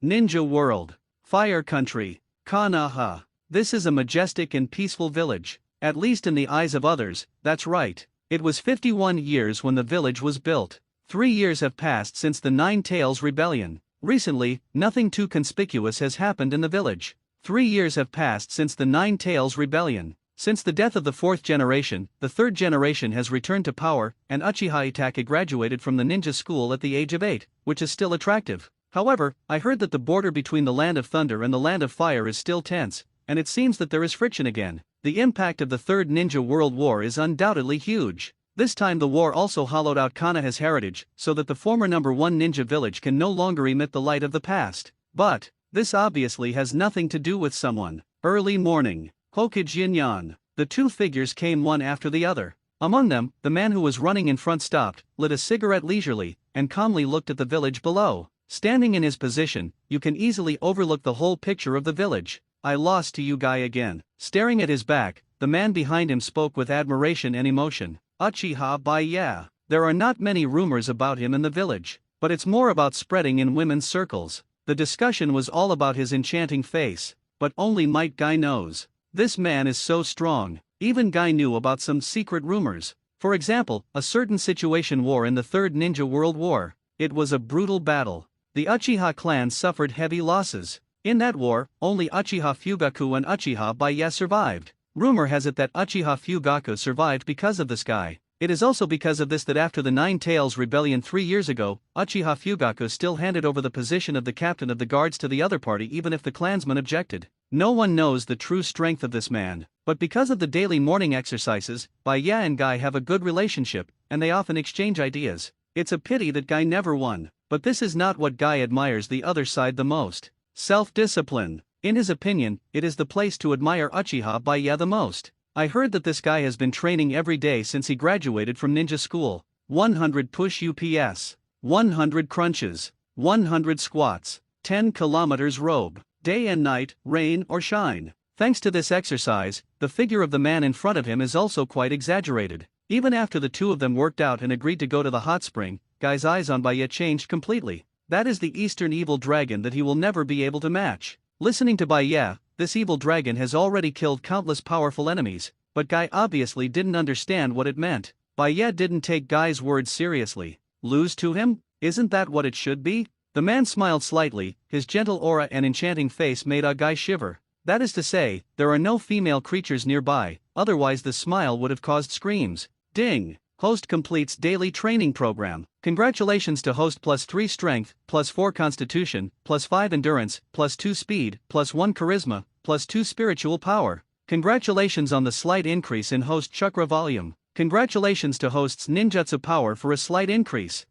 Ninja World. Fire Country. Kanaha. This is a majestic and peaceful village, at least in the eyes of others, that's right. It was 51 years when the village was built. 3 years have passed since the Nine Tails Rebellion. Recently, nothing too conspicuous has happened in the village. 3 years have passed since the Nine Tails Rebellion. Since the death of the fourth generation, the third generation has returned to power, and Uchiha Itake graduated from the ninja school at the age of 8, which is still attractive. However, I heard that the border between the Land of Thunder and the Land of Fire is still tense, and it seems that there is friction again. The impact of the Third Ninja World War is undoubtedly huge. This time the war also hollowed out Kanaha's heritage, so that the former number 1 ninja village can no longer emit the light of the past. But this obviously has nothing to do with someone. Early morning. Hokujinyan. The two figures came one after the other. Among them, the man who was running in front stopped, lit a cigarette leisurely, and calmly looked at the village below. Standing in his position, you can easily overlook the whole picture of the village. I lost to you guy again. Staring at his back, the man behind him spoke with admiration and emotion. Uchiha by yeah. There are not many rumors about him in the village, but it's more about spreading in women's circles. The discussion was all about his enchanting face, but only Might Guy knows. This man is so strong. Even Guy knew about some secret rumors. For example, a certain situation war in the Third Ninja World War. It was a brutal battle. The Uchiha clan suffered heavy losses. In that war, only Uchiha Fugaku and Uchiha Baya survived. Rumor has it that Uchiha Fugaku survived because of this guy. It is also because of this that after the Nine Tails Rebellion 3 years ago, Uchiha Fugaku still handed over the position of the captain of the guards to the other party even if the clansmen objected. No one knows the true strength of this man, but because of the daily morning exercises, Baya and Guy have a good relationship, and they often exchange ideas. It's a pity that Guy never won, but this is not what Guy admires the other side the most. Self-discipline. In his opinion, it is the place to admire Uchiha Baya the most. I heard that this guy has been training every day since he graduated from ninja school. 100 push UPS, 100 crunches, 100 squats, 10 kilometers robe, day and night, rain or shine. Thanks to this exercise, the figure of the man in front of him is also quite exaggerated. Even after the two of them worked out and agreed to go to the hot spring, Guy's eyes on Baya changed completely. That is the Eastern evil dragon that he will never be able to match. Listening to Baya, this evil dragon has already killed countless powerful enemies, but Guy obviously didn't understand what it meant. Baya didn't take Guy's words seriously. Lose to him? Isn't that what it should be? The man smiled slightly, his gentle aura and enchanting face made Guy shiver. That is to say, there are no female creatures nearby, otherwise the smile would have caused screams. Ding! Host completes daily training program. Congratulations to host +3 strength, +4 constitution, +5 endurance, +2 speed, +1 charisma, +2 spiritual power. Congratulations on the slight increase in host chakra volume. Congratulations to host's ninjutsu power for a slight increase.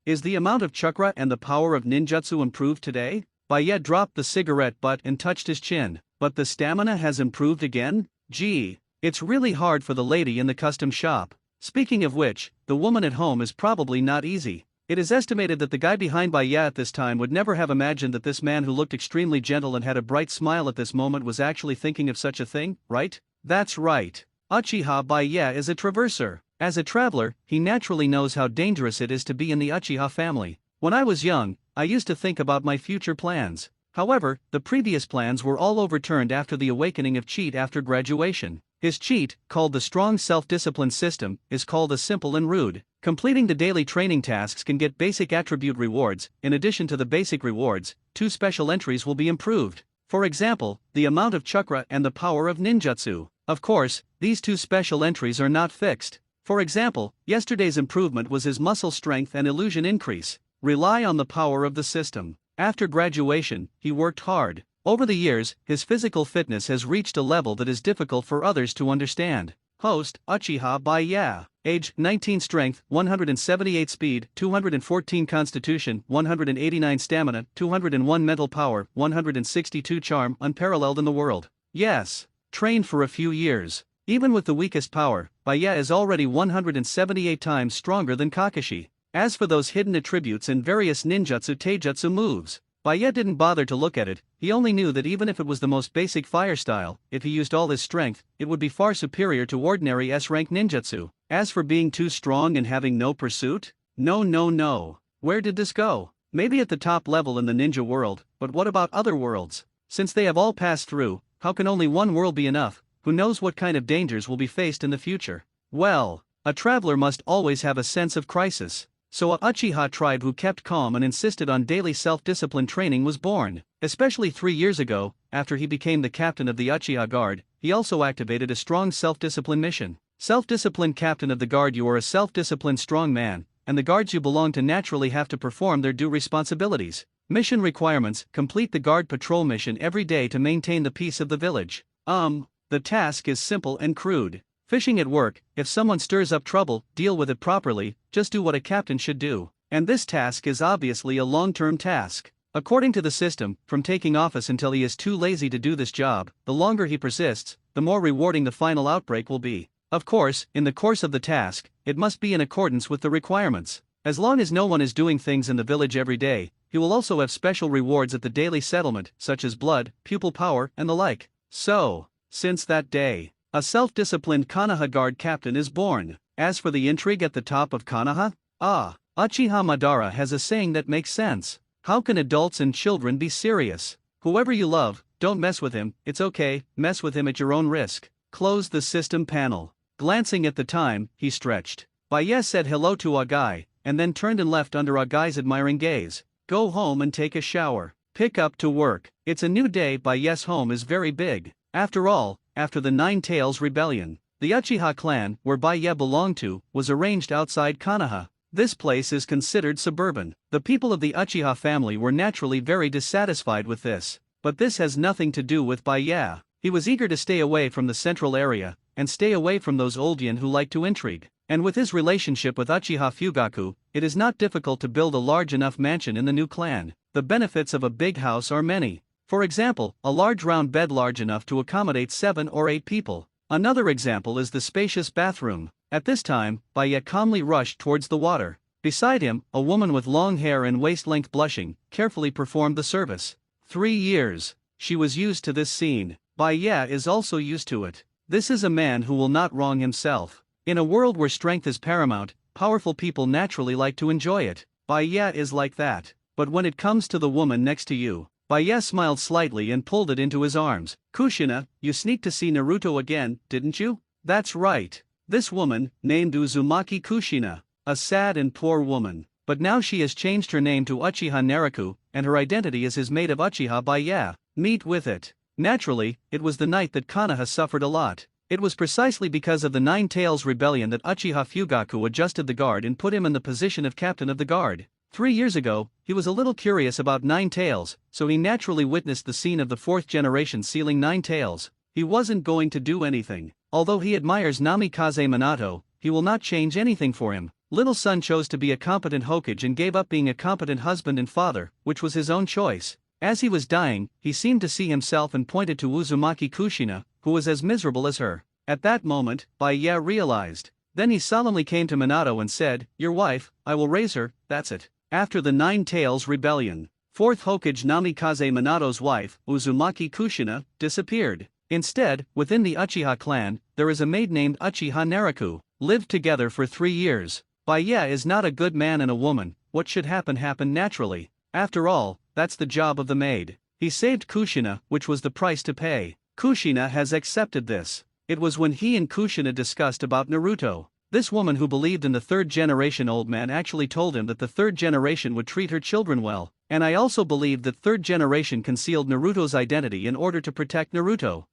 Is the amount of chakra and the power of ninjutsu improved today? Baya dropped the cigarette butt and touched his chin. But the stamina has improved again? Gee, it's really hard for the lady in the custom shop. Speaking of which, the woman at home is probably not easy. It is estimated that the guy behind Baya at this time would never have imagined that this man who looked extremely gentle and had a bright smile at this moment was actually thinking of such a thing, right? That's right. Uchiha Baya is a traverser. As a traveler, he naturally knows how dangerous it is to be in the Uchiha family. When I was young, I used to think about my future plans. However, the previous plans were all overturned after the awakening of Cheat after graduation. His cheat, called the strong self-discipline system, is called a simple and rude. Completing the daily training tasks can get basic attribute rewards. In addition to the basic rewards, 2 special entries will be improved. For example, the amount of chakra and the power of ninjutsu. Of course, these 2 special entries are not fixed. For example, yesterday's improvement was his muscle strength and illusion increase. Rely on the power of the system. After graduation, he worked hard. Over the years, his physical fitness has reached a level that is difficult for others to understand. Host, Uchiha Baya. Age, 19 strength, 178 speed, 214 constitution, 189 stamina, 201 mental power, 162 charm, unparalleled in the world. Yes. Trained for a few years. Even with the weakest power, Baya is already 178 times stronger than Kakashi. As for those hidden attributes in various ninjutsu taijutsu moves, Baya didn't bother to look at it. He only knew that even if it was the most basic fire style, if he used all his strength, it would be far superior to ordinary S-rank ninjutsu. As for being too strong and having no pursuit? No. Where did this go? Maybe at the top level in the ninja world, but what about other worlds? Since they have all passed through, how can only one world be enough? Who knows what kind of dangers will be faced in the future? Well, a traveler must always have a sense of crisis. So a uchiha tribe who kept calm and insisted on daily self-discipline training was born. Especially 3 years ago, after he became the captain of the Uchiha Guard, he also activated a strong self-discipline mission. Self-disciplined captain of the guard, you are a self-disciplined strong man, and the guards you belong to naturally have to perform their due responsibilities. Mission requirements: complete the guard patrol mission every day to maintain the peace of the village. The task is simple and crude. Fishing at work: if someone stirs up trouble, deal with it properly, just do what a captain should do. And this task is obviously a long-term task. According to the system, from taking office until he is too lazy to do this job, the longer he persists, the more rewarding the final outbreak will be. Of course, in the course of the task, it must be in accordance with the requirements. As long as no one is doing things in the village every day, he will also have special rewards at the daily settlement, such as blood, pupil power, and the like. So, since that day, a self-disciplined Konoha Guard captain is born. As for the intrigue at the top of Konoha, Uchiha Madara has a saying that makes sense. How can adults and children be serious? Whoever you love, don't mess with him, it's okay, mess with him at your own risk. Close the system panel. Glancing at the time, he stretched. Baye said hello to Agai, and then turned and left under Agai's admiring gaze. Go home and take a shower. Pick up to work. It's a new day. Baye's home is very big. After all, after the Nine Tails Rebellion, the Uchiha clan, where Baye belonged to, was arranged outside Konoha. This place is considered suburban. The people of the Uchiha family were naturally very dissatisfied with this. But this has nothing to do with Baye. He was eager to stay away from the central area, and stay away from those old yin who like to intrigue. And with his relationship with Uchiha Fugaku, it is not difficult to build a large enough mansion in the new clan. The benefits of a big house are many. For example, a large round bed large enough to accommodate 7 or 8 people. Another example is the spacious bathroom. At this time, Baye calmly rushed towards the water. Beside him, a woman with long hair and waist-length blushing, carefully performed the service. 3 years. She was used to this scene. Baye is also used to it. This is a man who will not wrong himself. In a world where strength is paramount, powerful people naturally like to enjoy it. Baye is like that. But when it comes to the woman next to you, Baye smiled slightly and pulled it into his arms. Kushina, you sneaked to see Naruto again, didn't you? That's right. This woman, named Uzumaki Kushina, a sad and poor woman, but now she has changed her name to Uchiha Naraku, and her identity is his maid of Uchiha Baye. Meet with it. Naturally, it was the night that Konoha suffered a lot. It was precisely because of the Nine Tails Rebellion that Uchiha Fugaku adjusted the guard and put him in the position of captain of the guard. 3 years ago, he was a little curious about Nine Tails, so he naturally witnessed the scene of the 4th generation sealing Nine Tails. He wasn't going to do anything. Although he admires Namikaze Minato, he will not change anything for him. Little son chose to be a competent Hokage and gave up being a competent husband and father, which was his own choice. As he was dying, he seemed to see himself and pointed to Uzumaki Kushina, who was as miserable as her. At that moment, Baye realized. Then he solemnly came to Minato and said, "Your wife, I will raise her, that's it." After the Nine Tails Rebellion, 4th Hokage Namikaze Minato's wife, Uzumaki Kushina, disappeared. Instead, within the Uchiha clan, there is a maid named Uchiha Naraku. Lived together for 3 years. Baye is not a good man and a woman. What should happen happened naturally. After all, that's the job of the maid. He saved Kushina, which was the price to pay. Kushina has accepted this. It was when he and Kushina discussed about Naruto. This woman who believed in the 3rd generation old man actually told him that the 3rd generation would treat her children well, and I also believe that 3rd generation concealed Naruto's identity in order to protect Naruto.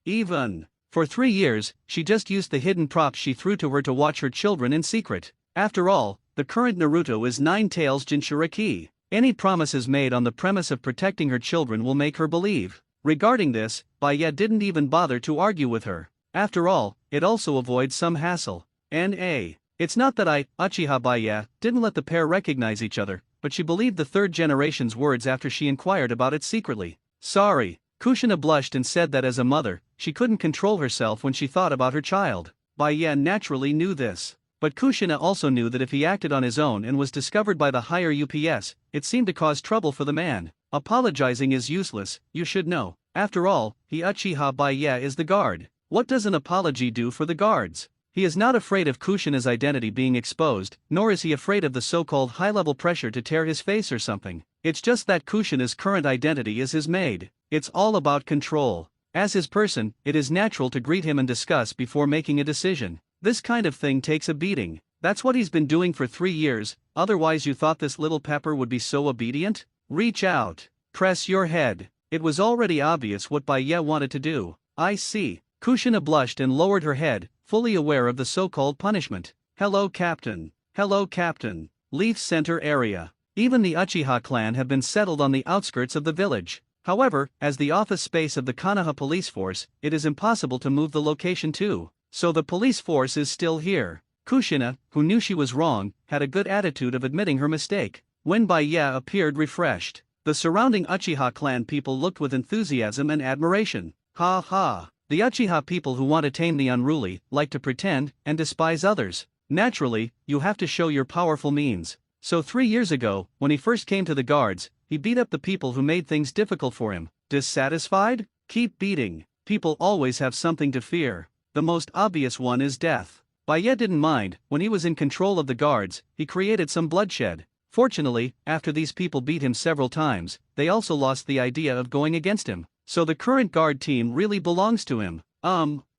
Even. For 3 years, she just used the hidden props she threw to her to watch her children in secret. After all, the current Naruto is Nine Tails Jinchuriki. Any promises made on the premise of protecting her children will make her believe. Regarding this, Baye didn't even bother to argue with her. After all, it also avoids some hassle. N.A. It's not that Uchiha Baye, didn't let the pair recognize each other, but she believed the 3rd generation's words after she inquired about it secretly. Sorry. Kushina blushed and said that as a mother, she couldn't control herself when she thought about her child. Baye naturally knew this. But Kushina also knew that if he acted on his own and was discovered by the higher UPS, it seemed to cause trouble for the man. Apologizing is useless, you should know. After all, he Uchiha Baye is the guard. What does an apology do for the guards? He is not afraid of Kushina's identity being exposed, nor is he afraid of the so-called high-level pressure to tear his face or something. It's just that Kushina's current identity is his maid. It's all about control. As his person, it is natural to greet him and discuss before making a decision. This kind of thing takes a beating. That's what he's been doing for 3 years, otherwise you thought this little pepper would be so obedient? Reach out. Press your head. It was already obvious what Bai Ye wanted to do. I see. Kushina blushed and lowered her head, fully aware of the so-called punishment. Hello Captain. Hello Captain. Leaf Center area. Even the Uchiha clan have been settled on the outskirts of the village. However, as the office space of the Konoha police force, it is impossible to move the location too. So the police force is still here. Kushina, who knew she was wrong, had a good attitude of admitting her mistake. When Bai Ye appeared refreshed, the surrounding Uchiha clan people looked with enthusiasm and admiration. Ha ha. The Uchiha people who want to tame the unruly like to pretend and despise others. Naturally, you have to show your powerful means. So 3 years ago, when he first came to the guards, he beat up the people who made things difficult for him. Dissatisfied? Keep beating. People always have something to fear. The most obvious one is death. Bai Ye didn't mind. When he was in control of the guards, he created some bloodshed. Fortunately, after these people beat him several times, they also lost the idea of going against him. So the current guard team really belongs to him.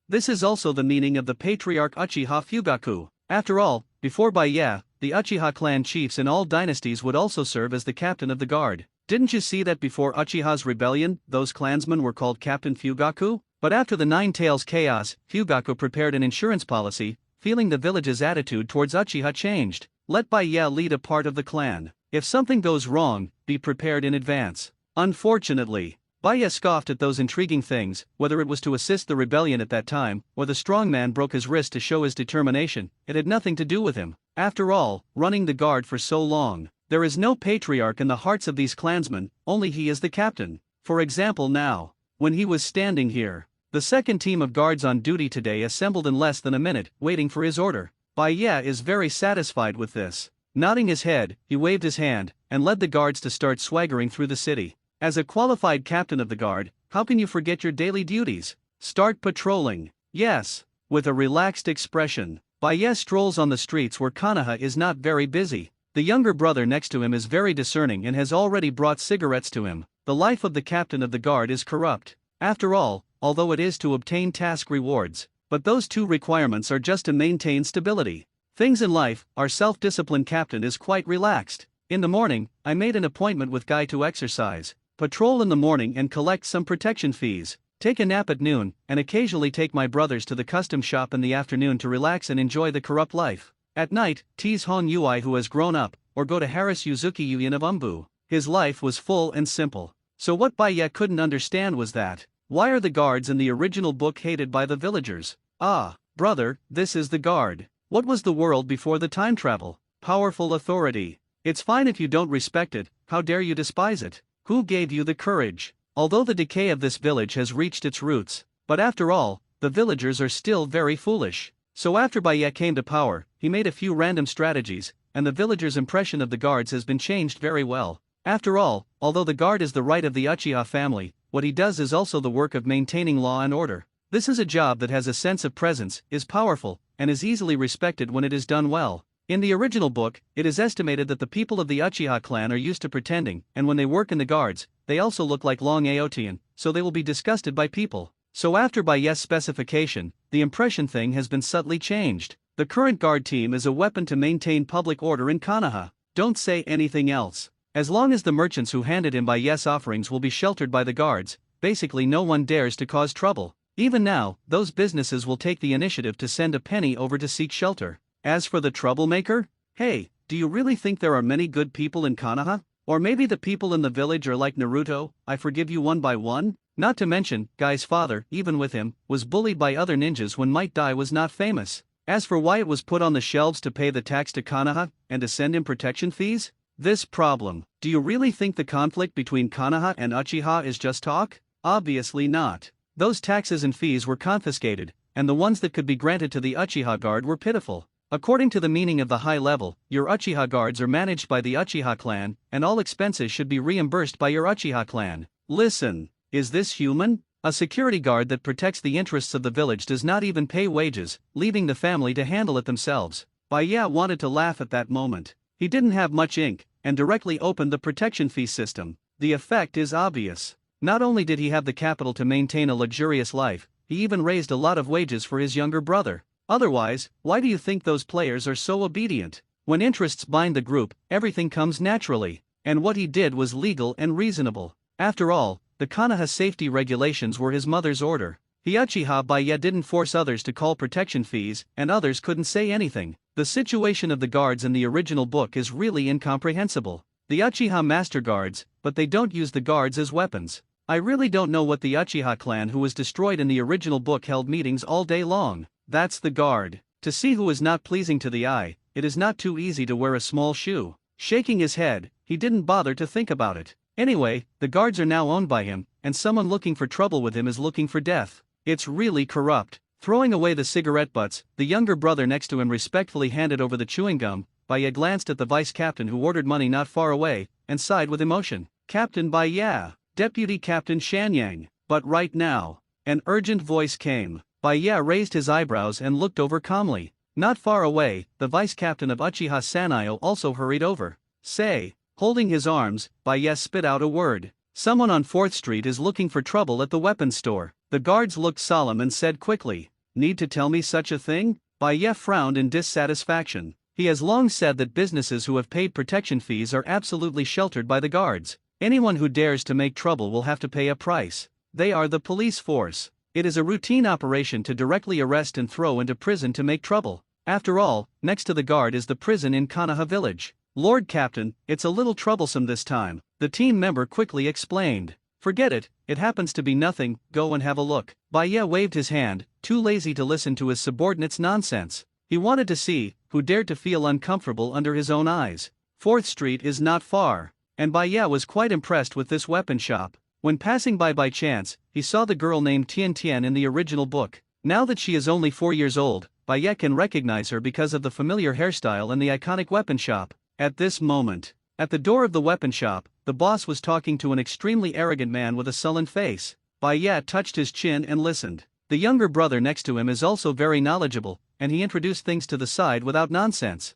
This is also the meaning of the patriarch Uchiha Fugaku. After all, before Bai Ye, the Uchiha clan chiefs in all dynasties would also serve as the captain of the guard. Didn't you see that before Uchiha's rebellion, those clansmen were called Captain Fugaku? But after the Nine Tails chaos, Fugaku prepared an insurance policy, feeling the village's attitude towards Uchiha changed. Let Bai Ye lead a part of the clan. If something goes wrong, be prepared in advance. Unfortunately, Bai Ye scoffed at those intriguing things. Whether it was to assist the rebellion at that time, or the strong man broke his wrist to show his determination, it had nothing to do with him. After all, running the guard for so long, there is no patriarch in the hearts of these clansmen, only he is the captain. For example now, when he was standing here, the second team of guards on duty today assembled in less than a minute, waiting for his order. Bai Ye is very satisfied with this. Nodding his head, he waved his hand, and led the guards to start swaggering through the city. As a qualified captain of the guard, how can you forget your daily duties? Start patrolling. Yes. With a relaxed expression, Bai Ye strolls on the streets where Konoha is not very busy. The younger brother next to him is very discerning and has already brought cigarettes to him. The life of the captain of the guard is corrupt. After all, although it is to obtain task rewards, but those two requirements are just to maintain stability. Things in life, our self-disciplined captain is quite relaxed. In the morning, I made an appointment with Guy to exercise, patrol in the morning and collect some protection fees, take a nap at noon, and occasionally take my brothers to the custom shop in the afternoon to relax and enjoy the corrupt life. At night, tease Hong Yui who has grown up, or go to Harris Yuzuki Yuyin of Umbu. His life was full and simple. So what Bai Ye couldn't understand was that, why are the guards in the original book hated by the villagers? Ah, brother, this is the guard. What was the world before the time travel? Powerful authority. It's fine if you don't respect it, how dare you despise it? Who gave you the courage? Although the decay of this village has reached its roots, but after all, the villagers are still very foolish. So after Bai Ye came to power, he made a few random strategies, and the villagers' impression of the guards has been changed very well. After all, although the guard is the right of the Uchiha family, what he does is also the work of maintaining law and order. This is a job that has a sense of presence, is powerful, and is easily respected when it is done well. In the original book, it is estimated that the people of the Uchiha clan are used to pretending, and when they work in the guards, they also look like Long Aotian, so they will be disgusted by people. So after Bai Ye's specification, the impression thing has been subtly changed. The current guard team is a weapon to maintain public order in Konoha. Don't say anything else. As long as the merchants who handed him Bai Ye's offerings will be sheltered by the guards, basically no one dares to cause trouble. Even now, those businesses will take the initiative to send a penny over to seek shelter. As for the troublemaker, hey, do you really think there are many good people in Konoha? Or maybe the people in the village are like Naruto, I forgive you one by one? Not to mention, Guy's father, even with him, was bullied by other ninjas when Might Dai was not famous. As for why it was put on the shelves to pay the tax to Konoha, and to send him protection fees? This problem, do you really think the conflict between Konoha and Uchiha is just talk? Obviously not. Those taxes and fees were confiscated, and the ones that could be granted to the Uchiha guard were pitiful. According to the meaning of the high level, your Uchiha guards are managed by the Uchiha clan, and all expenses should be reimbursed by your Uchiha clan. Listen, is this human? A security guard that protects the interests of the village does not even pay wages, leaving the family to handle it themselves. Baya wanted to laugh at that moment. He didn't have much ink, and directly opened the protection fee system. The effect is obvious. Not only did he have the capital to maintain a luxurious life, he even raised a lot of wages for his younger brother. Otherwise, why do you think those players are so obedient? When interests bind the group, everything comes naturally, and what he did was legal and reasonable. After all, the Konoha safety regulations were his mother's order. The uchiha Baya didn't force others to call protection fees, and others couldn't say anything. The situation of the guards in the original book is really incomprehensible. The uchiha master guards, but they don't use the guards as weapons. I really don't know what the Uchiha clan who was destroyed in the original book held meetings all day long. That's the guard. To see who is not pleasing to the eye, it is not too easy to wear a small shoe. Shaking his head, he didn't bother to think about it. Anyway, the guards are now owned by him, and someone looking for trouble with him is looking for death. It's really corrupt. Throwing away the cigarette butts, the younger brother next to him respectfully handed over the chewing gum. Baya glanced at the vice captain who ordered money not far away, and sighed with emotion. Captain Baya, Deputy Captain Shanyang, but right now. An urgent voice came. Baya raised his eyebrows and looked over calmly. Not far away, the vice captain of Uchiha Sanayo also hurried over. Say, holding his arms, Baya spit out a word. Someone on 4th Street is looking for trouble at the weapons store. The guards looked solemn and said quickly, "Need to tell me such a thing?" Baya frowned in dissatisfaction. He has long said that businesses who have paid protection fees are absolutely sheltered by the guards. Anyone who dares to make trouble will have to pay a price. They are the police force. It is a routine operation to directly arrest and throw into prison to make trouble. After all, next to the guard is the prison in Konoha village. Lord Captain, it's a little troublesome this time, the team member quickly explained. Forget it, it happens to be nothing, go and have a look. Baya waved his hand, too lazy to listen to his subordinates' nonsense. He wanted to see who dared to feel uncomfortable under his own eyes. 4th Street is not far, and Baya was quite impressed with this weapon shop. When passing by chance, he saw the girl named Tian Tian in the original book. Now that she is only 4 years old, Baya can recognize her because of the familiar hairstyle and the iconic weapon shop. At this moment, at the door of the weapon shop, the boss was talking to an extremely arrogant man with a sullen face. Baya touched his chin and listened. The younger brother next to him is also very knowledgeable, and he introduced things to the side without nonsense.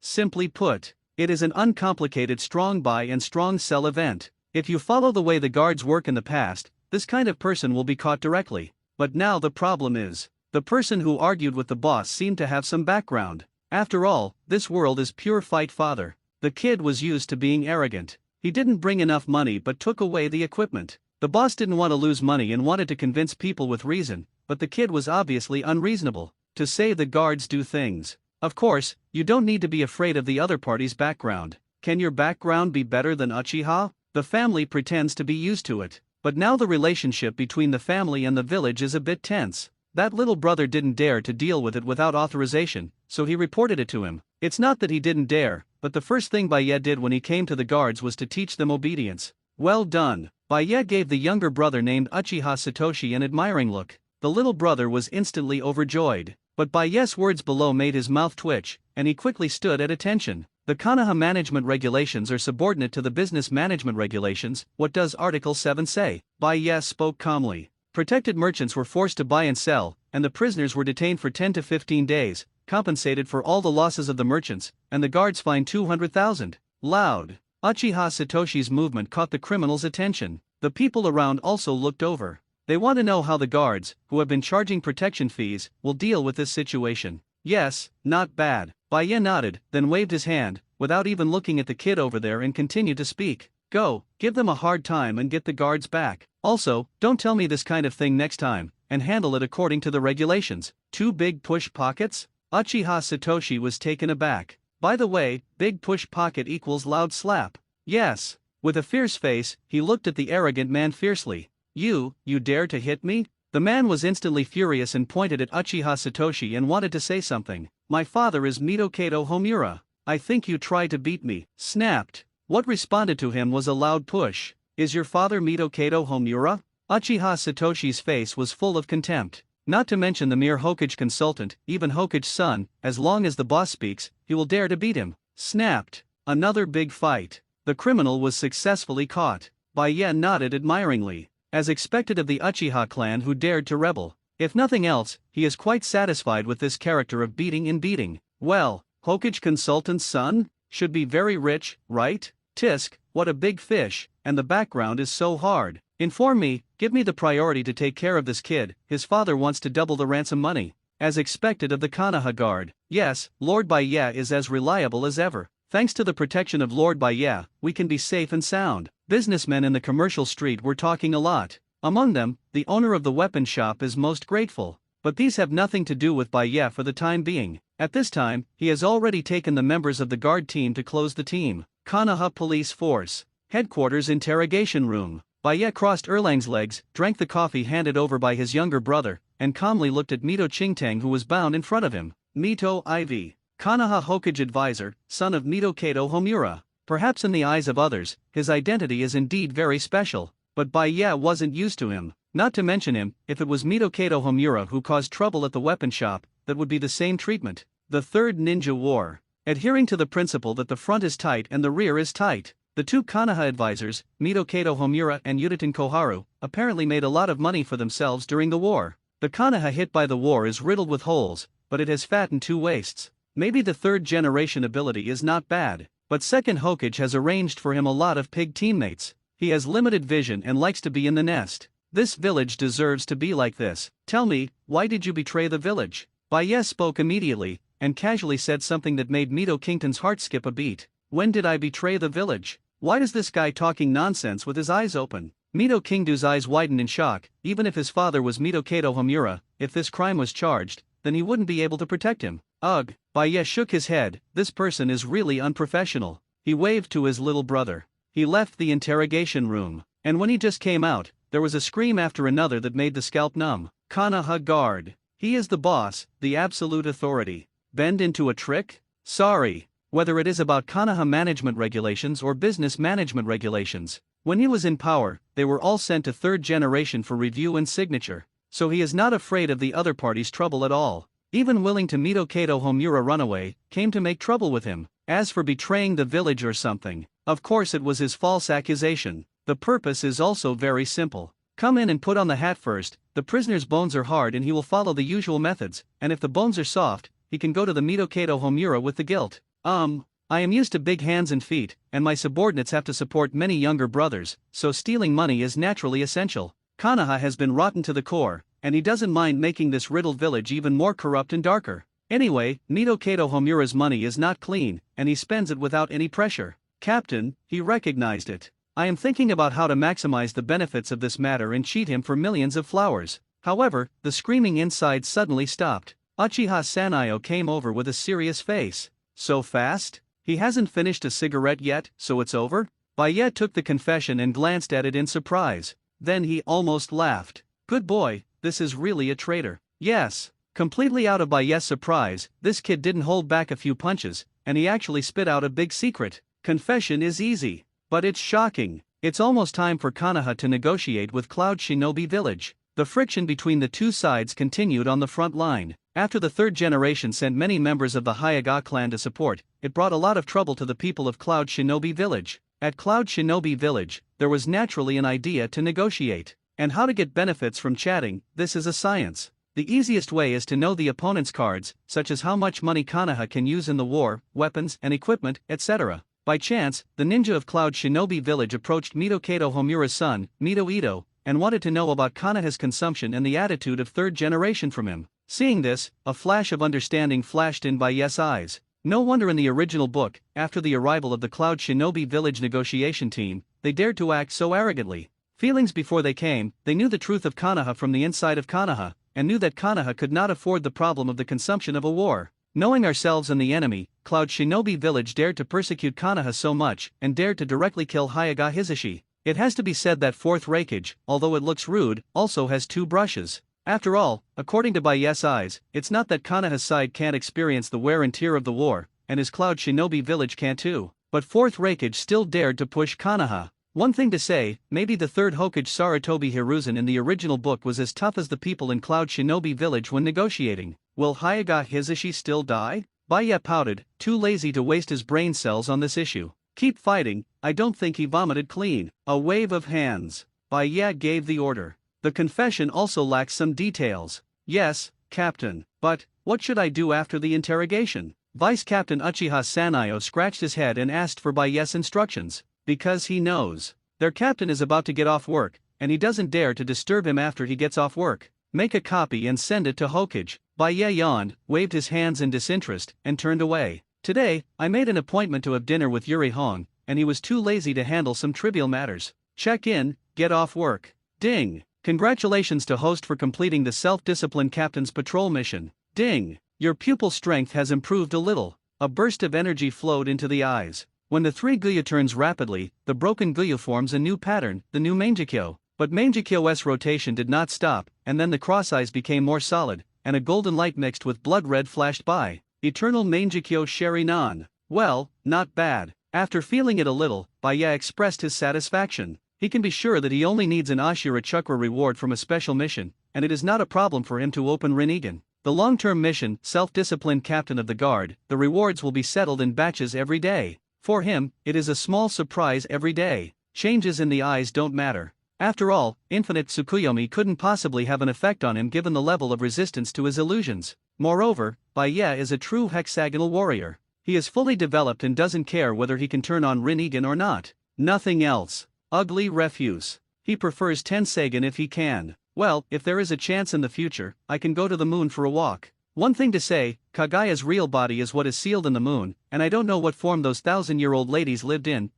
Simply put, it is an uncomplicated strong buy and strong sell event. If you follow the way the guards work in the past, this kind of person will be caught directly. But now the problem is, the person who argued with the boss seemed to have some background. After all, this world is pure fight father. The kid was used to being arrogant. He didn't bring enough money but took away the equipment. The boss didn't want to lose money and wanted to convince people with reason, but the kid was obviously unreasonable. To say the guards do things. Of course, you don't need to be afraid of the other party's background. Can your background be better than Uchiha? The family pretends to be used to it. But now the relationship between the family and the village is a bit tense. That little brother didn't dare to deal with it without authorization, so he reported it to him. It's not that he didn't dare, but the first thing Baya did when he came to the guards was to teach them obedience. Well done. Baya gave the younger brother named Uchiha Satoshi an admiring look. The little brother was instantly overjoyed. But Baya's words below made his mouth twitch, and he quickly stood at attention. The Konoha management regulations are subordinate to the business management regulations. What does Article 7 say? Baya spoke calmly. Protected merchants were forced to buy and sell, and the prisoners were detained for 10 to 15 days, compensated for all the losses of the merchants, and the guards fined 200,000. Loud. Uchiha Satoshi's movement caught the criminals' attention. The people around also looked over. They want to know how the guards, who have been charging protection fees, will deal with this situation. Yes, not bad. Baya nodded, then waved his hand, without even looking at the kid over there, and continued to speak. Go, give them a hard time and get the guards back. Also, don't tell me this kind of thing next time, and handle it according to the regulations. 2 big push pockets? Uchiha Satoshi was taken aback. By the way, big push pocket equals loud slap. Yes. With a fierce face, he looked at the arrogant man fiercely. You dare to hit me? The man was instantly furious and pointed at Uchiha Satoshi and wanted to say something. My father is Mitokato Homura. I think you tried to beat me. Snapped. What responded to him was a loud push. Is your father Mitokato Homura? Uchiha Satoshi's face was full of contempt. Not to mention the mere Hokage consultant, even Hokage's son, as long as the boss speaks, he will dare to beat him. Snapped. Another big fight. The criminal was successfully caught. Baya nodded admiringly. as expected of the Uchiha clan who dared to rebel. If nothing else, he is quite satisfied with this character of beating and beating. Well, Hokage consultant's son? Should be very rich, right? Tisk, what a big fish, and the background is so hard. Inform me, give me the priority to take care of this kid, his father wants to double the ransom money. As expected of the Konoha guard. Yes, Lord Baya is as reliable as ever. Thanks to the protection of Lord Baya, we can be safe and sound. Businessmen in the commercial street were talking a lot. Among them, the owner of the weapon shop is most grateful. But these have nothing to do with Baya for the time being. At this time, he has already taken the members of the guard team to close the team. Konoha Police Force. Headquarters Interrogation Room. Baya crossed Erlang's legs, drank the coffee handed over by his younger brother, and calmly looked at Mito Qingtang who was bound in front of him. Mito Ivy. Konoha Hokage advisor, son of Mito Kato Homura. Perhaps in the eyes of others, his identity is indeed very special, but Baya wasn't used to him. Not to mention him, if it was Mito Kato Homura who caused trouble at the weapon shop, that would be the same treatment. The Third Ninja War. Adhering to the principle that the front is tight and the rear is tight, the two Konoha advisors, Mito Kato Homura and Yutaten Koharu, apparently made a lot of money for themselves during the war. The Konoha hit by the war is riddled with holes, but it has fat and two waists. Maybe the third generation ability is not bad, but second Hokage has arranged for him a lot of pig teammates. He has limited vision and likes to be in the nest. This village deserves to be like this. Tell me, why did you betray the village? Baya spoke immediately, and casually said something that made Mito Kington's heart skip a beat. When did I betray the village? Why is this guy talking nonsense with his eyes open? Mito Kingdo's eyes widened in shock. Even if his father was Mito Kato Homura, if this crime was charged, then he wouldn't be able to protect him. Ugh, Baya shook his head, this person is really unprofessional. He waved to his little brother. He left the interrogation room, and when he just came out, there was a scream after another that made the scalp numb. Konoha guard. He is the boss, the absolute authority. Bend into a trick? Sorry. Whether it is about Konoha management regulations or business management regulations. When he was in power, they were all sent to third generation for review and signature. So he is not afraid of the other party's trouble at all. Even willing to Mito Kato Homura run away, came to make trouble with him. As for betraying the village or something, of course it was his false accusation. The purpose is also very simple. Come in and put on the hat first, the prisoner's bones are hard and he will follow the usual methods, and if the bones are soft, he can go to the Mito Kato Homura with the guilt. I am used to big hands and feet, and my subordinates have to support many younger brothers, so stealing money is naturally essential. Konoha has been rotten to the core, and he doesn't mind making this riddled village even more corrupt and darker. Anyway, Mito Kato Homura's money is not clean, and he spends it without any pressure. Captain, he recognized it. I am thinking about how to maximize the benefits of this matter and cheat him for millions of flowers. However, the screaming inside suddenly stopped. Uchiha Sanayo came over with a serious face. So fast? He hasn't finished a cigarette yet, so it's over? Baya took the confession and glanced at it in surprise. Then he almost laughed. Good boy, this is really a traitor. Yes. Completely out of Baya's surprise, this kid didn't hold back a few punches, and he actually spit out a big secret. Confession is easy. But it's shocking. It's almost time for Konoha to negotiate with Cloud Shinobi Village. The friction between the two sides continued on the front line. After the third generation sent many members of the Hyuga clan to support, it brought a lot of trouble to the people of Cloud Shinobi Village. At Cloud Shinobi Village, there was naturally an idea to negotiate. And how to get benefits from chatting, this is a science. The easiest way is to know the opponent's cards, such as how much money Konoha can use in the war, weapons and equipment, etc. By chance, the ninja of Cloud Shinobi Village approached Mito Kato Homura's son, Mito Ito, and wanted to know about Konoha's consumption and the attitude of third generation from him. Seeing this, a flash of understanding flashed in Baya's eyes. No wonder in the original book, after the arrival of the Cloud Shinobi Village negotiation team, they dared to act so arrogantly. Feelings before they came, they knew the truth of Konoha from the inside of Konoha, and knew that Konoha could not afford the problem of the consumption of a war. Knowing ourselves and the enemy, Cloud Shinobi Village dared to persecute Konoha so much, and dared to directly kill Hyuga Hisashi. It has to be said that fourth Raikage, although it looks rude, also has two brushes. After all, according to Baya's eyes, it's not that Konoha's side can't experience the wear and tear of the war, and his Cloud Shinobi Village can't too. But fourth Raikage still dared to push Konoha. One thing to say, maybe the third Hokage Sarutobi Hiruzen in the original book was as tough as the people in Cloud Shinobi Village when negotiating. Will Hyuga Hisashi still die? Baya pouted, too lazy to waste his brain cells on this issue. Keep fighting. I don't think he vomited clean. A wave of hands. Bai Ye gave the order. The confession also lacks some details. Yes, Captain, but what should I do after the interrogation? Vice Captain Uchiha Sanayo scratched his head and asked for Bai Ye's instructions, because he knows their captain is about to get off work, and he doesn't dare to disturb him after he gets off work. Make a copy and send it to Hokage. Bai Ye yawned, waved his hands in disinterest, and turned away. Today, I made an appointment to have dinner with Yuri Hong, and he was too lazy to handle some trivial matters. Check in, get off work. Ding! Congratulations to host for completing the self-disciplined captain's patrol mission. Ding! Your pupil strength has improved a little. A burst of energy flowed into the eyes. When the three Guya turns rapidly, the broken Guya forms a new pattern, the new Mangekyo. But Mangekyo's rotation did not stop, and then the cross eyes became more solid, and a golden light mixed with blood red flashed by. Eternal Mangekyo Sheri-nan. Well, not bad. After feeling it a little, Bai Ye expressed his satisfaction. He can be sure that he only needs an Ashura Chakra reward from a special mission, and it is not a problem for him to open Rinnegan. The long-term mission, self-disciplined captain of the guard, the rewards will be settled in batches every day. For him, it is a small surprise every day. Changes in the eyes don't matter. After all, infinite Tsukuyomi couldn't possibly have an effect on him given the level of resistance to his illusions. Moreover, Bai Ye is a true hexagonal warrior. He is fully developed and doesn't care whether he can turn on Rinnegan or not. Nothing else. Ugly refuse. He prefers Tensegan if he can. Well, if there is a chance in the future, I can go to the moon for a walk. One thing to say, Kagaya's real body is what is sealed in the moon, and I don't know what form those 1,000-year-old ladies lived in,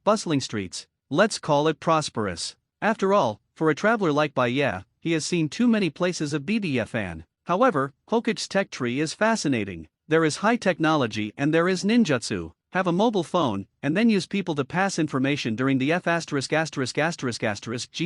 bustling streets. Let's call it prosperous. After all, for a traveler like Bai Ye, he has seen too many places of BDFan. However, Hokage's tech tree is fascinating. There is high technology and there is ninjutsu. Have a mobile phone, and then use people to pass information during the G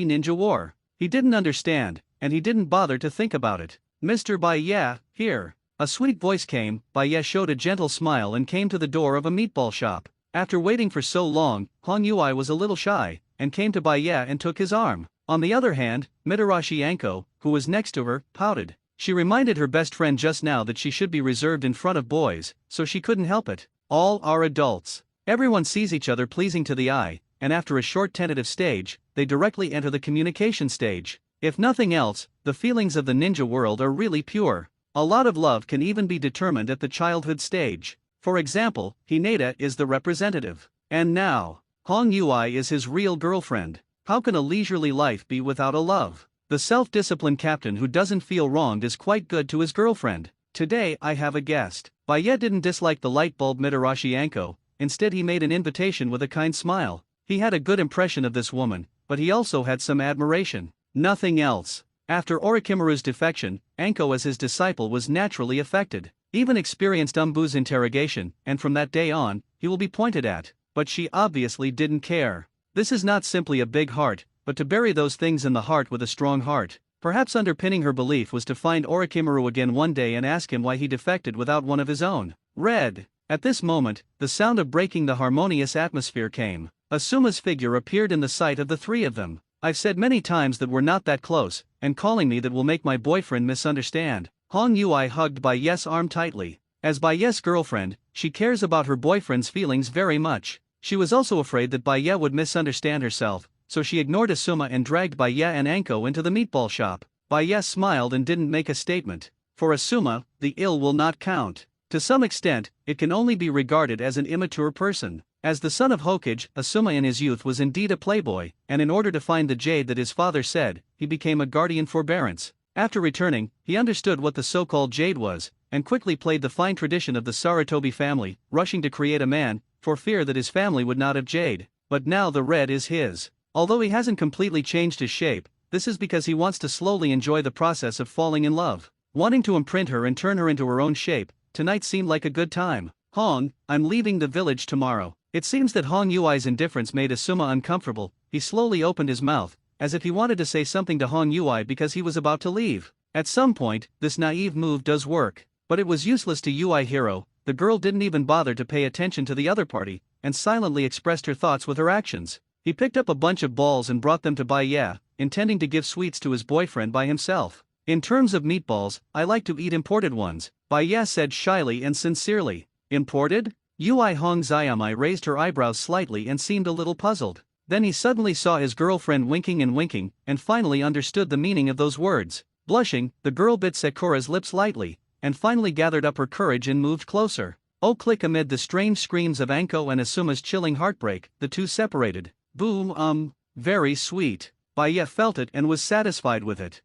Ninja War. He didn't understand, and he didn't bother to think about it. Mr. Bai Ye, here. A sweet voice came. Bai Ye showed a gentle smile and came to the door of a meatball shop. After waiting for so long, Hong Yui was a little shy, and came to Bai Ye and took his arm. On the other hand, Mitarashi Anko, who was next to her, pouted. She reminded her best friend just now that she should be reserved in front of boys, so she couldn't help it. All are adults. Everyone sees each other pleasing to the eye, and after a short tentative stage, they directly enter the communication stage. If nothing else, the feelings of the ninja world are really pure. A lot of love can even be determined at the childhood stage. For example, Hinata is the representative. And now, Hong Yui is his real girlfriend. How can a leisurely life be without a love? The self-disciplined captain who doesn't feel wronged is quite good to his girlfriend. Today I have a guest. Bai Ye didn't dislike the light bulb Mitarashi Anko, instead he made an invitation with a kind smile. He had a good impression of this woman, but he also had some admiration. Nothing else. After Orochimaru's defection, Anko as his disciple was naturally affected. Even experienced Umbu's interrogation, and from that day on, he will be pointed at. But she obviously didn't care. This is not simply a big heart, but to bury those things in the heart with a strong heart. Perhaps underpinning her belief was to find Orochimaru again one day and ask him why he defected without one of his own. Red. At this moment, the sound of breaking the harmonious atmosphere came. Asuma's figure appeared in the sight of the three of them. I've said many times that we're not that close, and calling me that will make my boyfriend misunderstand. Hong Yui hugged Bai Ye's arm tightly. As Bai Ye's girlfriend, she cares about her boyfriend's feelings very much. She was also afraid that Bai Ye would misunderstand herself, so she ignored Asuma and dragged Bai Ye and Anko into the meatball shop. Bai Ye smiled and didn't make a statement. For Asuma, the ill will not count. To some extent, it can only be regarded as an immature person. As the son of Hokage, Asuma in his youth was indeed a playboy, and in order to find the jade that his father said, he became a guardian forbearance. After returning, he understood what the so-called jade was, and quickly played the fine tradition of the Sarutobi family, rushing to create a man, for fear that his family would not have jade. But now the red is his. Although he hasn't completely changed his shape, this is because he wants to slowly enjoy the process of falling in love. Wanting to imprint her and turn her into her own shape, tonight seemed like a good time. Hong, I'm leaving the village tomorrow. It seems that Hong Yui's indifference made Asuma uncomfortable. He slowly opened his mouth, as if he wanted to say something to Hong Yui because he was about to leave. At some point, this naive move does work. But it was useless to Yui Hiro. The girl didn't even bother to pay attention to the other party, and silently expressed her thoughts with her actions. He picked up a bunch of balls and brought them to Bai Ye, intending to give sweets to his boyfriend by himself. In terms of meatballs, I like to eat imported ones, Bai Ye said shyly and sincerely. Imported? Yui Hong Zayamai raised her eyebrows slightly and seemed a little puzzled. Then he suddenly saw his girlfriend winking, and finally understood the meaning of those words. Blushing, the girl bit Sakura's lips lightly, and finally gathered up her courage and moved closer. Oh click! Amid the strange screams of Anko and Asuma's chilling heartbreak, the two separated. Boom, very sweet. Baya felt it and was satisfied with it.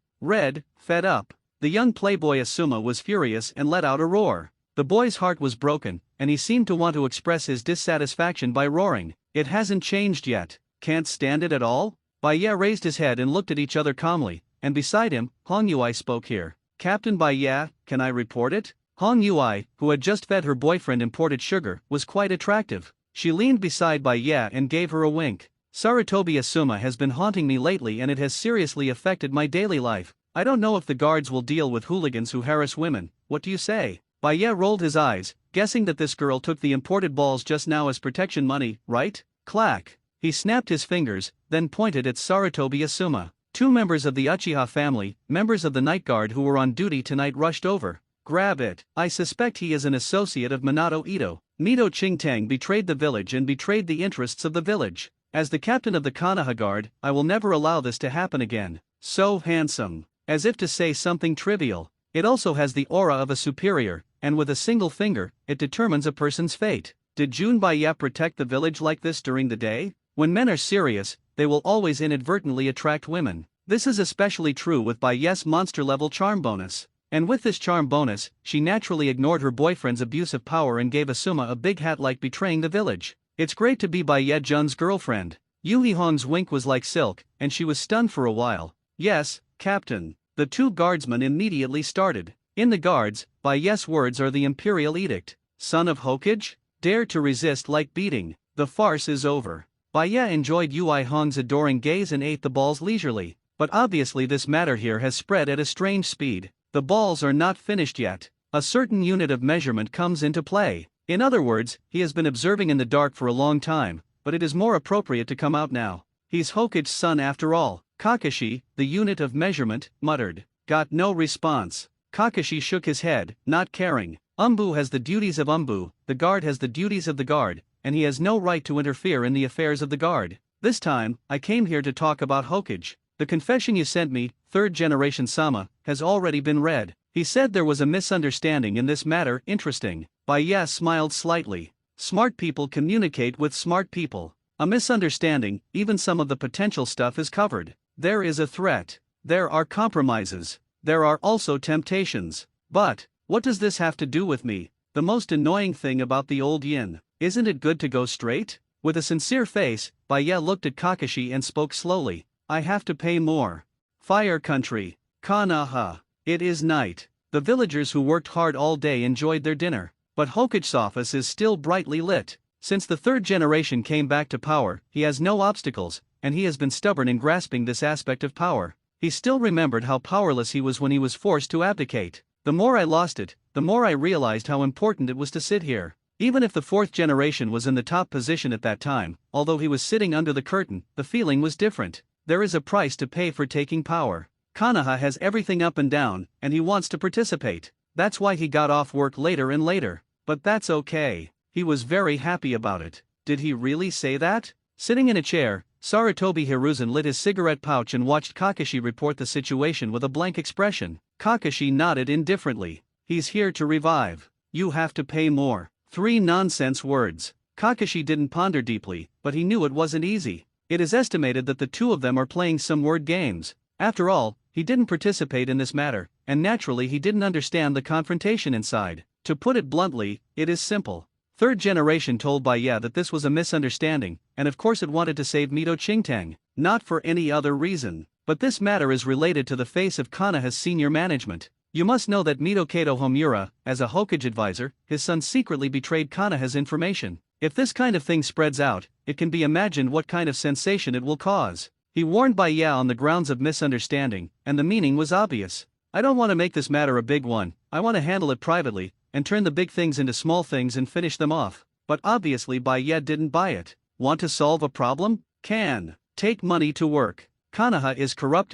Fed up. The young playboy Asuma was furious and let out a roar. The boy's heart was broken, and he seemed to want to express his dissatisfaction by roaring. It hasn't changed yet. Can't stand it at all? Baya raised his head and looked at each other calmly, and beside him, Hong Yui spoke here. Captain Baya, can I report it? Hong Yui, who had just fed her boyfriend imported sugar, was quite attractive. She leaned beside Baya and gave her a wink. Sarutobi Asuma has been haunting me lately and it has seriously affected my daily life. I don't know if the guards will deal with hooligans who harass women. What do you say? Baya rolled his eyes, guessing that this girl took the imported balls just now as protection money, right? Clack. He snapped his fingers, then pointed at Sarutobi Asuma. Two members of the Uchiha family, members of the night guard who were on duty tonight, rushed over. Grab it. I suspect he is an associate of Minato Ito. Mito Chingtang betrayed the village and betrayed the interests of the village. As the captain of the Konoha Guard, I will never allow this to happen again. So handsome. As if to say something trivial. It also has the aura of a superior, and with a single finger, it determines a person's fate. Did Jun Baya protect the village like this during the day? When men are serious, they will always inadvertently attract women. This is especially true with Baya's monster-level charm bonus. And with this charm bonus, she naturally ignored her boyfriend's abuse of power and gave Asuma a big hat like betraying the village. It's great to be Baya Jun's girlfriend. Yuhi Hong's wink was like silk, and she was stunned for a while. Yes, Captain. The two guardsmen immediately started. In the guards, Baya's words are the imperial edict. Son of Hokage? Dare to resist like beating. The farce is over. Baya enjoyed Yui Hong's adoring gaze and ate the balls leisurely. But obviously this matter here has spread at a strange speed. The balls are not finished yet. A certain unit of measurement comes into play. In other words, he has been observing in the dark for a long time, but it is more appropriate to come out now. He's Hokage's son after all. Kakashi, the unit of measurement, muttered. Got no response. Kakashi shook his head, not caring. Umbu has the duties of Umbu, the guard has the duties of the guard, and he has no right to interfere in the affairs of the guard. This time, I came here to talk about Hokage. The confession you sent me, third generation Sama, has already been read. He said there was a misunderstanding in this matter. Interesting. Baya smiled slightly. Smart people communicate with smart people. A misunderstanding, even some of the potential stuff is covered. There is a threat. There are compromises. There are also temptations. But, what does this have to do with me? The most annoying thing about the old yin. Isn't it good to go straight? With a sincere face, Baya looked at Kakashi and spoke slowly. I have to pay more. Fire country. Konoha. It is night. The villagers who worked hard all day enjoyed their dinner. But Hokage's office is still brightly lit. Since the third generation came back to power, he has no obstacles, and he has been stubborn in grasping this aspect of power. He still remembered how powerless he was when he was forced to abdicate. The more I lost it, the more I realized how important it was to sit here. Even if the fourth generation was in the top position at that time, although he was sitting under the curtain, the feeling was different. There is a price to pay for taking power. Konoha has everything up and down, and he wants to participate. That's why he got off work later and later. But that's okay. He was very happy about it. Did he really say that? Sitting in a chair, Sarutobi Hiruzen lit his cigarette pouch and watched Kakashi report the situation with a blank expression. Kakashi nodded indifferently. He's here to revive. You have to pay more. 3 nonsense words. Kakashi didn't ponder deeply, but he knew it wasn't easy. It is estimated that the two of them are playing some word games. After all, he didn't participate in this matter, and naturally he didn't understand the confrontation inside. To put it bluntly, it is simple. Third generation told Baya that this was a misunderstanding, and of course it wanted to save Mito Chingtang, not for any other reason. But this matter is related to the face of Konoha's senior management. You must know that Mito Kato Homura, as a Hokage advisor, his son secretly betrayed Konoha's information. If this kind of thing spreads out, it can be imagined what kind of sensation it will cause. He warned Baya on the grounds of misunderstanding, and the meaning was obvious. I don't want to make this matter a big one, I want to handle it privately, and turn the big things into small things and finish them off. But obviously Baya didn't buy it. Want to solve a problem? Can. Take money to work. Konoha is corrupt,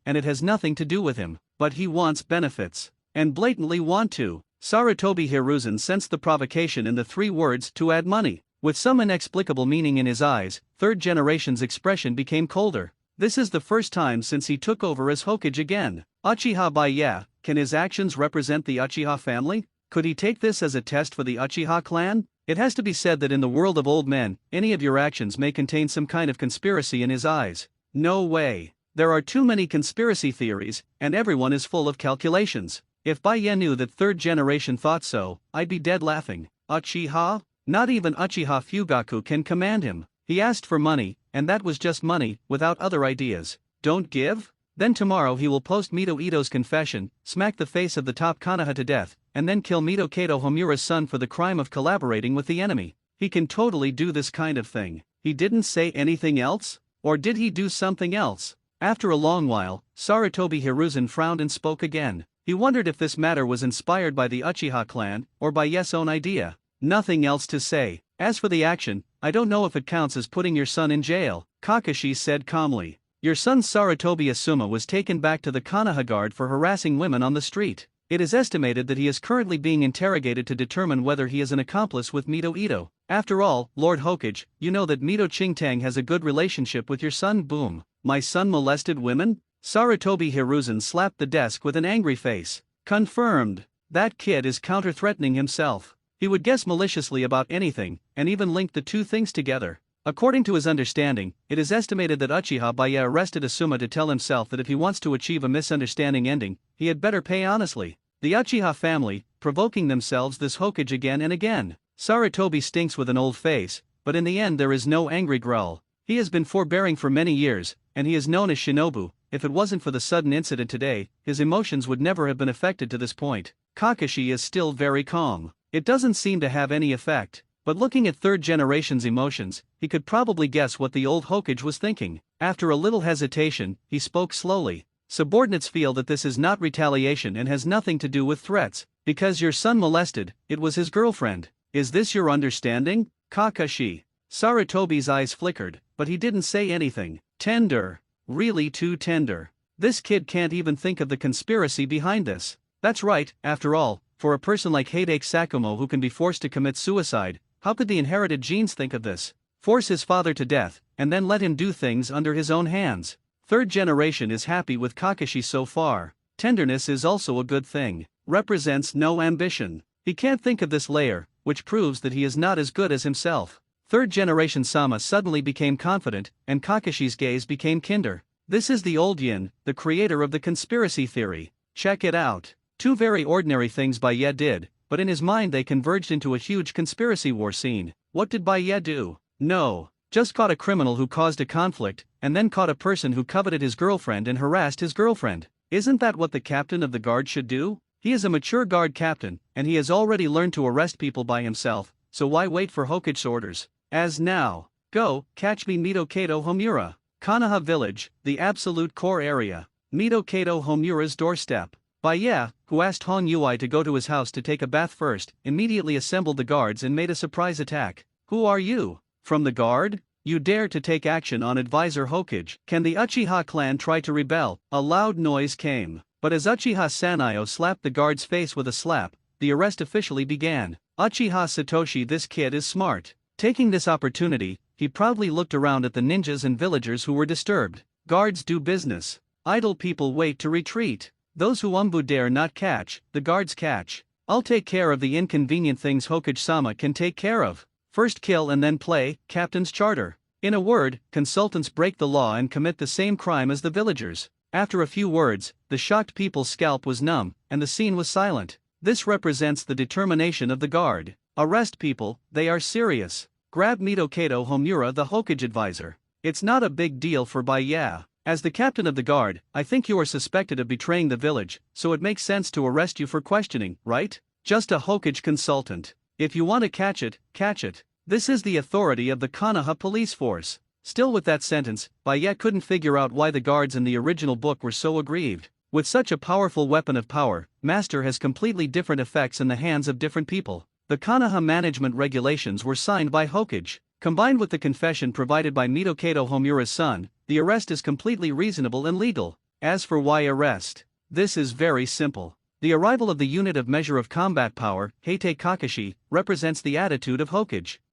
and it has nothing to do with him, but he wants benefits. And blatantly want to. Sarutobi Hiruzen sensed the provocation in the 3 words to add money. With some inexplicable meaning in his eyes, third generation's expression became colder. This is the first time since he took over as Hokage again. Uchiha Baya, can his actions represent the Uchiha family? Could he take this as a test for the Uchiha clan? It has to be said that in the world of old men, any of your actions may contain some kind of conspiracy in his eyes. No way. There are too many conspiracy theories, and everyone is full of calculations. If Baya knew that third generation thought so, I'd be dead laughing. Uchiha? Not even Uchiha Fugaku can command him. He asked for money, and that was just money, without other ideas. Don't give? Then tomorrow he will post Mito Ito's confession, smack the face of the top Konoha to death, and then kill Mito Kato Homura's son for the crime of collaborating with the enemy. He can totally do this kind of thing. He didn't say anything else? Or did he do something else? After a long while, Sarutobi Hiruzen frowned and spoke again. He wondered if this matter was inspired by the Uchiha clan, or by Yes' own idea. Nothing else to say. As for the action, I don't know if it counts as putting your son in jail, Kakashi said calmly. Your son Sarutobi Asuma was taken back to the Konoha guard for harassing women on the street. It is estimated that he is currently being interrogated to determine whether he is an accomplice with Mito Ito. After all, Lord Hokage, you know that Mito Chingtang has a good relationship with your son. Boom. My son molested women? Sarutobi Hiruzen slapped the desk with an angry face. Confirmed. That kid is counter-threatening himself. He would guess maliciously about anything, and even link the two things together. According to his understanding, it is estimated that Uchiha Baya arrested Asuma to tell himself that if he wants to achieve a misunderstanding ending, he had better pay honestly. The Uchiha family, provoking themselves this Hokage again and again. Sarutobi stinks with an old face, but in the end there is no angry growl. He has been forbearing for many years, and he is known as Shinobu. If it wasn't for the sudden incident today, his emotions would never have been affected to this point. Kakashi is still very calm. It doesn't seem to have any effect. But looking at third generation's emotions, he could probably guess what the old Hokage was thinking. After a little hesitation, he spoke slowly. Subordinates feel that this is not retaliation and has nothing to do with threats. Because your son molested, it was his girlfriend. Is this your understanding, Kakashi? Sarutobi's eyes flickered, but he didn't say anything. Tender. Really too tender. This kid can't even think of the conspiracy behind this. That's right, after all, for a person like Hideki Sakumo who can be forced to commit suicide, how could the inherited genes think of this? Force his father to death, and then let him do things under his own hands. Third generation is happy with Kakashi so far. Tenderness is also a good thing. Represents no ambition. He can't think of this layer, which proves that he is not as good as himself. Third generation Sama suddenly became confident, and Kakashi's gaze became kinder. This is the old Yin, the creator of the conspiracy theory. Check it out. Two very ordinary things Baya did, but in his mind they converged into a huge conspiracy war scene. What did Baya do? No. Just caught a criminal who caused a conflict, and then caught a person who coveted his girlfriend and harassed his girlfriend. Isn't that what the captain of the guard should do? He is a mature guard captain, and he has already learned to arrest people by himself, so why wait for Hokage's orders? As now. Go, catch me Mito Kato Homura. Konoha Village, the absolute core area. Mito Kato Homura's doorstep. Baya, who asked Hon Yui to go to his house to take a bath first, immediately assembled the guards and made a surprise attack. Who are you? From the guard? You dare to take action on Advisor Hokage. Can the Uchiha clan try to rebel? A loud noise came. But as Uchiha Sanayo slapped the guard's face with a slap, the arrest officially began. Uchiha Satoshi, this kid is smart. Taking this opportunity, he proudly looked around at the ninjas and villagers who were disturbed. Guards do business. Idle people wait to retreat. Those who Umbu dare not catch, the guards catch. I'll take care of the inconvenient things Hokage-sama can take care of. First kill and then play, Captain's Charter. In a word, consultants break the law and commit the same crime as the villagers. After a few words, the shocked people's scalp was numb, and the scene was silent. This represents the determination of the guard. Arrest people, they are serious. Grab Mito Kato Homura, the Hokage advisor. It's not a big deal for Baya. As the captain of the guard, I think you are suspected of betraying the village, so it makes sense to arrest you for questioning, right? Just a Hokage consultant. If you want to catch it, catch it. This is the authority of the Konoha police force. Still with that sentence, Baya couldn't figure out why the guards in the original book were so aggrieved. With such a powerful weapon of power, Master has completely different effects in the hands of different people. The Konoha management regulations were signed by Hokage. Combined with the confession provided by Mito Kato Homura's son, the arrest is completely reasonable and legal. As for why arrest, this is very simple. The arrival of the unit of measure of combat power, Heite Kakashi, represents the attitude of Hokage.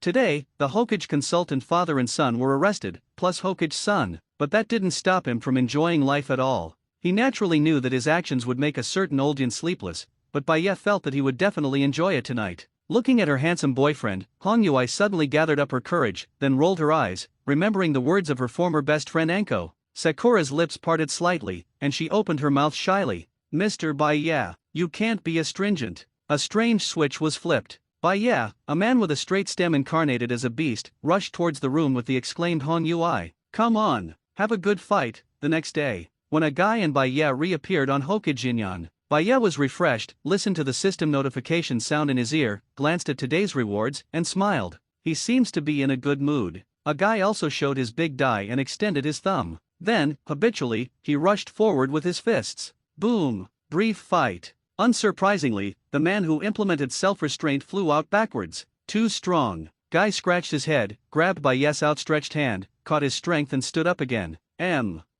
Today, the Hokage consultant father and son were arrested, plus Hokage's son, but that didn't stop him from enjoying life at all. He naturally knew that his actions would make a certain Oldian sleepless, but Baiye felt that he would definitely enjoy it tonight. Looking at her handsome boyfriend, Hong Yui suddenly gathered up her courage, then rolled her eyes, remembering the words of her former best friend Anko. Sakura's lips parted slightly, and she opened her mouth shyly. Mr. Baiye, you can't be astringent. A strange switch was flipped. Baiye, a man with a straight stem incarnated as a beast, rushed towards the room with the exclaimed Hong Yui. Come on, have a good fight. The next day, when a guy and Baiye reappeared on Hokage, Baiye was refreshed, listened to the system notification sound in his ear, glanced at today's rewards, and smiled. He seems to be in a good mood. A guy also showed his big die and extended his thumb. Then, habitually, he rushed forward with his fists. Boom! Brief fight. Unsurprisingly, the man who implemented self-restraint flew out backwards. Too strong. Guy scratched his head, grabbed Baiye's outstretched hand, caught his strength and stood up again.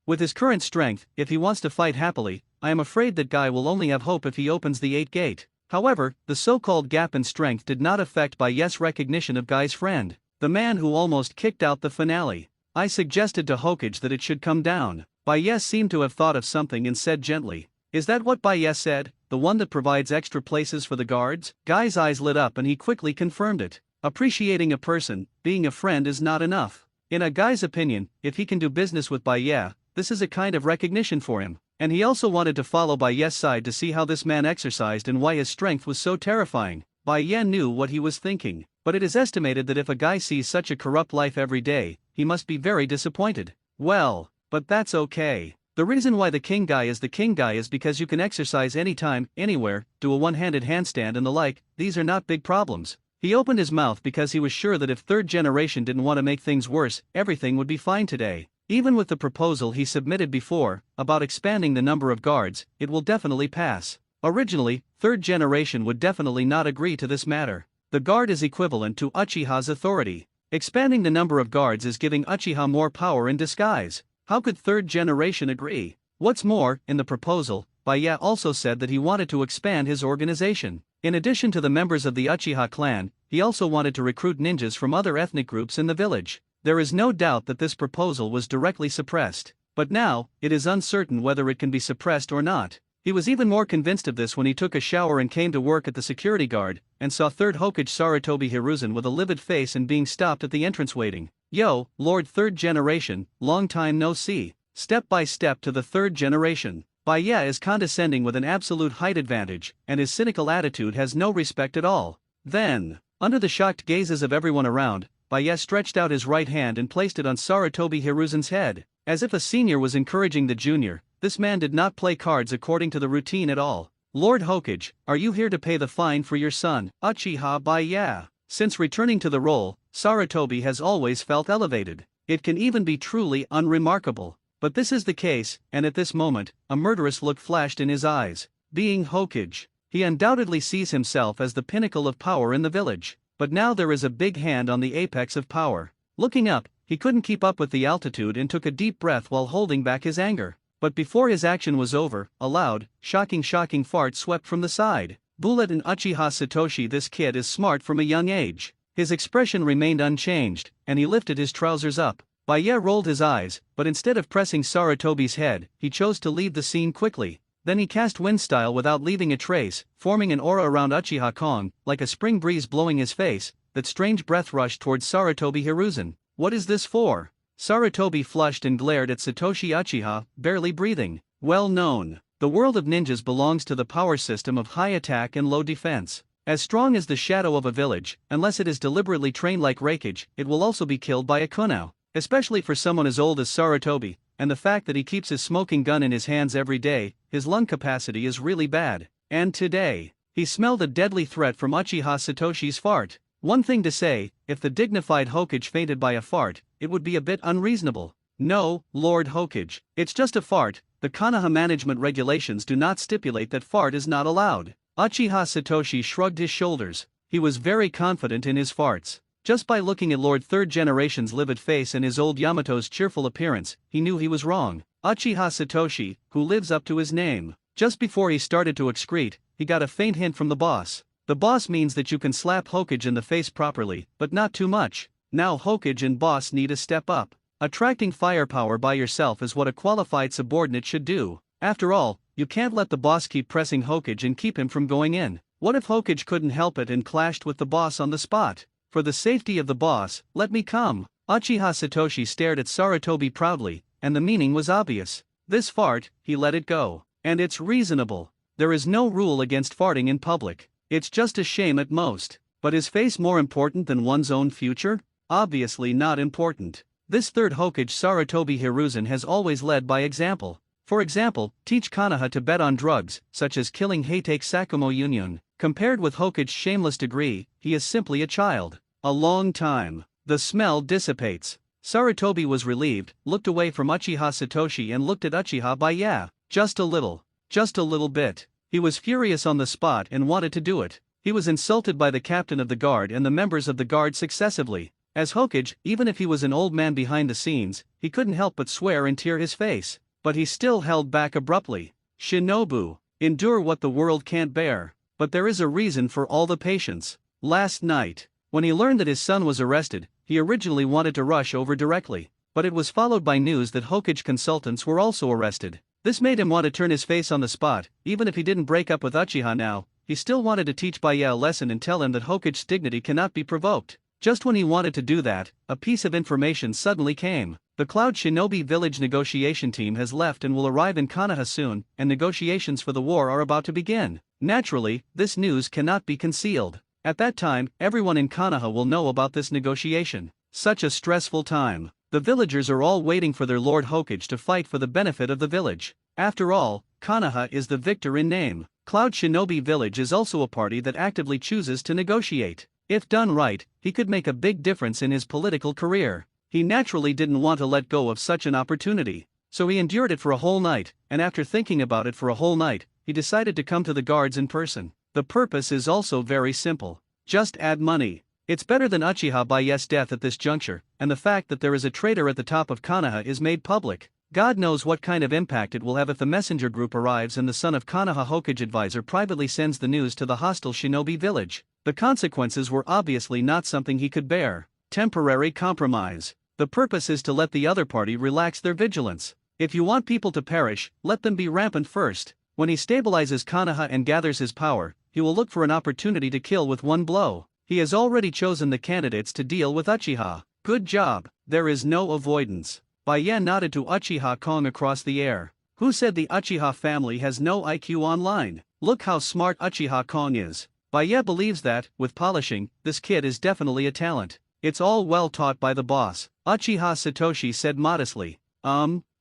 With his current strength, if he wants to fight happily, I am afraid that Guy will only have hope if he opens the 8th gate. However, the so-called gap in strength did not affect Baiye's recognition of Guy's friend, the man who almost kicked out the finale. I suggested to Hokage that it should come down. Baiye seemed to have thought of something and said gently, "Is that what Baiye said, the one that provides extra places for the guards?" Guy's eyes lit up and he quickly confirmed it. Appreciating a person, being a friend is not enough. In a Guy's opinion, if he can do business with Baiye, this is a kind of recognition for him, and he also wanted to follow Baiye's side to see how this man exercised and why his strength was so terrifying. Baiye knew what he was thinking, but it is estimated that if a guy sees such a corrupt life every day, he must be very disappointed. Well, but that's okay. The reason why the king guy is the king guy is because you can exercise anytime, anywhere, do a one-handed handstand and the like. These are not big problems. He opened his mouth because he was sure that if third generation didn't want to make things worse, everything would be fine today. Even with the proposal he submitted before, about expanding the number of guards, it will definitely pass. Originally, third generation would definitely not agree to this matter. The guard is equivalent to Uchiha's authority. Expanding the number of guards is giving Uchiha more power in disguise. How could third generation agree? What's more, in the proposal, Baya also said that he wanted to expand his organization. In addition to the members of the Uchiha clan, he also wanted to recruit ninjas from other ethnic groups in the village. There is no doubt that this proposal was directly suppressed, but now, it is uncertain whether it can be suppressed or not. He was even more convinced of this when he took a shower and came to work at the security guard, and saw 3rd Hokage Sarutobi Hiruzen with a livid face and being stopped at the entrance waiting. "Yo, Lord 3rd generation, long time no see." Step by step to the 3rd generation. Baya is condescending with an absolute height advantage, and his cynical attitude has no respect at all. Then, under the shocked gazes of everyone around, Baya stretched out his right hand and placed it on Sarutobi Hiruzen's head. As if a senior was encouraging the junior, this man did not play cards according to the routine at all. "Lord Hokage, are you here to pay the fine for your son, Uchiha Baya?" Since returning to the role, Sarutobi has always felt elevated. It can even be truly unremarkable. But this is the case, and at this moment, a murderous look flashed in his eyes. Being Hokage, he undoubtedly sees himself as the pinnacle of power in the village. But now there is a big hand on the apex of power. Looking up, he couldn't keep up with the altitude and took a deep breath while holding back his anger. But before his action was over, a loud, shocking fart swept from the side. "Bullet and Uchiha Satoshi, this kid is smart from a young age." His expression remained unchanged, and he lifted his trousers up. Baya rolled his eyes, but instead of pressing Sarutobi's head, he chose to leave the scene quickly. Then he cast wind style without leaving a trace, forming an aura around Uchiha Kong, like a spring breeze blowing his face. That strange breath rushed towards Sarutobi Hiruzen. "What is this for?" Sarutobi flushed and glared at Satoshi Uchiha, barely breathing. Well known, the world of ninjas belongs to the power system of high attack and low defense. As strong as the shadow of a village, unless it is deliberately trained like Raikage, it will also be killed by a kunao. Especially for someone as old as Sarutobi, and the fact that he keeps his smoking gun in his hands every day, his lung capacity is really bad. And today, he smelled a deadly threat from Uchiha Satoshi's fart. One thing to say, if the dignified Hokage fainted by a fart, it would be a bit unreasonable. "No, Lord Hokage, it's just a fart. The Konoha management regulations do not stipulate that fart is not allowed." Uchiha Satoshi shrugged his shoulders. He was very confident in his farts. Just by looking at Lord 3rd Generation's livid face and his old Yamato's cheerful appearance, he knew he was wrong. Uchiha Satoshi, who lives up to his name. Just before he started to excrete, he got a faint hint from the boss. The boss means that you can slap Hokage in the face properly, but not too much. Now Hokage and boss need to step up. Attracting firepower by yourself is what a qualified subordinate should do. After all, you can't let the boss keep pressing Hokage and keep him from going in. What if Hokage couldn't help it and clashed with the boss on the spot? "For the safety of the boss, let me come." Uchiha Satoshi stared at Sarutobi proudly, and the meaning was obvious. This fart, he let it go. And it's reasonable. There is no rule against farting in public. It's just a shame at most. But is face more important than one's own future? Obviously not important. This 3rd Hokage Sarutobi Hiruzen has always led by example. For example, teach Konoha to bet on drugs, such as killing Heitake Sakumo Union. Compared with Hokage's shameless degree, he is simply a child. A long time. The smell dissipates. Sarutobi was relieved, looked away from Uchiha Satoshi and looked at Uchiha Baya. Just a little bit. He was furious on the spot and wanted to do it. He was insulted by the captain of the guard and the members of the guard successively. As Hokage, even if he was an old man behind the scenes, he couldn't help but swear and tear his face. But he still held back abruptly. "Shinobu, endure what the world can't bear. But there is a reason for all the patience." Last night, when he learned that his son was arrested, he originally wanted to rush over directly. But it was followed by news that Hokage consultants were also arrested. This made him want to turn his face on the spot. Even if he didn't break up with Uchiha now, he still wanted to teach Baya a lesson and tell him that Hokage's dignity cannot be provoked. Just when he wanted to do that, a piece of information suddenly came. The Cloud Shinobi Village negotiation team has left and will arrive in Konoha soon, and negotiations for the war are about to begin. Naturally, this news cannot be concealed. At that time, everyone in Konoha will know about this negotiation. Such a stressful time. The villagers are all waiting for their Lord Hokage to fight for the benefit of the village. After all, Konoha is the victor in name. Cloud Shinobi Village is also a party that actively chooses to negotiate. If done right, he could make a big difference in his political career. He naturally didn't want to let go of such an opportunity. So he endured it for a whole night, and after thinking about it for a whole night, he decided to come to the guards in person. The purpose is also very simple. Just add money. It's better than Uchiha Baya's death at this juncture, and the fact that there is a traitor at the top of Konoha is made public. God knows what kind of impact it will have if the messenger group arrives and the son of Konoha Hokage advisor privately sends the news to the hostile shinobi village. The consequences were obviously not something he could bear. Temporary compromise. The purpose is to let the other party relax their vigilance. If you want people to perish, let them be rampant first. When he stabilizes Konoha and gathers his power, he will look for an opportunity to kill with one blow. He has already chosen the candidates to deal with Uchiha. Good job, there is no avoidance. Baiye nodded to Uchiha Kong across the air. Who said the Uchiha family has no IQ online? Look how smart Uchiha Kong is. Baiye believes that, with polishing, this kid is definitely a talent. It's all well taught by the boss. Uchiha Satoshi said modestly.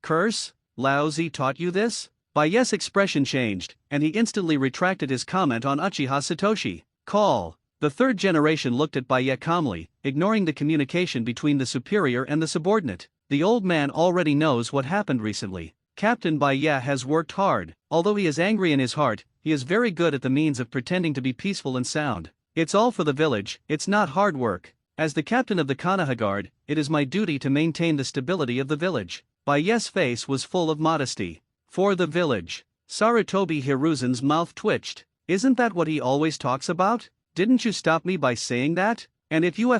Curse? Laozi taught you this? Baiye's expression changed, and he instantly retracted his comment on Uchiha Satoshi. Call. The third generation looked at Baiye calmly, ignoring the communication between the superior and the subordinate. The old man already knows what happened recently. Captain Baiye has worked hard. Although he is angry in his heart, he is very good at the means of pretending to be peaceful and sound. It's all for the village, it's not hard work. As the captain of the Konoha Guard, it is my duty to maintain the stability of the village. Baiye's face was full of modesty. For the village. Sarutobi Hiruzen's mouth twitched. Isn't that what he always talks about? Didn't you stop me by saying that? And if you G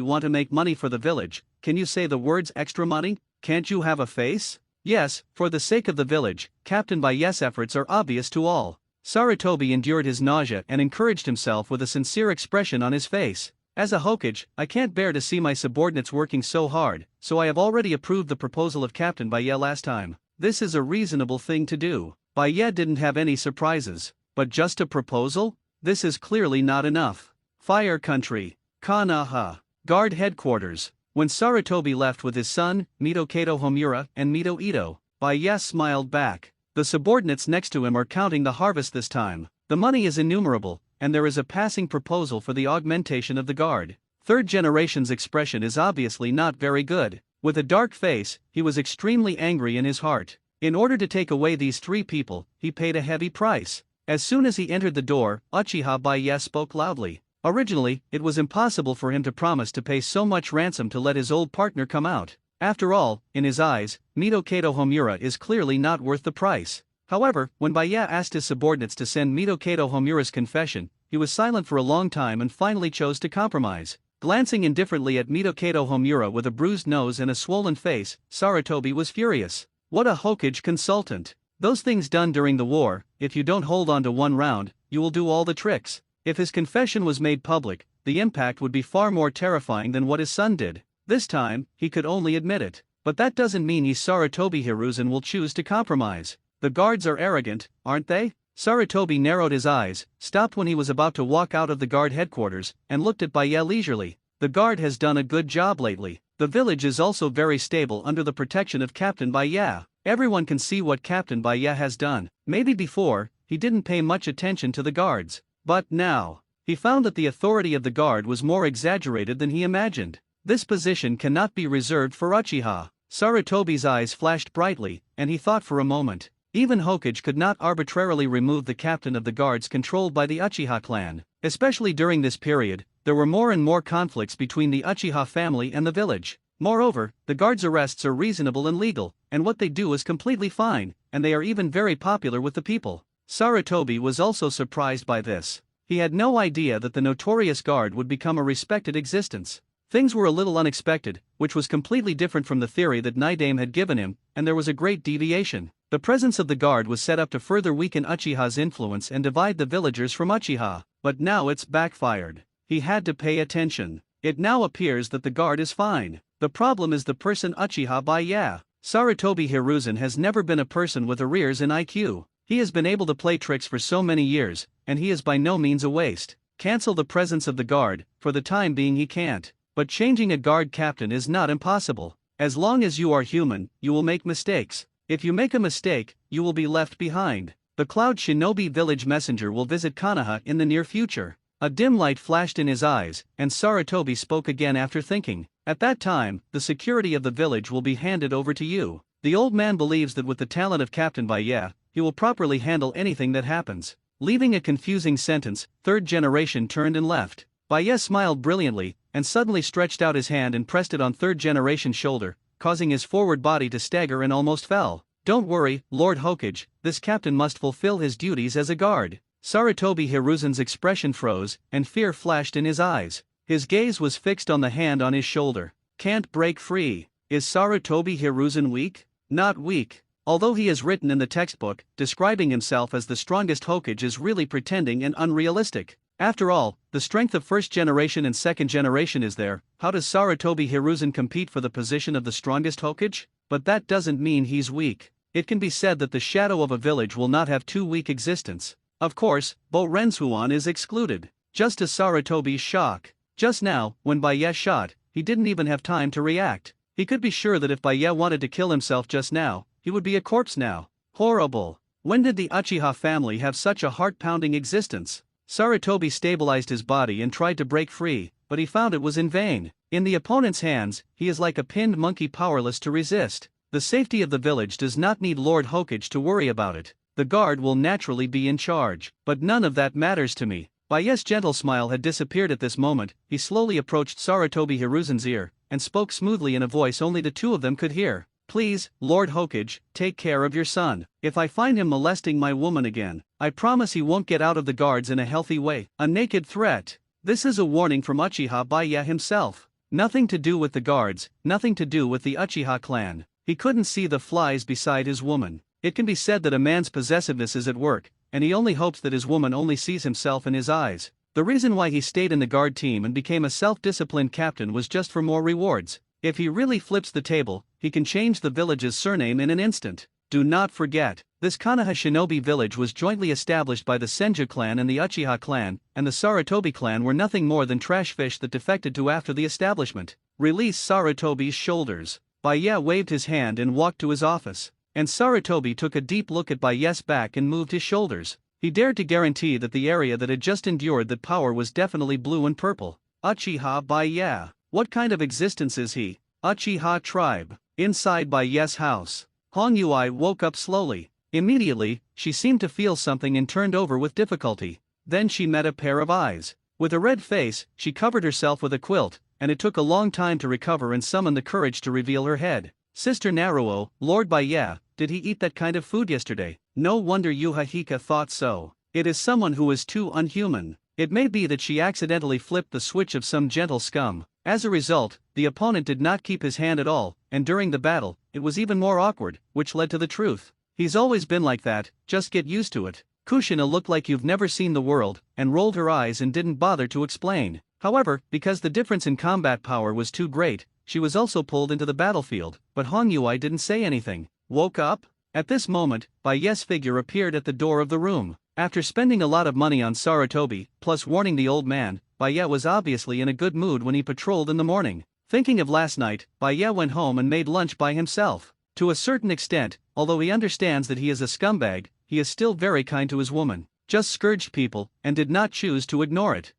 want to make money for the village, can you say the words extra money? Can't you have a face? Yes, for the sake of the village, Captain Baiye's efforts are obvious to all. Sarutobi endured his nausea and encouraged himself with a sincere expression on his face. As a Hokage, I can't bear to see my subordinates working so hard, so I have already approved the proposal of Captain Baiye last time. This is a reasonable thing to do. Baiye didn't have any surprises. But just a proposal? This is clearly not enough. Fire Country. Konoha. Guard Headquarters. When Sarutobi left with his son, Mito Kato Homura, and Mito Ito, Baiye smiled back. The subordinates next to him are counting the harvest this time. The money is innumerable, and there is a passing proposal for the augmentation of the guard. Third generation's expression is obviously not very good. With a dark face, he was extremely angry in his heart. In order to take away these three people, he paid a heavy price. As soon as he entered the door, Uchiha Baiye spoke loudly. Originally, it was impossible for him to promise to pay so much ransom to let his old partner come out. After all, in his eyes, Mito Kato Homura is clearly not worth the price. However, when Baiye asked his subordinates to send Mito Kato Homura's confession, he was silent for a long time and finally chose to compromise. Glancing indifferently at Mito Kato Homura with a bruised nose and a swollen face, Sarutobi was furious. What a Hokage consultant! Those things done during the war, if you don't hold on to one round, you will do all the tricks. If his confession was made public, the impact would be far more terrifying than what his son did. This time, he could only admit it. But that doesn't mean Sarutobi Hiruzen will choose to compromise. The guards are arrogant, aren't they? Sarutobi narrowed his eyes, stopped when he was about to walk out of the guard headquarters, and looked at Baiye leisurely. The guard has done a good job lately. The village is also very stable under the protection of Captain Baiye. Everyone can see what Captain Baiye has done. Maybe before, he didn't pay much attention to the guards. But now, he found that the authority of the guard was more exaggerated than he imagined. This position cannot be reserved for Uchiha. Sarutobi's eyes flashed brightly, and he thought for a moment. Even Hokage could not arbitrarily remove the captain of the guards controlled by the Uchiha clan. Especially during this period, there were more and more conflicts between the Uchiha family and the village. Moreover, the guards' arrests are reasonable and legal, and what they do is completely fine, and they are even very popular with the people. Sarutobi was also surprised by this. He had no idea that the notorious guard would become a respected existence. Things were a little unexpected, which was completely different from the theory that Naidame had given him, and there was a great deviation. The presence of the guard was set up to further weaken Uchiha's influence and divide the villagers from Uchiha, but now it's backfired. He had to pay attention. It now appears that the guard is fine. The problem is the person Uchiha Baiye. Sarutobi Hiruzen has never been a person with arrears in IQ. He has been able to play tricks for so many years, and he is by no means a waste. Cancel the presence of the guard, for the time being he can't. But changing a guard captain is not impossible. As long as you are human, you will make mistakes. If you make a mistake, you will be left behind. The Cloud Shinobi Village messenger will visit Konoha in the near future. A dim light flashed in his eyes, and Sarutobi spoke again after thinking. At that time, the security of the village will be handed over to you. The old man believes that with the talent of Captain Baiye, he will properly handle anything that happens. Leaving a confusing sentence, third generation turned and left. Baiye smiled brilliantly, and suddenly stretched out his hand and pressed it on third generation's shoulder. causing his forward body to stagger and almost fell. "Don't worry, Lord Hokage, this captain must fulfill his duties as a guard." Sarutobi Hiruzen's expression froze, and fear flashed in his eyes. His gaze was fixed on the hand on his shoulder. Can't break free. Is Sarutobi Hiruzen weak? Not weak. Although he is written in the textbook, describing himself as the strongest Hokage is really pretending and unrealistic. After all, the strength of first generation and second generation is there. How does Sarutobi Hiruzen compete for the position of the strongest Hokage? But that doesn't mean he's weak. It can be said that the shadow of a village will not have too weak existence. Of course, Bo Rensuan is excluded. Just to Sarutobi's shock. Just now, when Baiye shot, he didn't even have time to react. He could be sure that if Baiye wanted to kill himself just now, he would be a corpse now. Horrible. When did the Uchiha family have such a heart-pounding existence? Sarutobi stabilized his body and tried to break free, but he found it was in vain. In the opponent's hands, he is like a pinned monkey, powerless to resist. The safety of the village does not need Lord Hokage to worry about it. The guard will naturally be in charge. But none of that matters to me. Baiye's gentle smile had disappeared at this moment. He slowly approached Sarutobi Hiruzen's ear, and spoke smoothly in a voice only the two of them could hear. "Please, Lord Hokage, take care of your son. If I find him molesting my woman again, I promise he won't get out of the guards in a healthy way." A naked threat. This is a warning from Uchiha Baiye himself. Nothing to do with the guards, nothing to do with the Uchiha clan. He couldn't see the flies beside his woman. It can be said that a man's possessiveness is at work, and he only hopes that his woman only sees himself in his eyes. The reason why he stayed in the guard team and became a self-disciplined captain was just for more rewards. If he really flips the table, he can change the village's surname in an instant. Do not forget, this Konoha shinobi village was jointly established by the Senju clan and the Uchiha clan, and the Sarutobi clan were nothing more than trash fish that defected to after the establishment. Release Sarutobi's shoulders. Baiye waved his hand and walked to his office. And Sarutobi took a deep look at Baiye's back and moved his shoulders. He dared to guarantee that the area that had just endured that power was definitely blue and purple. Uchiha Baiye. What kind of existence is he? Uchiha tribe. Inside Baiye's house. Hong Yui woke up slowly. Immediately, she seemed to feel something and turned over with difficulty. Then she met a pair of eyes. With a red face, she covered herself with a quilt, and it took a long time to recover and summon the courage to reveal her head. "Sister Naruo, Lord Baiye, did he eat that kind of food yesterday?" No wonder Yuhahika thought so. It is someone who is too unhuman. It may be that she accidentally flipped the switch of some gentle scum. As a result, the opponent did not keep his hand at all, and during the battle, it was even more awkward, which led to the truth. "He's always been like that, just get used to it." Kushina looked like you've never seen the world, and rolled her eyes and didn't bother to explain. However, because the difference in combat power was too great, she was also pulled into the battlefield, but Hong Yui didn't say anything. Woke up? At this moment, Baiye's figure appeared at the door of the room. After spending a lot of money on Sarutobi, plus warning the old man, Baiye was obviously in a good mood when he patrolled in the morning. Thinking of last night, Baiye went home and made lunch by himself. To a certain extent, although he understands that he is a scumbag, he is still very kind to his woman. Just scourged people, and did not choose to ignore it.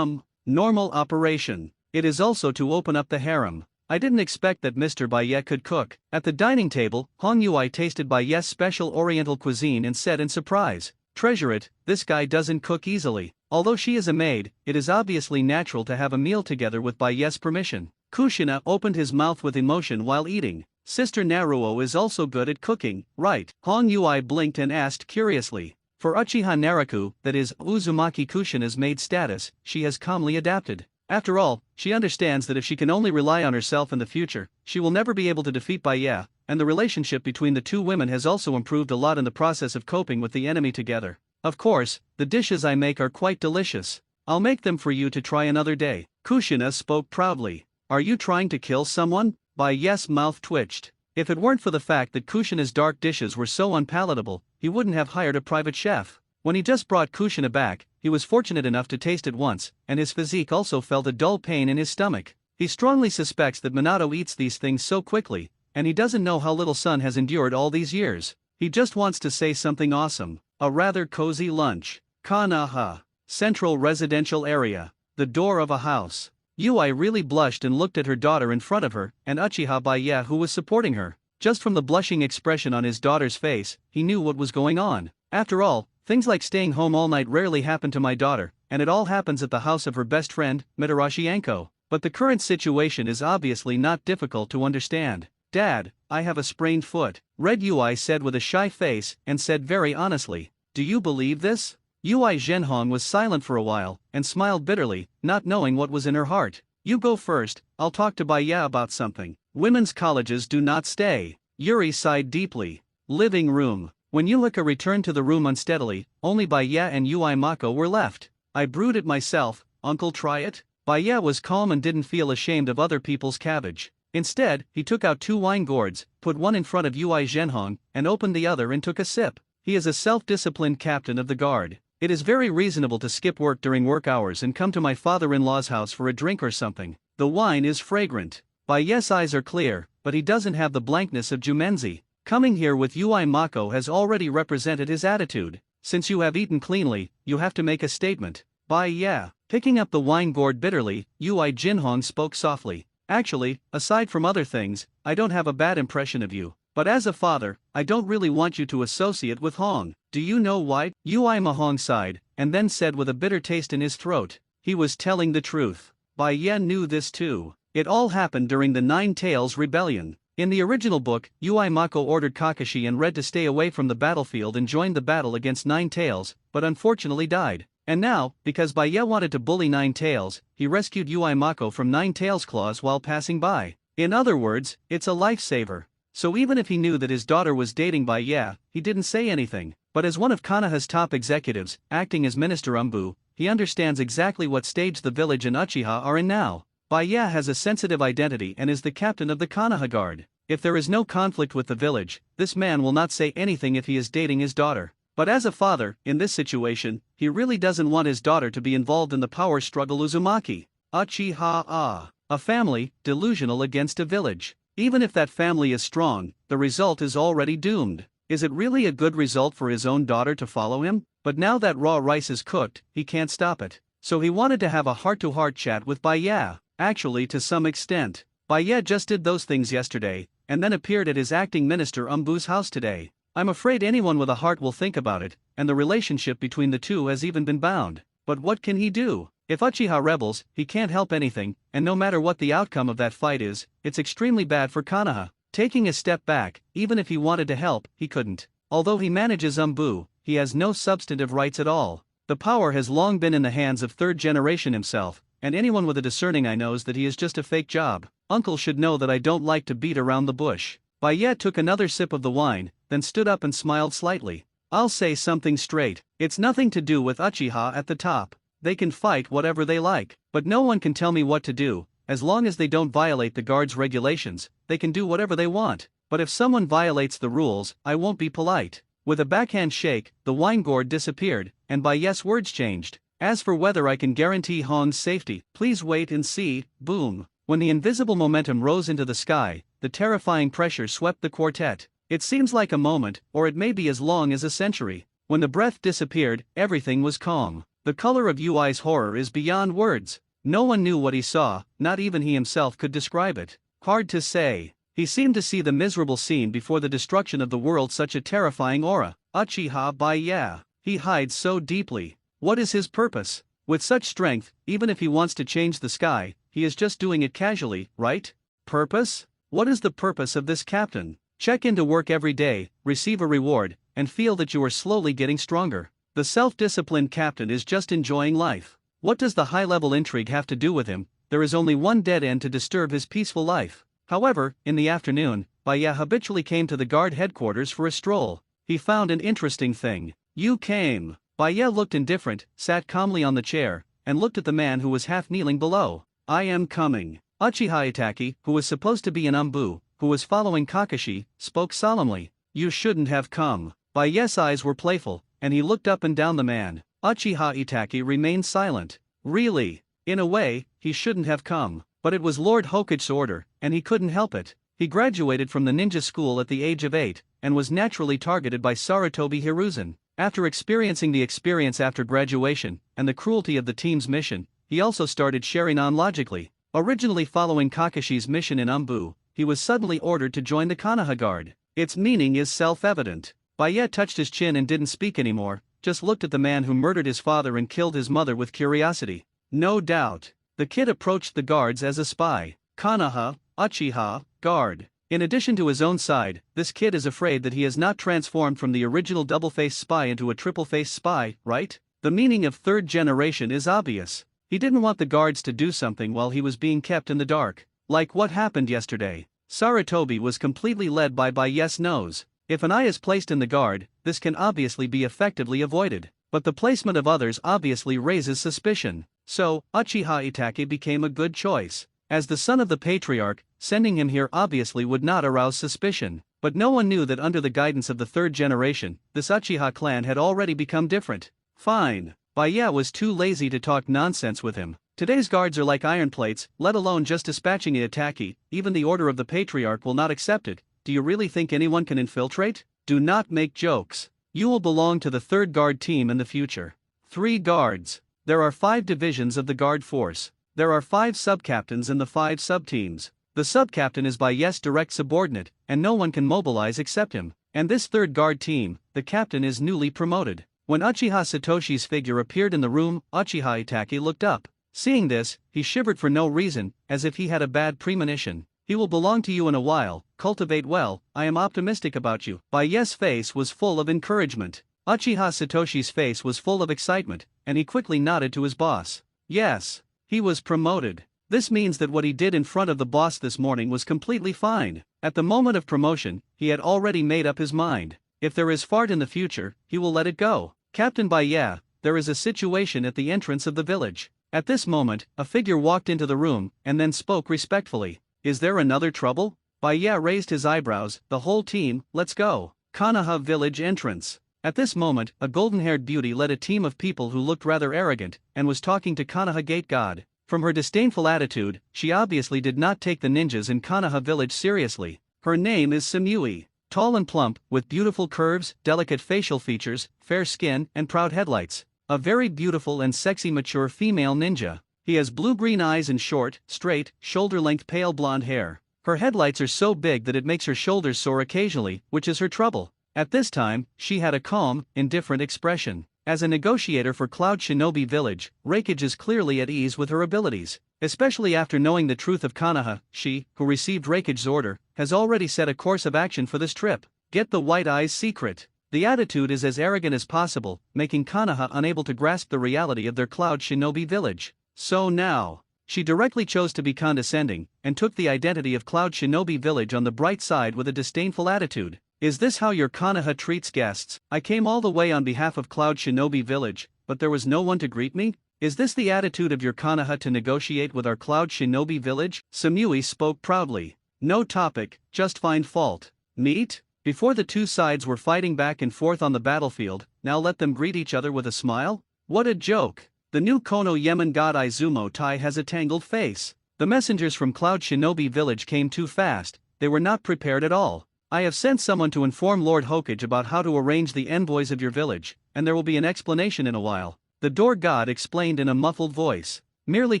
Normal operation. It is also to open up the harem. I didn't expect that Mr. Baiye could cook. At the dining table, Hong Yui tasted Baiye's special oriental cuisine and said in surprise, "Treasure it, this guy doesn't cook easily." Although she is a maid, it is obviously natural to have a meal together with Baiye's permission. Kushina opened his mouth with emotion while eating. "Sister Naruo is also good at cooking, right?" Hong Yui blinked and asked curiously. For Uchiha Naraku, that is, Uzumaki Kushina's maid status, she has calmly adapted. After all, she understands that if she can only rely on herself in the future, she will never be able to defeat Baiye, and the relationship between the two women has also improved a lot in the process of coping with the enemy together. "Of course, the dishes I make are quite delicious. I'll make them for you to try another day." Kushina spoke proudly. "Are you trying to kill someone?" Baiye's mouth twitched. If it weren't for the fact that Kushina's dark dishes were so unpalatable, he wouldn't have hired a private chef. When he just brought Kushina back, he was fortunate enough to taste it once, and his physique also felt a dull pain in his stomach. He strongly suspects that Minato eats these things so quickly, and he doesn't know how little Son has endured all these years. He just wants to say something awesome. A rather cozy lunch. Konoha. Central residential area. The door of a house. Yui really blushed and looked at her daughter in front of her, and Uchiha Baiye who was supporting her. Just from the blushing expression on his daughter's face, he knew what was going on. After all, things like staying home all night rarely happen to my daughter, and it all happens at the house of her best friend, Mitarashi Anko. But the current situation is obviously not difficult to understand. Dad, I have a sprained foot, Red Ui said with a shy face, and said very honestly. Do you believe this? Ui Zhenhong was silent for a while, and smiled bitterly, not knowing what was in her heart. You go first, I'll talk to Baya about something. Women's colleges do not stay. Yuri sighed deeply. Living room. When Yulika returned to the room unsteadily, only Baya and Ui Mako were left. I brewed it myself, uncle, try it? Baya was calm and didn't feel ashamed of other people's cabbage. Instead, he took out 2 wine gourds, put one in front of Ui Zhenhong, and opened the other and took a sip. He is a self-disciplined captain of the guard. It is very reasonable to skip work during work hours and come to my father-in-law's house for a drink or something. The wine is fragrant. Baye's eyes are clear, but he doesn't have the blankness of Jumenzi. Coming here with Ui Mako has already represented his attitude. Since you have eaten cleanly, you have to make a statement. Baye. Picking up the wine gourd bitterly, Ui Jinhong spoke softly. Actually, aside from other things, I don't have a bad impression of you. But as a father, I don't really want you to associate with Hong. Do you know why? Ui Mahong sighed, and then said with a bitter taste in his throat. He was telling the truth. Bai Yan knew this too. It all happened during the Nine Tails Rebellion. In the original book, Ui Mako ordered Kakashi and Red to stay away from the battlefield and joined the battle against Nine Tails, but unfortunately died. And now, because Bai Ye wanted to bully Nine Tails, he rescued Ui Mako from Nine Tails' claws while passing by. In other words, it's a lifesaver. So even if he knew that his daughter was dating Bai Ye, he didn't say anything. But as one of Konoha's top executives, acting as Minister Umbu, he understands exactly what stage the village and Uchiha are in now. Bai Ye has a sensitive identity and is the captain of the Konoha Guard. If there is no conflict with the village, this man will not say anything if he is dating his daughter. But as a father, in this situation, he really doesn't want his daughter to be involved in the power struggle Uzumaki. Uchiha. A family, delusional against a village. Even if that family is strong, the result is already doomed. Is it really a good result for his own daughter to follow him? But now that raw rice is cooked, he can't stop it. So he wanted to have a heart-to-heart chat with Bai Ye. Actually, to some extent. Bai Ye just did those things yesterday, and then appeared at his acting minister Umbu's house today. I'm afraid anyone with a heart will think about it, and the relationship between the two has even been bound. But what can he do? If Uchiha rebels, he can't help anything, and no matter what the outcome of that fight is, it's extremely bad for Konoha. Taking a step back, even if he wanted to help, he couldn't. Although he manages Umbu, he has no substantive rights at all. The power has long been in the hands of third generation himself, and anyone with a discerning eye knows that he is just a fake job. Uncle should know that I don't like to beat around the bush. Bai Ye took another sip of the wine, then stood up and smiled slightly. I'll say something straight. It's nothing to do with Uchiha at the top. They can fight whatever they like, but no one can tell me what to do. As long as they don't violate the guard's regulations, they can do whatever they want. But if someone violates the rules, I won't be polite. With a backhand shake, the wine gourd disappeared, and Bai Ye's words changed. As for whether I can guarantee Hong's safety, please wait and see. Boom. When the invisible momentum rose into the sky, the terrifying pressure swept the quartet. It seems like a moment, or it may be as long as a century. When the breath disappeared, everything was calm. The color of Ui's horror is beyond words. No one knew what he saw, not even he himself could describe it. Hard to say. He seemed to see the miserable scene before the destruction of the world, such a terrifying aura. Uchiha Bai Ye. He hides so deeply. What is his purpose? With such strength, even if he wants to change the sky, he is just doing it casually, right? Purpose? What is the purpose of this captain? Check into work every day, receive a reward, and feel that you are slowly getting stronger. The self-disciplined captain is just enjoying life. What does the high-level intrigue have to do with him? There is only one dead end to disturb his peaceful life. However, in the afternoon, Bai Ye habitually came to the guard headquarters for a stroll. He found an interesting thing. You came. Bai Ye looked indifferent, sat calmly on the chair, and looked at the man who was half kneeling below. I am coming. Uchiha Itaki, who was supposed to be an Umbu, who was following Kakashi, spoke solemnly. You shouldn't have come. Bai Ye's eyes were playful, and he looked up and down the man. Uchiha Itaki remained silent. Really? In a way, he shouldn't have come. But it was Lord Hokichi's order, and he couldn't help it. He graduated from the ninja school at the age of 8, and was naturally targeted by Sarutobi Hiruzen. After experiencing the experience after graduation, and the cruelty of the team's mission, he also started Sharingan logically. Originally following Kakashi's mission in Umbu, he was suddenly ordered to join the Konoha Guard. Its meaning is self-evident. Bai Ye touched his chin and didn't speak anymore, just looked at the man who murdered his father and killed his mother with curiosity. No doubt. The kid approached the guards as a spy. Konoha, Uchiha, Guard. In addition to his own side, this kid is afraid that he has not transformed from the original double-faced spy into a triple-faced spy, right? The meaning of third generation is obvious. He didn't want the guards to do something while he was being kept in the dark. Like what happened yesterday. Sarutobi was completely led by yes knows. If an eye is placed in the guard, this can obviously be effectively avoided. But the placement of others obviously raises suspicion. So, Uchiha Itake became a good choice. As the son of the patriarch, sending him here obviously would not arouse suspicion. But no one knew that under the guidance of the third generation, this Uchiha clan had already become different. Fine. Baya was too lazy to talk nonsense with him. Today's guards are like iron plates, let alone just dispatching Itake, even the order of the patriarch will not accept it. Do you really think anyone can infiltrate? Do not make jokes. You will belong to the third guard team in the future. 3 guards. There are 5 divisions of the guard force. There are 5 sub-captains in the 5 sub-teams. The sub-captain is Baya's direct subordinate, and no one can mobilize except him. And this third guard team, the captain is newly promoted. When Uchiha Satoshi's figure appeared in the room, Uchiha Itake looked up. Seeing this, he shivered for no reason, as if he had a bad premonition. He will belong to you in a while, cultivate well, I am optimistic about you. Baya's face was full of encouragement. Uchiha Satoshi's face was full of excitement, and he quickly nodded to his boss. Yes, he was promoted. This means that what he did in front of the boss this morning was completely fine. At the moment of promotion, he had already made up his mind. If there is fart in the future, he will let it go. Captain Baya, there is a situation at the entrance of the village. At this moment, a figure walked into the room, and then spoke respectfully. Is there another trouble? Baya raised his eyebrows. The whole team, let's go. Konoha village entrance. At this moment, a golden-haired beauty led a team of people who looked rather arrogant, and was talking to Konoha gate god. From her disdainful attitude, she obviously did not take the ninjas in Konoha village seriously. Her name is Samui. Tall and plump, with beautiful curves, delicate facial features, fair skin, and proud headlights. A very beautiful and sexy mature female ninja. He has blue-green eyes and short, straight, shoulder-length pale blonde hair. Her headlights are so big that it makes her shoulders sore occasionally, which is her trouble. At this time, she had a calm, indifferent expression. As a negotiator for Cloud Shinobi Village, Reikage is clearly at ease with her abilities. Especially after knowing the truth of Konoha, she, who received Reikage's order, has already set a course of action for this trip. Get the White Eye's secret. The attitude is as arrogant as possible, making Konoha unable to grasp the reality of their Cloud Shinobi Village. So now, she directly chose to be condescending, and took the identity of Cloud Shinobi Village on the bright side with a disdainful attitude. Is this how your Konoha treats guests? I came all the way on behalf of Cloud Shinobi Village, but there was no one to greet me? Is this the attitude of your Konoha to negotiate with our Cloud Shinobi Village? Samui spoke proudly. No topic, just find fault. Meet? Before the two sides were fighting back and forth on the battlefield, now let them greet each other with a smile? What a joke! The new Kono Yemen god Izumo Tai has a tangled face. The messengers from Cloud Shinobi Village came too fast, they were not prepared at all. I have sent someone to inform Lord Hokage about how to arrange the envoys of your village, and there will be an explanation in a while. The door god explained in a muffled voice. Merely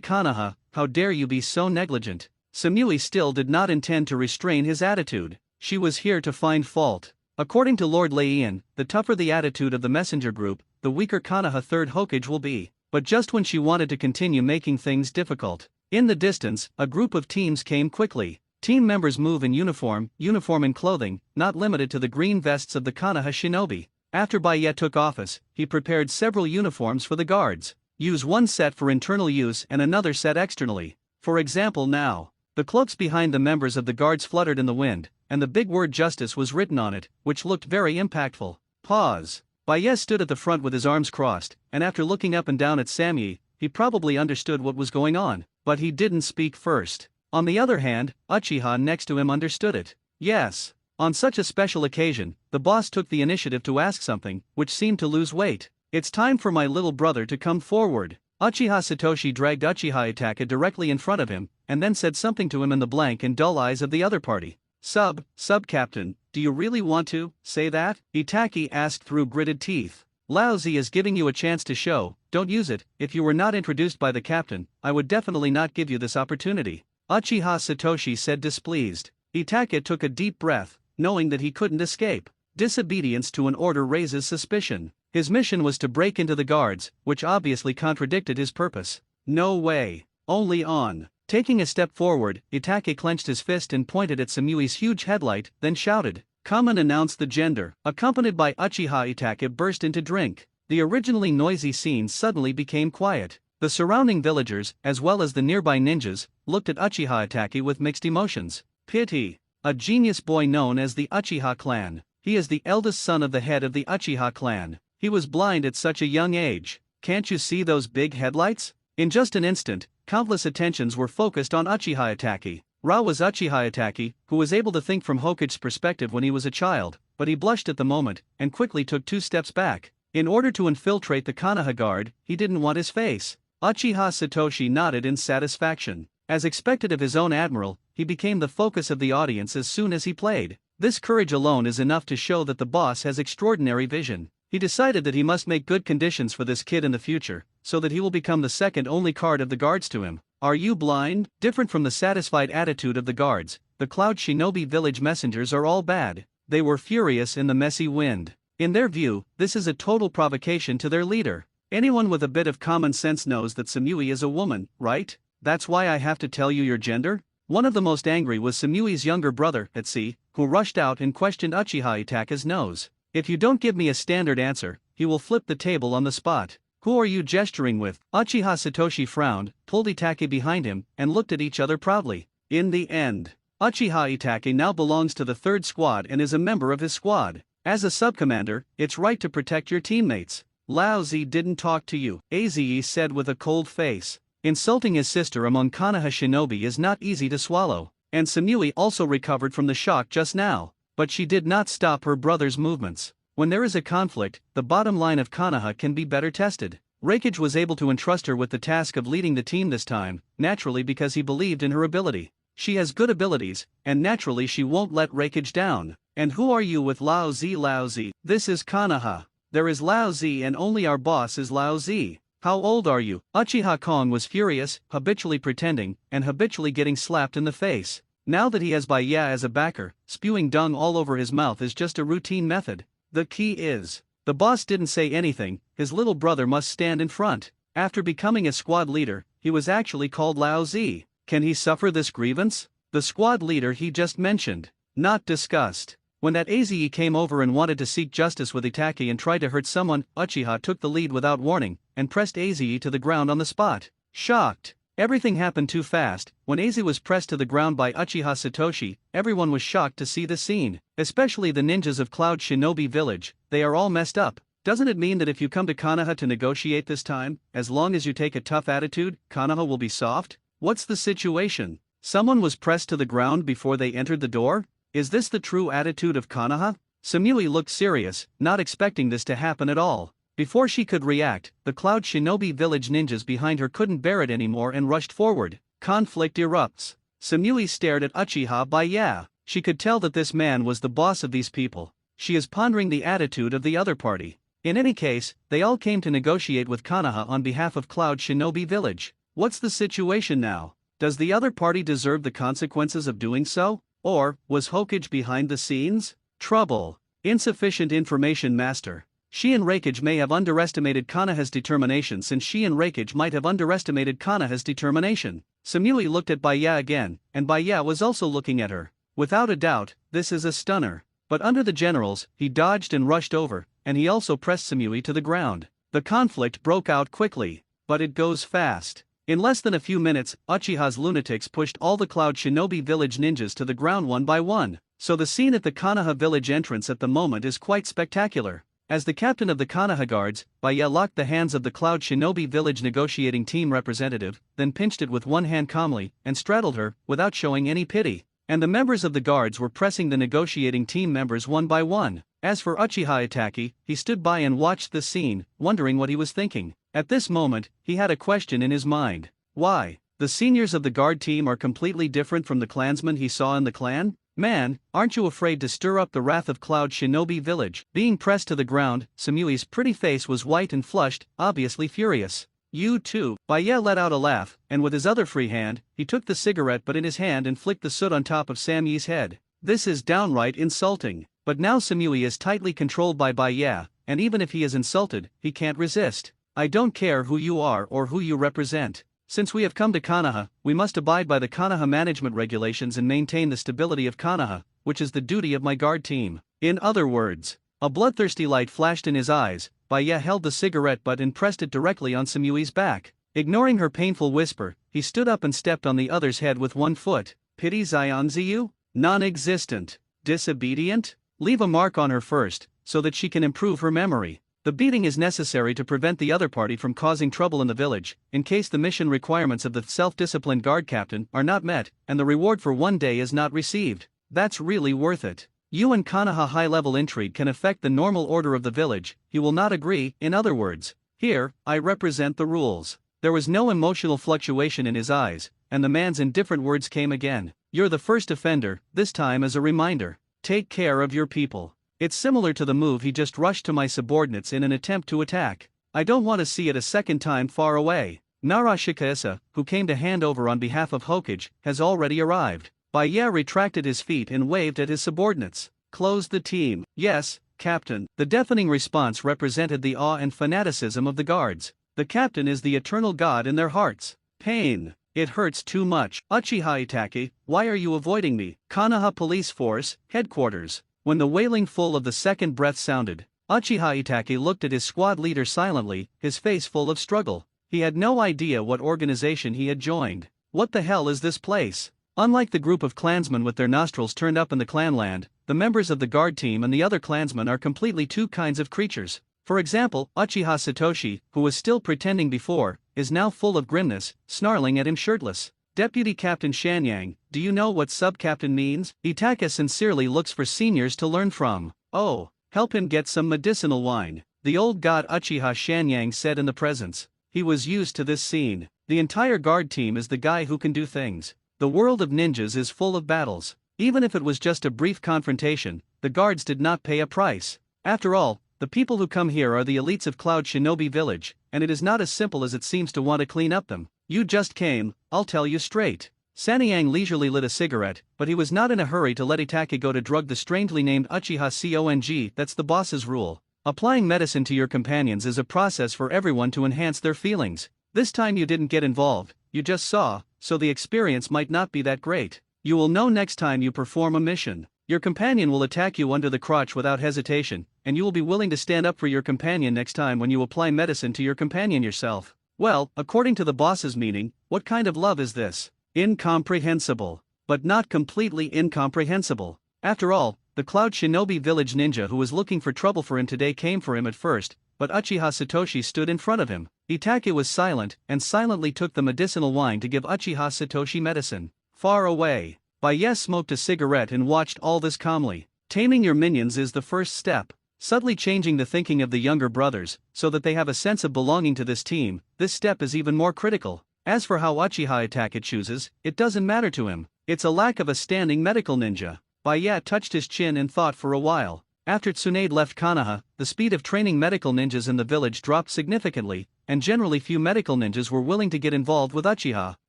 Konoha, how dare you be so negligent? Samui still did not intend to restrain his attitude. She was here to find fault. According to Lord Laian, the tougher the attitude of the messenger group, the weaker Konoha third Hokage will be. But just when she wanted to continue making things difficult. In the distance, a group of teams came quickly. Team members move in uniform and clothing, not limited to the green vests of the Konoha shinobi. After Baya took office, he prepared several uniforms for the guards. Use one set for internal use and another set externally. For example now, the cloaks behind the members of the guards fluttered in the wind, and the big word justice was written on it, which looked very impactful. Pause. Baya stood at the front with his arms crossed, and after looking up and down at Samui, he probably understood what was going on, but he didn't speak first. On the other hand, Uchiha next to him understood it. Yes. On such a special occasion, the boss took the initiative to ask something, which seemed to lose weight. It's time for my little brother to come forward. Uchiha Satoshi dragged Uchiha Itaka directly in front of him, and then said something to him in the blank and dull eyes of the other party. Sub-captain, do you really want to say that? Itaki asked through gritted teeth. Laozi is giving you a chance to show, don't use it. If you were not introduced by the captain, I would definitely not give you this opportunity. Uchiha Satoshi said displeased. Itaka took a deep breath, knowing that he couldn't escape. Disobedience to an order raises suspicion. His mission was to break into the guards, which obviously contradicted his purpose. No way. Only on Taking a step forward, Itake clenched his fist and pointed at Samui's huge headlight, then shouted, "Come," and announced the gender. Accompanied by Uchiha Itake burst into drink. The originally noisy scene suddenly became quiet. The surrounding villagers, as well as the nearby ninjas, looked at Uchiha Itake with mixed emotions. Pity. A genius boy known as the Uchiha clan. He is the eldest son of the head of the Uchiha clan. He was blind at such a young age. Can't you see those big headlights? In just an instant, countless attentions were focused on Uchiha Itake. Ra was Uchiha Itake, who was able to think from Hokage's perspective when he was a child, but he blushed at the moment, and quickly took 2 steps back. In order to infiltrate the Konoha guard, he didn't want his face. Uchiha Satoshi nodded in satisfaction. As expected of his own admiral, he became the focus of the audience as soon as he played. This courage alone is enough to show that the boss has extraordinary vision. He decided that he must make good conditions for this kid in the future, so that he will become the second only card of the guards to him. Are you blind? Different from the satisfied attitude of the guards, the Cloud Shinobi village messengers are all bad. They were furious in the messy wind. In their view, this is a total provocation to their leader. Anyone with a bit of common sense knows that Samui is a woman, right? That's why I have to tell you your gender? One of the most angry was Samui's younger brother, Etsi, who rushed out and questioned Uchiha Itake's nose. If you don't give me a standard answer, he will flip the table on the spot. Who are you gesturing with? Uchiha Satoshi frowned, pulled Itake behind him, and looked at each other proudly. In the end, Uchiha Itake now belongs to the 3rd squad and is a member of his squad. As a subcommander, it's right to protect your teammates. Lao Zi didn't talk to you, Aze said with a cold face. Insulting his sister among Konoha shinobi is not easy to swallow, and Samui also recovered from the shock just now, but she did not stop her brother's movements. When there is a conflict, the bottom line of Konoha can be better tested. Reikage was able to entrust her with the task of leading the team this time, naturally because he believed in her ability. She has good abilities, and naturally she won't let Reikage down. And who are you with Lao Zi? Lao Zi, this is Konoha. There is Lao Zi and only our boss is Lao Zi. How old are you? Uchiha Kong was furious, habitually pretending, and habitually getting slapped in the face. Now that he has Baya as a backer, spewing dung all over his mouth is just a routine method. The key is, the boss didn't say anything, his little brother must stand in front. After becoming a squad leader, he was actually called Lao Zi. Can he suffer this grievance? The squad leader he just mentioned. Not discussed. When that Aze came over and wanted to seek justice with Itake and tried to hurt someone, Uchiha took the lead without warning, and pressed Aze to the ground on the spot. Shocked. Everything happened too fast. When Aze was pressed to the ground by Uchiha Satoshi, everyone was shocked to see the scene. Especially the ninjas of Cloud Shinobi Village, they are all messed up. Doesn't it mean that if you come to Konoha to negotiate this time, as long as you take a tough attitude, Konoha will be soft? What's the situation? Someone was pressed to the ground before they entered the door? Is this the true attitude of Konoha? Samui looked serious, not expecting this to happen at all. Before she could react, the Cloud Shinobi Village ninjas behind her couldn't bear it anymore and rushed forward. Conflict erupts. Samui stared at Uchiha Baya. She could tell that this man was the boss of these people. She is pondering the attitude of the other party. In any case, they all came to negotiate with Konoha on behalf of Cloud Shinobi Village. What's the situation now? Does the other party deserve the consequences of doing so? Or, was Hokage behind the scenes? Trouble. Insufficient information, Master. She and Reikage may have underestimated Konoha's determination, since she and Reikage might have underestimated Konoha's determination. Samui looked at Baya again, and Baya was also looking at her. Without a doubt, this is a stunner. But under the generals, he dodged and rushed over, and he also pressed Samui to the ground. The conflict broke out quickly. But it goes fast. In less than a few minutes, Uchiha's lunatics pushed all the Cloud Shinobi Village ninjas to the ground one by one. So the scene at the Konoha village entrance at the moment is quite spectacular. As the captain of the Konoha guards, Baya locked the hands of the Cloud Shinobi Village negotiating team representative, then pinched it with one hand calmly, and straddled her, without showing any pity. And the members of the guards were pressing the negotiating team members one by one. As for Uchiha Itake, he stood by and watched the scene, wondering what he was thinking. At this moment, he had a question in his mind. Why? The seniors of the guard team are completely different from the clansmen he saw in the clan? Man, aren't you afraid to stir up the wrath of Cloud Shinobi Village? Being pressed to the ground, Samui's pretty face was white and flushed, obviously furious. You too. Baya let out a laugh, and with his other free hand, he took the cigarette butt in his hand and flicked the soot on top of Samui's head. This is downright insulting. But now Samui is tightly controlled by Baya, and even if he is insulted, he can't resist. I don't care who you are or who you represent. Since we have come to Konoha, we must abide by the Konoha management regulations and maintain the stability of Konoha, which is the duty of my guard team. In other words, a bloodthirsty light flashed in his eyes. Baya held the cigarette butt and pressed it directly on Samui's back. Ignoring her painful whisper, he stood up and stepped on the other's head with one foot. Pity Zionziyu? Non-existent. Disobedient? Leave a mark on her first, so that she can improve her memory. The beating is necessary to prevent the other party from causing trouble in the village, in case the mission requirements of the self-disciplined guard captain are not met, and the reward for one day is not received. That's really worth it. You and Konoha high-level intrigue can affect the normal order of the village. You will not agree. In other words, here, I represent the rules. There was no emotional fluctuation in his eyes, and the man's indifferent words came again. You're the first offender, this time as a reminder. Take care of your people. It's similar to the move he just rushed to my subordinates in an attempt to attack. I don't want to see it a second time far away. Narashika-isa, who came to hand over on behalf of Hokage, has already arrived. Baya retracted his feet and waved at his subordinates. Close the team. Yes, Captain. The deafening response represented the awe and fanaticism of the guards. The captain is the eternal god in their hearts. Pain. It hurts too much. Uchiha Itake, why are you avoiding me? Konoha Police Force, Headquarters. When the wailing full of the second breath sounded, Uchiha Itake looked at his squad leader silently, his face full of struggle. He had no idea what organization he had joined. What the hell is this place? Unlike the group of clansmen with their nostrils turned up in the clanland, the members of the guard team and the other clansmen are completely two kinds of creatures. For example, Uchiha Satoshi, who was still pretending before, is now full of grimness, snarling at him shirtless. Deputy Captain Shanyang, do you know what sub-captain means? Itaka sincerely looks for seniors to learn from. Oh, help him get some medicinal wine, the old god Uchiha Shanyang said in the presence. He was used to this scene. The entire guard team is the guy who can do things. The world of ninjas is full of battles. Even if it was just a brief confrontation, the guards did not pay a price. After all, the people who come here are the elites of Cloud Shinobi Village, and it is not as simple as it seems to want to clean up them. You just came, I'll tell you straight. Sanyang leisurely lit a cigarette, but he was not in a hurry to let Itake go to drug the strangely named Uchiha Kong. That's the boss's rule. Applying medicine to your companions is a process for everyone to enhance their feelings. This time you didn't get involved, you just saw, so the experience might not be that great. You will know next time you perform a mission. Your companion will attack you under the crotch without hesitation, and you will be willing to stand up for your companion next time when you apply medicine to your companion yourself. Well, according to the boss's meaning, what kind of love is this? Incomprehensible. But not completely incomprehensible. After all, the Cloud Shinobi Village ninja who was looking for trouble for him today came for him at first, but Uchiha Satoshi stood in front of him. Itake was silent, and silently took the medicinal wine to give Uchiha Satoshi medicine. Far away, Baya smoked a cigarette and watched all this calmly. Taming your minions is the first step. Subtly changing the thinking of the younger brothers, so that they have a sense of belonging to this team, this step is even more critical. As for how Uchiha Itake chooses, it doesn't matter to him. It's a lack of a standing medical ninja. Baya touched his chin and thought for a while. After Tsunade left Konoha, the speed of training medical ninjas in the village dropped significantly, and generally few medical ninjas were willing to get involved with Uchiha.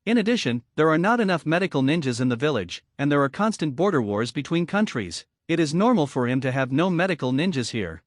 In addition, there are not enough medical ninjas in the village, and there are constant border wars between countries. It is normal for him to have no medical ninjas here.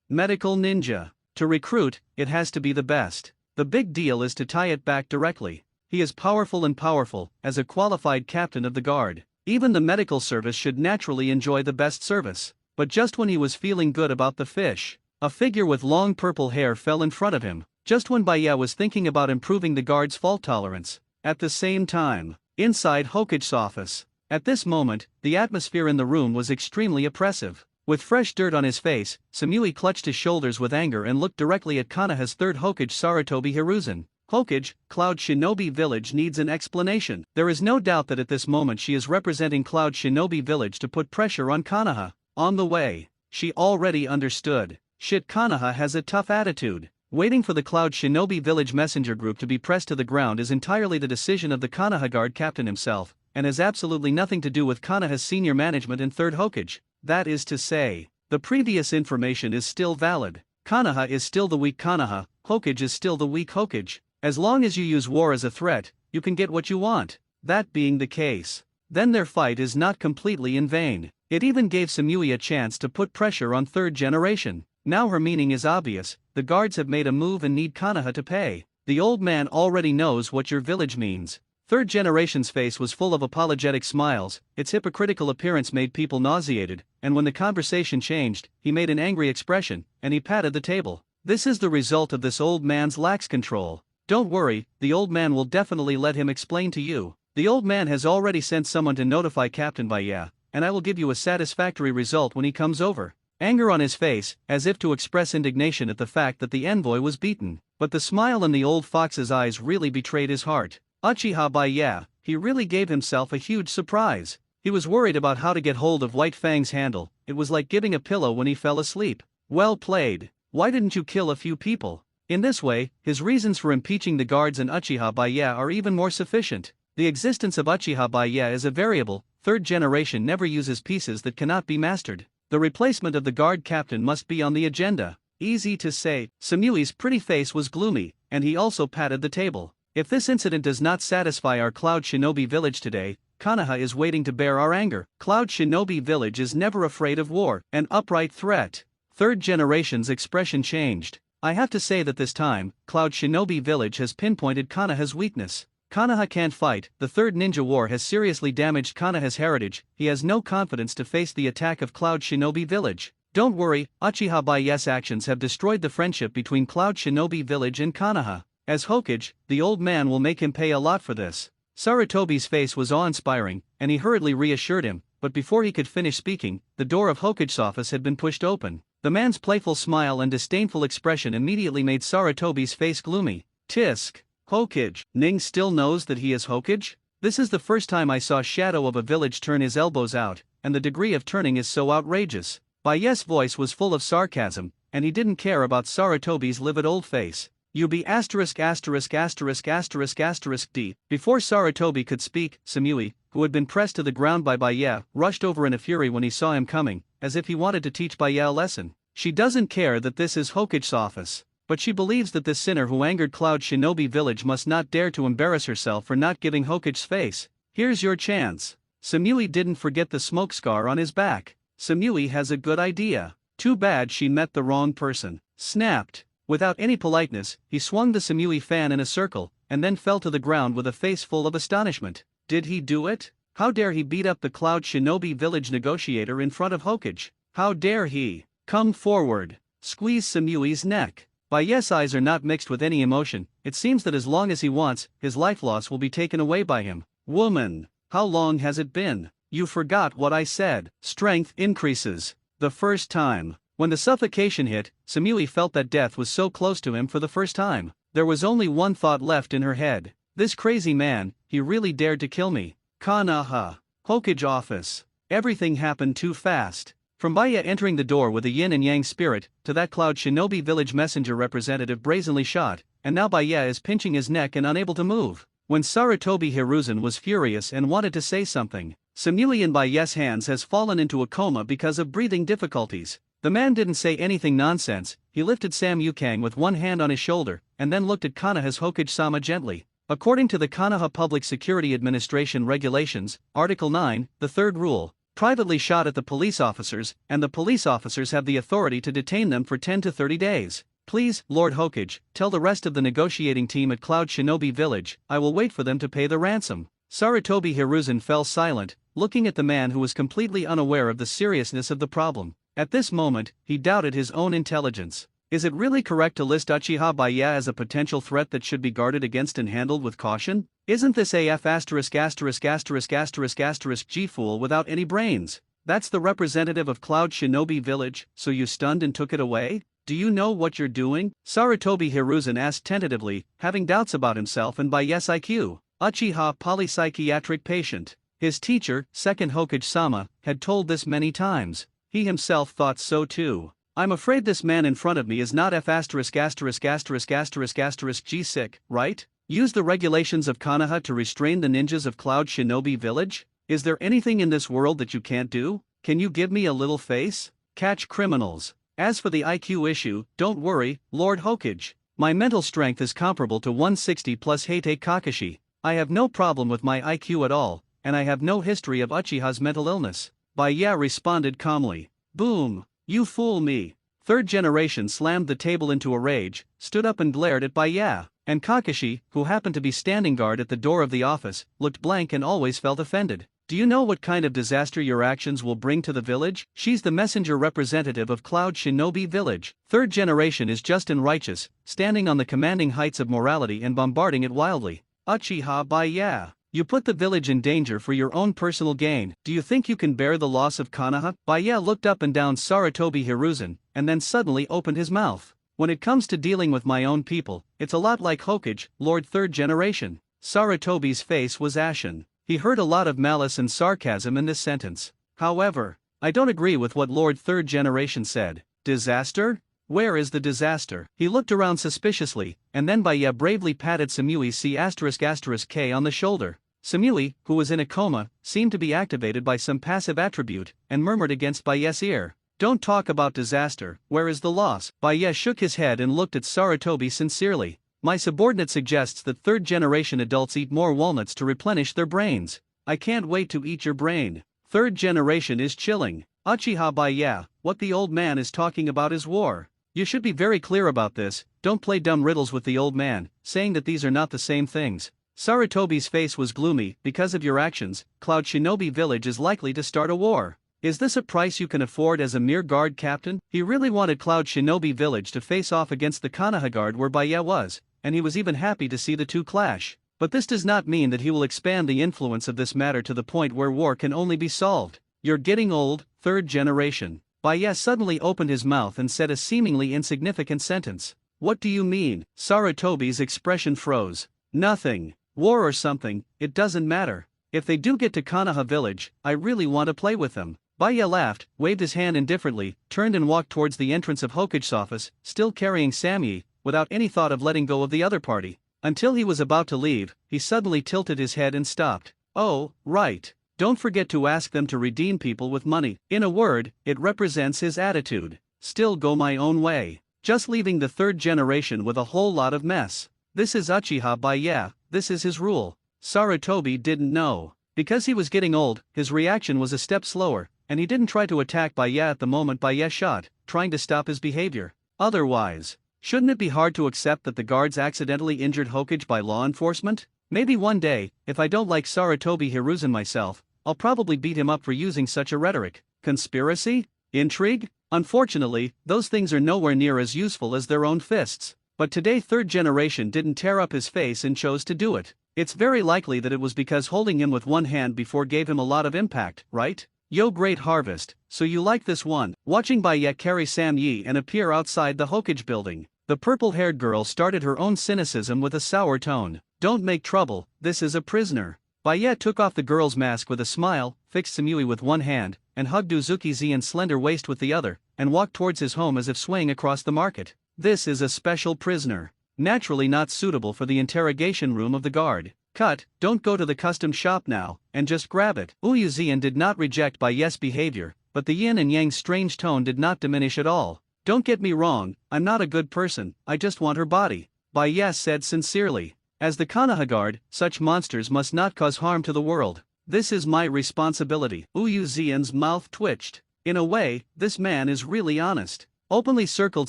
Medical ninja. To recruit, it has to be the best. The big deal is to tie it back directly. He is powerful, as a qualified captain of the guard. Even the medical service should naturally enjoy the best service. But just when he was feeling good about the fish, a figure with long purple hair fell in front of him, just when Baya was thinking about improving the guard's fault tolerance. At the same time, inside Hokage's office. At this moment, the atmosphere in the room was extremely oppressive. With fresh dirt on his face, Samui clutched his shoulders with anger and looked directly at Konoha's third Hokage Sarutobi Hiruzen. Hokage, Cloud Shinobi Village needs an explanation. There is no doubt that at this moment she is representing Cloud Shinobi Village to put pressure on Konoha. On the way, she already understood. Shit, Konoha has a tough attitude. Waiting for the Cloud Shinobi Village messenger group to be pressed to the ground is entirely the decision of the Konoha guard captain himself, and has absolutely nothing to do with Konoha's senior management and third Hokage. That is to say, the previous information is still valid. Konoha is still the weak Konoha, Hokage is still the weak Hokage. As long as you use war as a threat, you can get what you want. That being the case, then their fight is not completely in vain. It even gave Samui a chance to put pressure on third generation. Now her meaning is obvious, the guards have made a move and need Konoha to pay. the old man already knows what your village means. Third generation's face was full of apologetic smiles, its hypocritical appearance made people nauseated, and when the conversation changed, he made an angry expression, and he patted the table. This is the result of this old man's lax control. Don't worry, the old man will definitely let him explain to you. The old man has already sent someone to notify Captain Baya, and I will give you a satisfactory result when he comes over. Anger on his face, as if to express indignation at the fact that the envoy was beaten, but the smile in the old fox's eyes really betrayed his heart. Uchiha Baya, he really gave himself a huge surprise. He was worried about how to get hold of White Fang's handle. It was like giving a pillow when he fell asleep. Well played. Why didn't you kill a few people? In this way, his reasons for impeaching the guards and Uchiha Baya are even more sufficient. The existence of Uchiha Baya is a variable. Third generation never uses pieces that cannot be mastered. The replacement of the guard captain must be on the agenda. Easy to say. Samui's pretty face was gloomy, and he also patted the table. If this incident does not satisfy our Cloud Shinobi village today, Konoha is waiting to bear our anger. Cloud Shinobi village is never afraid of war, an upright threat. Third generation's expression changed. I have to say that this time, Cloud Shinobi village has pinpointed Konoha's weakness. Konoha can't fight. The third ninja war has seriously damaged Konoha's heritage. He has no confidence to face the attack of Cloud Shinobi village. Don't worry, Uchiha Baya's actions have destroyed the friendship between Cloud Shinobi village and Konoha. As Hokage, the old man will make him pay a lot for this. Sarutobi's face was awe-inspiring, and he hurriedly reassured him, but before he could finish speaking, the door of Hokage's office had been pushed open. The man's playful smile and disdainful expression immediately made Sarutobi's face gloomy. Tisk. Hokage. Ning still knows that he is Hokage? This is the first time I saw Shadow of a village turn his elbows out, and the degree of turning is so outrageous. Baye's voice was full of sarcasm, and he didn't care about Sarutobi's livid old face. You be asterisk asterisk asterisk asterisk asterisk D. Before Sarutobi could speak, Samui, who had been pressed to the ground by Baye, rushed over in a fury when he saw him coming, as if he wanted to teach Baye a lesson. She doesn't care that this is Hokage's office, but she believes that this sinner who angered Cloud Shinobi village must not dare to embarrass herself for not giving Hokage's face. Here's your chance. Samui didn't forget the smoke scar on his back. Samui has a good idea. Too bad she met the wrong person. Snapped. Without any politeness, he swung the Samui fan in a circle, and then fell to the ground with a face full of astonishment. Did he do it? How dare he beat up the Cloud Shinobi village negotiator in front of Hokage? How dare he? Come forward. Squeeze Samui's neck. Baye's eyes are not mixed with any emotion. It seems that as long as he wants, his life loss will be taken away by him. Woman, how long has it been? You forgot what I said. Strength increases. The first time. When the suffocation hit, Samui felt that death was so close to him for the first time. There was only one thought left in her head. This crazy man, he really dared to kill me. Konoha. Hokage office. Everything happened too fast. From Baye entering the door with a yin and yang spirit, to that Cloud Shinobi village messenger representative brazenly shot, and now Baye is pinching his neck and unable to move. When Sarutobi Hiruzen was furious and wanted to say something, Samui in Baye's hands has fallen into a coma because of breathing difficulties. The man didn't say anything nonsense. He lifted Sam Yukang with one hand on his shoulder, and then looked at Konoha's Hokage-sama gently. According to the Konoha Public Security Administration Regulations, Article 9, the third rule, privately shot at the police officers, and the police officers have the authority to detain them for 10 to 30 days. Please, Lord Hokage, tell the rest of the negotiating team at Cloud Shinobi Village, I will wait for them to pay the ransom. Sarutobi Hiruzen fell silent, looking at the man who was completely unaware of the seriousness of the problem. At this moment, he doubted his own intelligence. Is it really correct to list Uchiha Baye as a potential threat that should be guarded against and handled with caution? Isn't this AF asterisk asterisk asterisk asterisk asterisk G fool without any brains? That's the representative of Cloud Shinobi Village, so you stunned and took it away? Do you know what you're doing? Sarutobi Hiruzen asked tentatively, having doubts about himself and Baye's IQ. Uchiha polypsychiatric patient. His teacher, second Hokage-sama, had told this many times. He himself thought so too. I'm afraid this man in front of me is not F asterisk asterisk asterisk asterisk asterisk G sick, right? Use the regulations of Konoha to restrain the ninjas of Cloud Shinobi Village? Is there anything in this world that you can't do? Can you give me a little face? Catch criminals. As for the IQ issue, don't worry, Lord Hokage. My mental strength is comparable to 160 plus Heite Kakashi. I have no problem with my IQ at all, and I have no history of Uchiha's mental illness. Baye responded calmly. Boom. You fool me. Third generation slammed the table into a rage, stood up and glared at Baya, and Kakashi, who happened to be standing guard at the door of the office, looked blank and always felt offended. Do you know what kind of disaster your actions will bring to the village? She's the messenger representative of Cloud Shinobi Village. Third generation is just and righteous, standing on the commanding heights of morality and bombarding it wildly. Uchiha Baya. You put the village in danger for your own personal gain. Do you think you can bear the loss of Konoha? Baya looked up and down Sarutobi Hiruzen, and then suddenly opened his mouth. When it comes to dealing with my own people, it's a lot like Hokage, Lord Third Generation. Sarutobi's face was ashen. He heard a lot of malice and sarcasm in this sentence. However, I don't agree with what Lord Third Generation said. Disaster? Where is the disaster? He looked around suspiciously, and then Baya bravely patted Samui C***K on the shoulder. Samui, who was in a coma, seemed to be activated by some passive attribute, and murmured against Baya's ear. Don't talk about disaster, where is the loss? Baya shook his head and looked at Sarutobi sincerely. My subordinate suggests that third generation adults eat more walnuts to replenish their brains. I can't wait to eat your brain. Third generation is chilling. Uchiha Baya, what the old man is talking about is war. You should be very clear about this, don't play dumb riddles with the old man, saying that these are not the same things. Sarutobi's face was gloomy. Because of your actions, Cloud Shinobi Village is likely to start a war. Is this a price you can afford as a mere guard captain? He really wanted Cloud Shinobi Village to face off against the Konoha Guard where Baya was, and he was even happy to see the two clash. But this does not mean that he will expand the influence of this matter to the point where war can only be solved. You're getting old, third generation. Baya suddenly opened his mouth and said a seemingly insignificant sentence. What do you mean? Sarutobi's expression froze. Nothing. War or something, it doesn't matter. If they do get to Konoha Village, I really want to play with them. Baya laughed, waved his hand indifferently, turned and walked towards the entrance of Hokage's office, still carrying Samui, without any thought of letting go of the other party. Until he was about to leave, he suddenly tilted his head and stopped. Oh, right. Don't forget to ask them to redeem people with money. In a word, it represents his attitude. Still go my own way. Just leaving the third generation with a whole lot of mess. This is Uchiha Baya, this is his rule. Sarutobi didn't know. Because he was getting old, his reaction was a step slower, and he didn't try to attack Baya at the moment Baya shot, trying to stop his behavior. Otherwise, shouldn't it be hard to accept that the guards accidentally injured Hokage by law enforcement? Maybe one day, if I don't like Sarutobi Hiruzen myself, I'll probably beat him up for using such a rhetoric. Conspiracy? Intrigue? Unfortunately, those things are nowhere near as useful as their own fists. But today third generation didn't tear up his face and chose to do it. It's very likely that it was because holding him with one hand before gave him a lot of impact, right? Yo, great harvest, so you like this one. Watching Baya carry Sam Yi and appear outside the Hokage building, the purple-haired girl started her own cynicism with a sour tone. Don't make trouble, this is a prisoner. Baya took off the girl's mask with a smile, fixed Samui with one hand, and hugged Uzuki Zian's slender waist with the other, and walked towards his home as if swaying across the market. This is a special prisoner. Naturally not suitable for the interrogation room of the guard. Cut, don't go to the custom shop now, and just grab it. Zian did not reject Baya's behavior, but the yin and yang's strange tone did not diminish at all. Don't get me wrong, I'm not a good person, I just want her body. Baya said sincerely. As the Konoha Guard, such monsters must not cause harm to the world. This is my responsibility. Zian's mouth twitched. In a way, this man is really honest. Openly circled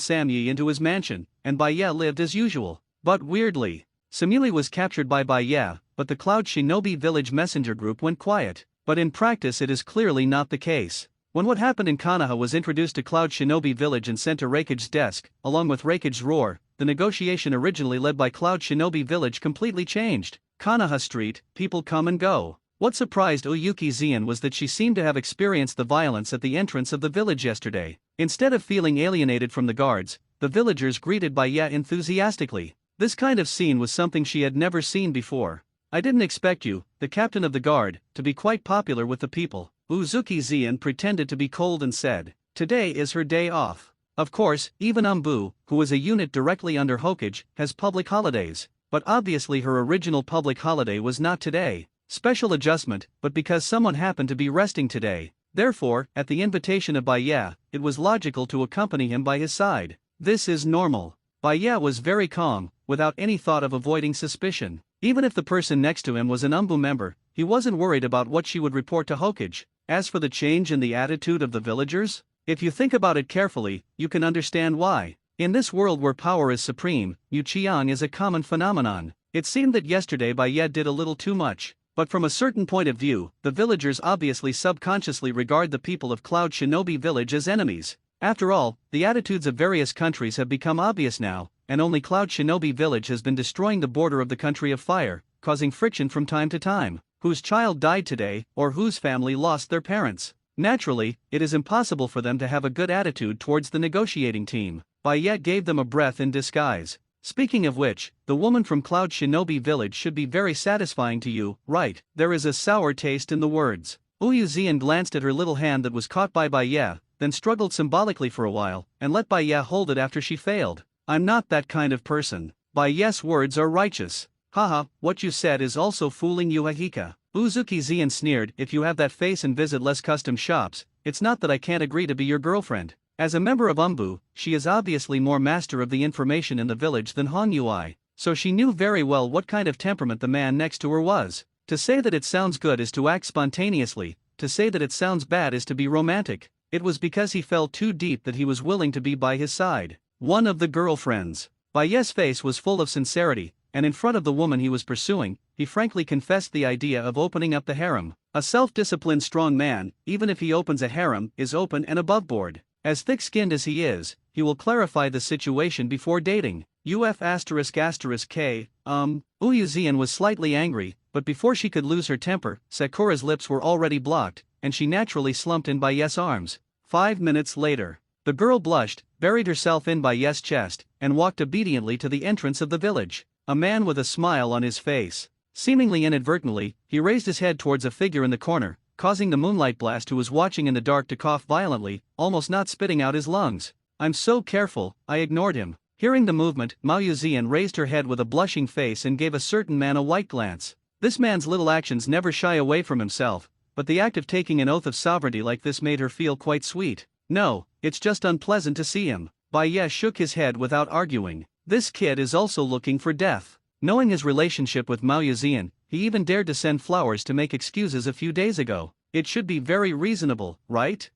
Samui into his mansion, and Baya lived as usual. But weirdly, Samui was captured by Baya, but the Cloud Shinobi Village messenger group went quiet. But in practice it is clearly not the case. When what happened in Konoha was introduced to Cloud Shinobi Village and sent to Raikage's desk, along with Raikage's roar, the negotiation originally led by Cloud Shinobi Village completely changed. Konoha Street, people come and go. What surprised Uyuki Zian was that she seemed to have experienced the violence at the entrance of the village yesterday. Instead of feeling alienated from the guards, the villagers greeted Baya enthusiastically. This kind of scene was something she had never seen before. I didn't expect you, the captain of the guard, to be quite popular with the people. Uzuki Zian pretended to be cold and said, today is her day off. Of course, even Umbu, who is a unit directly under Hokage, has public holidays, but obviously her original public holiday was not today. Special adjustment, but because someone happened to be resting today. Therefore, at the invitation of Baya, it was logical to accompany him by his side. This is normal. Baya was very calm, without any thought of avoiding suspicion. Even if the person next to him was an Umbu member, he wasn't worried about what she would report to Hokage. As for the change in the attitude of the villagers, If you think about it carefully, you can understand why. In this world where power is supreme, uchiha is a common phenomenon. It seemed that yesterday Baye did a little too much. But from a certain point of view, the villagers obviously subconsciously regard the people of Cloud Shinobi Village as enemies. After all, the attitudes of various countries have become obvious now, and only Cloud Shinobi Village has been destroying the border of the country of fire, causing friction from time to time. Whose child died today, or whose family lost their parents? Naturally, it is impossible for them to have a good attitude towards the negotiating team. Baye gave them a breath in disguise. Speaking of which, the woman from Cloud Shinobi Village should be very satisfying to you, right? There is a sour taste in the words. Uyuzian glanced at her little hand that was caught by Baye, then struggled symbolically for a while, and let Baye hold it after she failed. I'm not that kind of person. Baye's words are righteous. Haha, what you said is also fooling uchiha. Uzuki Zian sneered, if you have that face and visit less custom shops, it's not that I can't agree to be your girlfriend. As a member of Umbu, she is obviously more master of the information in the village than Han Yui, so she knew very well what kind of temperament the man next to her was. To say that it sounds good is to act spontaneously, to say that it sounds bad is to be romantic. It was because he fell too deep that he was willing to be by his side. One of the girlfriends. Baye's face was full of sincerity, and in front of the woman he was pursuing, he frankly confessed the idea of opening up the harem. A self-disciplined strong man, even if he opens a harem, is open and aboveboard. As thick-skinned as he is, he will clarify the situation before dating. Uyuzian was slightly angry, but before she could lose her temper, Sakura's lips were already blocked, and she naturally slumped in Baye's arms. 5 minutes later, the girl blushed, buried herself in Baye's chest, and walked obediently to the entrance of the village. A man with a smile on his face. Seemingly inadvertently, he raised his head towards a figure in the corner, causing the moonlight blast who was watching in the dark to cough violently, almost not spitting out his lungs. I'm so careful, I ignored him. Hearing the movement, Mao Yuzian raised her head with a blushing face and gave a certain man a white glance. This man's little actions never shy away from himself, but the act of taking an oath of sovereignty like this made her feel quite sweet. No, it's just unpleasant to see him. Baye shook his head without arguing. This kid is also looking for death. Knowing his relationship with Mao Yuzian, he even dared to send flowers to make excuses a few days ago. It should be very reasonable, right?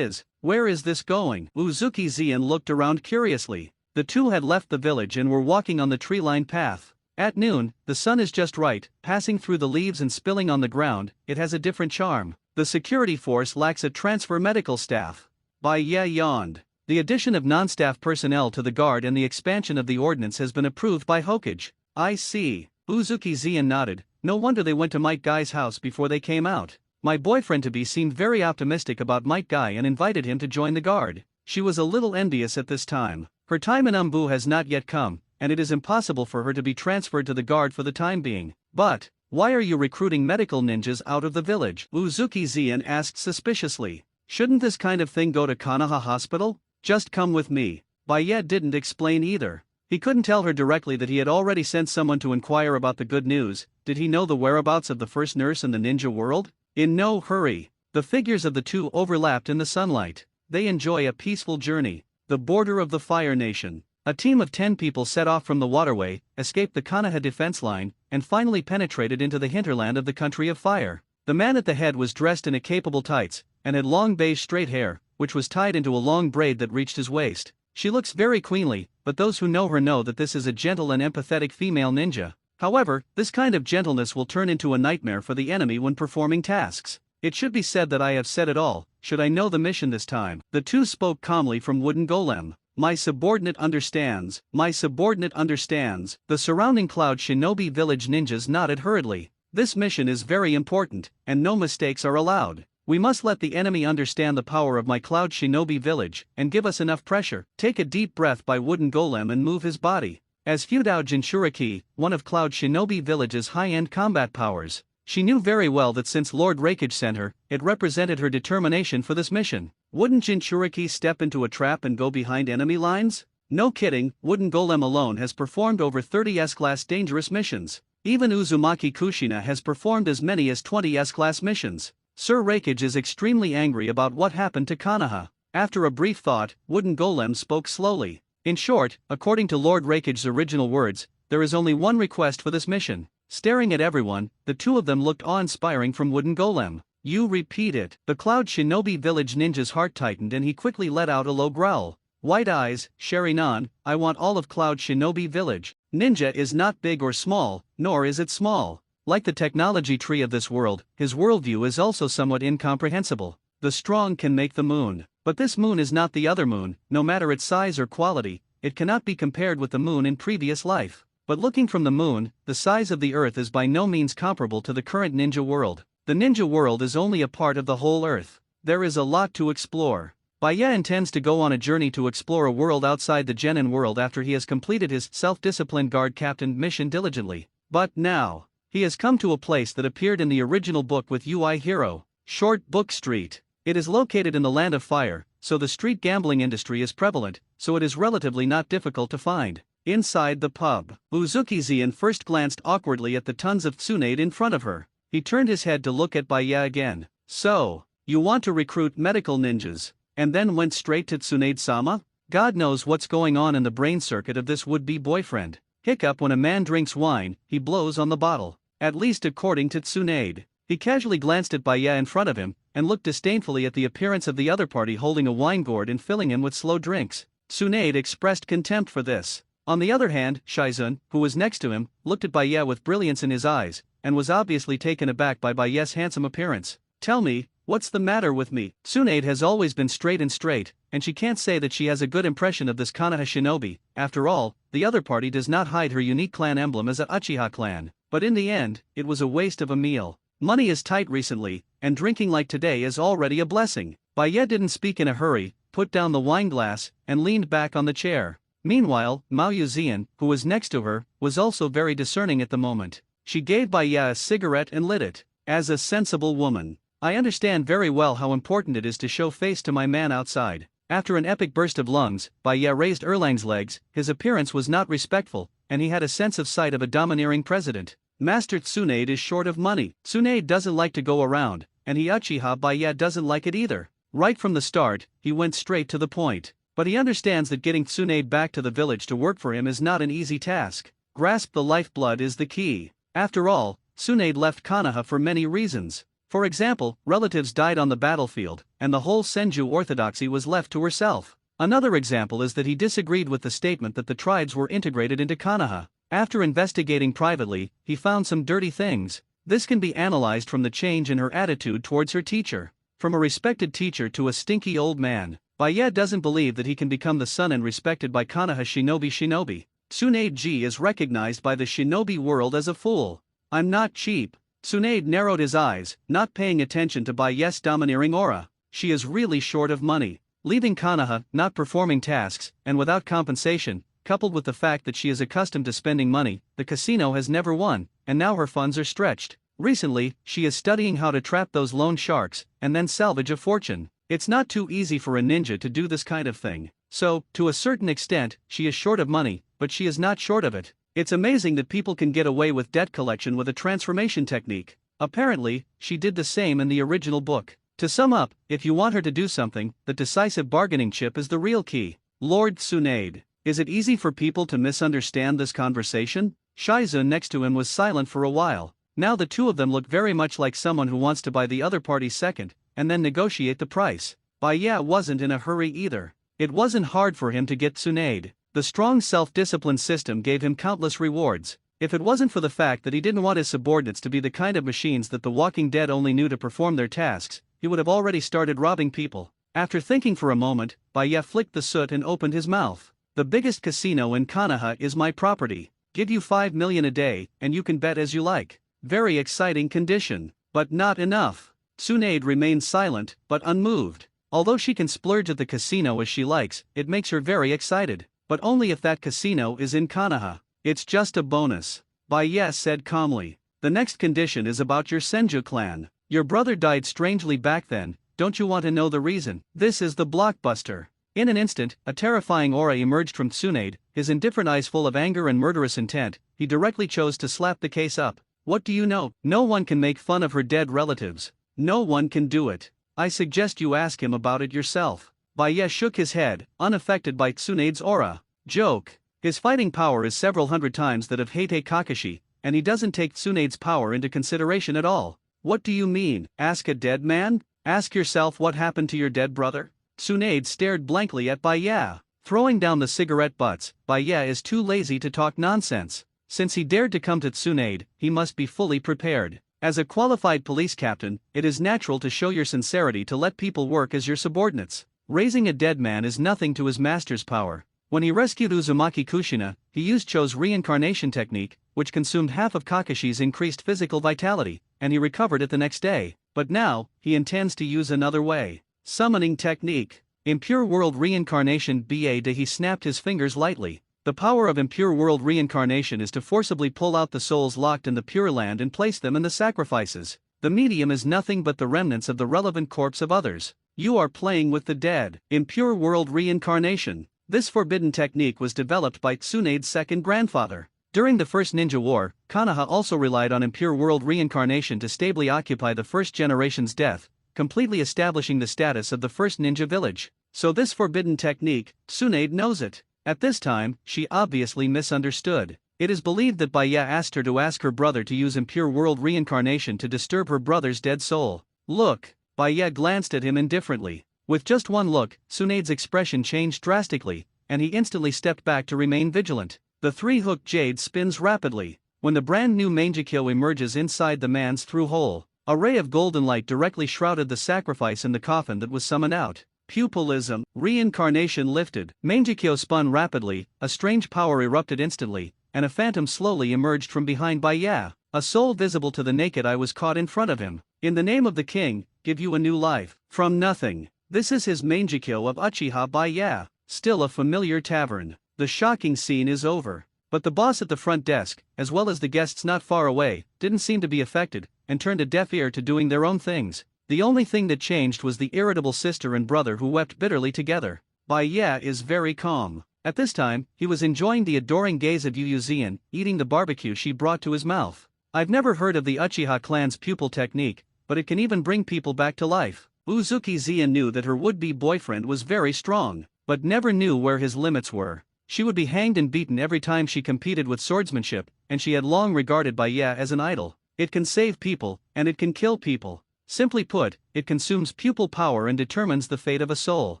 Where is this going? Uzuki Zian looked around curiously. The two had left the village and were walking on the tree-lined path. At noon, the sun is just right, passing through the leaves and spilling on the ground, it has a different charm. The security force lacks a transfer medical staff. Baye yawned. The addition of non-staff personnel to the guard and the expansion of the ordnance has been approved by Hokage. I see. Uzuki Zian nodded. No wonder they went to Might Guy's house before they came out. My boyfriend-to-be seemed very optimistic about Might Guy and invited him to join the guard. She was a little envious at this time. Her time in Umbu has not yet come, and it is impossible for her to be transferred to the guard for the time being. But, why are you recruiting medical ninjas out of the village? Uzuki Zian asked suspiciously. Shouldn't this kind of thing go to Konoha Hospital? Just come with me. Baye didn't explain either. He couldn't tell her directly that he had already sent someone to inquire about the good news. Did he know the whereabouts of the first nurse in the ninja world? In no hurry. The figures of the two overlapped in the sunlight. They enjoy a peaceful journey. The border of the Fire Nation. A team of 10 people set off from the waterway, escaped the Konoha defense line, and finally penetrated into the hinterland of the country of fire. The man at the head was dressed in a capable tights, and had long beige straight hair, which was tied into a long braid that reached his waist. She looks very queenly, but those who know her know that this is a gentle and empathetic female ninja. However, this kind of gentleness will turn into a nightmare for the enemy when performing tasks. It should be said that I have said it all, should I know the mission this time. The two spoke calmly from Wooden Golem. My subordinate understands, my subordinate understands. The surrounding Cloud Shinobi Village ninjas nodded hurriedly. This mission is very important, and no mistakes are allowed. We must let the enemy understand the power of my Cloud Shinobi Village, and give us enough pressure. Take a deep breath by Wooden Golem and move his body. As Fudao Jinchuriki, one of Cloud Shinobi Village's high-end combat powers, she knew very well that since Lord Raikage sent her, it represented her determination for this mission. Wouldn't Jinchuriki step into a trap and go behind enemy lines? No kidding, Wooden Golem alone has performed over 30 S-Class dangerous missions. Even Uzumaki Kushina has performed as many as 20 S-Class missions. Sir Raikage is extremely angry about what happened to Konoha. After a brief thought, Wooden Golem spoke slowly. In short, according to Lord Raikage's original words, there is only one request for this mission. Staring at everyone, the two of them looked awe-inspiring from Wooden Golem. You repeat it. The Cloud Shinobi Village ninja's heart tightened and he quickly let out a low growl. White eyes, Sharinan, I want all of Cloud Shinobi Village. Ninja is not big or small, nor is it small. Like the technology tree of this world, his worldview is also somewhat incomprehensible. The strong can make the moon. But this moon is not the other moon, no matter its size or quality, it cannot be compared with the moon in previous life. But looking from the moon, the size of the earth is by no means comparable to the current ninja world. The ninja world is only a part of the whole earth. There is a lot to explore. Baya intends to go on a journey to explore a world outside the genin world after he has completed his self-disciplined guard captain mission diligently. But now, he has come to a place that appeared in the original book with UI Hero, Short Book Street. It is located in the Land of Fire, so the street gambling industry is prevalent, so it is relatively not difficult to find. Inside the pub, Uzuki-Zian first glanced awkwardly at the tons of Tsunade in front of her. He turned his head to look at Baya again. So, you want to recruit medical ninjas, and then went straight to Tsunade-sama? God knows what's going on in the brain circuit of this would-be boyfriend. Hiccup: when a man drinks wine, he blows on the bottle. At least according to Tsunade. He casually glanced at Baya in front of him, and looked disdainfully at the appearance of the other party holding a wine gourd and filling him with slow drinks. Tsunade expressed contempt for this. On the other hand, Shizun, who was next to him, looked at Baya with brilliance in his eyes, and was obviously taken aback by Baya's handsome appearance. Tell me, what's the matter with me? Tsunade has always been straight, and she can't say that she has a good impression of this Konoha shinobi. After all, the other party does not hide her unique clan emblem as a Uchiha clan. But in the end, it was a waste of a meal. Money is tight recently, and drinking like today is already a blessing. Baya didn't speak in a hurry, put down the wine glass, and leaned back on the chair. Meanwhile, Mao Yuzian, who was next to her, was also very discerning at the moment. She gave Baya a cigarette and lit it. As a sensible woman, I understand very well how important it is to show face to my man outside. After an epic burst of lungs, Baya raised Erlang's legs. His appearance was not respectful, and he had a sense of sight of a domineering president. Master Tsunade is short of money. Tsunade doesn't like to go around, and he Uchiha Baya doesn't like it either. Right from the start, he went straight to the point. But he understands that getting Tsunade back to the village to work for him is not an easy task. Grasp the lifeblood is the key. After all, Tsunade left Konoha for many reasons. For example, relatives died on the battlefield, and the whole Senju orthodoxy was left to herself. Another example is that he disagreed with the statement that the tribes were integrated into Konoha. After investigating privately, he found some dirty things. This can be analyzed from the change in her attitude towards her teacher. From a respected teacher to a stinky old man. Baya doesn't believe that he can become the son and respected by Konoha shinobi. Tsunade is recognized by the shinobi world as a fool. I'm not cheap. Tsunade narrowed his eyes, not paying attention to Baya's domineering aura. She is really short of money. Leaving Konoha, not performing tasks, and without compensation, coupled with the fact that she is accustomed to spending money, the casino has never won, and now her funds are stretched. Recently, she is studying how to trap those loan sharks, and then salvage a fortune. It's not too easy for a ninja to do this kind of thing. So, to a certain extent, she is short of money, but she is not short of it. It's amazing that people can get away with debt collection with a transformation technique. Apparently, she did the same in the original book. To sum up, if you want her to do something, the decisive bargaining chip is the real key. Lord Tsunade. Is it easy for people to misunderstand this conversation? Shizun next to him was silent for a while. Now the two of them look very much like someone who wants to buy the other party second, and then negotiate the price. Baya wasn't in a hurry either. It wasn't hard for him to get Tsunade. The strong self-discipline system gave him countless rewards. If it wasn't for the fact that he didn't want his subordinates to be the kind of machines that the Walking Dead only knew to perform their tasks, he would have already started robbing people. After thinking for a moment, Baya flicked the soot and opened his mouth. The biggest casino in Konoha is my property. Give you 5 million a day, and you can bet as you like. Very exciting condition. But not enough. Tsunade remained silent, but unmoved. Although she can splurge at the casino as she likes, it makes her very excited. But only if that casino is in Konoha. It's just a bonus. Baya said calmly. The next condition is about your Senju clan. Your brother died strangely back then, don't you want to know the reason? This is the blockbuster. In an instant, a terrifying aura emerged from Tsunade, his indifferent eyes full of anger and murderous intent. He directly chose to slap the case up. What do you know? No one can make fun of her dead relatives. No one can do it. I suggest you ask him about it yourself. Baya shook his head, unaffected by Tsunade's aura. Joke. His fighting power is several hundred times that of Heite Kakashi, and he doesn't take Tsunade's power into consideration at all. What do you mean, ask a dead man? Ask yourself what happened to your dead brother? Tsunade stared blankly at Baya. Throwing down the cigarette butts, Baya is too lazy to talk nonsense. Since he dared to come to Tsunade, he must be fully prepared. As a qualified police captain, it is natural to show your sincerity to let people work as your subordinates. Raising a dead man is nothing to his master's power. When he rescued Uzumaki Kushina, he used Cho's reincarnation technique, which consumed half of Kakashi's increased physical vitality, and he recovered it the next day. But now, he intends to use another way. Summoning technique. Impure World Reincarnation BA. He snapped his fingers lightly. The power of Impure World Reincarnation is to forcibly pull out the souls locked in the Pure Land and place them in the sacrifices. The medium is nothing but the remnants of the relevant corpse of others. You are playing with the dead. Impure World Reincarnation. This forbidden technique was developed by Tsunade's second grandfather. During the First Ninja War, Konoha also relied on Impure World Reincarnation to stably occupy the first generation's death, completely establishing the status of the first ninja village. So this forbidden technique, Tsunade knows it. At this time, she obviously misunderstood. It is believed that Baya asked her to ask her brother to use Impure World Reincarnation to disturb her brother's dead soul. Look! Baya glanced at him indifferently. With just one look, Tsunade's expression changed drastically, and he instantly stepped back to remain vigilant. The three-hooked jade spins rapidly. When the brand new Mangekyo emerges inside the man's through-hole, a ray of golden light directly shrouded the sacrifice in the coffin that was summoned out. Pupilism, reincarnation lifted. Mangekyo spun rapidly, a strange power erupted instantly, and a phantom slowly emerged from behind Baya. A soul visible to the naked eye was caught in front of him. In the name of the king, give you a new life. From nothing. This is his Mangekyo of Uchiha Baya. Still a familiar tavern. The shocking scene is over. But the boss at the front desk, as well as the guests not far away, didn't seem to be affected, and turned a deaf ear to doing their own things. The only thing that changed was the irritable sister and brother who wept bitterly together. Baya is very calm. At this time, he was enjoying the adoring gaze of Yu Zian, eating the barbecue she brought to his mouth. I've never heard of the Uchiha clan's pupil technique, but it can even bring people back to life. Uzuki Zian knew that her would-be boyfriend was very strong, but never knew where his limits were. She would be hanged and beaten every time she competed with swordsmanship, and she had long regarded Baya as an idol. It can save people, and it can kill people. Simply put, it consumes pupil power and determines the fate of a soul.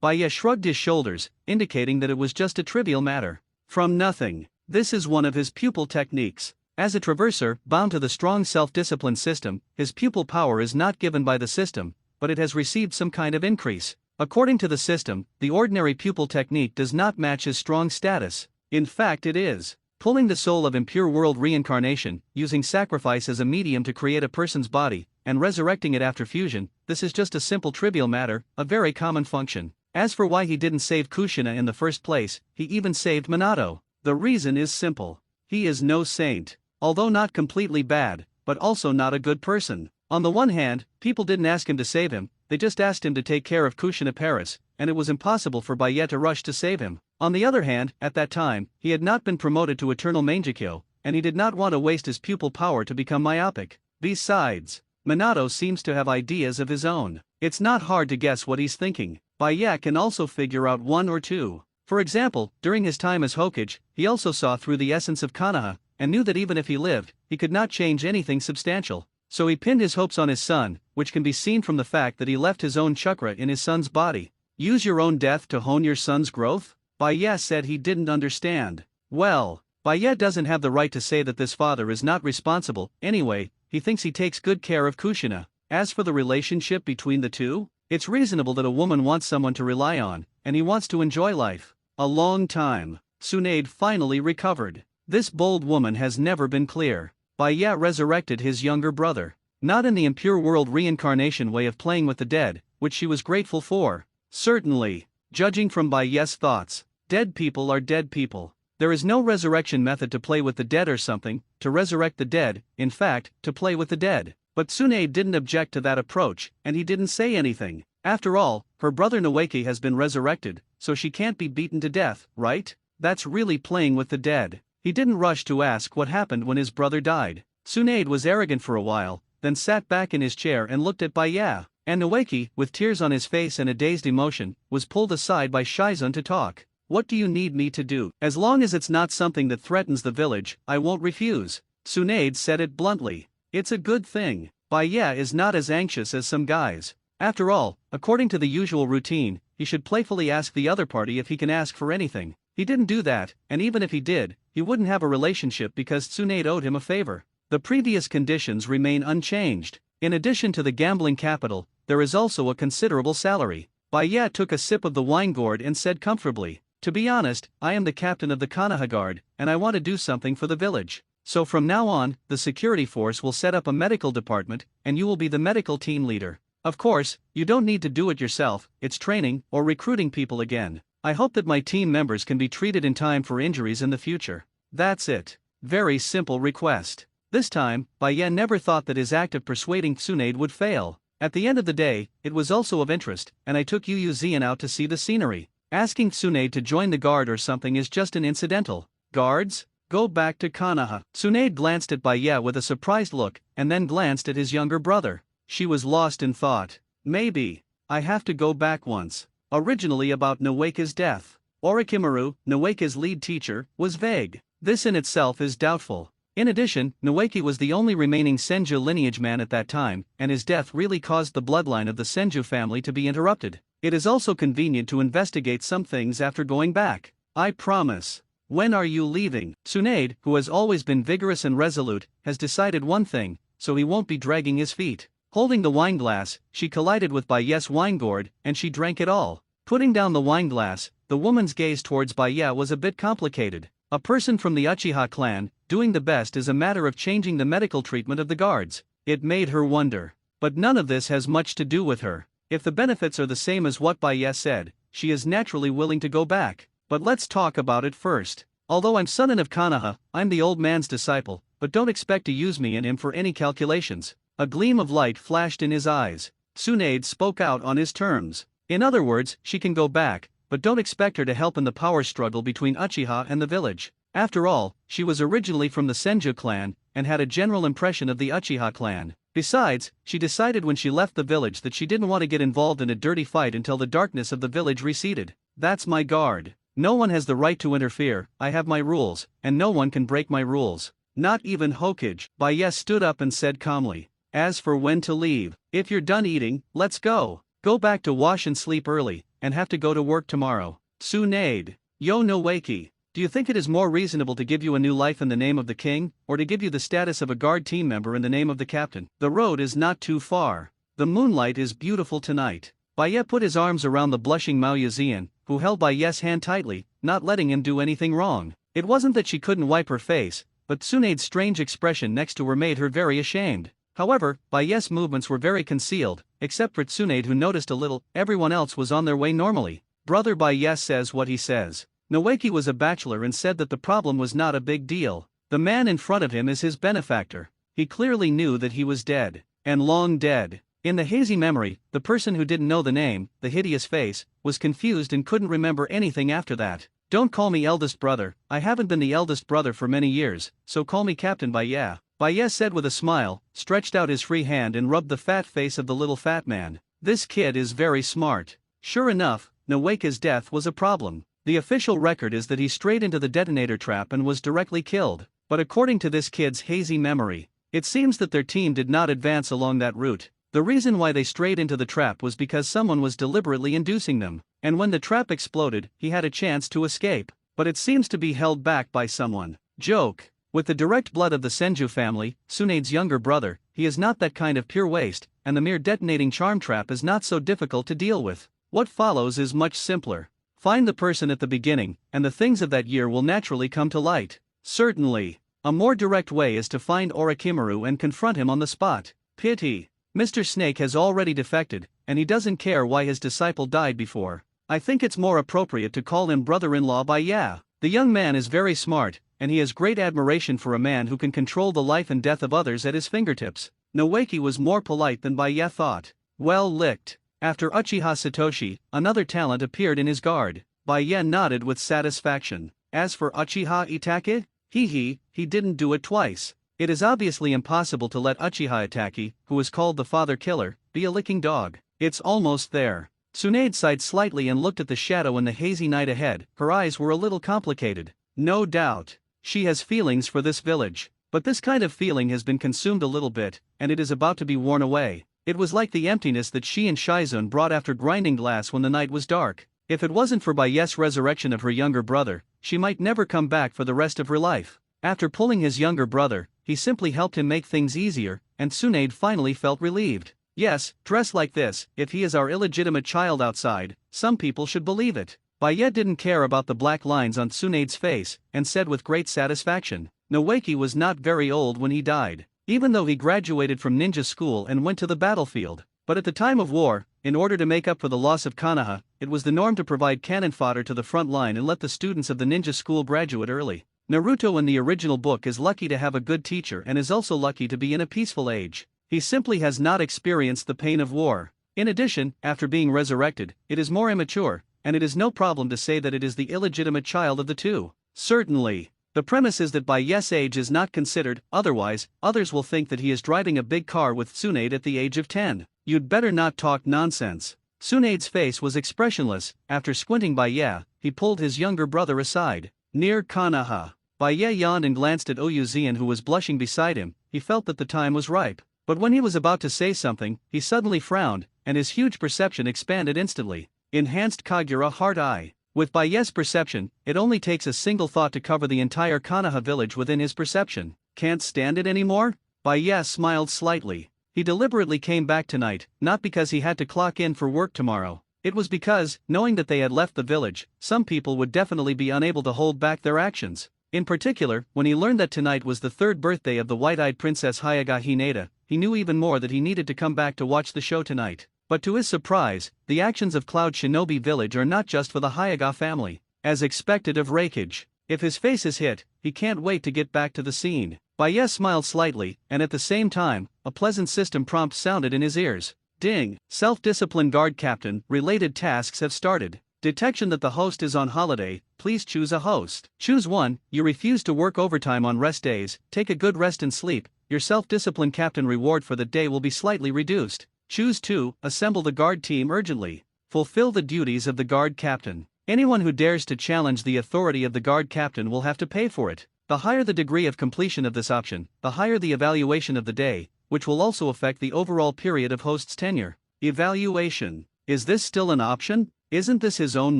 Baya shrugged his shoulders, indicating that it was just a trivial matter. From nothing. This is one of his pupil techniques. As a traverser, bound to the strong self-discipline system, his pupil power is not given by the system, but it has received some kind of increase. According to the system, the ordinary pupil technique does not match his strong status. In fact, it is. Pulling the soul of Impure World Reincarnation, using sacrifice as a medium to create a person's body, and resurrecting it after fusion, this is just a simple trivial matter, a very common function. As for why he didn't save Kushina in the first place, he even saved Minato. The reason is simple. He is no saint. Although not completely bad, but also not a good person. On the one hand, people didn't ask him to save him, they just asked him to take care of Kushina Paris, and it was impossible for Baya to rush to save him. On the other hand, at that time, he had not been promoted to Eternal Mangekyo, and he did not want to waste his pupil power to become myopic. Besides, Minato seems to have ideas of his own. It's not hard to guess what he's thinking. Baya can also figure out one or two. For example, during his time as Hokage, he also saw through the essence of Konoha, and knew that even if he lived, he could not change anything substantial. So he pinned his hopes on his son, which can be seen from the fact that he left his own chakra in his son's body. Use your own death to hone your son's growth? Baya said he didn't understand. Well, Baya doesn't have the right to say that this father is not responsible. Anyway, he thinks he takes good care of Kushina. As for the relationship between the two, it's reasonable that a woman wants someone to rely on, and he wants to enjoy life. A long time. Tsunade finally recovered. This bold woman has never been clear. Baya resurrected his younger brother. Not in the Impure World Reincarnation way of playing with the dead, which she was grateful for. Certainly. Judging from Baya's thoughts, dead people are dead people. There is no resurrection method to play with the dead or something, to resurrect the dead, in fact, to play with the dead. But Tsunade didn't object to that approach, and he didn't say anything. After all, her brother Noeki has been resurrected, so she can't be beaten to death, right? That's really playing with the dead. He didn't rush to ask what happened when his brother died. Tsunade was arrogant for a while, then sat back in his chair and looked at Baya. And Noeki, with tears on his face and a dazed emotion, was pulled aside by Shizun to talk. What do you need me to do? As long as it's not something that threatens the village, I won't refuse. Tsunade said it bluntly. It's a good thing. Baya is not as anxious as some guys. After all, according to the usual routine, he should playfully ask the other party if he can ask for anything. He didn't do that, and even if he did, he wouldn't have a relationship because Tsunade owed him a favor. The previous conditions remain unchanged. In addition to the gambling capital, there is also a considerable salary. Baya took a sip of the wine gourd and said comfortably, "To be honest, I am the captain of the Konoha Guard, and I want to do something for the village. So from now on, the security force will set up a medical department, and you will be the medical team leader. Of course, you don't need to do it yourself, it's training or recruiting people again. I hope that my team members can be treated in time for injuries in the future. That's it. Very simple request." This time, Baya never thought that his act of persuading Tsunade would fail. At the end of the day, it was also of interest, and I took Zian out to see the scenery. Asking Tsunade to join the guard or something is just an incidental. Guards? Go back to Konoha. Tsunade glanced at Baya with a surprised look, and then glanced at his younger brother. She was lost in thought. Maybe I have to go back once. Originally about Noeka's death. Orochimaru, Noeka's lead teacher, was vague. This in itself is doubtful. In addition, Noeki was the only remaining Senju lineage man at that time, and his death really caused the bloodline of the Senju family to be interrupted. It is also convenient to investigate some things after going back. I promise. When are you leaving? Tsunade, who has always been vigorous and resolute, has decided one thing, so he won't be dragging his feet. Holding the wine glass, she collided with Baya's wine gourd, and she drank it all. Putting down the wine glass, the woman's gaze towards Baya was a bit complicated. A person from the Uchiha clan, doing the best is a matter of changing the medical treatment of the guards. It made her wonder. But none of this has much to do with her. If the benefits are the same as what Baya said, she is naturally willing to go back. But let's talk about it first. Although I'm son of Konoha, I'm the old man's disciple, but don't expect to use me and him for any calculations. A gleam of light flashed in his eyes. Tsunade spoke out on his terms. In other words, she can go back, but don't expect her to help in the power struggle between Uchiha and the village. After all, she was originally from the Senju clan, and had a general impression of the Uchiha clan. Besides, she decided when she left the village that she didn't want to get involved in a dirty fight until the darkness of the village receded. That's my guard. No one has the right to interfere, I have my rules, and no one can break my rules. Not even Hokage. Baya stood up and said calmly. As for when to leave, if you're done eating, let's go. Go back to wash and sleep early, and have to go to work tomorrow. Tsunade. Yo Noeki. Do you think it is more reasonable to give you a new life in the name of the king, or to give you the status of a guard team member in the name of the captain? The road is not too far. The moonlight is beautiful tonight. Baya put his arms around the blushing Zian, who held Baya's hand tightly, not letting him do anything wrong. It wasn't that she couldn't wipe her face, but Tsunade's strange expression next to her made her very ashamed. However, Baya's movements were very concealed, except for Tsunade, who noticed a little. Everyone else was on their way normally. Brother Baya says what he says. Noeki was a bachelor and said that the problem was not a big deal. The man in front of him is his benefactor. He clearly knew that he was dead, and long dead. In the hazy memory, the person who didn't know the name, the hideous face, was confused and couldn't remember anything after that. Don't call me eldest brother, I haven't been the eldest brother for many years, so call me Captain Baya. Baya said with a smile, stretched out his free hand and rubbed the fat face of the little fat man. This kid is very smart. Sure enough, Noeka's death was a problem. The official record is that he strayed into the detonator trap and was directly killed. But according to this kid's hazy memory, it seems that their team did not advance along that route. The reason why they strayed into the trap was because someone was deliberately inducing them, and when the trap exploded, he had a chance to escape. But it seems to be held back by someone. Joke. With the direct blood of the Senju family, Tsunade's younger brother, he is not that kind of pure waste, and the mere detonating charm trap is not so difficult to deal with. What follows is much simpler. Find the person at the beginning, and the things of that year will naturally come to light. Certainly. A more direct way is to find Orochimaru and confront him on the spot. Pity. Mr. Snake has already defected, and he doesn't care why his disciple died before. I think it's more appropriate to call him brother-in-law Baya. The young man is very smart, and he has great admiration for a man who can control the life and death of others at his fingertips. Noeki was more polite than Baya thought. Well licked. After Uchiha Satoshi, another talent appeared in his guard. Baya nodded with satisfaction. As for Uchiha Itachi? He didn't do it twice. It is obviously impossible to let Uchiha Itachi, who is called the father killer, be a licking dog. It's almost there. Tsunade sighed slightly and looked at the shadow in the hazy night ahead. Her eyes were a little complicated. No doubt. She has feelings for this village. But this kind of feeling has been consumed a little bit, and it is about to be worn away. It was like the emptiness that she and Shizun brought after grinding glass when the night was dark. If it wasn't for Baye's resurrection of her younger brother, she might never come back for the rest of her life. After pulling his younger brother, he simply helped him make things easier, and Tsunade finally felt relieved. Yes, dress like this, if he is our illegitimate child outside, some people should believe it. Baye didn't care about the black lines on Tsunade's face, and said with great satisfaction, Noeki was not very old when he died, even though he graduated from ninja school and went to the battlefield. But at the time of war, in order to make up for the loss of Konoha, it was the norm to provide cannon fodder to the front line and let the students of the ninja school graduate early. Naruto in the original book is lucky to have a good teacher and is also lucky to be in a peaceful age. He simply has not experienced the pain of war. In addition, after being resurrected, it is more immature, and it is no problem to say that it is the illegitimate child of the two. Certainly. The premise is that Baye's age is not considered, otherwise, others will think that he is driving a big car with Tsunade at the age of 10. You'd better not talk nonsense. Tsunade's face was expressionless. After squinting Baye, he pulled his younger brother aside. Near Konoha, Baye yawned and glanced at Oyuzian, who was blushing beside him. He felt that the time was ripe. But when he was about to say something, he suddenly frowned, and his huge perception expanded instantly. Enhanced Kagura Heart Eye. With Baye's perception, it only takes a single thought to cover the entire Konoha village within his perception. Can't stand it anymore? Baye smiled slightly. He deliberately came back tonight, not because he had to clock in for work tomorrow. It was because, knowing that they had left the village, some people would definitely be unable to hold back their actions. In particular, when he learned that tonight was the third birthday of the white-eyed princess Hyuga Hinata, he knew even more that he needed to come back to watch the show tonight. But to his surprise, the actions of Cloud Shinobi Village are not just for the Hyuga family. As expected of Reikage, if his face is hit, he can't wait to get back to the scene. Baye smiled slightly, and at the same time, a pleasant system prompt sounded in his ears. Ding! Self-discipline guard captain, related tasks have started. Detection that the host is on holiday, please choose a host. Choose 1, you refuse to work overtime on rest days, take a good rest and sleep, your self-discipline captain reward for the day will be slightly reduced. Choose 2, assemble the guard team urgently. Fulfill the duties of the guard captain. Anyone who dares to challenge the authority of the guard captain will have to pay for it. The higher the degree of completion of this option, the higher the evaluation of the day, which will also affect the overall period of host's tenure. Evaluation. Is this still an option? Isn't this his own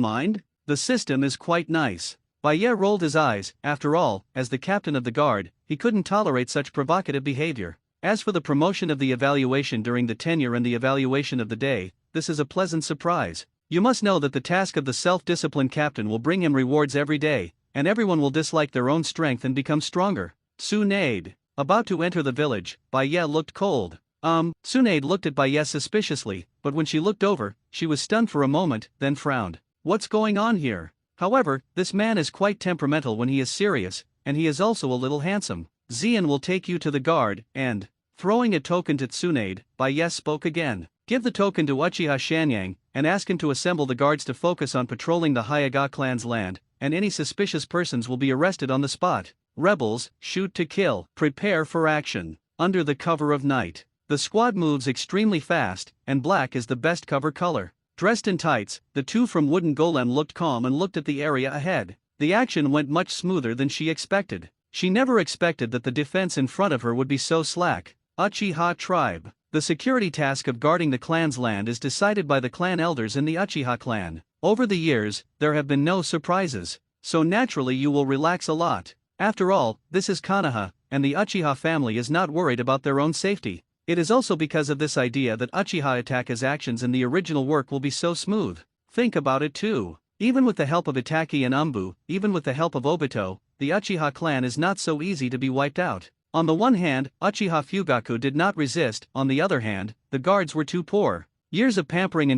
mind? The system is quite nice. Baye rolled his eyes. After all, as the captain of the guard, he couldn't tolerate such provocative behavior. As for the promotion of the evaluation during the tenure and the evaluation of the day, this is a pleasant surprise. You must know that the task of the self-discipline captain will bring him rewards every day, and everyone will dislike their own strength and become stronger. Tsunade. About to enter the village, Baye looked cold. Tsunade looked at Baye suspiciously, but when she looked over, she was stunned for a moment, then frowned. What's going on here? However, this man is quite temperamental when he is serious, and he is also a little handsome. Zian will take you to the guard, and, throwing a token to Tsunade, Baye spoke again. Give the token to Uchiha Shanyang, and ask him to assemble the guards to focus on patrolling the Hyuga clan's land, and any suspicious persons will be arrested on the spot. Rebels, shoot to kill. Prepare for action. Under the cover of night. The squad moves extremely fast, and black is the best cover color. Dressed in tights, the two from Wooden Golem looked calm and looked at the area ahead. The action went much smoother than she expected. She never expected that the defense in front of her would be so slack. Uchiha Tribe. The security task of guarding the clan's land is decided by the clan elders in the Uchiha clan. Over the years, there have been no surprises, so naturally you will relax a lot. After all, this is Konoha, and the Uchiha family is not worried about their own safety. It is also because of this idea that Uchiha Itaka's actions in the original work will be so smooth. Think about it too. Even with the help of Itaki and Umbu, even with the help of Obito, the Uchiha clan is not so easy to be wiped out. On the one hand, Uchiha Fugaku did not resist, on the other hand, the guards were too poor. Years of pampering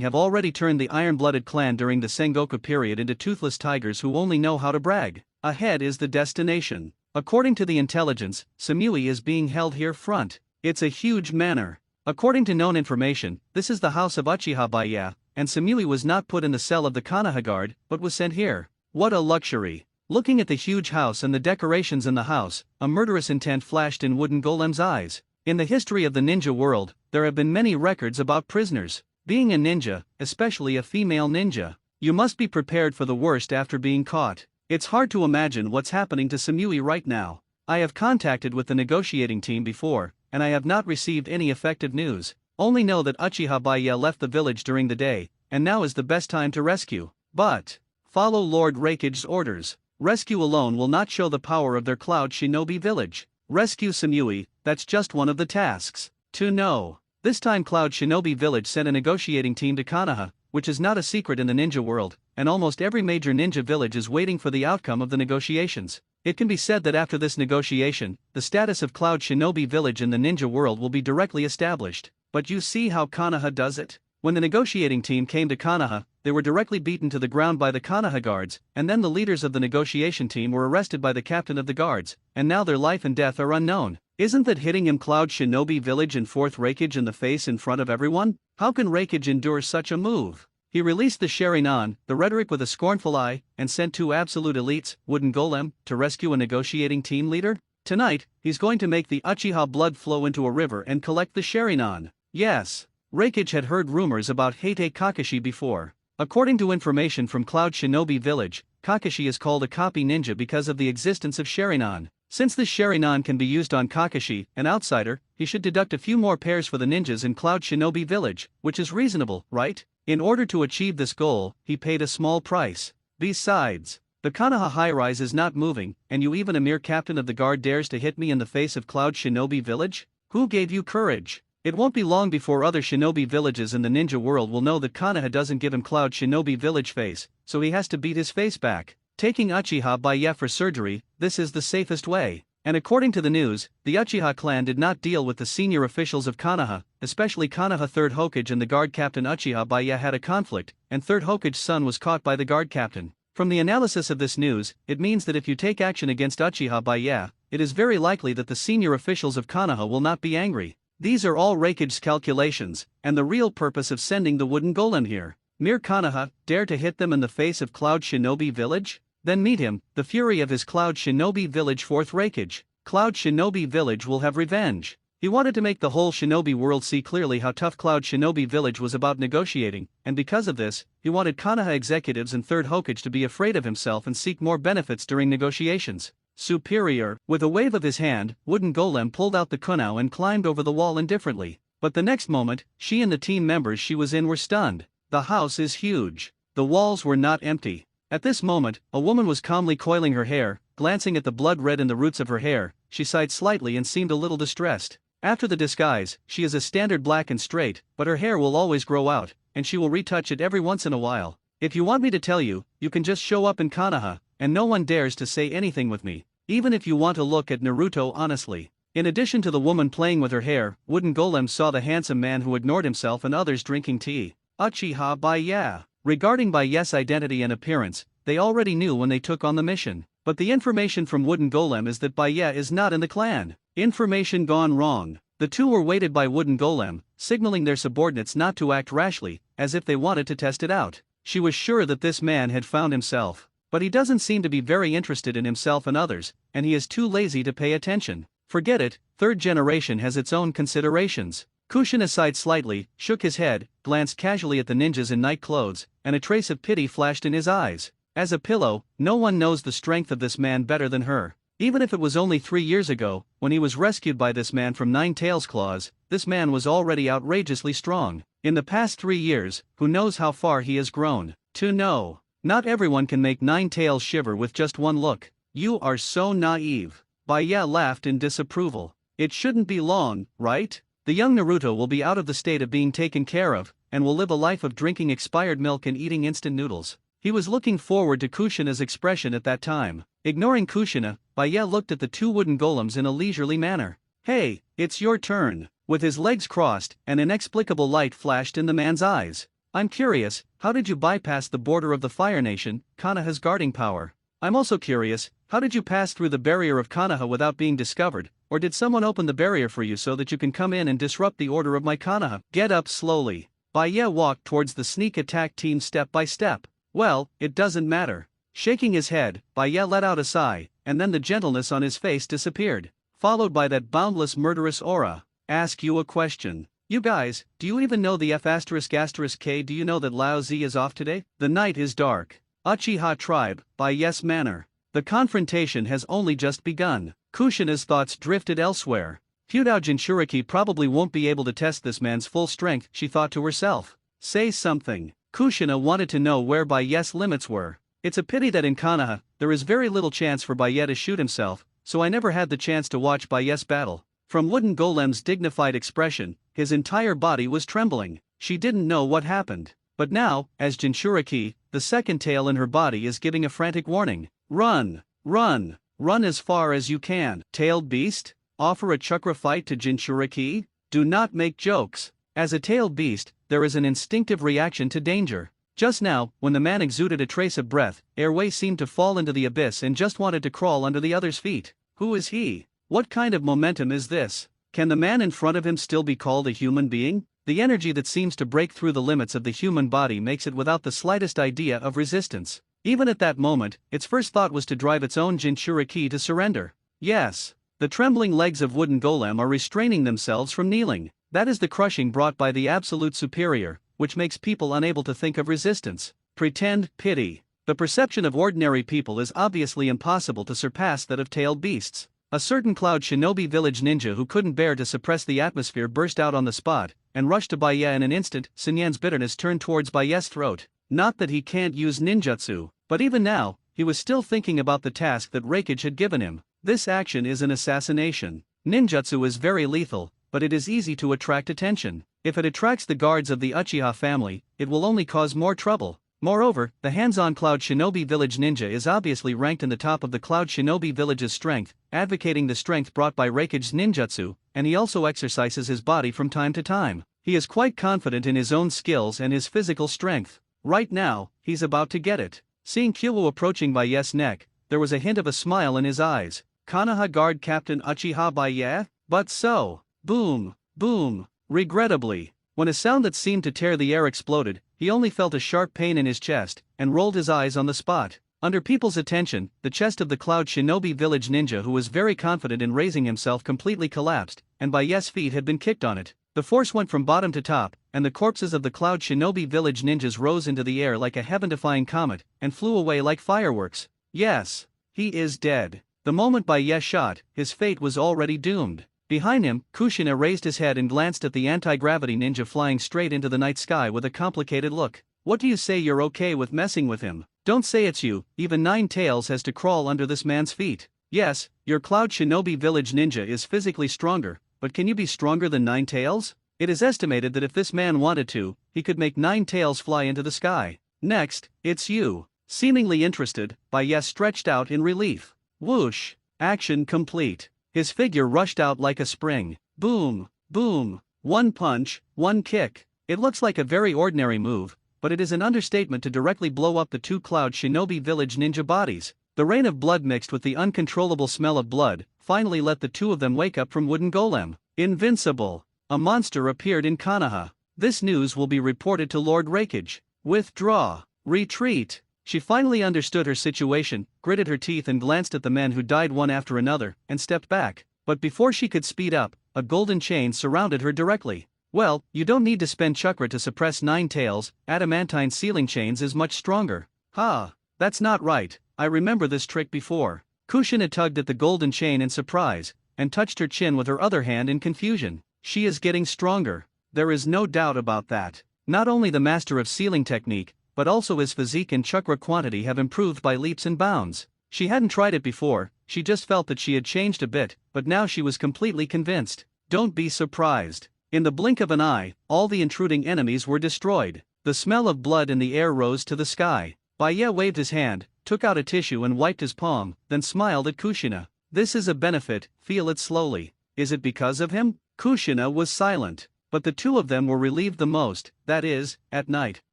have already turned the iron-blooded clan during the Sengoku period into toothless tigers who only know how to brag. Ahead is the destination. According to the intelligence, Samui is being held here front. It's a huge manor. According to known information, this is the house of Uchiha Baye, and Samui was not put in the cell of the Konoha guard, but was sent here. What a luxury. Looking at the huge house and the decorations in the house, a murderous intent flashed in Wooden Golem's eyes. In the history of the ninja world, there have been many records about prisoners. Being a ninja, especially a female ninja, you must be prepared for the worst after being caught. It's hard to imagine what's happening to Samui right now. I have contacted with the negotiating team before, and I have not received any effective news. Only know that Uchiha Baya left the village during the day, and now is the best time to rescue. But follow Lord Raikage's orders. Rescue alone will not show the power of their Cloud Shinobi village. Rescue Samui, that's just one of the tasks. To know. This time Cloud Shinobi village sent a negotiating team to Konoha, which is not a secret in the ninja world, and almost every major ninja village is waiting for the outcome of the negotiations. It can be said that after this negotiation, the status of Cloud Shinobi village in the ninja world will be directly established. But you see how Konoha does it? When the negotiating team came to Konoha, they were directly beaten to the ground by the Konoha guards, and then the leaders of the negotiation team were arrested by the captain of the guards, and now their life and death are unknown. Isn't that hitting him Cloud Shinobi village and 4th Raikage in the face in front of everyone? How can Raikage endure such a move? He released the Sharingan, the rhetoric with a scornful eye, and sent 2 absolute elites, Wooden Golem, to rescue a negotiating team leader? Tonight, he's going to make the Uchiha blood flow into a river and collect the Sharingan. Yes. Raikage had heard rumors about Heite Kakashi before. According to information from Cloud Shinobi village, Kakashi is called a copy ninja because of the existence of Sharingan. Since this Sharingan can be used on Kakashi, an outsider, he should deduct a few more pairs for the ninjas in Cloud Shinobi village, which is reasonable, right? In order to achieve this goal, he paid a small price. Besides, the Konoha high-rise is not moving, and you even a mere captain of the guard dares to hit me in the face of Cloud Shinobi village? Who gave you courage? It won't be long before other shinobi villages in the ninja world will know that Konoha doesn't give him Cloud Shinobi village face, so he has to beat his face back. Taking Uchiha Baya for surgery, this is the safest way. And according to the news, the Uchiha clan did not deal with the senior officials of Konoha, especially Konoha 3rd Hokage and the guard captain. Uchiha Baya had a conflict, and 3rd Hokage's son was caught by the guard captain. From the analysis of this news, it means that if you take action against Uchiha Baya, it is very likely that the senior officials of Konoha will not be angry. These are all Raikage's calculations, and the real purpose of sending the Wooden Golem here. Mere Konoha dare to hit them in the face of Cloud Shinobi village? Then meet him, the fury of his Cloud Shinobi village 4th Raikage. Cloud Shinobi village will have revenge. He wanted to make the whole shinobi world see clearly how tough Cloud Shinobi village was about negotiating, and because of this, he wanted Konoha executives and 3rd Hokage to be afraid of himself and seek more benefits during negotiations. Superior. With a wave of his hand, Wooden Golem pulled out the kunao and climbed over the wall indifferently. But the next moment, she and the team members she was in were stunned. The house is huge. The walls were not empty. At this moment, a woman was calmly coiling her hair. Glancing at the blood red in the roots of her hair, she sighed slightly and seemed a little distressed. After the disguise, she is a standard black and straight, but her hair will always grow out, and she will retouch it every once in a while. If you want me to tell you, you can just show up in Konoha, and no one dares to say anything with me. Even if you want to look at Naruto honestly. In addition to the woman playing with her hair, Wooden Golem saw the handsome man who ignored himself and others drinking tea. Uchiha Baya. Regarding Baya's identity and appearance, they already knew when they took on the mission. But the information from Wooden Golem is that Baya is not in the clan. Information gone wrong. The two were weighted by Wooden Golem, signaling their subordinates not to act rashly, as if they wanted to test it out. She was sure that this man had found himself. But he doesn't seem to be very interested in himself and others, and he is too lazy to pay attention. Forget it, 3rd generation has its own considerations. Kushina sighed slightly, shook his head, glanced casually at the ninjas in night clothes, and a trace of pity flashed in his eyes. As a pillow, no one knows the strength of this man better than her. Even if it was only 3 years ago, when he was rescued by this man from Nine Tails Claws, this man was already outrageously strong. In the past 3 years, who knows how far he has grown. To know. Not everyone can make Nine Tails shiver with just one look. You are so naive. Baya laughed in disapproval. It shouldn't be long, right? The young Naruto will be out of the state of being taken care of, and will live a life of drinking expired milk and eating instant noodles. He was looking forward to Kushina's expression at that time. Ignoring Kushina, Baya looked at the two wooden golems in a leisurely manner. Hey, it's your turn. With his legs crossed, an inexplicable light flashed in the man's eyes. I'm curious, how did you bypass the border of the Fire Nation, Konoha's guarding power? I'm also curious, how did you pass through the barrier of Konoha without being discovered, or did someone open the barrier for you so that you can come in and disrupt the order of my Konoha? Get up slowly. Baya walked towards the sneak attack team step by step. Well, it doesn't matter. Shaking his head, Baya let out a sigh, and then the gentleness on his face disappeared, followed by that boundless murderous aura. Ask you a question. You guys, do you even know the F***K? Do you know that Lao Zi is off today? The night is dark. Uchiha tribe, by yes manner. The confrontation has only just begun. Kushina's thoughts drifted elsewhere. Hyudao Jinchuriki probably won't be able to test this man's full strength, she thought to herself. Say something. Kushina wanted to know where Baiye's limits were. It's a pity that in Konoha, there is very little chance for Baiye to shoot himself, so I never had the chance to watch Baiye's battle. From Wooden Golem's dignified expression, his entire body was trembling. She didn't know what happened. But now, as Jinchuriki, the second tail in her body is giving a frantic warning. Run! Run! Run as far as you can. Tailed beast? Offer a chakra fight to Jinchuriki? Do not make jokes. As a tailed beast, there is an instinctive reaction to danger. Just now, when the man exuded a trace of breath, airway seemed to fall into the abyss and just wanted to crawl under the other's feet. Who is he? What kind of momentum is this? Can the man in front of him still be called a human being? The energy that seems to break through the limits of the human body makes it without the slightest idea of resistance. Even at that moment, its first thought was to drive its own Jinchuriki to surrender. Yes. The trembling legs of Wooden Golem are restraining themselves from kneeling. That is the crushing brought by the absolute superior, which makes people unable to think of resistance. Pretend pity. The perception of ordinary people is obviously impossible to surpass that of tailed beasts. A certain Cloud Shinobi village ninja who couldn't bear to suppress the atmosphere burst out on the spot, and rushed to Baiye in an instant. Sunyan's bitterness turned towards Baiye's throat. Not that he can't use ninjutsu, but even now, he was still thinking about the task that Reikage had given him. This action is an assassination. Ninjutsu is very lethal, but it is easy to attract attention. If it attracts the guards of the Uchiha family, it will only cause more trouble. Moreover, the hands-on Cloud Shinobi village ninja is obviously ranked in the top of the Cloud Shinobi village's strength, advocating the strength brought by Reikage's ninjutsu, and he also exercises his body from time to time. He is quite confident in his own skills and his physical strength. Right now, he's about to get it. Seeing Kyowo approaching Baiye's neck, there was a hint of a smile in his eyes. Konoha Guard Captain Uchiha Baiye? But so. Boom, boom. Regrettably, when a sound that seemed to tear the air exploded, he only felt a sharp pain in his chest, and rolled his eyes on the spot. Under people's attention, the chest of the Cloud Shinobi village ninja who was very confident in raising himself completely collapsed, and Baiye's feet had been kicked on it. The force went from bottom to top, and the corpses of the Cloud Shinobi village ninjas rose into the air like a heaven-defying comet, and flew away like fireworks. Yes, he is dead. The moment Baiye shot, his fate was already doomed. Behind him, Kushina raised his head and glanced at the anti-gravity ninja flying straight into the night sky with a complicated look. What do you say you're okay with messing with him? Don't say it's you. Even Nine Tails has to crawl under this man's feet. Yes, your Cloud Shinobi village ninja is physically stronger, but can you be stronger than Nine Tails? It is estimated that if this man wanted to, he could make Nine Tails fly into the sky. Next, it's you. Seemingly interested, Baiye stretched out in relief. Whoosh! Action complete. His figure rushed out like a spring. Boom, boom. One punch, one kick. It looks like a very ordinary move, but it is an understatement to directly blow up the two Cloud Shinobi village ninja bodies. The rain of blood mixed with the uncontrollable smell of blood finally let the two of them wake up from Wooden Golem. Invincible. A monster appeared in Konoha. This news will be reported to Lord Reikage. Withdraw. Retreat. She finally understood her situation, gritted her teeth and glanced at the men who died one after another, and stepped back. But before she could speed up, a golden chain surrounded her directly. Well, you don't need to spend chakra to suppress Nine Tails. Adamantine sealing chains is much stronger. Ha! That's not right. I remember this trick before. Kushina tugged at the golden chain in surprise, and touched her chin with her other hand in confusion. She is getting stronger. There is no doubt about that. Not only the master of sealing technique, but also his physique and chakra quantity have improved by leaps and bounds. She hadn't tried it before, she just felt that she had changed a bit, but now she was completely convinced. Don't be surprised. In the blink of an eye, all the intruding enemies were destroyed. The smell of blood in the air rose to the sky. Baiye waved his hand, took out a tissue and wiped his palm, then smiled at Kushina. This is a benefit, feel it slowly. Is it because of him? Kushina was silent. But the two of them were relieved the most, that is, at night.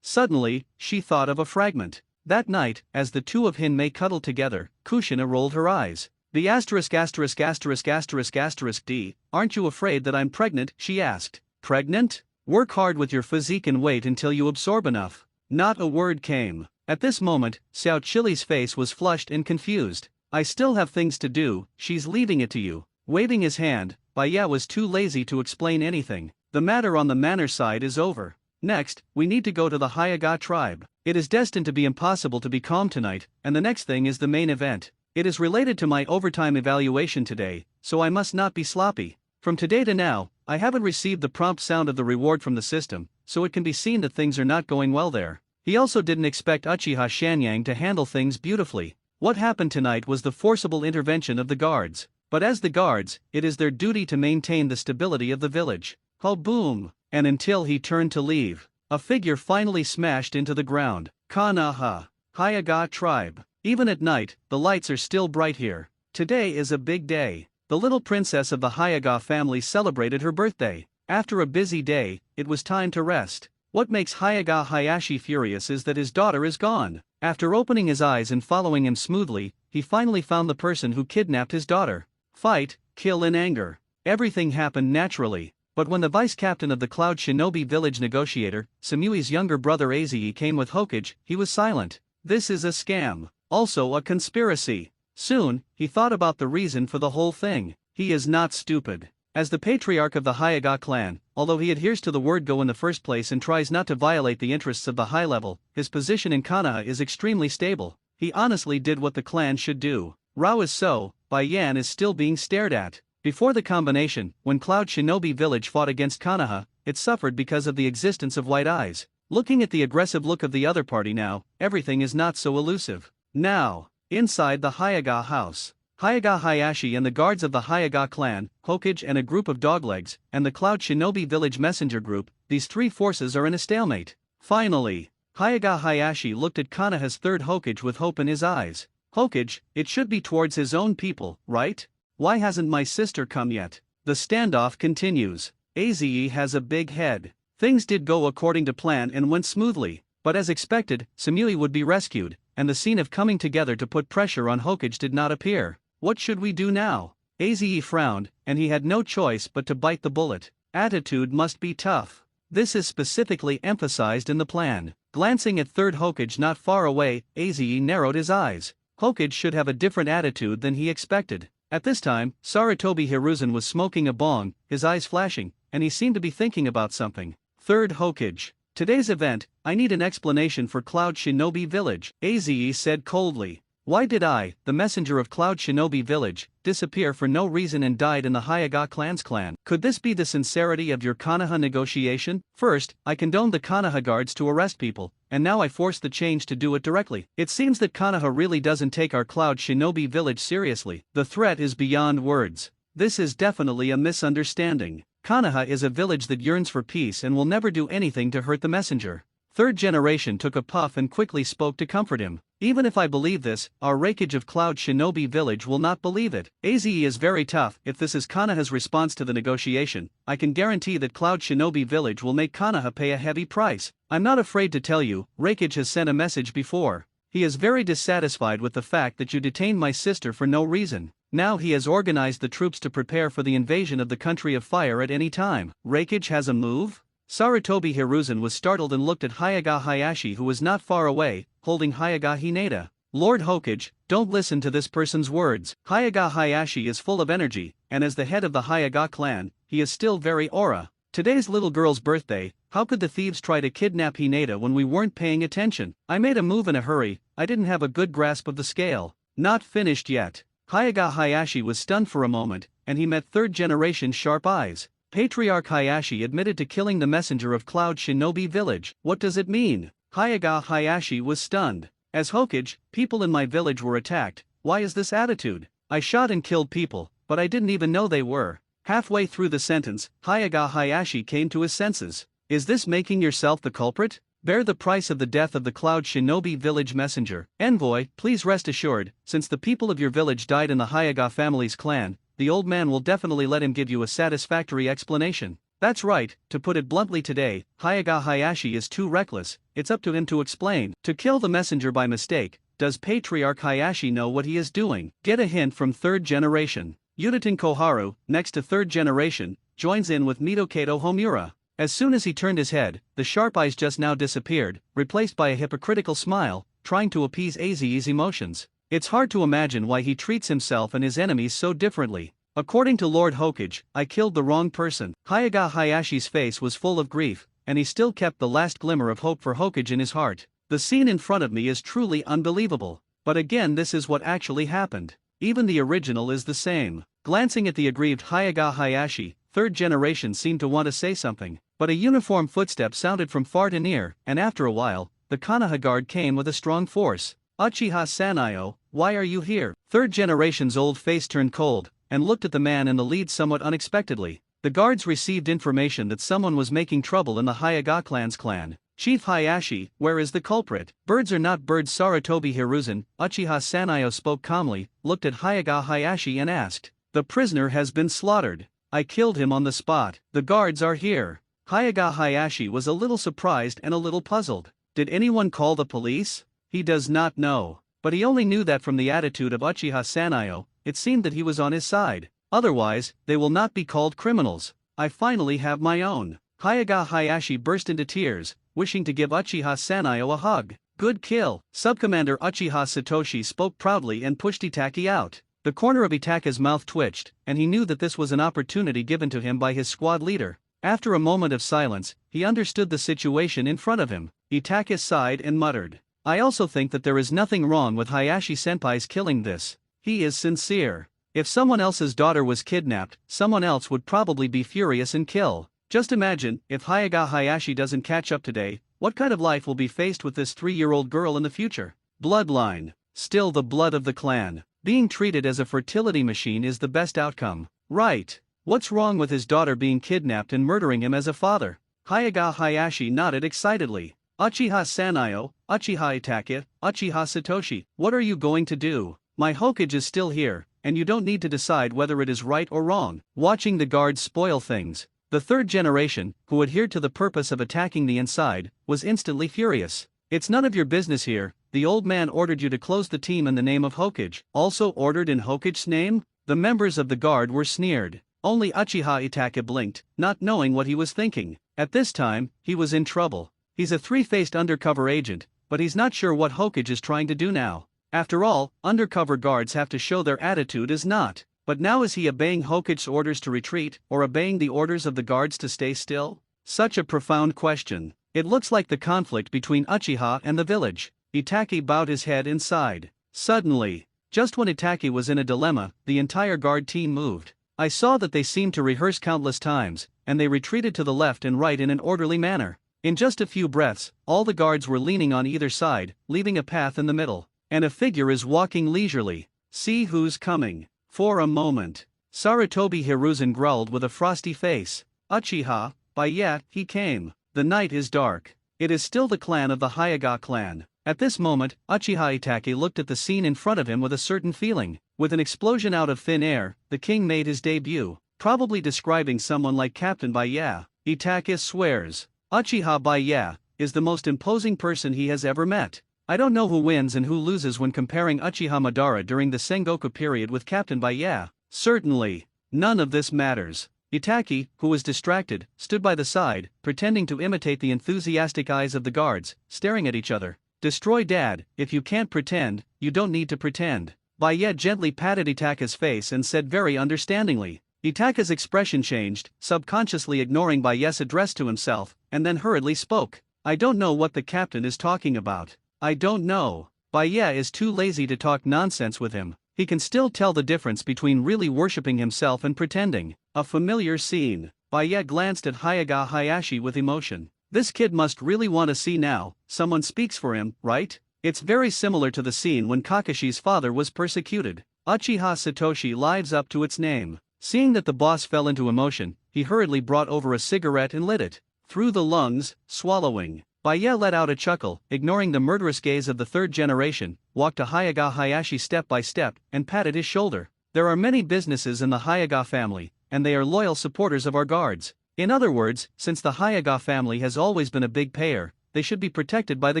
Suddenly, she thought of a fragment. That night, as the two of Hinmei cuddled together, Kushina rolled her eyes. The asterisk asterisk asterisk asterisk asterisk D, aren't you afraid that I'm pregnant? She asked. Pregnant? Work hard with your physique and wait until you absorb enough. Not a word came. At this moment, Xiao Chili's face was flushed and confused. I still have things to do, she's leaving it to you. Waving his hand, Baiye was too lazy to explain anything. The matter on the manor side is over. Next, we need to go to the Hyaga tribe. It is destined to be impossible to be calm tonight, and the next thing is the main event. It is related to my overtime evaluation today, so I must not be sloppy. From today to now, I haven't received the prompt sound of the reward from the system, so it can be seen that things are not going well there. He also didn't expect Uchiha Shanyang to handle things beautifully. What happened tonight was the forcible intervention of the guards. But as the guards, it is their duty to maintain the stability of the village. Oh boom! And until he turned to leave, a figure finally smashed into the ground. Kanaha. Hayaga tribe. Even at night, the lights are still bright here. Today is a big day. The little princess of the Hayaga family celebrated her birthday. After a busy day, it was time to rest. What makes Hayaga Hayashi furious is that his daughter is gone. After opening his eyes and following him smoothly, he finally found the person who kidnapped his daughter. Fight, kill in anger. Everything happened naturally. But when the vice captain of the Cloud Shinobi village negotiator, Samui's younger brother Aze came with Hokage, he was silent. This is a scam. Also a conspiracy. Soon, he thought about the reason for the whole thing. He is not stupid. As the patriarch of the Hayaga clan, although he adheres to the word go in the first place and tries not to violate the interests of the high level, his position in Konoha is extremely stable. He honestly did what the clan should do. Rao is so, Bai Yan is still being stared at. Before the combination, when Cloud Shinobi village fought against Konoha, it suffered because of the existence of white eyes. Looking at the aggressive look of the other party now, everything is not so elusive. Now, inside the Hayaga house, Hayaga Hayashi and the guards of the Hayaga clan, Hokage and a group of doglegs, and the Cloud Shinobi village messenger group, these three forces are in a stalemate. Finally, Hayaga Hayashi looked at Konoha's third Hokage with hope in his eyes. Hokage, it should be towards his own people, right? Why hasn't my sister come yet? The standoff continues. Aze has a big head. Things did go according to plan and went smoothly, but as expected, Samui would be rescued, and the scene of coming together to put pressure on Hokage did not appear. What should we do now? Aze frowned, and he had no choice but to bite the bullet. Attitude must be tough. This is specifically emphasized in the plan. Glancing at third Hokage not far away, Aze narrowed his eyes. Hokage should have a different attitude than he expected. At this time, Sarutobi Hiruzen was smoking a bong, his eyes flashing, and he seemed to be thinking about something. Third Hokage. Today's event, I need an explanation for Cloud Shinobi Village, Aze said coldly. Why did I, the messenger of Cloud Shinobi Village, disappear for no reason and died in the Hayaga clan's clan? Could this be the sincerity of your Konoha negotiation? First, I condoned the Konoha guards to arrest people, and now I forced the change to do it directly. It seems that Konoha really doesn't take our Cloud Shinobi Village seriously. The threat is beyond words. This is definitely a misunderstanding. Konoha is a village that yearns for peace and will never do anything to hurt the messenger. Third generation took a puff and quickly spoke to comfort him. Even if I believe this, our Raikage of Cloud Shinobi Village will not believe it. Aze is very tough. If this is Konoha's response to the negotiation, I can guarantee that Cloud Shinobi Village will make Konoha pay a heavy price. I'm not afraid to tell you, Raikage has sent a message before. He is very dissatisfied with the fact that you detained my sister for no reason. Now he has organized the troops to prepare for the invasion of the Country of Fire at any time. Raikage has a move? Sarutobi Hiruzen was startled and looked at Hayaga Hayashi, who was not far away, holding Hayaga Hinata. Lord Hokage, don't listen to this person's words. Hayaga Hayashi is full of energy, and as the head of the Hayaga clan, he is still very aura. Today's little girl's birthday, how could the thieves try to kidnap Hinata when we weren't paying attention? I made a move in a hurry, I didn't have a good grasp of the scale. Not finished yet. Hayaga Hayashi was stunned for a moment, and he met third generation sharp eyes. Patriarch Hayashi admitted to killing the messenger of Cloud Shinobi Village. What does it mean? Hayaga Hayashi was stunned. As Hokage, people in my village were attacked. Why is this attitude? I shot and killed people, but I didn't even know they were. Halfway through the sentence, Hayaga Hayashi came to his senses. Is this making yourself the culprit? Bear the price of the death of the Cloud Shinobi Village messenger. Envoy, please rest assured, since the people of your village died in the Hayaga family's clan, the old man will definitely let him give you a satisfactory explanation. That's right, to put it bluntly today, Hayaga Hayashi is too reckless, it's up to him to explain. To kill the messenger by mistake, does Patriarch Hayashi know what he is doing? Get a hint from third generation. Udaten Koharu, next to third generation, joins in with Mitokato Homura. As soon as he turned his head, the sharp eyes just now disappeared, replaced by a hypocritical smile, trying to appease Aze's emotions. It's hard to imagine why he treats himself and his enemies so differently. According to Lord Hokage, I killed the wrong person. Hayaga Hayashi's face was full of grief, and he still kept the last glimmer of hope for Hokage in his heart. The scene in front of me is truly unbelievable. But again, this is what actually happened. Even the original is the same. Glancing at the aggrieved Hayaga Hayashi, third generation seemed to want to say something, but a uniform footstep sounded from far to near, and after a while, the Konoha guard came with a strong force. Uchiha Sanayo, why are you here? Third generation's old face turned cold, and looked at the man in the lead somewhat unexpectedly. The guards received information that someone was making trouble in the Hayaga clan's clan. Chief Hayashi, where is the culprit? Birds are not birds. Sarutobi Hiruzen, Uchiha Sanayo spoke calmly, looked at Hayaga Hayashi and asked. The prisoner has been slaughtered. I killed him on the spot. The guards are here. Hayaga Hayashi was a little surprised and a little puzzled. Did anyone call the police? He does not know. But he only knew that from the attitude of Uchiha Sanayo, it seemed that he was on his side. Otherwise, they will not be called criminals. I finally have my own. Hayaga Hayashi burst into tears, wishing to give Uchiha Sanayo a hug. Good kill. Subcommander Uchiha Satoshi spoke proudly and pushed Itaki out. The corner of Itaka's mouth twitched, and he knew that this was an opportunity given to him by his squad leader. After a moment of silence, he understood the situation in front of him. Itaka sighed and muttered. I also think that there is nothing wrong with Hayashi-senpai's killing this. He is sincere. If someone else's daughter was kidnapped, someone else would probably be furious and kill. Just imagine, if Hayaga Hayashi doesn't catch up today, what kind of life will be faced with this 3-year-old girl in the future? Bloodline. Still the blood of the clan. Being treated as a fertility machine is the best outcome. Right. What's wrong with his daughter being kidnapped and murdering him as a father? Hayaga Hayashi nodded excitedly. Uchiha Sanayo, Uchiha Itaka, Uchiha Satoshi, what are you going to do? My Hokage is still here, and you don't need to decide whether it is right or wrong. Watching the guards spoil things. The third generation, who adhered to the purpose of attacking the inside, was instantly furious. It's none of your business here. The old man ordered you to close the team in the name of Hokage. Also ordered in Hokage's name? The members of the guard were sneered. Only Uchiha Itaka blinked, not knowing what he was thinking. At this time, he was in trouble. He's a three-faced undercover agent, but he's not sure what Hokage is trying to do now. After all, undercover guards have to show their attitude is not. But now is he obeying Hokage's orders to retreat, or obeying the orders of the guards to stay still? Such a profound question. It looks like the conflict between Uchiha and the village. Itaki bowed his head and sighed. Suddenly, just when Itaki was in a dilemma, the entire guard team moved. I saw that they seemed to rehearse countless times, and they retreated to the left and right in an orderly manner. In just a few breaths, all the guards were leaning on either side, leaving a path in the middle. And a figure is walking leisurely. See who's coming. For a moment, Sarutobi Hiruzen growled with a frosty face. Uchiha, by yet, he came. The night is dark. It is still the clan of the Hayaga clan. At this moment, Uchiha Itaki looked at the scene in front of him with a certain feeling. With an explosion out of thin air, the king made his debut, probably describing someone like Captain Baya. Itaki swears. Uchiha Baya is the most imposing person he has ever met. I don't know who wins and who loses when comparing Uchiha Madara during the Sengoku period with Captain Baya. Certainly, none of this matters. Itaki, who was distracted, stood by the side, pretending to imitate the enthusiastic eyes of the guards, staring at each other. Destroy Dad, if you can't pretend, you don't need to pretend. Baya gently patted Itaka's face and said very understandingly. Itaka's expression changed, subconsciously ignoring Baya's address to himself, and then hurriedly spoke. I don't know what the captain is talking about. I don't know. Baya is too lazy to talk nonsense with him. He can still tell the difference between really worshipping himself and pretending. A familiar scene. Baya glanced at Hayaga Hayashi with emotion. This kid must really want to see now. Someone speaks for him, right? It's very similar to the scene when Kakashi's father was persecuted. Uchiha Satoshi lives up to its name. Seeing that the boss fell into emotion, he hurriedly brought over a cigarette and lit it. Through the lungs, swallowing. Baya let out a chuckle, ignoring the murderous gaze of the third generation, walked to Hayaga Hayashi step by step, and patted his shoulder. There are many businesses in the Hayaga family, and they are loyal supporters of our guards. In other words, since the Hayaga family has always been a big payer, they should be protected by the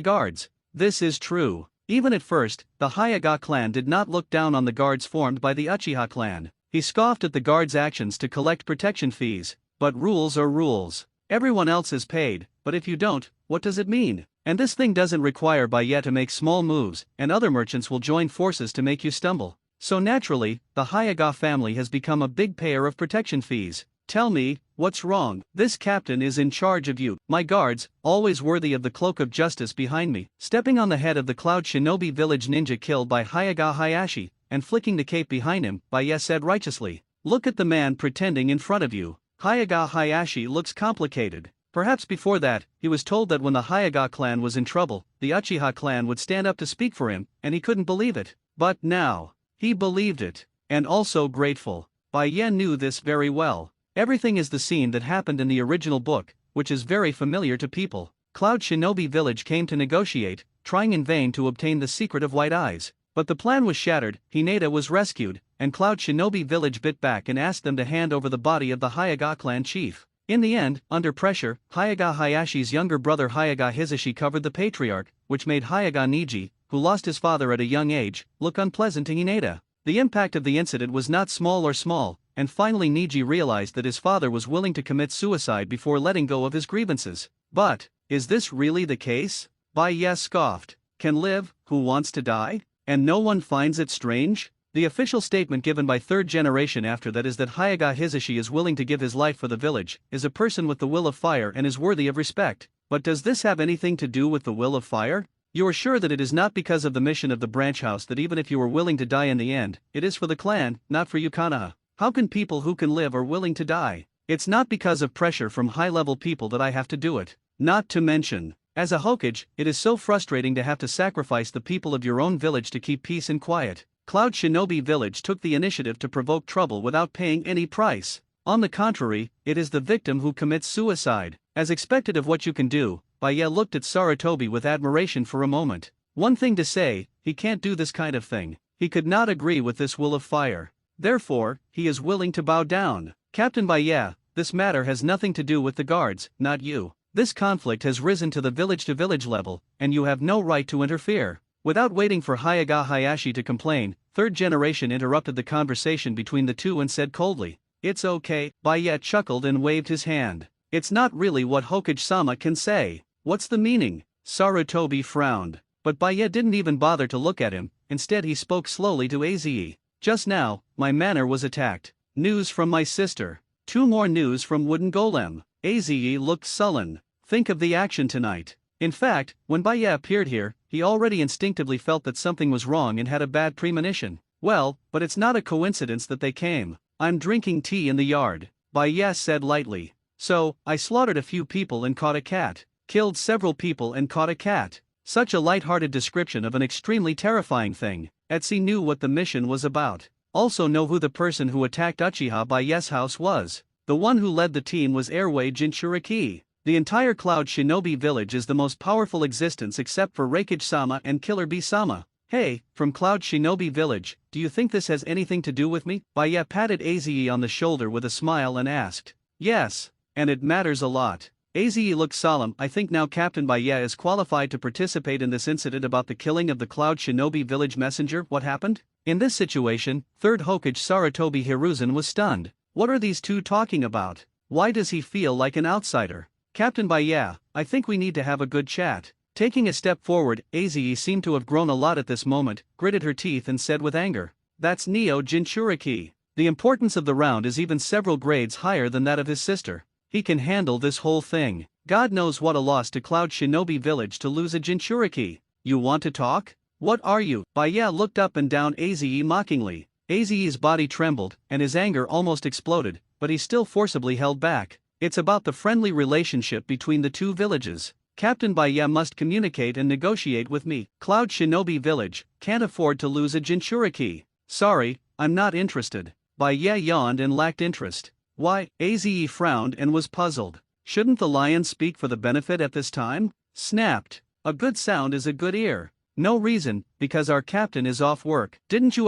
guards. This is true. Even at first, the Hayaga clan did not look down on the guards formed by the Uchiha clan. He scoffed at the guards' actions to collect protection fees. But rules are rules. Everyone else is paid, but if you don't, what does it mean? And this thing doesn't require Baya to make small moves, and other merchants will join forces to make you stumble. So naturally, the Hayaga family has become a big payer of protection fees. Tell me, what's wrong? This captain is in charge of you. My guards, always worthy of the cloak of justice behind me, stepping on the head of the Cloud Shinobi village ninja killed by Hayaga Hayashi, and flicking the cape behind him, Baya said righteously. Look at the man pretending in front of you. Hayaga Hayashi looks complicated. Perhaps before that, he was told that when the Hayaga clan was in trouble, the Uchiha clan would stand up to speak for him, and he couldn't believe it. But now, he believed it, and also grateful. Baya knew this very well. Everything is the scene that happened in the original book, which is very familiar to people. Cloud Shinobi village came to negotiate, trying in vain to obtain the secret of White Eyes. But the plan was shattered, Hinata was rescued, and Cloud Shinobi village bit back and asked them to hand over the body of the Hayaga clan chief. In the end, under pressure, Hayaga Hayashi's younger brother Hayaga Hisashi covered the patriarch, which made Hayaga Niji, who lost his father at a young age, look unpleasant to Hinata. The impact of the incident was not small, and finally Niji realized that his father was willing to commit suicide before letting go of his grievances. But, is this really the case? Baya scoffed. Can live, who wants to die? And no one finds it strange? The official statement given by third generation after that is that Hayaga Hisashi is willing to give his life for the village, is a person with the will of fire and is worthy of respect. But does this have anything to do with the will of fire? You are sure that it is not because of the mission of the branch house that even if you were willing to die in the end, it is for the clan, not for you Kanaha. How can people who can live are willing to die? It's not because of pressure from high-level people that I have to do it. Not to mention, as a Hokage, it is so frustrating to have to sacrifice the people of your own village to keep peace and quiet. Cloud Shinobi village took the initiative to provoke trouble without paying any price. On the contrary, it is the victim who commits suicide. As expected of what you can do, Baya looked at Sarutobi with admiration for a moment. One thing to say, he can't do this kind of thing. He could not agree with this will of fire. Therefore, he is willing to bow down. Captain Baya, this matter has nothing to do with the guards, not you. This conflict has risen to the village-to-village level, and you have no right to interfere. Without waiting for Hayaga Hayashi to complain, third generation interrupted the conversation between the two and said coldly, "It's okay." Baya chuckled and waved his hand. "It's not really what Hokage-sama can say." "What's the meaning?" Sarutobi frowned. But Baya didn't even bother to look at him, instead he spoke slowly to Aze. "Just now, my manor was attacked. News from my sister. 2 more news from Wooden Golem." Aze looked sullen. "Think of the action tonight." In fact, when Baya appeared here, he already instinctively felt that something was wrong and had a bad premonition. "Well, but it's not a coincidence that they came. I'm drinking tea in the yard," Baya said lightly. "So, I slaughtered a few people and caught a cat. Killed several people and caught a cat." Such a light-hearted description of an extremely terrifying thing. Etsy knew what the mission was about. Also know who the person who attacked Uchiha Baya's house was. The one who led the team was Airway Jinchuriki. The entire Cloud Shinobi village is the most powerful existence except for Raikage-sama and Killer Bee-sama. "Hey, from Cloud Shinobi village, do you think this has anything to do with me?" Baya patted Aze on the shoulder with a smile and asked. "Yes, and it matters a lot." Aze looked solemn. "I think now Captain Baya is qualified to participate in this incident about the killing of the Cloud Shinobi village messenger. What happened?" In this situation, third Hokage Sarutobi Hiruzen was stunned. What are these two talking about? Why does he feel like an outsider? "Captain Baya, I think we need to have a good chat." Taking a step forward, Aze seemed to have grown a lot at this moment, gritted her teeth and said with anger, "That's Neo Jinchuriki. The importance of the round is even several grades higher than that of his sister. He can handle this whole thing. God knows what a loss to Cloud Shinobi village to lose a Jinchuriki. You want to talk? What are you?" Baya looked up and down Aze mockingly. Aze's body trembled, and his anger almost exploded, but he still forcibly held back. "It's about the friendly relationship between the two villages. Captain Baya must communicate and negotiate with me. Cloud Shinobi village can't afford to lose a Jinchuriki. Sorry, I'm not interested." Baya yawned and lacked interest. "Why?" Aze frowned and was puzzled. "Shouldn't the lion speak for the benefit at this time?" Snapped. "A good sound is a good ear." "No reason, because our captain is off work." "Didn't you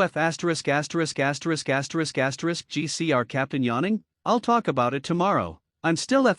GC our captain yawning? I'll talk about it tomorrow." "I'm still G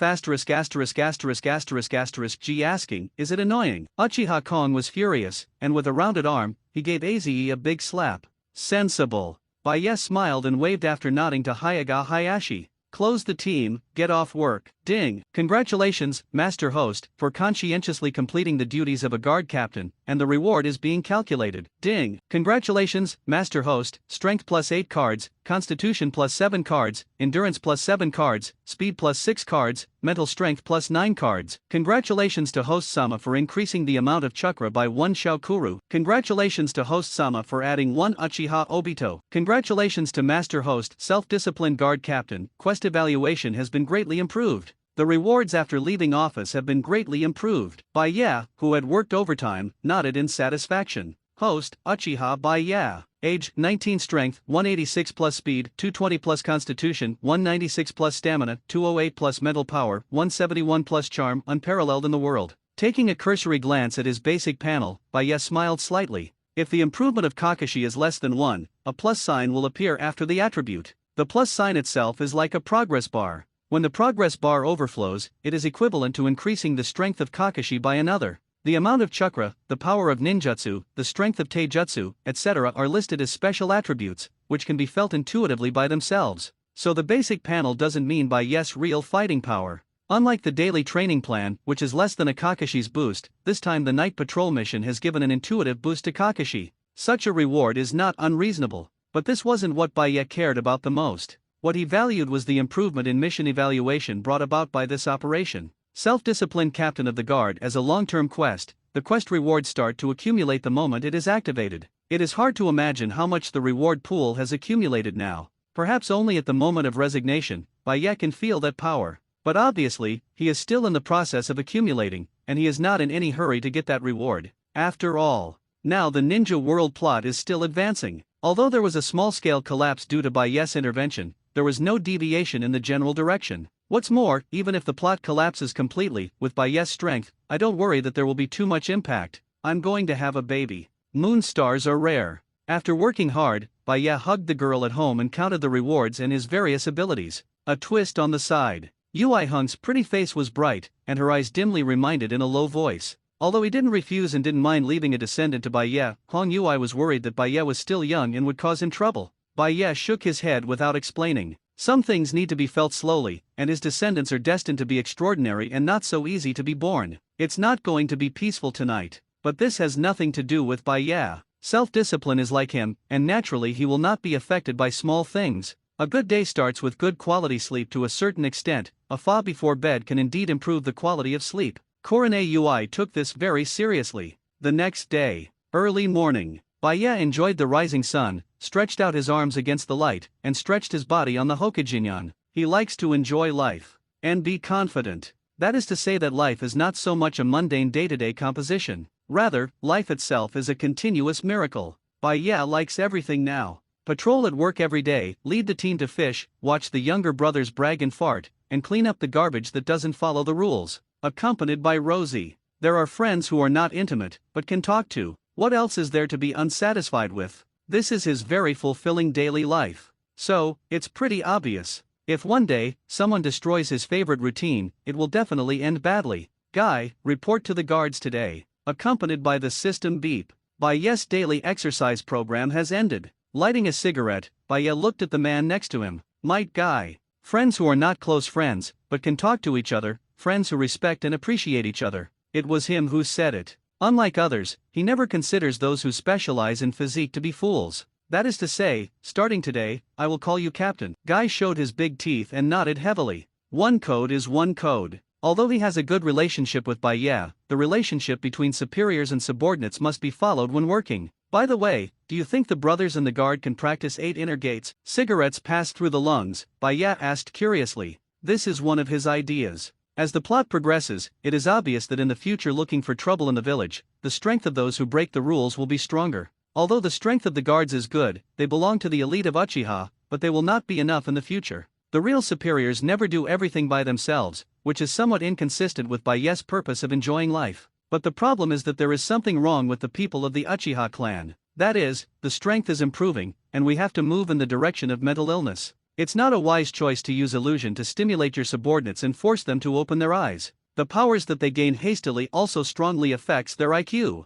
asking, is it annoying?" Uchiha Kong was furious, and with a rounded arm, he gave Aze a big slap. "Sensible." Baya smiled and waved after nodding to Hayaga Hayashi. "Close the team, get off work. Ding! Congratulations, Master Host, for conscientiously completing the duties of a guard captain, and the reward is being calculated. Ding! Congratulations, Master Host, Strength plus 8 cards, Constitution plus 7 cards, Endurance plus 7 cards, Speed plus 6 cards, Mental Strength plus 9 cards. Congratulations to Host Sama for increasing the amount of chakra by 1 Shaokuru. Congratulations to Host Sama for adding 1 Uchiha Obito. Congratulations to Master Host, Self-Disciplined Guard Captain, quest evaluation has been greatly improved. The rewards after leaving office have been greatly improved. Bai Ya, who had worked overtime, nodded in satisfaction. Host, Uchiha Bai Ya. Age, 19 strength, 186 plus speed, 220 plus constitution, 196 plus stamina, 208 plus mental power, 171 plus charm, unparalleled in the world. Taking a cursory glance at his basic panel, Bai Ya smiled slightly. If the improvement of Kakashi is less than 1, a plus sign will appear after the attribute. The plus sign itself is like a progress bar. When the progress bar overflows, it is equivalent to increasing the strength of Kakashi by another. The amount of chakra, the power of ninjutsu, the strength of taijutsu, etc. are listed as special attributes, which can be felt intuitively by themselves. So the basic panel doesn't mean by yes real fighting power. Unlike the daily training plan, which is less than a Kakashi's boost, this time the night patrol mission has given an intuitive boost to Kakashi. Such a reward is not unreasonable, but this wasn't what Bai Ya cared about the most. What he valued was the improvement in mission evaluation brought about by this operation. Self-disciplined captain of the guard as a long-term quest, the quest rewards start to accumulate the moment it is activated. It is hard to imagine how much the reward pool has accumulated now. Perhaps only at the moment of resignation, Bai Ya can feel that power. But obviously, he is still in the process of accumulating, and he is not in any hurry to get that reward. After all, now the ninja world plot is still advancing. Although there was a small-scale collapse due to Bai Ya's intervention, there was no deviation in the general direction. What's more, even if the plot collapses completely, with Bai Ya's strength, I don't worry that there will be too much impact. I'm going to have a baby. Moon stars are rare. After working hard, Bai Ya hugged the girl at home and counted the rewards and his various abilities. A twist on the side. Yui Hung's pretty face was bright, and her eyes dimly reminded in a low voice. Although he didn't refuse and didn't mind leaving a descendant to Bai Ya, Hong Yui was worried that Bai Ya was still young and would cause him trouble. Bai Ya shook his head without explaining. Some things need to be felt slowly, and his descendants are destined to be extraordinary and not so easy to be born. It's not going to be peaceful tonight. But this has nothing to do with Bai Ya. Self-discipline is like him, and naturally he will not be affected by small things. A good day starts with good quality sleep to a certain extent. A fa before bed can indeed improve the quality of sleep. Korone Ui took this very seriously. The next day, early morning, Bai Ya enjoyed the rising sun, stretched out his arms against the light, and stretched his body on the Hokujinyan. He likes to enjoy life. And be confident. That is to say that life is not so much a mundane day-to-day composition. Rather, life itself is a continuous miracle. Bai Ya likes everything now. Patrol at work every day, lead the team to fish, watch the younger brothers brag and fart, and clean up the garbage that doesn't follow the rules. Accompanied by Rosie. There are friends who are not intimate, but can talk to. What else is there to be unsatisfied with? This is his very fulfilling daily life. So, it's pretty obvious. If one day, someone destroys his favorite routine, it will definitely end badly. Guy, report to the guards today. Accompanied by the system beep. Bai Ya's daily exercise program has ended. Lighting a cigarette, Bai Ya looked at the man next to him. Might Guy. Friends who are not close friends, but can talk to each other, friends who respect and appreciate each other. It was him who said it. Unlike others, he never considers those who specialize in physique to be fools. That is to say, starting today, I will call you Captain. Guy showed his big teeth and nodded heavily. One code is one code. Although he has a good relationship with Bai Ya, the relationship between superiors and subordinates must be followed when working. By the way, do you think the brothers in the guard can practice 8 inner gates? Cigarettes pass through the lungs, Bai Ya asked curiously. This is one of his ideas. As the plot progresses, it is obvious that in the future looking for trouble in the village, the strength of those who break the rules will be stronger. Although the strength of the guards is good, they belong to the elite of Uchiha, but they will not be enough in the future. The real superiors never do everything by themselves, which is somewhat inconsistent with Bai Ya's purpose of enjoying life. But the problem is that there is something wrong with the people of the Uchiha clan. That is, the strength is improving, and we have to move in the direction of mental illness. It's not a wise choice to use illusion to stimulate your subordinates and force them to open their eyes. The powers that they gain hastily also strongly affects their IQ.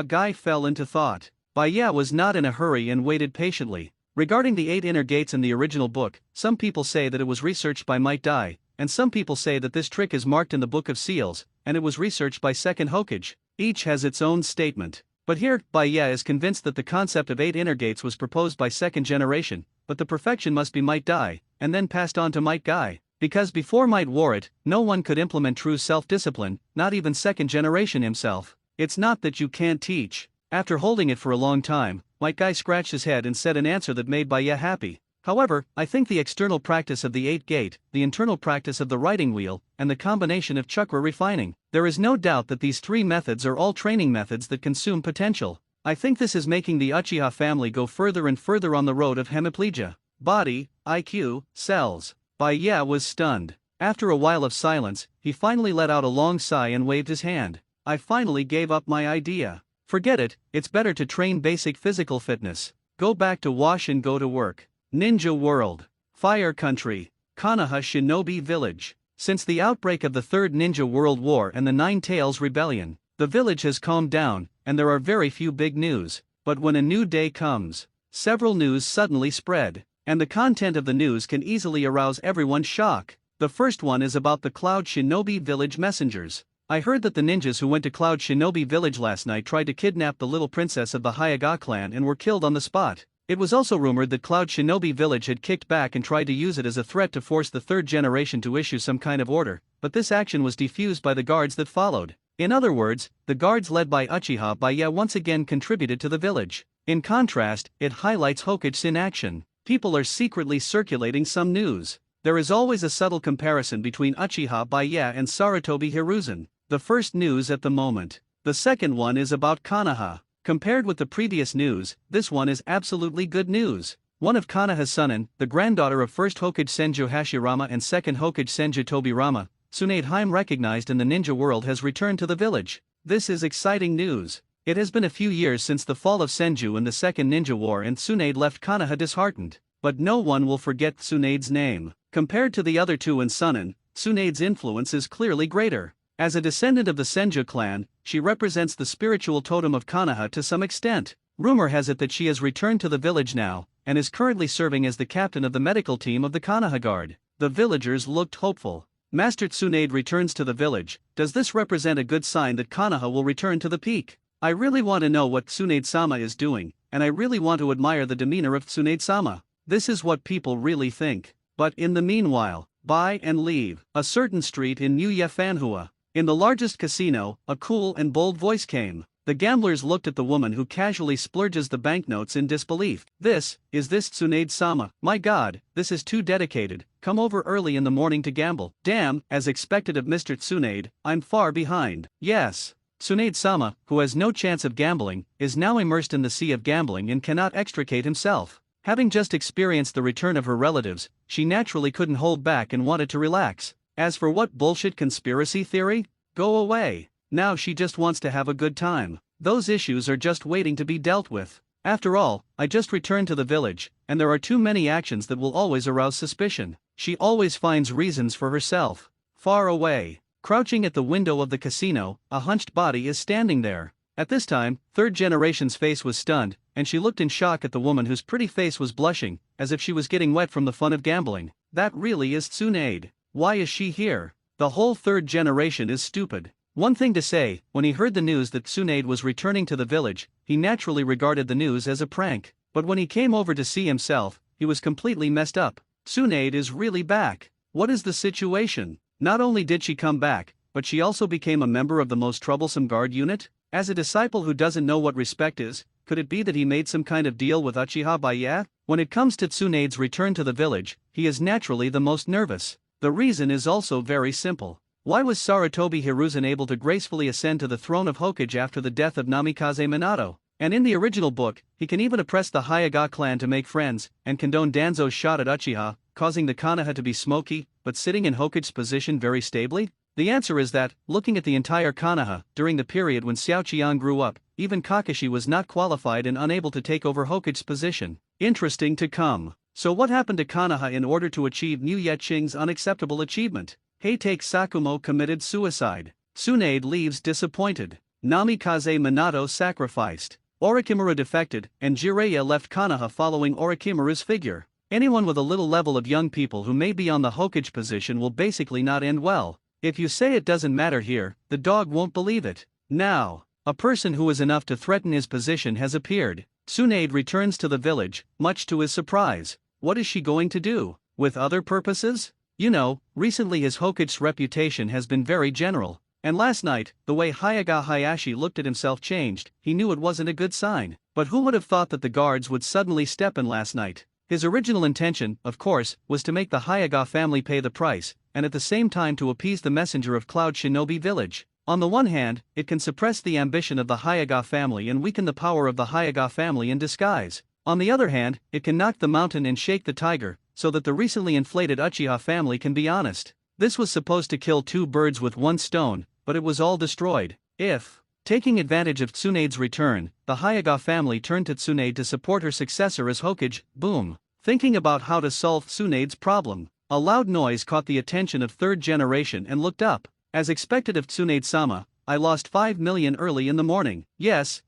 Guy fell into thought. Bai Ya was not in a hurry and waited patiently. Regarding the 8 inner gates in the original book, some people say that it was researched by Might Dai, and some people say that this trick is marked in the Book of Seals, and it was researched by Second Hokage. Each has its own statement. But here, Baya is convinced that the concept of 8 inner gates was proposed by second generation, but the perfection must be Might Dai, and then passed on to Might Guy. Because before Might wore it, no one could implement true self-discipline, not even second generation himself. It's not that you can't teach. After holding it for a long time, Might Guy scratched his head and said an answer that made Baya happy. However, I think the external practice of the 8 gate, the internal practice of the writing wheel, and the combination of chakra refining, there is no doubt that these 3 methods are all training methods that consume potential. I think this is making the Uchiha family go further and further on the road of hemiplegia. Body, IQ, cells. Baya was stunned. After a while of silence, he finally let out a long sigh and waved his hand. I finally gave up my idea. Forget it, it's better to train basic physical fitness. Go back to wash and go to work. Ninja World. Fire Country. Konoha Shinobi Village. Since the outbreak of the Third Ninja World War and the Nine Tails Rebellion, the village has calmed down, and there are very few big news. But when a new day comes, several news suddenly spread, and the content of the news can easily arouse everyone's shock. The first one is about the Cloud Shinobi Village messengers. I heard that the ninjas who went to Cloud Shinobi Village last night tried to kidnap the little princess of the Hyuga clan and were killed on the spot. It was also rumored that Cloud Shinobi Village had kicked back and tried to use it as a threat to force the third generation to issue some kind of order, but this action was defused by the guards that followed. In other words, the guards led by Uchiha Baya once again contributed to the village. In contrast, it highlights Hokage's in action. People are secretly circulating some news. There is always a subtle comparison between Uchiha Baya and Sarutobi Hiruzen. The first news at the moment. The second one is about Konoha. Compared with the previous news, this one is absolutely good news. One of Konoha's Sunin, the granddaughter of first Hokage Senju Hashirama and second Hokage Senju Tobirama, Tsunade Haim recognized in the ninja world, has returned to the village. This is exciting news. It has been a few years since the fall of Senju in the Second Ninja War, and Tsunade left Konoha disheartened. But no one will forget Tsunade's name. Compared to the other two in Sunin, Tsunade's influence is clearly greater. As a descendant of the Senju clan, she represents the spiritual totem of Konoha to some extent. Rumor has it that she has returned to the village now, and is currently serving as the captain of the medical team of the Konoha Guard. The villagers looked hopeful. Master Tsunade returns to the village. Does this represent a good sign that Konoha will return to the peak? I really want to know what Tsunade-sama is doing, and I really want to admire the demeanor of Tsunade-sama. This is what people really think. But in the meanwhile, buy and leave. A certain street in New Fanhua. In the largest casino, a cool and bold voice came. The gamblers looked at the woman who casually splurges the banknotes in disbelief. Is this Tsunade-sama? My god, this is too dedicated. Come over early in the morning to gamble. Damn, as expected of Mr. Tsunade, I'm far behind. Yes. Tsunade-sama, who has no chance of gambling, is now immersed in the sea of gambling and cannot extricate himself. Having just experienced the return of her relatives, she naturally couldn't hold back and wanted to relax. As for what bullshit conspiracy theory? Go away. Now she just wants to have a good time. Those issues are just waiting to be dealt with. After all, I just returned to the village, and there are too many actions that will always arouse suspicion. She always finds reasons for herself. Far away, crouching at the window of the casino, a hunched body is standing there. At this time, third generation's face was stunned, and she looked in shock at the woman whose pretty face was blushing, as if she was getting wet from the fun of gambling. That really is Tsunade. Why is she here? The whole third generation is stupid. One thing to say, when he heard the news that Tsunade was returning to the village, he naturally regarded the news as a prank. But when he came over to see himself, he was completely messed up. Tsunade is really back. What is the situation? Not only did she come back, but she also became a member of the most troublesome guard unit? As a disciple who doesn't know what respect is, could it be that he made some kind of deal with Uchiha Baya? When it comes to Tsunade's return to the village, he is naturally the most nervous. The reason is also very simple. Why was Sarutobi Hiruzen able to gracefully ascend to the throne of Hokage after the death of Namikaze Minato? And in the original book, he can even oppress the Hyuga clan to make friends, and condone Danzo's shot at Uchiha, causing the Konoha to be smoky, but sitting in Hokage's position very stably? The answer is that, looking at the entire Konoha, during the period when Xiao Qian grew up, even Kakashi was not qualified and unable to take over Hokage's position. Interesting to come. So what happened to Konoha in order to achieve Niu Yeqing's unacceptable achievement? Heitake Sakumo committed suicide. Tsunade leaves disappointed. Namikaze Minato sacrificed. Orochimaru defected, and Jiraiya left Konoha following Orochimaru's figure. Anyone with a little level of young people who may be on the Hokage position will basically not end well. If you say it doesn't matter here, the dog won't believe it. Now, a person who is enough to threaten his position has appeared. Tsunade returns to the village, much to his surprise. What is she going to do? With other purposes? You know, recently his Hokage's reputation has been very general. And last night, the way Hyuga Hayashi looked at himself changed. He knew it wasn't a good sign. But who would have thought that the guards would suddenly step in last night? His original intention, of course, was to make the Hyuga family pay the price, and at the same time to appease the messenger of Cloud Shinobi Village. On the one hand, it can suppress the ambition of the Hyuga family and weaken the power of the Hyuga family in disguise. On the other hand, it can knock the mountain and shake the tiger, so that the recently inflated Uchiha family can be honest. This was supposed to kill two birds with one stone, but it was all destroyed. If, taking advantage of Tsunade's return, the Hyuga family turned to Tsunade to support her successor as Hokage, boom. Thinking about how to solve Tsunade's problem, a loud noise caught the attention of third generation and looked up. As expected of Tsunade-sama, I lost 5 million early in the morning. Yes,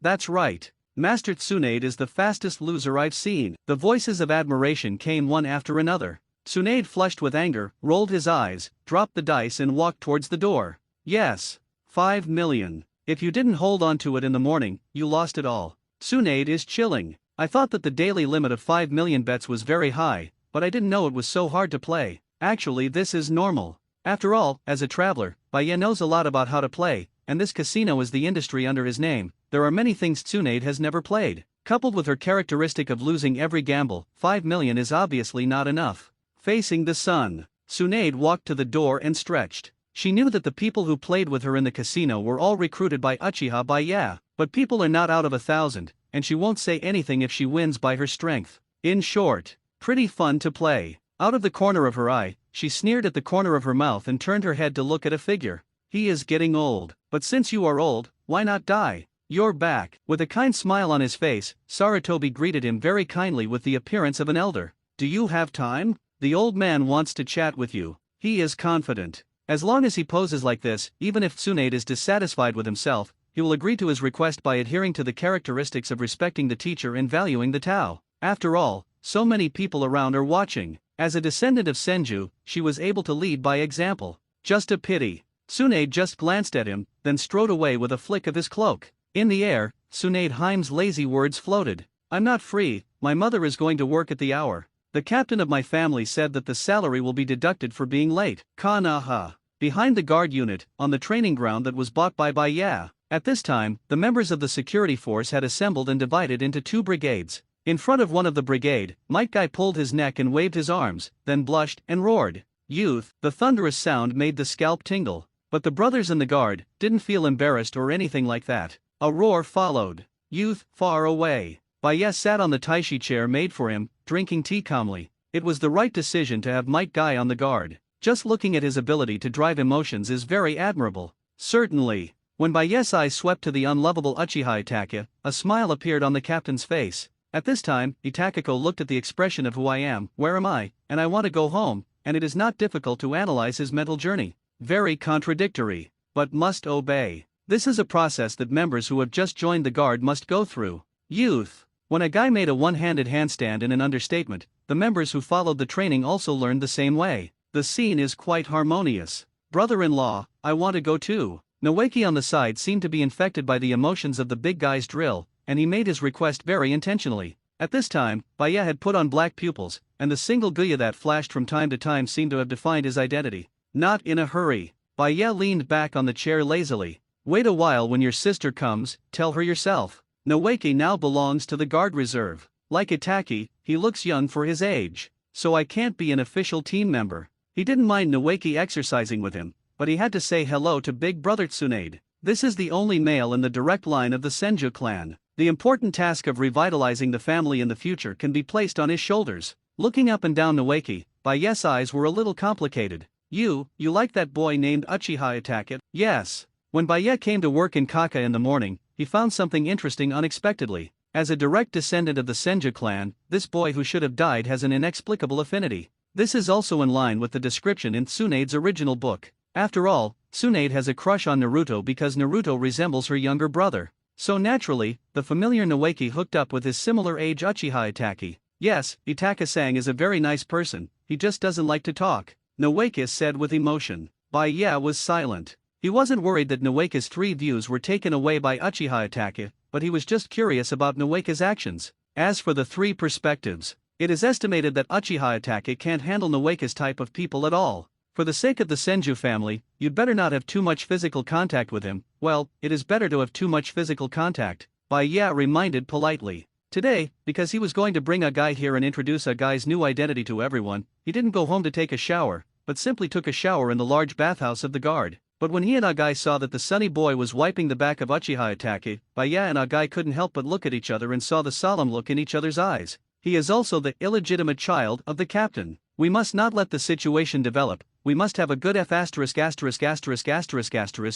that's right. Master Tsunade is the fastest loser I've seen. The voices of admiration came one after another. Tsunade, flushed with anger, rolled his eyes, dropped the dice and walked towards the door. Yes, 5 million. If you didn't hold on to it in the morning, you lost it all. Tsunade is chilling. I thought that the daily limit of 5 million bets was very high, but I didn't know it was so hard to play. Actually, this is normal. After all, as a traveler, Baya knows a lot about how to play, and this casino is the industry under his name. There are many things Tsunade has never played. Coupled with her characteristic of losing every gamble, 5 million is obviously not enough. Facing the sun, Tsunade walked to the door and stretched. She knew that the people who played with her in the casino were all recruited by Uchiha Baya, but people are not out of 1,000, and she won't say anything if she wins by her strength. In short, pretty fun to play. Out of the corner of her eye, she sneered at the corner of her mouth and turned her head to look at a figure. He is getting old, but since you are old, why not die? You're back. With a kind smile on his face, Sarutobi greeted him very kindly with the appearance of an elder. Do you have time? The old man wants to chat with you. He is confident. As long as he poses like this, even if Tsunade is dissatisfied with himself, he will agree to his request by adhering to the characteristics of respecting the teacher and valuing the Tao. After all, so many people around are watching. As a descendant of Senju, she was able to lead by example. Just a pity. Tsunade just glanced at him, then strode away with a flick of his cloak. In the air, Tsunade Heim's lazy words floated. I'm not free, my mother is going to work at the hour. The captain of my family said that the salary will be deducted for being late. Konoha. Behind the guard unit, on the training ground that was bought by Baya. At this time, the members of the security force had assembled and divided into two brigades. In front of one of the brigade, Might Guy pulled his neck and waved his arms, then blushed and roared. Youth, the thunderous sound made the scalp tingle. But the brothers in the guard didn't feel embarrassed or anything like that. A roar followed. Youth, far away. Baya sat on the Taishi chair made for him, drinking tea calmly. It was the right decision to have Might Guy on the guard. Just looking at his ability to drive emotions is very admirable. Certainly. When Baya's eyes swept to the unlovable Uchiha Itachi, a smile appeared on the captain's face. At this time, Itakako looked at the expression of who I am, where am I, and I want to go home, and it is not difficult to analyze his mental journey. Very contradictory, but must obey. This is a process that members who have just joined the guard must go through. Youth. When a guy made a one-handed handstand in an understatement, the members who followed the training also learned the same way. The scene is quite harmonious. Brother-in-law, I want to go too. Noeki on the side seemed to be infected by the emotions of the big guy's drill, and he made his request very intentionally. At this time, Baya had put on black pupils, and the single guya that flashed from time to time seemed to have defined his identity. Not in a hurry. Baya leaned back on the chair lazily. Wait a while, when your sister comes, tell her yourself. Noeki now belongs to the guard reserve. Like Itachi, he looks young for his age. So I can't be an official team member. He didn't mind Noeki exercising with him, but he had to say hello to big brother Tsunade. This is the only male in the direct line of the Senju clan. The important task of revitalizing the family in the future can be placed on his shoulders. Looking up and down Noeki, Baya's eyes were a little complicated. You like that boy named Uchiha Itachi? Yes. When Baya came to work in Kaka in the morning, he found something interesting unexpectedly. As a direct descendant of the Senju clan, this boy who should have died has an inexplicable affinity. This is also in line with the description in Tsunade's original book. After all, Tsunade has a crush on Naruto because Naruto resembles her younger brother. So naturally, the familiar Noeki hooked up with his similar age Uchiha Itaki. Yes, Itaka-sang is a very nice person, he just doesn't like to talk, Noeki said with emotion. Baya was silent. He wasn't worried that Noeka's 3 views were taken away by Uchiha Itaka, but he was just curious about Noeka's actions. As for the 3 perspectives, it is estimated that Uchiha Itaka can't handle Noeka's type of people at all. For the sake of the Senju family, you'd better not have too much physical contact with him. Well, it is better to have too much physical contact, Baya reminded politely. Today, because he was going to bring a guy here and introduce a guy's new identity to everyone, he didn't go home to take a shower, but simply took a shower in the large bathhouse of the guard. But when he and Agai saw that the sunny boy was wiping the back of Uchiha Itaki, Baya and Agai couldn't help but look at each other and saw the solemn look in each other's eyes. He is also the illegitimate child of the captain. We must not let the situation develop, we must have a good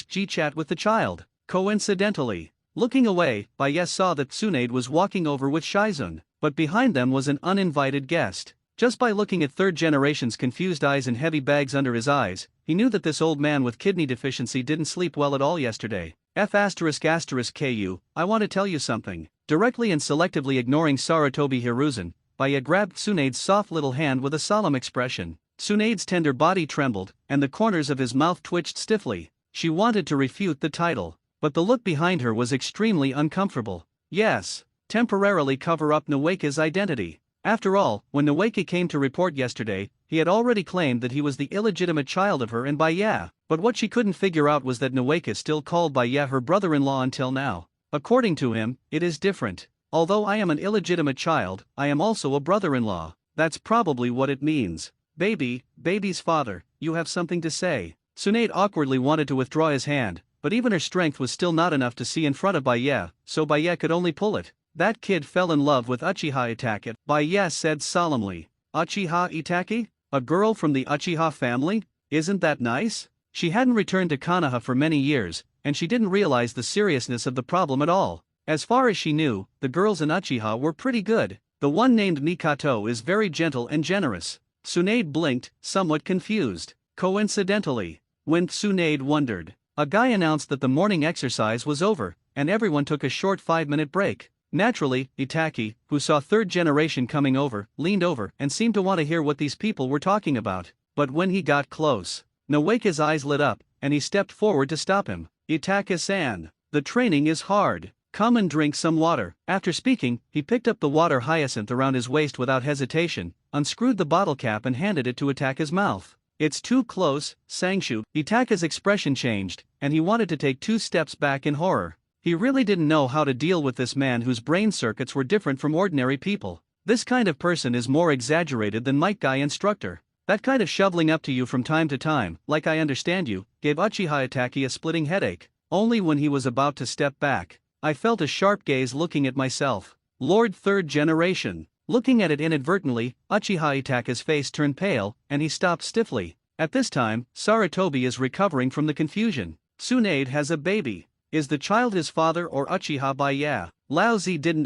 G chat with the child. Coincidentally, looking away, Baya saw that Tsunade was walking over with Shizun, but behind them was an uninvited guest. Just by looking at third generation's confused eyes and heavy bags under his eyes, he knew that this old man with kidney deficiency didn't sleep well at all yesterday. Ku, I want to tell you something. Directly and selectively ignoring Sarutobi Hiruzen, Baya grabbed Tsunade's soft little hand with a solemn expression. Tsunade's tender body trembled, and the corners of his mouth twitched stiffly. She wanted to refute the title, but the look behind her was extremely uncomfortable. Yes, temporarily cover up Noeka's identity. After all, when Noeka came to report yesterday, he had already claimed that he was the illegitimate child of her and Baya, but what she couldn't figure out was that Noeka still called Baya her brother-in-law until now. According to him, it is different. Although I am an illegitimate child, I am also a brother-in-law. That's probably what it means. Baby's father, you have something to say. Tsunade awkwardly wanted to withdraw his hand, but even her strength was still not enough to see in front of Baya, so Baya could only pull it. That kid fell in love with Uchiha Itaki, Baya said solemnly. Uchiha Itaki? A girl from the Uchiha family? Isn't that nice? She hadn't returned to Konoha for many years, and she didn't realize the seriousness of the problem at all. As far as she knew, the girls in Uchiha were pretty good. The one named Mikato is very gentle and generous. Tsunade blinked, somewhat confused. Coincidentally, when Tsunade wondered, a guy announced that the morning exercise was over, and everyone took a short 5-minute break. Naturally, Itaki, who saw third generation coming over, leaned over and seemed to want to hear what these people were talking about. But when he got close, Noeka's eyes lit up, and he stepped forward to stop him. Itaka-san, the training is hard. Come and drink some water. After speaking, he picked up the water hyacinth around his waist without hesitation, unscrewed the bottle cap and handed it to Itaka's mouth. It's too close, Sangshu. Itaka's expression changed, and he wanted to take 2 steps back in horror. He really didn't know how to deal with this man whose brain circuits were different from ordinary people. This kind of person is more exaggerated than Might Guy Instructor. That kind of shoveling up to you from time to time, like I understand you, gave Uchiha Itaki a splitting headache. Only when he was about to step back, I felt a sharp gaze looking at myself. Lord third generation. Looking at it inadvertently, Uchiha Itaka's face turned pale, and he stopped stiffly. At this time, Sarutobi is recovering from the confusion. Tsunade has a baby. Is the child his father or Uchiha Baya? Laozi didn't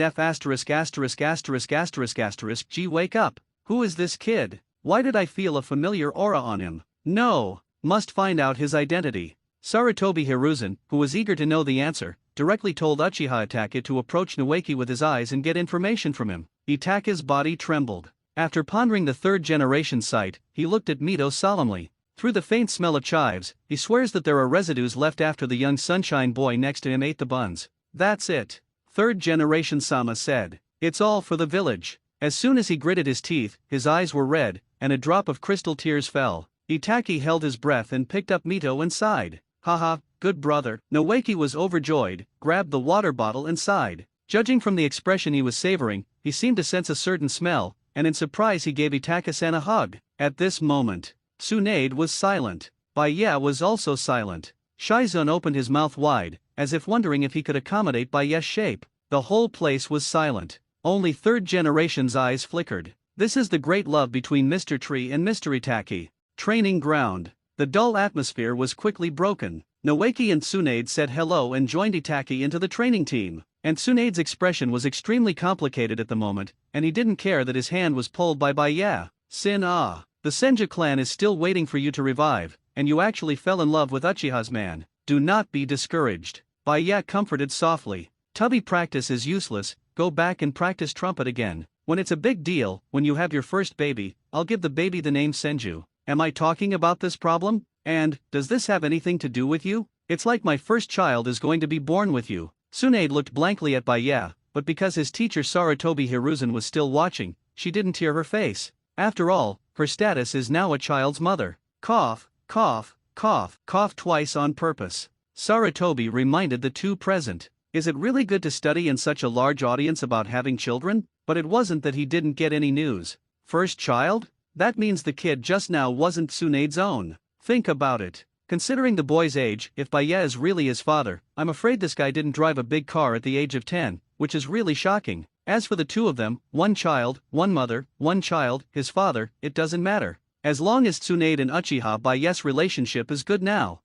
wake up. Who is this kid? Why did I feel a familiar aura on him? No, must find out his identity. Sarutobi Hiruzen, who was eager to know the answer, directly told Uchiha Itaka to approach Noeki with his eyes and get information from him. Itaka's body trembled. After pondering the third generation sight, he looked at Mito solemnly. Through the faint smell of chives, he swears that there are residues left after the young sunshine boy next to him ate the buns. That's it. Third generation Sama said. It's all for the village. As soon as he gritted his teeth, his eyes were red, and a drop of crystal tears fell. Itaki held his breath and picked up Mito and sighed. Haha, good brother. Noeki was overjoyed, grabbed the water bottle and sighed. Judging from the expression he was savoring, he seemed to sense a certain smell, and in surprise he gave Itaka-san a hug. At this moment, Tsunade was silent. Baya was also silent. Shizun opened his mouth wide, as if wondering if he could accommodate Baya's shape. The whole place was silent. Only third generation's eyes flickered. This is the great love between Mr. Tree and Mr. Itaki. Training ground. The dull atmosphere was quickly broken. Noeki and Tsunade said hello and joined Itaki into the training team. And Tsunade's expression was extremely complicated at the moment, and he didn't care that his hand was pulled by Baya. The Senju clan is still waiting for you to revive, and you actually fell in love with Uchiha's man. Do not be discouraged. Baya comforted softly. Tubby practice is useless, go back and practice trumpet again. When it's a big deal, when you have your first baby, I'll give the baby the name Senju. Am I talking about this problem? And, does this have anything to do with you? It's like my first child is going to be born with you. Tsunade looked blankly at Baya, but because his teacher Sarutobi Hiruzen was still watching, she didn't tear her face. After all, her status is now a child's mother. Cough, cough, cough, cough twice on purpose. Sarutobi reminded the two present. Is it really good to study in such a large audience about having children? But it wasn't that he didn't get any news. First child? That means the kid just now wasn't Tsunade's own. Think about it. Considering the boy's age, if Baya is really his father, I'm afraid this guy didn't drive a big car at the age of 10, which is really shocking. As for the two of them, one child, one mother, one child, his father, it doesn't matter. As long as Tsunade and Uchiha Baya's relationship is good now.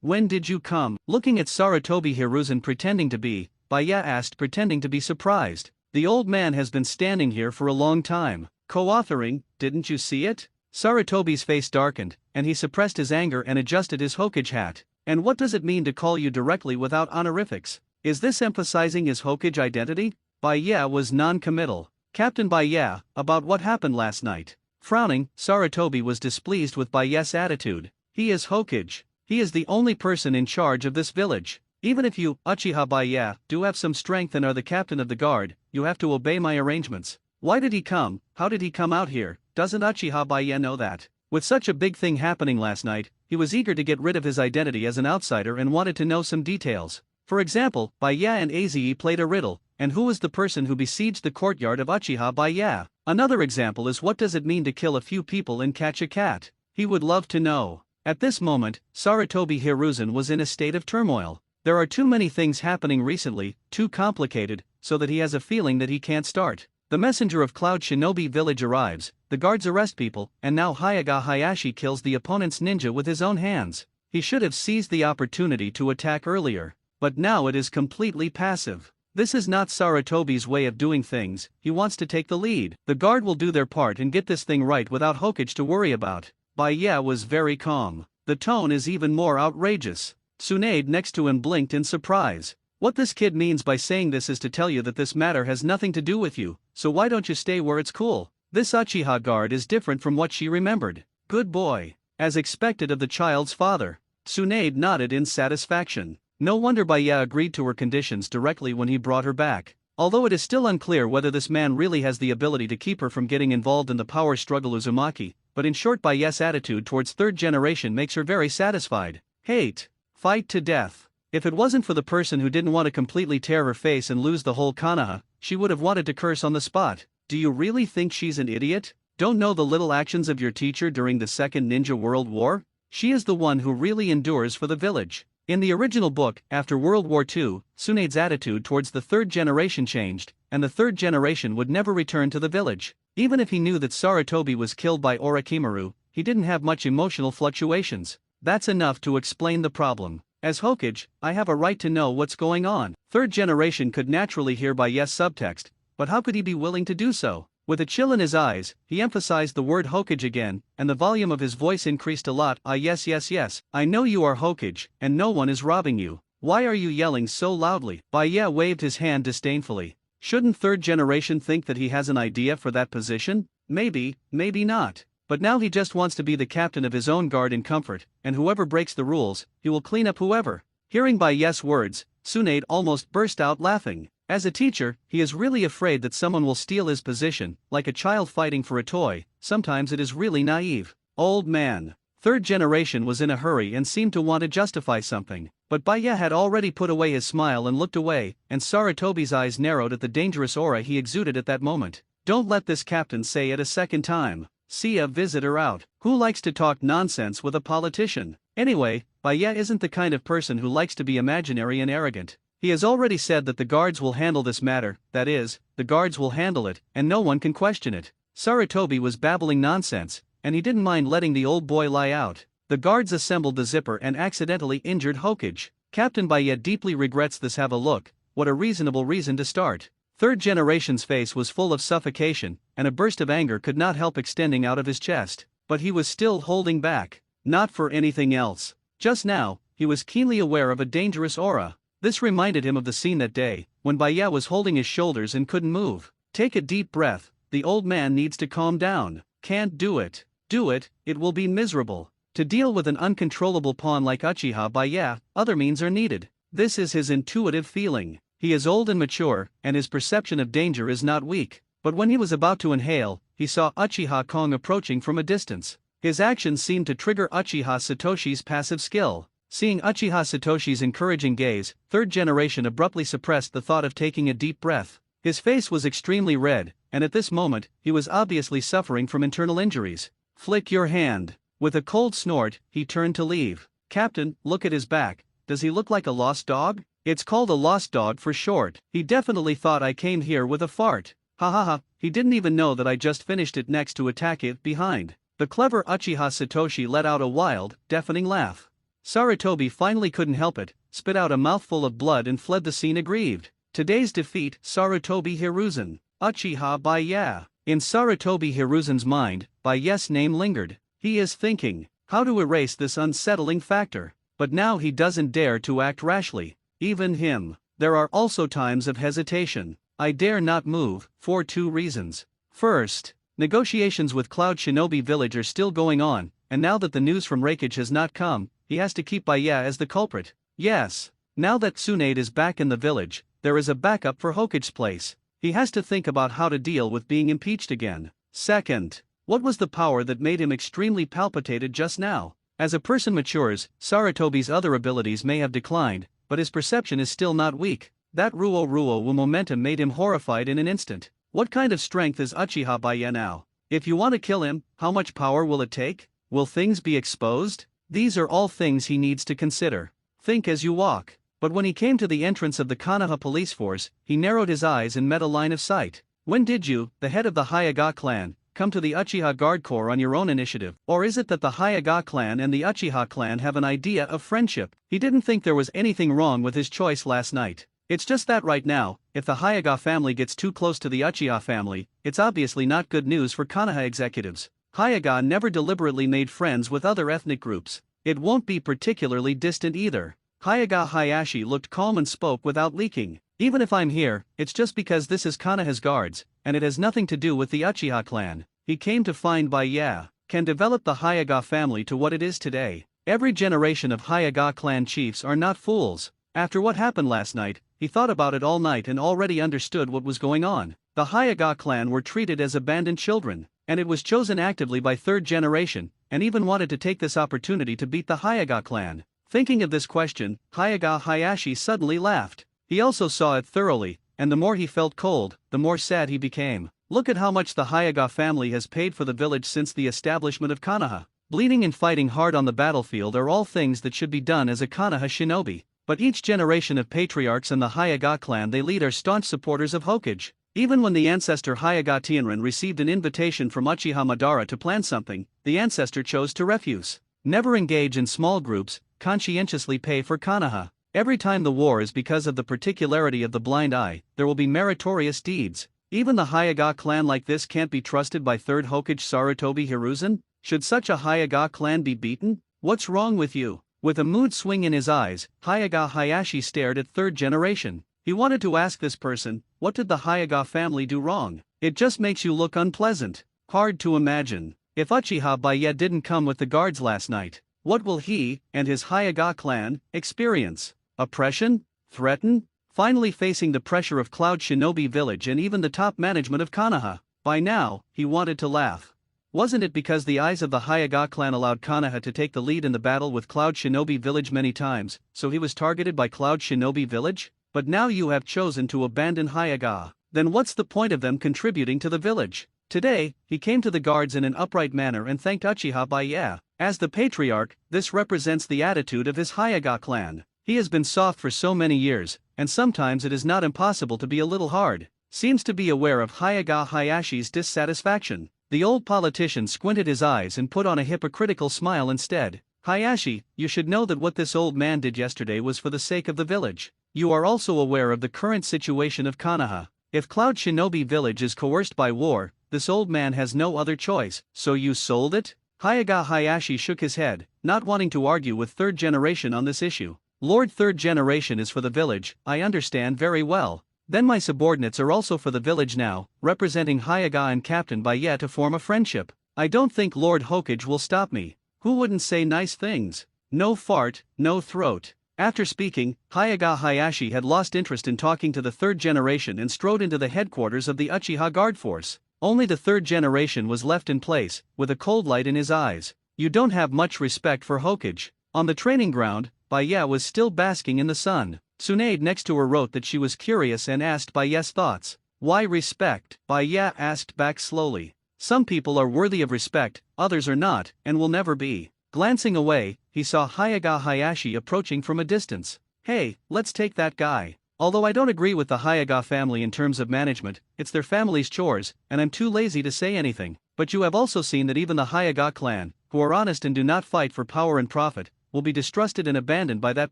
When did you come? Looking at Sarutobi Hiruzen pretending to be, Baya asked pretending to be surprised. The old man has been standing here for a long time. Co-authoring, didn't you see it? Sarutobi's face darkened, and he suppressed his anger and adjusted his Hokage hat. And what does it mean to call you directly without honorifics? Is this emphasizing his Hokage identity? Baya was non-committal. Captain Baya, about what happened last night. Frowning, Sarutobi was displeased with Baya's attitude. He is Hokage. He is the only person in charge of this village. Even if you, Uchiha Baya, do have some strength and are the captain of the guard, you have to obey my arrangements. Why did he come? How did he come out here? Doesn't Uchiha Baya know that? With such a big thing happening last night, he was eager to get rid of his identity as an outsider and wanted to know some details. For example, Baya and Aze played a riddle, and who was the person who besieged the courtyard of Uchiha Baya? Another example is what does it mean to kill a few people and catch a cat? He would love to know. At this moment, Sarutobi Hiruzen was in a state of turmoil. There are too many things happening recently, too complicated, so that he has a feeling that he can't start. The messenger of Cloud Shinobi Village arrives, the guards arrest people, and now Hyaga Hayashi kills the opponent's ninja with his own hands. He should have seized the opportunity to attack earlier. But now it is completely passive. This is not Sarutobi's way of doing things, he wants to take the lead. The guard will do their part and get this thing right without Hokage to worry about. Baya was very calm. The tone is even more outrageous. Tsunade next to him blinked in surprise. What this kid means by saying this is to tell you that this matter has nothing to do with you, so why don't you stay where it's cool? This Uchiha guard is different from what she remembered. Good boy. As expected of the child's father. Tsunade nodded in satisfaction. No wonder Baya agreed to her conditions directly when he brought her back. Although it is still unclear whether this man really has the ability to keep her from getting involved in the power struggle Uzumaki, but in short Baya's attitude towards third generation makes her very satisfied. Hate. Fight to death. If it wasn't for the person who didn't want to completely tear her face and lose the whole Konoha, she would have wanted to curse on the spot. Do you really think she's an idiot? Don't know the little actions of your teacher during the Second Ninja World War? She is the one who really endures for the village. In the original book, after World War II, Tsunade's attitude towards the third generation changed, and the third generation would never return to the village. Even if he knew that Sarutobi was killed by Orochimaru, he didn't have much emotional fluctuations. That's enough to explain the problem. As Hokage, I have a right to know what's going on. Third generation could naturally hear by yes subtext, but how could he be willing to do so? With a chill in his eyes, he emphasized the word Hokage again, and the volume of his voice increased a lot. Yes. I know you are Hokage, and no one is robbing you. Why are you yelling so loudly? Baya waved his hand disdainfully. Shouldn't third generation think that he has an idea for that position? Maybe, maybe not. But now he just wants to be the captain of his own guard in comfort, and whoever breaks the rules, he will clean up whoever. Hearing Baya's words, Tsunade almost burst out laughing. As a teacher, he is really afraid that someone will steal his position, like a child fighting for a toy. Sometimes it is really naive. Old man. Third generation was in a hurry and seemed to want to justify something, but Baya had already put away his smile and looked away, and Sarutobi's eyes narrowed at the dangerous aura he exuded at that moment. Don't let this captain say it a second time. See a visitor out. Who likes to talk nonsense with a politician? Anyway, Baya isn't the kind of person who likes to be imaginary and arrogant. He has already said that the guards will handle this matter, that is, the guards will handle it, and no one can question it. Sarutobi was babbling nonsense, and he didn't mind letting the old boy lie out. The guards assembled the zipper and accidentally injured Hokage. Captain Baya deeply regrets this. Have a look, what a reasonable reason to start. Third generation's face was full of suffocation, and a burst of anger could not help extending out of his chest. But he was still holding back. Not for anything else. Just now, he was keenly aware of a dangerous aura. This reminded him of the scene that day, when Baya was holding his shoulders and couldn't move. Take a deep breath, the old man needs to calm down. Can't do it. Do it, it will be miserable. To deal with an uncontrollable pawn like Uchiha Baya, other means are needed. This is his intuitive feeling. He is old and mature, and his perception of danger is not weak. But when he was about to inhale, he saw Uchiha Kong approaching from a distance. His actions seemed to trigger Uchiha Satoshi's passive skill. Seeing Uchiha Satoshi's encouraging gaze, third generation abruptly suppressed the thought of taking a deep breath. His face was extremely red, and at this moment, he was obviously suffering from internal injuries. Flick your hand. With a cold snort, he turned to leave. Captain, look at his back. Does he look like a lost dog? It's called a lost dog for short. He definitely thought I came here with a fart. Ha ha ha, he didn't even know that I just finished it next to attack it behind. The clever Uchiha Satoshi let out a wild, deafening laugh. Sarutobi finally couldn't help it, spit out a mouthful of blood and fled the scene aggrieved. Today's defeat, Sarutobi Hiruzen. Uchiha Baya. In Sarutobi Hiruzen's mind, Baya's name lingered. He is thinking, how to erase this unsettling factor. But now he doesn't dare to act rashly. Even him. There are also times of hesitation. I dare not move, for two reasons. First, negotiations with Cloud Shinobi Village are still going on, and now that the news from Reikage has not come, he has to keep Baya as the culprit. Yes, now that Tsunade is back in the village, there is a backup for Hokage's place. He has to think about how to deal with being impeached again. Second, what was the power that made him extremely palpitated just now? As a person matures, Sarutobi's other abilities may have declined, but his perception is still not weak. That Ruo momentum made him horrified in an instant. What kind of strength is Uchiha Baya now? If you want to kill him, how much power will it take? Will things be exposed? These are all things he needs to consider. Think as you walk. But when he came to the entrance of the Konoha police force, he narrowed his eyes and met a line of sight. When did you, the head of the Hyaga clan, come to the Uchiha Guard Corps on your own initiative? Or is it that the Hyaga clan and the Uchiha clan have an idea of friendship? He didn't think there was anything wrong with his choice last night. It's just that right now, if the Hyaga family gets too close to the Uchiha family, it's obviously not good news for Konoha executives. Hyaga never deliberately made friends with other ethnic groups. It won't be particularly distant either. Hyaga Hayashi looked calm and spoke without leaking. Even if I'm here, it's just because this is Konoha's guards, and it has nothing to do with the Uchiha clan. He came to find Baya can develop the Hyaga family to what it is today. Every generation of Hyaga clan chiefs are not fools. After what happened last night, he thought about it all night and already understood what was going on. The Hyaga clan were treated as abandoned children, and it was chosen actively by third generation, and even wanted to take this opportunity to beat the Hyaga clan. Thinking of this question, Hyaga Hayashi suddenly laughed. He also saw it thoroughly, and the more he felt cold, the more sad he became. Look at how much the Hyaga family has paid for the village since the establishment of Konoha. Bleeding and fighting hard on the battlefield are all things that should be done as a Konoha shinobi. But each generation of patriarchs in the Hyaga clan they lead are staunch supporters of Hokage. Even when the ancestor Hyaga Tianrin received an invitation from Uchiha Madara to plan something, the ancestor chose to refuse. Never engage in small groups, conscientiously pay for Konoha. Every time the war is because of the particularity of the blind eye, there will be meritorious deeds. Even the Hyaga clan like this can't be trusted by third Hokage Sarutobi Hiruzen? Should such a Hyaga clan be beaten? What's wrong with you? With a mood swing in his eyes, Hyaga Hayashi stared at third generation. He wanted to ask this person, what did the Hyaga family do wrong? It just makes you look unpleasant. Hard to imagine. If Uchiha Baya didn't come with the guards last night, what will he, and his Hyaga clan, experience? Oppression? Threaten? Finally facing the pressure of Cloud Shinobi Village and even the top management of Konoha. By now, he wanted to laugh. Wasn't it because the eyes of the Hyaga clan allowed Konoha to take the lead in the battle with Cloud Shinobi Village many times, so he was targeted by Cloud Shinobi Village? But now you have chosen to abandon Hyaga. Then what's the point of them contributing to the village? Today, he came to the guards in an upright manner and thanked Uchiha Baya. As the patriarch, this represents the attitude of his Hyaga clan. He has been soft for so many years, and sometimes it is not impossible to be a little hard. Seems to be aware of Hyaga Hayashi's dissatisfaction. The old politician squinted his eyes and put on a hypocritical smile instead. Hayashi, you should know that what this old man did yesterday was for the sake of the village. You are also aware of the current situation of Konoha. If Cloud Shinobi Village is coerced by war, this old man has no other choice. So you sold it? Hyaga Hayashi shook his head, not wanting to argue with third generation on this issue. Lord third generation is for the village, I understand very well. Then my subordinates are also for the village now, representing Hyaga and Captain Baya to form a friendship. I don't think Lord Hokage will stop me. Who wouldn't say nice things? No fart, no throat. After speaking, Hyaga Hayashi had lost interest in talking to the third generation and strode into the headquarters of the Uchiha Guard Force. Only the third generation was left in place, with a cold light in his eyes. You don't have much respect for Hokage. On the training ground, Baya was still basking in the sun. Tsunade next to her wrote that she was curious and asked Baya's thoughts. Why respect? Baya asked back slowly. Some people are worthy of respect, others are not, and will never be. Glancing away, he saw Hyaga Hayashi approaching from a distance. Hey, let's take that guy. Although I don't agree with the Hyaga family in terms of management, it's their family's chores, and I'm too lazy to say anything. But you have also seen that even the Hyaga clan, who are honest and do not fight for power and profit, will be distrusted and abandoned by that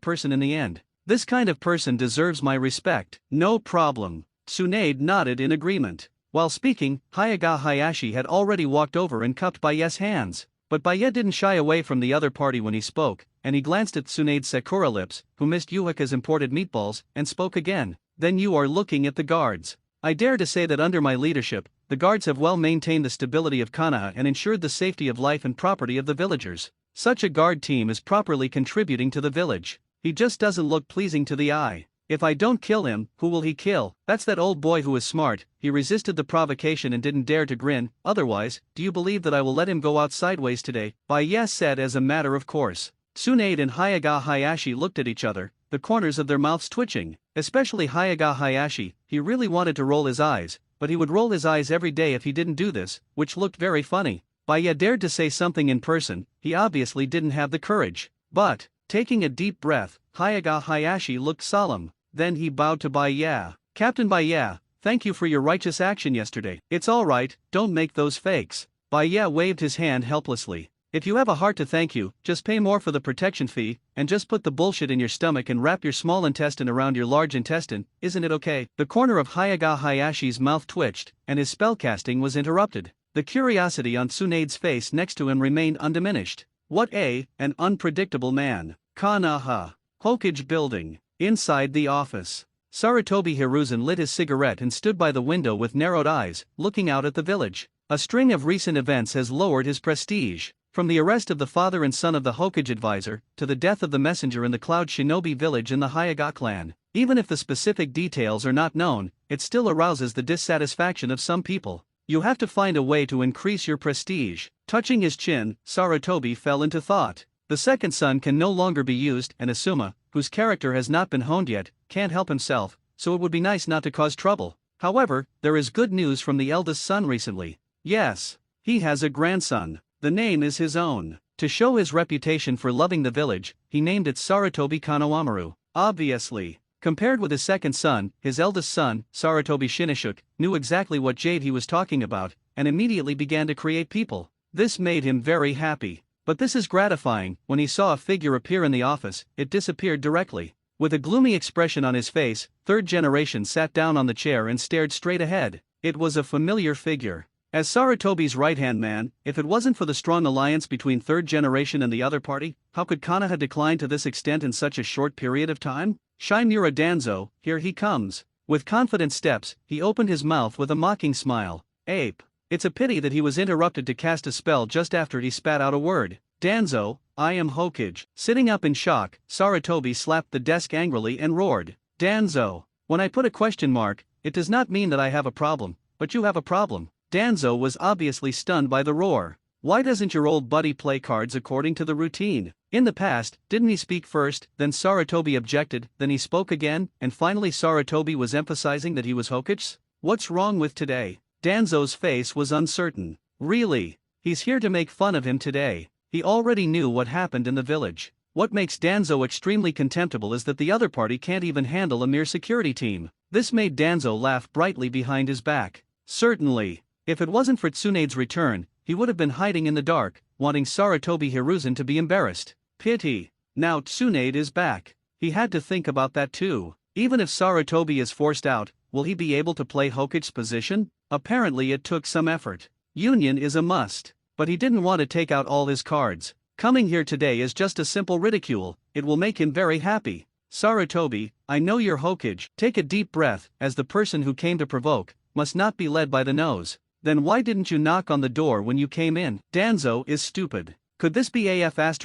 person in the end. This kind of person deserves my respect. No problem. Tsunade nodded in agreement. While speaking, Hyaga Hayashi had already walked over and cupped Baya's hands. But Baya didn't shy away from the other party when he spoke, and he glanced at Tsunade's Sakura lips, who missed Yuhika's imported meatballs, and spoke again. Then you are looking at the guards. I dare to say that under my leadership, the guards have well maintained the stability of Konoha and ensured the safety of life and property of the villagers. Such a guard team is properly contributing to the village. He just doesn't look pleasing to the eye. If I don't kill him, who will he kill? That's that old boy who is smart. He resisted the provocation and didn't dare to grin. Otherwise, do you believe that I will let him go out sideways today? Baya said as a matter of course. Tsunade and Hyaga Hayashi looked at each other, the corners of their mouths twitching. Especially Hyaga Hayashi, he really wanted to roll his eyes, but he would roll his eyes every day if he didn't do this, which looked very funny. Baya dared to say something in person, he obviously didn't have the courage. But, taking a deep breath, Hyaga Hayashi looked solemn. Then he bowed to Baya. Captain Baya, thank you for your righteous action yesterday. It's alright, don't make those fakes. Baya waved his hand helplessly. If you have a heart to thank you, just pay more for the protection fee, and just put the bullshit in your stomach and wrap your small intestine around your large intestine, isn't it okay? The corner of Hyaga Hayashi's mouth twitched, and his spellcasting was interrupted. The curiosity on Tsunade's face next to him remained undiminished. What an unpredictable man. Konoha. Hokage building. Inside the office. Sarutobi Hiruzen lit his cigarette and stood by the window with narrowed eyes, looking out at the village. A string of recent events has lowered his prestige. From the arrest of the father and son of the Hokage advisor, to the death of the messenger in the Cloud Shinobi village in the Hyaga clan. Even if the specific details are not known, it still arouses the dissatisfaction of some people. You have to find a way to increase your prestige. Touching his chin, Sarutobi fell into thought. The second son can no longer be used, and Asuma, whose character has not been honed yet, can't help himself, so it would be nice not to cause trouble. However, there is good news from the eldest son recently. Yes, he has a grandson. The name is his own. To show his reputation for loving the village, he named it Sarutobi Konohamaru. Obviously, compared with his second son, his eldest son, Sarutobi Shinnishuk, knew exactly what jade he was talking about, and immediately began to create people. This made him very happy. But this is gratifying. When he saw a figure appear in the office, it disappeared directly. With a gloomy expression on his face, third generation sat down on the chair and stared straight ahead. It was a familiar figure. As Sarutobi's right-hand man, if it wasn't for the strong alliance between third generation and the other party, how could Konoha decline to this extent in such a short period of time? Shimura Danzo, here he comes. With confident steps, he opened his mouth with a mocking smile. Ape. It's a pity that he was interrupted to cast a spell just after he spat out a word. Danzo, I am Hokage. Sitting up in shock, Sarutobi slapped the desk angrily and roared. Danzo, when I put a question mark, it does not mean that I have a problem, but you have a problem. Danzo was obviously stunned by the roar. Why doesn't your old buddy play cards according to the routine? In the past, didn't he speak first, then Sarutobi objected, then he spoke again, and finally Sarutobi was emphasizing that he was Hokage? What's wrong with today? Danzo's face was uncertain. Really? He's here to make fun of him today. He already knew what happened in the village. What makes Danzo extremely contemptible is that the other party can't even handle a mere security team. This made Danzo laugh brightly behind his back. Certainly. If it wasn't for Tsunade's return, he would have been hiding in the dark, wanting Sarutobi Hiruzen to be embarrassed. Pity. Now Tsunade is back. He had to think about that too. Even if Sarutobi is forced out, will he be able to play Hokage's position? Apparently it took some effort. Union is a must. But he didn't want to take out all his cards. Coming here today is just a simple ridicule, it will make him very happy. Sarutobi, I know your Hokage. Take a deep breath, as the person who came to provoke must not be led by the nose. Then why didn't you knock on the door when you came in? Danzo is stupid. Could this be AF *******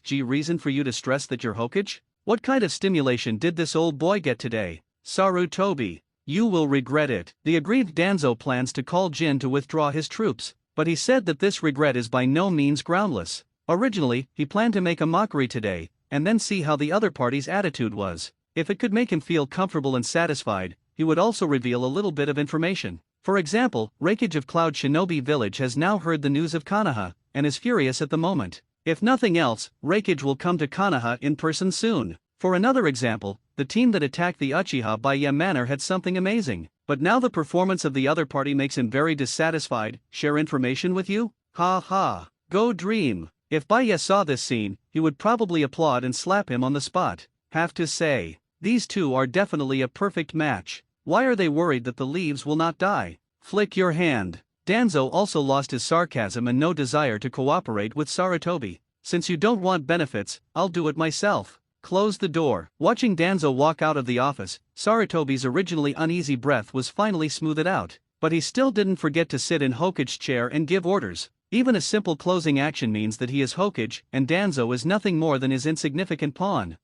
G reason for you to stress that you're Hokage? What kind of stimulation did this old boy get today? Sarutobi, you will regret it. The aggrieved Danzo plans to call Jin to withdraw his troops, but he said that this regret is by no means groundless. Originally, he planned to make a mockery today, and then see how the other party's attitude was. If it could make him feel comfortable and satisfied, he would also reveal a little bit of information. For example, Reikage of Cloud Shinobi Village has now heard the news of Konoha, and is furious at the moment. If nothing else, Reikage will come to Konoha in person soon. For another example, the team that attacked the Uchiha by Ye Manor had something amazing, but now the performance of the other party makes him very dissatisfied. Share information with you? Ha ha. Go dream. If Baye saw this scene, he would probably applaud and slap him on the spot. Have to say, these two are definitely a perfect match. Why are they worried that the leaves will not die? Flick your hand. Danzo also lost his sarcasm and no desire to cooperate with Sarutobi. Since you don't want benefits, I'll do it myself. Close the door. Watching Danzo walk out of the office, Sarutobi's originally uneasy breath was finally smoothed out, but he still didn't forget to sit in Hokage's chair and give orders. Even a simple closing action means that he is Hokage, and Danzo is nothing more than his insignificant pawn.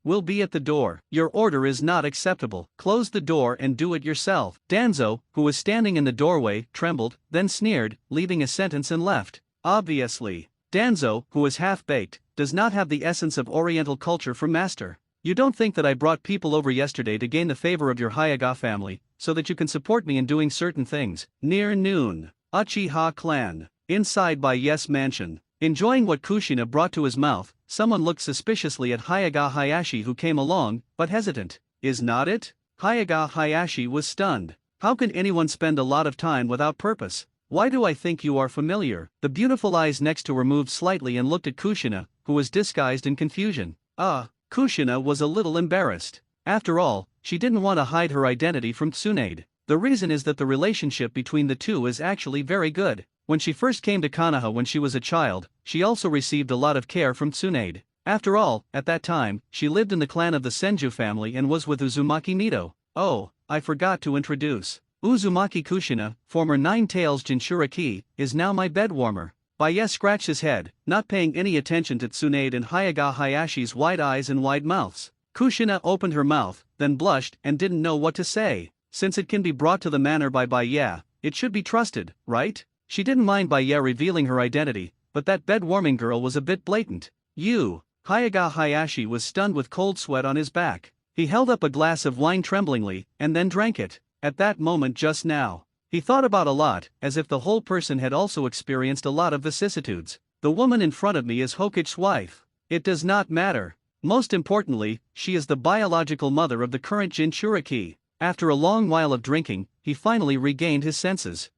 Will be at the door. Your order is not acceptable. Close the door and do it yourself. Danzo, who was standing in the doorway, trembled, then sneered, leaving a sentence and left. Obviously, Danzo, who is half-baked, does not have the essence of Oriental culture from master. You don't think that I brought people over yesterday to gain the favor of your Hyuga family, so that you can support me in doing certain things. Near noon. Uchiha clan. Inside Baye's mansion. Enjoying what Kushina brought to his mouth, someone looked suspiciously at Hyuga Hayashi, who came along, but hesitant. Is not it? Hyuga Hayashi was stunned. How can anyone spend a lot of time without purpose? Why do I think you are familiar? The beautiful eyes next to her moved slightly and looked at Kushina, who was disguised in confusion. Kushina was a little embarrassed. After all, she didn't want to hide her identity from Tsunade. The reason is that the relationship between the two is actually very good. When she first came to Konoha when she was a child, she also received a lot of care from Tsunade. After all, at that time, she lived in the clan of the Senju family and was with Uzumaki Mito. Oh, I forgot to introduce. Uzumaki Kushina, former Nine Tails Jinchuriki, is now my bed warmer. Baye scratched his head, not paying any attention to Tsunade and Hyuga Hayashi's wide eyes and wide mouths. Kushina opened her mouth, then blushed and didn't know what to say. Since it can be brought to the manor by Baye, it should be trusted, right? She didn't mind Baye revealing her identity, but that bed-warming girl was a bit blatant. Hyuga Hayashi was stunned with cold sweat on his back. He held up a glass of wine tremblingly, and then drank it. At that moment just now, he thought about a lot, as if the whole person had also experienced a lot of vicissitudes. The woman in front of me is Hokage's wife. It does not matter. Most importantly, she is the biological mother of the current Jinchuriki. After a long while of drinking, he finally regained his senses.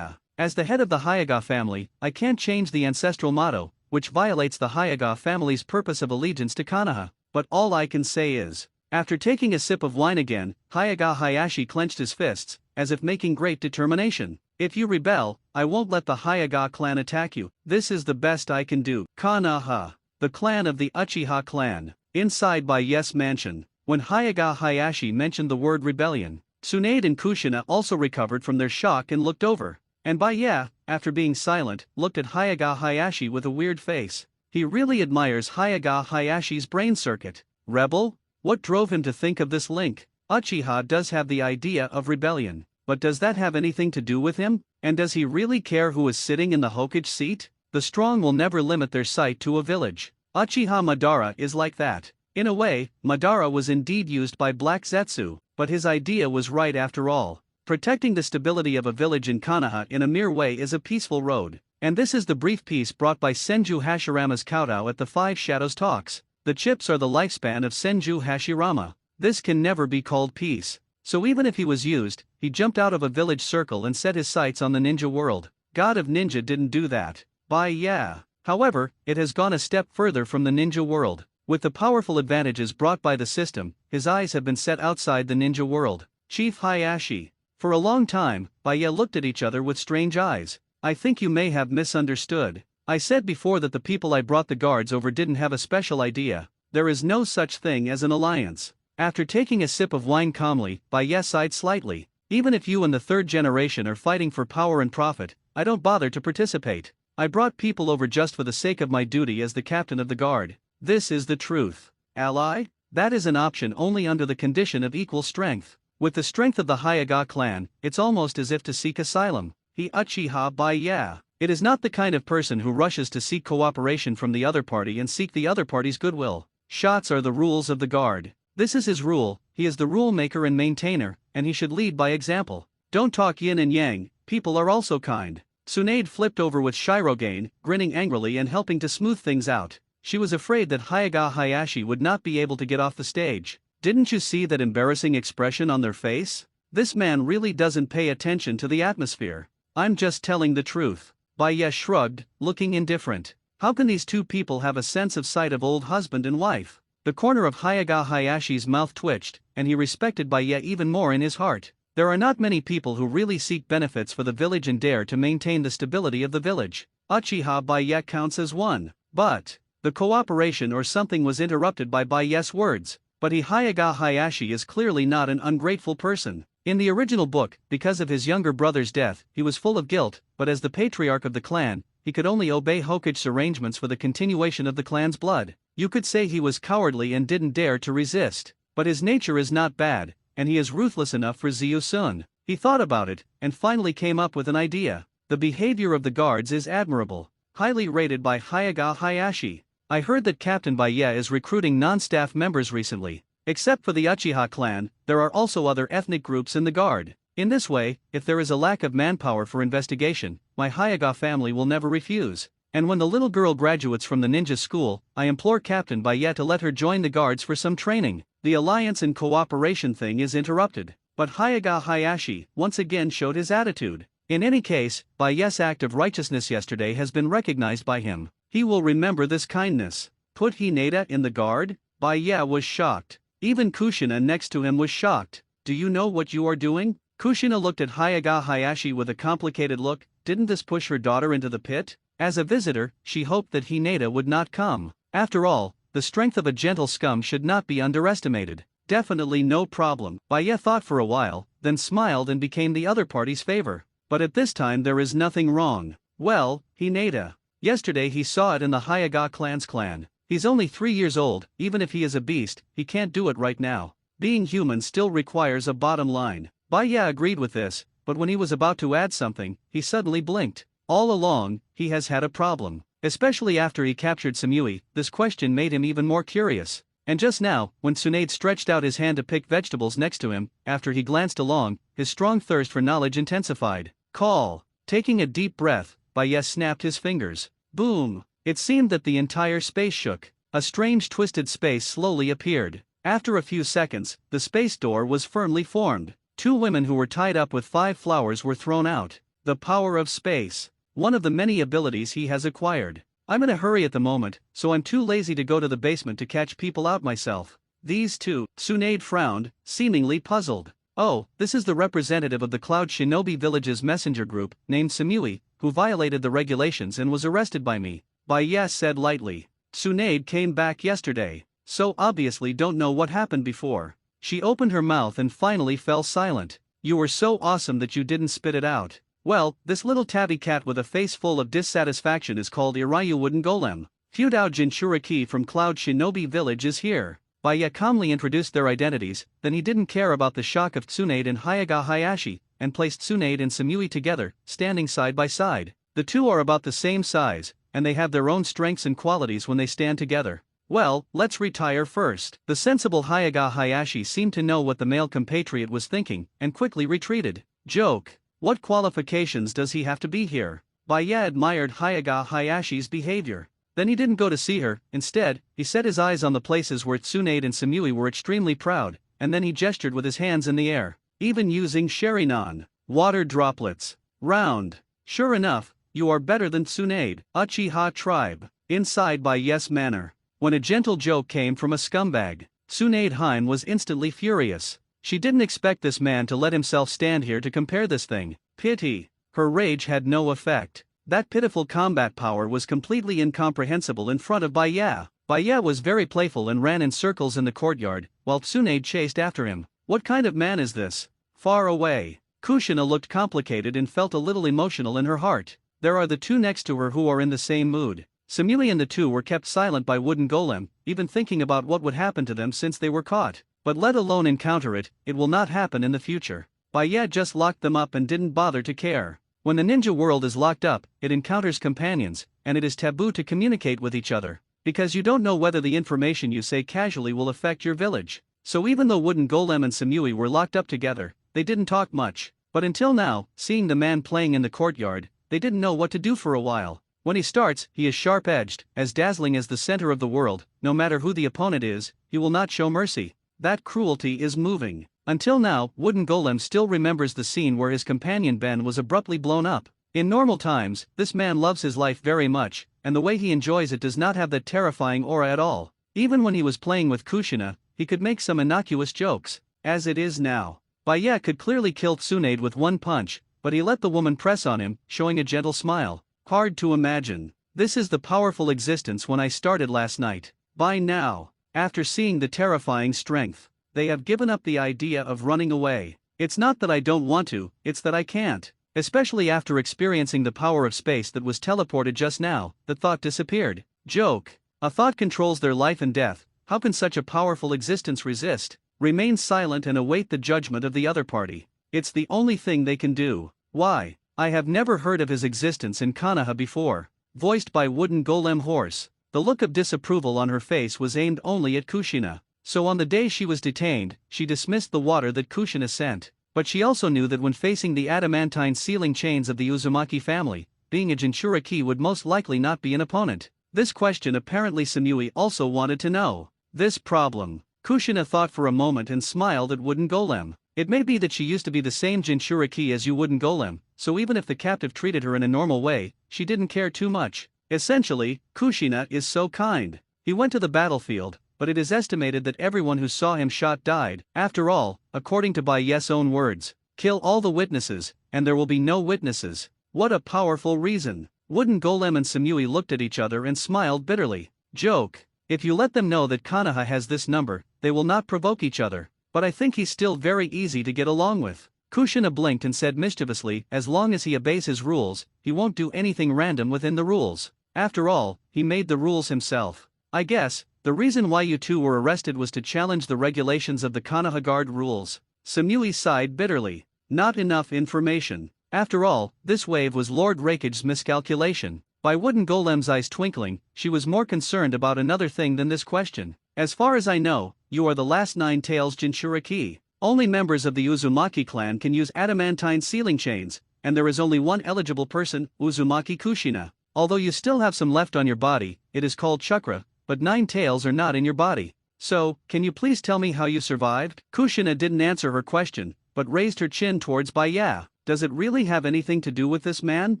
As the head of the Hyuga family, I can't change the ancestral motto, which violates the Hyuga family's purpose of allegiance to Konoha, but all I can say is, after taking a sip of wine again, Hyuga Hayashi clenched his fists, as if making great determination. If you rebel, I won't let the Hyuga clan attack you. This is the best I can do. Konoha, the clan of the Uchiha clan. Inside Baye's mansion, when Hyuga Hayashi mentioned the word rebellion, Tsunade and Kushina also recovered from their shock and looked over. And Baye, after being silent, looked at Hyuga Hayashi with a weird face. He really admires Hyuga Hayashi's brain circuit. Rebel? What drove him to think of this link? Uchiha does have the idea of rebellion, but does that have anything to do with him? And does he really care who is sitting in the Hokage seat? The strong will never limit their sight to a village. Uchiha Madara is like that. In a way, Madara was indeed used by Black Zetsu, but his idea was right after all. Protecting the stability of a village in Konoha in a mere way is a peaceful road. And this is the brief piece brought by Senju Hashirama's kowtow at the Five Shadows talks. The chips are the lifespan of Senju Hashirama. This can never be called peace. So even if he was used, he jumped out of a village circle and set his sights on the ninja world. God of Ninja didn't do that. However, it has gone a step further from the ninja world. With the powerful advantages brought by the system, his eyes have been set outside the ninja world. Chief Hayashi. For a long time, Baye looked at each other with strange eyes. I think you may have misunderstood. I said before that the people I brought the guards over didn't have a special idea. There is no such thing as an alliance. After taking a sip of wine calmly, Baye sighed slightly. Even if you and the third generation are fighting for power and profit, I don't bother to participate. I brought people over just for the sake of my duty as the captain of the guard. This is the truth. Ally? That is an option only under the condition of equal strength. With the strength of the Hyaga clan, it's almost as if to seek asylum. He uchiha Baye. It is not the kind of person who rushes to seek cooperation from the other party and seek the other party's goodwill. Shots are the rules of the guard. This is his rule, he is the rule maker and maintainer, and he should lead by example. Don't talk yin and yang, people are also kind. Tsunade flipped over with Shirogane, grinning angrily and helping to smooth things out. She was afraid that Hyaga Hayashi would not be able to get off the stage. Didn't you see that embarrassing expression on their face? This man really doesn't pay attention to the atmosphere. I'm just telling the truth. Baye shrugged, looking indifferent. How can these two people have a sense of sight of old husband and wife? The corner of Hyaga Hayashi's mouth twitched, and he respected Baye even more in his heart. There are not many people who really seek benefits for the village and dare to maintain the stability of the village. Uchiha Baye counts as one. But the cooperation or something was interrupted by Baye's words. But Hyaga Hayashi is clearly not an ungrateful person. In the original book, because of his younger brother's death, he was full of guilt, but as the patriarch of the clan, he could only obey Hokage's arrangements for the continuation of the clan's blood. You could say he was cowardly and didn't dare to resist. But his nature is not bad, and he is ruthless enough for Ziyu-sun. He thought about it, and finally came up with an idea. The behavior of the guards is admirable, highly rated by Hyaga Hayashi. I heard that Captain Baye is recruiting non-staff members recently. Except for the Uchiha clan, there are also other ethnic groups in the guard. In this way, if there is a lack of manpower for investigation, my Hyaga family will never refuse. And when the little girl graduates from the ninja school, I implore Captain Baye to let her join the guards for some training. The alliance and cooperation thing is interrupted. But Hyaga Hayashi once again showed his attitude. In any case, Baye's act of righteousness yesterday has been recognized by him. He will remember this kindness. Put Hinata in the guard? Baye was shocked. Even Kushina next to him was shocked. Do you know what you are doing? Kushina looked at Hyaga Hayashi with a complicated look. Didn't this push her daughter into the pit? As a visitor, she hoped that Hinata would not come. After all, the strength of a gentle scum should not be underestimated. Definitely no problem. Baye thought for a while, then smiled and became the other party's favor. But at this time there is nothing wrong. Well, Hinata. Yesterday he saw it in the Hyaga clan's clan. He's only 3 years old, even if he is a beast, he can't do it right now. Being human still requires a bottom line. Baye agreed with this, but when he was about to add something, he suddenly blinked. All along, he has had a problem. Especially after he captured Samui, this question made him even more curious. And just now, when Tsunade stretched out his hand to pick vegetables next to him, after he glanced along, his strong thirst for knowledge intensified. Call. Taking a deep breath, Baye snapped his fingers. Boom. It seemed that the entire space shook. A strange twisted space slowly appeared. After a few seconds, the space door was firmly formed. 2 women who were tied up with 5 flowers were thrown out. The power of space. One of the many abilities he has acquired. I'm in a hurry at the moment, so I'm too lazy to go to the basement to catch people out myself. These two, Tsunade frowned, seemingly puzzled. Oh, this is the representative of the Cloud Shinobi Village's messenger group, named Samui, who violated the regulations and was arrested by me. Baye said lightly. Tsunade came back yesterday, so obviously don't know what happened before. She opened her mouth and finally fell silent. You were so awesome that you didn't spit it out. Well, this little tabby cat with a face full of dissatisfaction is called Irayu Wooden Golem. Feudao Jinchuriki from Cloud Shinobi Village is here. Baye calmly introduced their identities, then he didn't care about the shock of Tsunade and Hyaga Hayashi, and placed Tsunade and Samui together, standing side by side. The two are about the same size, and they have their own strengths and qualities when they stand together. Well, let's retire first. The sensible Hyaga Hayashi seemed to know what the male compatriot was thinking, and quickly retreated. Joke. What qualifications does he have to be here? Baye admired Hyaga Hayashi's behavior. Then he didn't go to see her, instead, he set his eyes on the places where Tsunade and Samui were extremely proud, and then he gestured with his hands in the air, even using Sherinon. Water droplets. Round. Sure enough, you are better than Tsunade. Uchiha tribe. Inside Baye's manor. When a gentle joke came from a scumbag, Tsunade Hein was instantly furious. She didn't expect this man to let himself stand here to compare this thing. Pity. Her rage had no effect. That pitiful combat power was completely incomprehensible in front of Baya. Baya was very playful and ran in circles in the courtyard, while Tsunade chased after him. What kind of man is this? Far away. Kushina looked complicated and felt a little emotional in her heart. There are the two next to her who are in the same mood. Samui and the two were kept silent by Wooden Golem, even thinking about what would happen to them since they were caught. But let alone encounter it, it will not happen in the future. Baya just locked them up and didn't bother to care. When the ninja world is locked up, it encounters companions, and it is taboo to communicate with each other, because you don't know whether the information you say casually will affect your village. So even though Wooden Golem and Samui were locked up together, they didn't talk much. But until now, seeing the man playing in the courtyard, they didn't know what to do for a while. When he starts, he is sharp-edged, as dazzling as the center of the world. No matter who the opponent is, he will not show mercy. That cruelty is moving. Until now, Wooden Golem still remembers the scene where his companion Ben was abruptly blown up. In normal times, this man loves his life very much, and the way he enjoys it does not have that terrifying aura at all. Even when he was playing with Kushina, he could make some innocuous jokes. As it is now, Baya could clearly kill Tsunade with one punch, but he let the woman press on him, showing a gentle smile. Hard to imagine. This is the powerful existence when I started last night. By now, after seeing the terrifying strength, they have given up the idea of running away. It's not that I don't want to, it's that I can't. Especially after experiencing the power of space that was teleported just now, the thought disappeared. Joke. A thought controls their life and death. How can such a powerful existence resist? Remain silent and await the judgment of the other party. It's the only thing they can do. Why? I have never heard of his existence in Konoha before. Voiced by Wooden Golem Horse. The look of disapproval on her face was aimed only at Kushina. So on the day she was detained, she dismissed the water that Kushina sent. But she also knew that when facing the adamantine sealing chains of the Uzumaki family, being a Jinchuriki would most likely not be an opponent. This question apparently Samui also wanted to know. This problem. Kushina thought for a moment and smiled at Wooden Golem. It may be that she used to be the same Jinchuriki as you Wooden Golem, so even if the captive treated her in a normal way, she didn't care too much. Essentially, Kushina is so kind. He went to the battlefield, but it is estimated that everyone who saw him shot died. After all, according to Baye's own words, kill all the witnesses, and there will be no witnesses. What a powerful reason. Wooden Golem and Samui looked at each other and smiled bitterly. Joke. If you let them know that Konoha has this number, they will not provoke each other. But I think he's still very easy to get along with. Kushina blinked and said mischievously, as long as he obeys his rules, he won't do anything random within the rules. After all, he made the rules himself. I guess, the reason why you two were arrested was to challenge the regulations of the Konoha Guard rules. Samui sighed bitterly. Not enough information. After all, this wave was Lord Raikage's miscalculation. By Wooden Golem's eyes twinkling, she was more concerned about another thing than this question. As far as I know, you are the last 9 tails Jinchuriki. Only members of the Uzumaki clan can use adamantine sealing chains, and there is only one eligible person, Uzumaki Kushina. Although you still have some left on your body, it is called chakra, but 9 tails are not in your body. So, can you please tell me how you survived? Kushina didn't answer her question, but raised her chin towards Baya. Does it really have anything to do with this man?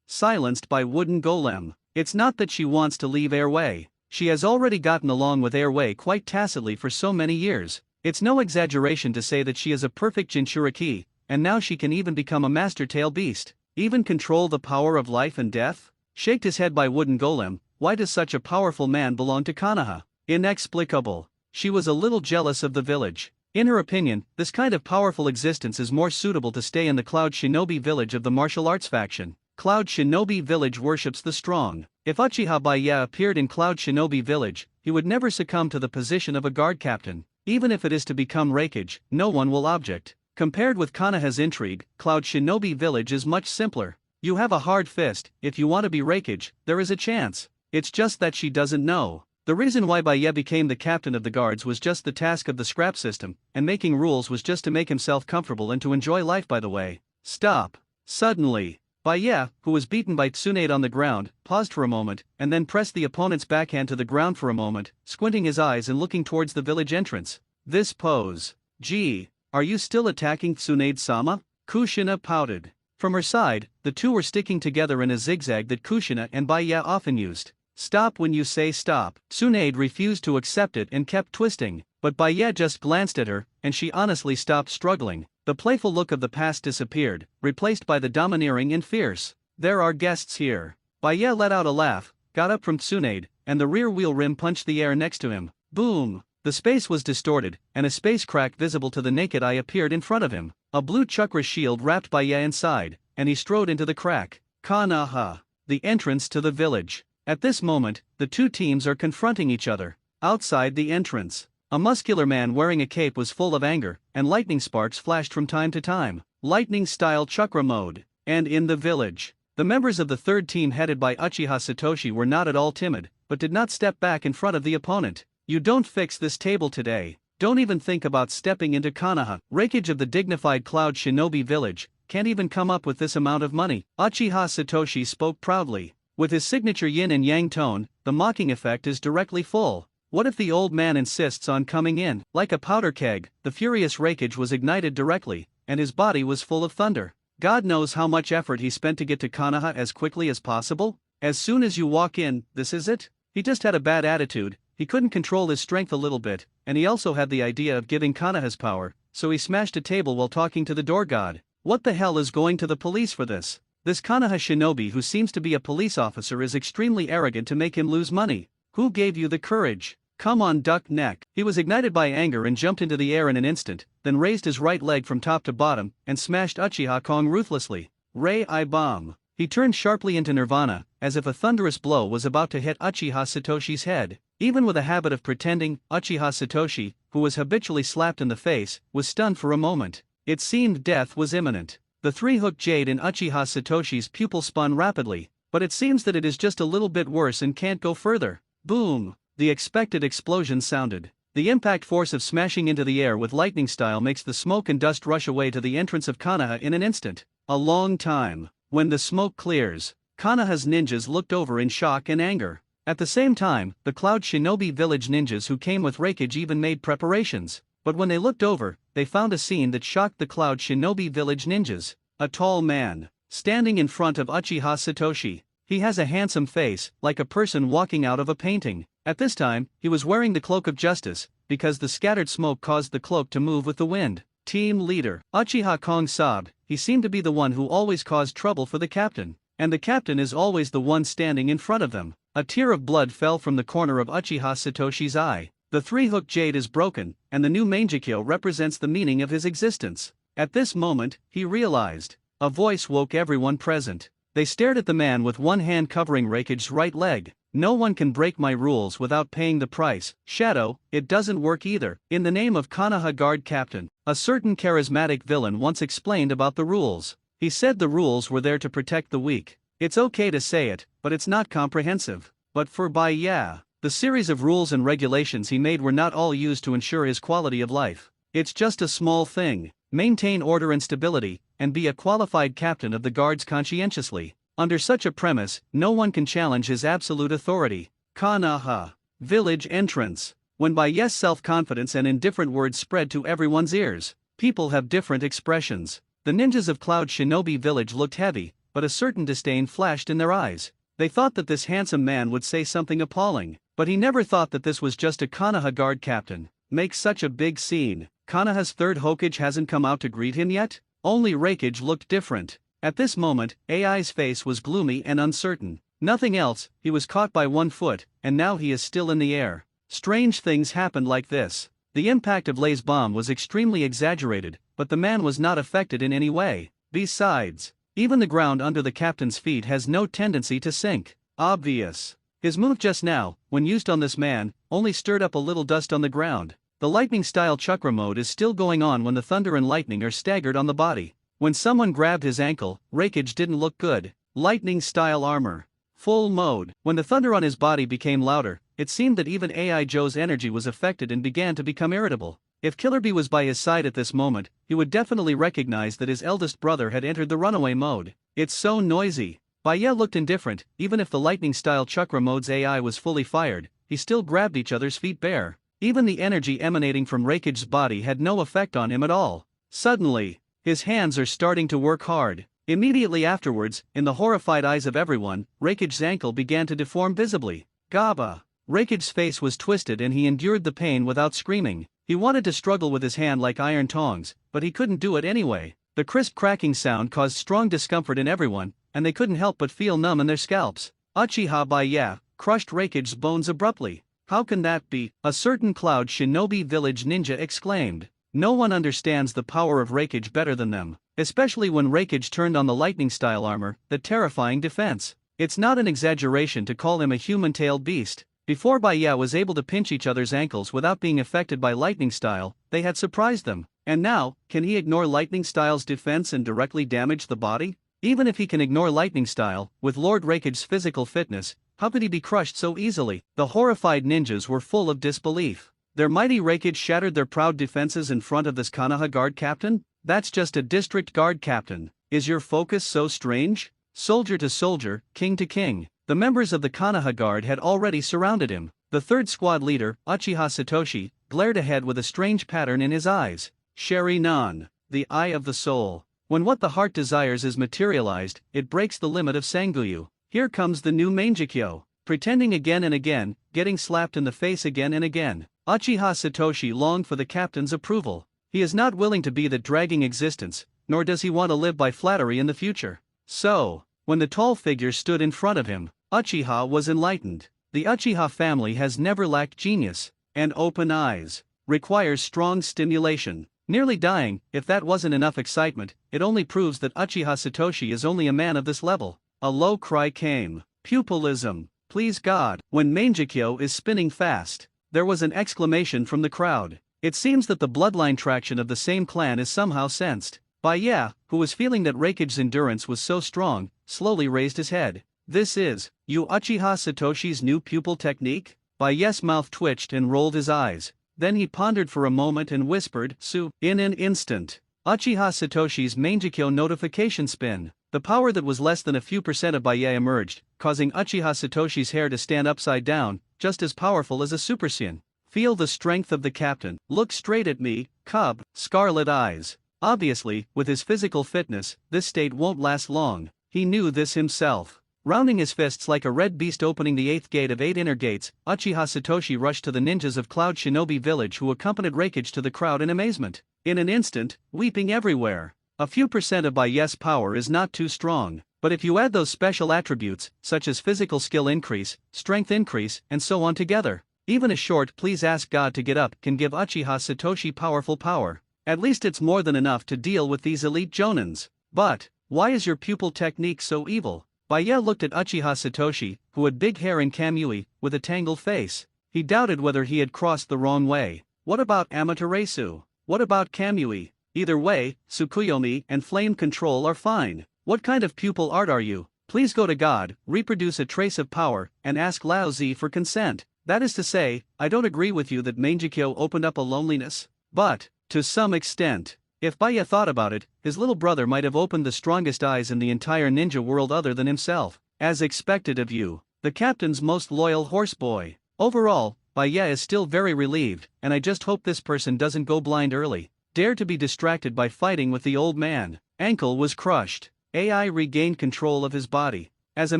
Silenced by Wooden Golem. It's not that she wants to leave Airway. She has already gotten along with Airway quite tacitly for so many years. It's no exaggeration to say that she is a perfect Jinchuriki, and now she can even become a master tail beast. Even control the power of life and death? Shaked his head by Wooden Golem. Why does such a powerful man belong to Konoha? Inexplicable. She was a little jealous of the village. In her opinion, this kind of powerful existence is more suitable to stay in the Cloud Shinobi village of the martial arts faction. Cloud Shinobi village worships the strong. If Uchiha Baya appeared in Cloud Shinobi village, he would never succumb to the position of a guard captain. Even if it is to become Raikage, no one will object. Compared with Konoha's intrigue, Cloud Shinobi village is much simpler. You have a hard fist. If you want to be Raikage, there is a chance. It's just that she doesn't know. The reason why Baya became the captain of the guards was just the task of the scrap system, and making rules was just to make himself comfortable and to enjoy life by the way. Stop. Suddenly, Baya, who was beaten by Tsunade on the ground, paused for a moment, and then pressed the opponent's backhand to the ground for a moment, squinting his eyes and looking towards the village entrance. This pose. Gee, are you still attacking Tsunade-sama? Kushina pouted. From her side, the two were sticking together in a zigzag that Kushina and Baya often used. Stop when you say stop. Tsunade refused to accept it and kept twisting, but Baya just glanced at her, and she honestly stopped struggling. The playful look of the past disappeared, replaced by the domineering and fierce. There are guests here. Baya let out a laugh, got up from Tsunade, and the rear wheel rim punched the air next to him. Boom! The space was distorted, and a space crack visible to the naked eye appeared in front of him. A blue chakra shield wrapped Baya inside, and he strode into the crack. Kanaha. The entrance to the village. At this moment, the two teams are confronting each other. Outside the entrance, a muscular man wearing a cape was full of anger, and lightning sparks flashed from time to time. Lightning-style chakra mode. And in the village, the members of the third team headed by Uchiha Satoshi were not at all timid, but did not step back in front of the opponent. You don't fix this table today. Don't even think about stepping into Kanaha. Raikage of the dignified Cloud Shinobi village can't even come up with this amount of money. Uchiha Satoshi spoke proudly. With his signature yin and yang tone, the mocking effect is directly full. What if the old man insists on coming in? Like a powder keg, the furious Raikage was ignited directly, and his body was full of thunder. God knows how much effort he spent to get to Kanaha as quickly as possible. As soon as you walk in, this is it? He just had a bad attitude, he couldn't control his strength a little bit, and he also had the idea of giving Kanaha's power, so he smashed a table while talking to the door god. What the hell is going to the police for this? This Kanaha shinobi who seems to be a police officer is extremely arrogant to make him lose money. Who gave you the courage? Come on, duck neck. He was ignited by anger and jumped into the air in an instant, then raised his right leg from top to bottom and smashed Uchiha Kong ruthlessly. Ray I bomb. He turned sharply into Nirvana, as if a thunderous blow was about to hit Uchiha Satoshi's head. Even with a habit of pretending, Uchiha Satoshi, who was habitually slapped in the face, was stunned for a moment. It seemed death was imminent. The three-hook jade in Uchiha Satoshi's pupil spun rapidly, but it seems that it is just a little bit worse and can't go further. Boom! The expected explosion sounded. The impact force of smashing into the air with lightning style makes the smoke and dust rush away to the entrance of Kanaha in an instant. A long time. When the smoke clears, Kanaha's ninjas looked over in shock and anger. At the same time, the Cloud Shinobi village ninjas who came with Raikage even made preparations. But when they looked over, they found a scene that shocked the Cloud Shinobi village ninjas. A tall man, standing in front of Uchiha Satoshi. He has a handsome face, like a person walking out of a painting. At this time, he was wearing the Cloak of Justice, because the scattered smoke caused the cloak to move with the wind. Team leader. Uchiha Kong sobbed. He seemed to be the one who always caused trouble for the captain. And the captain is always the one standing in front of them. A tear of blood fell from the corner of Uchiha Satoshi's eye. The three-hook jade is broken, and the new Mangekyo represents the meaning of his existence. At this moment, he realized. A voice woke everyone present. They stared at the man with one hand covering Raikage's right leg. No one can break my rules without paying the price. Shadow, it doesn't work either. In the name of Kanaha Guard Captain, a certain charismatic villain once explained about the rules. He said the rules were there to protect the weak. It's okay to say it, but it's not comprehensive. But for Baya, the series of rules and regulations he made were not all used to ensure his quality of life. It's just a small thing. Maintain order and stability, and be a qualified captain of the guards conscientiously. Under such a premise, no one can challenge his absolute authority. Kanaha. Village entrance. When Baya's self-confidence and indifferent words spread to everyone's ears, people have different expressions. The ninjas of Cloud Shinobi Village looked heavy, but a certain disdain flashed in their eyes. They thought that this handsome man would say something appalling, but he never thought that this was just a Kanaha guard captain. Make such a big scene. Kanaha's third Hokage hasn't come out to greet him yet? Only Raikage looked different. At this moment, AI's face was gloomy and uncertain. Nothing else, he was caught by one foot, and now he is still in the air. Strange things happened like this. The impact of Lei's bomb was extremely exaggerated, but the man was not affected in any way. Besides, even the ground under the captain's feet has no tendency to sink. Obvious. His move just now, when used on this man, only stirred up a little dust on the ground. The lightning-style chakra mode is still going on when the thunder and lightning are staggered on the body. When someone grabbed his ankle, Raikage didn't look good. Lightning-style armor. Full mode. When the thunder on his body became louder, it seemed that even AI Joe's energy was affected and began to become irritable. If Killer Bee was by his side at this moment, he would definitely recognize that his eldest brother had entered the runaway mode. It's so noisy. Baya looked indifferent. Even if the lightning-style chakra mode's AI was fully fired, he still grabbed each other's feet bare. Even the energy emanating from Raikage's body had no effect on him at all. Suddenly, his hands are starting to work hard. Immediately afterwards, in the horrified eyes of everyone, Raikage's ankle began to deform visibly. Gaba. Raikage's face was twisted and he endured the pain without screaming. He wanted to struggle with his hand like iron tongs, but he couldn't do it anyway. The crisp cracking sound caused strong discomfort in everyone, and they couldn't help but feel numb in their scalps. Uchiha Baya crushed Raikage's bones abruptly. How can that be? A certain Cloud Shinobi Village ninja exclaimed. No one understands the power of Raikage better than them, especially when Raikage turned on the lightning-style armor, the terrifying defense. It's not an exaggeration to call him a human-tailed beast. Before Baya was able to pinch each other's ankles without being affected by lightning-style, they had surprised them. And now, can he ignore lightning-style's defense and directly damage the body? Even if he can ignore lightning-style, with Lord Raikage's physical fitness, how could he be crushed so easily? The horrified ninjas were full of disbelief. Their mighty Raikage shattered their proud defenses in front of this Konoha guard captain? That's just a district guard captain. Is your focus so strange? Soldier to soldier, king to king. The members of the Konoha guard had already surrounded him. The third squad leader, Uchiha Satoshi, glared ahead with a strange pattern in his eyes. Sheri-nan, the eye of the soul. When what the heart desires is materialized, it breaks the limit of Sanguyu. Here comes the new Mangekyo, pretending again and again, getting slapped in the face again and again. Uchiha Satoshi longed for the captain's approval. He is not willing to be that dragging existence, nor does he want to live by flattery in the future. So, when the tall figure stood in front of him, Uchiha was enlightened. The Uchiha family has never lacked genius, and open eyes requires strong stimulation. Nearly dying, if that wasn't enough excitement, it only proves that Uchiha Satoshi is only a man of this level. A low cry came. Pupilism, please God. When Mangekyo is spinning fast, there was an exclamation from the crowd. It seems that the bloodline traction of the same clan is somehow sensed. Baya, who was feeling that Raikage's endurance was so strong, slowly raised his head. This is, you Uchiha Satoshi's new pupil technique? Baya's mouth twitched and rolled his eyes. Then he pondered for a moment and whispered, Su. In an instant, Uchiha Satoshi's Mangekyo notification spin. The power that was less than a few percent of Baya emerged, causing Uchiha Satoshi's hair to stand upside down, just as powerful as a Super Saiyan. Feel the strength of the captain. Look straight at me, cub, scarlet eyes. Obviously, with his physical fitness, this state won't last long. He knew this himself. Rounding his fists like a red beast opening the 8th gate of 8 inner gates, Uchiha Satoshi rushed to the ninjas of Cloud Shinobi Village who accompanied Raikage to the crowd in amazement. In an instant, weeping everywhere. A few percent of Baya's power is not too strong, but if you add those special attributes, such as physical skill increase, strength increase, and so on together, even a short please ask God to get up can give Uchiha Satoshi powerful power. At least it's more than enough to deal with these elite jonins. But, why is your pupil technique so evil? Baya looked at Uchiha Satoshi, who had big hair and Kamui, with a tangled face. He doubted whether he had crossed the wrong way. What about Amaterasu? What about Kamui? Either way, Tsukuyomi and Flame Control are fine. What kind of pupil art are you? Please go to God, reproduce a trace of power, and ask Lao Zi for consent. That is to say, I don't agree with you that Mangekyo opened up a loneliness. But, to some extent, if Baya thought about it, his little brother might have opened the strongest eyes in the entire ninja world other than himself. As expected of you, the captain's most loyal horseboy. Overall, Baya is still very relieved, and I just hope this person doesn't go blind early. Dare to be distracted by fighting with the old man. Ankle was crushed. AI regained control of his body. As a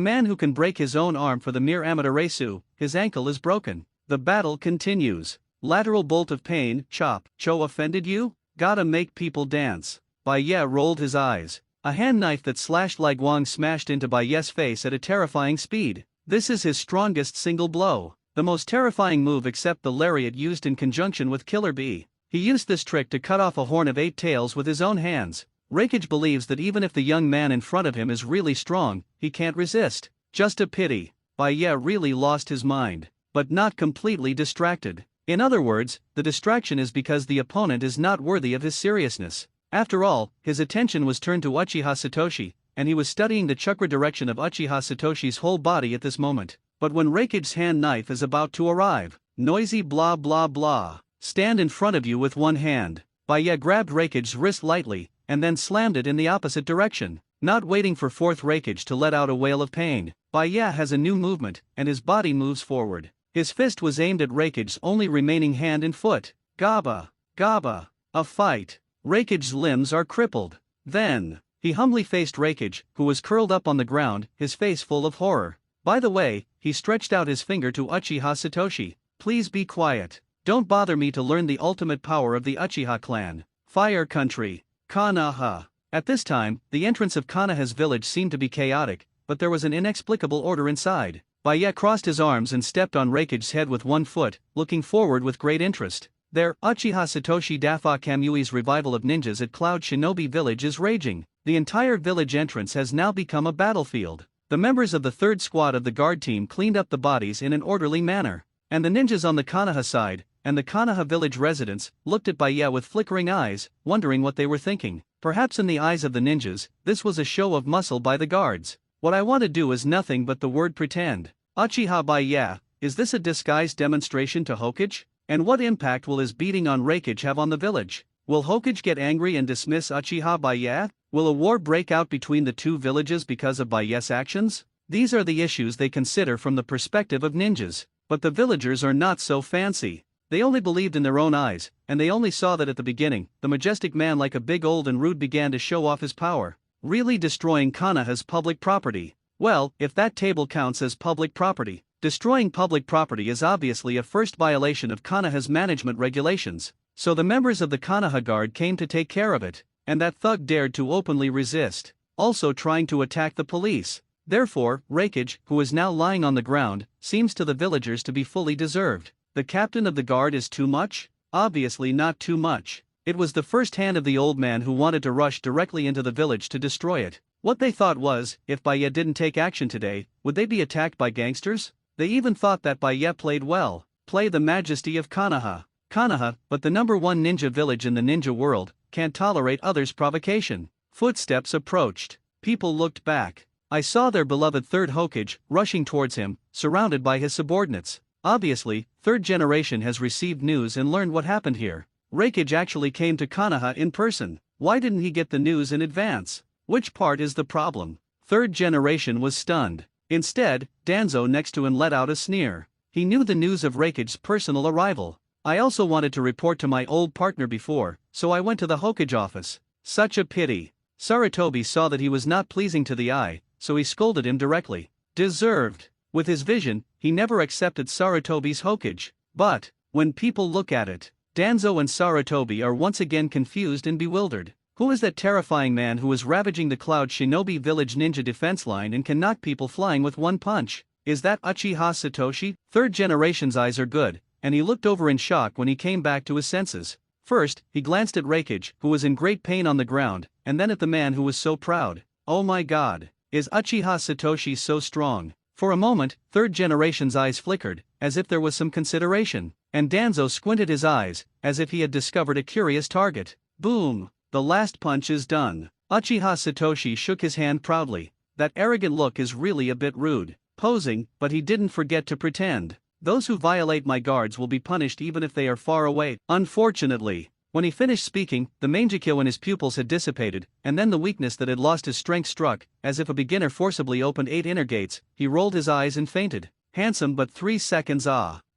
man who can break his own arm for the mere Amaterasu, his ankle is broken. The battle continues. Lateral bolt of pain, chop. Cho offended you? Gotta make people dance. Baya rolled his eyes. A hand knife that slashed like Wang smashed into Baya's face at a terrifying speed. This is his strongest single blow. The most terrifying move except the lariat used in conjunction with Killer Bee. He used this trick to cut off a horn of 8 tails with his own hands. Raikage believes that even if the young man in front of him is really strong, he can't resist. Just a pity. Baya really lost his mind. But not completely distracted. In other words, the distraction is because the opponent is not worthy of his seriousness. After all, his attention was turned to Uchiha Satoshi, and he was studying the chakra direction of Uchiha Satoshi's whole body at this moment. But when Raikage's hand knife is about to arrive, noisy blah blah blah. Stand in front of you with one hand. Baya grabbed Raikage's wrist lightly, and then slammed it in the opposite direction. Not waiting for fourth Raikage to let out a wail of pain, Baya has a new movement, and his body moves forward. His fist was aimed at Raikage's only remaining hand and foot. Gaba. Gaba. A fight. Raikage's limbs are crippled. Then, he humbly faced Raikage, who was curled up on the ground, his face full of horror. By the way, he stretched out his finger to Uchiha Satoshi. Please be quiet. Don't bother me to learn the ultimate power of the Uchiha clan. Fire Country. Konoha. At this time, the entrance of Kanaha's village seemed to be chaotic, but there was an inexplicable order inside. Baye crossed his arms and stepped on Raikage's head with one foot, looking forward with great interest. There, Uchiha Satoshi Dafa Kamui's revival of ninjas at Cloud Shinobi Village is raging. The entire village entrance has now become a battlefield. The members of the third squad of the guard team cleaned up the bodies in an orderly manner. And the ninjas on the Kanaha side, and the Kanaha village residents, looked at Baye with flickering eyes, wondering what they were thinking. Perhaps in the eyes of the ninjas, this was a show of muscle by the guards. What I want to do is nothing but the word pretend. Uchiha Baye, is this a disguised demonstration to Hokage? And what impact will his beating on Raikage have on the village? Will Hokage get angry and dismiss Uchiha Baye? Will a war break out between the two villages because of Baye's actions? These are the issues they consider from the perspective of ninjas. But the villagers are not so fancy. They only believed in their own eyes, and they only saw that at the beginning, the majestic man like a big old and rude began to show off his power, really destroying Kanaha's public property. Well, if that table counts as public property, destroying public property is obviously a first violation of Kanaha's management regulations, so the members of the Kanaha Guard came to take care of it, and that thug dared to openly resist, also trying to attack the police. Therefore, Raikage, who is now lying on the ground, seems to the villagers to be fully deserved. The captain of the guard is too much? Obviously not too much. It was the first hand of the old man who wanted to rush directly into the village to destroy it. What they thought was, if Baye didn't take action today, would they be attacked by gangsters? They even thought that Baye played well, play the majesty of Kanaha. Kanaha, but the number one ninja village in the ninja world, can't tolerate others' provocation. Footsteps approached. People looked back. I saw their beloved third Hokage rushing towards him, surrounded by his subordinates. Obviously, third generation has received news and learned what happened here. Raikage actually came to Kanaha in person. Why didn't he get the news in advance? Which part is the problem? Third generation was stunned. Instead, Danzo next to him let out a sneer. He knew the news of Raikage's personal arrival. I also wanted to report to my old partner before, so I went to the Hokage office. Such a pity. Sarutobi saw that he was not pleasing to the eye, so he scolded him directly. Deserved. With his vision, he never accepted Sarutobi's Hokage. But, when people look at it, Danzo and Sarutobi are once again confused and bewildered. Who is that terrifying man who is ravaging the Cloud Shinobi Village ninja defense line and can knock people flying with one punch? Is that Uchiha Satoshi? Third generation's eyes are good, and he looked over in shock when he came back to his senses. First, he glanced at Raikage, who was in great pain on the ground, and then at the man who was so proud. Oh my god, is Uchiha Satoshi so strong? For a moment, third generation's eyes flickered, as if there was some consideration, and Danzo squinted his eyes, as if he had discovered a curious target. Boom! The last punch is done. Uchiha Satoshi shook his hand proudly. That arrogant look is really a bit rude. Posing, but he didn't forget to pretend. Those who violate my guards will be punished even if they are far away. Unfortunately, when he finished speaking, the Mangekyo in his pupils had dissipated, and then the weakness that had lost his strength struck, as if a beginner forcibly opened 8 inner gates. He rolled his eyes and fainted. Handsome but 3 seconds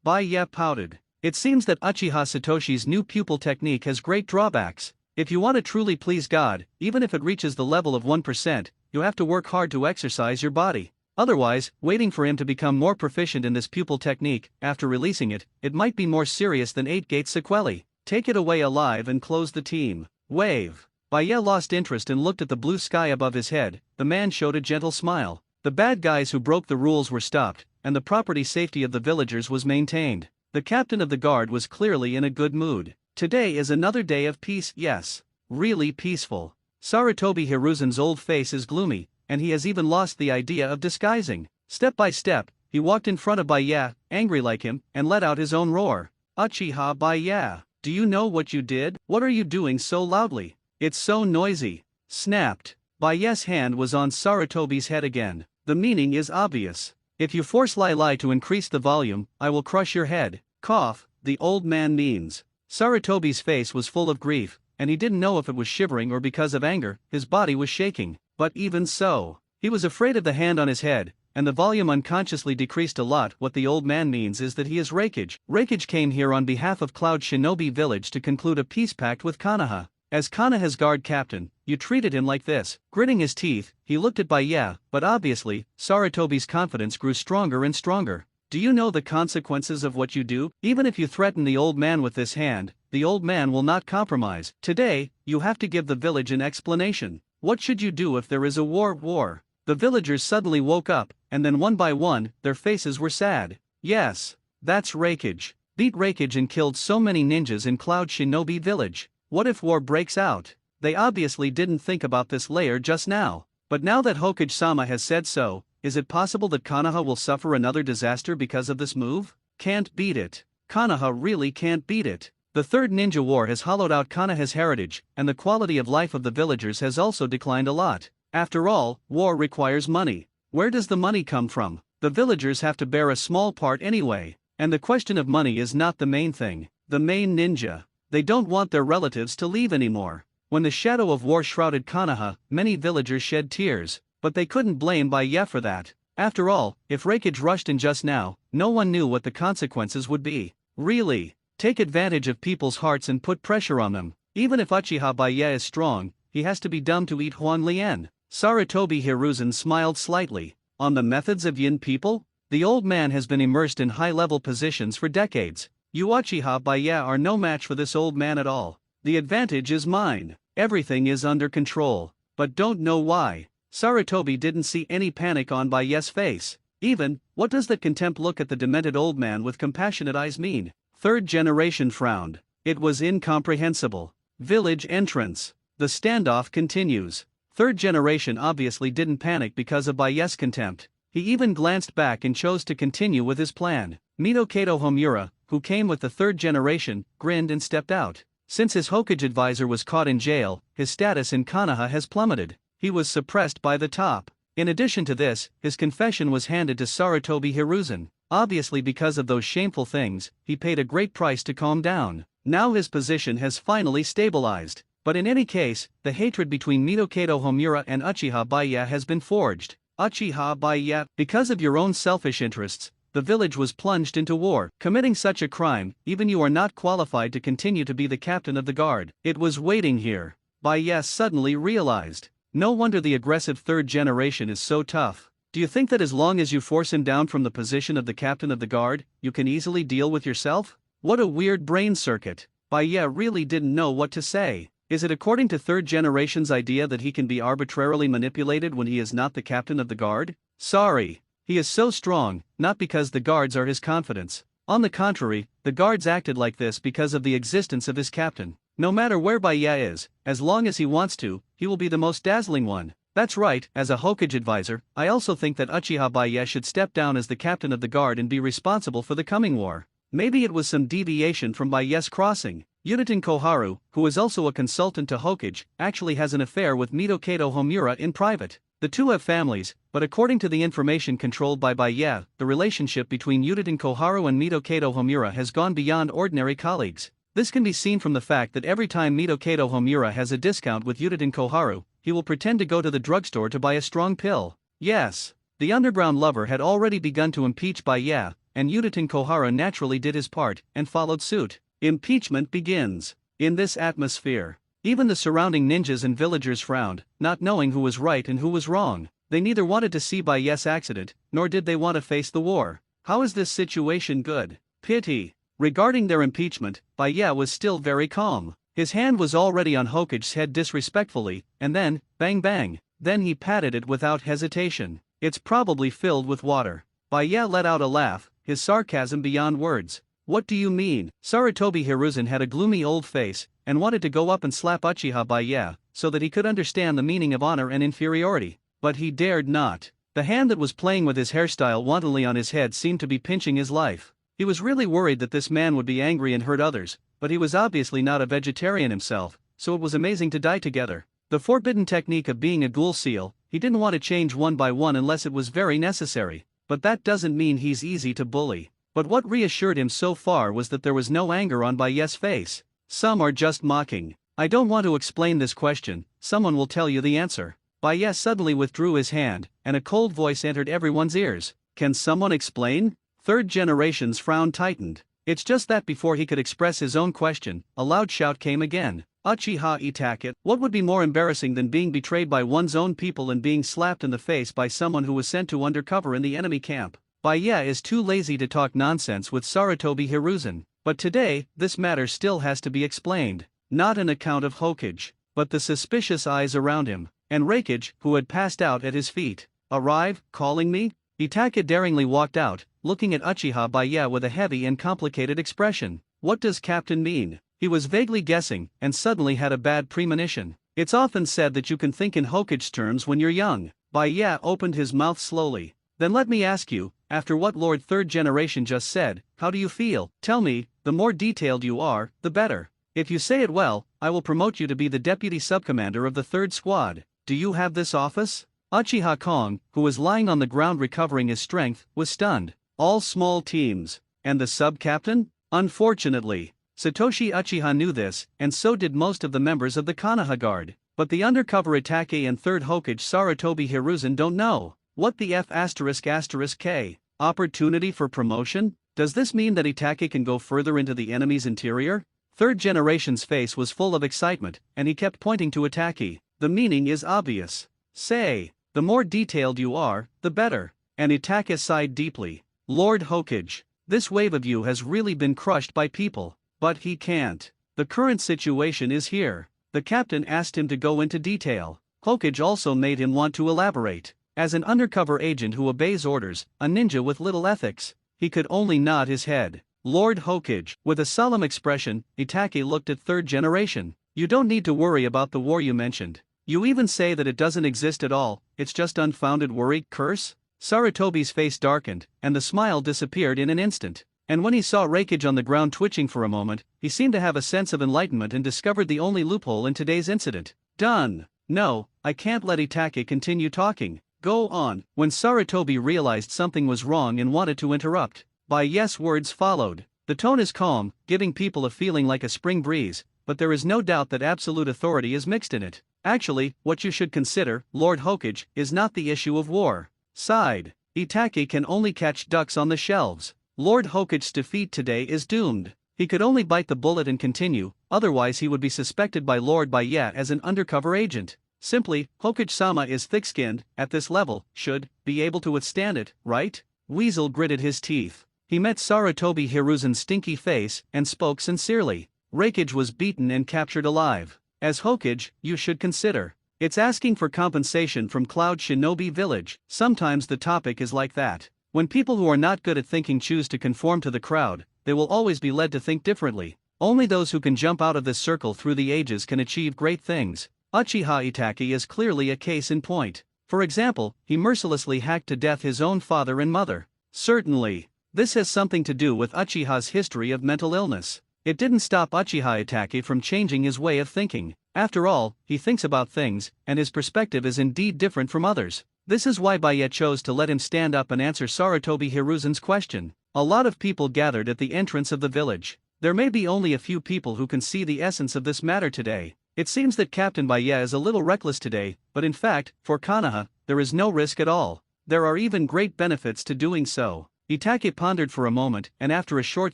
Baye pouted. It seems that Uchiha Satoshi's new pupil technique has great drawbacks. If you want to truly please God, even if it reaches the level of 1%, you have to work hard to exercise your body. Otherwise, waiting for him to become more proficient in this pupil technique, after releasing it, it might be more serious than 8 gate sequelae. Take it away alive and close the team. Wave. Baye lost interest and looked at the blue sky above his head. The man showed a gentle smile. The bad guys who broke the rules were stopped, and the property safety of the villagers was maintained. The captain of the guard was clearly in a good mood. Today is another day of peace, yes. Really peaceful. Sarutobi Hiruzen's old face is gloomy, and he has even lost the idea of disguising. Step by step, he walked in front of Baye, angry like him, and let out his own roar. Uchiha Baye, do you know what you did? What are you doing so loudly? It's so noisy. Snapped. Baye's hand was on Sarutobi's head again. The meaning is obvious. If you force Lai Lai to increase the volume, I will crush your head. Cough, the old man means. Sarutobi's face was full of grief, and he didn't know if it was shivering or because of anger. His body was shaking. But even so, he was afraid of the hand on his head, and the volume unconsciously decreased a lot. What the old man means is that he is Raikage. Raikage came here on behalf of Cloud Shinobi Village to conclude a peace pact with Kanaha. As Kanaha's guard captain, you treated him like this. Gritting his teeth, he looked at Baye, but obviously, Sarutobi's confidence grew stronger and stronger. Do you know the consequences of what you do? Even if you threaten the old man with this hand, the old man will not compromise. Today, you have to give the village an explanation. What should you do if there is a war? The villagers suddenly woke up, and then one by one, their faces were sad. Yes, that's Raikage. Beat Raikage and killed so many ninjas in Cloud Shinobi Village. What if war breaks out? They obviously didn't think about this layer just now. But now that Hokage-sama has said so, is it possible that Konoha will suffer another disaster because of this move? Can't beat it. Konoha really can't beat it. The Third Ninja War has hollowed out Konoha's heritage, and the quality of life of the villagers has also declined a lot. After all, war requires money. Where does the money come from? The villagers have to bear a small part anyway, and the question of money is not the main thing. The main ninja. They don't want their relatives to leave anymore. When the shadow of war shrouded Konoha, many villagers shed tears, but they couldn't blame Baiye for that. After all, if Raikage rushed in just now, no one knew what the consequences would be. Really, take advantage of people's hearts and put pressure on them. Even if Uchiha Baiye is strong, he has to be dumb to eat Huan Lian. Sarutobi Hiruzen smiled slightly. On the methods of Yin people? The old man has been immersed in high-level positions for decades. You Uchiha Baiye are no match for this old man at all. The advantage is mine. Everything is under control. But don't know why. Sarutobi didn't see any panic on Baiye's face. Even, what does that contempt look at the demented old man with compassionate eyes mean? Third generation frowned. It was incomprehensible. Village entrance. The standoff continues. Third generation obviously didn't panic because of Baiye's contempt. He even glanced back and chose to continue with his plan. Mito Kato Homura, who came with the third generation, grinned and stepped out. Since his Hokage advisor was caught in jail, his status in Konoha has plummeted. He was suppressed by the top. In addition to this, his confession was handed to Sarutobi Hiruzen. Obviously because of those shameful things, he paid a great price to calm down. Now his position has finally stabilized. But in any case, the hatred between Mito Kato Homura and Uchiha Baiye has been forged. Uchiha Baiye, because of your own selfish interests, the village was plunged into war. Committing such a crime, even you are not qualified to continue to be the captain of the guard. It was waiting here. Baiye suddenly realized. No wonder the aggressive third generation is so tough. Do you think that as long as you force him down from the position of the captain of the guard, you can easily deal with yourself? What a weird brain circuit. Baiye really didn't know what to say. Is it according to third generation's idea that he can be arbitrarily manipulated when he is not the captain of the guard? Sorry. He is so strong, not because the guards are his confidants. On the contrary, the guards acted like this because of the existence of his captain. No matter where Baiye is, as long as he wants to, he will be the most dazzling one. That's right, as a Hokage advisor, I also think that Uchiha Baiye should step down as the captain of the guard and be responsible for the coming war. Maybe it was some deviation from Baiye's crossing. Uchiha Koharu, who is also a consultant to Hokage, actually has an affair with Mito Kato Homura in private. The two have families, but according to the information controlled by Baiye, the relationship between Uchiha Koharu and Mito Kato Homura has gone beyond ordinary colleagues. This can be seen from the fact that every time Mito Kato Homura has a discount with Uchiha Koharu, he will pretend to go to the drugstore to buy a strong pill. Yes, the underground lover had already begun to impeach Baiye, and Uchiha Koharu naturally did his part and followed suit. Impeachment begins. In this atmosphere, even the surrounding ninjas and villagers frowned, not knowing who was right and who was wrong. They neither wanted to see Baiye's accident, nor did they want to face the war. How is this situation good? Pity. Regarding their impeachment, Baiye was still very calm. His hand was already on Hokage's head disrespectfully, and then, bang bang, then he patted it without hesitation. It's probably filled with water. Baiye let out a laugh, his sarcasm beyond words. What do you mean? Sarutobi Hiruzen had a gloomy old face, and wanted to go up and slap Uchiha Baiye, so that he could understand the meaning of honor and inferiority. But he dared not. The hand that was playing with his hairstyle wantonly on his head seemed to be pinching his life. He was really worried that this man would be angry and hurt others, but he was obviously not a vegetarian himself, so it was amazing to die together. The forbidden technique of being a ghoul seal, he didn't want to change one by one unless it was very necessary. But that doesn't mean he's easy to bully. But what reassured him so far was that there was no anger on Baiye's face. Some are just mocking. I don't want to explain this question, someone will tell you the answer. Baiye suddenly withdrew his hand, and a cold voice entered everyone's ears. Can someone explain? Third generation's frown tightened. It's just that before he could express his own question, a loud shout came again. Uchiha Itaket. What would be more embarrassing than being betrayed by one's own people and being slapped in the face by someone who was sent to undercover in the enemy camp? Baiye is too lazy to talk nonsense with Sarutobi Hiruzen. But today, this matter still has to be explained. Not an account of Hokage, but the suspicious eyes around him, and Reikage, who had passed out at his feet. Arrive, calling me? Itaka daringly walked out, looking at Uchiha Baya with a heavy and complicated expression. What does Captain mean? He was vaguely guessing, and suddenly had a bad premonition. It's often said that you can think in Hokage terms when you're young. Baya opened his mouth slowly. Then let me ask you, after what Lord Third Generation just said, how do you feel? Tell me, the more detailed you are, the better. If you say it well, I will promote you to be the deputy subcommander of the 3rd Squad. Do you have this office? Uchiha Kong, who was lying on the ground recovering his strength, was stunned. All small teams. And the sub-captain? Unfortunately, Satoshi Uchiha knew this, and so did most of the members of the Konoha Guard. But the undercover Itake and 3rd Hokage Sarutobi Hiruzen don't know. What the F***K? Opportunity for promotion? Does this mean that Itake can go further into the enemy's interior? 3rd Generation's face was full of excitement, and he kept pointing to Itake. The meaning is obvious. Say, the more detailed you are, the better. And Itake sighed deeply. Lord Hokage, this wave of you has really been crushed by people. But he can't. The current situation is here. The captain asked him to go into detail. Hokage also made him want to elaborate. As an undercover agent who obeys orders, a ninja with little ethics, he could only nod his head. Lord Hokage, with a solemn expression, Itake looked at 3rd Generation. You don't need to worry about the war you mentioned. You even say that it doesn't exist at all, it's just unfounded worry, curse? Sarutobi's face darkened, and the smile disappeared in an instant. And when he saw Reikage on the ground twitching for a moment, he seemed to have a sense of enlightenment and discovered the only loophole in today's incident. Done. No, I can't let Itake continue talking. Go on. When Sarutobi realized something was wrong and wanted to interrupt, Baya's words followed. The tone is calm, giving people a feeling like a spring breeze, but there is no doubt that absolute authority is mixed in it. Actually, what you should consider, Lord Hokage, is not the issue of war. Sighed. Itake can only catch ducks on the shelves. Lord Hokage's defeat today is doomed. He could only bite the bullet and continue, otherwise he would be suspected by Lord Baya as an undercover agent. Simply, Hokage-sama is thick-skinned, at this level, should be able to withstand it, right? Weasel gritted his teeth. He met Sarutobi Hiruzen's stinky face and spoke sincerely. Reikage was beaten and captured alive. As Hokage, you should consider. It's asking for compensation from Cloud Shinobi Village. Sometimes the topic is like that. When people who are not good at thinking choose to conform to the crowd, they will always be led to think differently. Only those who can jump out of this circle through the ages can achieve great things. Uchiha Itake is clearly a case in point. For example, he mercilessly hacked to death his own father and mother. Certainly, this has something to do with Uchiha's history of mental illness. It didn't stop Uchiha Itake from changing his way of thinking. After all, he thinks about things, and his perspective is indeed different from others. This is why Baya chose to let him stand up and answer Sarutobi Hiruzen's question. A lot of people gathered at the entrance of the village. There may be only a few people who can see the essence of this matter today. It seems that Captain Baya is a little reckless today, but in fact, for Konoha, there is no risk at all. There are even great benefits to doing so. Itake pondered for a moment, and after a short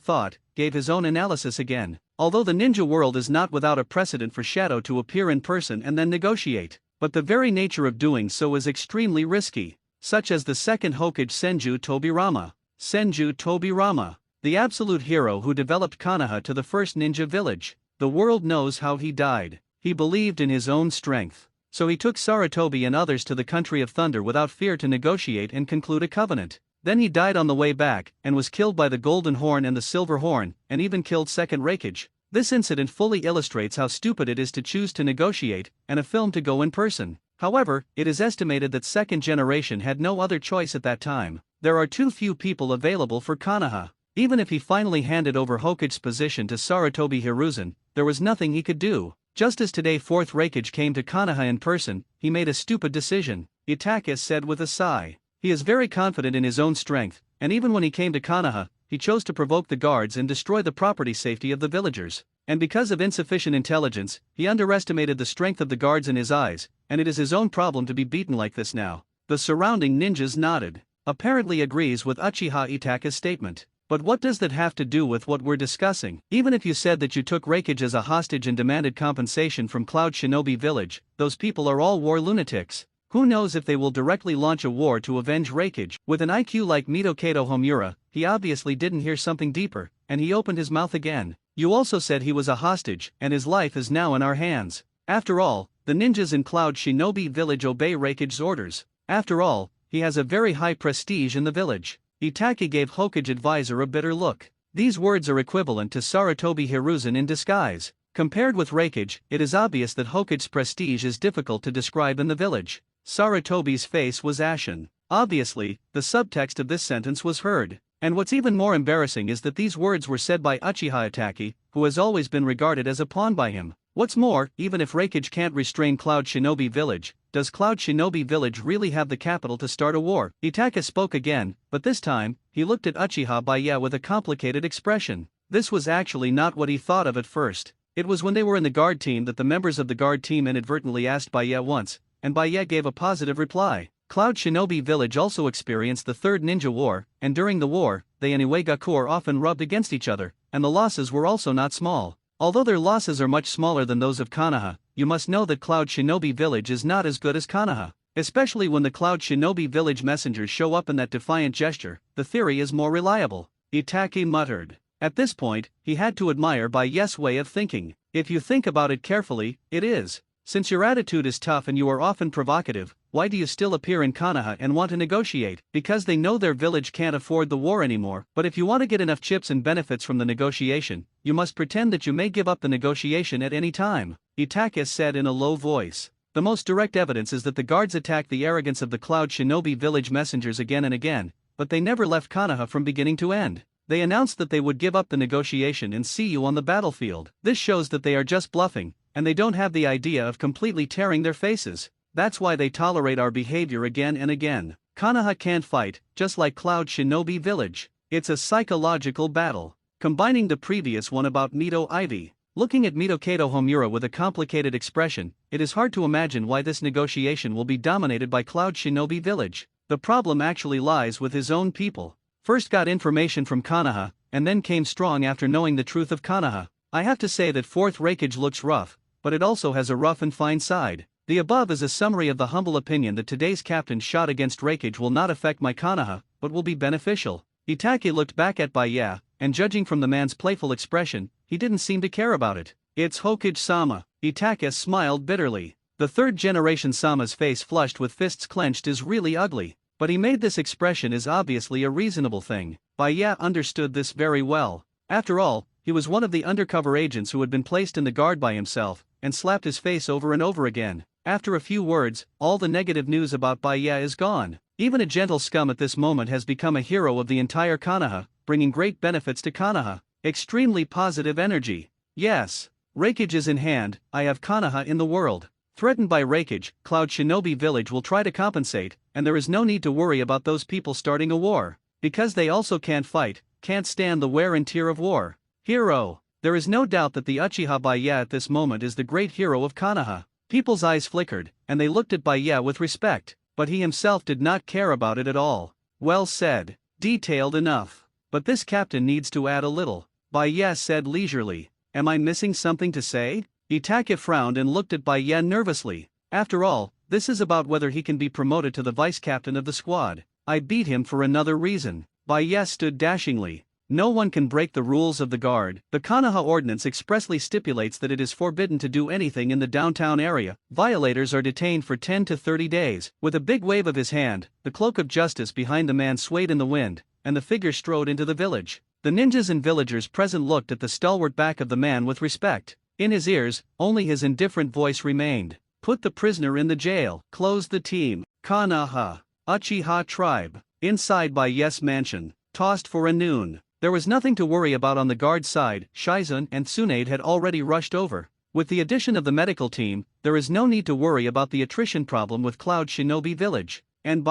thought, gave his own analysis again. Although the ninja world is not without a precedent for Shadow to appear in person and then negotiate, but the very nature of doing so is extremely risky, such as the second Hokage Senju Tobirama. Senju Tobirama, the absolute hero who developed Konoha to the first ninja village. The world knows how he died. He believed in his own strength. So he took Sarutobi and others to the country of thunder without fear to negotiate and conclude a covenant. Then he died on the way back, and was killed by the Golden Horn and the Silver Horn, and even killed second Reikage. This incident fully illustrates how stupid it is to choose to negotiate, and a film to go in person. However, it is estimated that second generation had no other choice at that time. There are too few people available for Konoha. Even if he finally handed over Hokage's position to Sarutobi Hiruzen, there was nothing he could do. Just as today fourth Reikage came to Konoha in person, he made a stupid decision, Itake said with a sigh. He is very confident in his own strength, and even when he came to Konoha, he chose to provoke the guards and destroy the property safety of the villagers. And because of insufficient intelligence, he underestimated the strength of the guards in his eyes, and it is his own problem to be beaten like this now. The surrounding ninjas nodded. Apparently agrees with Uchiha Itake's statement. But what does that have to do with what we're discussing? Even if you said that you took Reikage as a hostage and demanded compensation from Cloud Shinobi Village, those people are all war lunatics. Who knows if they will directly launch a war to avenge Reikage? With an IQ like Mito Kato Homura, he obviously didn't hear something deeper, and he opened his mouth again. You also said he was a hostage, and his life is now in our hands. After all, the ninjas in Cloud Shinobi Village obey Raikage's orders. After all, he has a very high prestige in the village. Itake gave Hokage advisor a bitter look. These words are equivalent to Sarutobi Hiruzen in disguise. Compared with Raikage, it is obvious that Hokage's prestige is difficult to describe in the village. Sarutobi's face was ashen. Obviously, the subtext of this sentence was heard. And what's even more embarrassing is that these words were said by Uchiha Itake, who has always been regarded as a pawn by him. What's more, even if Raikage can't restrain Cloud Shinobi Village, does Cloud Shinobi Village really have the capital to start a war? Itake spoke again, but this time, he looked at Uchiha Baya with a complicated expression. This was actually not what he thought of at first. It was when they were in the guard team that the members of the guard team inadvertently asked Baya once, and Baya gave a positive reply. Cloud Shinobi Village also experienced the Third Ninja War, and during the war, they and Uegakur often rubbed against each other, and the losses were also not small. Although their losses are much smaller than those of Konoha, you must know that Cloud Shinobi Village is not as good as Konoha. Especially when the Cloud Shinobi Village messengers show up in that defiant gesture, the theory is more reliable. Itake muttered. At this point, he had to admire Baya's way of thinking. If you think about it carefully, it is. Since your attitude is tough and you are often provocative, why do you still appear in Konoha and want to negotiate? Because they know their village can't afford the war anymore. But if you want to get enough chips and benefits from the negotiation, you must pretend that you may give up the negotiation at any time, Itake said in a low voice. The most direct evidence is that the guards attacked the arrogance of the Cloud Shinobi Village messengers again and again, but they never left Konoha from beginning to end. They announced that they would give up the negotiation and see you on the battlefield. This shows that they are just bluffing, and they don't have the idea of completely tearing their faces. That's why they tolerate our behavior again and again. Konoha can't fight, just like Cloud Shinobi Village. It's a psychological battle. Combining the previous one about Mito Ivy. Looking at Mito Kato Homura with a complicated expression, it is hard to imagine why this negotiation will be dominated by Cloud Shinobi Village. The problem actually lies with his own people. First got information from Konoha, and then came strong after knowing the truth of Konoha. I have to say that 4th Raikage looks rough, but it also has a rough and fine side. The above is a summary of the humble opinion that today's captain's shot against Raikage will not affect my Konoha, but will be beneficial. Itake looked back at Baya, and judging from the man's playful expression, he didn't seem to care about it. It's Hokage-sama. Itake smiled bitterly. The third-generation Sama's face flushed with fists clenched is really ugly, but he made this expression is obviously a reasonable thing. Baya understood this very well. After all, he was one of the undercover agents who had been placed in the guard by himself, and slapped his face over and over again. After a few words, all the negative news about Baya is gone. Even a gentle scum at this moment has become a hero of the entire Konoha, bringing great benefits to Konoha. Extremely positive energy. Yes. Raikage is in hand, I have Konoha in the world. Threatened by Raikage, Cloud Shinobi Village will try to compensate, and there is no need to worry about those people starting a war. Because they also can't fight, can't stand the wear and tear of war. Hero. There is no doubt that the Uchiha Baya at this moment is the great hero of Konoha. People's eyes flickered, and they looked at Baya with respect, but he himself did not care about it at all. Well said. Detailed enough. But this captain needs to add a little. Baya said leisurely. Am I missing something to say? Itake frowned and looked at Baya nervously. After all, this is about whether he can be promoted to the vice-captain of the squad. I beat him for another reason. Baya stood dashingly. No one can break the rules of the guard. The Konoha Ordinance expressly stipulates that it is forbidden to do anything in the downtown area. Violators are detained for 10 to 30 days. With a big wave of his hand, the cloak of justice behind the man swayed in the wind, and the figure strode into the village. The ninjas and villagers present looked at the stalwart back of the man with respect. In his ears, only his indifferent voice remained. Put the prisoner in the jail. Close the team. Konoha. Uchiha tribe. Inside Baya's mansion. Tossed for a noon. There was nothing to worry about on the guard side. Shizun and Tsunade had already rushed over. With the addition of the medical team, there is no need to worry about the attrition problem with Cloud Shinobi Village. And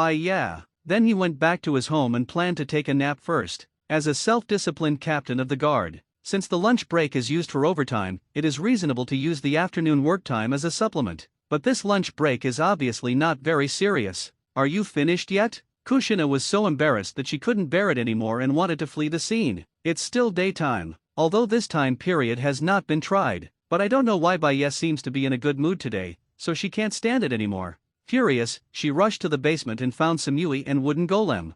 then he went back to his home and planned to take a nap first. As a self-disciplined captain of the guard, since the lunch break is used for overtime, it is reasonable to use the afternoon work time as a supplement. But this lunch break is obviously not very serious. Are you finished yet? Kushina was so embarrassed that she couldn't bear it anymore and wanted to flee the scene. It's still daytime, although this time period has not been tried. But I don't know why Baya seems to be in a good mood today, so she can't stand it anymore. Furious, she rushed to the basement and found Samui and Wooden Golem.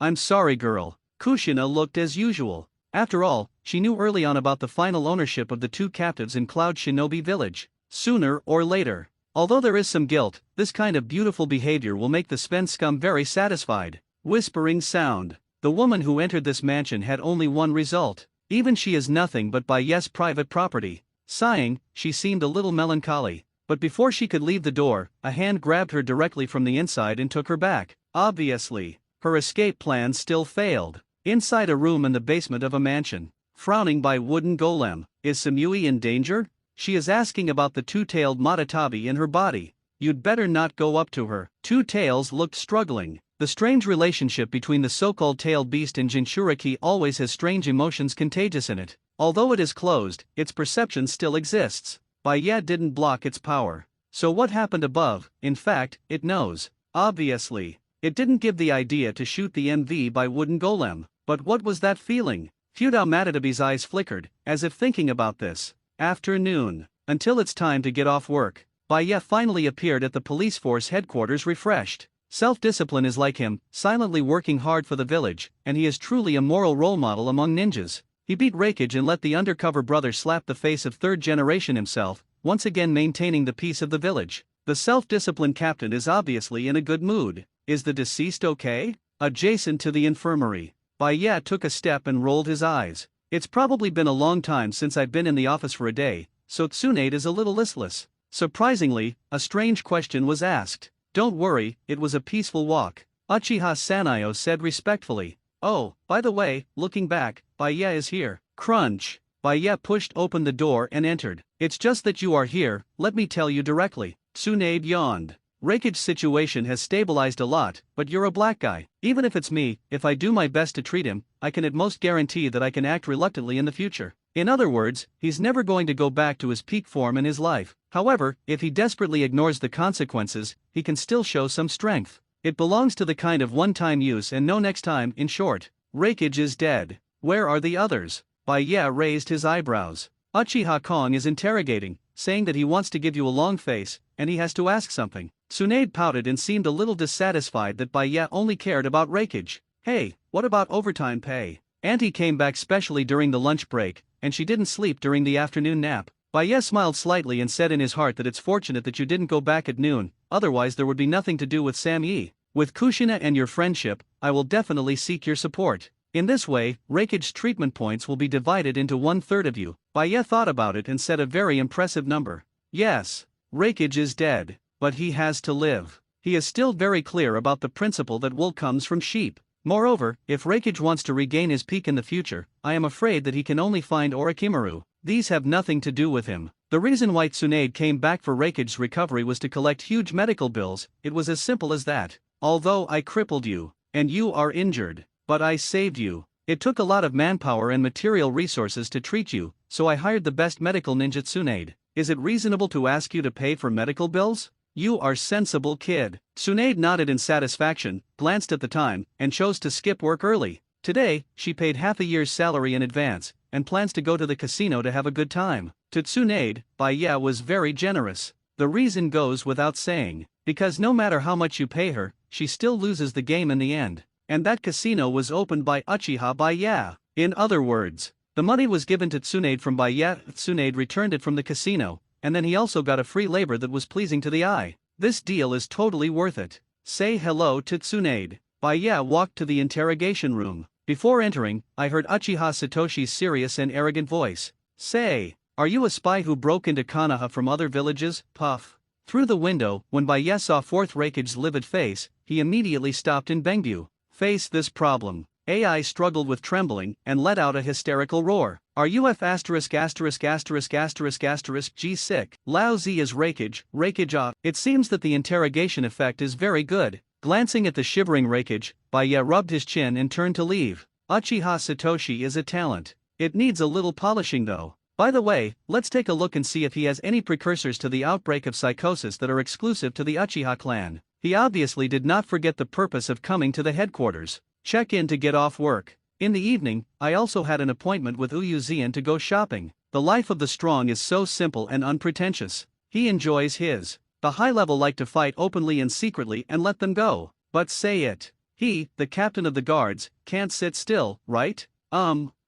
I'm sorry girl. Kushina looked as usual. After all, she knew early on about the final ownership of the two captives in Cloud Shinobi Village. Sooner or later. Although there is some guilt, this kind of beautiful behavior will make the Sven scum very satisfied. Whispering sound. The woman who entered this mansion had only one result. Even she is nothing but Baiye's private property. Sighing, she seemed a little melancholy. But before she could leave the door, a hand grabbed her directly from the inside and took her back. Obviously, her escape plans still failed. Inside a room in the basement of a mansion. Frowning by wooden golem. Is Samui in danger? She is asking about the two-tailed Matatabi in her body. You'd better not go up to her. Two Tails looked struggling. The strange relationship between the so-called tailed beast and Jinchuriki always has strange emotions contagious in it. Although it is closed, its perception still exists. Baiye didn't block its power. So what happened above? In fact, it knows. Obviously. It didn't give the idea to shoot the MV by wooden golem. But what was that feeling? Feudal Matatabi's eyes flickered, as if thinking about this. Afternoon. Until it's time to get off work. Baiye finally appeared at the police force headquarters refreshed. Self-discipline is like him, silently working hard for the village, and he is truly a moral role model among ninjas. He beat Reikage and let the undercover brother slap the face of third generation himself, once again maintaining the peace of the village. The self-disciplined captain is obviously in a good mood. Is the deceased okay? Adjacent to the infirmary. Baiye took a step and rolled his eyes. It's probably been a long time since I've been in the office for a day, so Tsunade is a little listless. Surprisingly, a strange question was asked. Don't worry, it was a peaceful walk. Uchiha Sanayo said respectfully. Oh, by the way, looking back, Baiye is here. Crunch. Baiye pushed open the door and entered. It's just that you are here, let me tell you directly. Tsunade yawned. Reikage's situation has stabilized a lot, but you're a black guy. Even if it's me, if I do my best to treat him, I can at most guarantee that I can act reluctantly in the future. In other words, he's never going to go back to his peak form in his life. However, if he desperately ignores the consequences, he can still show some strength. It belongs to the kind of one-time use and no next time. In short, Reikage is dead. Where are the others? Baiye raised his eyebrows. Uchiha Kong is interrogating, saying that he wants to give you a long face, and he has to ask something. Tsunade pouted and seemed a little dissatisfied that Baiye only cared about Reikage. Hey, what about overtime pay? Auntie came back specially during the lunch break, and she didn't sleep during the afternoon nap. Baiye smiled slightly and said in his heart that it's fortunate that you didn't go back at noon, otherwise there would be nothing to do with Sam Yi. With Kushina and your friendship, I will definitely seek your support. In this way, Reikage's treatment points will be divided into 1/3 of you. Baiye thought about it and said a very impressive number. Yes, Reikage is dead, but he has to live. He is still very clear about the principle that wool comes from sheep. Moreover, if Reikage wants to regain his peak in the future, I am afraid that he can only find Orochimaru. These have nothing to do with him. The reason why Tsunade came back for Reikage's recovery was to collect huge medical bills. It was as simple as that. Although I crippled you, and you are injured, but I saved you. It took a lot of manpower and material resources to treat you, so I hired the best medical ninja Tsunade. Is it reasonable to ask you to pay for medical bills? You are sensible kid. Tsunade nodded in satisfaction, glanced at the time, and chose to skip work early. Today, she paid half a year's salary in advance, and plans to go to the casino to have a good time. To Tsunade, Baiye was very generous. The reason goes without saying, because no matter how much you pay her, she still loses the game in the end. And that casino was opened by Uchiha Baiye. In other words, the money was given to Tsunade from Baiye, Tsunade returned it from the casino, and then he also got a free labor that was pleasing to the eye. This deal is totally worth it. Say hello to Tsunade. Baiye walked to the interrogation room. Before entering, I heard Uchiha Satoshi's serious and arrogant voice. Say, are you a spy who broke into Konoha from other villages? Puff. Through the window, when Baiye saw fourth Reikage's livid face, he immediately stopped in Bengbu. Face this problem. AI struggled with trembling and let out a hysterical roar. RUF asterisk asterisk asterisk asterisk asterisk G sick. Lao Z is Rakage, Rakage. It seems that the interrogation effect is very good. Glancing at the shivering Rakage, Baya rubbed his chin and turned to leave. Uchiha Satoshi is a talent. It needs a little polishing though. By the way, let's take a look and see if he has any precursors to the outbreak of psychosis that are exclusive to the Uchiha clan. He obviously did not forget the purpose of coming to the headquarters. Check in to get off work. In the evening, I also had an appointment with Uyuzian to go shopping. The life of the strong is so simple and unpretentious. He enjoys his. The high level like to fight openly and secretly and let them go. But say it. He, the captain of the guards, can't sit still, right?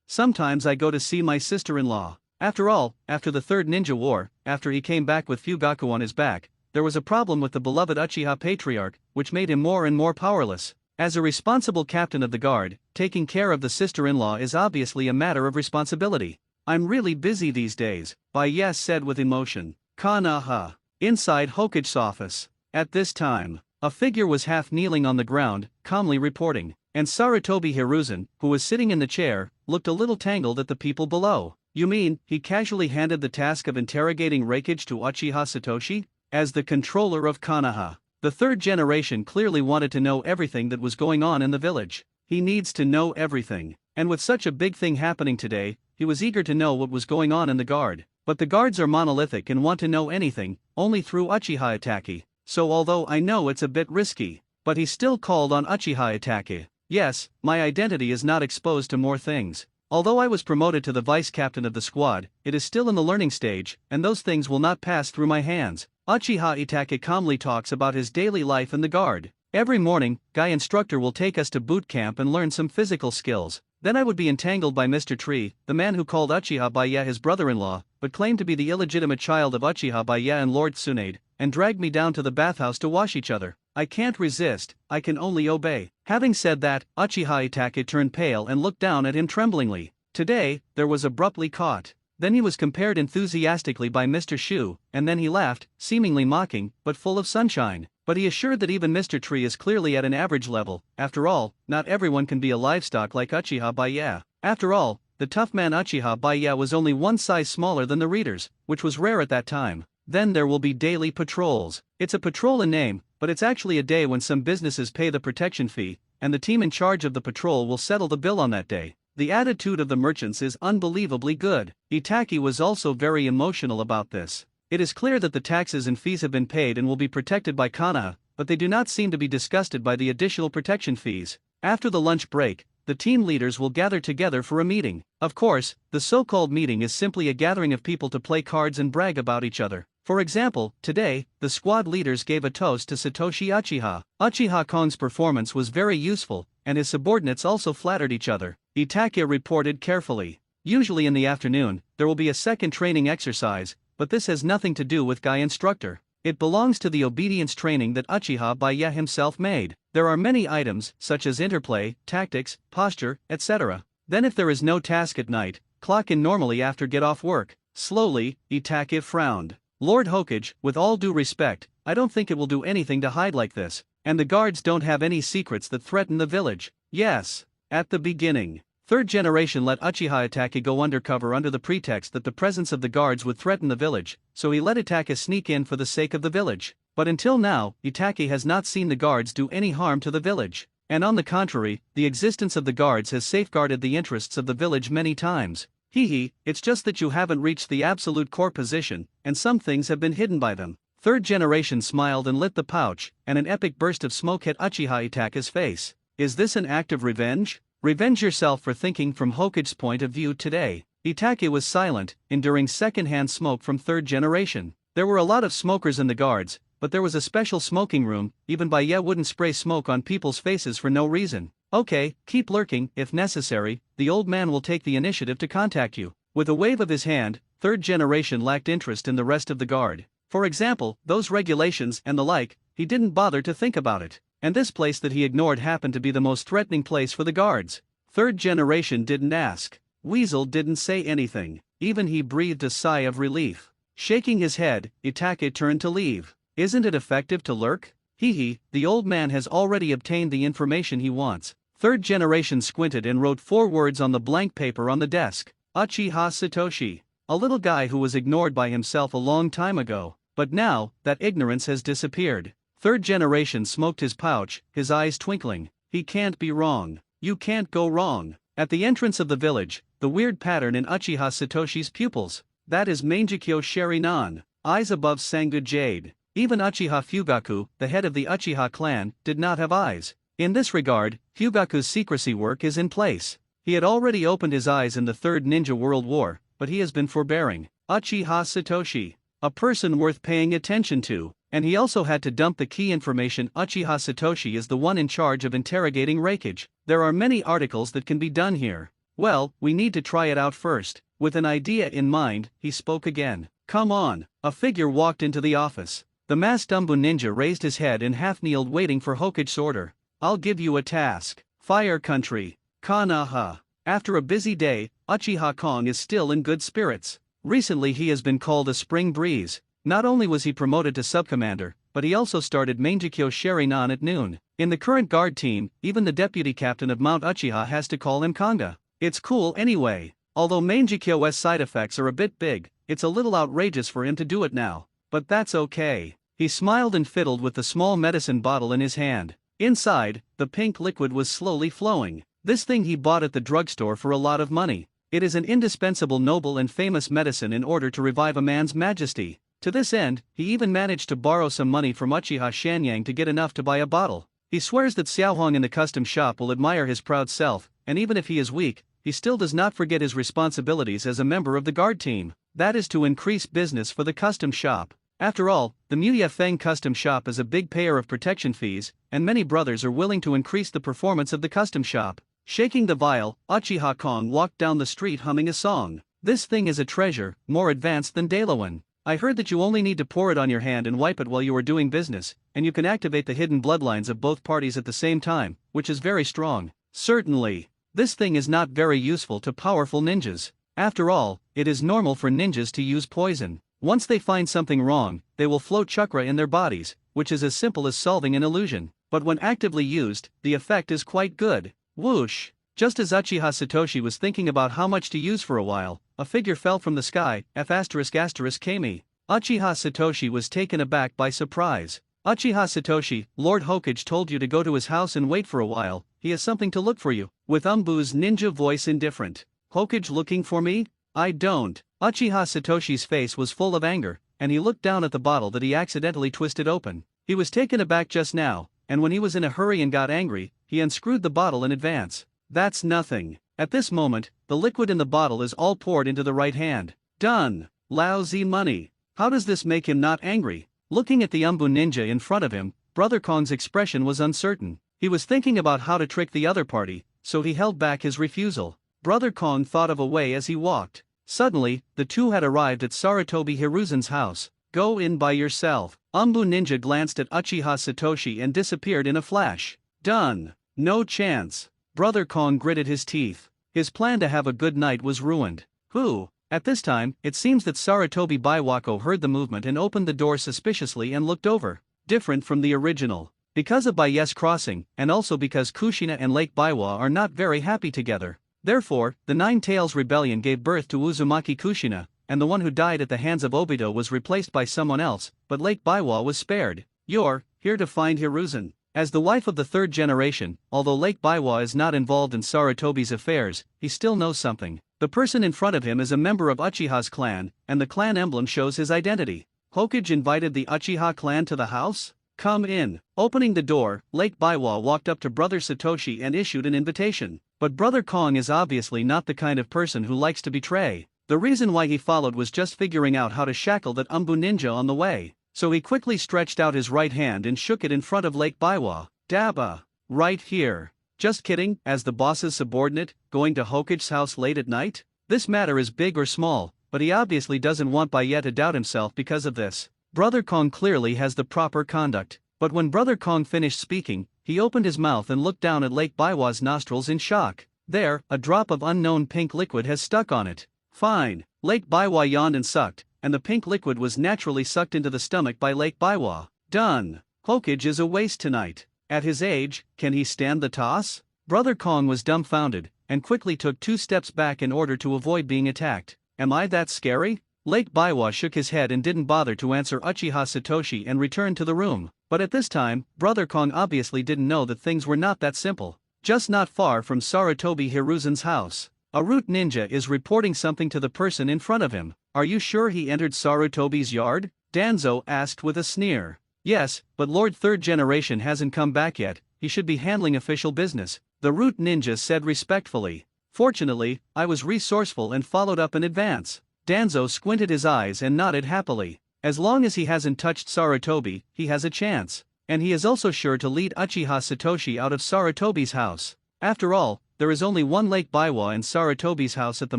Sometimes I go to see my sister-in-law. After all, after the Third Ninja War, after he came back with Fugaku on his back, there was a problem with the beloved Uchiha patriarch, which made him more and more powerless. As a responsible captain of the guard, taking care of the sister-in-law is obviously a matter of responsibility. I'm really busy these days, Baya said with emotion. Kanaha. Inside Hokage's office. At this time, a figure was half kneeling on the ground, calmly reporting, and Sarutobi Hiruzen, who was sitting in the chair, looked a little tangled at the people below. You mean, he casually handed the task of interrogating Rakage to Uchiha Satoshi? As the controller of Kanaha, the third generation clearly wanted to know everything that was going on in the village. He needs to know everything. And with such a big thing happening today, he was eager to know what was going on in the guard. But the guards are monolithic and want to know anything, only through Uchiha Itake. So although I know it's a bit risky, but he still called on Uchiha Itake. Yes, my identity is not exposed to more things. Although I was promoted to the vice captain of the squad, it is still in the learning stage, and those things will not pass through my hands. Uchiha Itake calmly talks about his daily life in the guard. Every morning, Guy instructor will take us to boot camp and learn some physical skills. Then I would be entangled by Mr. Tree, the man who called Uchiha Baya his brother-in-law, but claimed to be the illegitimate child of Uchiha Baya and Lord Tsunade, and dragged me down to the bathhouse to wash each other. I can't resist, I can only obey. Having said that, Uchiha Itake turned pale and looked down at him tremblingly. Today, there was abruptly caught. Then he was compared enthusiastically by Mr. Shu, and then he laughed, seemingly mocking, but full of sunshine. But he assured that even Mr. Tree is clearly at an average level. After all, not everyone can be a livestock like Uchiha Baya. After all, the tough man Uchiha Baya was only one size smaller than the readers, which was rare at that time. Then there will be daily patrols. It's a patrol in name, but it's actually a day when some businesses pay the protection fee, and the team in charge of the patrol will settle the bill on that day. The attitude of the merchants is unbelievably good. Itaki was also very emotional about this. It is clear that the taxes and fees have been paid and will be protected by Kanaha, but they do not seem to be disgusted by the additional protection fees. After the lunch break, the team leaders will gather together for a meeting. Of course, the so-called meeting is simply a gathering of people to play cards and brag about each other. For example, today, the squad leaders gave a toast to Satoshi Uchiha. Uchiha Kong's performance was very useful, and his subordinates also flattered each other. Itake reported carefully. Usually in the afternoon, there will be a second training exercise, but this has nothing to do with Guy instructor. It belongs to the obedience training that Uchiha Baya himself made. There are many items, such as interplay, tactics, posture, etc. Then if there is no task at night, clock in normally after get off work. Slowly, Itake frowned. Lord Hokage, with all due respect, I don't think it will do anything to hide like this. And the guards don't have any secrets that threaten the village. Yes. At the beginning, third generation let Uchiha Itake go undercover under the pretext that the presence of the guards would threaten the village, so he let Itake sneak in for the sake of the village. But until now, Itake has not seen the guards do any harm to the village. And on the contrary, the existence of the guards has safeguarded the interests of the village many times. It's just that you haven't reached the absolute core position, and some things have been hidden by them. Third generation smiled and lit the pouch, and an epic burst of smoke hit Uchiha Itake's face. Is this an act of revenge? Revenge yourself for thinking from Hokage's point of view today. Itake was silent, enduring second-hand smoke from third generation. There were a lot of smokers in the guards, but there was a special smoking room. Even Baya wouldn't spray smoke on people's faces for no reason. Okay, keep lurking, if necessary, the old man will take the initiative to contact you. With a wave of his hand, third generation lacked interest in the rest of the guard. For example, those regulations and the like, he didn't bother to think about it. And this place that he ignored happened to be the most threatening place for the guards. Third generation didn't ask. Weasel didn't say anything. Even he breathed a sigh of relief. Shaking his head, Itake turned to leave. Isn't it effective to lurk? The old man has already obtained the information he wants. Third generation squinted and wrote 4 words on the blank paper on the desk. Uchiha Satoshi. A little guy who was ignored by himself a long time ago, but now, that ignorance has disappeared. Third generation smoked his pouch, his eyes twinkling. He can't be wrong. You can't go wrong. At the entrance of the village, the weird pattern in Uchiha Satoshi's pupils. That is Mangekyo Sherinan, eyes above Sangu Jade. Even Uchiha Fugaku, the head of the Uchiha clan, did not have eyes. In this regard, Fugaku's secrecy work is in place. He had already opened his eyes in the Third Ninja World War, but he has been forbearing. Uchiha Satoshi, a person worth paying attention to, and he also had to dump the key information. Uchiha Satoshi is the one in charge of interrogating Reikage. There are many articles that can be done here. Well, we need to try it out first. With an idea in mind, he spoke again. Come on. A figure walked into the office. The masked Umbu ninja raised his head and half-kneeled waiting for Hokage's order. I'll give you a task. Fire Country. Kanaha. After a busy day, Uchiha Kong is still in good spirits. Recently he has been called a spring breeze. Not only was he promoted to sub-commander, but he also started Mangekyo Sherinan at noon. In the current guard team, even the deputy captain of Mount Uchiha has to call him Kanga. It's cool anyway. Although Mangekyo's side effects are a bit big, it's a little outrageous for him to do it now. But that's okay. He smiled and fiddled with the small medicine bottle in his hand. Inside, the pink liquid was slowly flowing. This thing he bought at the drugstore for a lot of money. It is an indispensable noble and famous medicine in order to revive a man's majesty. To this end, he even managed to borrow some money from Uchiha Shanyang to get enough to buy a bottle. He swears that Xiaohuang in the custom shop will admire his proud self, and even if he is weak, he still does not forget his responsibilities as a member of the guard team. That is to increase business for the custom shop. After all, the Muya Feng custom shop is a big payer of protection fees, and many brothers are willing to increase the performance of the custom shop. Shaking the vial, Uchiha Kong walked down the street humming a song. This thing is a treasure, more advanced than Dalawan. I heard that you only need to pour it on your hand and wipe it while you are doing business, and you can activate the hidden bloodlines of both parties at the same time, which is very strong. Certainly. This thing is not very useful to powerful ninjas. After all, it is normal for ninjas to use poison. Once they find something wrong, they will float chakra in their bodies, which is as simple as solving an illusion. But when actively used, the effect is quite good. Whoosh! Just as Uchiha Satoshi was thinking about how much to use for a while, a figure fell from the sky. Kami. Uchiha Satoshi was taken aback by surprise. Uchiha Satoshi, Lord Hokage told you to go to his house and wait for a while. He has something to look for you. With Umbu's ninja voice indifferent. Hokage looking for me? I don't. Uchiha Satoshi's face was full of anger, and he looked down at the bottle that he accidentally twisted open. He was taken aback just now, and when he was in a hurry and got angry, he unscrewed the bottle in advance. That's nothing. At this moment, the liquid in the bottle is all poured into the right hand. Done. Lousy money. How does this make him not angry? Looking at the Umbu ninja in front of him, Brother Kong's expression was uncertain. He was thinking about how to trick the other party, so he held back his refusal. Brother Kong thought of a way as he walked. Suddenly, the two had arrived at Sarutobi Hiruzan's house. Go in by yourself. Umbu ninja glanced at Uchiha Satoshi and disappeared in a flash. Done. No chance. Brother Kong gritted his teeth. His plan to have a good night was ruined. Who? At this time, it seems that Sarutobi Baiwako heard the movement and opened the door suspiciously and looked over. Different from the original. Because of Bayes Crossing, and also because Kushina and Lake Baiwa are not very happy together. Therefore, the Nine Tails Rebellion gave birth to Uzumaki Kushina, and the one who died at the hands of Obito was replaced by someone else, but Lake Baiwa was spared. You're here to find Hiruzan. As the wife of the third generation, although Lake Baiwa is not involved in Sarutobi's affairs, he still knows something. The person in front of him is a member of Uchiha's clan, and the clan emblem shows his identity. Hokage invited the Uchiha clan to the house? Come in. Opening the door, Lake Baiwa walked up to Brother Satoshi and issued an invitation. But Brother Kong is obviously not the kind of person who likes to betray. The reason why he followed was just figuring out how to shackle that Umbu ninja on the way. So he quickly stretched out his right hand and shook it in front of Lake Baiwa. Dabba. Right here. Just kidding, as the boss's subordinate, going to Hokage's house late at night? This matter is big or small, but he obviously doesn't want Baiye to doubt himself because of this. Brother Kong clearly has the proper conduct. But when Brother Kong finished speaking, he opened his mouth and looked down at Lake Baiwa's nostrils in shock. There, a drop of unknown pink liquid has stuck on it. Fine. Lake Baiwa yawned and sucked, and the pink liquid was naturally sucked into the stomach by Lake Baiwa. Done. Hokage is a waste tonight. At his age, can he stand the toss? Brother Kong was dumbfounded, and quickly took 2 steps back in order to avoid being attacked. Am I that scary? Lake Biwa shook his head and didn't bother to answer Uchiha Satoshi and returned to the room. But at this time, Brother Kong obviously didn't know that things were not that simple. Just not far from Sarutobi Hiruzen's house, a root ninja is reporting something to the person in front of him. Are you sure he entered Sarutobi's yard? Danzo asked with a sneer. Yes, but Lord Third Generation hasn't come back yet, he should be handling official business, the root ninja said respectfully. Fortunately, I was resourceful and followed up in advance. Danzo squinted his eyes and nodded happily. As long as he hasn't touched Sarutobi, he has a chance. And he is also sure to lead Uchiha Satoshi out of Sarutobi's house. After all, there is only one Lake Biwa in Sarutobi's house at the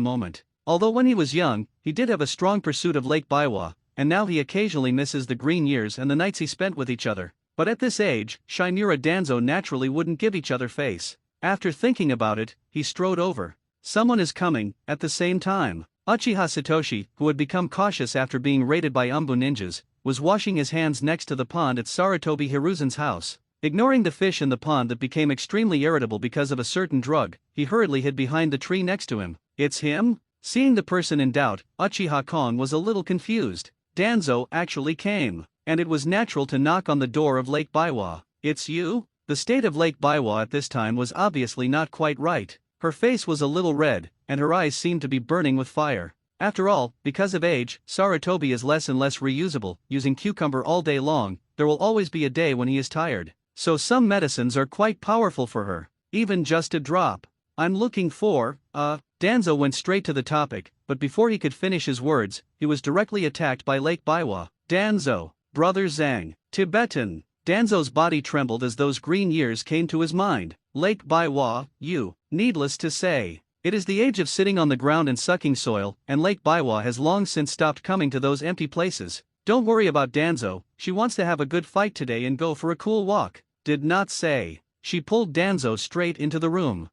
moment. Although when he was young, he did have a strong pursuit of Lake Biwa, and now he occasionally misses the green years and the nights he spent with each other. But at this age, Shinura Danzo naturally wouldn't give each other face. After thinking about it, he strode over. Someone is coming. At the same time, Uchiha Satoshi, who had become cautious after being raided by Umbu ninjas, was washing his hands next to the pond at Sarutobi Hiruzen's house. Ignoring the fish in the pond that became extremely irritable because of a certain drug, he hurriedly hid behind the tree next to him. It's him? Seeing the person in doubt, Uchiha Kong was a little confused. Danzo actually came, and it was natural to knock on the door of Lake Biwa. It's you? The state of Lake Biwa at this time was obviously not quite right. Her face was a little red, and her eyes seemed to be burning with fire. After all, because of age, Sarutobi is less and less reusable. Using cucumber all day long, there will always be a day when he is tired. So some medicines are quite powerful for her, even just a drop. I'm looking for, Danzo went straight to the topic, but before he could finish his words, he was directly attacked by Lake Biwa. Danzo, Brother Zhang, Tibetan. Danzo's body trembled as those green years came to his mind. Lake Biwa, you. Needless to say, it is the age of sitting on the ground and sucking soil, and Lake Biwa has long since stopped coming to those empty places. Don't worry about Danzo, she wants to have a good fight today and go for a cool walk. Did not say. She pulled Danzo straight into the room.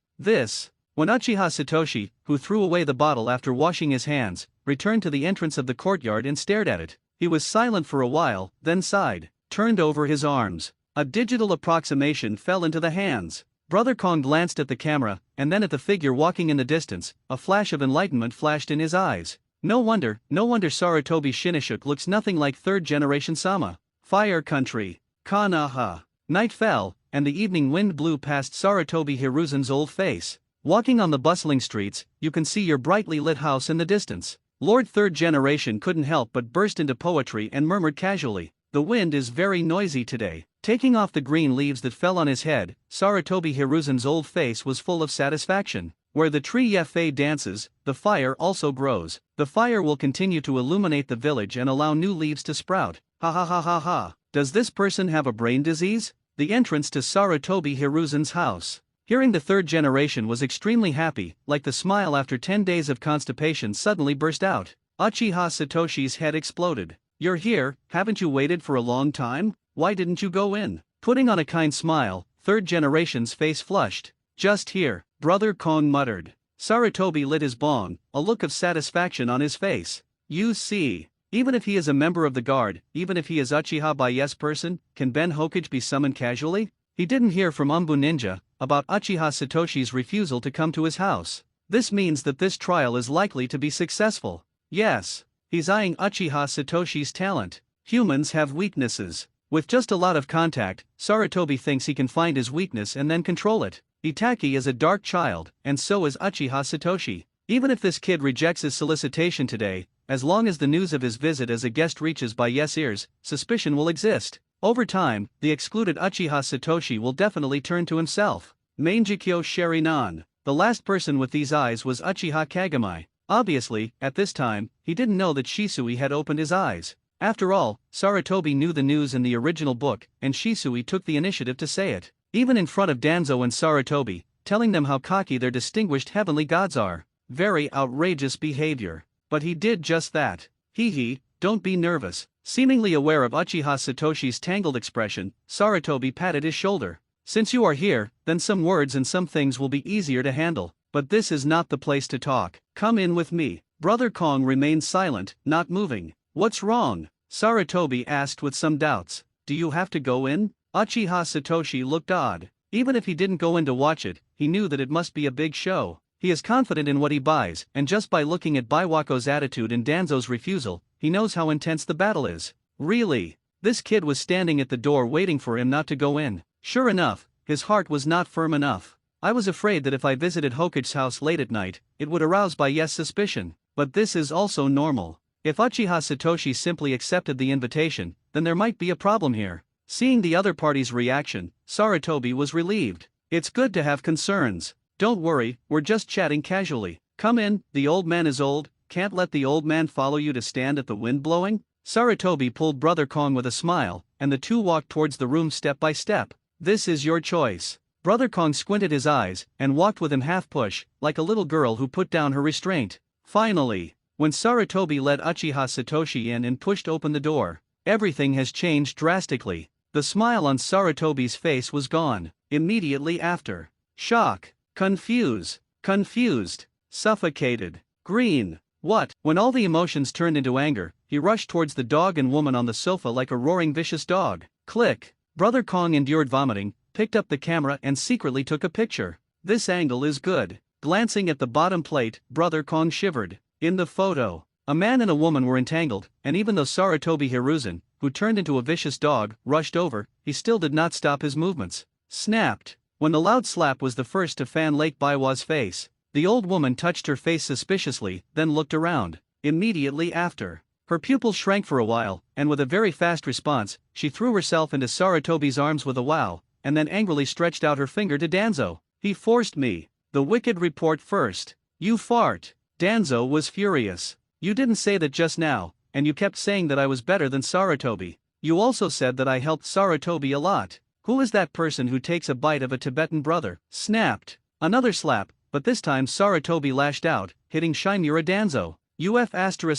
When Uchiha Satoshi, who threw away the bottle after washing his hands, returned to the entrance of the courtyard and stared at it. He was silent for a while, then sighed, turned over his arms. A digital approximation fell into the hands. Brother Kong glanced at the camera, and then at the figure walking in the distance. A flash of enlightenment flashed in his eyes. No wonder Sarutobi Shinishuk looks nothing like third-generation Sama. Fire Country. Kanaha. Night fell, and the evening wind blew past Sarutobi Hiruzen's old face. Walking on the bustling streets, you can see your brightly lit house in the distance. Lord Third Generation couldn't help but burst into poetry and murmured casually, "The wind is very noisy today." Taking off the green leaves that fell on his head, Sarutobi Hiruzen's old face was full of satisfaction. Where the tree Yefei dances, the fire also grows. The fire will continue to illuminate the village and allow new leaves to sprout. Ha ha ha ha ha. Does this person have a brain disease? The entrance to Sarutobi Hiruzen's house. Hearing the third generation was extremely happy, like the smile after 10 days of constipation suddenly burst out. Uchiha Satoshi's head exploded. You're here, haven't you waited for a long time? Why didn't you go in? Putting on a kind smile, third generation's face flushed. Just here, Brother Kong muttered. Sarutobi lit his bong, a look of satisfaction on his face. You see, even if he is a member of the guard, even if he is Uchiha by yes person, can Ben Hokage be summoned casually? He didn't hear from Umbu Ninja about Uchiha Satoshi's refusal to come to his house. This means that this trial is likely to be successful. Yes, he's eyeing Uchiha Satoshi's talent. Humans have weaknesses. With just a lot of contact, Sarutobi thinks he can find his weakness and then control it. Itaki is a dark child, and so is Uchiha Satoshi. Even if this kid rejects his solicitation today, as long as the news of his visit as a guest reaches by yes ears, suspicion will exist. Over time, the excluded Uchiha Satoshi will definitely turn to himself. Mangekyo Sherinan. The last person with these eyes was Uchiha Kagami. Obviously, at this time, he didn't know that Shisui had opened his eyes. After all, Sarutobi knew the news in the original book, and Shisui took the initiative to say it. Even in front of Danzo and Sarutobi, telling them how cocky their distinguished heavenly gods are. Very outrageous behavior. But he did just that. Hee, don't be nervous. Seemingly aware of Uchiha Satoshi's tangled expression, Sarutobi patted his shoulder. Since you are here, then some words and some things will be easier to handle. But this is not the place to talk. Come in with me. Brother Kong remained silent, not moving. What's wrong? Sarutobi asked with some doubts. Do you have to go in? Uchiha Satoshi looked odd. Even if he didn't go in to watch it, he knew that it must be a big show. He is confident in what he buys, and just by looking at Baiwako's attitude and Danzo's refusal, he knows how intense the battle is. Really? This kid was standing at the door waiting for him not to go in. Sure enough, his heart was not firm enough. I was afraid that if I visited Hokage's house late at night, it would arouse Baiye's suspicion. But this is also normal. If Uchiha Satoshi simply accepted the invitation, then there might be a problem here. Seeing the other party's reaction, Sarutobi was relieved. It's good to have concerns. Don't worry, we're just chatting casually. Come in, the old man is old, can't let the old man follow you to stand at the wind blowing? Sarutobi pulled Brother Kong with a smile, and the two walked towards the room step by step. This is your choice. Brother Kong squinted his eyes, and walked with him half-push, like a little girl who put down her restraint. Finally, when Sarutobi led Uchiha Satoshi in and pushed open the door, everything has changed drastically. The smile on Sarutobi's face was gone. Immediately after, shock, confused, suffocated, green. What? When all the emotions turned into anger, he rushed towards the dog and woman on the sofa like a roaring vicious dog. Click. Brother Kong endured vomiting, picked up the camera and secretly took a picture. This angle is good. Glancing at the bottom plate, Brother Kong shivered. In the photo, a man and a woman were entangled, and even though Sarutobi Hiruzen, who turned into a vicious dog, rushed over, he still did not stop his movements. Snapped. When the loud slap was the first to fan Lake Baiwa's face, the old woman touched her face suspiciously, then looked around. Immediately after, her pupils shrank for a while, and with a very fast response, she threw herself into Sarutobi's arms with a wow, and then angrily stretched out her finger to Danzo. He forced me. The wicked report first. You fart. Danzo was furious. You didn't say that just now, and you kept saying that I was better than Sarutobi. You also said that I helped Sarutobi a lot. Who is that person who takes a bite of a Tibetan brother? Snapped. Another slap, but this time Sarutobi lashed out, hitting Shimura Danzo. UF*************G.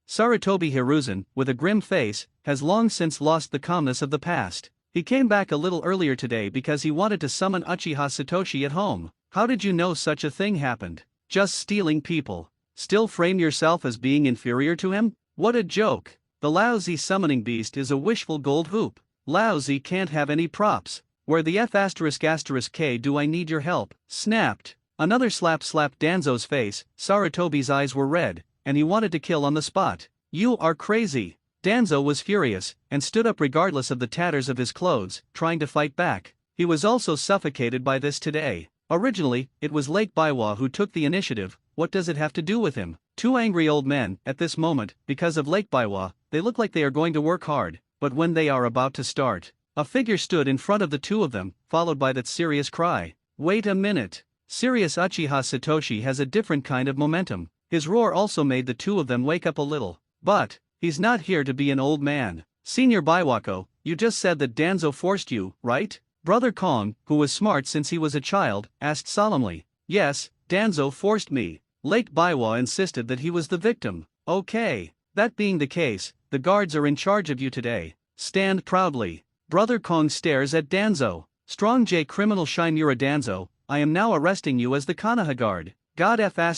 Sarutobi Hiruzen, with a grim face, has long since lost the calmness of the past. He came back a little earlier today because he wanted to summon Uchiha Satoshi at home. How did you know such a thing happened? Just stealing people. Still frame yourself as being inferior to him? What a joke. The lousy summoning beast is a wishful gold hoop. Lousy can't have any props. Where the F****k do I need your help? Snapped. Another slap slapped Danzo's face. Sarutobi's eyes were red, and he wanted to kill on the spot. You are crazy. Danzo was furious, and stood up regardless of the tatters of his clothes, trying to fight back. He was also suffocated by this today. Originally, it was Lake Baiwa who took the initiative. What does it have to do with him? Two angry old men, at this moment, because of Lake Baiwa, they look like they are going to work hard, but when they are about to start, a figure stood in front of the two of them, followed by that serious cry. Wait a minute. Serious Uchiha Satoshi has a different kind of momentum. His roar also made the two of them wake up a little. But, he's not here to be an old man. Senior Baiwako, you just said that Danzo forced you, right? Brother Kong, who was smart since he was a child, asked solemnly. Yes, Danzo forced me. Lake Baiwa insisted that he was the victim. Okay. That being the case, the guards are in charge of you today. Stand proudly. Brother Kong stares at Danzo. Strong J criminal Shimura Danzo, I am now arresting you as the Konoha guard. God F*****************G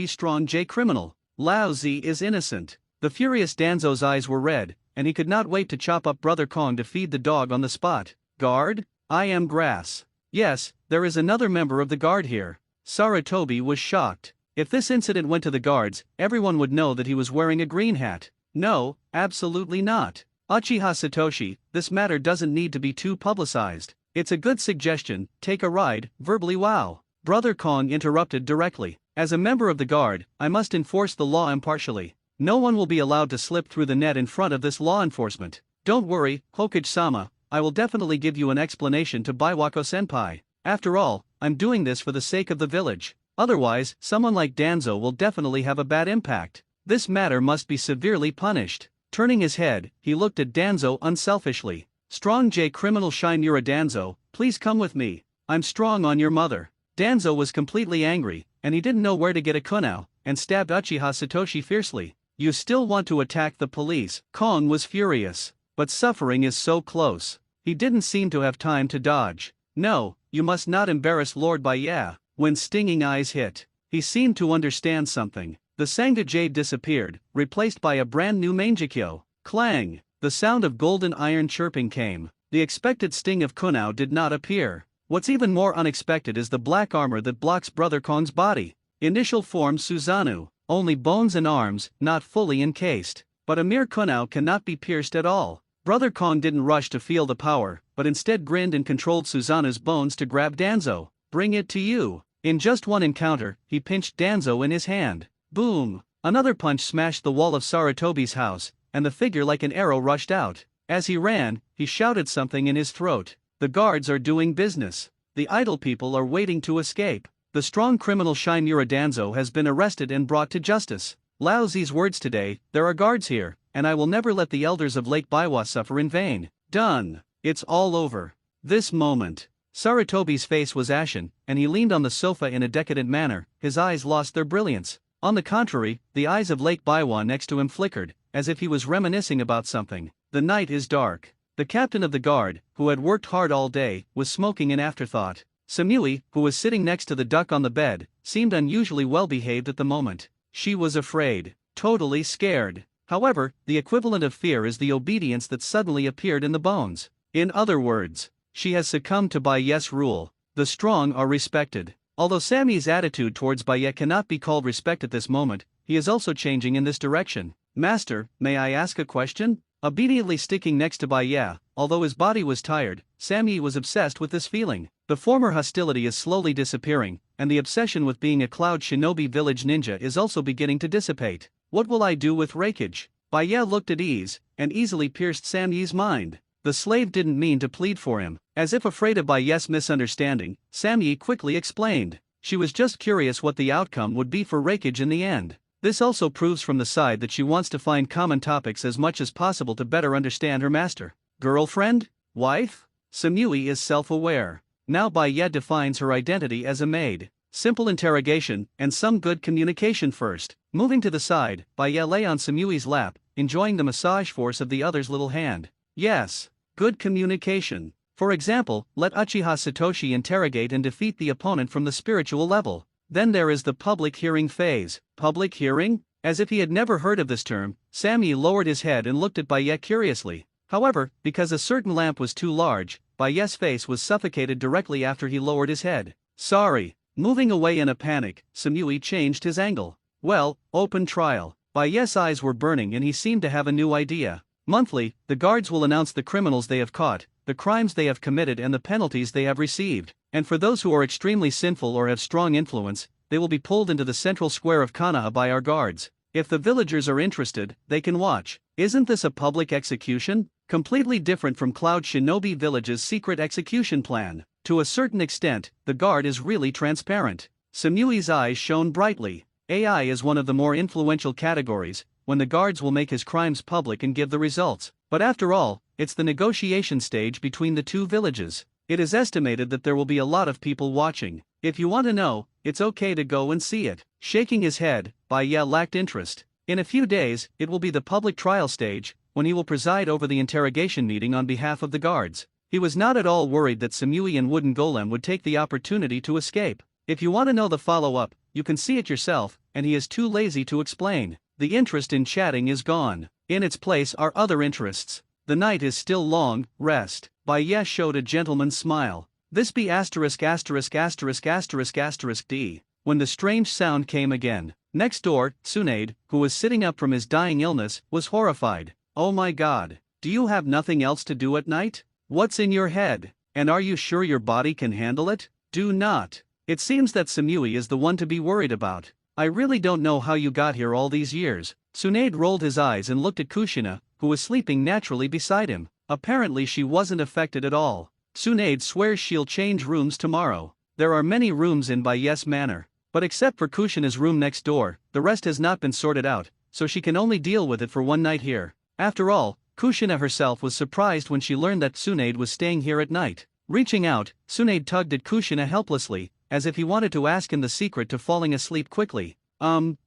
strong J criminal. Laozi is innocent. The furious Danzo's eyes were red, and he could not wait to chop up Brother Kong to feed the dog on the spot. Guard? I am grass. Yes, there is another member of the guard here. Sarutobi was shocked. If this incident went to the guards, everyone would know that he was wearing a green hat. No, absolutely not. Uchiha Satoshi, this matter doesn't need to be too publicized. It's a good suggestion, take a ride, verbally wow. Brother Kong interrupted directly. As a member of the guard, I must enforce the law impartially. No one will be allowed to slip through the net in front of this law enforcement. Don't worry, Hokage-sama, I will definitely give you an explanation to Baiwako-senpai. After all, I'm doing this for the sake of the village. Otherwise, someone like Danzo will definitely have a bad impact. This matter must be severely punished. Turning his head, he looked at Danzo unselfishly. Strong J criminal Shimura Danzo, please come with me. I'm strong on your mother. Danzo was completely angry, and he didn't know where to get a kunao, and stabbed Uchiha Satoshi fiercely. You still want to attack the police? Kong was furious. But suffering is so close. He didn't seem to have time to dodge. No, you must not embarrass Lord Baiye. When stinging eyes hit, he seemed to understand something. The Sangha Jade disappeared, replaced by a brand new Mangekyo. Clang! The sound of golden iron chirping came. the expected sting of Kunao did not appear. What's even more unexpected is the black armor that blocks Brother Kong's body. Initial form Susanoo, only bones and arms, not fully encased. But a mere Kunao cannot be pierced at all. Brother Kong didn't rush to feel the power, but instead grinned and controlled Susanoo's bones to grab Danzo. Bring it to you. In just one encounter, he pinched Danzo in his hand. Boom! Another punch smashed the wall of Sarutobi's house, and the figure like an arrow rushed out. As he ran, he shouted something in his throat. The guards are doing business. The idle people are waiting to escape. The strong criminal Shinura Danzo has been arrested and brought to justice. Lao Zi's words today, there are guards here, and I will never let the elders of Lake Biwa suffer in vain. Done. It's all over. This moment. Sarutobi's face was ashen, and he leaned on the sofa in a decadent manner, his eyes lost their brilliance. On the contrary, the eyes of Lake Biwa next to him flickered, as if he was reminiscing about something. The night is dark. The captain of the guard, who had worked hard all day, was smoking an afterthought. Samui, who was sitting next to the duck on the bed, seemed unusually well behaved at the moment. She was afraid. Totally scared. However, the equivalent of fear is the obedience that suddenly appeared in the bones. In other words, she has succumbed to Baiye's rule. The strong are respected. Although Sammy's attitude towards Baiye cannot be called respect at this moment, he is also changing in this direction. Master, may I ask a question? Obediently sticking next to Baiye, although his body was tired, Sammy was obsessed with this feeling. The former hostility is slowly disappearing, and the obsession with being a Cloud Shinobi village ninja is also beginning to dissipate. What will I do with Reikage? Baiye looked at ease, and easily pierced Sammy's mind. The slave didn't mean to plead for him. As if afraid of Baiye's misunderstanding, Sammy quickly explained. She was just curious what the outcome would be for Reikage in the end. This also proves from the side that she wants to find common topics as much as possible to better understand her master. Girlfriend? Wife? Samui is self-aware. Now Baiye defines her identity as a maid. Simple interrogation, and some good communication first. Moving to the side, Baiye lay on Samui's lap, enjoying the massage force of the other's little hand. Yes. Good communication. For example, let Uchiha Satoshi interrogate and defeat the opponent from the spiritual level. Then there is the public hearing phase. Public hearing? As if he had never heard of this term, Sammy lowered his head and looked at Baiye curiously. However, because a certain lamp was too large, Baiye's face was suffocated directly after he lowered his head. Sorry. Moving away in a panic, Samui changed his angle. Well, open trial. Baiye's eyes were burning and he seemed to have a new idea. Monthly, the guards will announce the criminals they have caught, the crimes they have committed and the penalties they have received. And for those who are extremely sinful or have strong influence, they will be pulled into the central square of Konoha by our guards. If the villagers are interested, they can watch. Isn't this a public execution? Completely different from Cloud Shinobi Village's secret execution plan. To a certain extent, the guard is really transparent. Samui's eyes shone brightly. AI is one of the more influential categories, when the guards will make his crimes public and give the results. But after all, it's the negotiation stage between the two villages. It is estimated that there will be a lot of people watching. If you want to know, it's okay to go and see it. Shaking his head, Baiye lacked interest. In a few days, it will be the public trial stage, when he will preside over the interrogation meeting on behalf of the guards. He was not at all worried that Samui and Wooden Golem would take the opportunity to escape. If you want to know the follow-up, you can see it yourself, and he is too lazy to explain. The interest in chatting is gone. In its place are other interests. The night is still long, rest. Baiye showed a gentleman's smile. This be asterisk asterisk asterisk asterisk asterisk D. When the strange sound came again. Next door, Tsunade, who was sitting up from his dying illness, was horrified. Oh my god. Do you have nothing else to do at night? What's in your head? And are you sure your body can handle it? Do not. It seems that Samui is the one to be worried about. I really don't know how you got here all these years. Tsunade rolled his eyes and looked at Kushina, who was sleeping naturally beside him. Apparently she wasn't affected at all. Tsunade swears she'll change rooms tomorrow. There are many rooms in Baiye's manor. But except for Kushina's room next door, the rest has not been sorted out, so she can only deal with it for one night here. After all, Kushina herself was surprised when she learned that Tsunade was staying here at night. Reaching out, Tsunade tugged at Kushina helplessly, as if he wanted to ask him the secret to falling asleep quickly.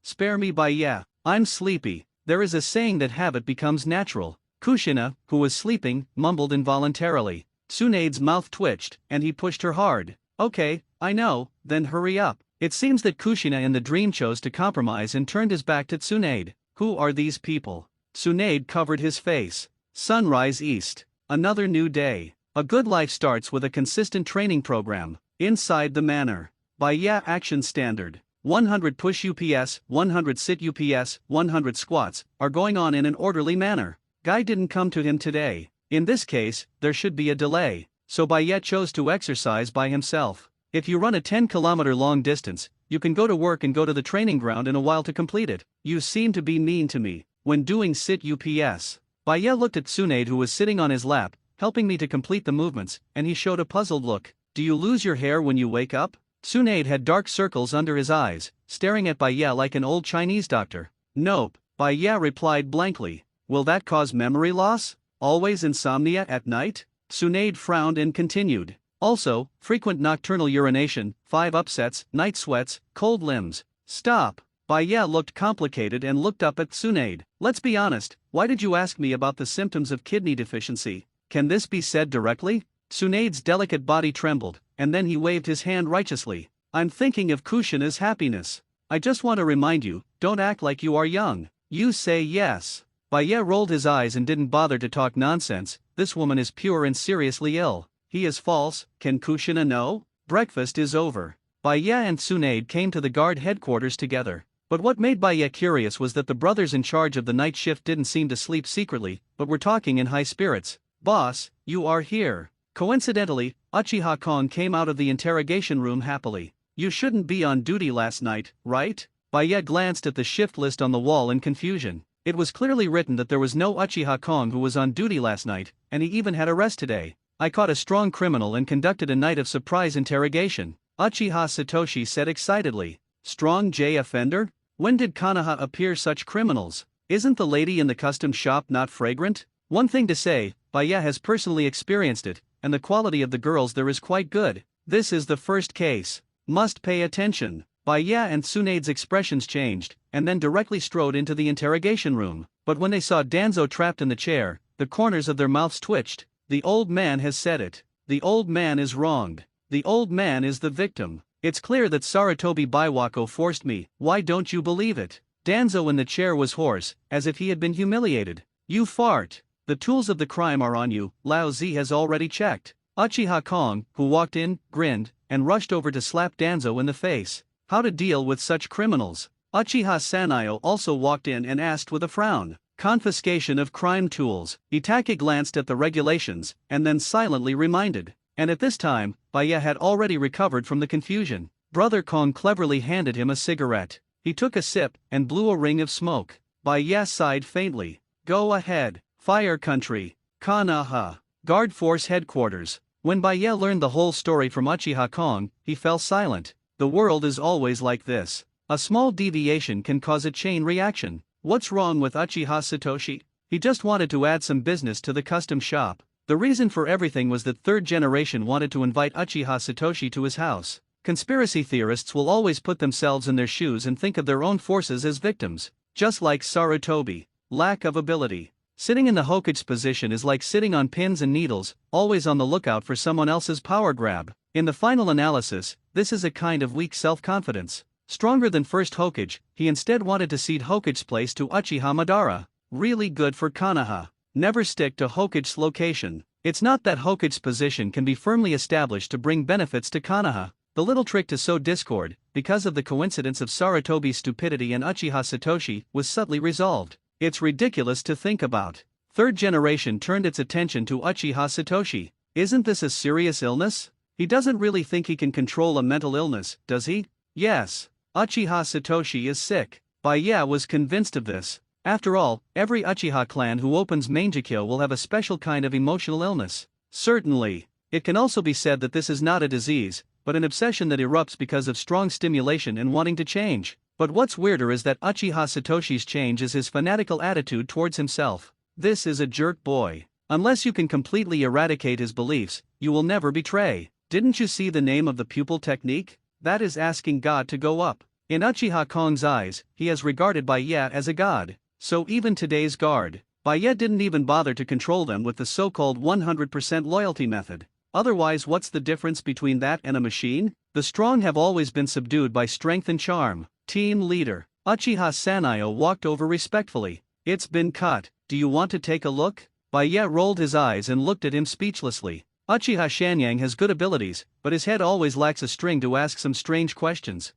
Spare me Baiye. I'm sleepy. There is a saying that habit becomes natural. Kushina, who was sleeping, mumbled involuntarily. Tsunade's mouth twitched, and he pushed her hard. Okay, I know, then hurry up. It seems that Kushina in the dream chose to compromise and turned his back to Tsunade. Who are these people? Tsunade covered his face. Sunrise east. Another new day. A good life starts with a consistent training program. Inside the manor. By action standard. 100 push UPS, 100 sit UPS, 100 squats, are going on in an orderly manner. Guy didn't come to him today. In this case, there should be a delay, so Bayet chose to exercise by himself. If you run a 10-kilometer long distance, you can go to work and go to the training ground in a while to complete it. You seem to be mean to me when doing sit UPS. Bayet looked at Tsunaid, who was sitting on his lap, helping me to complete the movements, and he showed a puzzled look. Do you lose your hair when you wake up? Tsunaid had dark circles under his eyes, staring at Bayet like an old Chinese doctor. Nope, Bayet replied blankly. Will that cause memory loss? Always insomnia at night? Tsunaid frowned and continued. Also, frequent nocturnal urination, 5 upsets, night sweats, cold limbs. Stop. Bayet looked complicated and looked up at Tsunaid. Let's be honest, why did you ask me about the symptoms of kidney deficiency? Can this be said directly? Tsunaid's delicate body trembled, and then he waved his hand righteously. I'm thinking of Kushina's happiness. I just want to remind you, don't act like you are young. You say yes. Bayet rolled his eyes and didn't bother to talk nonsense. This woman is pure and seriously ill. He is false. Can Kushina know? Breakfast is over. Bayet and Tsunaid came to the guard headquarters together. But what made Bayet curious was that the brothers in charge of the night shift didn't seem to sleep secretly, but were talking in high spirits. Boss, you are here. Coincidentally, Uchiha Kong came out of the interrogation room happily. You shouldn't be on duty last night, right? Bayet glanced at the shift list on the wall in confusion. It was clearly written that there was no Uchiha Kong who was on duty last night, and he even had a rest today. I caught a strong criminal and conducted a night of surprise interrogation, Uchiha Satoshi said excitedly. Strong J offender? When did Konoha appear such criminals? Isn't the lady in the custom shop not fragrant? One thing to say, Bayet has personally experienced it, and the quality of the girls there is quite good. This is the first case. Must pay attention. Bayet and Tsunaid's expressions changed, and then directly strode into the interrogation room. But when they saw Danzo trapped in the chair, the corners of their mouths twitched. The old man has said it. The old man is wronged. The old man is the victim. It's clear that Sarutobi Biwako forced me. Why don't you believe it? Danzo in the chair was hoarse, as if he had been humiliated. You fart. The tools of the crime are on you, Lao Zi has already checked. Uchiha Kong, who walked in, grinned, and rushed over to slap Danzo in the face. How to deal with such criminals? Uchiha Sanayo also walked in and asked with a frown. Confiscation of crime tools. Itake glanced at the regulations, and then silently reminded. And at this time, Bayet had already recovered from the confusion. Brother Kong cleverly handed him a cigarette. He took a sip, and blew a ring of smoke. Bayet sighed faintly. Go ahead. Fire Country. Konoha. Guard Force Headquarters. When Bayet learned the whole story from Uchiha Kong, he fell silent. The world is always like this. A small deviation can cause a chain reaction. What's wrong with Uchiha Satoshi? He just wanted to add some business to the custom shop. The reason for everything was that third generation wanted to invite Uchiha Satoshi to his house. Conspiracy theorists will always put themselves in their shoes and think of their own forces as victims. Just like Sarutobi. Lack of ability. Sitting in the Hokage position is like sitting on pins and needles, always on the lookout for someone else's power grab. In the final analysis, this is a kind of weak self-confidence. Stronger than first Hokage, he instead wanted to cede Hokage's place to Uchiha Madara. Really good for Konoha. Never stick to Hokage's location. It's not that Hokage's position can be firmly established to bring benefits to Konoha. The little trick to sow discord, because of the coincidence of Sarutobi's stupidity and Uchiha Satoshi, was subtly resolved. It's ridiculous to think about. Third generation turned its attention to Uchiha Satoshi. Isn't this a serious illness? He doesn't really think he can control a mental illness, does he? Yes. Uchiha Satoshi is sick. Bayet was convinced of this. After all, every Uchiha clan who opens Mangekyo will have a special kind of emotional illness. Certainly. It can also be said that this is not a disease, but an obsession that erupts because of strong stimulation and wanting to change. But what's weirder is that Uchiha Satoshi's change is his fanatical attitude towards himself. This is a jerk boy. Unless you can completely eradicate his beliefs, you will never betray. Didn't you see the name of the pupil technique? That is asking God to go up. In Uchiha Kong's eyes, he is regarded Bayet as a god. So even today's guard, Bayet didn't even bother to control them with the so-called 100% loyalty method. Otherwise, what's the difference between that and a machine? The strong have always been subdued by strength and charm. Team leader. Uchiha Sanayo walked over respectfully. It's been cut. Do you want to take a look? Bayet rolled his eyes and looked at him speechlessly. Uchiha Shanyang has good abilities, but his head always lacks a string to ask some strange questions.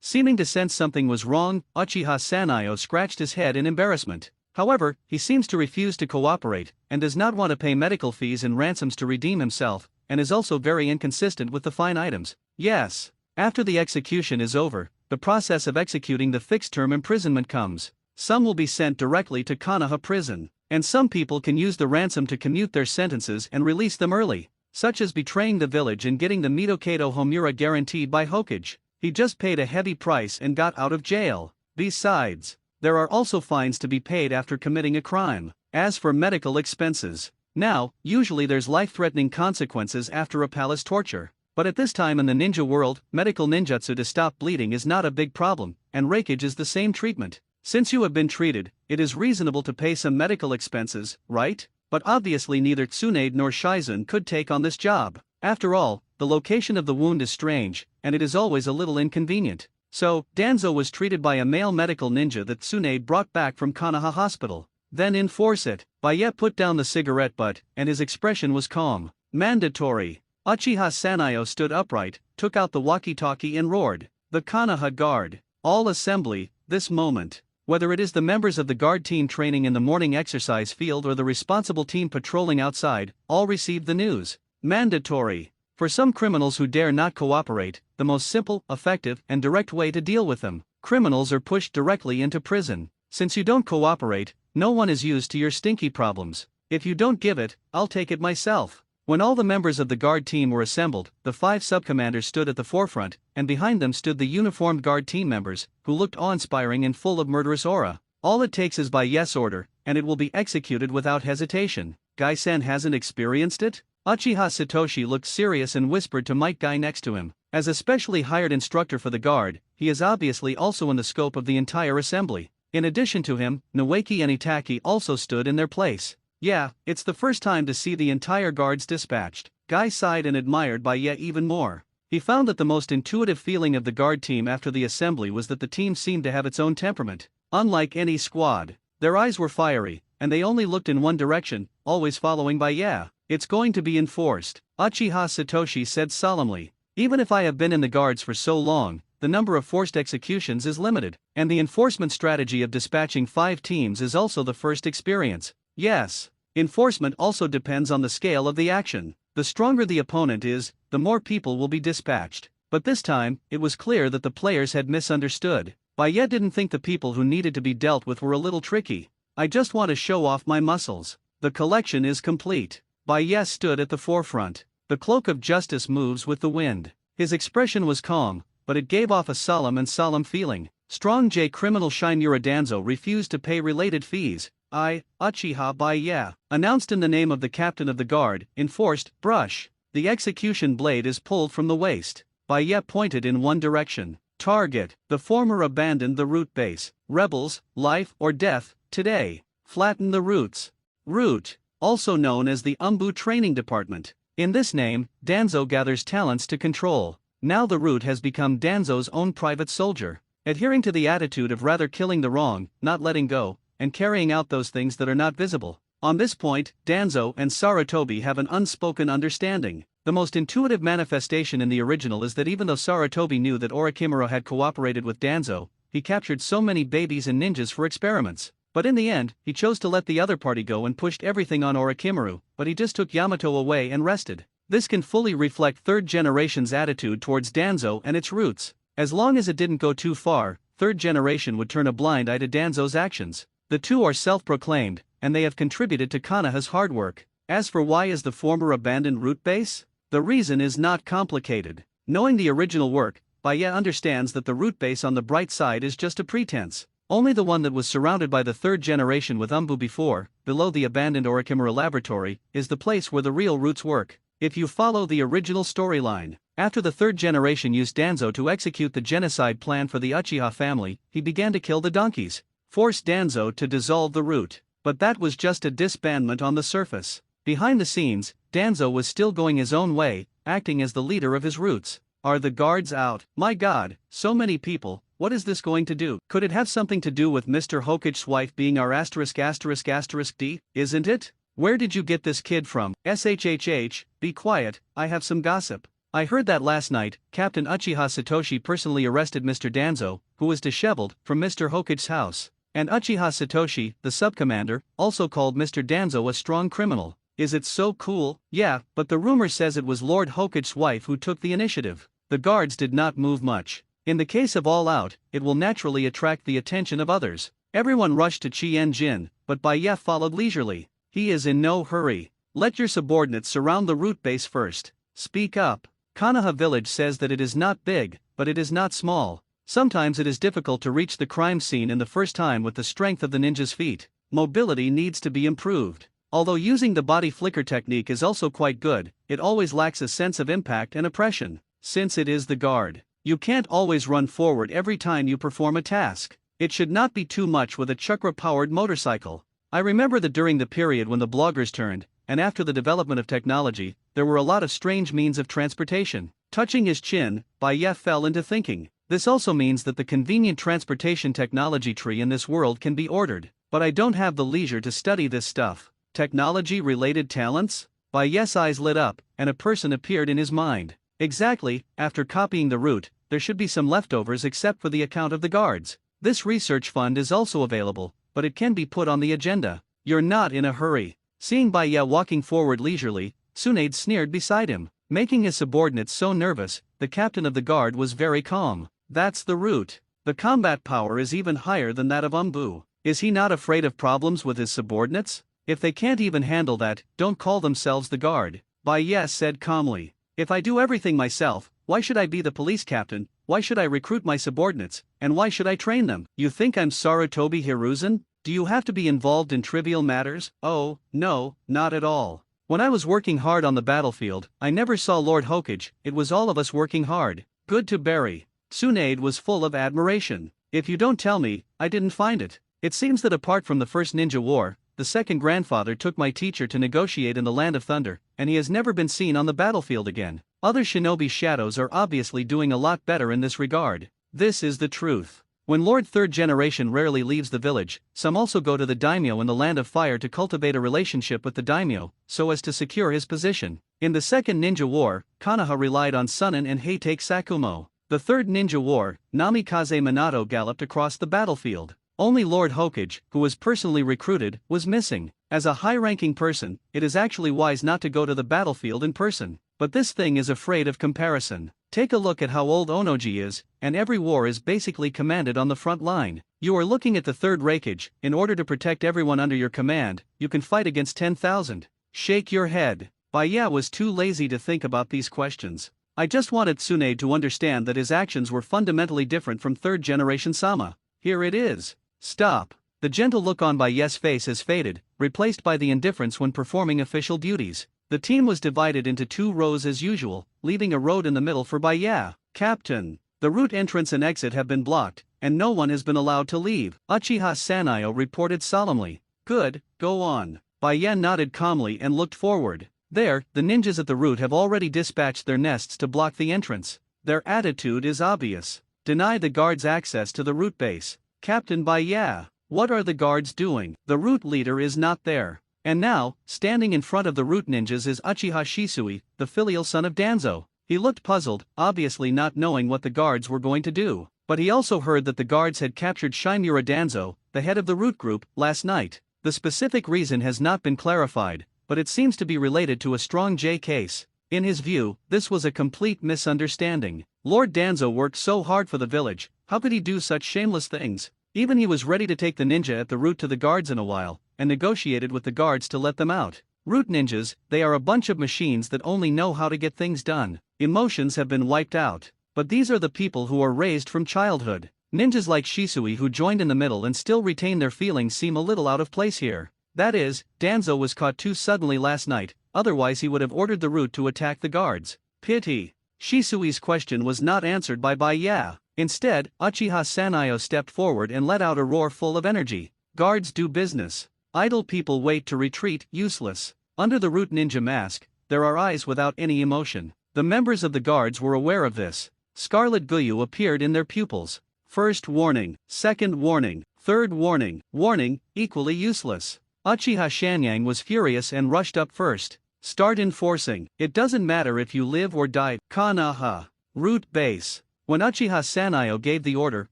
Seeming to sense something was wrong, Uchiha Sanayo scratched his head in embarrassment. However, he seems to refuse to cooperate, and does not want to pay medical fees and ransoms to redeem himself, and is also very inconsistent with the fine items. Yes. After the execution is over, the process of executing the fixed-term imprisonment comes. Some will be sent directly to Konoha prison, and some people can use the ransom to commute their sentences and release them early, such as betraying the village and getting the Mitokato Homura guaranteed by Hokage. He just paid a heavy price and got out of jail. Besides, there are also fines to be paid after committing a crime. As for medical expenses, now, usually there's life-threatening consequences after a palace torture. But at this time in the ninja world, medical ninjutsu to stop bleeding is not a big problem, and raikage is the same treatment. Since you have been treated, it is reasonable to pay some medical expenses, right? But obviously neither Tsunade nor Shizen could take on this job. After all, the location of the wound is strange, and it is always a little inconvenient. So, Danzo was treated by a male medical ninja that Tsunade brought back from Konoha Hospital. Then enforce it. Baye put down the cigarette butt, and his expression was calm. Mandatory. Uchiha Sanayo stood upright, took out the walkie-talkie and roared. The Konoha Guard. All assembly, this moment. Whether it is the members of the guard team training in the morning exercise field or the responsible team patrolling outside, all received the news. Mandatory. For some criminals who dare not cooperate, the most simple, effective, and direct way to deal with them, criminals are pushed directly into prison. Since you don't cooperate, no one is used to your stinky problems. If you don't give it, I'll take it myself. When all the members of the guard team were assembled, the 5 subcommanders stood at the forefront, and behind them stood the uniformed guard team members, who looked awe-inspiring and full of murderous aura. All it takes is by yes order, and it will be executed without hesitation. Gai-san hasn't experienced it? Uchiha Satoshi looked serious and whispered to Might Guy next to him. As a specially hired instructor for the guard, he is obviously also in the scope of the entire assembly. In addition to him, Noeki and Itaki also stood in their place. Yeah, it's the first time to see the entire guards dispatched. Guy sighed and admired Baye even more. He found that the most intuitive feeling of the guard team after the assembly was that the team seemed to have its own temperament. Unlike any squad, their eyes were fiery, and they only looked in one direction, always following Baye. It's going to be enforced, Uchiha Satoshi said solemnly. Even if I have been in the guards for so long, the number of forced executions is limited, and the enforcement strategy of dispatching 5 teams is also the first experience. Yes, enforcement also depends on the scale of the action. The stronger the opponent is, the more people will be dispatched. But this time, it was clear that the players had misunderstood. Baye didn't think the people who needed to be dealt with were a little tricky. I just want to show off my muscles. The collection is complete. Baye stood at the forefront. The cloak of justice moves with the wind. His expression was calm, but it gave off a solemn feeling. Strong J criminal Shinura Danzo refused to pay related fees. Uchiha Baye, announced in the name of the captain of the guard, enforced, brush. The execution blade is pulled from the waist. Baye pointed in one direction. Target. The former abandoned the root base. Rebels, life or death, today. Flatten the roots. Root. Also known as the Umbu Training Department. In this name, Danzo gathers talents to control. Now the root has become Danzo's own private soldier, adhering to the attitude of rather killing the wrong, not letting go, and carrying out those things that are not visible. On this point, Danzo and Sarutobi have an unspoken understanding. The most intuitive manifestation in the original is that even though Sarutobi knew that Orochimaru had cooperated with Danzo, he captured so many babies and ninjas for experiments. But in the end, he chose to let the other party go and pushed everything on Orochimaru, but he just took Yamato away and rested. This can fully reflect third generation's attitude towards Danzo and its roots. As long as it didn't go too far, third generation would turn a blind eye to Danzo's actions. The two are self-proclaimed, and they have contributed to Konoha's hard work. As for why is the former abandoned root base? The reason is not complicated. Knowing the original work, Baye understands that the root base on the bright side is just a pretense. Only the one that was surrounded by the third generation with Umbu before, below the abandoned Orochimaru laboratory, is the place where the real roots work. If you follow the original storyline, after the third generation used Danzo to execute the genocide plan for the Uchiha family, he began to kill the donkeys, forced Danzo to dissolve the root. But that was just a disbandment on the surface. Behind the scenes, Danzo was still going his own way, acting as the leader of his roots. Are the guards out? My god, so many people. What is this going to do? Could it have something to do with Mr. Hokage's wife being our ****D? Isn't it? Where did you get this kid from? Shhh, be quiet, I have some gossip. I heard that last night, Captain Uchiha Satoshi personally arrested Mr. Danzo, who was disheveled, from Mr. Hokage's house. And Uchiha Satoshi, the sub-commander, also called Mr. Danzo a strong criminal. Is it so cool? Yeah, but the rumor says it was Lord Hokage's wife who took the initiative. The guards did not move much. In the case of All Out, it will naturally attract the attention of others. Everyone rushed to Chien-jin, but Bai Ye followed leisurely. He is in no hurry. Let your subordinates surround the root base first. Speak up. Konoha village says that it is not big, but it is not small. Sometimes it is difficult to reach the crime scene in the first time with the strength of the ninja's feet. Mobility needs to be improved. Although using the body flicker technique is also quite good, it always lacks a sense of impact and oppression. Since it is the guard, you can't always run forward every time you perform a task. It should not be too much with a chakra-powered motorcycle. I remember that during the period when the bloggers turned, and after the development of technology, there were a lot of strange means of transportation. Touching his chin, Bai Ye fell into thinking. This also means that the convenient transportation technology tree in this world can be ordered, but I don't have the leisure to study this stuff. Technology-related talents? Bai Ye's eyes lit up, and a person appeared in his mind. Exactly, after copying the route, there should be some leftovers except for the account of the guards. This research fund is also available, but it can be put on the agenda. You're not in a hurry. Seeing Bai Ye walking forward leisurely, Tsunade sneered beside him. Making his subordinates so nervous, the captain of the guard was very calm. That's the route. The combat power is even higher than that of Umbu. Is he not afraid of problems with his subordinates? If they can't even handle that, don't call themselves the guard. Bai Ye said calmly. If I do everything myself, why should I be the police captain? Why should I recruit my subordinates, and why should I train them? You think I'm Sarutobi Hiruzen? Do you have to be involved in trivial matters? Oh, no, not at all. When I was working hard on the battlefield, I never saw Lord Hokage, it was all of us working hard. Good to bury. Tsunade was full of admiration. If you don't tell me, I didn't find it. It seems that apart from the first ninja war, the second grandfather took my teacher to negotiate in the Land of Thunder, and he has never been seen on the battlefield again. Other shinobi shadows are obviously doing a lot better in this regard. This is the truth. When Lord Third Generation rarely leaves the village, some also go to the daimyo in the Land of Fire to cultivate a relationship with the daimyo, so as to secure his position. In the Second Ninja War, Konoha relied on Sunin and Heitake Sakumo. The Third Ninja War, Namikaze Minato galloped across the battlefield. Only Lord Hokage, who was personally recruited, was missing. As a high-ranking person, it is actually wise not to go to the battlefield in person. But this thing is afraid of comparison. Take a look at how old Onoji is, and every war is basically commanded on the front line. You are looking at the Third Reikage. In order to protect everyone under your command, you can fight against 10,000. Shake your head. Bai Ye was too lazy to think about these questions. I just wanted Tsunade to understand that his actions were fundamentally different from Third Generation Sama. Here it is. Stop. The gentle look on Bai Ye's face has faded, replaced by the indifference when performing official duties. The team was divided into two rows as usual, leaving a road in the middle for Bai Ye. Captain, the route entrance and exit have been blocked, and no one has been allowed to leave. Uchiha Sanayo reported solemnly. Good, go on. Bai Ye nodded calmly and looked forward. There, the ninjas at the route have already dispatched their nests to block the entrance. Their attitude is obvious. Deny the guards access to the route base. Captain Bai Ye, what are the guards doing? The route leader is not there. And now, standing in front of the root ninjas is Uchiha Shisui, the filial son of Danzo. He looked puzzled, obviously not knowing what the guards were going to do. But he also heard that the guards had captured Shinmura Danzo, the head of the root group, last night. The specific reason has not been clarified, but it seems to be related to a strong J case. In his view, this was a complete misunderstanding. Lord Danzo worked so hard for the village, how could he do such shameless things? Even he was ready to take the ninja at the route to the guards in a while, and negotiated with the guards to let them out. Root ninjas, they are a bunch of machines that only know how to get things done. Emotions have been wiped out. But these are the people who are raised from childhood. Ninjas like Shisui who joined in the middle and still retain their feelings seem a little out of place here. That is, Danzo was caught too suddenly last night, otherwise he would have ordered the route to attack the guards. Pity. Shisui's question was not answered by Bai Ye. Instead, Uchiha Sanayo stepped forward and let out a roar full of energy. Guards do business. Idle people wait to retreat, useless. Under the root ninja mask, there are eyes without any emotion. The members of the guards were aware of this. Scarlet Guyu appeared in their pupils. First warning, second warning, third warning, warning, equally useless. Uchiha Shanyang was furious and rushed up first. Start enforcing. It doesn't matter if you live or die. Kanaha. Root base. When Uchiha Sanayo gave the order,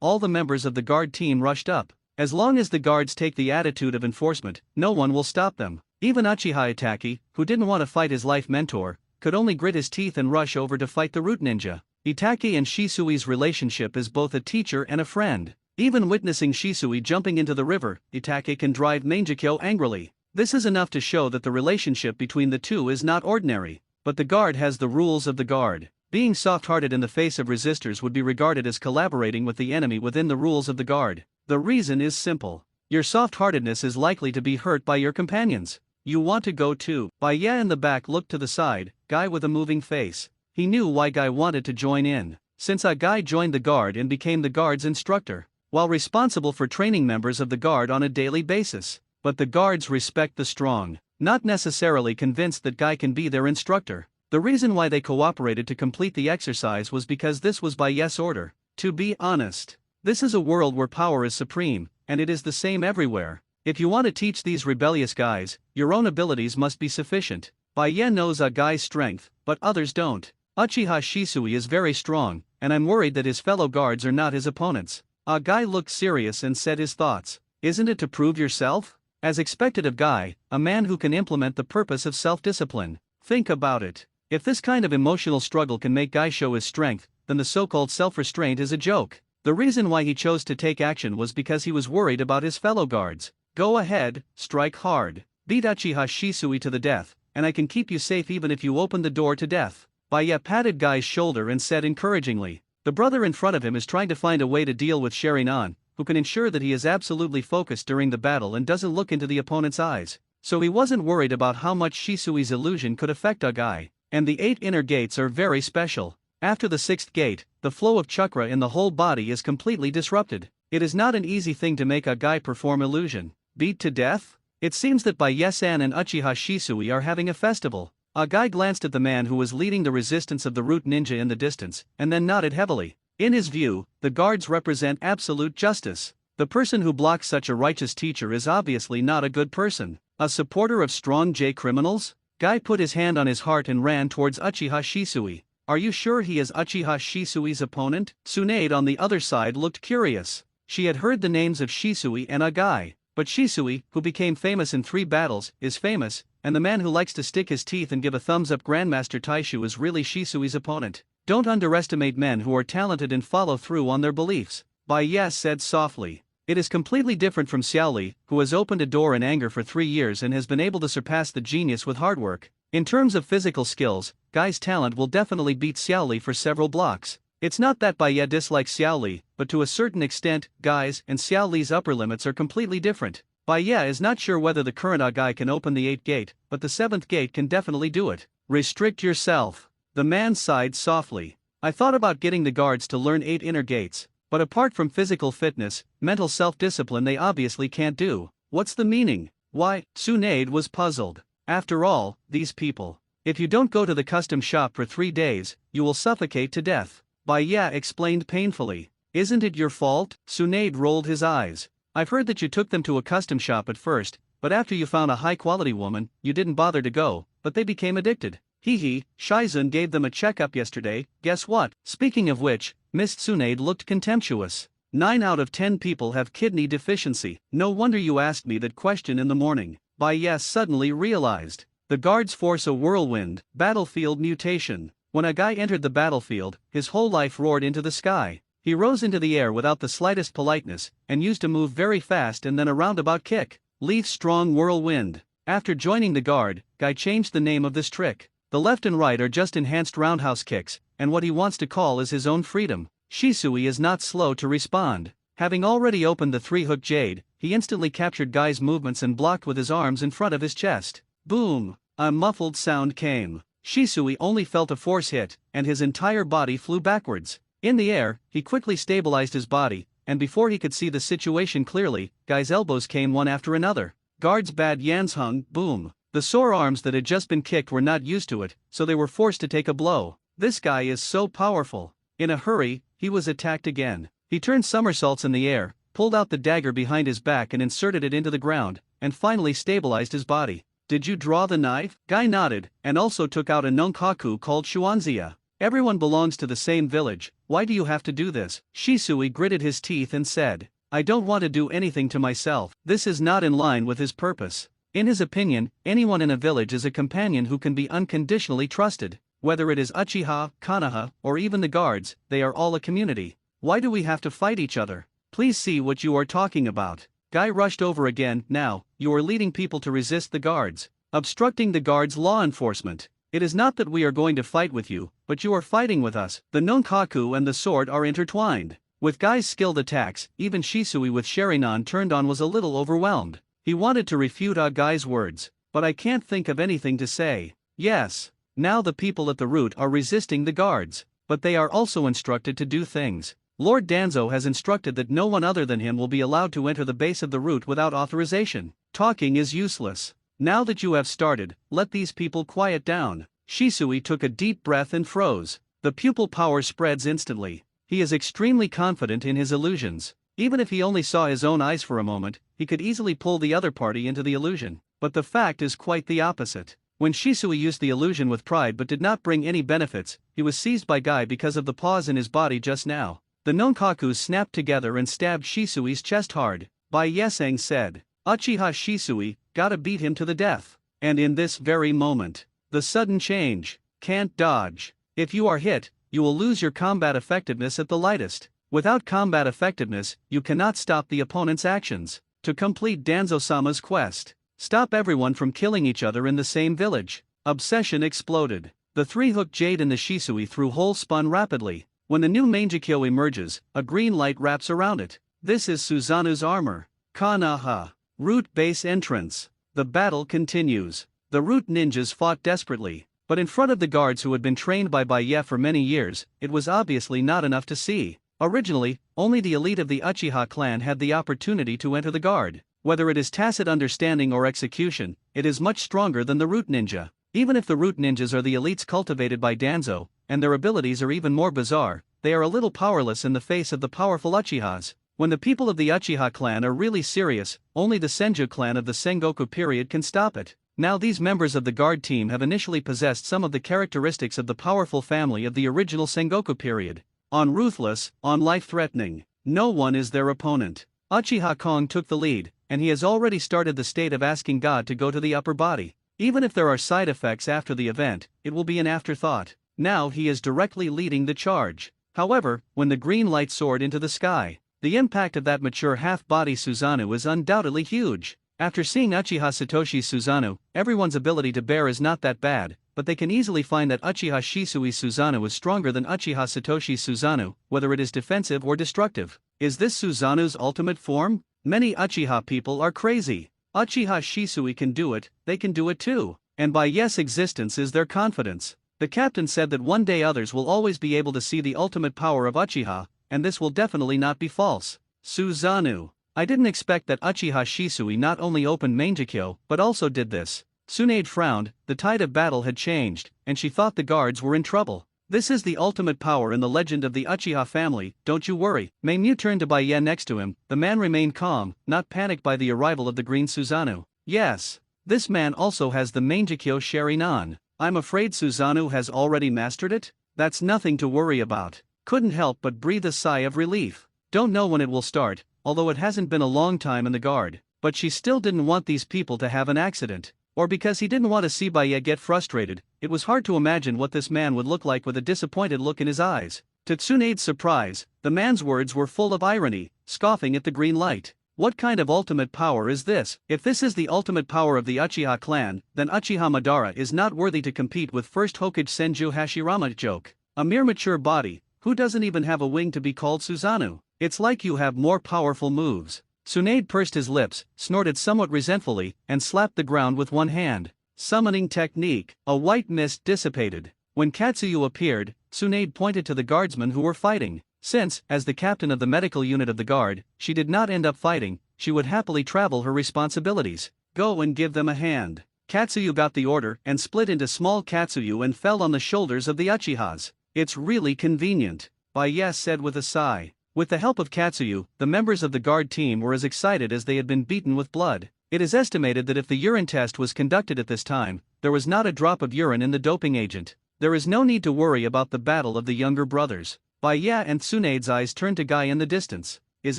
all the members of the guard team rushed up. As long as the guards take the attitude of enforcement, no one will stop them. Even Uchiha Itachi, who didn't want to fight his life mentor, could only grit his teeth and rush over to fight the root ninja. Itachi and Shisui's relationship is both a teacher and a friend. Even witnessing Shisui jumping into the river, Itachi can drive Mangekyo angrily. This is enough to show that the relationship between the two is not ordinary. But the guard has the rules of the guard. Being soft-hearted in the face of resistors would be regarded as collaborating with the enemy within the rules of the guard. The reason is simple. Your soft-heartedness is likely to be hurt by your companions. You want to go too. Baya in the back looked to the side, Guy with a moving face. He knew why Guy wanted to join in. Since a Guy joined the guard and became the guard's instructor, while responsible for training members of the guard on a daily basis. But the guards respect the strong, not necessarily convinced that Guy can be their instructor. The reason why they cooperated to complete the exercise was because this was Baya's order. To be honest, this is a world where power is supreme, and it is the same everywhere. If you want to teach these rebellious guys, your own abilities must be sufficient. Baya knows a Guy's strength, but others don't. Uchiha Shisui is very strong, and I'm worried that his fellow guards are not his opponents. A Guy looked serious and said his thoughts. Isn't it to prove yourself? As expected of Guy, a man who can implement the purpose of self-discipline. Think about it. If this kind of emotional struggle can make Guy show his strength, then the so-called self-restraint is a joke. The reason why he chose to take action was because he was worried about his fellow guards. Go ahead, strike hard. Beat Uchiha Shisui to the death, and I can keep you safe even if you open the door to death. Baya patted Guy's shoulder and said encouragingly. The brother in front of him is trying to find a way to deal with Sharinan, who can ensure that he is absolutely focused during the battle and doesn't look into the opponent's eyes. So he wasn't worried about how much Shisui's illusion could affect a Guy. And the 8 inner gates are very special. After the 6th gate, the flow of chakra in the whole body is completely disrupted. It is not an easy thing to make a Guy perform illusion. Beat to death? It seems that Baya-san and Uchiha Shisui are having a festival. A Guy glanced at the man who was leading the resistance of the root ninja in the distance, and then nodded heavily. In his view, the guards represent absolute justice. The person who blocks such a righteous teacher is obviously not a good person. A supporter of strong J criminals? Guy put his hand on his heart and ran towards Uchiha Shisui. Are you sure he is Uchiha Shisui's opponent? Tsunade on the other side looked curious. She had heard the names of Shisui and a Guy, but Shisui, who became famous in 3 battles, is famous, and the man who likes to stick his teeth and give a thumbs-up Grandmaster Taishu is really Shisui's opponent. Don't underestimate men who are talented and follow through on their beliefs. Baya said softly. It is completely different from Xiaoli, who has opened a door in anger for 3 years and has been able to surpass the genius with hard work. In terms of physical skills, Guy's talent will definitely beat Xiaoli for several blocks. It's not that Baya dislikes Xiaoli, but to a certain extent, Guy's and Xiaoli's upper limits are completely different. Baya is not sure whether the current Guy can open the 8th gate, but the 7th gate can definitely do it. Restrict yourself. The man sighed softly. I thought about getting the guards to learn 8 inner gates. But apart from physical fitness, mental self-discipline they obviously can't do. What's the meaning? Why? Tsunade was puzzled. After all, these people. If you don't go to the custom shop for 3 days, you will suffocate to death. Baya explained painfully. Isn't it your fault? Tsunade rolled his eyes. I've heard that you took them to a custom shop at first, but after you found a high-quality woman, you didn't bother to go, but they became addicted. Hee, Shizun gave them a checkup yesterday, guess what? Speaking of which, Miss Tsunade looked contemptuous. 9 out of 10 people have kidney deficiency. No wonder you asked me that question in the morning. Baya suddenly realized. The guards force a whirlwind, battlefield mutation. When a Guy entered the battlefield, his whole life roared into the sky. He rose into the air without the slightest politeness, and used to move very fast and then a roundabout kick. Leaf strong whirlwind. After joining the guard, Guy changed the name of this trick. The left and right are just enhanced roundhouse kicks, and what he wants to call is his own freedom. Shisui is not slow to respond. Having already opened the 3-hook jade, he instantly captured Guy's movements and blocked with his arms in front of his chest. Boom! A muffled sound came. Shisui only felt a force hit, and his entire body flew backwards. In the air, he quickly stabilized his body, and before he could see the situation clearly, Guy's elbows came one after another. Guards bad Yan's hung, boom. The sore arms that had just been kicked were not used to it, so they were forced to take a blow. This guy is so powerful. In a hurry, he was attacked again. He turned somersaults in the air, pulled out the dagger behind his back and inserted it into the ground, and finally stabilized his body. Did you draw the knife? Guy nodded, and also took out a nonkaku called shuanzia. Everyone belongs to the same village, why do you have to do this? Shisui gritted his teeth and said, I don't want to do anything to myself. This is not in line with his purpose. In his opinion, anyone in a village is a companion who can be unconditionally trusted. Whether it is uchiha, kanaha, or even the guards, they are all a community. Why do we have to fight each other? Please see what you are talking about. Guy rushed over again. Now, you are leading people to resist the guards, obstructing the guards' law enforcement. It is not that we are going to fight with you, but you are fighting with us. The nonkaku and the sword are intertwined. With Guy's skilled attacks, even Shisui with Sharinan turned on was a little overwhelmed. He wanted to refute Guy's words, but I can't think of anything to say. Yes. Now the people at the root are resisting the guards, but they are also instructed to do things. Lord Danzo has instructed that no one other than him will be allowed to enter the base of the root without authorization. Talking is useless. Now that you have started, let these people quiet down. Shisui took a deep breath and froze. The pupil power spreads instantly. He is extremely confident in his illusions. Even if he only saw his own eyes for a moment, he could easily pull the other party into the illusion. But the fact is quite the opposite. When Shisui used the illusion with pride but did not bring any benefits, he was seized by Guy because of the pause in his body just now. The nonkakus snapped together and stabbed Shisui's chest hard. Bai Yeseng said, Uchiha Shisui, gotta beat him to the death. And in this very moment, the sudden change, can't dodge. If you are hit, you will lose your combat effectiveness at the lightest. Without combat effectiveness, you cannot stop the opponent's actions. To complete Danzo-sama's quest, stop everyone from killing each other in the same village. Obsession exploded. The three-hooked jade in the Shisui through hole spun rapidly. When the new Mangekyo emerges, a green light wraps around it. This is Suzanu's armor. Kanaha. Root base entrance. The battle continues. The root ninjas fought desperately, but in front of the guards who had been trained by Baye for many years, it was obviously not enough to see. Originally, only the elite of the Uchiha clan had the opportunity to enter the guard. Whether it is tacit understanding or execution, it is much stronger than the root ninja. Even if the root ninjas are the elites cultivated by Danzo, and their abilities are even more bizarre, they are a little powerless in the face of the powerful Uchihas. When the people of the Uchiha clan are really serious, only the Senju clan of the Sengoku period can stop it. Now these members of the guard team have initially possessed some of the characteristics of the powerful family of the original Sengoku period. On ruthless, on life-threatening, no one is their opponent. Uchiha Kong took the lead, and he has already started the state of asking God to go to the upper body. Even if there are side effects after the event, it will be an afterthought. Now he is directly leading the charge. However, when the green light soared into the sky, the impact of that mature half-body Susanoo is undoubtedly huge. After seeing Uchiha Satoshi's Susanoo, everyone's ability to bear is not that bad, but they can easily find that Uchiha Shisui's Susanoo is stronger than Uchiha Satoshi's Susanoo, whether it is defensive or destructive. Is this Susanoo's ultimate form? Many Uchiha people are crazy. Uchiha Shisui can do it, they can do it too. And by yes existence is their confidence. The captain said that one day others will always be able to see the ultimate power of Uchiha, and this will definitely not be false. Susanoo. I didn't expect that Uchiha Shisui not only opened Mangekyo, but also did this. Tsunade frowned, the tide of battle had changed, and she thought the guards were in trouble. This is the ultimate power in the legend of the Uchiha family, don't you worry. Meimu turned to Baye next to him. The man remained calm, not panicked by the arrival of the green Susanoo. Yes. This man also has the Mangekyo Sharinan. I'm afraid Susanoo has already mastered it? That's nothing to worry about. Couldn't help but breathe a sigh of relief. Don't know when it will start, although it hasn't been a long time in the guard, but she still didn't want these people to have an accident. Or because he didn't want to see Baye get frustrated, it was hard to imagine what this man would look like with a disappointed look in his eyes. To Tsunade's surprise, the man's words were full of irony, scoffing at the green light. What kind of ultimate power is this? If this is the ultimate power of the Uchiha clan, then Uchiha Madara is not worthy to compete with First Hokage Senju Hashirama. Joke. A mere mature body, who doesn't even have a wing to be called Susanoo. It's like you have more powerful moves. Tsunade pursed his lips, snorted somewhat resentfully, and slapped the ground with one hand. Summoning technique. A white mist dissipated. When Katsuyu appeared, Tsunade pointed to the guardsmen who were fighting. Since, as the captain of the medical unit of the guard, she did not end up fighting, she would happily travel her responsibilities. Go and give them a hand. Katsuyu got the order and split into small Katsuyu and fell on the shoulders of the Uchihas. It's really convenient, Baye said with a sigh. With the help of Katsuyu, the members of the guard team were as excited as they had been beaten with blood. It is estimated that if the urine test was conducted at this time, there was not a drop of urine in the doping agent. There is no need to worry about the battle of the younger brothers. Baya and Tsunade's eyes turned to Guy in the distance. Is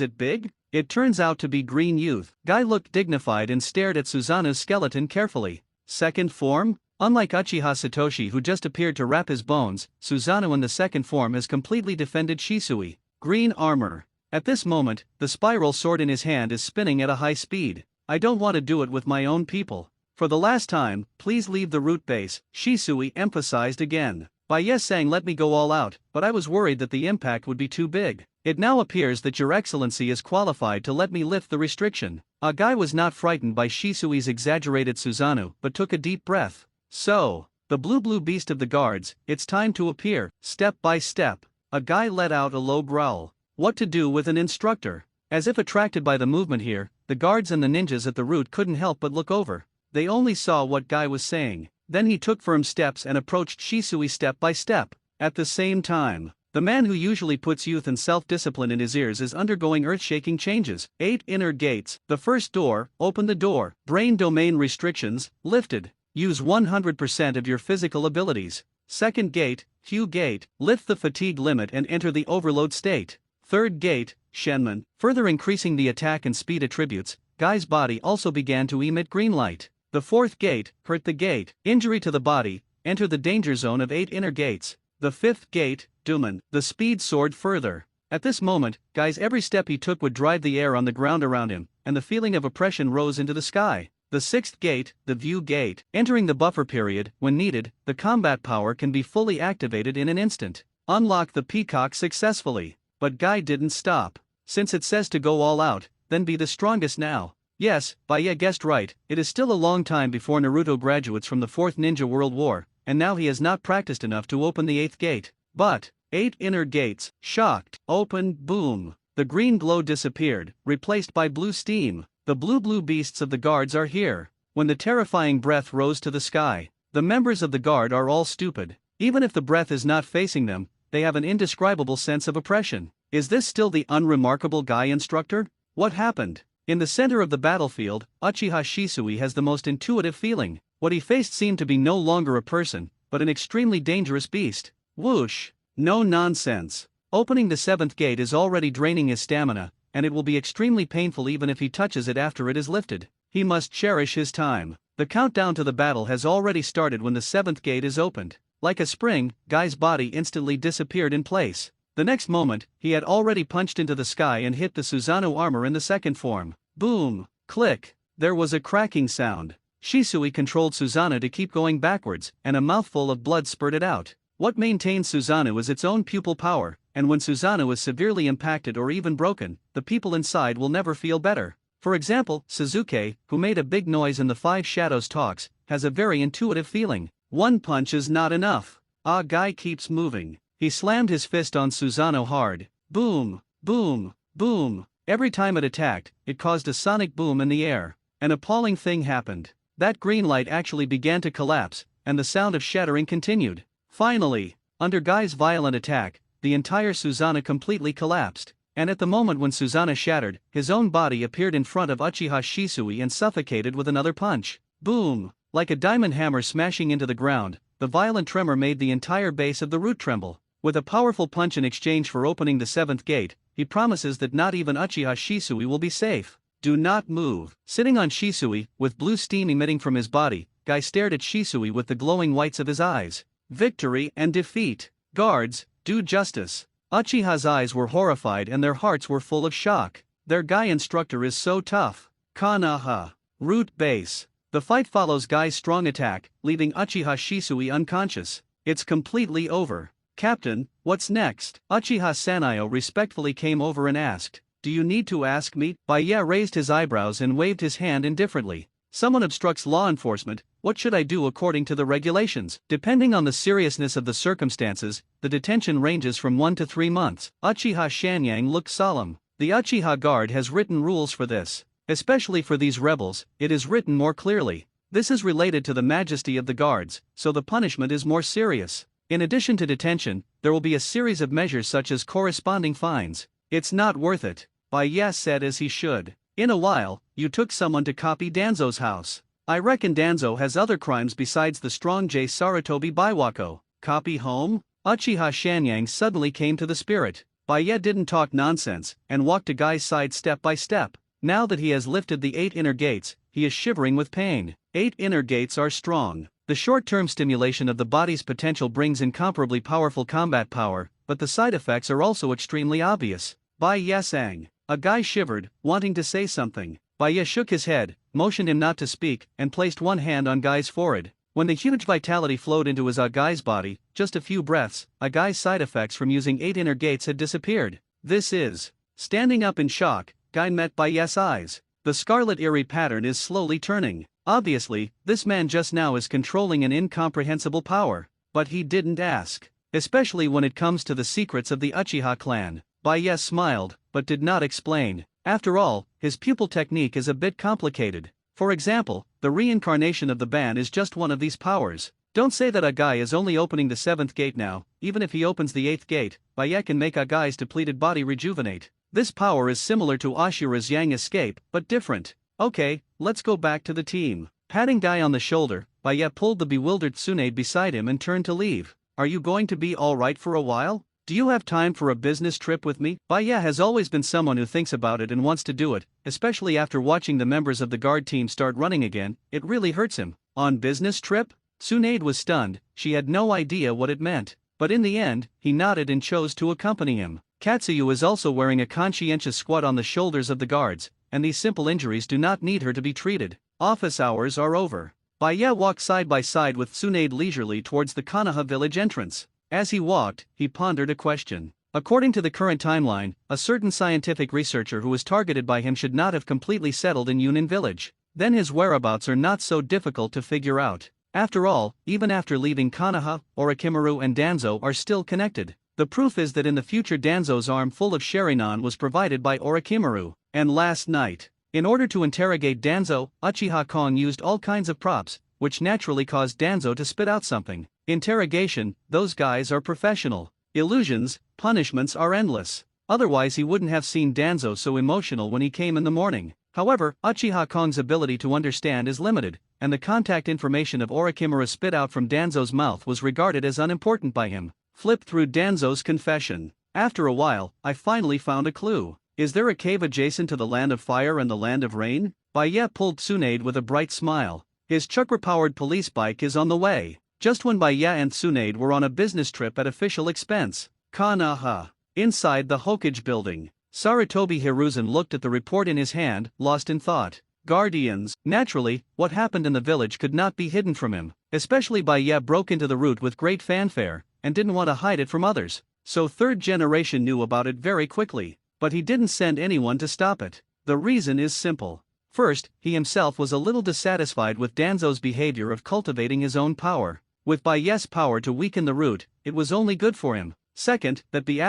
it big? It turns out to be Green Youth. Guy looked dignified and stared at Susanoo's skeleton carefully. Second form? Unlike Uchiha Satoshi, who just appeared to wrap his bones, Susanoo in the second form has completely defended Shisui. Green armor. At this moment, the spiral sword in his hand is spinning at a high speed. I don't want to do it with my own people. For the last time, please leave the root base, Shisui emphasized again. Baya sang let me go all out, but I was worried that the impact would be too big. It now appears that your excellency is qualified to let me lift the restriction. Guy was not frightened by Shisui's exaggerated Susanoo, but took a deep breath. So, the blue beast of the guards, it's time to appear. Step by step. Guy let out a low growl. What to do with an instructor? As if attracted by the movement here, the guards and the ninjas at the root couldn't help but look over. They only saw what Guy was saying. Then he took firm steps and approached Shisui step by step. At the same time, the man who usually puts youth and self-discipline in his ears is undergoing earth-shaking changes. 8 inner gates. The first door, open the door. Brain domain restrictions, lifted. Use 100% of your physical abilities. Second gate, Hue gate, lift the fatigue limit and enter the overload state. Third gate, Shenman, further increasing the attack and speed attributes. Guy's body also began to emit green light. The fourth gate, hurt the gate, injury to the body, enter the danger zone of 8 inner gates. The fifth gate, Duman, the speed soared further. At this moment, Guy's every step he took would drive the air on the ground around him, and the feeling of oppression rose into the sky. The sixth gate, the view gate, entering the buffer period, when needed, the combat power can be fully activated in an instant. Unlock the peacock successfully. But Guy didn't stop. Since it says to go all out, then be the strongest now. Yes, Baya guessed right, it is still a long time before Naruto graduates from the 4th Ninja World War, and now he has not practiced enough to open the 8th gate. But, 8 inner gates, shocked, open, boom. The green glow disappeared, replaced by blue steam. The blue beasts of the guards are here. When the terrifying breath rose to the sky, the members of the guard are all stupid. Even if the breath is not facing them, they have an indescribable sense of oppression. Is this still the unremarkable Guy instructor? What happened? In the center of the battlefield, Uchiha Shisui has the most intuitive feeling. What he faced seemed to be no longer a person, but an extremely dangerous beast. Whoosh! No nonsense. Opening the 7th gate is already draining his stamina, and it will be extremely painful even if he touches it after it is lifted. He must cherish his time. The countdown to the battle has already started when the 7th gate is opened. Like a spring, Guy's body instantly disappeared in place. The next moment, he had already punched into the sky and hit the Susanoo armor in the second form. Boom! Click! There was a cracking sound. Shisui controlled Susanoo to keep going backwards, and a mouthful of blood spurted out. What maintains Susanoo is its own pupil power, and when Susanoo is severely impacted or even broken, the people inside will never feel better. For example, Suzuki, who made a big noise in the 5 Shadows talks, has a very intuitive feeling. One punch is not enough. Guy keeps moving. He slammed his fist on Susanoo hard. Boom, boom, boom. Every time it attacked, it caused a sonic boom in the air. An appalling thing happened. That green light actually began to collapse, and the sound of shattering continued. Finally, under Guy's violent attack, the entire Susanoo completely collapsed. And at the moment when Susanoo shattered, his own body appeared in front of Uchiha Shisui and suffocated with another punch. Boom! Like a diamond hammer smashing into the ground, the violent tremor made the entire base of the root tremble. With a powerful punch in exchange for opening the 7th gate, he promises that not even Uchiha Shisui will be safe. Do not move. Sitting on Shisui, with blue steam emitting from his body, Guy stared at Shisui with the glowing whites of his eyes. Victory and defeat. Guards, do justice. Uchiha's eyes were horrified and their hearts were full of shock. Their Guy instructor is so tough. Kanaha. Root base. The fight follows Guy's strong attack, leaving Uchiha Shisui unconscious. It's completely over. Captain, what's next? Uchiha Sanayo respectfully came over and asked. Do you need to ask me? Baya raised his eyebrows and waved his hand indifferently. Someone obstructs law enforcement, what should I do according to the regulations? Depending on the seriousness of the circumstances, the detention ranges from 1 to 3 months. Uchiha Shanyang looked solemn. The Uchiha Guard has written rules for this. Especially for these rebels, it is written more clearly. This is related to the majesty of the guards, so the punishment is more serious. In addition to detention, there will be a series of measures such as corresponding fines. It's not worth it, Baya said as he should. In a while, you took someone to copy Danzo's house. I reckon Danzo has other crimes besides the strong J Sarutobi Baiwako. Copy home? Uchiha Shanyang suddenly came to the spirit. Baya didn't talk nonsense, and walked a guy's side step by step. Now that he has lifted the 8 inner gates, he is shivering with pain. 8 inner gates are strong. The short-term stimulation of the body's potential brings incomparably powerful combat power, but the side effects are also extremely obvious. Baya sang. A guy shivered, wanting to say something. Baya shook his head, motioned him not to speak, and placed one hand on Guy's forehead. When the huge vitality flowed into his Guy's body, just a few breaths, Guy's side effects from using 8 inner gates had disappeared. This is. Standing up in shock, Guy met Baya's eyes. The scarlet eerie pattern is slowly turning. Obviously, this man just now is controlling an incomprehensible power. But he didn't ask. Especially when it comes to the secrets of the Uchiha clan. Baya smiled, but did not explain. After all, his pupil technique is a bit complicated. For example, the reincarnation of the ban is just one of these powers. Don't say that a guy is only opening the 7th gate now. Even if he opens the 8th gate, Baya can make a guy's depleted body rejuvenate. This power is similar to Ashura's Yang escape, but different. Okay, let's go back to the team. Patting Guy on the shoulder, Baya pulled the bewildered Tsunade beside him and turned to leave. Are you going to be alright for a while? Do you have time for a business trip with me? Baya has always been someone who thinks about it and wants to do it, especially after watching the members of the guard team start running again. It really hurts him. On business trip? Tsunade was stunned, she had no idea what it meant. But in the end, he nodded and chose to accompany him. Katsuyu is also wearing a conscientious squat on the shoulders of the guards, and these simple injuries do not need her to be treated. Office hours are over. Baya walked side by side with Tsunade leisurely towards the Konoha village entrance. As he walked, he pondered a question. According to the current timeline, a certain scientific researcher who was targeted by him should not have completely settled in Yunin village. Then his whereabouts are not so difficult to figure out. After all, even after leaving Konoha, Orochimaru and Danzo are still connected. The proof is that in the future Danzo's arm full of Sharingan was provided by Orochimaru. And last night, in order to interrogate Danzo, Uchiha Kong used all kinds of props, which naturally caused Danzo to spit out something. Interrogation, those guys are professional. Illusions, punishments are endless. Otherwise he wouldn't have seen Danzo so emotional when he came in the morning. However, Uchiha Kong's ability to understand is limited, and the contact information of Orochimaru spit out from Danzo's mouth was regarded as unimportant by him. Flip through Danzo's confession. After a while, I finally found a clue. Is there a cave adjacent to the land of fire and the land of rain? Baya pulled Tsunade with a bright smile. His chakra-powered police bike is on the way. Just when Baya and Tsunade were on a business trip at official expense. Konoha. Inside the Hokage building, Sarutobi Hiruzen looked at the report in his hand, lost in thought. Guardians. Naturally, what happened in the village could not be hidden from him. Especially Baya broke into the route with great fanfare, and didn't want to hide it from others. So third generation knew about it very quickly. But he didn't send anyone to stop it. The reason is simple. First, he himself was a little dissatisfied with Danzo's behavior of cultivating his own power. With Baya's power to weaken the root, it was only good for him. Second, that B*****************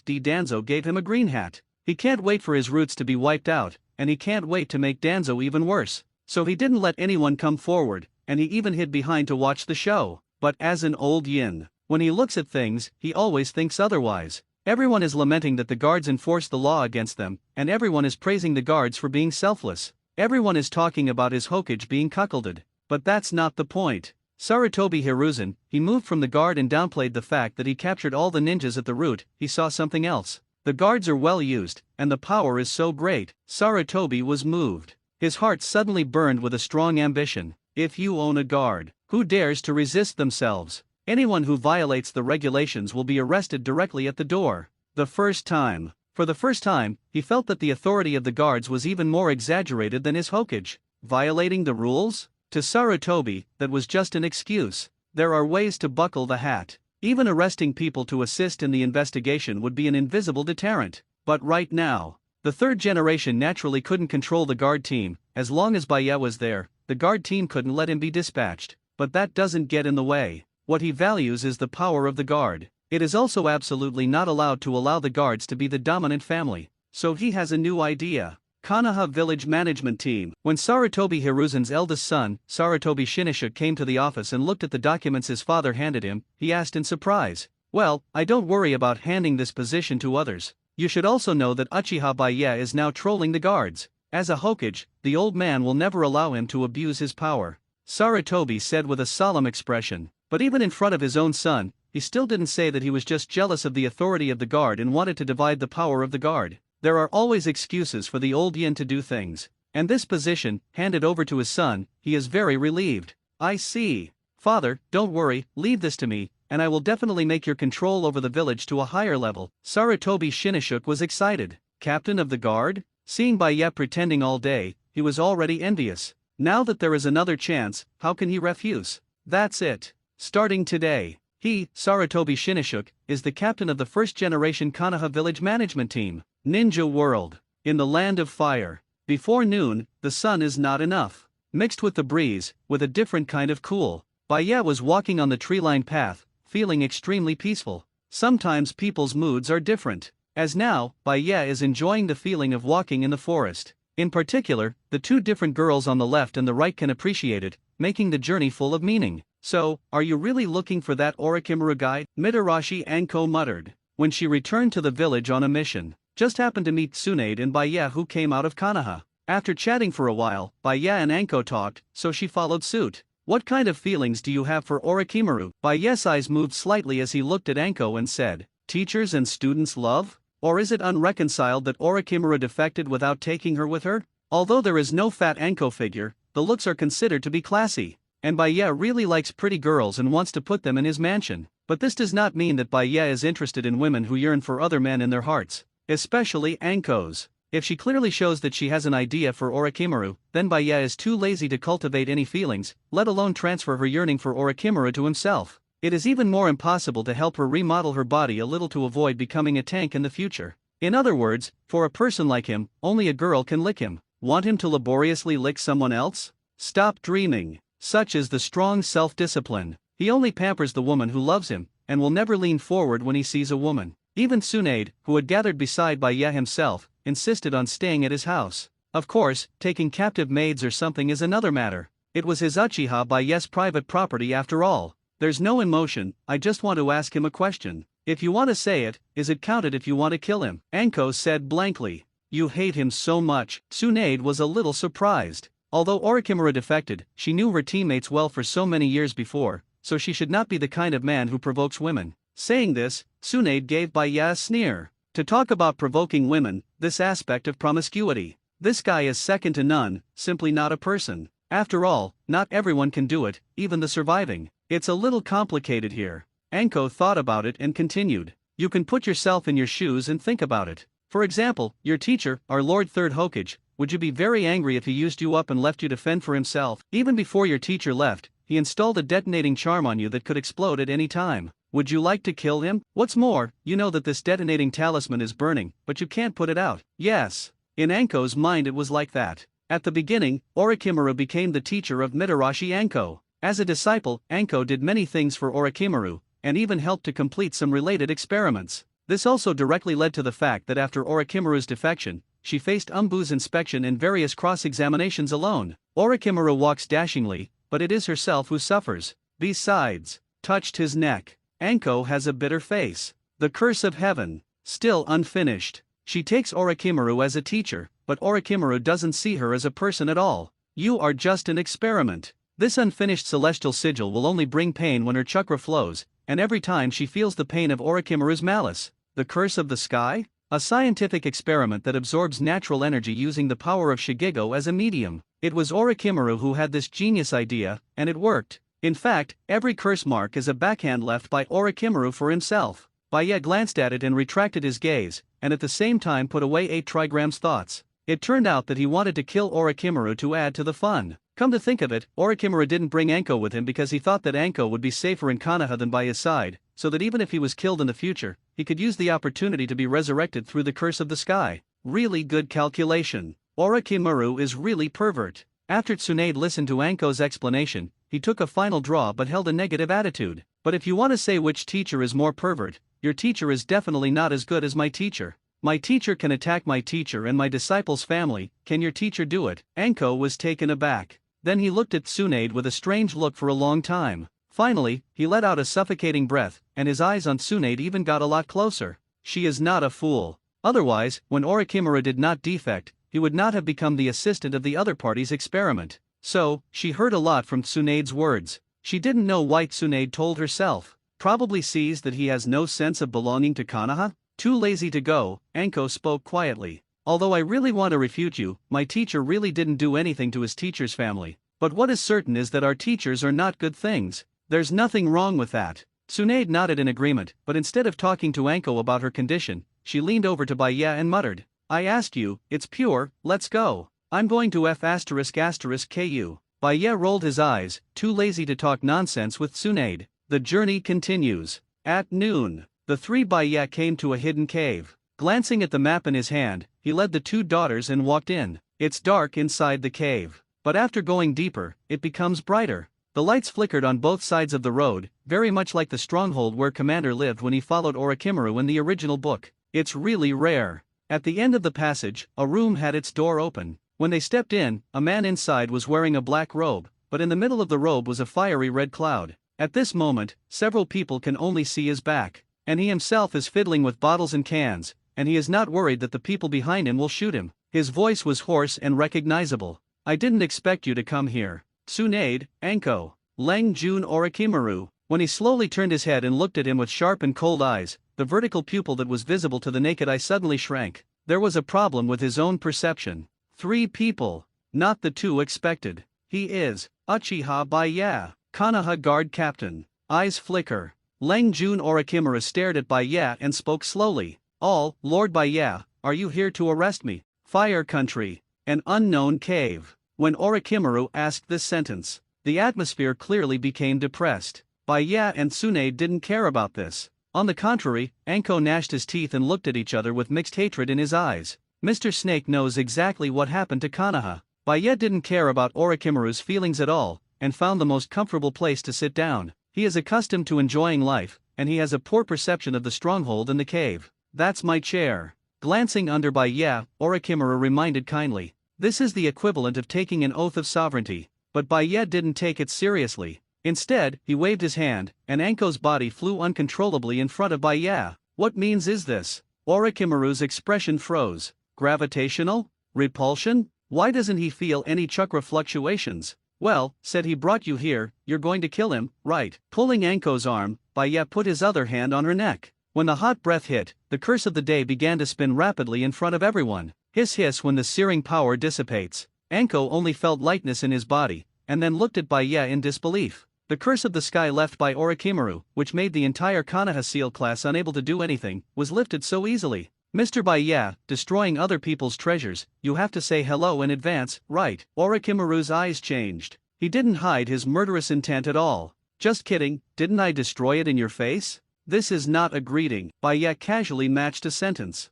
D Danzo gave him a green hat. He can't wait for his roots to be wiped out, and he can't wait to make Danzo even worse. So he didn't let anyone come forward, and he even hid behind to watch the show. But as an old yin, when he looks at things, he always thinks otherwise. Everyone is lamenting that the guards enforce the law against them, and everyone is praising the guards for being selfless. Everyone is talking about his Hokage being cuckolded. But that's not the point. Sarutobi Hiruzen, he moved from the guard and downplayed the fact that he captured all the ninjas at the root. He saw something else. The guards are well used, and the power is so great. Sarutobi was moved. His heart suddenly burned with a strong ambition. If you own a guard, who dares to resist themselves? Anyone who violates the regulations will be arrested directly at the door. For the first time, he felt that the authority of the guards was even more exaggerated than his Hokage. Violating the rules? To Sarutobi, that was just an excuse. There are ways to buckle the hat. Even arresting people to assist in the investigation would be an invisible deterrent. But right now, the third generation naturally couldn't control the guard team. As long as Baya was there, the guard team couldn't let him be dispatched. But that doesn't get in the way. What he values is the power of the guard. It is also absolutely not allowed to allow the guards to be the dominant family. So he has a new idea. Konoha Village Management Team. When Sarutobi Hiruzen's eldest son, Sarutobi Shinosha, came to the office and looked at the documents his father handed him, he asked in surprise, "Well, I don't worry about handing this position to others. You should also know that Uchiha Baya is now trolling the guards. As a Hokage, the old man will never allow him to abuse his power. Sarutobi said with a solemn expression. But even in front of his own son, he still didn't say that he was just jealous of the authority of the guard and wanted to divide the power of the guard. There are always excuses for the old yin to do things. And this position, handed over to his son, he is very relieved. I see. Father, don't worry, leave this to me, and I will definitely make your control over the village to a higher level. Sarutobi Shinnishuk was excited. Captain of the guard? Seeing Baya pretending all day, he was already envious. Now that there is another chance, how can he refuse? That's it. Starting today, he, Sarutobi Shinnishuk, is the captain of the first-generation Konoha village management team. Ninja World. In the land of fire. Before noon, the sun is not enough. Mixed with the breeze, with a different kind of cool. Baya was walking on the tree-lined path, feeling extremely peaceful. Sometimes people's moods are different. As now, Baya is enjoying the feeling of walking in the forest. In particular, the two different girls on the left and the right can appreciate it, making the journey full of meaning. So, are you really looking for that Orochimaru guy? Mitarashi Anko muttered. When she returned to the village on a mission, just happened to meet Tsunade and Baya who came out of Konoha. After chatting for a while, Baya and Anko talked, so she followed suit. What kind of feelings do you have for Orochimaru? Baya's eyes moved slightly as he looked at Anko and said, teachers and students love? Or is it unreconciled that Orochimaru defected without taking her with her? Although there is no fat Anko figure, the looks are considered to be classy. And Baya really likes pretty girls and wants to put them in his mansion. But this does not mean that Baya is interested in women who yearn for other men in their hearts. Especially Anko's. If she clearly shows that she has an idea for Orochimaru, then Baya is too lazy to cultivate any feelings, let alone transfer her yearning for Orochimaru to himself. It is even more impossible to help her remodel her body a little to avoid becoming a tank in the future. In other words, for a person like him, only a girl can lick him. Want him to laboriously lick someone else? Stop dreaming. Such is the strong self-discipline. He only pampers the woman who loves him, and will never lean forward when he sees a woman. Even Tsunade, who had gathered beside Baya himself, insisted on staying at his house. Of course, taking captive maids or something is another matter. It was his Uchiha Baya's private property after all. There's no emotion, I just want to ask him a question. If you want to say it, is it counted if you want to kill him? Anko said blankly. You hate him so much. Tsunade was a little surprised. Although Orochimaru defected, she knew her teammates well for so many years before, so she should not be the kind of man who provokes women. Saying this, Tsunade gave Baya a sneer. To talk about provoking women, this aspect of promiscuity. This guy is second to none, simply not a person. After all, not everyone can do it, even the surviving. It's a little complicated here. Anko thought about it and continued. You can put yourself in your shoes and think about it. For example, your teacher, our Lord Third Hokage, would you be very angry if he used you up and left you to fend for himself? Even before your teacher left, he installed a detonating charm on you that could explode at any time. Would you like to kill him? What's more, you know that this detonating talisman is burning, but you can't put it out. Yes. In Anko's mind it was like that. At the beginning, Orochimaru became the teacher of Mitarashi Anko. As a disciple, Anko did many things for Orochimaru, and even helped to complete some related experiments. This also directly led to the fact that after Orochimaru's defection, she faced Umbu's inspection and various cross-examinations alone. Orochimaru walks dashingly, but it is herself who suffers. Besides, touched his neck. Anko has a bitter face. The curse of heaven. Still unfinished. She takes Orochimaru as a teacher, but Orochimaru doesn't see her as a person at all. You are just an experiment. This unfinished celestial sigil will only bring pain when her chakra flows, and every time she feels the pain of Orochimaru's malice. The curse of the sky? A scientific experiment that absorbs natural energy using the power of Shigigo as a medium. It was Orochimaru who had this genius idea, and it worked. In fact, every curse mark is a backhand left by Orochimaru for himself. Baya glanced at it and retracted his gaze, and at the same time put away 8 trigram's thoughts. It turned out that he wanted to kill Orochimaru to add to the fun. Come to think of it, Orochimaru didn't bring Anko with him because he thought that Anko would be safer in Konoha than by his side, so that even if he was killed in the future, he could use the opportunity to be resurrected through the curse of the sky. Really good calculation. Orochimaru is really pervert. After Tsunade listened to Anko's explanation, he took a final draw but held a negative attitude. But if you want to say which teacher is more pervert, your teacher is definitely not as good as my teacher. My teacher can attack my teacher and my disciple's family, can your teacher do it? Anko was taken aback. Then he looked at Tsunade with a strange look for a long time. Finally, he let out a suffocating breath, and his eyes on Tsunade even got a lot closer. She is not a fool. Otherwise, when Orochimaru did not defect, he would not have become the assistant of the other party's experiment. So, she heard a lot from Tsunade's words. She didn't know why Tsunade told herself. Probably sees that he has no sense of belonging to Konoha? Too lazy to go, Anko spoke quietly. Although I really want to refute you, my teacher really didn't do anything to his teacher's family. But what is certain is that our teachers are not good things. There's nothing wrong with that. Tsunade nodded in agreement, but instead of talking to Anko about her condition, she leaned over to Baya and muttered, I asked you, it's pure, let's go. I'm going to F***ku. Baya rolled his eyes, too lazy to talk nonsense with Tsunade. The journey continues. At noon, the three Baya came to a hidden cave. Glancing at the map in his hand, he led the two daughters and walked in. It's dark inside the cave. But after going deeper, it becomes brighter. The lights flickered on both sides of the road, very much like the stronghold where Commander lived when he followed Orochimaru in the original book. It's really rare. At the end of the passage, a room had its door open. When they stepped in, a man inside was wearing a black robe, but in the middle of the robe was a fiery red cloud. At this moment, several people can only see his back, and he himself is fiddling with bottles and cans, and he is not worried that the people behind him will shoot him. His voice was hoarse and recognizable. I didn't expect you to come here. Tsunade, Anko, Leng Jun Orochimaru. When he slowly turned his head and looked at him with sharp and cold eyes, the vertical pupil that was visible to the naked eye suddenly shrank. There was a problem with his own perception. 3 people. Not the 2 expected. He is Uchiha Baya, Konoha Guard Captain. Eyes flicker. Leng Jun Orochimaru stared at Baya and spoke slowly. Lord Baya, are you here to arrest me? Fire Country. An unknown cave. When Orochimaru asked this sentence, the atmosphere clearly became depressed. Baya and Tsunade didn't care about this. On the contrary, Anko gnashed his teeth and looked at each other with mixed hatred in his eyes. Mr. Snake knows exactly what happened to Konoha. Baya didn't care about Orochimaru's feelings at all, and found the most comfortable place to sit down. He is accustomed to enjoying life, and he has a poor perception of the stronghold in the cave. That's my chair. Glancing under Baya, Orochimaru reminded kindly. This is the equivalent of taking an oath of sovereignty. But Baya didn't take it seriously. Instead, he waved his hand, and Anko's body flew uncontrollably in front of Baya. What means is this? Orochimaru's expression froze. Gravitational? Repulsion? Why doesn't he feel any chakra fluctuations? Well, said he brought you here, you're going to kill him, right? Pulling Anko's arm, Baya put his other hand on her neck. When the hot breath hit, the curse of the day began to spin rapidly in front of everyone. Hiss hiss when the searing power dissipates. Anko only felt lightness in his body, and then looked at Baya in disbelief. The curse of the sky left by Orochimaru, which made the entire Konoha SEAL class unable to do anything, was lifted so easily. Mr. Baya, destroying other people's treasures, you have to say hello in advance, right? Orochimaru's eyes changed. He didn't hide his murderous intent at all. Just kidding, didn't I destroy it in your face? This is not a greeting. Baya casually matched a sentence.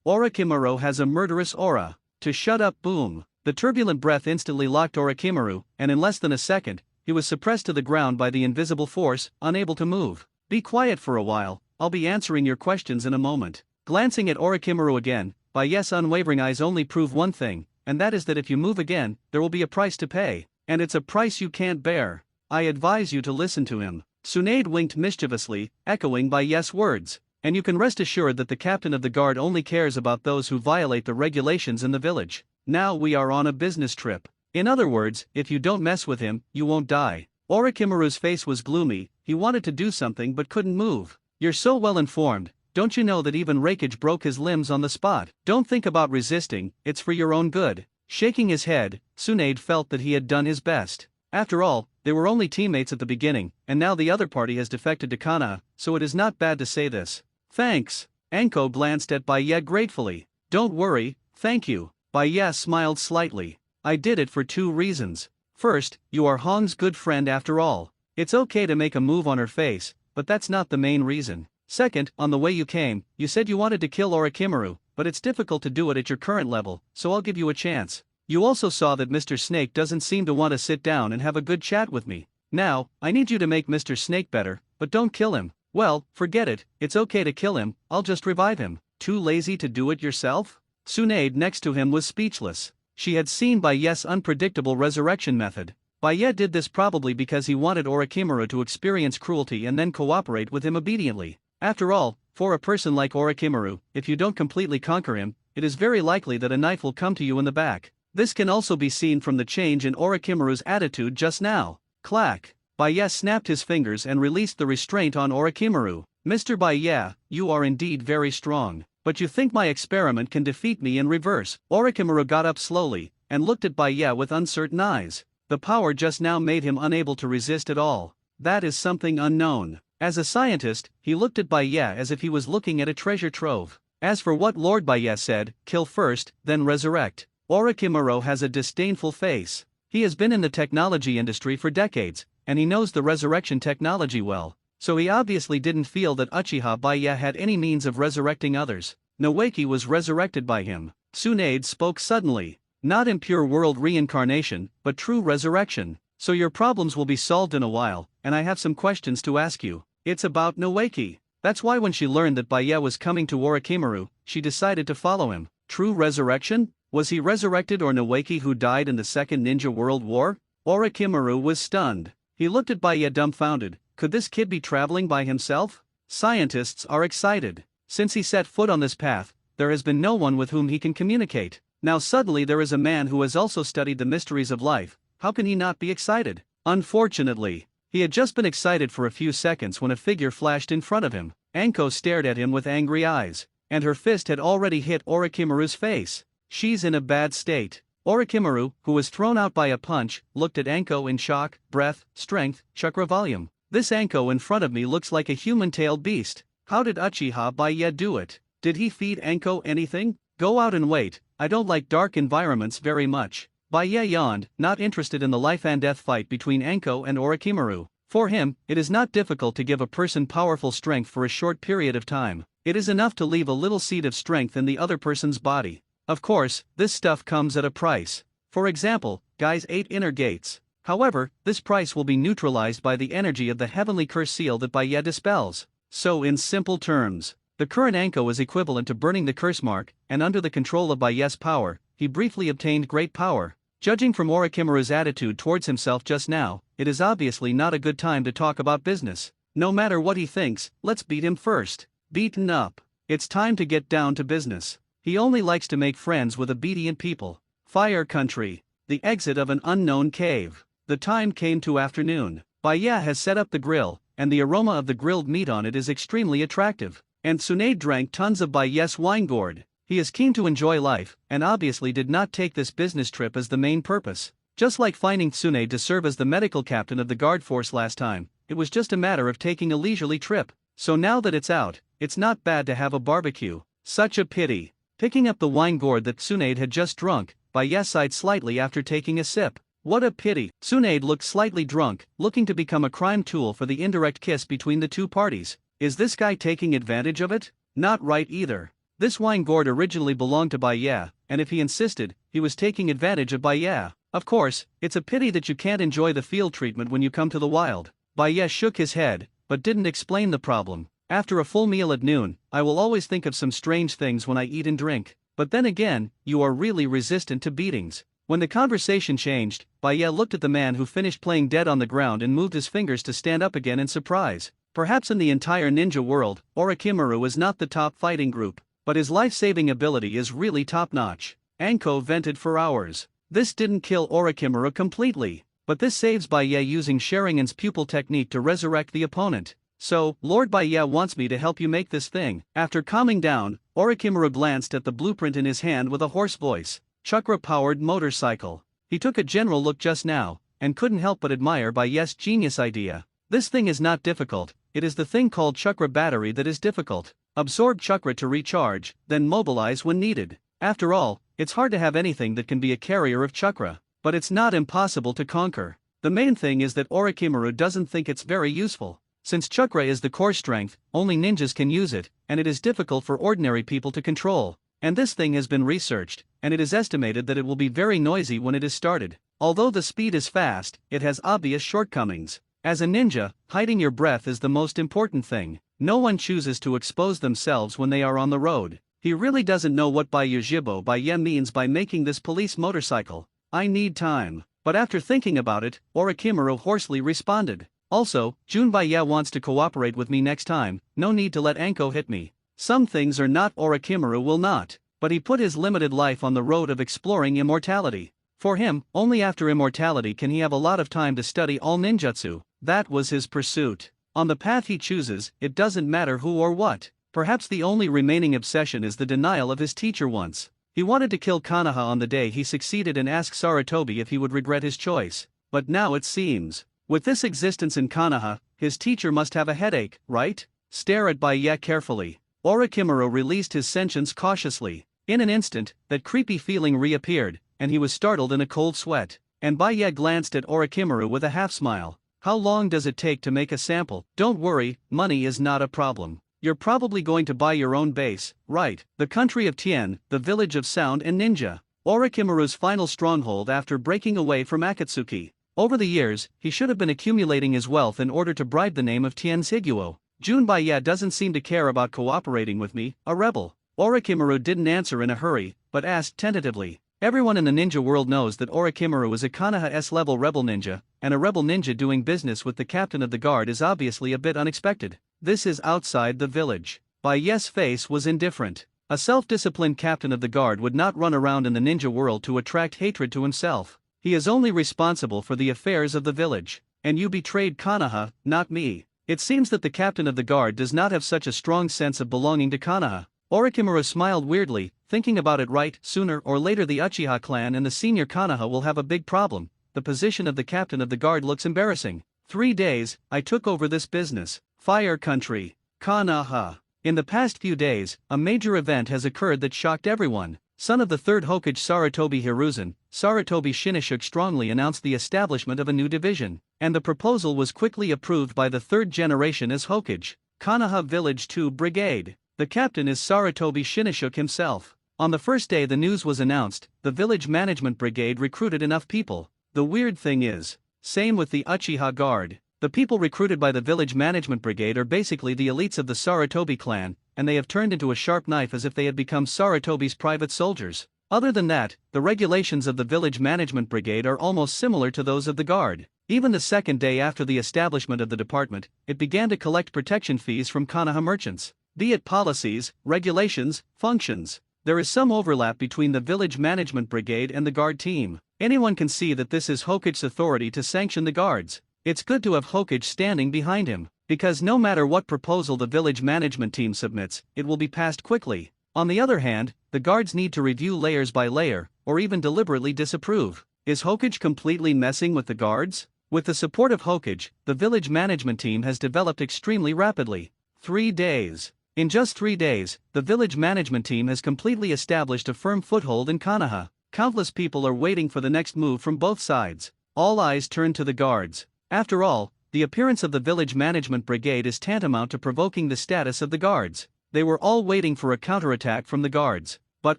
Orochimaru has a murderous aura. To shut up, boom. The turbulent breath instantly locked Orochimaru, and in less than a second, he was suppressed to the ground by the invisible force, unable to move. Be quiet for a while, I'll be answering your questions in a moment. Glancing at Orochimaru again, Baya's unwavering eyes only prove one thing, and that is that if you move again, there will be a price to pay, and it's a price you can't bear. I advise you to listen to him. Tsunade winked mischievously, echoing Baya's words. And you can rest assured that the captain of the guard only cares about those who violate the regulations in the village. Now we are on a business trip. In other words, if you don't mess with him, you won't die. Orochimaru's face was gloomy, he wanted to do something but couldn't move. You're so well informed, don't you know that even Raikage broke his limbs on the spot? Don't think about resisting, it's for your own good. Shaking his head, Tsunade felt that he had done his best. After all, they were only teammates at the beginning, and now the other party has defected to Konoha, so it is not bad to say this. Thanks. Anko glanced at Baya gratefully. Don't worry, thank you. Baya smiled slightly. I did it for 2 reasons. First, you are Hong's good friend after all. It's okay to make a move on her face, but that's not the main reason. Second, on the way you came, you said you wanted to kill Orochimaru, but it's difficult to do it at your current level, so I'll give you a chance. You also saw that Mr. Snake doesn't seem to want to sit down and have a good chat with me. Now, I need you to make Mr. Snake better, but don't kill him. Well, forget it, it's okay to kill him, I'll just revive him. Too lazy to do it yourself? Tsunade next to him was speechless. She had seen Baya's unpredictable resurrection method. Baya did this probably because he wanted Orochimaru to experience cruelty and then cooperate with him obediently. After all, For a person like Orochimaru, if you don't completely conquer him, it is very likely that a knife will come to you in the back. This can also be seen from the change in Orochimaru's attitude just now. Clack! Baiye snapped his fingers and released the restraint on Orochimaru. Mr. Baiye, you are indeed very strong. But you think my experiment can defeat me in reverse? Orochimaru got up slowly, and looked at Baiye with uncertain eyes. The power just now made him unable to resist at all. That is something unknown. As a scientist, he looked at Baiye as if he was looking at a treasure trove. As for what Lord Baiye said, kill first, then resurrect. Orochimaru has a disdainful face. He has been in the technology industry for decades, and he knows the resurrection technology well. So he obviously didn't feel that Uchiha Baiye had any means of resurrecting others. Noeki was resurrected by him. Tsunade spoke suddenly. Not in pure world reincarnation, but true resurrection. So your problems will be solved in a while, and I have some questions to ask you. It's about Noeki. That's why when she learned that Baiye was coming to Orochimaru, she decided to follow him. True resurrection? Was he resurrected or Noeki who died in the Second Ninja World War? Orochimaru was stunned. He looked at Baiye dumbfounded. Could this kid be traveling by himself? Scientists are excited. Since he set foot on this path, there has been no one with whom he can communicate. Now suddenly there is a man who has also studied the mysteries of life. How can he not be excited? Unfortunately, he had just been excited for a few seconds when a figure flashed in front of him. Anko stared at him with angry eyes, and her fist had already hit Orochimaru's face. She's in a bad state. Orochimaru, who was thrown out by a punch, looked at Anko in shock. Breath, strength, chakra volume. This Anko in front of me looks like a human-tailed beast. How did Uchiha Baiye do it? Did he feed Anko anything? Go out and wait, I don't like dark environments very much. Baiye yawned, not interested in the life-and-death fight between Anko and Orochimaru. For him, it is not difficult to give a person powerful strength for a short period of time. It is enough to leave a little seed of strength in the other person's body. Of course, this stuff comes at a price. For example, Guy's 8 inner gates. However, this price will be neutralized by the energy of the heavenly curse seal that Baiye dispels. So in simple terms, the current Anko is equivalent to burning the curse mark, and under the control of Baiye's power, he briefly obtained great power. Judging from Orochimaru's attitude towards himself just now, it is obviously not a good time to talk about business. No matter what he thinks, let's beat him first. Beaten up. It's time to get down to business. He only likes to make friends with obedient people. Fire Country. The exit of an unknown cave. The time came to afternoon. Baiye has set up the grill, and the aroma of the grilled meat on it is extremely attractive. And Tsunade drank tons of Baiye's wine gourd. He is keen to enjoy life, and obviously did not take this business trip as the main purpose. Just like finding Tsunade to serve as the medical captain of the guard force last time, it was just a matter of taking a leisurely trip. So now that it's out, it's not bad to have a barbecue. Such a pity. Picking up the wine gourd that Tsunade had just drunk, Baiye sighed slightly after taking a sip. What a pity. Tsunade looked slightly drunk, looking to become a crime tool for the indirect kiss between the two parties. Is this guy taking advantage of it? Not right either. This wine gourd originally belonged to Baiye, and if he insisted, he was taking advantage of Baiye. Of course, it's a pity that you can't enjoy the field treatment when you come to the wild. Baiye shook his head, but didn't explain the problem. After a full meal at noon, I will always think of some strange things when I eat and drink. But then again, you are really resistant to beatings. When the conversation changed, Baiye looked at the man who finished playing dead on the ground and moved his fingers to stand up again in surprise. Perhaps in the entire ninja world, Orochimaru is not the top fighting group, but his life-saving ability is really top-notch. Anko vented for hours. This didn't kill Orochimaru completely, but this saves Baiye using Sharingan's pupil technique to resurrect the opponent. So, Lord Baiye wants me to help you make this thing. After calming down, Orochimaru glanced at the blueprint in his hand with a hoarse voice. Chakra-powered motorcycle. He took a general look just now, and couldn't help but admire Baiye's genius idea. This thing is not difficult, it is the thing called chakra battery that is difficult. Absorb chakra to recharge, then mobilize when needed. After all, it's hard to have anything that can be a carrier of chakra, but it's not impossible to conquer. The main thing is that Orochimaru doesn't think it's very useful. Since chakra is the core strength, only ninjas can use it, and it is difficult for ordinary people to control. And this thing has been researched, and it is estimated that it will be very noisy when it is started. Although the speed is fast, it has obvious shortcomings. As a ninja, hiding your breath is the most important thing. No one chooses to expose themselves when they are on the road. He really doesn't know what Baiye means by making this police motorcycle. I need time. But after thinking about it, Orochimaru hoarsely responded. Also, Junbaiya wants to cooperate with me next time, no need to let Anko hit me. Some things are not Orochimaru will not, but he put his limited life on the road of exploring immortality. For him, only after immortality can he have a lot of time to study all ninjutsu. That was his pursuit. On the path he chooses, it doesn't matter who or what. Perhaps the only remaining obsession is the denial of his teacher once. He wanted to kill Konoha on the day he succeeded and ask Sarutobi if he would regret his choice. But now it seems, with this existence in Konoha, his teacher must have a headache, right? Stare at Baiye carefully. Orochimaru released his sentience cautiously. In an instant, that creepy feeling reappeared, and he was startled in a cold sweat. And Baiye glanced at Orochimaru with a half-smile. How long does it take to make a sample? Don't worry, money is not a problem. You're probably going to buy your own base, right? The country of Tien, the village of sound and ninja. Orochimaru's final stronghold after breaking away from Akatsuki. Over the years, he should have been accumulating his wealth in order to bribe the name of Tien's Higuo. Junbaiya doesn't seem to care about cooperating with me, a rebel. Orochimaru didn't answer in a hurry, but asked tentatively. Everyone in the ninja world knows that Orochimaru is a Konoha S-level rebel ninja, and a rebel ninja doing business with the captain of the guard is obviously a bit unexpected. This is outside the village. Baiye's face was indifferent. A self-disciplined captain of the guard would not run around in the ninja world to attract hatred to himself. He is only responsible for the affairs of the village. And you betrayed Konoha, not me. It seems that the captain of the guard does not have such a strong sense of belonging to Konoha. Orochimaru smiled weirdly, thinking about it right, sooner or later the Uchiha clan and the senior Konoha will have a big problem. The position of the captain of the guard looks embarrassing. 3 days, I took over this business. Fire Country, Konoha. In the past few days, a major event has occurred that shocked everyone. Son of the third Hokage Sarutobi Hiruzen, Sarutobi Shinnishuk strongly announced the establishment of a new division, and the proposal was quickly approved by the third generation as Hokage, Konoha Village 2 Brigade. The captain is Sarutobi Shinnishuk himself. On the first day the news was announced, the village management brigade recruited enough people. The weird thing is, same with the Uchiha guard. The people recruited by the village management brigade are basically the elites of the Sarutobi clan, and they have turned into a sharp knife as if they had become Sarutobi's private soldiers. Other than that, the regulations of the village management brigade are almost similar to those of the guard. Even the second day after the establishment of the department, it began to collect protection fees from Konoha merchants. Be it policies, regulations, functions, there is some overlap between the village management brigade and the guard team. Anyone can see that this is Hokage's authority to sanction the guards. It's good to have Hokage standing behind him, because no matter what proposal the village management team submits, it will be passed quickly. On the other hand, the guards need to review layers by layer, or even deliberately disapprove. Is Hokage completely messing with the guards? With the support of Hokage, the village management team has developed extremely rapidly. 3 days. In just 3 days, the village management team has completely established a firm foothold in Konoha. Countless people are waiting for the next move from both sides. All eyes turn to the guards. After all, the appearance of the village management brigade is tantamount to provoking the status of the guards. They were all waiting for a counterattack from the guards. But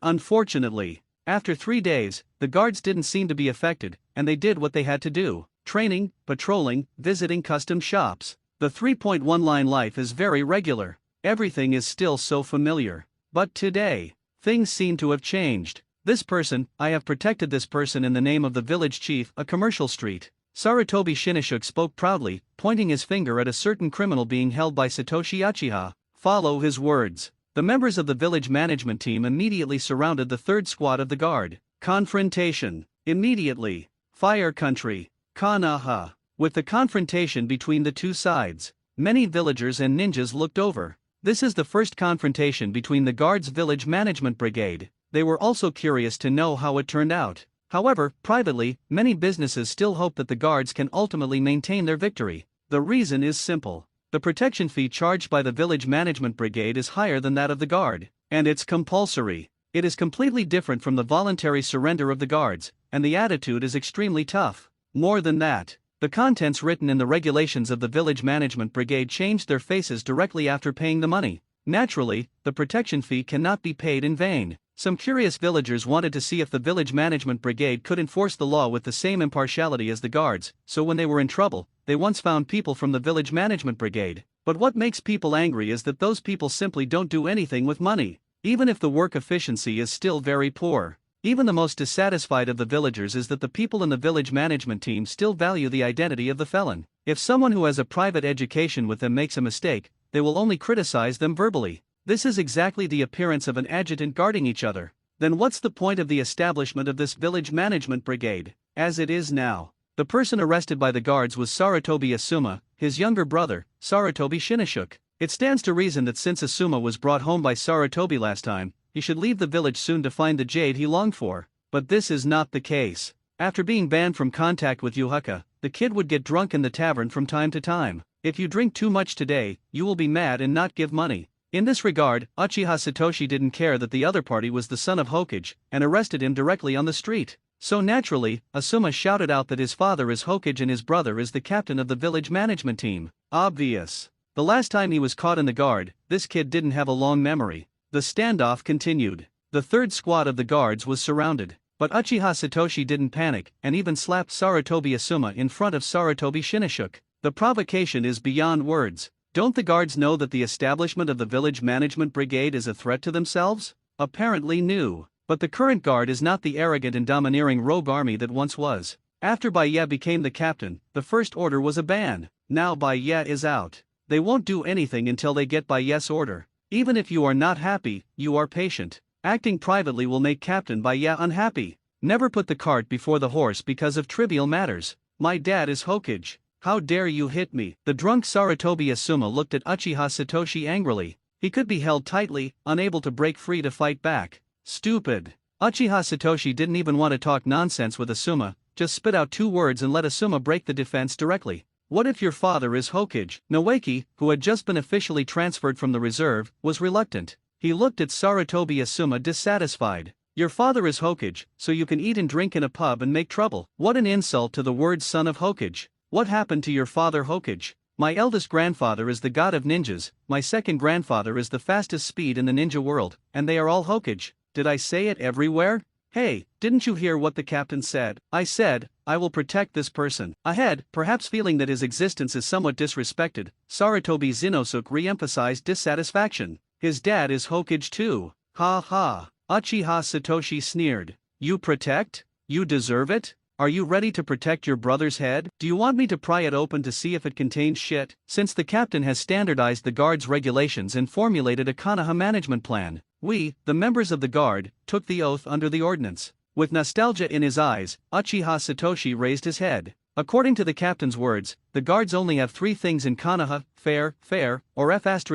unfortunately, after 3 days, the guards didn't seem to be affected, and they did what they had to do: training, patrolling, visiting custom shops. The 3.1 line life is very regular. Everything is still so familiar. But today, things seem to have changed. This person, I have protected this person in the name of the village chief, a commercial street. Sarutobi Shinnishuk spoke proudly, pointing his finger at a certain criminal being held by Satoshi Uchiha. Follow his words. The members of the village management team immediately surrounded the third squad of the guard. Confrontation. Immediately. Fire Country, Konoha. With the confrontation between the two sides, many villagers and ninjas looked over. This is the first confrontation between the guard's village management brigade. They were also curious to know how it turned out. However, privately, many businesses still hope that the guards can ultimately maintain their victory. The reason is simple. The protection fee charged by the village management brigade is higher than that of the guard, and it's compulsory. It is completely different from the voluntary surrender of the guards, and the attitude is extremely tough. More than that, the contents written in the regulations of the village management brigade changed their faces directly after paying the money. Naturally, the protection fee cannot be paid in vain. Some curious villagers wanted to see if the village management brigade could enforce the law with the same impartiality as the guards, so when they were in trouble, they once found people from the village management brigade. But what makes people angry is that those people simply don't do anything with money, even if the work efficiency is still very poor. Even the most dissatisfied of the villagers is that the people in the village management team still value the identity of the felon. If someone who has a private education with them makes a mistake, they will only criticize them verbally. This is exactly the appearance of an adjutant guarding each other. Then what's the point of the establishment of this village management brigade, as it is now? The person arrested by the guards was Sarutobi Asuma, his younger brother, Sarutobi Shinnishuk. It stands to reason that since Asuma was brought home by Sarutobi last time, he should leave the village soon to find the jade he longed for. But this is not the case. After being banned from contact with uchiha, the kid would get drunk in the tavern from time to time. If you drink too much today, you will be mad and not give money. In this regard, Uchiha Satoshi didn't care that the other party was the son of Hokage, and arrested him directly on the street. So naturally, Asuma shouted out that his father is Hokage and his brother is the captain of the village management team. Obvious. The last time he was caught in the guard, this kid didn't have a long memory. The standoff continued. The third squad of the guards was surrounded. But Uchiha Satoshi didn't panic, and even slapped Sarutobi Asuma in front of Sarutobi Shinnishuk. The provocation is beyond words. Don't the guards know that the establishment of the village management brigade is a threat to themselves? Apparently new. But the current guard is not the arrogant and domineering rogue army that once was. After Baiye became the captain, the first order was a ban. Now Baiye is out. They won't do anything until they get Baiye's order. Even if you are not happy, you are patient. Acting privately will make Captain Baiye unhappy. Never put the cart before the horse because of trivial matters. My dad is Hokage. How dare you hit me? The drunk Sarutobi Asuma looked at Uchiha Satoshi angrily. He could be held tightly, unable to break free to fight back. Stupid. Uchiha Satoshi didn't even want to talk nonsense with Asuma, just spit out 2 words and let Asuma break the defense directly. What if your father is Hokage? Noeki, who had just been officially transferred from the reserve, was reluctant. He looked at Sarutobi Asuma dissatisfied. Your father is Hokage, so you can eat and drink in a pub and make trouble. What an insult to the word son of Hokage. What happened to your father Hokage? My eldest grandfather is the god of ninjas, my second grandfather is the fastest speed in the ninja world, and they are all Hokage. Did I say it everywhere? Hey, didn't you hear what the captain said? I said, I will protect this person. Ahead, perhaps feeling that his existence is somewhat disrespected, Sarutobi Zinosuke re-emphasized dissatisfaction. His dad is Hokage too. Ha ha. Uchiha Satoshi sneered. You protect? You deserve it? Are you ready to protect your brother's head? Do you want me to pry it open to see if it contains shit? Since the captain has standardized the guard's regulations and formulated a Konoha management plan, we, the members of the guard, took the oath under the ordinance. With nostalgia in his eyes, Uchiha Satoshi raised his head. According to the captain's words, the guards only have 3 things in Konoha: fair, or F************G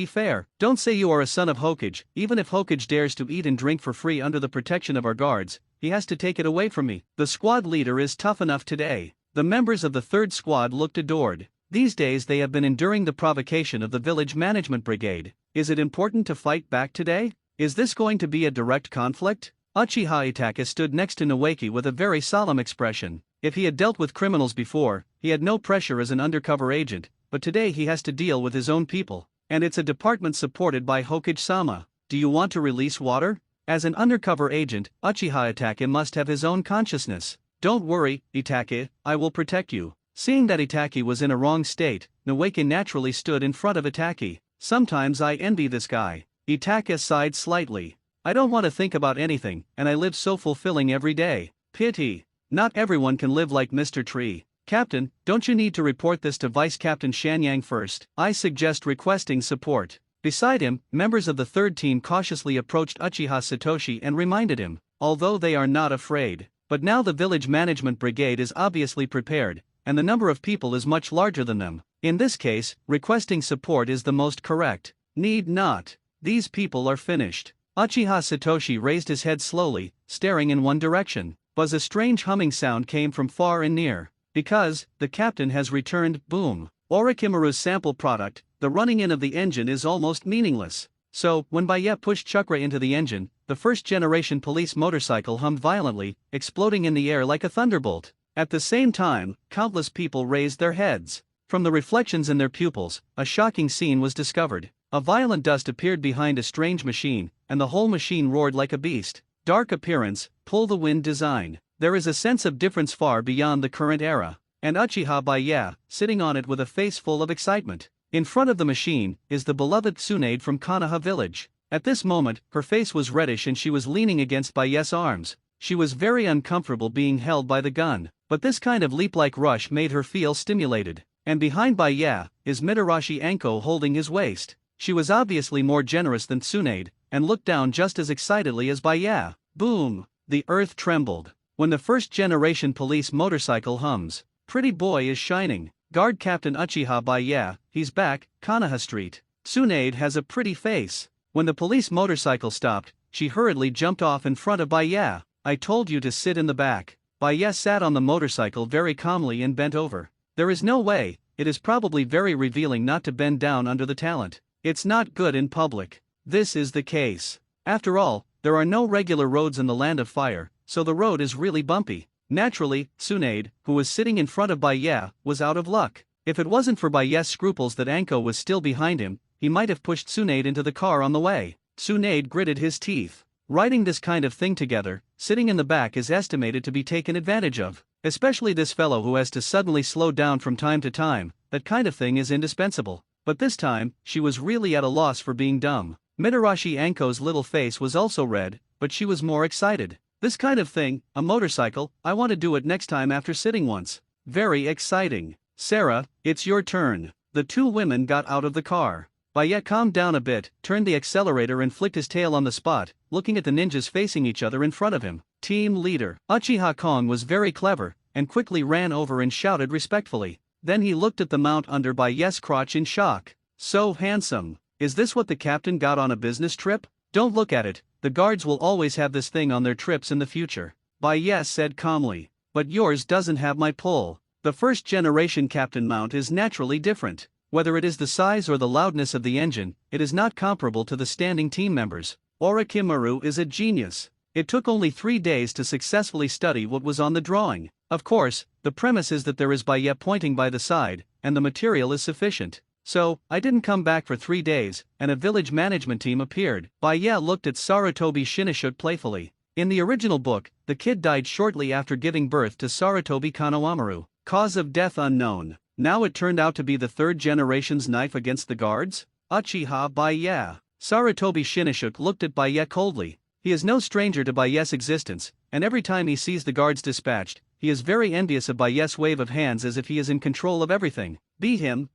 fair. Don't say you are a son of Hokage. Even if Hokage dares to eat and drink for free under the protection of our guards, he has to take it away from me. The squad leader is tough enough today. The members of the 3rd squad looked adored. These days they have been enduring the provocation of the village management brigade. Is it important to fight back today? Is this going to be a direct conflict? Uchiha Itaka stood next to Noeki with a very solemn expression. If he had dealt with criminals before, he had no pressure as an undercover agent, but today he has to deal with his own people. And it's a department supported by Hokage-sama. Do you want to release water? As an undercover agent, Uchiha Itaka must have his own consciousness. Don't worry, Itaka, I will protect you. Seeing that Itaki was in a wrong state, Noeki naturally stood in front of Itaki. Sometimes I envy this guy. Itaka sighed slightly. I don't want to think about anything, and I live so fulfilling every day. Pity. Not everyone can live like Mr. Tree. Captain, don't you need to report this to Vice Captain Shanyang first? I suggest requesting support. Beside him, members of the 3rd team cautiously approached Uchiha Satoshi and reminded him, although they are not afraid. But now the village management brigade is obviously prepared, and the number of people is much larger than them. In this case, requesting support is the most correct. Need not. These people are finished. Uchiha Satoshi raised his head slowly, staring in one direction. But a strange humming sound came from far and near. Because, the captain has returned, boom. Orochimaru's sample product, the running in of the engine is almost meaningless. So, when Baiye pushed Chakra into the engine, the first-generation police motorcycle hummed violently, exploding in the air like a thunderbolt. At the same time, countless people raised their heads. From the reflections in their pupils, a shocking scene was discovered. A violent dust appeared behind a strange machine, and the whole machine roared like a beast. Dark appearance, pull-the-wind design. There is a sense of difference far beyond the current era. And Uchiha Baiye, sitting on it with a face full of excitement. In front of the machine, is the beloved Tsunade from Konoha village. At this moment, her face was reddish and she was leaning against Baiye's arms. She was very uncomfortable being held by the gun. but this kind of leap-like rush made her feel stimulated. And behind Baya is Mitarashi Anko holding his waist. She was obviously more generous than Tsunade, and looked down just as excitedly as Baya. Boom! The earth trembled. When the first-generation police motorcycle hums, "Pretty boy is shining." Guard Captain Uchiha Baya, he's back, Konoha Street. Tsunade has a pretty face. When the police motorcycle stopped, she hurriedly jumped off in front of Baya. "I told you to sit in the back." Baya sat on the motorcycle very calmly and bent over. There is no way, it is probably very revealing not to bend down under the talent. It's not good in public. This is the case. After all, there are no regular roads in the Land of Fire, so the road is really bumpy. Naturally, Tsunade, who was sitting in front of Baya, was out of luck. If it wasn't for Baya's scruples that Anko was still behind him, he might have pushed Tsunade into the car on the way. Tsunade gritted his teeth. Riding this kind of thing together, sitting in the back is estimated to be taken advantage of. Especially this fellow who has to suddenly slow down from time to time, that kind of thing is indispensable. But this time, she was really at a loss for being dumb. Mitarashi Anko's little face was also red, but she was more excited. This kind of thing, a motorcycle, I want to do it next time after sitting once. Very exciting. Sarah, it's your turn. The two women got out of the car. Baya calmed down a bit, turned the accelerator and flicked his tail on the spot, looking at the ninjas facing each other in front of him. Team leader. Uchiha Kong was very clever, and quickly ran over and shouted respectfully. Then he looked at the mount under Baya's crotch in shock. So handsome. Is this what the captain got on a business trip? Don't look at it, the guards will always have this thing on their trips in the future. Baya said calmly. But yours doesn't have my pull. The first generation captain mount is naturally different. Whether it is the size or the loudness of the engine, it is not comparable to the standing team members. Orochimaru is a genius. It took only 3 days to successfully study what was on the drawing. Of course, the premise is that there is Baya pointing by the side, and the material is sufficient. So, I didn't come back for 3 days, and a village management team appeared. Baya looked at Sarutobi Shinashuk playfully. In the original book, the kid died shortly after giving birth to Sarutobi Kanoamaru. Cause of death unknown. Now it turned out to be the third generation's knife against the guards? Uchiha Baya. Sarutobi Shinashuk looked at Baya coldly. He is no stranger to Baya's existence, and every time he sees the guards dispatched, he is very envious of Baya's wave of hands as if he is in control of everything. Be him,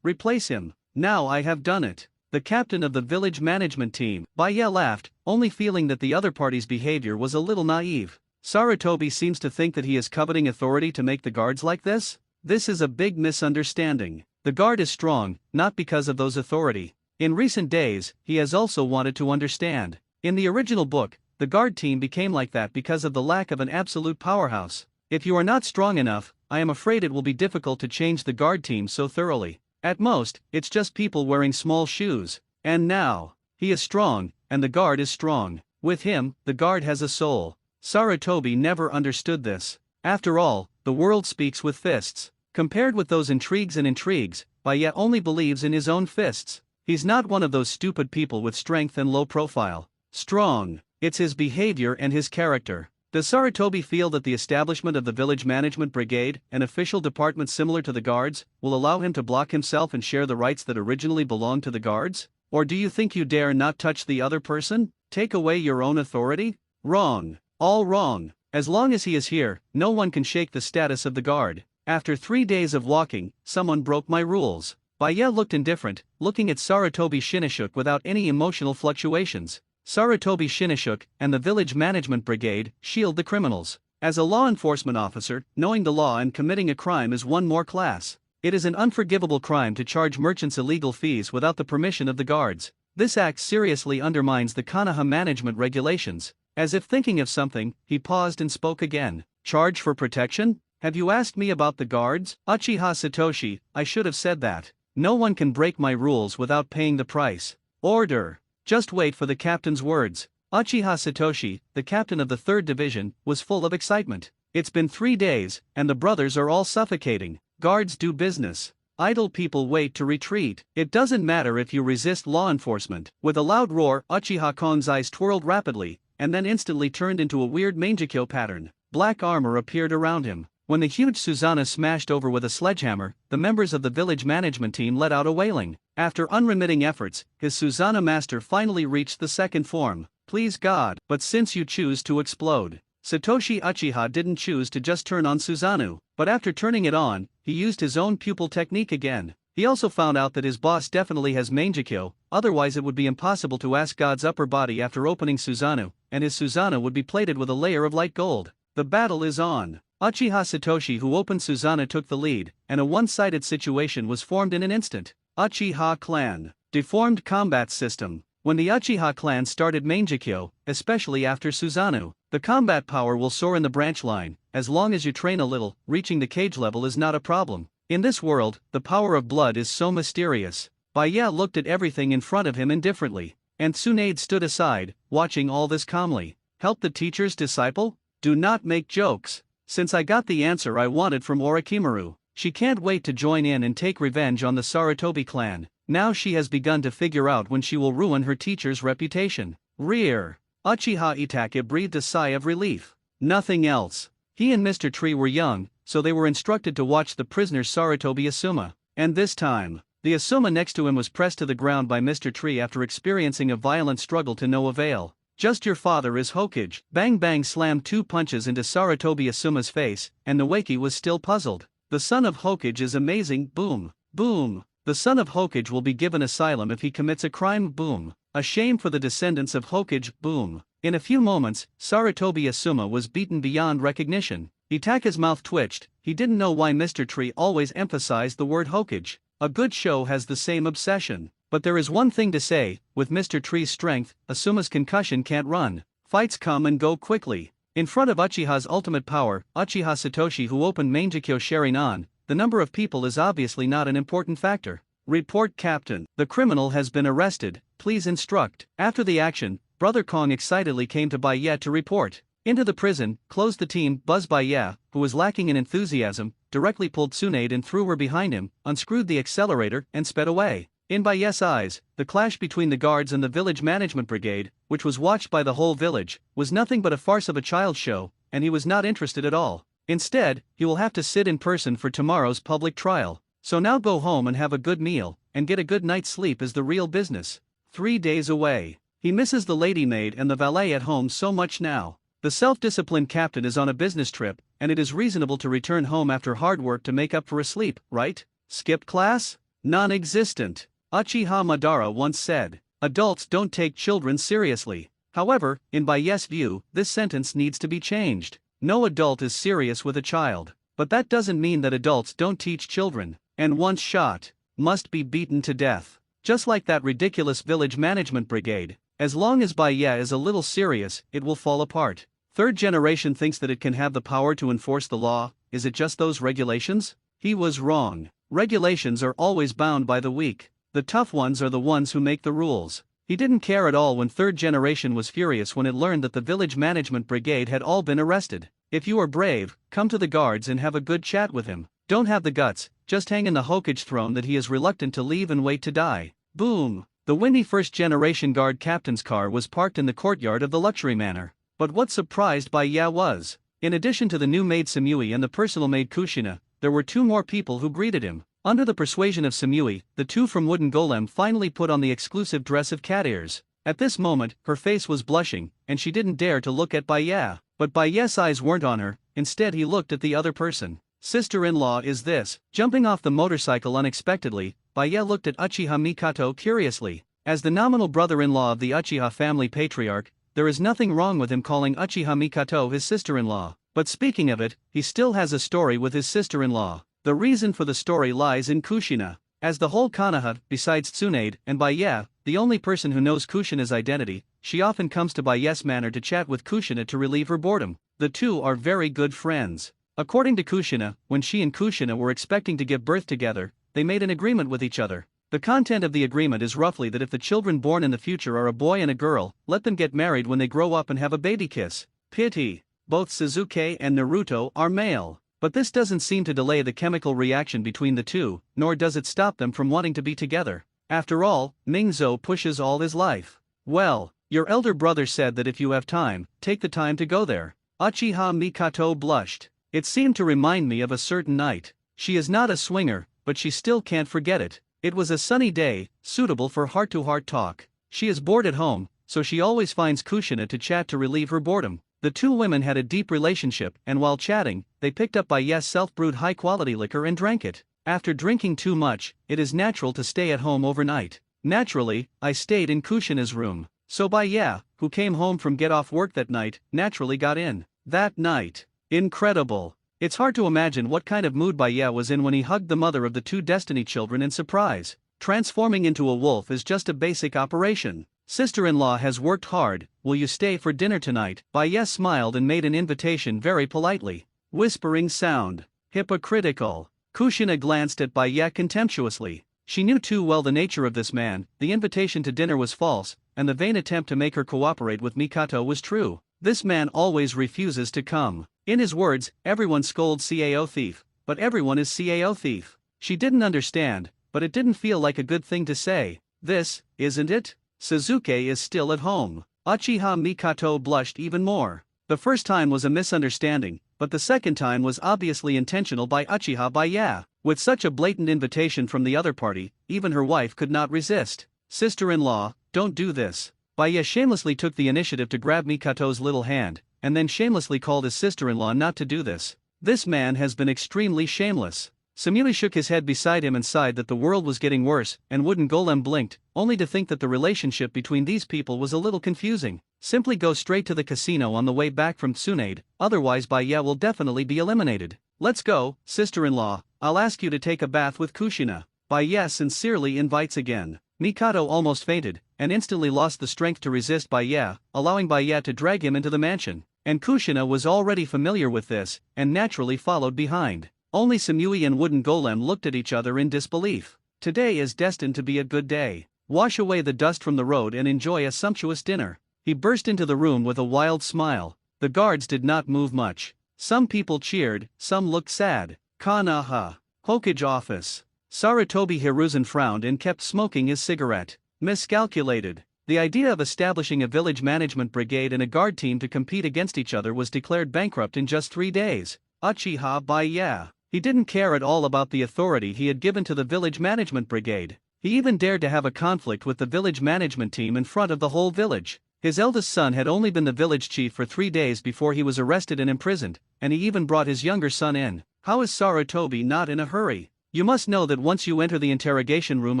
replace him. Now I have done it. The captain of the village management team. Baya laughed, only feeling that the other party's behavior was a little naive. Sarutobi seems to think that he is coveting authority to make the guards like this? This is a big misunderstanding. The guard is strong, not because of those authority. In recent days, he has also wanted to understand. In the original book, the guard team became like that because of the lack of an absolute powerhouse. If you are not strong enough, I am afraid it will be difficult to change the guard team so thoroughly. At most, it's just people wearing small shoes. And now, he is strong, and the guard is strong. With him, the guard has a soul. Sarutobi never understood this. After all, the world speaks with fists. Compared with those intrigues, Baya only believes in his own fists. He's not one of those stupid people with strength and low profile. Strong. It's his behavior and his character. Does Sarutobi feel that the establishment of the village management brigade, an official department similar to the guards, will allow him to block himself and share the rights that originally belonged to the guards? Or do you think you dare not touch the other person? Take away your own authority? Wrong. All wrong. As long as he is here, no one can shake the status of the guard. After 3 days of walking, someone broke my rules. Baya looked indifferent, looking at Sarutobi Shinashuk without any emotional fluctuations. Sarutobi Shinashuk and the village management brigade shield the criminals. As a law enforcement officer, knowing the law and committing a crime is one more class. It is an unforgivable crime to charge merchants illegal fees without the permission of the guards. This act seriously undermines the Konoha management regulations. As if thinking of something, he paused and spoke again. Charge for protection? Have you asked me about the guards? Uchiha Satoshi, I should have said that. No one can break my rules without paying the price. Order. Just wait for the captain's words. Uchiha Satoshi, the captain of the 3rd Division, was full of excitement. It's been 3 days, and the brothers are all suffocating. Guards do business. Idle people wait to retreat. It doesn't matter if you resist law enforcement. With a loud roar, Uchiha Kong's eyes twirled rapidly, and then instantly turned into a weird Mangekyo pattern. Black armor appeared around him. When the huge Susanoo smashed over with a sledgehammer, the members of the village management team let out a wailing. After unremitting efforts, his Susanoo master finally reached the 2nd form. Please God, but since you choose to explode, Satoshi Uchiha didn't choose to just turn on Susanoo, but after turning it on, he used his own pupil technique again. He also found out that his boss definitely has Mangekyo, otherwise it would be impossible to ask God's upper body after opening Susanoo, and his Susanoo would be plated with a layer of light gold. The battle is on. Uchiha Satoshi, who opened Susanoo, took the lead, and a one-sided situation was formed in an instant. Uchiha Clan. Deformed combat system. When the Uchiha clan started Mangekyo, especially after Susanoo, the combat power will soar in the branch line. As long as you train a little, reaching the cage level is not a problem. In this world, the power of blood is so mysterious. Baya looked at everything in front of him indifferently, and Tsunade stood aside, watching all this calmly. Help the teacher's disciple? Do not make jokes. Since I got the answer I wanted from Orochimaru, she can't wait to join in and take revenge on the Sarutobi clan. Now she has begun to figure out when she will ruin her teacher's reputation. Rear. Uchiha Itachi breathed a sigh of relief. Nothing else. He and Mr. Tree were young, so they were instructed to watch the prisoner Sarutobi Asuma. And this time, the Asuma next to him was pressed to the ground by Mr. Tree after experiencing a violent struggle to no avail. Just your father is Hokage. Bang Bang slammed 2 punches into Sarutobi Asuma's face, and Noeki was still puzzled. The son of Hokage is amazing. Boom. Boom. The son of Hokage will be given asylum if he commits a crime. Boom. A shame for the descendants of Hokage. Boom. In a few moments, Sarutobi Asuma was beaten beyond recognition. Itachi's mouth twitched. He didn't know why Mr. Tree always emphasized the word Hokage. A good show has the same obsession. But there is one thing to say, with Mr. Tree's strength, Asuma's concussion can't run. Fights come and go quickly. In front of Uchiha's ultimate power, Uchiha Satoshi, who opened Mangekyo Sharingan, the number of people is obviously not an important factor. Report, Captain. The criminal has been arrested, please instruct. After the action, Brother Kong excitedly came to Baya to report. Into the prison, closed the team. Buzz Baya, who was lacking in enthusiasm, directly pulled Tsunade and threw her behind him, unscrewed the accelerator, and sped away. In Baya's eyes, the clash between the guards and the village management brigade, which was watched by the whole village, was nothing but a farce of a child's show, and he was not interested at all. Instead, he will have to sit in person for tomorrow's public trial. So now go home and have a good meal, and get a good night's sleep is the real business. 3 days away. He misses the lady maid and the valet at home so much now. The self-disciplined captain is on a business trip, and it is reasonable to return home after hard work to make up for a sleep, right? Skip class? Non-existent. Uchiha Madara once said, adults don't take children seriously. However, in Baya's view, this sentence needs to be changed. No adult is serious with a child. But that doesn't mean that adults don't teach children, and once shot, must be beaten to death. Just like that ridiculous village management brigade, as long as Baya is a little serious, it will fall apart. Third generation thinks that it can have the power to enforce the law. Is it just those regulations? He was wrong. Regulations are always bound by the weak. The tough ones are the ones who make the rules. He didn't care at all when third generation was furious when it learned that the village management brigade had all been arrested. If you are brave, come to the guards and have a good chat with him. Don't have the guts, just hang in the Hokage throne that he is reluctant to leave and wait to die. Boom! The windy first generation guard captain's car was parked in the courtyard of the luxury manor. But what surprised Baya was, in addition to the new maid Samui and the personal maid Kushina, there were 2 more people who greeted him. Under the persuasion of Samui, the 2 from Wooden Golem finally put on the exclusive dress of cat ears. At this moment, her face was blushing, and she didn't dare to look at Baya. But Baya's eyes weren't on her, instead he looked at the other person. Sister-in-law is this? Jumping off the motorcycle unexpectedly, Baya looked at Uchiha Mikato curiously. As the nominal brother-in-law of the Uchiha family patriarch, there is nothing wrong with him calling Uchiha Mikato his sister-in-law. But speaking of it, he still has a story with his sister-in-law. The reason for the story lies in Kushina. As the whole Konoha, besides Tsunade and Baya, the only person who knows Kushina's identity, she often comes to Baya's manor to chat with Kushina to relieve her boredom. The 2 are very good friends. According to Kushina, when she and Kushina were expecting to give birth together, they made an agreement with each other. The content of the agreement is roughly that if the children born in the future are a boy and a girl, let them get married when they grow up and have a baby kiss. Pity. Both Sasuke and Naruto are male. But this doesn't seem to delay the chemical reaction between the 2, nor does it stop them from wanting to be together. After all, Mingzo pushes all his life. Well, your elder brother said that if you have time, take the time to go there. Uchiha Mikato blushed. It seemed to remind me of a certain night. She is not a swinger, but she still can't forget it. It was a sunny day, suitable for heart-to-heart talk. She is bored at home, so she always finds Kushina to chat to relieve her boredom. The two women had a deep relationship, and while chatting, they picked up Baye's self-brewed high-quality liquor and drank it. After drinking too much, it is natural to stay at home overnight. Naturally, I stayed in Kushina's room. So Baye, who came home from get off work that night, naturally got in. That night. Incredible. It's hard to imagine what kind of mood Baye was in when he hugged the mother of the two Destiny children in surprise. Transforming into a wolf is just a basic operation. Sister-in-law has worked hard, will you stay for dinner tonight? Baye smiled and made an invitation very politely. Whispering sound. Hypocritical. Kushina glanced at Baye contemptuously. She knew too well the nature of this man. The invitation to dinner was false, and the vain attempt to make her cooperate with Mikato was true. This man always refuses to come. In his words, everyone scolds CAO thief, but everyone is CAO thief. She didn't understand, but it didn't feel like a good thing to say. This, isn't it? Suzuki is still at home. Uchiha Mikato blushed even more. The first time was a misunderstanding, but the second time was obviously intentional by Uchiha Baye. With such a blatant invitation from the other party, even her wife could not resist. Sister-in-law, don't do this. Baye shamelessly took the initiative to grab Mikato's little hand, and then shamelessly called his sister-in-law not to do this. This man has been extremely shameless. Samui shook his head beside him and sighed that the world was getting worse, and Wooden Golem blinked, only to think that the relationship between these people was a little confusing. Simply go straight to the casino on the way back from Tsunade, otherwise Baye will definitely be eliminated. Let's go, sister-in-law, I'll ask you to take a bath with Kushina. Baye sincerely invites again. Mikado almost fainted, and instantly lost the strength to resist Baye, allowing Baye to drag him into the mansion. And Kushina was already familiar with this, and naturally followed behind. Only Samui and Wooden Golem looked at each other in disbelief. Today is destined to be a good day. Wash away the dust from the road and enjoy a sumptuous dinner. He burst into the room with a wild smile. The guards did not move much. Some people cheered, some looked sad. Kanaha. Hokage office. Sarutobi Hiruzen frowned and kept smoking his cigarette. Miscalculated. The idea of establishing a village management brigade and a guard team to compete against each other was declared bankrupt in just 3 days. Uchiha Baye. He didn't care at all about the authority he had given to the village management brigade. He even dared to have a conflict with the village management team in front of the whole village. His eldest son had only been the village chief for 3 days before he was arrested and imprisoned, and he even brought his younger son in. How is Sarutobi not in a hurry? You must know that once you enter the interrogation room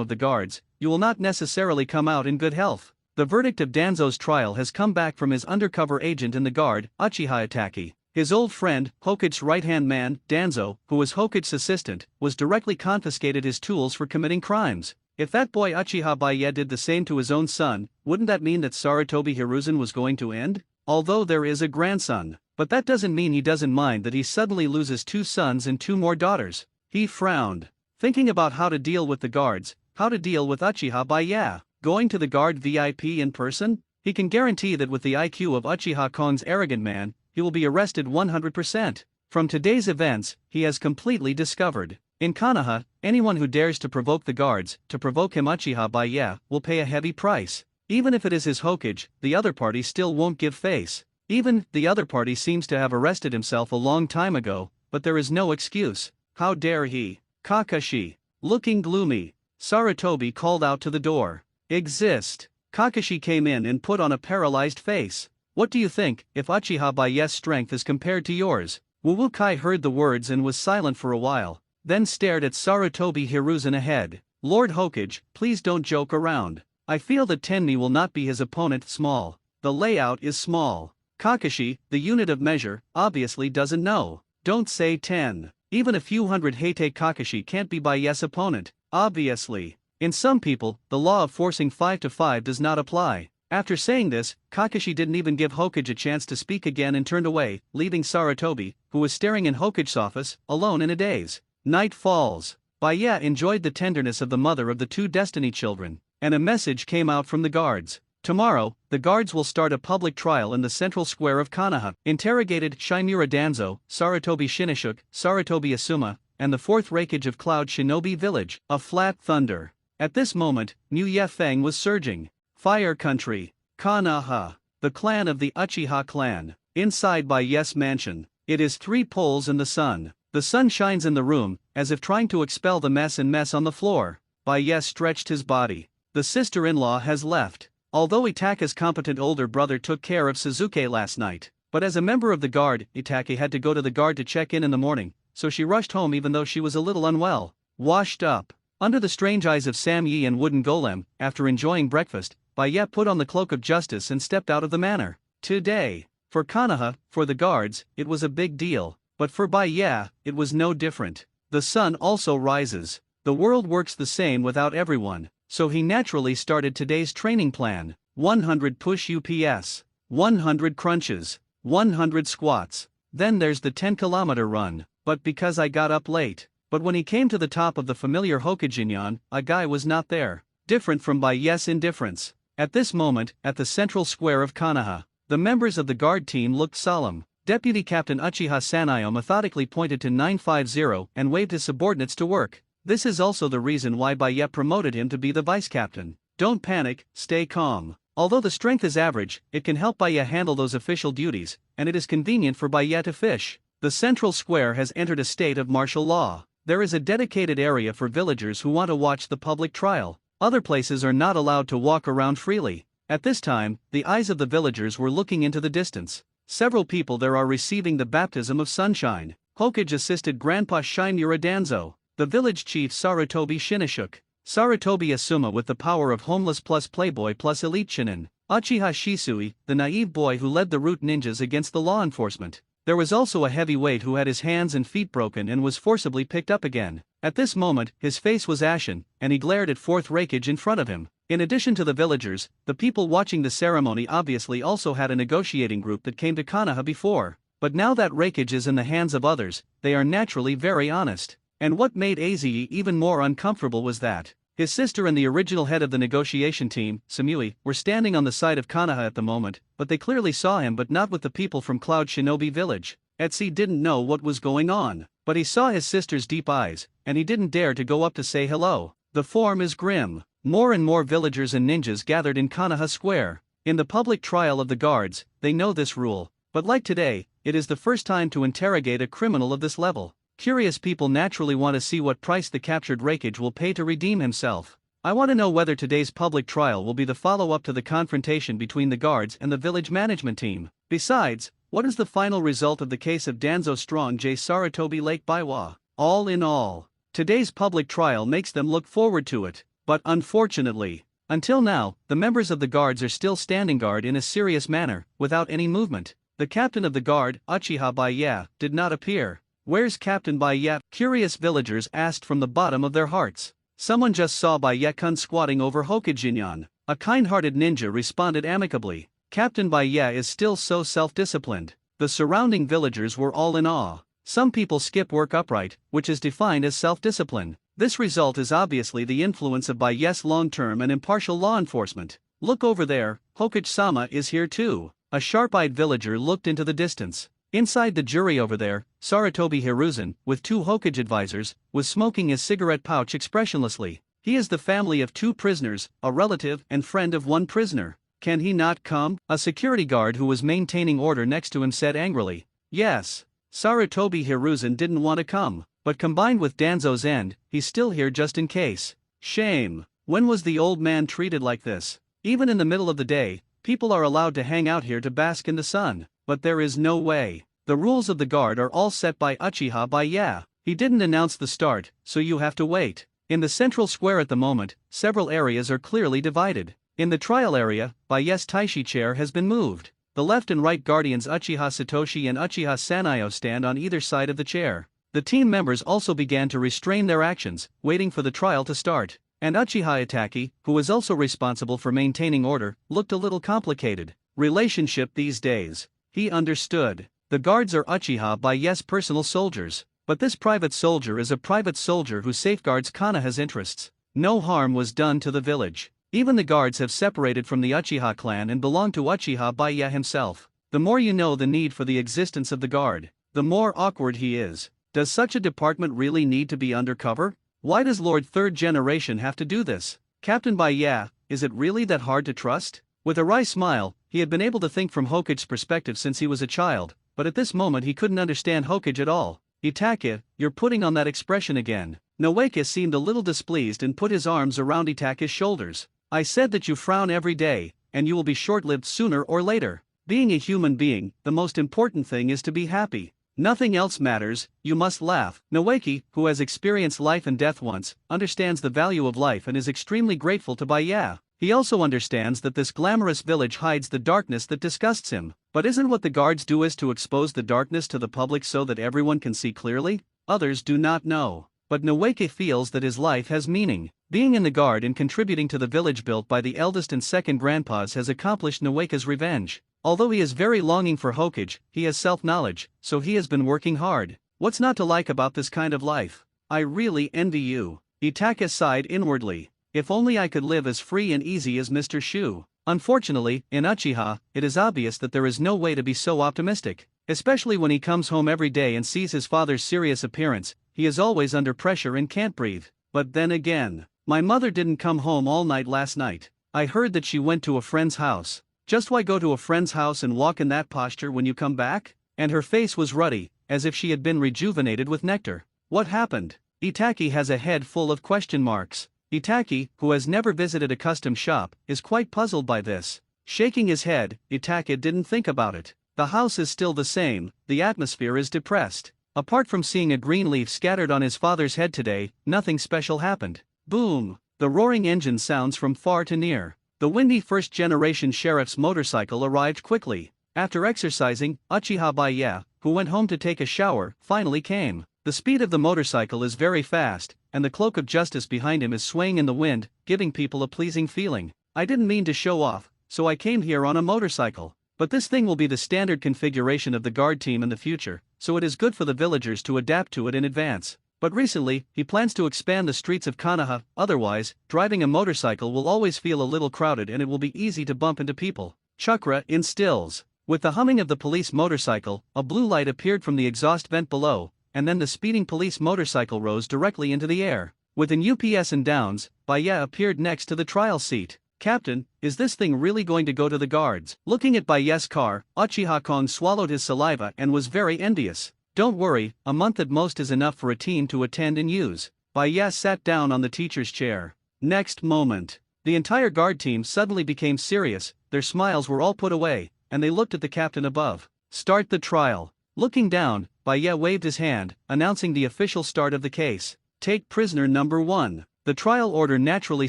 of the guards, you will not necessarily come out in good health. The verdict of Danzo's trial has come back from his undercover agent in the guard, Uchiha Itaki. His old friend, Hokage's right-hand man, Danzo, who was Hokage's assistant, was directly confiscated his tools for committing crimes. If that boy Uchiha Baye did the same to his own son, wouldn't that mean that Sarutobi Hiruzen was going to end? Although there is a grandson, but that doesn't mean he doesn't mind that he suddenly loses 2 sons and 2 more daughters. He frowned, thinking about how to deal with the guards, how to deal with Uchiha Baye. Going to the guard VIP in person? He can guarantee that with the IQ of Uchiha Kong's arrogant man, he will be arrested 100%. From today's events, he has completely discovered. In Konoha, anyone who dares to provoke the guards, to provoke him Uchiha Baye, will pay a heavy price. Even if it is his Hokage, the other party still won't give face. Even, the other party seems to have arrested himself a long time ago, but there is no excuse. How dare he? Kakashi. Looking gloomy, Sarutobi called out to the door. Exist. Kakashi came in and put on a paralyzed face. What do you think, if Uchiha Baye's strength is compared to yours? Wuwukai heard the words and was silent for a while, then stared at Sarutobi Hiruzen ahead. Lord Hokage, please don't joke around. I feel that Tenmi will not be his opponent. Small. The layout is small. Kakashi, the unit of measure, obviously doesn't know. Don't say 10. Even a few hundred Heite Kakashi can't be Baye's opponent, obviously. In some people, the law of forcing 5 to 5 does not apply. After saying this, Kakashi didn't even give Hokage a chance to speak again and turned away, leaving Sarutobi, who was staring in Hokage's office, alone in a daze. Night falls. Baye enjoyed the tenderness of the mother of the 2 Destiny children, and a message came out from the guards. Tomorrow, the guards will start a public trial in the central square of Konoha. Interrogated Shimura Danzo, Sarutobi Shinnishuk, Sarutobi Asuma, and the 4th Raikage of Cloud Shinobi Village. A flat thunder. At this moment, New Yefeng was surging. Fire Country. Konoha. The clan of the Uchiha clan. Inside Baye's mansion. It is 3 poles and the sun. The sun shines in the room, as if trying to expel the mess on the floor. Baye stretched his body. The sister-in-law has left. Although Itaka's competent older brother took care of Suzuki last night, But as a member of the guard, Itake had to go to the guard to check in the morning, so she rushed home even though she was a little unwell. Washed up. Under the strange eyes of Sam Yi and Wooden Golem, after enjoying breakfast, Bai Ye put on the cloak of justice and stepped out of the manor. Today, for Konoha, for the guards, it was a big deal, but for Bai Ye, it was no different. The sun also rises. The world works the same without everyone, so he naturally started today's training plan. 100 push UPS, 100 crunches, 100 squats, then there's the 10-kilometer run, but because I got up late. But when he came to the top of the familiar Hokujinyan, a guy was not there. Different from Bai Ye's indifference. At this moment, at the central square of Konoha, the members of the guard team looked solemn. Deputy Captain Uchiha Sanayo methodically pointed to 950 and waved his subordinates to work. This is also the reason why Bai Ye promoted him to be the vice captain. Don't panic, stay calm. Although the strength is average, it can help Bai Ye handle those official duties, and it is convenient for Bai Ye to fish. The central square has entered a state of martial law. There is a dedicated area for villagers who want to watch the public trial. Other places are not allowed to walk around freely. At this time, the eyes of the villagers were looking into the distance. Several people there are receiving the baptism of sunshine. Hokage assisted Grandpa Shinura Danzo, the village chief Sarutobi Shinishuk, Sarutobi Asuma with the power of homeless plus playboy plus elite shinin, Uchiha Shisui, the naive boy who led the root ninjas against the law enforcement. There was also a heavyweight who had his hands and feet broken and was forcibly picked up again. At this moment, his face was ashen, and he glared at fourth Raikage in front of him. In addition to the villagers, the people watching the ceremony obviously also had a negotiating group that came to Konoha before. But now that Raikage is in the hands of others, they are naturally very honest. And what made Aze even more uncomfortable was that his sister and the original head of the negotiation team, Samui, were standing on the side of Konoha at the moment, but they clearly saw him but not with the people from Cloud Shinobi Village. Etsy didn't know what was going on, but he saw his sister's deep eyes, and he didn't dare to go up to say hello. The form is grim. More and more villagers and ninjas gathered in Konoha Square. In the public trial of the guards, they know this rule, but like today, it is the first time to interrogate a criminal of this level. Curious people naturally want to see what price the captured Raikage will pay to redeem himself. I want to know whether today's public trial will be the follow-up to the confrontation between the guards and the village management team. Besides, what is the final result of the case of Danzo Strong J. Sarutobi Lake Baiwa? All in all, today's public trial makes them look forward to it, but unfortunately, until now, the members of the guards are still standing guard in a serious manner, without any movement. The captain of the guard, Uchiha Bai Ye, did not appear. Where's Captain Bai Ye? Curious villagers asked from the bottom of their hearts. Someone just saw Bai Ye-kun squatting over Hokujinyan. A kind-hearted ninja responded amicably. Captain Bai Ye is still so self-disciplined. The surrounding villagers were all in awe. Some people skip work upright, which is defined as self-discipline. This result is obviously the influence of Bai Ye's long-term and impartial law enforcement. Look over there, Hokage-sama is here too. A sharp-eyed villager looked into the distance. Inside the jury over there, Sarutobi Hiruzen, with two Hokage advisors, was smoking his cigarette pouch expressionlessly. He is the family of two prisoners, a relative and friend of one prisoner. Can he not come? A security guard who was maintaining order next to him said angrily. Yes. Sarutobi Hiruzen didn't want to come, but combined with Danzo's end, he's still here just in case. Shame. When was the old man treated like this? Even in the middle of the day, people are allowed to hang out here to bask in the sun. But there is no way. The rules of the guard are all set by Uchiha Bai Ye. He didn't announce the start, so you have to wait. In the central square at the moment, several areas are clearly divided. In the trial area, Bai Ye's Taishi chair has been moved. The left and right guardians Uchiha Satoshi and Uchiha Sanayo stand on either side of the chair. The team members also began to restrain their actions, waiting for the trial to start. And Uchiha Itaki, who was also responsible for maintaining order, looked a little complicated. Relationship these days. He understood. The guards are Uchiha Bai Ye's personal soldiers, but this private soldier is a private soldier who safeguards Konoha's interests. No harm was done to the village. Even the guards have separated from the Uchiha clan and belong to Uchiha Bai Ye himself. The more you know the need for the existence of the guard, the more awkward he is. Does such a department really need to be undercover? Why does Lord Third Generation have to do this? Captain Bai Ye, is it really that hard to trust? With a wry smile, he had been able to think from Hokage's perspective since he was a child, but at this moment he couldn't understand Hokage at all. Itake, you're putting on that expression again. Noeke seemed a little displeased and put his arms around Itake's shoulders. I said that you frown every day, and you will be short-lived sooner or later. Being a human being, the most important thing is to be happy. Nothing else matters, you must laugh. Noeki, who has experienced life and death once, understands the value of life and is extremely grateful to Baya. He also understands that this glamorous village hides the darkness that disgusts him. But isn't what the guards do is to expose the darkness to the public so that everyone can see clearly? Others do not know. But Noeki feels that his life has meaning. Being in the guard and contributing to the village built by the eldest and second grandpas has accomplished Noeka's revenge. Although he is very longing for Hokage, he has self-knowledge, so he has been working hard. What's not to like about this kind of life? I really envy you. Itaka sighed inwardly. If only I could live as free and easy as Mr. Shu. Unfortunately, in Uchiha, it is obvious that there is no way to be so optimistic. Especially when he comes home every day and sees his father's serious appearance, he is always under pressure and can't breathe. But then again, my mother didn't come home all night last night. I heard that she went to a friend's house. Just why go to a friend's house and walk in that posture when you come back? And her face was ruddy, as if she had been rejuvenated with nectar. What happened? Itaki has a head full of question marks. Itaki, who has never visited a custom shop, is quite puzzled by this. Shaking his head, Itaki didn't think about it. The house is still the same, the atmosphere is depressed. Apart from seeing a green leaf scattered on his father's head today, nothing special happened. Boom! The roaring engine sounds from far to near. The windy first-generation sheriff's motorcycle arrived quickly. After exercising, Uchiha Baya, who went home to take a shower, finally came. The speed of the motorcycle is very fast, and the cloak of justice behind him is swaying in the wind, giving people a pleasing feeling. I didn't mean to show off, so I came here on a motorcycle. But this thing will be the standard configuration of the guard team in the future, so it is good for the villagers to adapt to it in advance. But recently, he plans to expand the streets of Konoha, otherwise, driving a motorcycle will always feel a little crowded and it will be easy to bump into people. Chakra instills. With the humming of the police motorcycle, a blue light appeared from the exhaust vent below, and then the speeding police motorcycle rose directly into the air. With an UPS and downs, Baya appeared next to the trial seat. Captain, is this thing really going to go to the guards? Looking at Baya's car, Uchiha Kong swallowed his saliva and was very envious. Don't worry, a month at most is enough for a team to attend and use. Baya sat down on the teacher's chair. Next moment, the entire guard team suddenly became serious, their smiles were all put away, and they looked at the captain above. Start the trial. Looking down, Baya waved his hand, announcing the official start of the case. Take prisoner number 1. The trial order naturally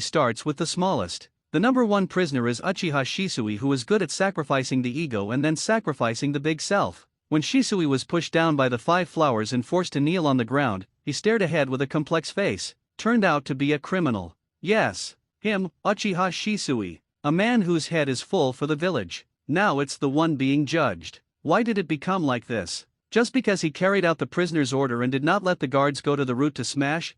starts with the smallest. The number 1 prisoner is Uchiha Shisui, who is good at sacrificing the ego and then sacrificing the big self. When Shisui was pushed down by the 5 flowers and forced to kneel on the ground, he stared ahead with a complex face. Turned out to be a criminal. Yes, him, Uchiha Shisui. A man whose head is full for the village. Now it's the one being judged. Why did it become like this? Just because he carried out the prisoner's order and did not let the guards go to the route to smash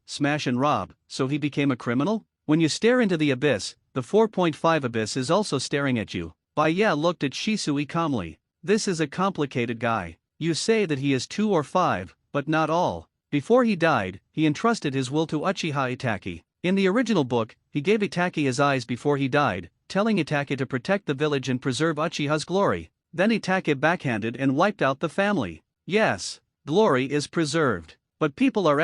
and rob, so he became a criminal? When you stare into the abyss, the 4.5 abyss is also staring at you. Baya looked at Shisui calmly. This is a complicated guy. You say that he is 2 or 5, but not all. Before he died, he entrusted his will to Uchiha Itaki. In the original book, he gave Itaki his eyes before he died, telling Itaki to protect the village and preserve Uchiha's glory. Then Itaki backhanded and wiped out the family. Yes, glory is preserved. But people are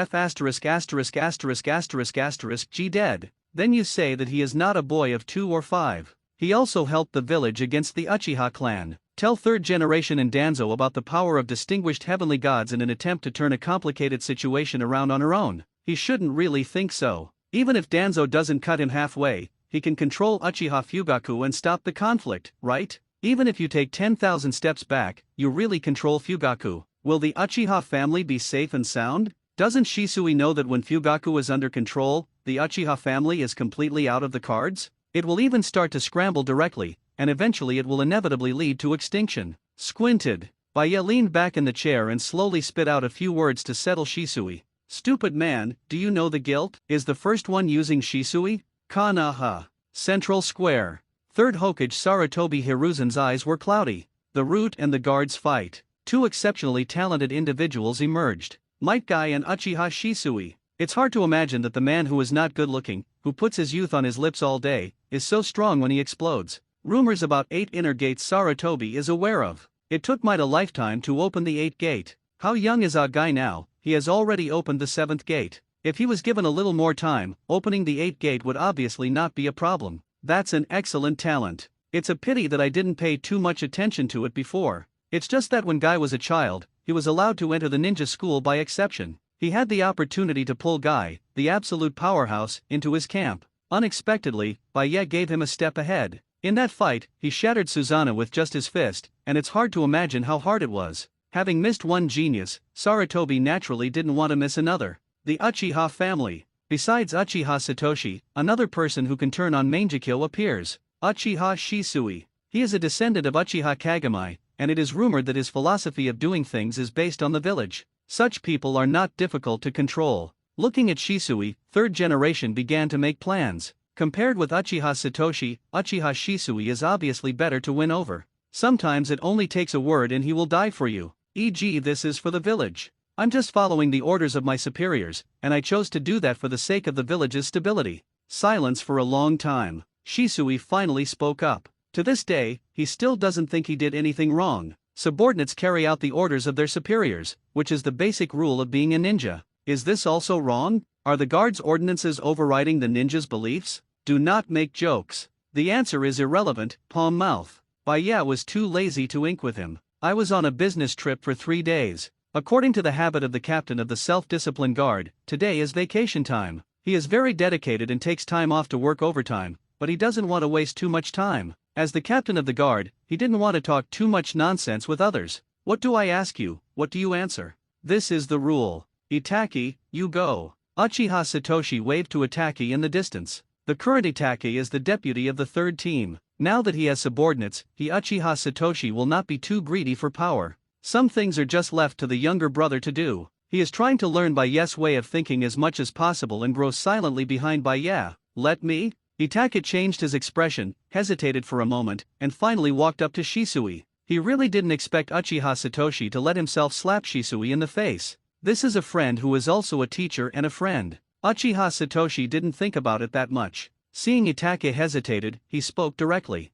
G dead. Then you say that he is not a boy of 2 or 5. He also helped the village against the Uchiha clan. Tell 3rd generation and Danzo about the power of distinguished heavenly gods in an attempt to turn a complicated situation around on her own. He shouldn't really think so. Even if Danzo doesn't cut him halfway, he can control Uchiha Fugaku and stop the conflict, right? Even if you take 10,000 steps back, you really control Fugaku. Will the Uchiha family be safe and sound? Doesn't Shisui know that when Fugaku is under control, the Uchiha family is completely out of the cards? It will even start to scramble directly, and eventually it will inevitably lead to extinction. Squinted. Baya leaned back in the chair and slowly spit out a few words to settle Shisui. Stupid man, do you know the guilt? Is the first one using Shisui? Konoha. Central Square. 3rd Hokage Sarutobi Hiruzen's eyes were cloudy. The root and the guards fight. 2 exceptionally talented individuals emerged. Might Guy and Uchiha Shisui. It's hard to imagine that the man who is not good looking, who puts his youth on his lips all day, is so strong when he explodes. Rumors about 8 inner gates Sarutobi is aware of. It took Might a lifetime to open the 8th gate. How young is our guy now? He has already opened the 7th gate. If he was given a little more time, opening the 8th gate would obviously not be a problem. That's an excellent talent. It's a pity that I didn't pay too much attention to it before. It's just that when Guy was a child, he was allowed to enter the ninja school by exception. He had the opportunity to pull Guy, the absolute powerhouse, into his camp. Unexpectedly, Baya gave him a step ahead. In that fight, he shattered Susanna with just his fist, and it's hard to imagine how hard it was. Having missed one genius, Saratobi naturally didn't want to miss another. The Uchiha family. Besides Uchiha Satoshi, another person who can turn on Mangekyo appears. Uchiha Shisui. He is a descendant of Uchiha Kagami, and it is rumored that his philosophy of doing things is based on the village. Such people are not difficult to control. Looking at Shisui, third generation began to make plans. Compared with Uchiha Satoshi, Uchiha Shisui is obviously better to win over. Sometimes it only takes a word and he will die for you. E.g., this is for the village. I'm just following the orders of my superiors, and I chose to do that for the sake of the village's stability. Silence for a long time. Shisui finally spoke up. To this day, he still doesn't think he did anything wrong. Subordinates carry out the orders of their superiors, which is the basic rule of being a ninja. Is this also wrong? Are the guards' ordinances overriding the ninja's beliefs? Do not make jokes. The answer is irrelevant, palm mouth. Baya was too lazy to ink with him. I was on a business trip for 3 days. According to the habit of the captain of the self-discipline guard, today is vacation time. He is very dedicated and takes time off to work overtime, but he doesn't want to waste too much time. As the captain of the guard, he didn't want to talk too much nonsense with others. What do I ask you? What do you answer? This is the rule. Itaki, you go. Uchiha Satoshi waved to Itaki in the distance. The current Itaki is the deputy of the third team. Now that he has subordinates, Uchiha Satoshi will not be too greedy for power. Some things are just left to the younger brother to do. He is trying to learn Baya's way of thinking as much as possible and grow silently behind Baya. Let me? Itaka changed his expression, hesitated for a moment, and finally walked up to Shisui. He really didn't expect Uchiha Satoshi to let himself slap Shisui in the face. This is a friend who is also a teacher and a friend. Uchiha Satoshi didn't think about it that much. Seeing Itaka hesitated, he spoke directly.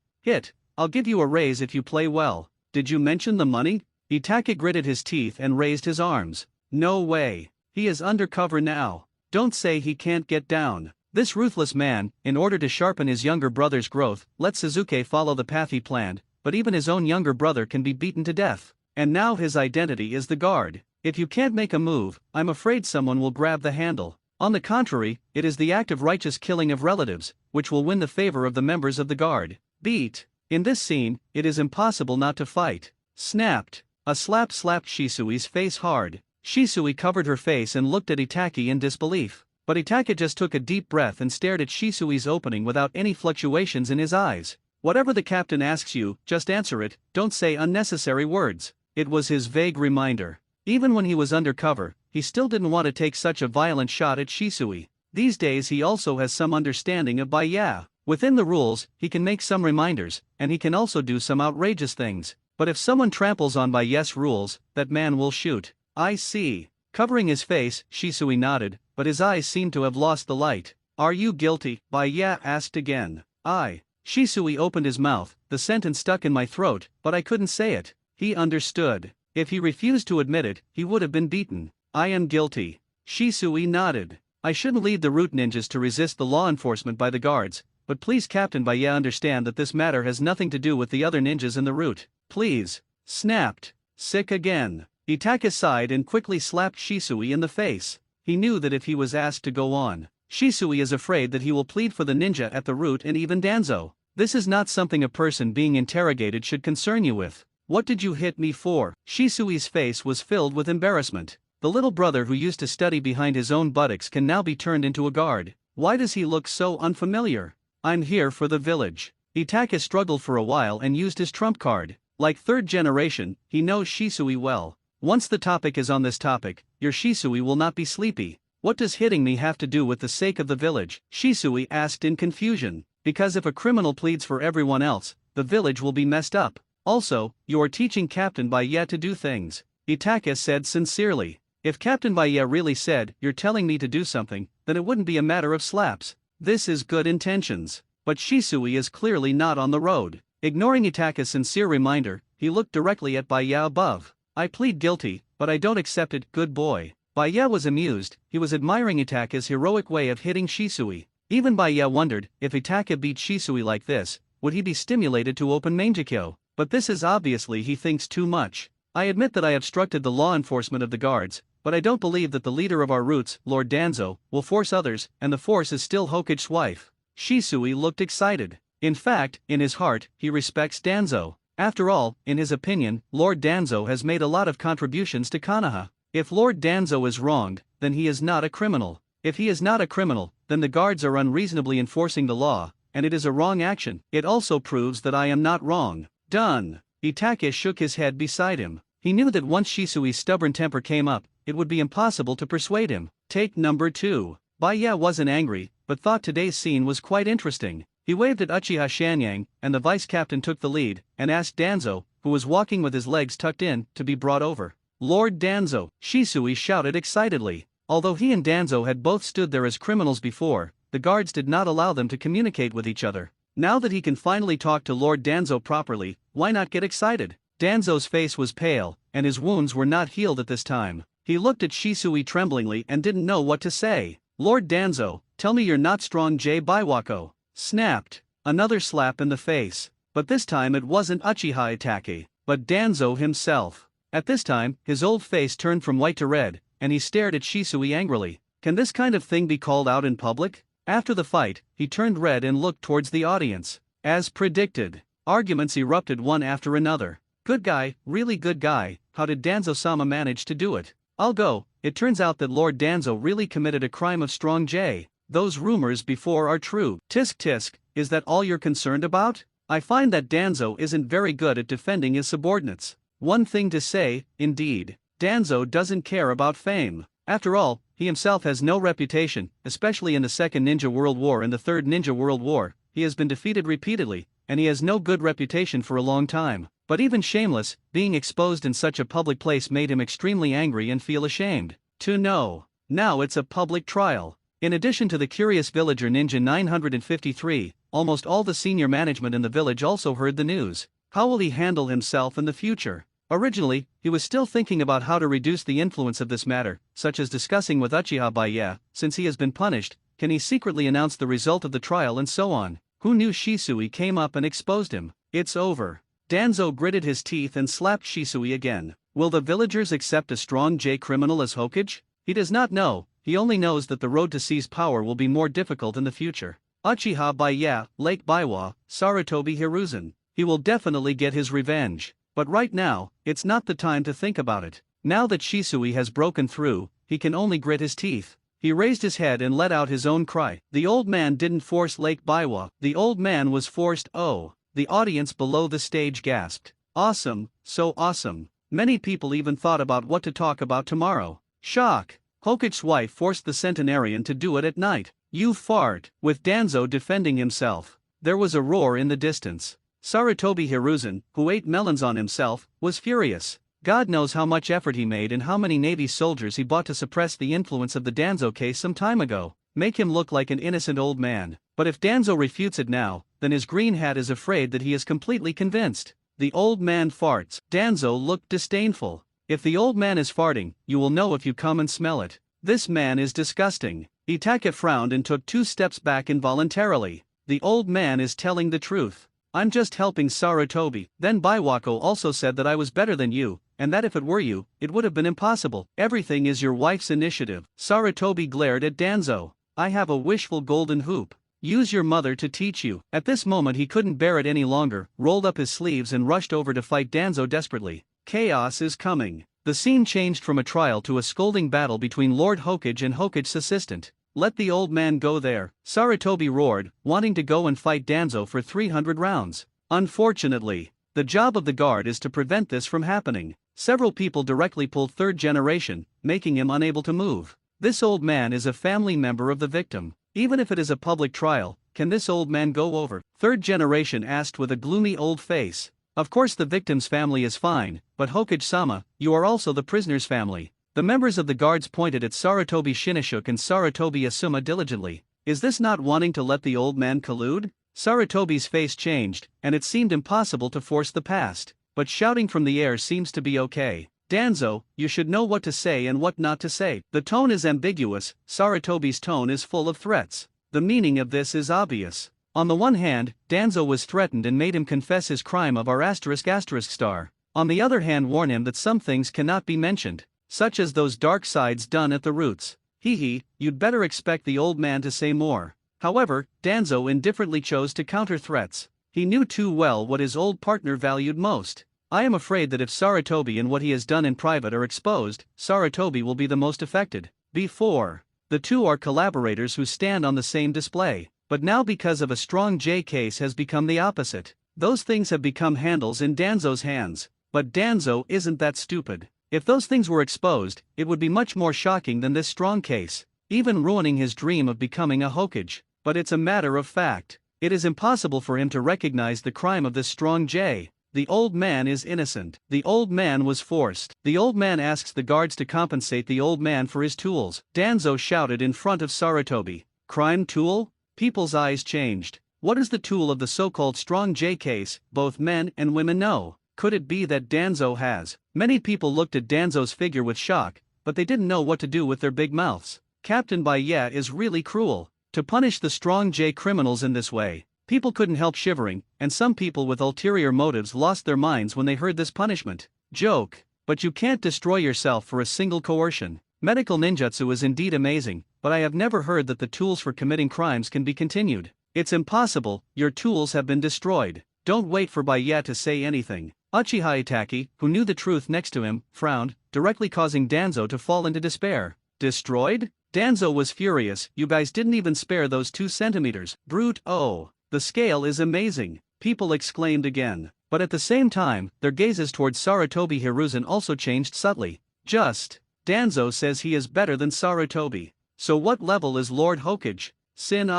I'll give you a raise if you play well. Did you mention the money? Itaka gritted his teeth and raised his arms. No way. He is undercover now. Don't say he can't get down. This ruthless man, in order to sharpen his younger brother's growth, let Suzuki follow the path he planned, but even his own younger brother can be beaten to death. And now his identity is the guard. If you can't make a move, I'm afraid someone will grab the handle. On the contrary, it is the act of righteous killing of relatives, which will win the favor of the members of the guard. Beat. In this scene, it is impossible not to fight. Snapped. A slap slapped Shisui's face hard. Shisui covered her face and looked at Itaki in disbelief. But Itaka just took a deep breath and stared at Shisui's opening without any fluctuations in his eyes. Whatever the captain asks you, just answer it, don't say unnecessary words. It was his vague reminder. Even when he was undercover, he still didn't want to take such a violent shot at Shisui. These days he also has some understanding of Baya. Within the rules, he can make some reminders, and he can also do some outrageous things. But if someone tramples on Baya's rules, that man will shoot. I see. Covering his face, Shisui nodded, but his eyes seemed to have lost the light. Are you guilty? Baya asked again. Shisui opened his mouth, the sentence stuck in my throat, but I couldn't say it. He understood. If he refused to admit it, he would have been beaten. I am guilty. Shisui nodded. I shouldn't lead the root ninjas to resist the law enforcement by the guards, but please Captain Baya understand that this matter has nothing to do with the other ninjas in the root. Please. Snapped. Sick again. Itaka sighed and quickly slapped Shisui in the face. He knew that if he was asked to go on, Shisui is afraid that he will plead for the ninja at the root and even Danzo. This is not something a person being interrogated should concern you with. What did you hit me for? Shisui's face was filled with embarrassment. The little brother who used to study behind his own buttocks can now be turned into a guard. Why does he look so unfamiliar? I'm here for the village. Itaka struggled for a while and used his trump card. Like third generation, he knows Shisui well. Once the topic is on this topic, your Shisui will not be sleepy. What does hitting me have to do with the sake of the village? Shisui asked in confusion. Because if a criminal pleads for everyone else, the village will be messed up. Also, you are teaching Captain Baya to do things. Itaka said sincerely. If Captain Baya really said, you're telling me to do something, then it wouldn't be a matter of slaps. This is good intentions. But Shisui is clearly not on the road. Ignoring Itaka's sincere reminder, he looked directly at Baya above. I plead guilty, but I don't accept it, good boy. Baya was amused, he was admiring Itaka's heroic way of hitting Shisui. Even Baya wondered, if Itaka beat Shisui like this, would he be stimulated to open mangekyo? But this is obviously he thinks too much. I admit that I obstructed the law enforcement of the guards, but I don't believe that the leader of our roots, Lord Danzo, will force others, and the force is still Hokage's wife. Shisui looked excited. In fact, in his heart, he respects Danzo. After all, in his opinion, Lord Danzo has made a lot of contributions to Konoha. If Lord Danzo is wronged, then he is not a criminal. If he is not a criminal, then the guards are unreasonably enforcing the law, and it is a wrong action. It also proves that I am not wrong. Done. Itachi shook his head beside him. He knew that once Shisui's stubborn temper came up, it would be impossible to persuade him. Take number 2. Baiya wasn't angry, but thought today's scene was quite interesting. He waved at Uchiha Shanyang, and the vice captain took the lead, and asked Danzo, who was walking with his legs tucked in, to be brought over. Lord Danzo, Shisui shouted excitedly. Although he and Danzo had both stood there as criminals before, the guards did not allow them to communicate with each other. Now that he can finally talk to Lord Danzo properly, why not get excited? Danzo's face was pale, and his wounds were not healed at this time. He looked at Shisui tremblingly and didn't know what to say. Lord Danzo, tell me you're not strong. J. Baiwako snapped. Another slap in the face. But this time it wasn't Uchiha Itachi, but Danzo himself. At this time, his old face turned from white to red, and he stared at Shisui angrily. Can this kind of thing be called out in public? After the fight, he turned red and looked towards the audience. As predicted, arguments erupted one after another. Good guy, really good guy, how did Danzo-sama manage to do it? I'll go. It turns out that Lord Danzo really committed a crime of strong J. Those rumors before are true. Tisk tisk, is that all you're concerned about? I find that Danzo isn't very good at defending his subordinates. One thing to say, indeed. Danzo doesn't care about fame. After all, he himself has no reputation, especially in the Second Ninja World War and the Third Ninja World War. He has been defeated repeatedly, and he has no good reputation for a long time. But even shameless, being exposed in such a public place made him extremely angry and feel ashamed. To know. Now it's a public trial. In addition to the curious villager Ninja 953, almost all the senior management in the village also heard the news. How will he handle himself in the future? Originally, he was still thinking about how to reduce the influence of this matter, such as discussing with Uchiha Baiya, since he has been punished, can he secretly announce the result of the trial and so on. Who knew Shisui came up and exposed him? It's over. Danzo gritted his teeth and slapped Shisui again. Will the villagers accept a strong J criminal as Hokage? He does not know, he only knows that the road to seize power will be more difficult in the future. Uchiha Baiya, Lake Baiwa, Sarutobi Hiruzen. He will definitely get his revenge. But right now, it's not the time to think about it. Now that Shisui has broken through, he can only grit his teeth. He raised his head and let out his own cry. The old man didn't force Lake Baiwa. The old man was forced. Oh. The audience below the stage gasped. Awesome, so awesome. Many people even thought about what to talk about tomorrow. Shock. Hokage's wife forced the centenarian to do it at night. You fart. With Danzo defending himself. There was a roar in the distance. Sarutobi Hiruzen, who ate melons on himself, was furious. God knows how much effort he made and how many Navy soldiers he bought to suppress the influence of the Danzo case some time ago. Make him look like an innocent old man. But if Danzo refutes it now, then his green hat is afraid that he is completely convinced. The old man farts. Danzo looked disdainful. If the old man is farting, you will know if you come and smell it. This man is disgusting. Itachi frowned and took 2 steps back involuntarily. The old man is telling the truth. I'm just helping Sarutobi. Then Baiwako also said that I was better than you, and that if it were you, it would have been impossible. Everything is your wife's initiative. Sarutobi glared at Danzo. I have a wishful golden hoop. Use your mother to teach you. At this moment he couldn't bear it any longer, rolled up his sleeves and rushed over to fight Danzo desperately. Chaos is coming. The scene changed from a trial to a scolding battle between Lord Hokage and Hokage's assistant. Let the old man go there, Sarutobi roared, wanting to go and fight Danzo for 300 rounds. Unfortunately, the job of the guard is to prevent this from happening. Several people directly pulled third generation, making him unable to move. This old man is a family member of the victim. Even if it is a public trial, can this old man go over? Third generation asked with a gloomy old face. Of course the victim's family is fine, but Hokage-sama, you are also the prisoner's family. The members of the guards pointed at Sarutobi Shinashuk and Sarutobi Asuma diligently. Is this not wanting to let the old man collude? Sarutobi's face changed, and it seemed impossible to force the past. But shouting from the air seems to be okay. Danzo, you should know what to say and what not to say. The tone is ambiguous, Sarutobi's tone is full of threats. The meaning of this is obvious. On the one hand, Danzo was threatened and made him confess his crime of R*** star. On the other hand, warn him that some things cannot be mentioned, such as those dark sides done at the roots. You'd better expect the old man to say more. However, Danzo indifferently chose to counter threats. He knew too well what his old partner valued most. I am afraid that if Sarutobi and what he has done in private are exposed, Sarutobi will be the most affected. Before, the two are collaborators who stand on the same display, but now because of a strong J case has become the opposite. Those things have become handles in Danzo's hands. But Danzo isn't that stupid. If those things were exposed, it would be much more shocking than this strong case, even ruining his dream of becoming a Hokage. But it's a matter of fact. It is impossible for him to recognize the crime of this strong J. The old man is innocent. The old man was forced. The old man asks the guards to compensate the old man for his tools. Danzo shouted in front of Sarutobi. Crime tool? People's eyes changed. What is the tool of the so-called strong J case? Both men and women know. Could it be that Danzo has? Many people looked at Danzo's figure with shock, but they didn't know what to do with their big mouths. Captain Baya is really cruel. To punish the strong J criminals in this way, people couldn't help shivering, and some people with ulterior motives lost their minds when they heard this punishment. Joke. But you can't destroy yourself for a single coercion. Medical ninjutsu is indeed amazing, but I have never heard that the tools for committing crimes can be continued. It's impossible, your tools have been destroyed. Don't wait for Baya to say anything. Uchiha Itaki, who knew the truth next to him, frowned, directly causing Danzo to fall into despair. Destroyed? Danzo was furious. You guys didn't even spare those 2 centimeters. Brute. Oh, the scale is amazing, people exclaimed again. But at the same time, their gazes towards Sarutobi Hiruzen also changed subtly. Danzo says he is better than Sarutobi. So what level is Lord Hokage? Sin.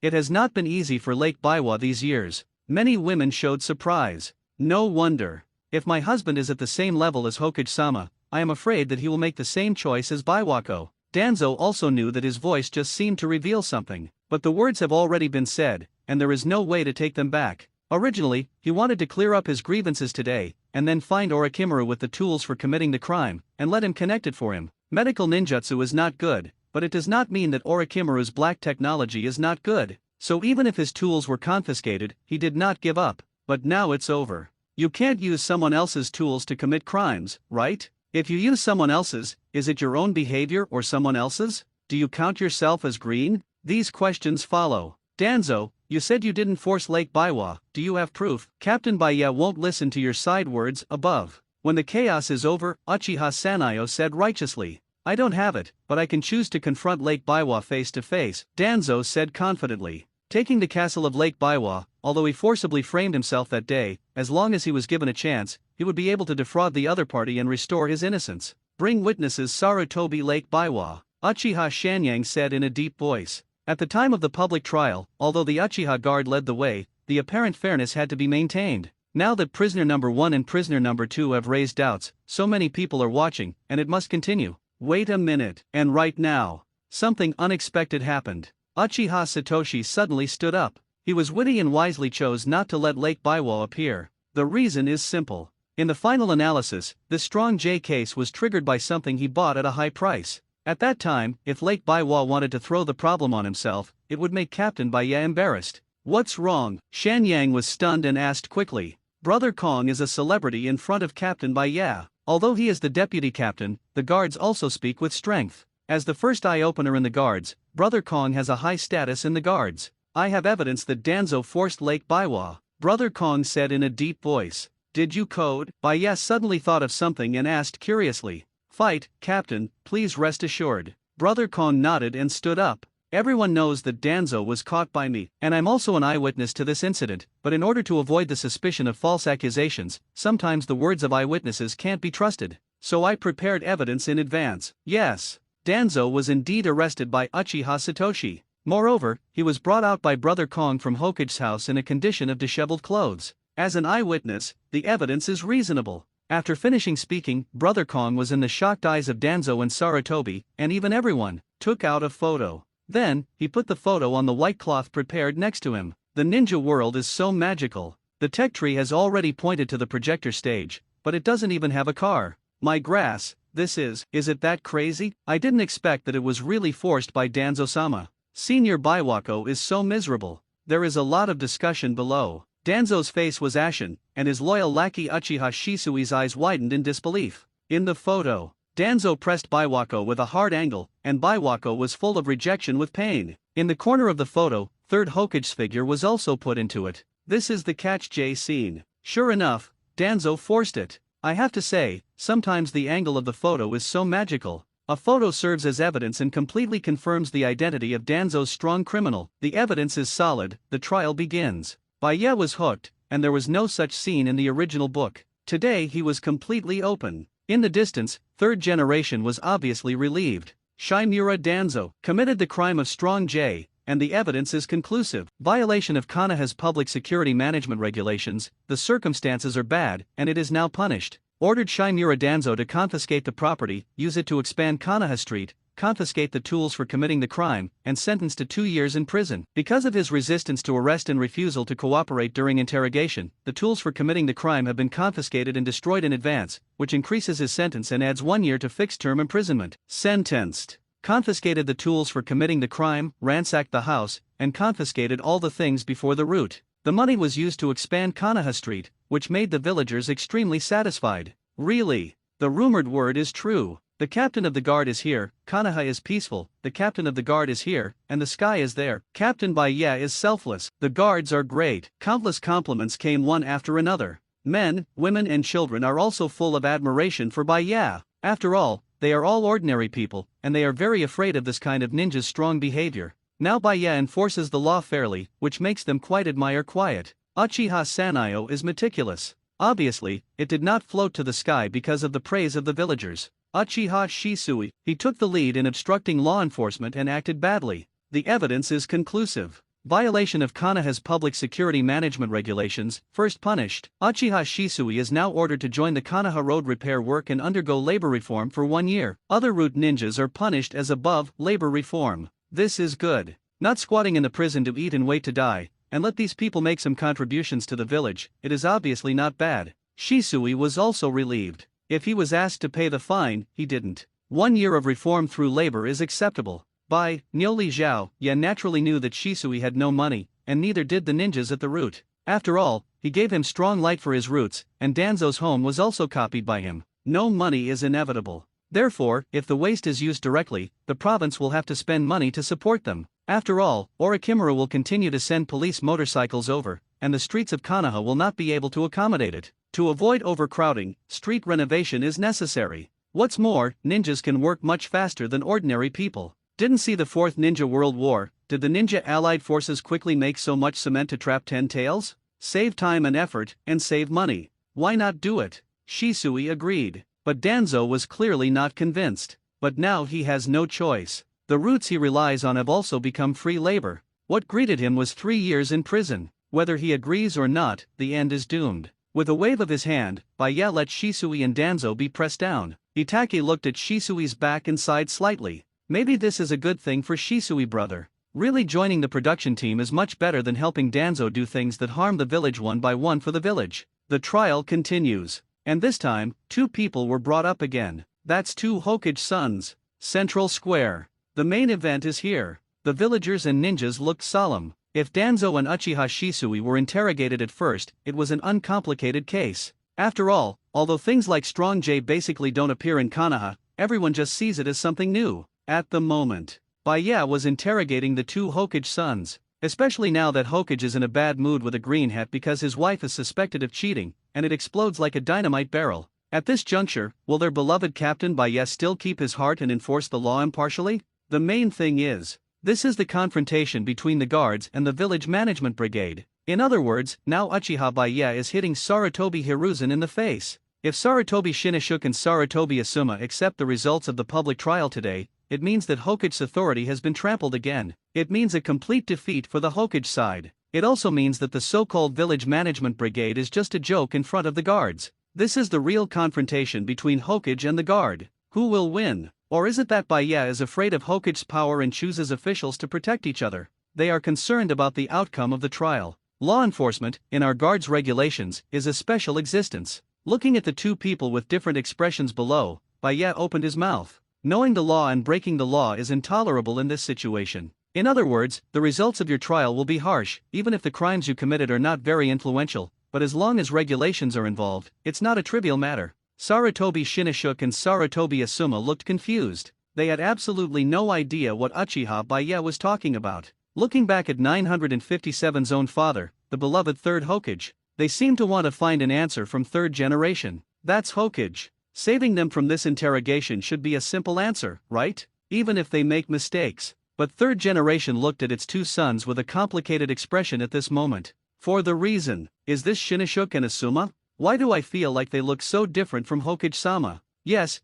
It has not been easy for Lake Biwa these years. Many women showed surprise. No wonder. If my husband is at the same level as Hokage-sama, I am afraid that he will make the same choice as Biwako. Danzo also knew that his voice just seemed to reveal something, but the words have already been said, and there is no way to take them back. Originally, he wanted to clear up his grievances today, and then find Orochimaru with the tools for committing the crime, and let him connect it for him. Medical ninjutsu is not good, but it does not mean that Orochimaru's black technology is not good. So even if his tools were confiscated, he did not give up. But now it's over. You can't use someone else's tools to commit crimes, right? If you use someone else's, is it your own behavior or someone else's? Do you count yourself as green? These questions follow. Danzo, you said you didn't force Lake Biwa. Do you have proof? Captain Baya won't listen to your side words above. When the chaos is over, Uchiha Sanayo said righteously. I don't have it, but I can choose to confront Lake Biwa face to face, Danzo said confidently. Taking the castle of Lake Biwa, although he forcibly framed himself that day, as long as he was given a chance, he would be able to defraud the other party and restore his innocence. Bring witnesses. Sarutobi Lake Biwa, Uchiha Shanyang said in a deep voice. At the time of the public trial, although the Uchiha guard led the way, the apparent fairness had to be maintained. Now that prisoner number 1 and prisoner number 2 have raised doubts, so many people are watching, and it must continue. Wait a minute, and right now, something unexpected happened. Uchiha Satoshi suddenly stood up. He was witty and wisely chose not to let Lake Biwa appear. The reason is simple. In the final analysis, this strong J case was triggered by something he bought at a high price. At that time, if Lake Biwa wanted to throw the problem on himself, it would make Captain Baya embarrassed. What's wrong? Shanyang was stunned and asked quickly. Brother Kong is a celebrity in front of Captain Baya. Although he is the deputy captain, the guards also speak with strength. As the first eye-opener in the guards, Brother Kong has a high status in the guards. I have evidence that Danzo forced Lake Biwa, Brother Kong said in a deep voice. Did you code? Baya suddenly thought of something and asked curiously. Fight, Captain, please rest assured. Brother Kong nodded and stood up. Everyone knows that Danzo was caught by me, and I'm also an eyewitness to this incident, but in order to avoid the suspicion of false accusations, sometimes the words of eyewitnesses can't be trusted. So I prepared evidence in advance. Yes. Danzo was indeed arrested by Uchiha Satoshi. Moreover, he was brought out by Brother Kong from Hokage's house in a condition of disheveled clothes. As an eyewitness, the evidence is reasonable. After finishing speaking, Brother Kong was in the shocked eyes of Danzo and Sarutobi, and even everyone, took out a photo. Then, he put the photo on the white cloth prepared next to him. The ninja world is so magical. The tech tree has already pointed to the projector stage, but it doesn't even have a car. My grass. Is it that crazy? I didn't expect that it was really forced by Danzo-sama. Senior Biwako is so miserable. There is a lot of discussion below. Danzo's face was ashen, and his loyal lackey Uchiha Shisui's eyes widened in disbelief. In the photo, Danzo pressed Baiwako with a hard angle, and Baiwako was full of rejection with pain. In the corner of the photo, third Hokage's figure was also put into it. This is the catch J scene. Sure enough, Danzo forced it. I have to say, sometimes the angle of the photo is so magical. A photo serves as evidence and completely confirms the identity of Danzo's strong criminal. The evidence is solid, the trial begins. Baiye was hooked, and there was no such scene in the original book. Today he was completely open. In the distance, third generation was obviously relieved. Shimura Danzo committed the crime of Strong J, and the evidence is conclusive. Violation of Konoha's public security management regulations, the circumstances are bad, and it is now punished. Ordered Shimura Danzo to confiscate the property, use it to expand Konoha Street, confiscate the tools for committing the crime, and sentenced to 2 years in prison. Because of his resistance to arrest and refusal to cooperate during interrogation, the tools for committing the crime have been confiscated and destroyed in advance, which increases his sentence and adds 1 year to fixed-term imprisonment. Sentenced. Confiscated the tools for committing the crime, ransacked the house, and confiscated all the things before the root. The money was used to expand Konoha Street, which made the villagers extremely satisfied. Really, the rumored word is true. The captain of the guard is here, Konoha is peaceful, the captain of the guard is here, and the sky is there. Captain Baiye is selfless, the guards are great. Countless compliments came one after another. Men, women and children are also full of admiration for Baiye. After all, they are all ordinary people, and they are very afraid of this kind of ninja's strong behavior. Now Baiye enforces the law fairly, which makes them quite admire quiet. Uchiha Sanayo is meticulous. Obviously, it did not float to the sky because of the praise of the villagers. Uchiha Shisui, he took the lead in obstructing law enforcement and acted badly. The evidence is conclusive. Violation of Konoha's public security management regulations, first punished. Uchiha Shisui is now ordered to join the Konoha road repair work and undergo labor reform for 1 year. Other root ninjas are punished as above, labor reform. This is good. Not squatting in the prison to eat and wait to die, and let these people make some contributions to the village, it is obviously not bad. Shisui was also relieved. If he was asked to pay the fine, he didn't. 1 year of reform through labor is acceptable. By Niuli Zhao, Yan naturally knew that Shisui had no money, and neither did the ninjas at the root. After all, he gave him strong light for his roots, and Danzo's home was also copied by him. No money is inevitable. Therefore, if the waste is used directly, the province will have to spend money to support them. After all, Orikimura will continue to send police motorcycles over, and the streets of Konoha will not be able to accommodate it. To avoid overcrowding, street renovation is necessary. What's more, ninjas can work much faster than ordinary people. Didn't see the Fourth Ninja World War, did the ninja allied forces quickly make so much cement to trap 10 tails? Save time and effort, and save money. Why not do it? Shisui agreed. But Danzo was clearly not convinced. But now he has no choice. The roots he relies on have also become free labor. What greeted him was 3 years in prison. Whether he agrees or not, the end is doomed. With a wave of his hand, Baiye let Shisui and Danzo be pressed down. Itake looked at Shisui's back and sighed slightly. Maybe this is a good thing for Shisui brother. Really joining the production team is much better than helping Danzo do things that harm the village one by one for the village. The trial continues. And this time, 2 people were brought up again. That's 2 Hokage sons. Central Square. The main event is here. The villagers and ninjas looked solemn. If Danzo and Uchiha Shisui were interrogated at first, it was an uncomplicated case. After all, although things like Strong J basically don't appear in Konoha, everyone just sees it as something new. At the moment, Baiye was interrogating the 2 Hokage sons, especially now that Hokage is in a bad mood with a green hat because his wife is suspected of cheating, and it explodes like a dynamite barrel. At this juncture, will their beloved captain Baiye still keep his heart and enforce the law impartially? The main thing is, this is the confrontation between the guards and the village management brigade. In other words, now Uchiha Baiye is hitting Sarutobi Hiruzen in the face. If Sarutobi Shinoshuke and Sarutobi Asuma accept the results of the public trial today, it means that Hokage's authority has been trampled again. It means a complete defeat for the Hokage side. It also means that the so-called village management brigade is just a joke in front of the guards. This is the real confrontation between Hokage and the guard. Who will win? Or is it that Baiye is afraid of Hokage's power and chooses officials to protect each other? They are concerned about the outcome of the trial. Law enforcement, in our guards' regulations, is a special existence. Looking at the 2 people with different expressions below, Baiye opened his mouth. Knowing the law and breaking the law is intolerable in this situation. In other words, the results of your trial will be harsh, even if the crimes you committed are not very influential, but as long as regulations are involved, it's not a trivial matter. Sarutobi Shinashuk and Sarutobi Asuma looked confused. They had absolutely no idea what Uchiha Baya was talking about. Looking back at 957's own father, the beloved third Hokage, they seemed to want to find an answer from third generation. That's Hokage. Saving them from this interrogation should be a simple answer, right? Even if they make mistakes. But third generation looked at its two sons with a complicated expression at this moment. For the reason, is this Shinashuk and Asuma? Why do I feel like they look so different from Hokage-sama? Yes,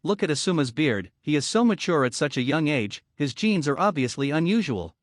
look at Asuma's beard, he is so mature at such a young age, his genes are obviously unusual.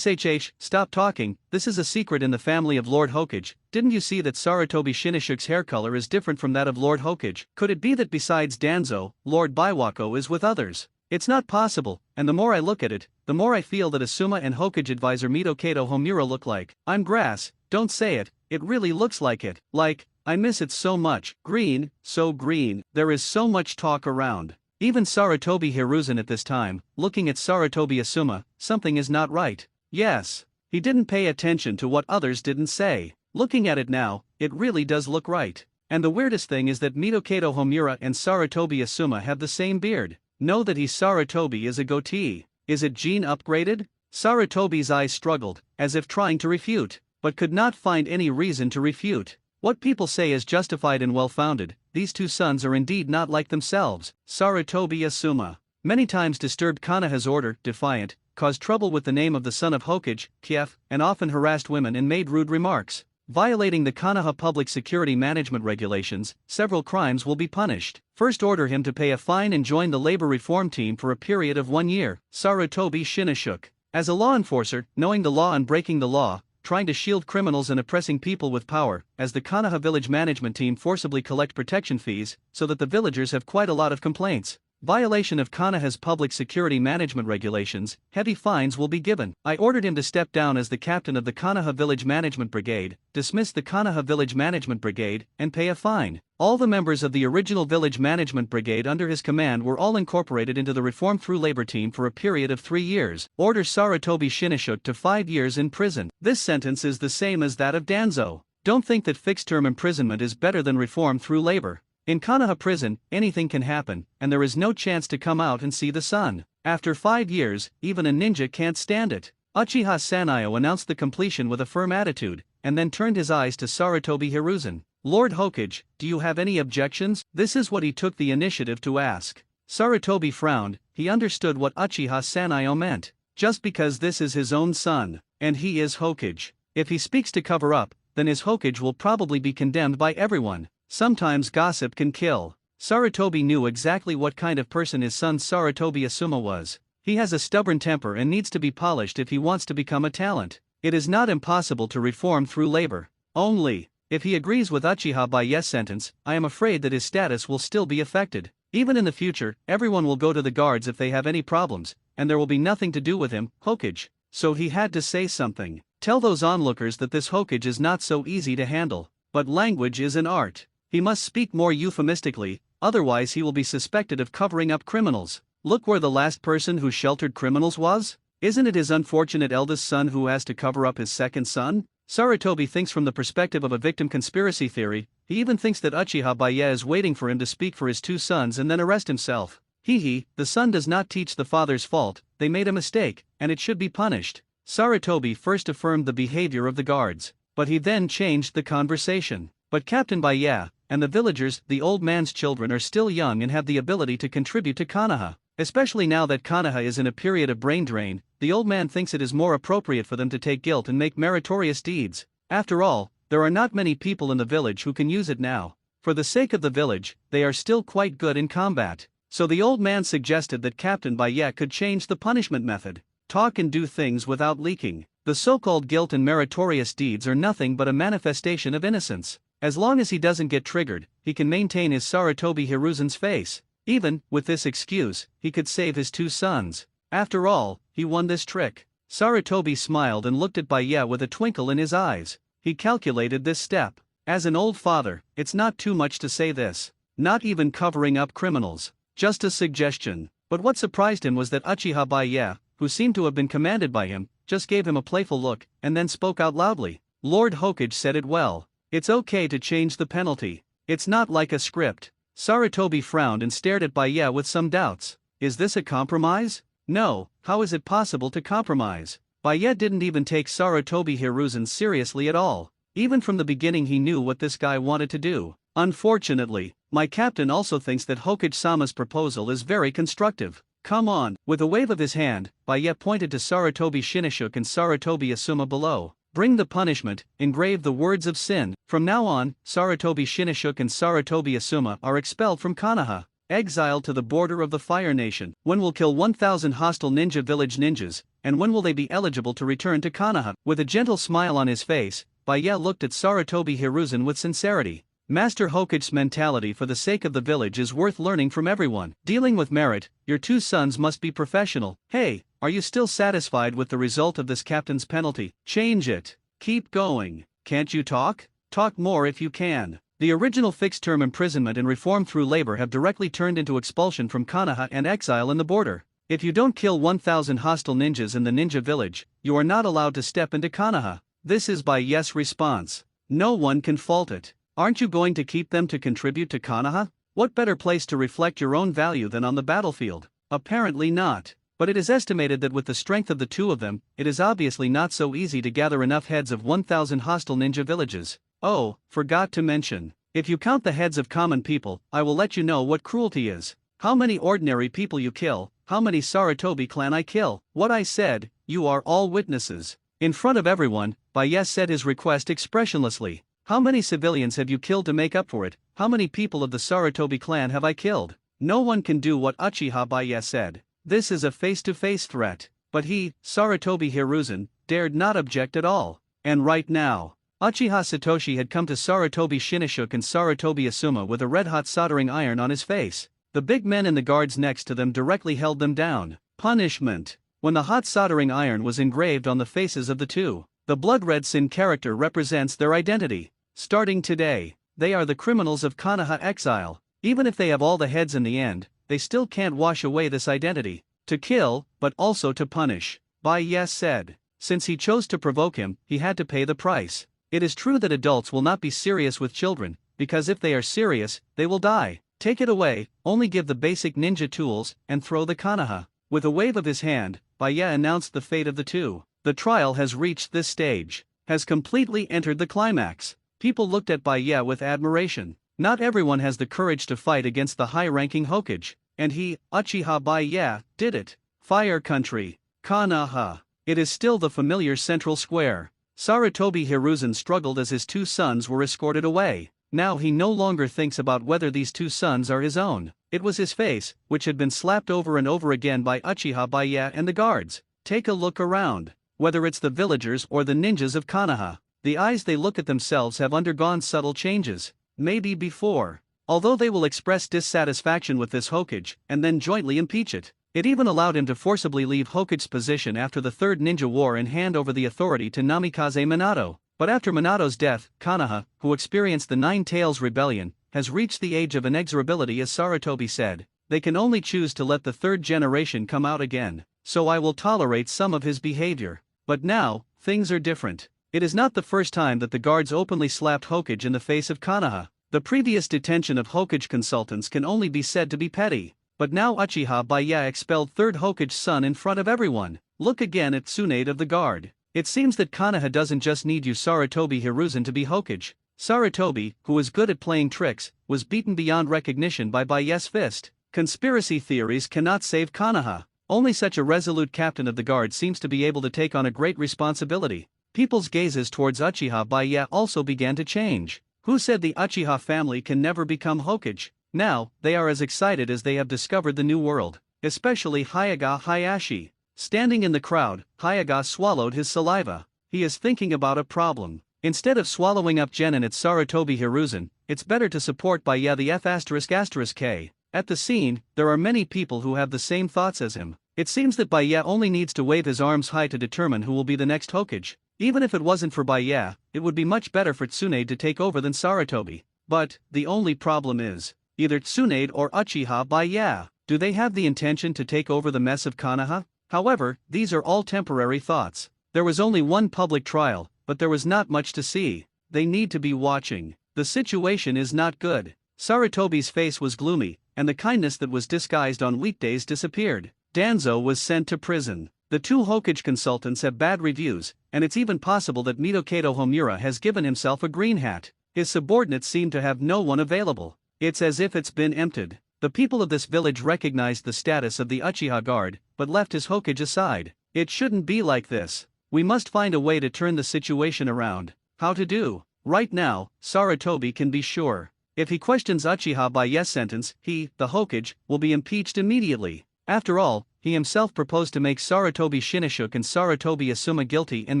Stop talking, this is a secret in the family of Lord Hokage. Didn't you see that Sarutobi Shinashuk's hair color is different from that of Lord Hokage? Could it be that besides Danzo, Lord Biwako is with others? It's not possible, and the more I look at it, the more I feel that Asuma and Hokage advisor Mitokato Homura look like. I'm grass, don't say it, it really looks like it. Like, I miss it so much. Green, so green, there is so much talk around. Even Sarutobi Hiruzen at this time, looking at Sarutobi Asuma, something is not right. Yes, he didn't pay attention to what others didn't say. Looking at it now, it really does look right. And the weirdest thing is that Mitokato Homura and Sarutobi Asuma have the same beard. Know that he's Sarutobi is a goatee. Is it gene upgraded? Sarutobi's eyes struggled, as if trying to refute, but could not find any reason to refute. What people say is justified and well-founded. These two sons are indeed not like themselves. Sarutobi Asuma, many times disturbed Konoha's order, defiant, caused trouble with the name of the son of Hokage, Kief, and often harassed women and made rude remarks. Violating the Konoha Public Security Management Regulations, several crimes will be punished. First, order him to pay a fine and join the labor reform team for a period of 1 year. Sarutobi Shinashuk. As a law enforcer, knowing the law and breaking the law, trying to shield criminals and oppressing people with power, as the Konoha Village Management Team forcibly collect protection fees, so that the villagers have quite a lot of complaints. Violation of Konoha's public security management regulations, heavy fines will be given. I ordered him to step down as the captain of the Konoha Village Management Brigade, dismiss the Konoha Village Management Brigade, and pay a fine. All the members of the original Village Management Brigade under his command were all incorporated into the Reform Through Labor Team for a period of 3 years. Order Sarutobi Shinashuk to 5 years in prison. This sentence is the same as that of Danzo. Don't think that fixed-term imprisonment is better than reform through labor. In Konoha prison, anything can happen, and there is no chance to come out and see the sun. After 5 years, even a ninja can't stand it. Uchiha Sanayo announced the completion with a firm attitude, and then turned his eyes to Sarutobi Hiruzen. Lord Hokage, do you have any objections? This is what he took the initiative to ask. Sarutobi frowned, he understood what Uchiha Sanayo meant. Just because this is his own son, and he is Hokage. If he speaks to cover up, then his Hokage will probably be condemned by everyone. Sometimes gossip can kill. Sarutobi knew exactly what kind of person his son Sarutobi Asuma was. He has a stubborn temper and needs to be polished if he wants to become a talent. It is not impossible to reform through labor. Only, if he agrees with Uchiha Baye's sentence, I am afraid that his status will still be affected. Even in the future, everyone will go to the guards if they have any problems, and there will be nothing to do with him, Hokage. So he had to say something. Tell those onlookers that this Hokage is not so easy to handle. But language is an art. He must speak more euphemistically, otherwise he will be suspected of covering up criminals. Look where the last person who sheltered criminals was? Isn't it his unfortunate eldest son who has to cover up his second son? Sarutobi thinks from the perspective of a victim conspiracy theory. He even thinks that Uchiha Baye is waiting for him to speak for his two sons and then arrest himself. The son does not teach the father's fault, they made a mistake, and it should be punished. Sarutobi first affirmed the behavior of the guards, but he then changed the conversation. But Captain Baye, and the villagers, the old man's children are still young and have the ability to contribute to Konoha. Especially now that Konoha is in a period of brain drain, the old man thinks it is more appropriate for them to take guilt and make meritorious deeds. After all, there are not many people in the village who can use it now. For the sake of the village, they are still quite good in combat. So the old man suggested that Captain Baye could change the punishment method. Talk and do things without leaking. The so-called guilt and meritorious deeds are nothing but a manifestation of innocence. As long as he doesn't get triggered, he can maintain his Sarutobi Hiruzen's face. Even with this excuse, he could save his two sons. After all, he won this trick. Sarutobi smiled and looked at Baye with a twinkle in his eyes. He calculated this step. As an old father, it's not too much to say this. Not even covering up criminals. Just a suggestion. But what surprised him was that Uchiha Baye, who seemed to have been commanded by him, just gave him a playful look, and then spoke out loudly. Lord Hokage said it well. It's okay to change the penalty. It's not like a script. Sarutobi frowned and stared at Baya with some doubts. Is this a compromise? No, how is it possible to compromise? Baya didn't even take Sarutobi Hiruzen seriously at all. Even from the beginning he knew what this guy wanted to do. Unfortunately, my captain also thinks that Hokage-sama's proposal is very constructive. Come on. With a wave of his hand, Baya pointed to Sarutobi Shinnishuk and Sarutobi Asuma below. Bring the punishment, engrave the words of sin. From now on, Sarutobi Shinnishuk and Sarutobi Asuma are expelled from Konoha, exiled to the border of the Fire Nation. When will kill 1,000 hostile ninja village ninjas, and when will they be eligible to return to Konoha? With a gentle smile on his face, Baya looked at Sarutobi Hiruzen with sincerity. Master Hokage's mentality for the sake of the village is worth learning from everyone. Dealing with merit, your two sons must be professional. Hey, are you still satisfied with the result of this captain's penalty? Change it. Keep going. Can't you talk? Talk more if you can. The original fixed-term imprisonment and reform through labor have directly turned into expulsion from Konoha and exile in the border. If you don't kill 1,000 hostile ninjas in the ninja village, you are not allowed to step into Konoha. This is Baya's response. No one can fault it. Aren't you going to keep them to contribute to Konoha? What better place to reflect your own value than on the battlefield? Apparently not. But it is estimated that with the strength of the two of them, it is obviously not so easy to gather enough heads of 1,000 hostile ninja villages. Oh, forgot to mention. If you count the heads of common people, I will let you know what cruelty is. How many ordinary people you kill, how many Sarutobi clan I kill. What I said, you are all witnesses. In front of everyone, Baya said his request expressionlessly. How many civilians have you killed to make up for it? How many people of the Sarutobi clan have I killed? No one can do what Uchiha Baya said. This is a face-to-face threat. But he, Sarutobi Hiruzen, dared not object at all. And right now, Uchiha Satoshi had come to Sarutobi Shinnishuk and Sarutobi Asuma with a red-hot soldering iron on his face. The big men in the guards next to them directly held them down. Punishment. When the hot soldering iron was engraved on the faces of the two, the blood-red sin character represents their identity. Starting today, they are the criminals of Konoha exile. Even if they have all the heads in the end, they still can't wash away this identity. To kill, but also to punish. Baya said. Since he chose to provoke him, he had to pay the price. It is true that adults will not be serious with children, because if they are serious, they will die. Take it away, only give the basic ninja tools, and throw the Konoha. With a wave of his hand, Baya announced the fate of the two. The trial has reached this stage, has completely entered the climax. People looked at Baya with admiration. Not everyone has the courage to fight against the high-ranking Hokage, and he, Uchiha Baya, did it. Fire Country, Konoha. It is still the familiar central square. Sarutobi Hiruzen struggled as his two sons were escorted away. Now he no longer thinks about whether these two sons are his own. It was his face, which had been slapped over and over again by Uchiha Baya and the guards. Take a look around. Whether it's the villagers or the ninjas of Konoha, the eyes they look at themselves have undergone subtle changes. Maybe before. Although they will express dissatisfaction with this Hokage, and then jointly impeach it. It even allowed him to forcibly leave Hokage's position after the Third Ninja War and hand over the authority to Namikaze Minato. But after Minato's death, Konoha, who experienced the Nine Tails Rebellion, has reached the age of inexorability as Sarutobi said. They can only choose to let the third generation come out again. So I will tolerate some of his behavior. But now, things are different. It is not the first time that the guards openly slapped Hokage in the face of Konoha. The previous detention of Hokage consultants can only be said to be petty. But now Uchiha Baya expelled third Hokage's son in front of everyone. Look again at Tsunade of the guard. It seems that Konoha doesn't just need you Sarutobi Hiruzen to be Hokage. Sarutobi, who is good at playing tricks, was beaten beyond recognition by Baya's fist. Conspiracy theories cannot save Konoha. Only such a resolute captain of the guard seems to be able to take on a great responsibility. People's gazes towards Uchiha Baya also began to change. Who said the Uchiha family can never become Hokage? Now, they are as excited as they have discovered the new world. Especially Hyaga Hayashi. Standing in the crowd, Hyaga swallowed his saliva. He is thinking about a problem. Instead of swallowing up Genin at Sarutobi Hiruzen, it's better to support Baya the F***K. At the scene, there are many people who have the same thoughts as him. It seems that Baya only needs to wave his arms high to determine who will be the next Hokage. Even if it wasn't for Baya, it would be much better for Tsunade to take over than Sarutobi. But, the only problem is, either Tsunade or Uchiha Baya. Do they have the intention to take over the mess of Konoha? However, these are all temporary thoughts. There was only one public trial, but there was not much to see. They need to be watching. The situation is not good. Saratobi's face was gloomy, and the kindness that was disguised on weekdays disappeared. Danzo was sent to prison. The two Hokage consultants have bad reviews, and it's even possible that Mitokato Homura has given himself a green hat. His subordinates seem to have no one available. It's as if it's been emptied. The people of this village recognized the status of the Uchiha guard, but left his Hokage aside. It shouldn't be like this. We must find a way to turn the situation around. How to do? Right now, Saratobi can be sure. If he questions Uchiha by yes sentence, he, the Hokage, will be impeached immediately. After all, he himself proposed to make Saratobi Shinoshoku and Saratobi Asuma guilty and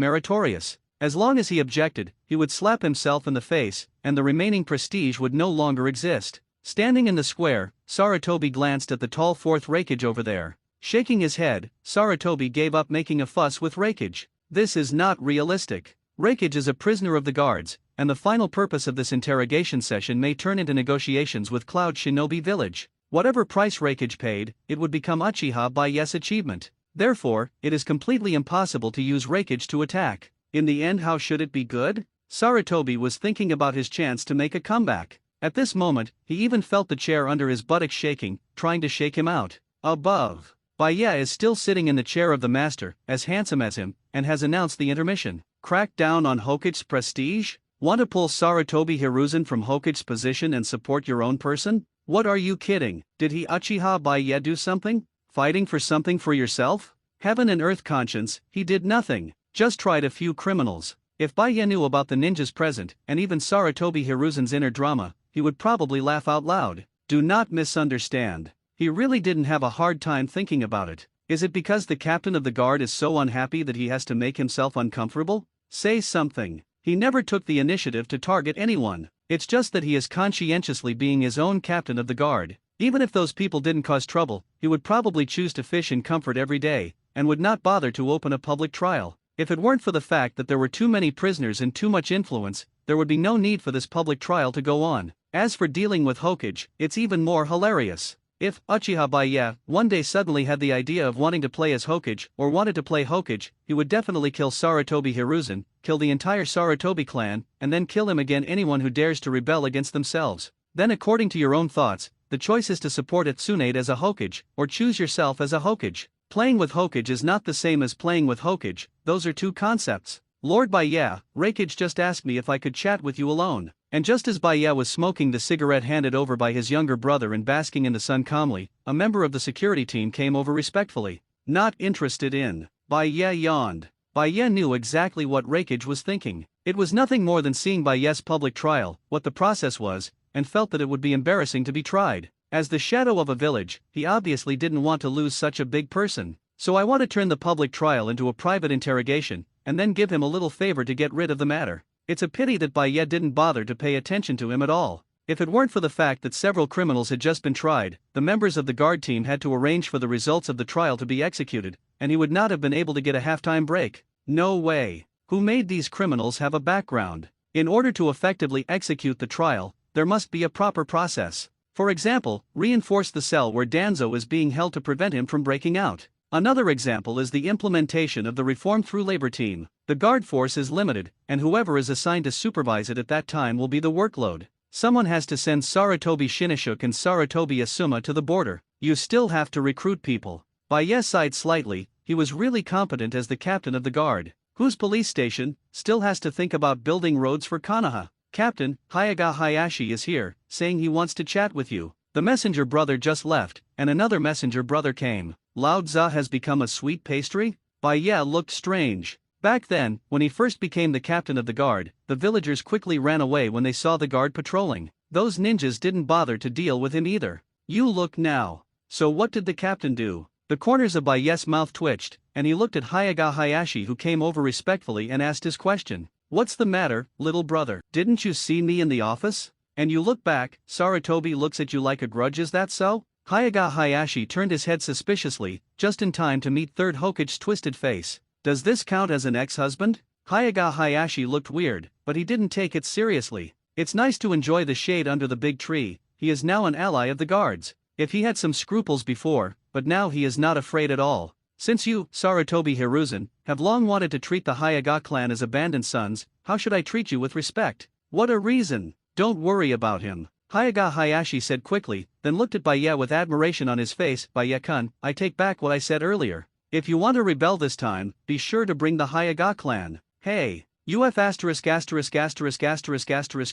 meritorious. As long as he objected, he would slap himself in the face, and the remaining prestige would no longer exist. Standing in the square, Saratobi glanced at the tall fourth Raikage over there. Shaking his head, Saratobi gave up making a fuss with Raikage. This is not realistic. Raikage is a prisoner of the guards, and the final purpose of this interrogation session may turn into negotiations with Cloud Shinobi Village. Whatever price Raikage paid, it would become Uchiha by yes achievement. Therefore, it is completely impossible to use Raikage to attack. In the end, how should it be good? Saratobi was thinking about his chance to make a comeback. At this moment, he even felt the chair under his buttocks shaking, trying to shake him out. Above, Baya is still sitting in the chair of the master, as handsome as him, and has announced the intermission. Crack down on Hokage's prestige? Want to pull Saratobi Hiruzen from Hokage's position and support your own person? What are you kidding? Did he Uchiha Baya do something? Fighting for something for yourself? Heaven and earth conscience, he did nothing. Just tried a few criminals. If Baya knew about the ninjas present, and even Saratobi Hiruzen's inner drama, he would probably laugh out loud. Do not misunderstand. He really didn't have a hard time thinking about it. Is it because the captain of the guard is so unhappy that he has to make himself uncomfortable? Say something. He never took the initiative to target anyone. It's just that he is conscientiously being his own captain of the guard. Even if those people didn't cause trouble, he would probably choose to fish in comfort every day, and would not bother to open a public trial. If it weren't for the fact that there were too many prisoners and too much influence, there would be no need for this public trial to go on. As for dealing with Hokage, it's even more hilarious. If Uchiha Baya one day suddenly had the idea of wanting to play as Hokage, or wanted to play Hokage, he would definitely kill Saratobi Hiruzen, kill the entire Saratobi clan, and then kill him again anyone who dares to rebel against themselves. Then according to your own thoughts, the choice is to support Tsunade as a Hokage, or choose yourself as a Hokage. Playing with Hokage is not the same as playing with Hokage, those are two concepts. Lord Baya, Raikage just asked me if I could chat with you alone. And just as Baya was smoking the cigarette handed over by his younger brother and basking in the sun calmly, a member of the security team came over respectfully. Not interested in. Baya yawned. Baya knew exactly what Raikage was thinking. It was nothing more than seeing Baya's public trial, what the process was, and felt that it would be embarrassing to be tried. As the shadow of a village, he obviously didn't want to lose such a big person. So I want to turn the public trial into a private interrogation, and then give him a little favor to get rid of the matter. It's a pity that Baya didn't bother to pay attention to him at all. If it weren't for the fact that several criminals had just been tried, the members of the guard team had to arrange for the results of the trial to be executed, and he would not have been able to get a halftime break. No way. Who made these criminals have a background? In order to effectively execute the trial, there must be a proper process. For example, reinforce the cell where Danzo is being held to prevent him from breaking out. Another example is the implementation of the reform through labor team. The guard force is limited, and whoever is assigned to supervise it at that time will be the workload. Someone has to send Saratobi Shinoshoku and Saratobi Asuma to the border. You still have to recruit people. Baya sighed slightly. He was really competent as the captain of the guard. Whose police station still has to think about building roads for Konoha? Captain, Hyaga Hayashi is here, saying he wants to chat with you. The messenger brother just left, and another messenger brother came. Lao Tzu has become a sweet pastry? Baya looked strange. Back then, when he first became the captain of the guard, the villagers quickly ran away when they saw the guard patrolling. Those ninjas didn't bother to deal with him either. You look now. So what did the captain do? The corners of Baya's mouth twitched, and he looked at Hyaga Hayashi, who came over respectfully and asked his question. What's the matter, little brother? Didn't you see me in the office? And you look back, Saratobi looks at you like a grudge, is that so? Hyaga Hayashi turned his head suspiciously, just in time to meet Third Hokage's twisted face. Does this count as an ex-husband? Hyaga Hayashi looked weird, but he didn't take it seriously. It's nice to enjoy the shade under the big tree. He is now an ally of the guards. If he had some scruples before, but now he is not afraid at all. Since you, Sarutobi Hiruzen, have long wanted to treat the Hyaga clan as abandoned sons, how should I treat you with respect? What a reason! Don't worry about him. Hyaga Hayashi said quickly, then looked at Baiye with admiration on his face. Baiye-kun, I take back what I said earlier. If you want to rebel this time, be sure to bring the Hyaga clan. Hey! UF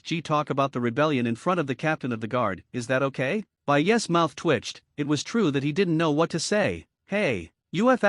G talk about the rebellion in front of the captain of the guard, is that okay? Baiye's mouth twitched. It was true that he didn't know what to say. Hey! UF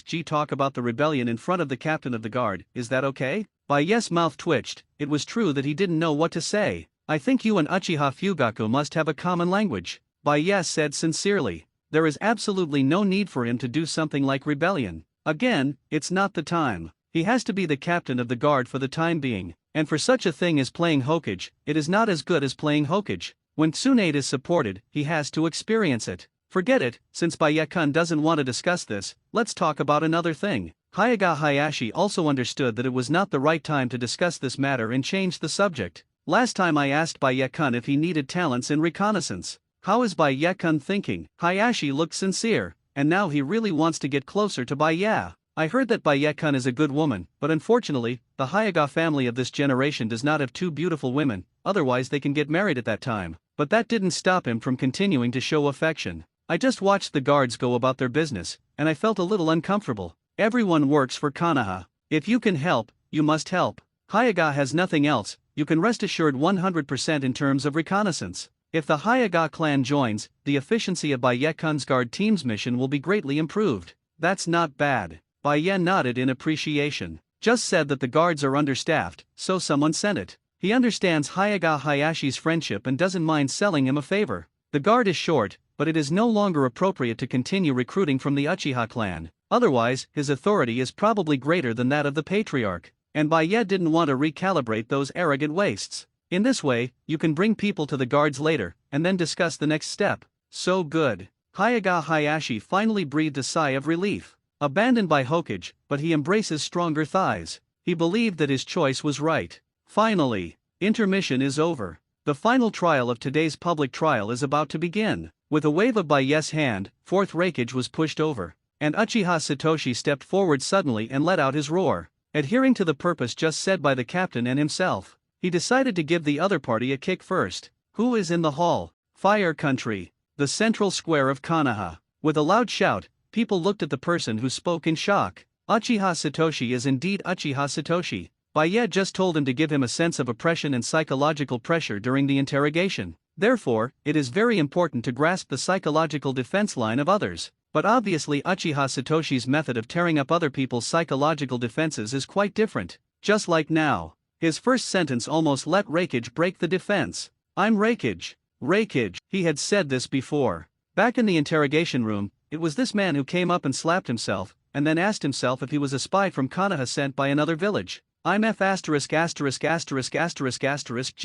G talk about the rebellion in front of the captain of the guard, is that okay? Baiye's mouth twitched. It was true that he didn't know what to say. I think you and Uchiha Fugaku must have a common language. Baiye said sincerely. There is absolutely no need for him to do something like rebellion. Again, it's not the time. He has to be the captain of the guard for the time being, and for such a thing as playing Hokage, it is not as good as playing Hokage. When Tsunade is supported, he has to experience it. Forget it, since Baiye-kun doesn't want to discuss this, let's talk about another thing. Hyaga Hayashi also understood that it was not the right time to discuss this matter and changed the subject. Last time I asked Baiye-kun if he needed talents in reconnaissance. How is Baiye-kun thinking? Hayashi looked sincere, and now he really wants to get closer to Baiye. I heard that Baiye-kun is a good woman, but unfortunately, the Hyaga family of this generation does not have two beautiful women, otherwise they can get married at that time. But that didn't stop him from continuing to show affection. I just watched the guards go about their business, and I felt a little uncomfortable. Everyone works for Konoha. If you can help, you must help. Hyaga has nothing else, you can rest assured 100% in terms of reconnaissance. If the Hyaga clan joins, the efficiency of Baiye-kun's guard team's mission will be greatly improved. That's not bad. Baiye nodded in appreciation. Just said that the guards are understaffed, so someone sent it. He understands Hyaga Hayashi's friendship and doesn't mind selling him a favor. The guard is short, but it is no longer appropriate to continue recruiting from the Uchiha clan. Otherwise, his authority is probably greater than that of the patriarch. And Baiye didn't want to recalibrate those arrogant wastes. In this way, you can bring people to the guards later, and then discuss the next step. So good. Hyaga Hayashi finally breathed a sigh of relief. Abandoned by Hokage, but he embraces stronger thighs. He believed that his choice was right. Finally, intermission is over. The final trial of today's public trial is about to begin. With a wave of Baiye's hand, fourth Raikage was pushed over, and Uchiha Satoshi stepped forward suddenly and let out his roar. Adhering to the purpose just said by the captain and himself, he decided to give the other party a kick first. Who is in the hall? Fire Country, the central square of Konoha. With a loud shout, people looked at the person who spoke in shock. Uchiha Satoshi is indeed Uchiha Satoshi. Baiye just told him to give him a sense of oppression and psychological pressure during the interrogation. Therefore, it is very important to grasp the psychological defense line of others. But obviously Uchiha Satoshi's method of tearing up other people's psychological defenses is quite different. Just like now. His first sentence almost let Raikage break the defense. I'm Raikage. Raikage. He had said this before. Back in the interrogation room, it was this man who came up and slapped himself, and then asked himself if he was a spy from Konoha sent by another village. I'm F*************G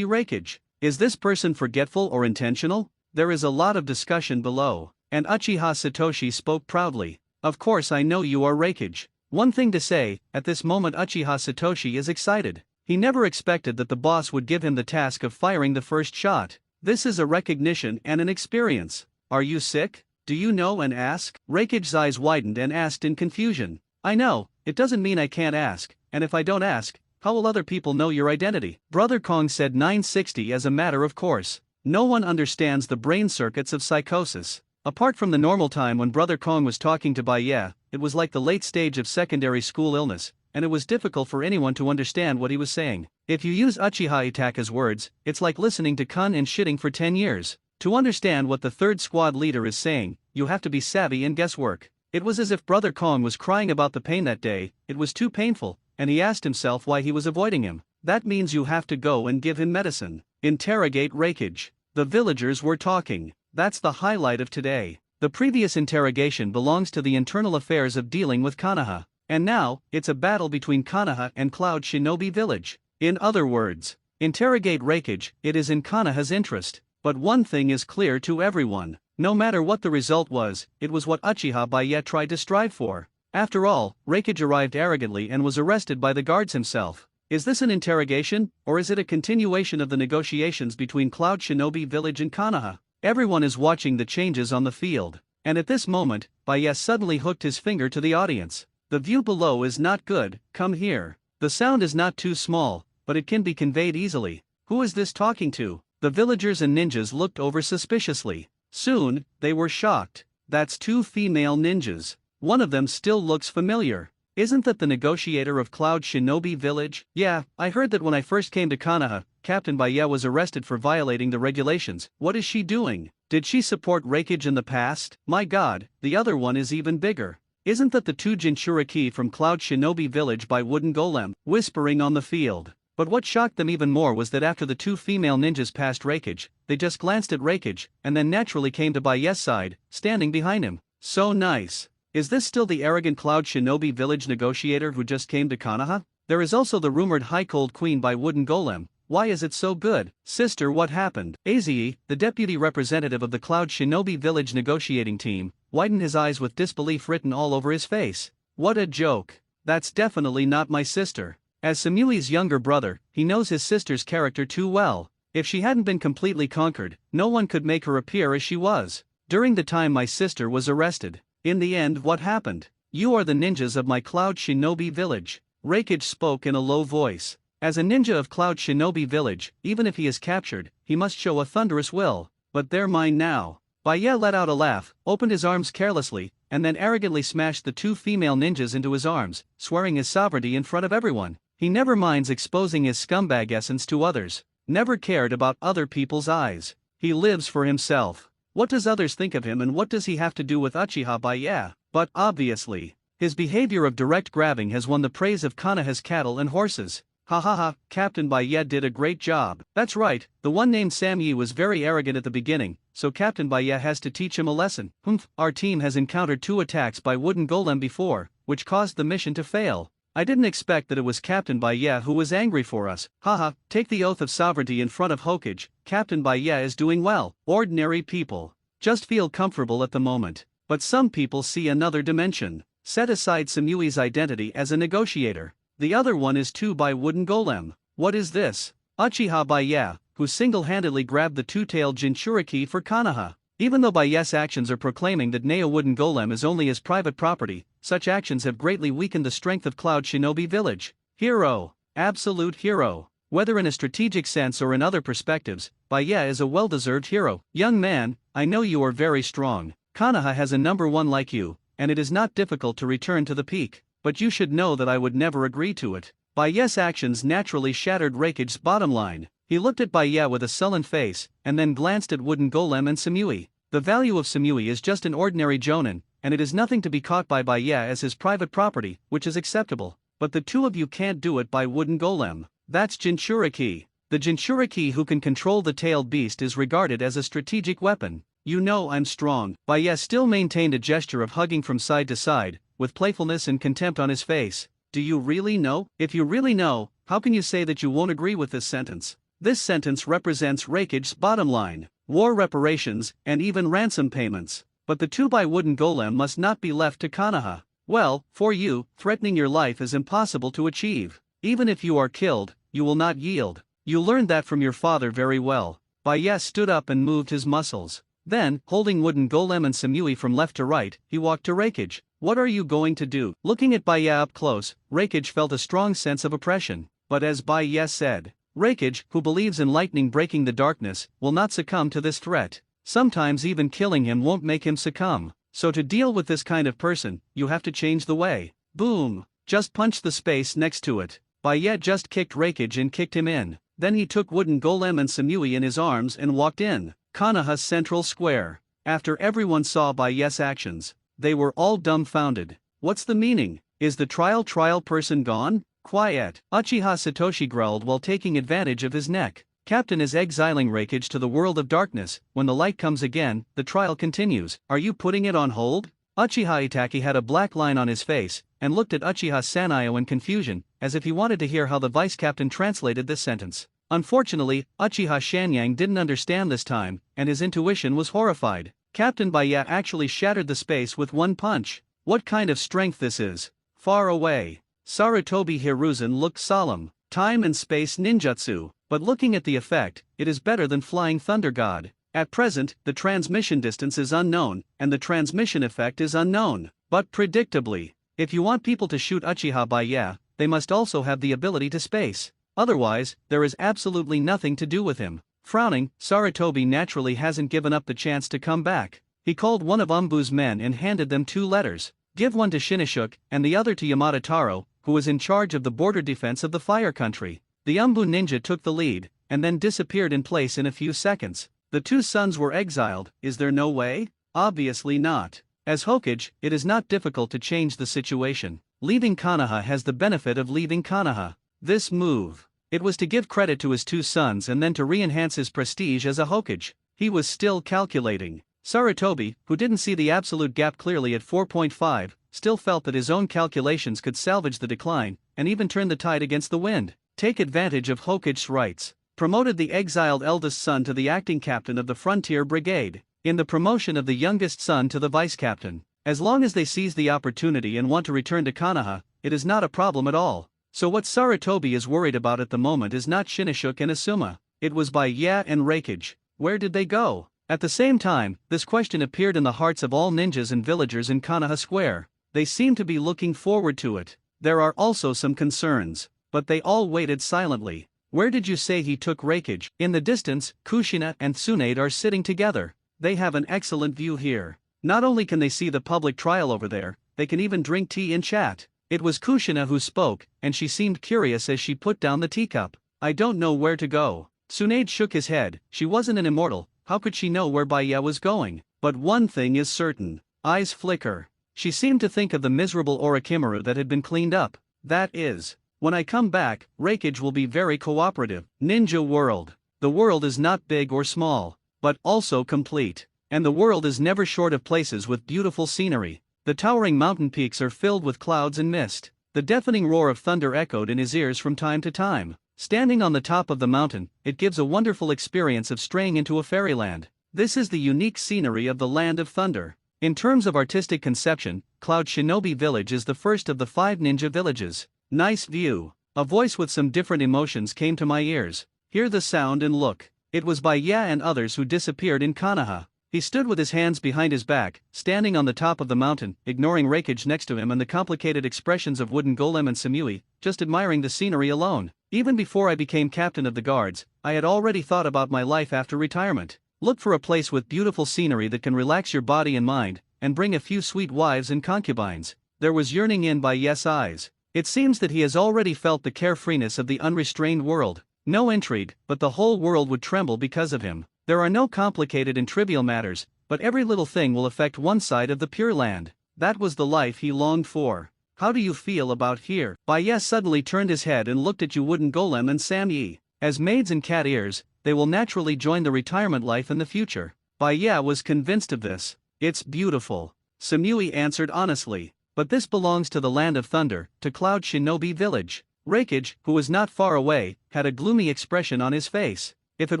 Raikage. Is this person forgetful or intentional? There is a lot of discussion below, and Uchiha Satoshi spoke proudly. Of course I know you are Raikage. One thing to say, at this moment Uchiha Satoshi is excited. He never expected that the boss would give him the task of firing the first shot. This is a recognition and an experience. Are you sick? Do you know and ask? Raikage's eyes widened and asked in confusion. I know, it doesn't mean I can't ask, and if I don't ask, how will other people know your identity? Brother Kong said 960 as a matter of course. No one understands the brain circuits of psychosis. Apart from the normal time when Brother Kong was talking to Baiye, it was like the late stage of secondary school illness, and it was difficult for anyone to understand what he was saying. If you use Uchiha Itaka's words, it's like listening to Kun and shitting for 10 years. To understand what the third squad leader is saying, you have to be savvy in guesswork. It was as if Brother Kong was crying about the pain that day, it was too painful, and he asked himself why he was avoiding him. That means you have to go and give him medicine. Interrogate Raikage. The villagers were talking. That's the highlight of today. The previous interrogation belongs to the internal affairs of dealing with Konoha. And now, it's a battle between Konoha and Cloud Shinobi Village. In other words, interrogate Raikage, it is in Konoha's interest. But one thing is clear to everyone. No matter what the result was, it was what Uchiha Baiye tried to strive for. After all, Raikage arrived arrogantly and was arrested by the guards himself. Is this an interrogation, or is it a continuation of the negotiations between Cloud Shinobi Village and Konoha? Everyone is watching the changes on the field. And at this moment, Baye suddenly hooked his finger to the audience. The view below is not good, come here. The sound is not too small, but it can be conveyed easily. Who is this talking to? The villagers and ninjas looked over suspiciously. Soon, they were shocked. That's two female ninjas. One of them still looks familiar. Isn't that the negotiator of Cloud Shinobi Village? Yeah, I heard that when I first came to Konoha, Captain Baye was arrested for violating the regulations. What is she doing? Did she support Raikage in the past? My god, the other one is even bigger. Isn't that the two Jinchuriki from Cloud Shinobi Village by Wooden Golem, whispering on the field? But what shocked them even more was that after the two female ninjas passed Raikage, they just glanced at Raikage, and then naturally came to Baye's side, standing behind him. So nice. Is this still the arrogant Cloud Shinobi Village negotiator who just came to Konoha? There is also the rumored High Cold Queen by Wooden Golem. Why is it so good? Sister, what happened? Aze, the deputy representative of the Cloud Shinobi Village negotiating team, widened his eyes with disbelief written all over his face. What a joke. That's definitely not my sister. As Samui's younger brother, he knows his sister's character too well. If she hadn't been completely conquered, no one could make her appear as she was. During the time my sister was arrested. In the end, what happened? You are the ninjas of my Cloud Shinobi Village. Raikage spoke in a low voice. As a ninja of Cloud Shinobi Village, even if he is captured, he must show a thunderous will. But they're mine now. Baye let out a laugh, opened his arms carelessly, and then arrogantly smashed the two female ninjas into his arms, swearing his sovereignty in front of everyone. He never minds exposing his scumbag essence to others. Never cared about other people's eyes. He lives for himself. What does others think of him and what does he have to do with Uchiha Baye? But obviously, his behavior of direct grabbing has won the praise of Konoha's cattle and horses. Ha ha ha, Captain Baye did a great job. That's right, the one named Samyi was very arrogant at the beginning, so Captain Baye has to teach him a lesson. Our team has encountered 2 attacks by Wooden Golem before, which caused the mission to fail. I didn't expect that it was Captain Baye who was angry for us. Haha, take the oath of sovereignty in front of Hokage. Captain Baye is doing well. Ordinary people just feel comfortable at the moment. But some people see another dimension. Set aside Samui's identity as a negotiator. The other one is 2 by Wooden Golem. What is this? Uchiha Baye, who single-handedly grabbed the two-tailed Jinchuriki for Konoha. Even though Baye's actions are proclaiming that Neo Wooden Golem is only his private property, such actions have greatly weakened the strength of Cloud Shinobi Village. Hero. Absolute hero. Whether in a strategic sense or in other perspectives, Baye is a well-deserved hero. Young man, I know you are very strong. Konoha has a number 1 like you, and it is not difficult to return to the peak. But you should know that I would never agree to it. Baye's actions naturally shattered Raikage's bottom line. He looked at Baye with a sullen face, and then glanced at Wooden Golem and Samui. The value of Samui is just an ordinary jonin, and it is nothing to be caught by Baye as his private property, which is acceptable. But the 2 of you can't do it by Wooden Golem. That's Jinchuriki. The Jinchuriki who can control the tailed beast is regarded as a strategic weapon. You know I'm strong. Baye still maintained a gesture of hugging from side to side, with playfulness and contempt on his face. Do you really know? If you really know, how can you say that you won't agree with this sentence? This sentence represents Raikage's bottom line, war reparations, and even ransom payments. But the 2 by Wooden Golem must not be left to Konoha. Well, for you, threatening your life is impossible to achieve. Even if you are killed, you will not yield. You learned that from your father very well. Baye stood up and moved his muscles. Then, holding Wooden Golem and Samui from left to right, he walked to Raikage. What are you going to do? Looking at Baye up close, Raikage felt a strong sense of oppression. But as Baye said, Raikage, who believes in lightning breaking the darkness, will not succumb to this threat. Sometimes even killing him won't make him succumb. So to deal with this kind of person, you have to change the way. Boom! Just punch the space next to it. Baye just kicked Raikage and kicked him in. Then he took Wooden Golem and Samui in his arms and walked in. Konoha's central square. After everyone saw Baye's actions, they were all dumbfounded. What's the meaning? Is the trial person gone? Quiet. Uchiha Satoshi growled while taking advantage of his neck. Captain is exiling Raikage to the world of darkness. When the light comes again, the trial continues. Are you putting it on hold? Uchiha Itaki had a black line on his face, and looked at Uchiha Sanayo in confusion, as if he wanted to hear how the vice-captain translated this sentence. Unfortunately, Uchiha Shanyang didn't understand this time, and his intuition was horrified. Captain Baye actually shattered the space with 1 punch. What kind of strength this is? Far away. Sarutobi Hiruzen looked solemn. Time and space ninjutsu. But looking at the effect, it is better than Flying Thunder God. At present, the transmission distance is unknown, and the transmission effect is unknown. But predictably, if you want people to shoot Uchiha by yeah, they must also have the ability to space. Otherwise, there is absolutely nothing to do with him. Frowning, Sarutobi naturally hasn't given up the chance to come back. He called one of Umbu's men and handed them 2 letters. Give one to Shinashuk, and the other to Yamada Taro, who was in charge of the border defense of the Fire Country. The Umbu ninja took the lead, and then disappeared in place in a few seconds. The 2 sons were exiled. Is there no way? Obviously not. As Hokage, it is not difficult to change the situation. Leaving Konoha has the benefit of leaving Konoha. This move, it was to give credit to his 2 sons and then to re-enhance his prestige as a Hokage. He was still calculating. Sarutobi, who didn't see the absolute gap clearly at 4.5, still felt that his own calculations could salvage the decline, and even turn the tide against the wind. Take advantage of Hokage's rights. Promoted the exiled eldest son to the acting captain of the Frontier Brigade. In the promotion of the youngest son to the vice captain. As long as they seize the opportunity and want to return to Konoha, it is not a problem at all. So what Sarutobi is worried about at the moment is not Shinashuk and Asuma. It was by yeah and Reikage. Where did they go? At the same time, this question appeared in the hearts of all ninjas and villagers in Konoha Square. They seemed to be looking forward to it. There are also some concerns, but they all waited silently. Where did you say he took Reikage? In the distance, Kushina and Tsunade are sitting together. They have an excellent view here. Not only can they see the public trial over there, they can even drink tea and chat. It was Kushina who spoke, and she seemed curious as she put down the teacup. I don't know where to go. Tsunade shook his head. She wasn't an immortal, how could she know where Baya was going? But one thing is certain. Eyes flicker. She seemed to think of the miserable Orochimaru that had been cleaned up. That is, when I come back, Reikage will be very cooperative. Ninja world. The world is not big or small, but also complete. And the world is never short of places with beautiful scenery. The towering mountain peaks are filled with clouds and mist. The deafening roar of thunder echoed in his ears from time to time. Standing on the top of the mountain, it gives a wonderful experience of straying into a fairyland. This is the unique scenery of the Land of Thunder. In terms of artistic conception, Cloud Shinobi Village is the first of the 5 ninja villages. Nice view. A voice with some different emotions came to my ears. Hear the sound and look. It was by Ya and others who disappeared in Konoha. He stood with his hands behind his back, standing on the top of the mountain, ignoring Reikage next to him and the complicated expressions of Wooden Golem and Samui, just admiring the scenery alone. Even before I became captain of the guards, I had already thought about my life after retirement. Look for a place with beautiful scenery that can relax your body and mind, and bring a few sweet wives and concubines. There was yearning in by Yes' eyes. It seems that he has already felt the carefreeness of the unrestrained world. No intrigue, but the whole world would tremble because of him. There are no complicated and trivial matters, but every little thing will affect one side of the Pure Land. That was the life he longed for. How do you feel about here? Baya suddenly turned his head and looked at you Wooden Golem and Samyi. As maids and cat ears, they will naturally join the retirement life in the future. Baya was convinced of this. It's beautiful. Samui answered honestly. But this belongs to the Land of Thunder, to Cloud Shinobi Village. Reikage, who was not far away, had a gloomy expression on his face. If it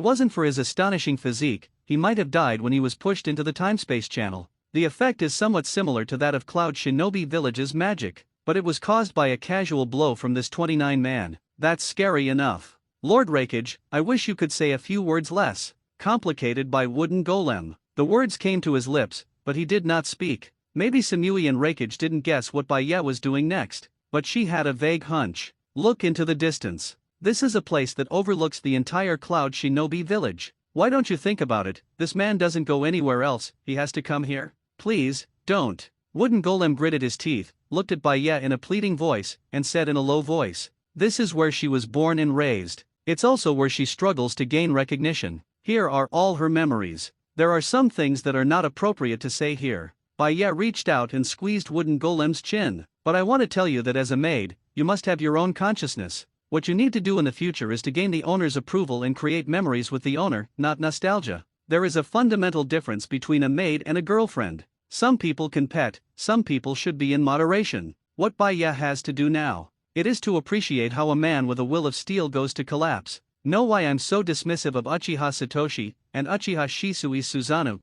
wasn't for his astonishing physique, he might have died when he was pushed into the time-space channel. The effect is somewhat similar to that of Cloud Shinobi Village's magic, but it was caused by a casual blow from this 29-man. That's scary enough. Lord Reikage, I wish you could say a few words less. Complicated by Wooden Golem. The words came to his lips, but he did not speak. Maybe Samui and Reikage didn't guess what Baya was doing next, but she had a vague hunch. Look into the distance. This is a place that overlooks the entire Cloud Shinobi Village. Why don't you think about it? This man doesn't go anywhere else, he has to come here. Please, don't. Wooden Golem gritted his teeth, looked at Baya in a pleading voice, and said in a low voice, "This is where she was born and raised. It's also where she struggles to gain recognition. Here are all her memories. There are some things that are not appropriate to say here." Baya reached out and squeezed Wooden Golem's chin. "But I want to tell you that as a maid, you must have your own consciousness. What you need to do in the future is to gain the owner's approval and create memories with the owner, not nostalgia. There is a fundamental difference between a maid and a girlfriend. Some people can pet, some people should be in moderation. What Baya has to do now, it is to appreciate how a man with a will of steel goes to collapse. Know why I'm so dismissive of Uchiha Satoshi and Uchiha Shisui Suzano?"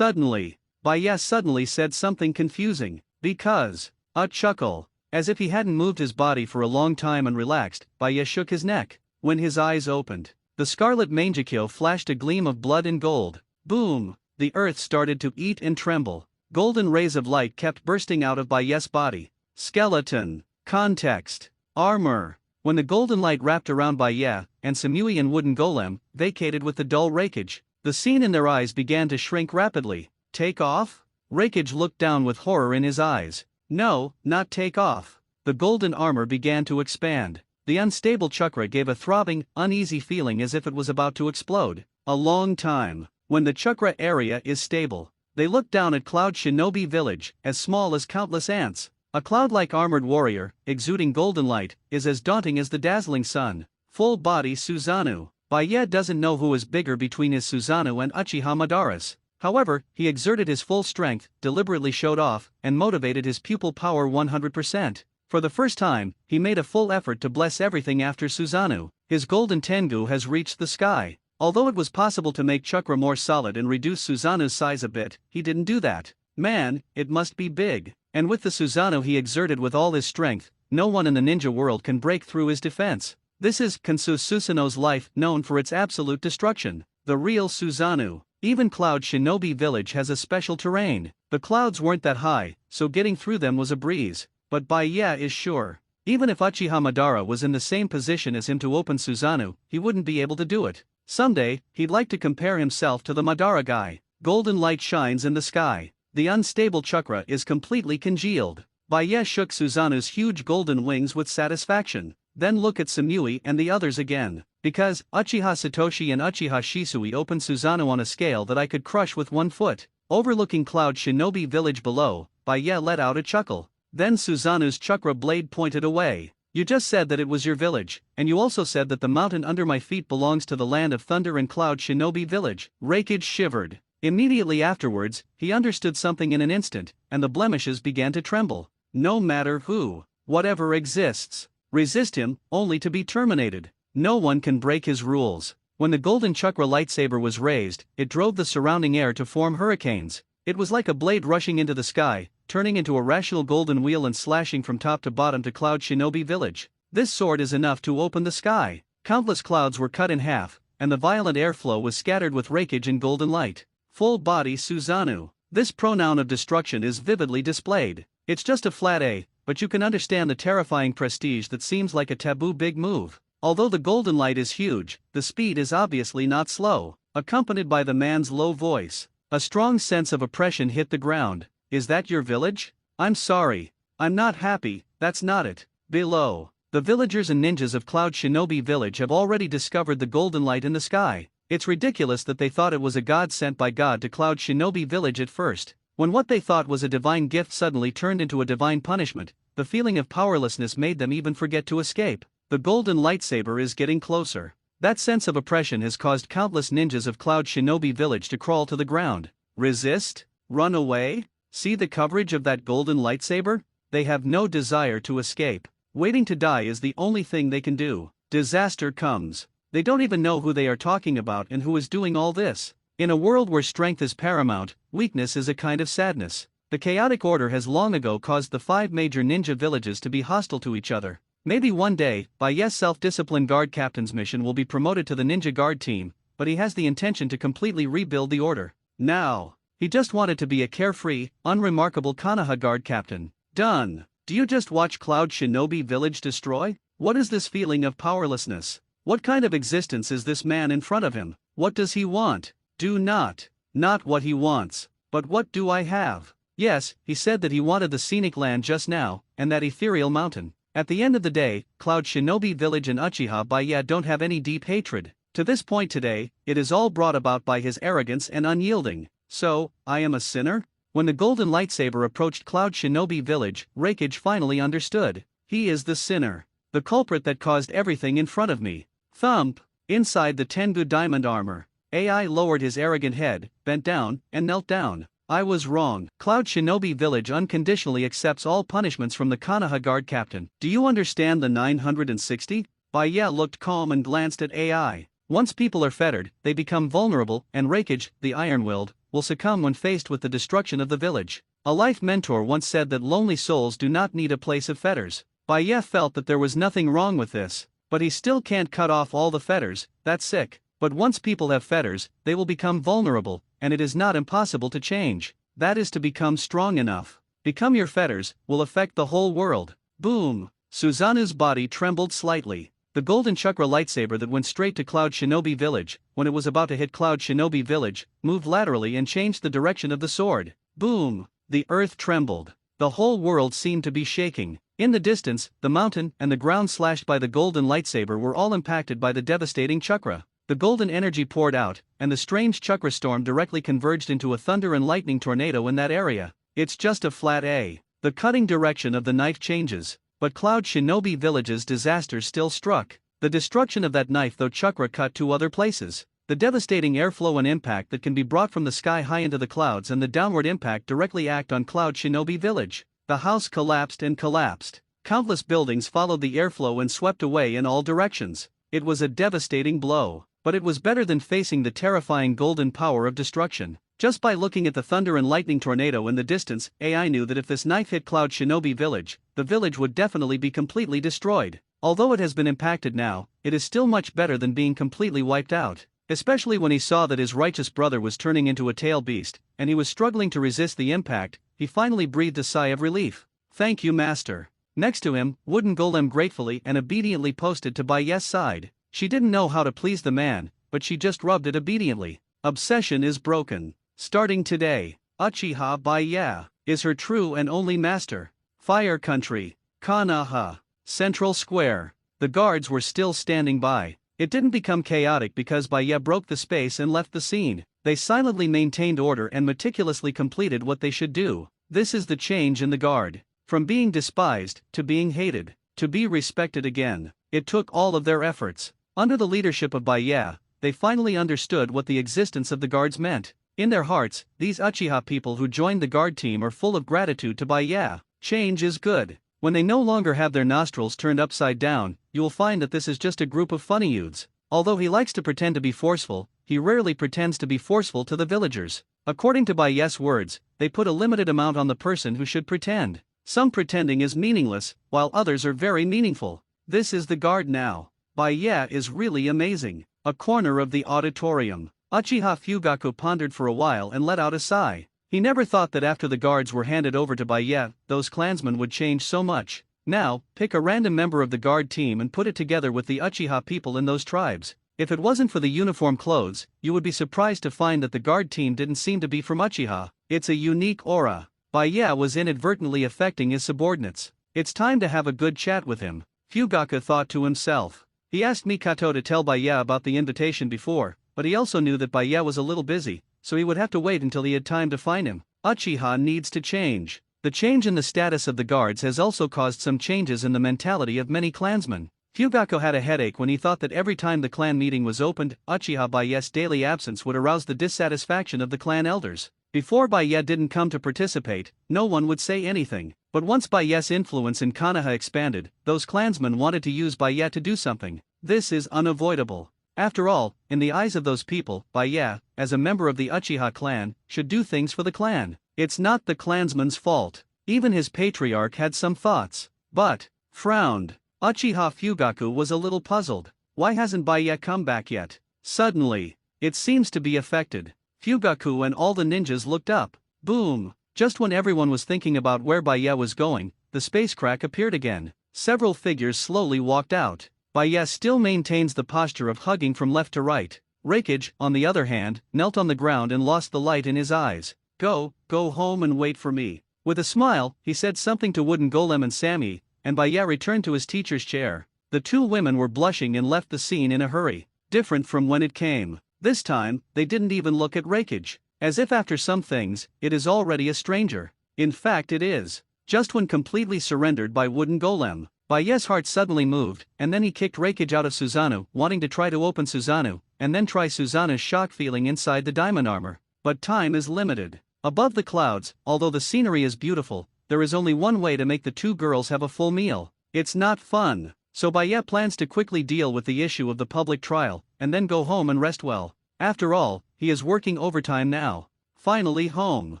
Baya suddenly said something confusing. Because. A chuckle. As if he hadn't moved his body for a long time and relaxed, Baya shook his neck. When his eyes opened, the scarlet mangekyo flashed a gleam of blood and gold. Boom! The earth started to eat and tremble. Golden rays of light kept bursting out of Baye's body. Skeleton. Context. Armor. When the golden light wrapped around Baye, and Samui and wooden golem, vacated with the dull Rakage, the scene in their eyes began to shrink rapidly. Take off? Rakage looked down with horror in his eyes. No, not take off. The golden armor began to expand. The unstable chakra gave a throbbing, uneasy feeling as if it was about to explode. A long time. When the chakra area is stable. They looked down at Cloud Shinobi Village, as small as countless ants. A cloud-like armored warrior, exuding golden light, is as daunting as the dazzling sun. Full body Susanoo. Baye doesn't know who is bigger between his Susanoo and Uchiha Madara's. However, he exerted his full strength, deliberately showed off, and motivated his pupil power 100%. For the first time, he made a full effort to bless everything after Susanoo. His golden Tengu has reached the sky. Although it was possible to make chakra more solid and reduce Susanoo's size a bit, he didn't do that. Man, it must be big. And with the Susanoo he exerted with all his strength, no one in the ninja world can break through his defense. This is Kansu Susanoo's life, known for its absolute destruction. The real Susanoo. Even Cloud Shinobi Village has a special terrain. The clouds weren't that high, so getting through them was a breeze. But Baye is sure. Even if Uchiha Madara was in the same position as him to open Susanoo, he wouldn't be able to do it. Someday, he'd like to compare himself to the Madara guy. Golden light shines in the sky. The unstable chakra is completely congealed. Baye shook Susanoo's huge golden wings with satisfaction. Then look at Samui and the others again. Because Uchiha Satoshi and Uchiha Shisui opened Susanoo on a scale that I could crush with 1 foot. Overlooking Cloud Shinobi Village below, Baye let out a chuckle. Then Susanoo's chakra blade pointed away. You just said that it was your village, and you also said that the mountain under my feet belongs to the land of thunder and Cloud Shinobi Village. Rakage shivered. Immediately afterwards, he understood something in an instant, and the blemishes began to tremble. No matter who, whatever exists, resist him, only to be terminated. No one can break his rules. When the golden chakra lightsaber was raised, it drove the surrounding air to form hurricanes. It was like a blade rushing into the sky, turning into a rational golden wheel and slashing from top to bottom to Cloud Shinobi Village. This sword is enough to open the sky. Countless clouds were cut in half, and the violent airflow was scattered with Rakage and golden light. Full body Susanoo. This pronoun of destruction is vividly displayed. It's just a flat A, but you can understand the terrifying prestige that seems like a taboo big move. Although the golden light is huge, the speed is obviously not slow. Accompanied by the man's low voice, a strong sense of oppression hit the ground. Is that your village? I'm sorry. I'm not happy, that's not it. Below, the villagers and ninjas of Cloud Shinobi Village have already discovered the golden light in the sky. It's ridiculous that they thought it was a god sent by God to Cloud Shinobi Village at first. When what they thought was a divine gift suddenly turned into a divine punishment, the feeling of powerlessness made them even forget to escape. The golden lightsaber is getting closer. That sense of oppression has caused countless ninjas of Cloud Shinobi Village to crawl to the ground. Resist? Run away? See the coverage of that golden lightsaber? They have no desire to escape. Waiting to die is the only thing they can do. Disaster comes. They don't even know who they are talking about and who is doing all this. In a world where strength is paramount, weakness is a kind of sadness. The chaotic order has long ago caused the 5 major ninja villages to be hostile to each other. Maybe one day, Baye's self-disciplined guard captain's mission will be promoted to the ninja guard team, but he has the intention to completely rebuild the order. Now, he just wanted to be a carefree, unremarkable Konoha guard captain. Done. Do you just watch Cloud Shinobi Village destroy? What is this feeling of powerlessness? What kind of existence is this man in front of him? What does he want? Not what he wants, but what do I have? Yes, he said that he wanted the scenic land just now, and that ethereal mountain. At the end of the day, Cloud Shinobi Village and Uchiha Baye don't have any deep hatred. To this point today, it is all brought about by his arrogance and unyielding. So, I am a sinner? When the golden lightsaber approached Cloud Shinobi Village, Rakage finally understood. He is the sinner. The culprit that caused everything in front of me. Thump! Inside the Tengu diamond armor, AI lowered his arrogant head, bent down, and knelt down. I was wrong. Cloud Shinobi Village unconditionally accepts all punishments from the Konoha guard captain. Do you understand the 960? Baye looked calm and glanced at AI. Once people are fettered, they become vulnerable, and Rakage, the iron-willed, will succumb when faced with the destruction of the village. A life mentor once said that lonely souls do not need a place of fetters. Baye felt that there was nothing wrong with this, but he still can't cut off all the fetters. That's sick. But once people have fetters, they will become vulnerable, and it is not impossible to change. That is to become strong enough. Become your fetters, will affect the whole world. Boom! Suzanu's body trembled slightly. The golden chakra lightsaber that went straight to Cloud Shinobi Village, when it was about to hit Cloud Shinobi Village, moved laterally and changed the direction of the sword. Boom! The earth trembled. The whole world seemed to be shaking. In the distance, the mountain and the ground slashed by the golden lightsaber were all impacted by the devastating chakra. The golden energy poured out, and the strange chakra storm directly converged into a thunder and lightning tornado in that area. It's just a flat A. The cutting direction of the knife changes. But Cloud Shinobi Village's disaster still struck. The destruction of that knife though chakra cut to other places. The devastating airflow and impact that can be brought from the sky high into the clouds and the downward impact directly act on Cloud Shinobi Village. The house collapsed and collapsed. Countless buildings followed the airflow and swept away in all directions. It was a devastating blow. But it was better than facing the terrifying golden power of destruction. Just by looking at the thunder and lightning tornado in the distance, AI knew that if this knife hit Cloud Shinobi Village, the village would definitely be completely destroyed. Although it has been impacted now, it is still much better than being completely wiped out. Especially when he saw that his righteous brother was turning into a tail beast, and he was struggling to resist the impact, he finally breathed a sigh of relief. Thank you, Master. Next to him, Wooden Golem gratefully and obediently posted to Baiye's side. She didn't know how to please the man, but she just rubbed it obediently. Obsession is broken. Starting today, Uchiha Baiye is her true and only master. Fire Country, Kanaha, Central Square. The guards were still standing by. It didn't become chaotic because Baiye broke the space and left the scene. They silently maintained order and meticulously completed what they should do. This is the change in the guard. From being despised, to being hated, to be respected again. It took all of their efforts. Under the leadership of Baiye, they finally understood what the existence of the guards meant. In their hearts, these Uchiha people who joined the guard team are full of gratitude to Baiye. Change is good. When they no longer have their nostrils turned upside down, you will find that this is just a group of funny youths. Although he likes to pretend to be forceful, he rarely pretends to be forceful to the villagers. According to Baiye's words, they put a limited amount on the person who should pretend. Some pretending is meaningless, while others are very meaningful. This is the guard now. Baiye is really amazing. A corner of the auditorium. Uchiha Fugaku pondered for a while and let out a sigh. He never thought that after the guards were handed over to Baiye, those clansmen would change so much. Now, pick a random member of the guard team and put it together with the Uchiha people in those tribes. If it wasn't for the uniform clothes, you would be surprised to find that the guard team didn't seem to be from Uchiha. It's a unique aura. Baiye was inadvertently affecting his subordinates. It's time to have a good chat with him, Fugaku thought to himself. He asked Mikato to tell Baiye about the invitation before, but he also knew that Baiye was a little busy, so he would have to wait until he had time to find him. Uchiha needs to change. The change in the status of the guards has also caused some changes in the mentality of many clansmen. Fugaku had a headache when he thought that every time the clan meeting was opened, Uchiha Baiye's daily absence would arouse the dissatisfaction of the clan elders. Before Baiye didn't come to participate, no one would say anything. But once Baiye's influence in Konoha expanded, those clansmen wanted to use Baiye to do something. This is unavoidable. After all, in the eyes of those people, Baiye, as a member of the Uchiha clan, should do things for the clan. It's not the clansman's fault. Even his patriarch had some thoughts, but frowned. Uchiha Fugaku was a little puzzled. Why hasn't Baiye come back yet? Suddenly, it seems to be affected. Fugaku and all the ninjas looked up. Boom! Just when everyone was thinking about where Baiye was going, the space crack appeared again. Several figures slowly walked out. Baiye still maintains the posture of hugging from left to right. Reikage, on the other hand, knelt on the ground and lost the light in his eyes. Go home and wait for me. With a smile, he said something to Wooden Golem and Sammy, and Baiye returned to his teacher's chair. The two women were blushing and left the scene in a hurry. Different from when it came. This time, they didn't even look at Reikage. As if after some things, it is already a stranger. In fact it is. Just when completely surrendered by Wooden Golem, Baiye's heart suddenly moved, and then he kicked Reikage out of Susanoo, wanting to try to open Susanoo, and then try Susanoo's shock feeling inside the diamond armor. But time is limited. Above the clouds, although the scenery is beautiful, there is only one way to make the two girls have a full meal. It's not fun. So Baiye plans to quickly deal with the issue of the public trial, and then go home and rest well. After all, he is working overtime now. Finally home.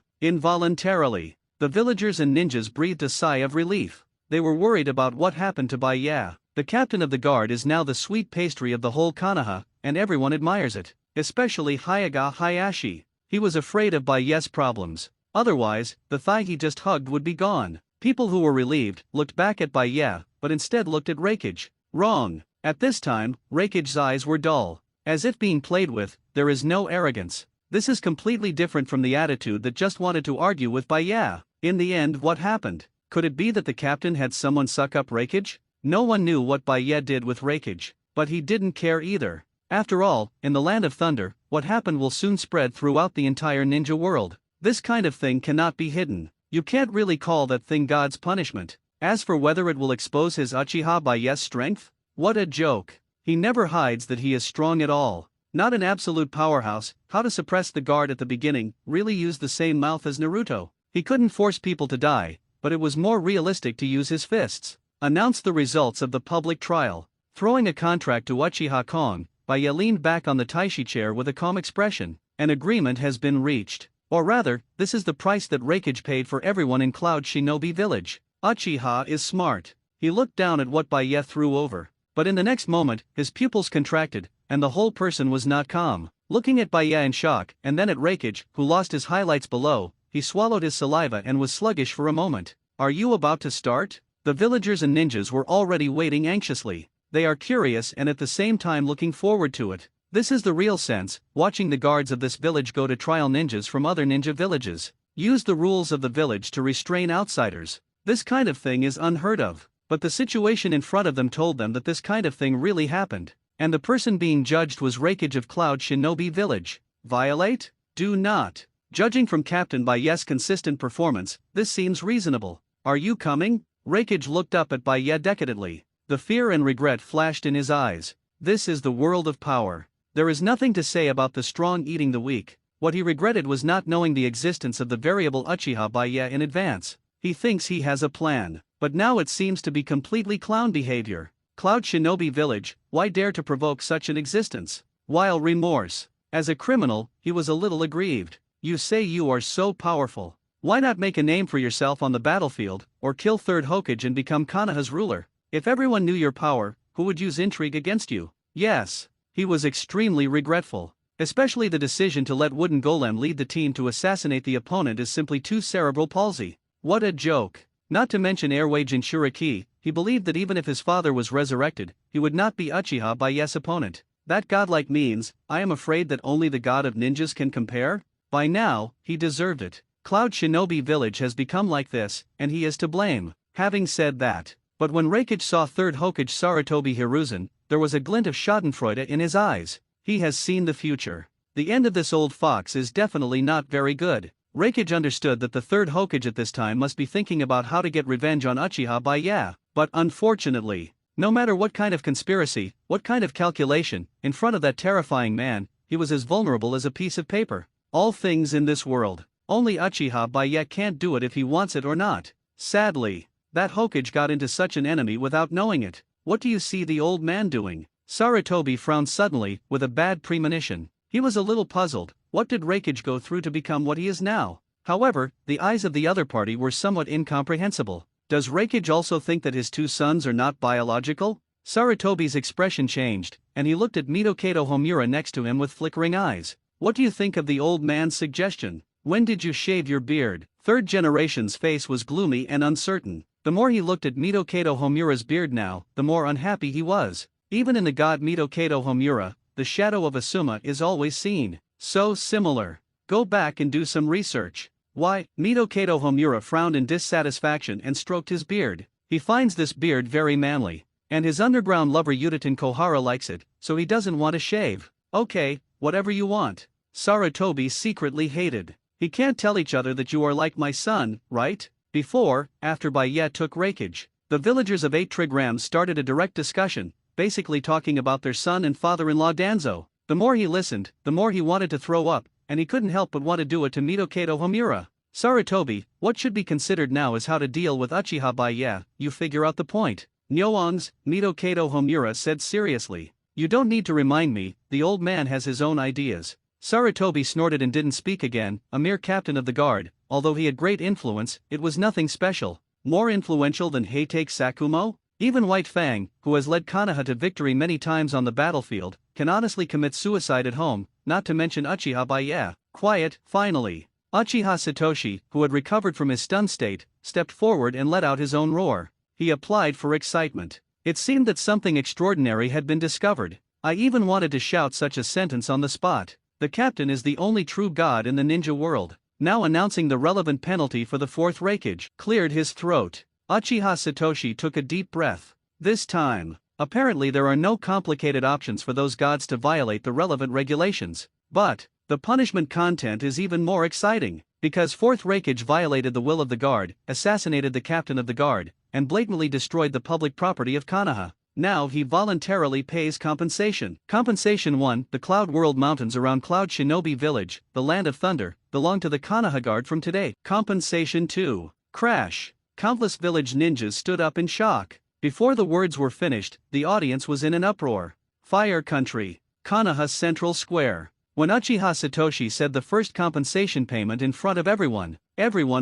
Involuntarily, the villagers and ninjas breathed a sigh of relief. They were worried about what happened to Baiye. The captain of the guard is now the sweet pastry of the whole Konoha, and everyone admires it, especially Hyaga Hayashi. He was afraid of Baiye's problems. Otherwise, the thigh he just hugged would be gone. People who were relieved looked back at Baiye, but instead looked at Reikage. Wrong. At this time, Reikage's eyes were dull. As if being played with, there is no arrogance. This is completely different from the attitude that just wanted to argue with Baiye. In the end, what happened? Could it be that the captain had someone suck up Reikage? No one knew what Baiye did with Reikage, but he didn't care either. After all, in the Land of Thunder, what happened will soon spread throughout the entire ninja world. This kind of thing cannot be hidden. You can't really call that thing God's punishment. As for whether it will expose his uchiha Baiye's strength, what a joke. He never hides that he is strong at all. Not an absolute powerhouse. How to suppress the guard at the beginning really used the same mouth as Naruto. He couldn't force people to die, but it was more realistic to use his fists. Announce the results of the public trial. Throwing a contract to Uchiha Kong, Baiye leaned back on the Taishi chair with a calm expression. An agreement has been reached. Or rather, this is the price that Reikage paid for everyone in Cloud Shinobi Village. Uchiha is smart. He looked down at what Baiye threw over. But in the next moment, his pupils contracted, and the whole person was not calm. Looking at Baiye in shock, and then at Reikage, who lost his highlights below, he swallowed his saliva and was sluggish for a moment. Are you about to start? The villagers and ninjas were already waiting anxiously. They are curious and at the same time looking forward to it. This is the real sense, watching the guards of this village go to trial ninjas from other ninja villages. Use the rules of the village to restrain outsiders. This kind of thing is unheard of. But the situation in front of them told them that this kind of thing really happened. And the person being judged was Reikage of Cloud Shinobi Village. Violate? Do not. Judging from Captain Baiye's consistent performance, this seems reasonable. Are you coming? Reikage looked up at Baiye decadently. The fear and regret flashed in his eyes. This is the world of power. There is nothing to say about the strong eating the weak. What he regretted was not knowing the existence of the variable Uchiha Baiye in advance. He thinks he has a plan, but now it seems to be completely clown behavior. Cloud Shinobi Village, why dare to provoke such an existence? While remorse. As a criminal, he was a little aggrieved. You say you are so powerful. Why not make a name for yourself on the battlefield, or kill Third Hokage and become Konoha's ruler? If everyone knew your power, who would use intrigue against you? Yes. He was extremely regretful. Especially the decision to let Wooden Golem lead the team to assassinate the opponent is simply too cerebral palsy. What a joke. Not to mention airway Jinchuriki, he believed that even if his father was resurrected, he would not be Uchiha Baiye's opponent. That godlike means, I am afraid that only the god of ninjas can compare? By now, he deserved it. Cloud Shinobi Village has become like this, and he is to blame. Having said that, but when Reikage saw Third Hokage Sarutobi Hiruzen, there was a glint of schadenfreude in his eyes. He has seen the future. The end of this old fox is definitely not very good. Reikage understood that the Third Hokage at this time must be thinking about how to get revenge on Uchiha Baiye, but unfortunately, no matter what kind of conspiracy, what kind of calculation, in front of that terrifying man, he was as vulnerable as a piece of paper. All things in this world, only Uchiha Baiye can't do it if he wants it or not. Sadly, that Hokage got into such an enemy without knowing it. What do you see the old man doing? Sarutobi frowned suddenly, with a bad premonition. He was a little puzzled. What did Reikage go through to become what he is now? However, the eyes of the other party were somewhat incomprehensible. Does Reikage also think that his two sons are not biological? Sarutobi's expression changed, and he looked at Midokado Homura next to him with flickering eyes. What do you think of the old man's suggestion? When did you shave your beard? Third generation's face was gloomy and uncertain. The more he looked at Midokado Homura's beard now, the more unhappy he was. Even in the god Midokado Homura, the shadow of Asuma is always seen. So similar. Go back and do some research. Why? Midokado Homura frowned in dissatisfaction and stroked his beard. He finds this beard very manly. And his underground lover Yutaten Kohara likes it, so he doesn't want to shave. Okay, whatever you want. Sarutobi secretly hated. He can't tell each other that you are like my son, right? Before, after Baiye took Reikage, the villagers of 8 Trigrams started a direct discussion, basically talking about their son and father-in-law Danzo. The more he listened, the more he wanted to throw up, and he couldn't help but want to do it to Midokado Homura. Sarutobi, what should be considered now is how to deal with Uchiha Baiye. You figure out the point. Nyoongs, Midokado Homura said seriously. You don't need to remind me, the old man has his own ideas. Sarutobi snorted and didn't speak again. A mere captain of the guard, although he had great influence, it was nothing special. More influential than Heitake Sakumo? Even White Fang, who has led Konoha to victory many times on the battlefield, can honestly commit suicide at home, not to mention Uchiha Baye. Quiet, finally. Uchiha Satoshi, who had recovered from his stun state, stepped forward and let out his own roar. He applied for excitement. It seemed that something extraordinary had been discovered. I even wanted to shout such a sentence on the spot. The captain is the only true god in the ninja world. Now announcing the relevant penalty for the fourth raikage, cleared his throat. Uchiha Satoshi took a deep breath. This time, apparently there are no complicated options for those gods to violate the relevant regulations. But the punishment content is even more exciting, because fourth raikage violated the will of the guard, assassinated the captain of the guard, and blatantly destroyed the public property of Konoha. Now he voluntarily pays compensation. Compensation 1. The Cloud World Mountains around Cloud Shinobi Village, the Land of Thunder, belong to the Konoha Guard from today. Compensation 2. Crash. Countless village ninjas stood up in shock. Before the words were finished, the audience was in an uproar. Fire Country. Konoha Central Square. When Uchiha Satoshi said the first compensation payment in front of everyone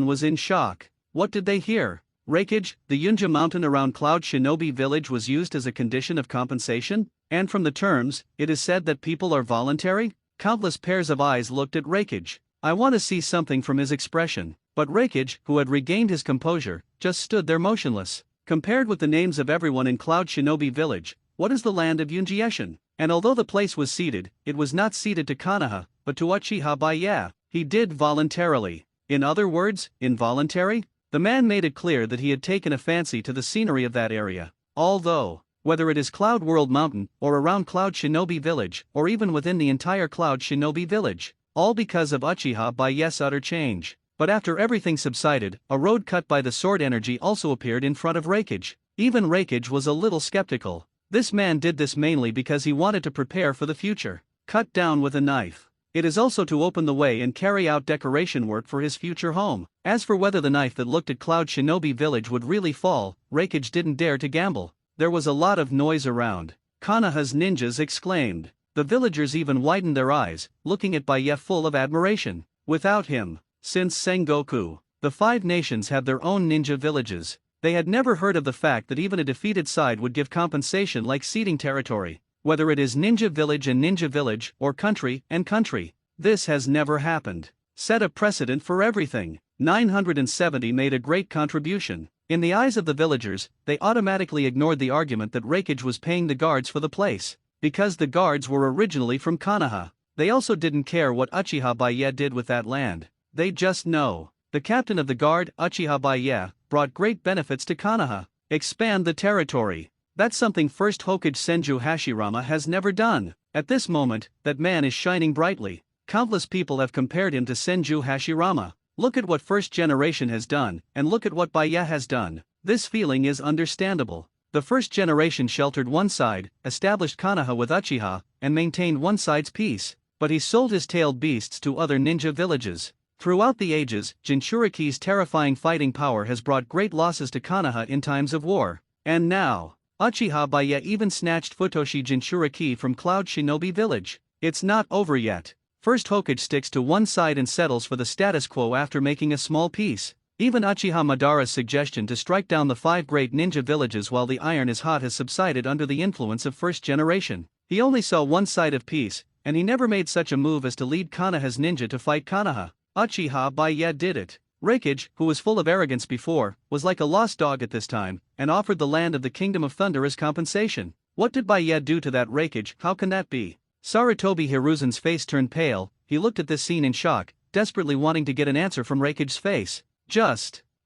was in shock. What did they hear? Raikage, the Yunja mountain around Cloud Shinobi Village, was used as a condition of compensation? And from the terms, it is said that people are voluntary? Countless pairs of eyes looked at Raikage. I want to see something from his expression. But Raikage, who had regained his composure, just stood there motionless. Compared with the names of everyone in Cloud Shinobi Village, what is the land of Yunjieshin? And although the place was ceded, it was not ceded to Konoha, but to Uchiha Baye. He did voluntarily. In other words, involuntary? The man made it clear that he had taken a fancy to the scenery of that area. Although, whether it is Cloud World Mountain, or around Cloud Shinobi Village, or even within the entire Cloud Shinobi Village, all because of Uchiha Baye's utter change. But after everything subsided, a road cut by the sword energy also appeared in front of Raikage. Even Raikage was a little skeptical. This man did this mainly because he wanted to prepare for the future. Cut down with a knife. It is also to open the way and carry out decoration work for his future home. As for whether the knife that looked at Cloud Shinobi Village would really fall, Raikage didn't dare to gamble. There was a lot of noise around. Konoha's ninjas exclaimed. The villagers even widened their eyes, looking at Baye full of admiration. Without him, since Sengoku, the 5 nations have their own ninja villages. They had never heard of the fact that even a defeated side would give compensation like ceding territory. Whether it is Ninja Village and Ninja Village, or country and country, this has never happened. Set a precedent for everything. 970 made a great contribution. In the eyes of the villagers, they automatically ignored the argument that Raikage was paying the guards for the place. Because the guards were originally from Konoha. They also didn't care what Uchiha Baye did with that land. They just know. The captain of the guard, Uchiha Baye, brought great benefits to Konoha. Expand the territory. That's something first Hokage Senju Hashirama has never done. At this moment, that man is shining brightly. Countless people have compared him to Senju Hashirama. Look at what first generation has done, and look at what Baye has done. This feeling is understandable. The first generation sheltered one side, established Konoha with Uchiha, and maintained one side's peace. But he sold his tailed beasts to other ninja villages. Throughout the ages, Jinchuriki's terrifying fighting power has brought great losses to Konoha in times of war. And now, Uchiha Baye even snatched Futoshi Jinchuriki from Cloud Shinobi Village. It's not over yet. First Hokage sticks to one side and settles for the status quo after making a small peace. Even Uchiha Madara's suggestion to strike down the 5 great ninja villages while the iron is hot has subsided under the influence of first generation. He only saw one side of peace, and he never made such a move as to lead Konoha's ninja to fight Konoha. Uchiha Baye did it. Raikage, who was full of arrogance before, was like a lost dog at this time, and offered the land of the Kingdom of Thunder as compensation. What did Baye do to that Raikage? How can that be? Sarutobi Hiruzen's face turned pale. He looked at this scene in shock, desperately wanting to get an answer from Raikage's face.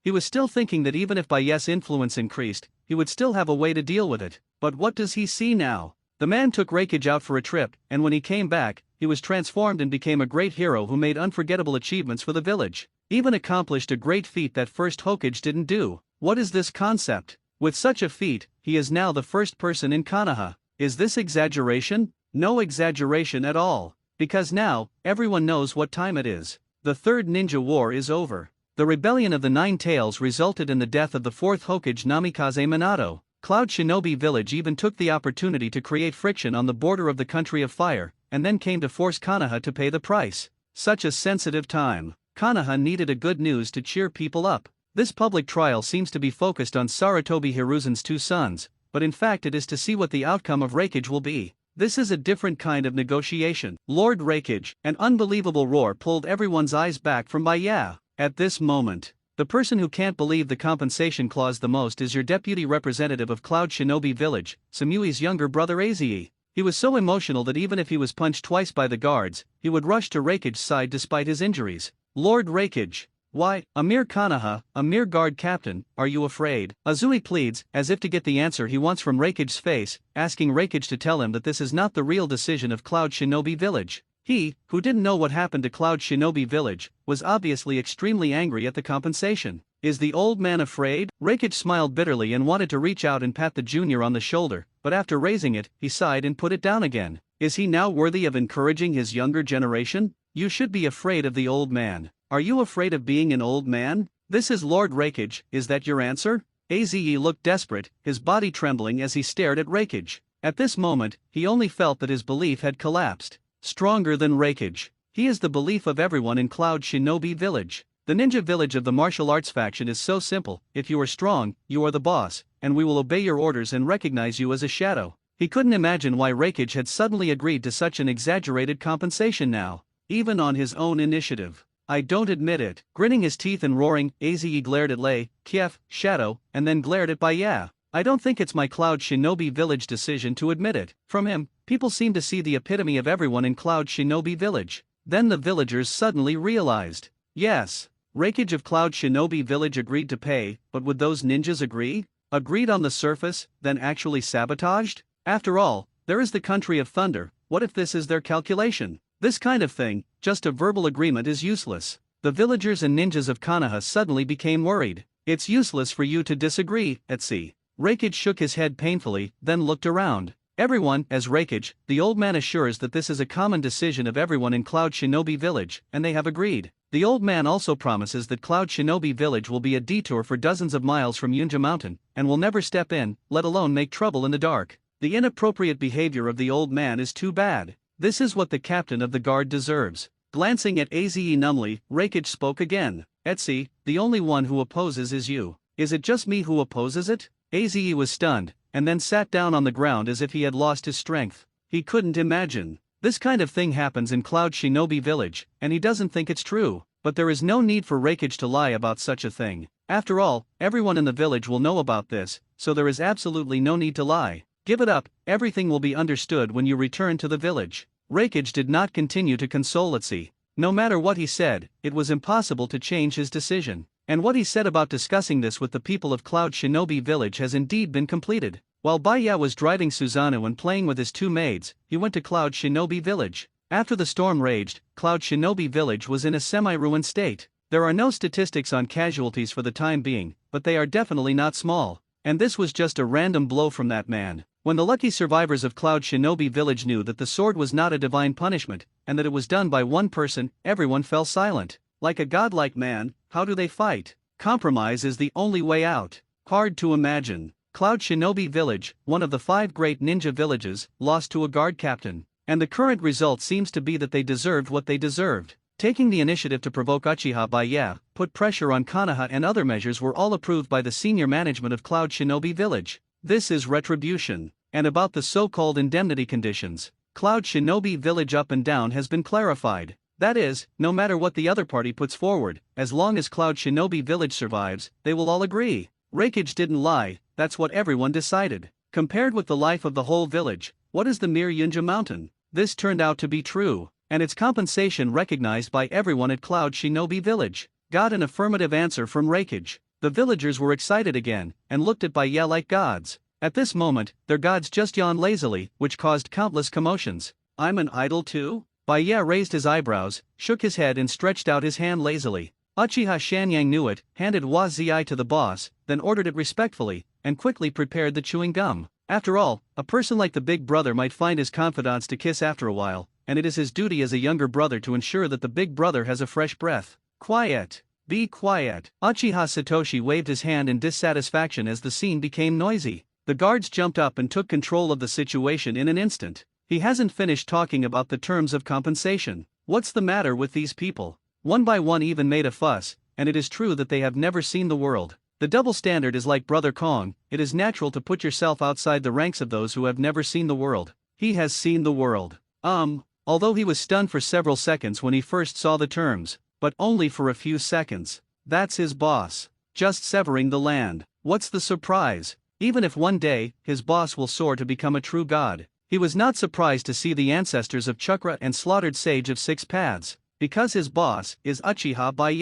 He was still thinking that even if Baye's influence increased, he would still have a way to deal with it. But what does he see now? The man took Raikage out for a trip, and when he came back, he was transformed and became a great hero who made unforgettable achievements for the village. Even accomplished a great feat that first Hokage didn't do. What is this concept? With such a feat, he is now the first person in Konoha. Is this exaggeration? No exaggeration at all. Because now, everyone knows what time it is. The Third Ninja War is over. The rebellion of the 9 Tails resulted in the death of the 4th Hokage Namikaze Minato. Cloud Shinobi Village even took the opportunity to create friction on the border of the Country of Fire, and then came to force Konoha to pay the price. Such a sensitive time. Konoha needed a good news to cheer people up. This public trial seems to be focused on Sarutobi Hiruzen's two sons, but in fact it is to see what the outcome of Reikage will be. This is a different kind of negotiation. Lord Reikage, an unbelievable roar pulled everyone's eyes back from Baya. At this moment, the person who can't believe the compensation clause the most is your deputy representative of Cloud Shinobi Village, Samui's younger brother Aze. He was so emotional that even if he was punched twice by the guards, he would rush to Reikage's side despite his injuries. Lord Reikage. Why, a mere Kanaha, a mere guard captain, are you afraid? Azui pleads, as if to get the answer he wants from Reikage's face, asking Reikage to tell him that this is not the real decision of Cloud Shinobi Village. He, who didn't know what happened to Cloud Shinobi Village, was obviously extremely angry at the compensation. Is the old man afraid? Reikage smiled bitterly and wanted to reach out and pat the junior on the shoulder, but after raising it, he sighed and put it down again. Is he now worthy of encouraging his younger generation? You should be afraid of the old man. Are you afraid of being an old man? This is Lord Reikage, is that your answer? Aze looked desperate, his body trembling as he stared at Reikage. At this moment, he only felt that his belief had collapsed. Stronger than Reikage. He is the belief of everyone in Cloud Shinobi Village. The ninja village of the martial arts faction is so simple: if you are strong, you are the boss, and we will obey your orders and recognize you as a shadow. He couldn't imagine why Reikage had suddenly agreed to such an exaggerated compensation now, even on his own initiative. I don't admit it. Gritting his teeth and roaring, Aze glared at Lei, Kief, Shadow, and then glared at Baya. I don't think it's my Cloud Shinobi Village decision to admit it. From him, people seem to see the epitome of everyone in Cloud Shinobi Village. Then the villagers suddenly realized. Yes, Reikage of Cloud Shinobi Village agreed to pay, but would those ninjas agree? Agreed on the surface, then actually sabotaged? After all, there is the country of thunder. What if this is their calculation? This kind of thing, just a verbal agreement, is useless. The villagers and ninjas of Kanaha suddenly became worried. It's useless for you to disagree, Etsi. Reikage shook his head painfully, then looked around. Everyone, as Reikage, the old man assures that this is a common decision of everyone in Cloud Shinobi Village, and they have agreed. The old man also promises that Cloud Shinobi Village will be a detour for dozens of miles from Yunja Mountain, and will never step in, let alone make trouble in the dark. The inappropriate behavior of the old man is too bad. This is what the captain of the guard deserves. Glancing at Aze numbly, Reikage spoke again. Etsi, the only one who opposes is you. Is it just me who opposes it? Aze was stunned, and then sat down on the ground as if he had lost his strength. He couldn't imagine. This kind of thing happens in Cloud Shinobi Village, and he doesn't think it's true. But there is no need for Reikage to lie about such a thing. After all, everyone in the village will know about this, so there is absolutely no need to lie. Give it up, everything will be understood when you return to the village. Reikage did not continue to console Etsi. No matter what he said, it was impossible to change his decision. And what he said about discussing this with the people of Cloud Shinobi Village has indeed been completed. While Baya was driving Susanoo and playing with his two maids, he went to Cloud Shinobi Village. After the storm raged, Cloud Shinobi Village was in a semi-ruined state. There are no statistics on casualties for the time being, but they are definitely not small. And this was just a random blow from that man. When the lucky survivors of Cloud Shinobi Village knew that the sword was not a divine punishment, and that it was done by one person, everyone fell silent. Like a godlike man, how do they fight? Compromise is the only way out. Hard to imagine. Cloud Shinobi Village, one of the 5 great ninja villages, lost to a guard captain. And the current result seems to be that they deserved what they deserved. Taking the initiative to provoke Uchiha Baya, put pressure on Kanaha, and other measures were all approved by the senior management of Cloud Shinobi Village. This is retribution. And about the so-called indemnity conditions, Cloud Shinobi Village up and down has been clarified. That is, no matter what the other party puts forward, as long as Cloud Shinobi Village survives, they will all agree. Reikage didn't lie, that's what everyone decided. Compared with the life of the whole village, what is the mere Yunja Mountain? This turned out to be true, and its compensation recognized by everyone at Cloud Shinobi Village. Got an affirmative answer from Reikage. The villagers were excited again, and looked at Baya like gods. At this moment, their gods just yawned lazily, which caused countless commotions. I'm an idol too? Baya raised his eyebrows, shook his head and stretched out his hand lazily. Uchiha Shanyang knew it, handed Wazi to the boss, then ordered it respectfully, and quickly prepared the chewing gum. After all, a person like the big brother might find his confidants to kiss after a while, and it is his duty as a younger brother to ensure that the big brother has a fresh breath. Quiet. Be quiet. Uchiha Satoshi waved his hand in dissatisfaction as the scene became noisy. The guards jumped up and took control of the situation in an instant. He hasn't finished talking about the terms of compensation. What's the matter with these people? One by one even made a fuss, and it is true that they have never seen the world. The double standard is like Brother Kong, it is natural to put yourself outside the ranks of those who have never seen the world. He has seen the world. Although he was stunned for several seconds when he first saw the terms, but only for a few seconds. That's his boss. Just severing the land. What's the surprise? Even if one day, his boss will soar to become a true god. He was not surprised to see the ancestors of Chakra and slaughtered sage of six paths, because his boss is Uchiha by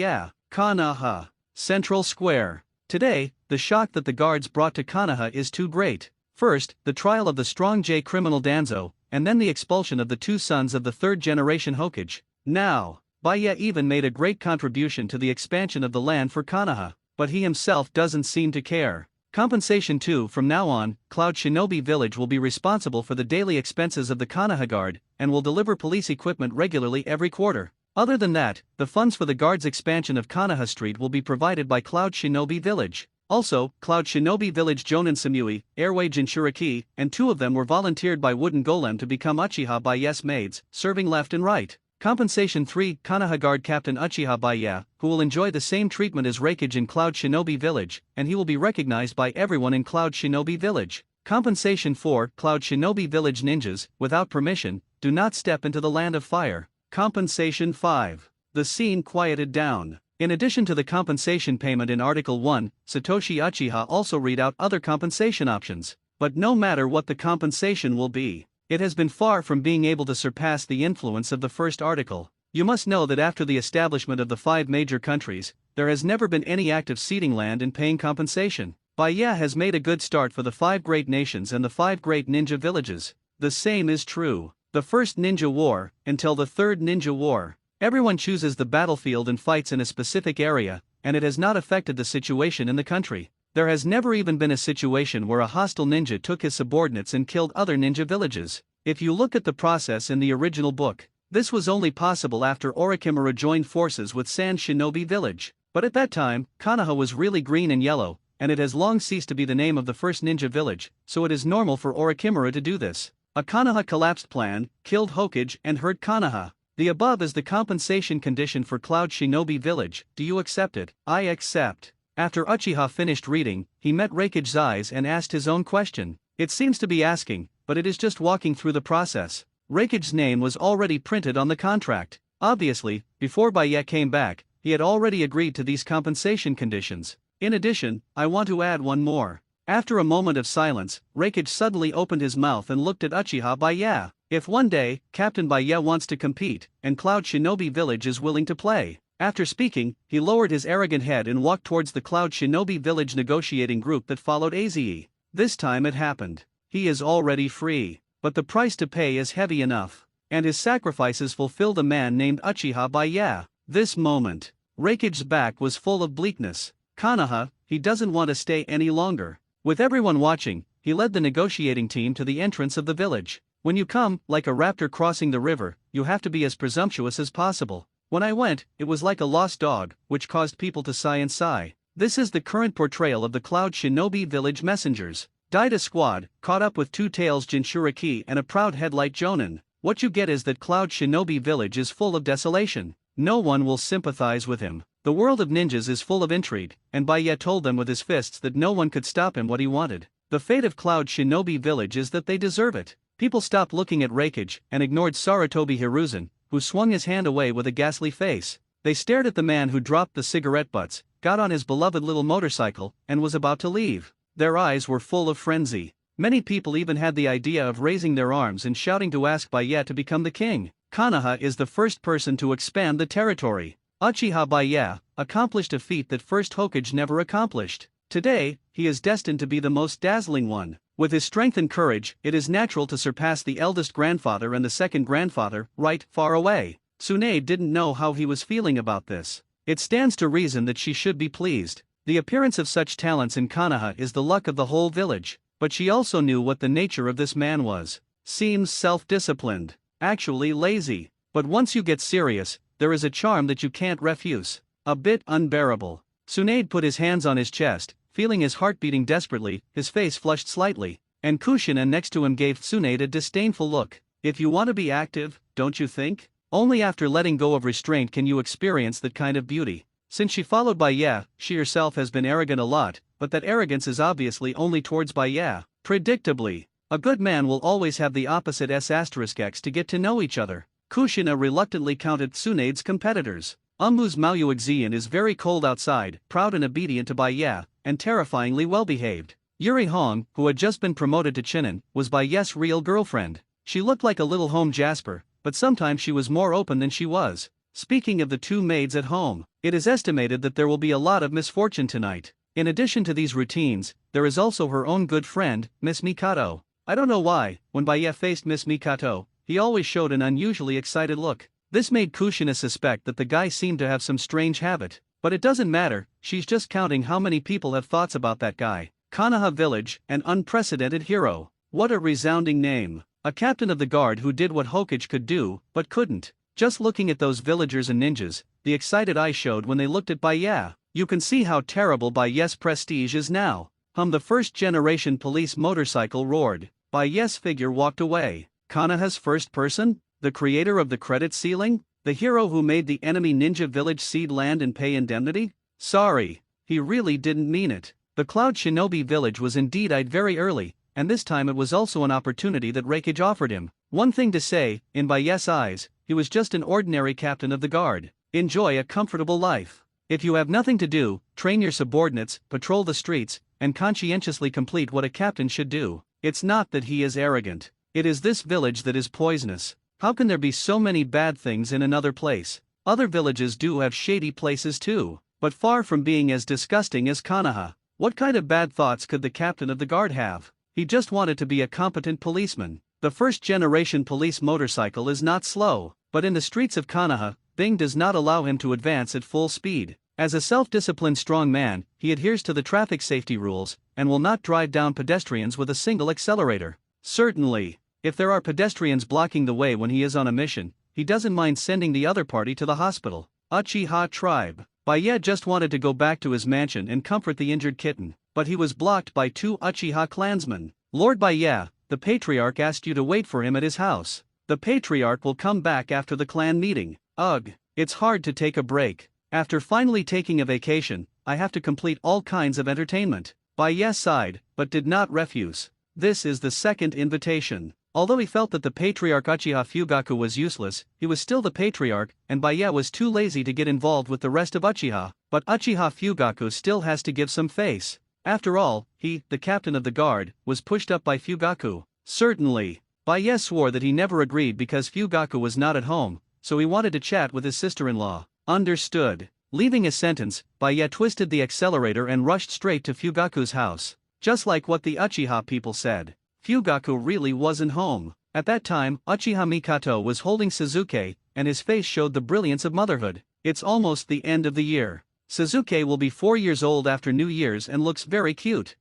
Konoha. Central Square. Today, the shock that the guards brought to Konoha is too great. First, the trial of the strong J criminal Danzo, and then the expulsion of the two sons of the third-generation Hokage. Now, Baya even made a great contribution to the expansion of the land for Konoha, but he himself doesn't seem to care. Compensation 2. From now on, Cloud Shinobi Village will be responsible for the daily expenses of the Konoha Guard, and will deliver police equipment regularly every quarter. Other than that, the funds for the Guard's expansion of Konoha Street will be provided by Cloud Shinobi Village. Also, Cloud Shinobi Village Jonin Samui, Airway Jinchuriki, and 2 of them were volunteered by Wooden Golem to become Uchiha by maids, serving left and right. Compensation 3. Konoha Guard Captain Uchiha by who will enjoy the same treatment as Reikage in Cloud Shinobi Village, and he will be recognized by everyone in Cloud Shinobi Village. Compensation 4. Cloud Shinobi Village ninjas, without permission, do not step into the land of fire. Compensation 5. The scene quieted down. In addition to the compensation payment in Article 1, Satoshi Uchiha also read out other compensation options. But no matter what the compensation will be, it has been far from being able to surpass the influence of the first article. You must know that after the establishment of the 5 major countries, there has never been any act of ceding land and paying compensation. Baya has made a good start for the 5 great nations and the 5 great ninja villages. The same is true. The first ninja war, until the third ninja war. Everyone chooses the battlefield and fights in a specific area, and it has not affected the situation in the country. There has never even been a situation where a hostile ninja took his subordinates and killed other ninja villages. If you look at the process in the original book, this was only possible after Orochimaru joined forces with Sand Shinobi Village. But at that time, Konoha was really green and yellow, and it has long ceased to be the name of the first ninja village, so it is normal for Orochimaru to do this. A Konoha collapsed plan, killed Hokage and hurt Konoha. The above is the compensation condition for Cloud Shinobi Village. Do you accept it? I accept. After Uchiha finished reading, he met Reikage's eyes and asked his own question. It seems to be asking, but it is just walking through the process. Reikage's name was already printed on the contract. Obviously, before Baya came back, he had already agreed to these compensation conditions. In addition, I want to add one more. After a moment of silence, Reikage suddenly opened his mouth and looked at Uchiha Baya. If one day, Captain Baya wants to compete, and Cloud Shinobi Village is willing to play. After speaking, he lowered his arrogant head and walked towards the Cloud Shinobi Village negotiating group that followed Aze. This time it happened. He is already free, but the price to pay is heavy enough, and his sacrifices fulfilled a man named Uchiha Baya. This moment, Reikage's back was full of bleakness. Konoha, he doesn't want to stay any longer. With everyone watching, he led the negotiating team to the entrance of the village. When you come, like a raptor crossing the river, you have to be as presumptuous as possible. When I went, it was like a lost dog, which caused people to sigh and sigh. This is the current portrayal of the Cloud Shinobi Village messengers. Daida Squad, caught up with 2 tails Jinchuriki and a proud headlight Jonin. What you get is that Cloud Shinobi Village is full of desolation. No one will sympathize with him. The world of ninjas is full of intrigue, and Baya told them with his fists that no one could stop him what he wanted. The fate of Cloud Shinobi Village is that they deserve it. People stopped looking at Reikage and ignored Sarutobi Hiruzen, who swung his hand away with a ghastly face. They stared at the man who dropped the cigarette butts, got on his beloved little motorcycle, and was about to leave. Their eyes were full of frenzy. Many people even had the idea of raising their arms and shouting to ask Baya to become the king. Konoha is the first person to expand the territory. Uchiha Baya accomplished a feat that first Hokage never accomplished. Today, he is destined to be the most dazzling one. With his strength and courage, it is natural to surpass the eldest grandfather and the second grandfather, right far away. Tsunade didn't know how he was feeling about this. It stands to reason that she should be pleased. The appearance of such talents in Konoha is the luck of the whole village, but she also knew what the nature of this man was. Seems self-disciplined, actually lazy. But once you get serious, there is a charm that you can't refuse. A bit unbearable. Tsunade put his hands on his chest, feeling his heart beating desperately, his face flushed slightly, and Kushina next to him gave Tsunade a disdainful look. If you want to be active, don't you think? Only after letting go of restraint can you experience that kind of beauty. Since she followed Baya, she herself has been arrogant a lot, but that arrogance is obviously only towards Baya. Predictably, a good man will always have the opposite s*x to get to know each other. Kushina reluctantly counted Tsunade's competitors. Ummu's Maoyuxian is very cold outside, proud and obedient to Baya, and terrifyingly well-behaved. Yuri Hong, who had just been promoted to Chinin, was Baya's real girlfriend. She looked like a little home Jasper, but sometimes she was more open than she was. Speaking of the two maids at home, it is estimated that there will be a lot of misfortune tonight. In addition to these routines, there is also her own good friend, Miss Mikato. I don't know why, when Baya faced Miss Mikato, he always showed an unusually excited look. This made Kushina suspect that the guy seemed to have some strange habit. But it doesn't matter, she's just counting how many people have thoughts about that guy. Konoha Village, an unprecedented hero. What a resounding name. A captain of the guard who did what Hokage could do, but couldn't. Just looking at those villagers and ninjas, the excited eyes showed when they looked at Baya. You can see how terrible Baya's prestige is now. The first-generation police motorcycle roared. Baya's figure walked away. Konoha's first person? The creator of the credit ceiling? The hero who made the enemy ninja village cede land and pay indemnity? Sorry, he really didn't mean it. The Cloud Shinobi village was indeed eyed very early, and this time it was also an opportunity that Reikage offered him. One thing to say, in Baya's eyes, he was just an ordinary captain of the guard. Enjoy a comfortable life. If you have nothing to do, train your subordinates, patrol the streets, and conscientiously complete what a captain should do. It's not that he is arrogant. It is this village that is poisonous. How can there be so many bad things in another place? Other villages do have shady places too, but far from being as disgusting as Konoha. What kind of bad thoughts could the captain of the guard have? He just wanted to be a competent policeman. The first-generation police motorcycle is not slow, but in the streets of Konoha, Bing does not allow him to advance at full speed. As a self-disciplined strong man, he adheres to the traffic safety rules, and will not drive down pedestrians with a single accelerator. Certainly, if there are pedestrians blocking the way when he is on a mission, he doesn't mind sending the other party to the hospital. Uchiha tribe. Baya just wanted to go back to his mansion and comfort the injured kitten, but he was blocked by two Uchiha clansmen. Lord Baya, the patriarch asked you to wait for him at his house. The patriarch will come back after the clan meeting. Ugh, it's hard to take a break. After finally taking a vacation, I have to complete all kinds of entertainment. Baya sighed, but did not refuse. This is the second invitation. Although he felt that the patriarch Uchiha Fugaku was useless, he was still the patriarch, and Baya was too lazy to get involved with the rest of Uchiha. But Uchiha Fugaku still has to give some face. After all, he, the captain of the guard, was pushed up by Fugaku. Certainly. Baya swore that he never agreed because Fugaku was not at home, so he wanted to chat with his sister-in-law. Understood. Leaving a sentence, Baya twisted the accelerator and rushed straight to Fugaku's house. Just like what the Uchiha people said. Fugaku really wasn't home. At that time, Uchiha Mikato was holding Suzuki, and his face showed the brilliance of motherhood. It's almost the end of the year. Suzuki will be 4 years old after New Year's and looks very cute.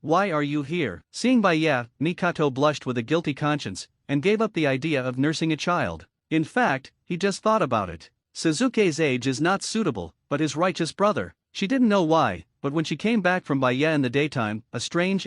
Why are you here? Seeing Baya, Mikato blushed with a guilty conscience, and gave up the idea of nursing a child. In fact, he just thought about it. Suzuki's age is not suitable, but his righteous brother. She didn't know why, but when she came back from Baya in the daytime, a strange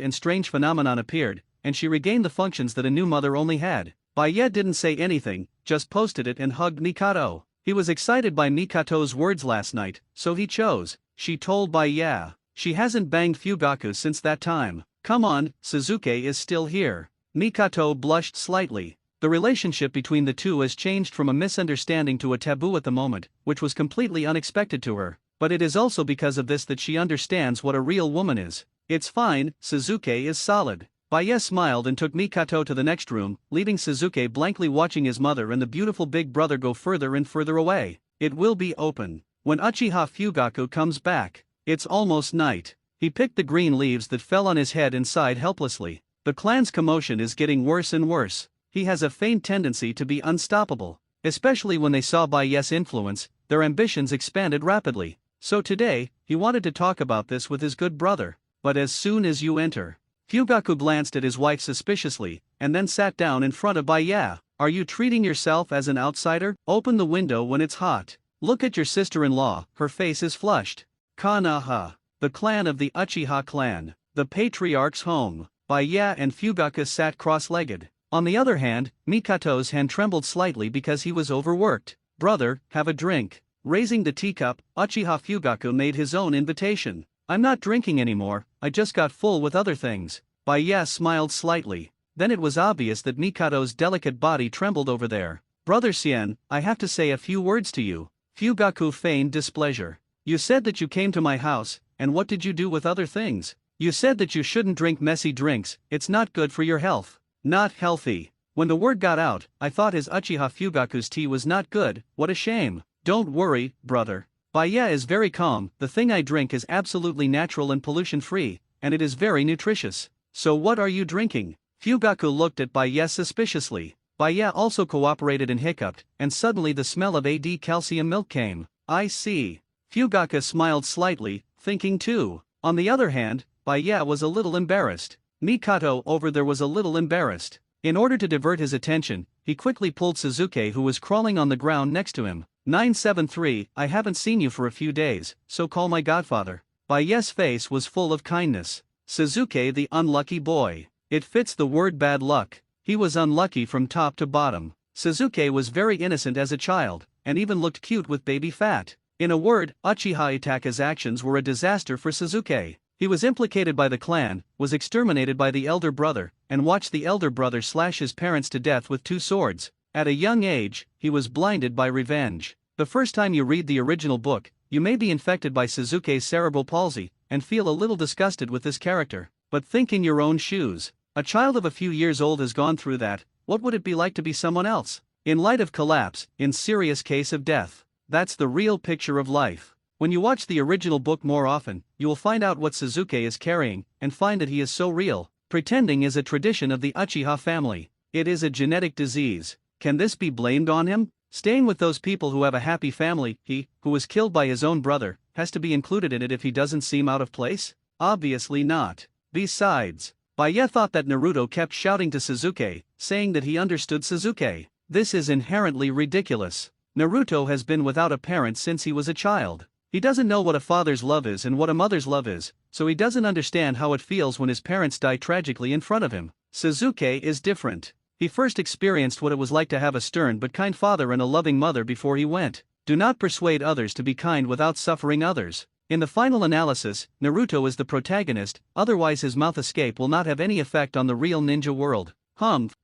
phenomenon appeared, and she regained the functions that a new mother only had. Baya didn't say anything, just posted it and hugged Mikato. He was excited by Mikato's words last night, so he chose. She told Baya. She hasn't banged Fugaku since that time. Come on, Suzuki is still here. Mikato blushed slightly. The relationship between the two has changed from a misunderstanding to a taboo at the moment, which was completely unexpected to her. But it is also because of this that she understands what a real woman is. It's fine, Suzuki is solid. Baya smiled and took Mikato to the next room, leaving Suzuki blankly watching his mother and the beautiful big brother go further and further away. It will be open when Uchiha Fugaku comes back. It's almost night. He picked the green leaves that fell on his head and sighed helplessly. The clan's commotion is getting worse and worse. He has a faint tendency to be unstoppable. Especially when they saw Baya's influence, their ambitions expanded rapidly. So today, he wanted to talk about this with his good brother. But as soon as you enter, Fugaku glanced at his wife suspiciously, and then sat down in front of Baya. Are you treating yourself as an outsider? Open the window when it's hot. Look at your sister-in-law, her face is flushed. Konoha, the clan of the Uchiha clan, the patriarch's home. Baya and Fugaku sat cross-legged. On the other hand, Mikato's hand trembled slightly because he was overworked. Brother, have a drink. Raising the teacup, Uchiha Fugaku made his own invitation. I'm not drinking anymore, I just got full with other things. Baya smiled slightly. Then it was obvious that Mikato's delicate body trembled over there. Brother Xian, I have to say a few words to you. Fugaku feigned displeasure. You said that you came to my house, and what did you do with other things? You said that you shouldn't drink messy drinks, it's not good for your health. Not healthy. When the word got out, I thought his Uchiha Fugaku's tea was not good, what a shame. Don't worry, brother. Baya is very calm, the thing I drink is absolutely natural and pollution-free, and it is very nutritious. So what are you drinking? Fugaku looked at Baya suspiciously. Baya also cooperated and hiccuped, and suddenly the smell of AD calcium milk came. I see. Fugaku smiled slightly, thinking too. On the other hand, Baya was a little embarrassed. Mikato over there was a little embarrassed. In order to divert his attention, he quickly pulled Suzuki, who was crawling on the ground next to him. 973, I haven't seen you for a few days, so call my godfather. Baya's face was full of kindness. Suzuki, the unlucky boy. It fits the word bad luck. He was unlucky from top to bottom. Suzuki was very innocent as a child, and even looked cute with baby fat. In a word, Uchiha Itaka's actions were a disaster for Suzuki. He was implicated by the clan, was exterminated by the elder brother, and watched the elder brother slash his parents to death with 2 swords. At a young age, he was blinded by revenge. The first time you read the original book, you may be infected by Suzuki's cerebral palsy, and feel a little disgusted with this character. But think in your own shoes. A child of a few years old has gone through that, what would it be like to be someone else? In light of collapse, in serious case of death. That's the real picture of life. When you watch the original book more often, you will find out what Suzuki is carrying, and find that he is so real. Pretending is a tradition of the Uchiha family. It is a genetic disease. Can this be blamed on him? Staying with those people who have a happy family, he, who was killed by his own brother, has to be included in it if he doesn't seem out of place? Obviously not. Besides, Baya thought that Naruto kept shouting to Suzuki, saying that he understood Suzuki. This is inherently ridiculous. Naruto has been without a parent since he was a child. He doesn't know what a father's love is and what a mother's love is, so he doesn't understand how it feels when his parents die tragically in front of him. Suzuki is different. He first experienced what it was like to have a stern but kind father and a loving mother before he went. Do not persuade others to be kind without suffering others. In the final analysis, Naruto is the protagonist, otherwise his mouth escape will not have any effect on the real ninja world.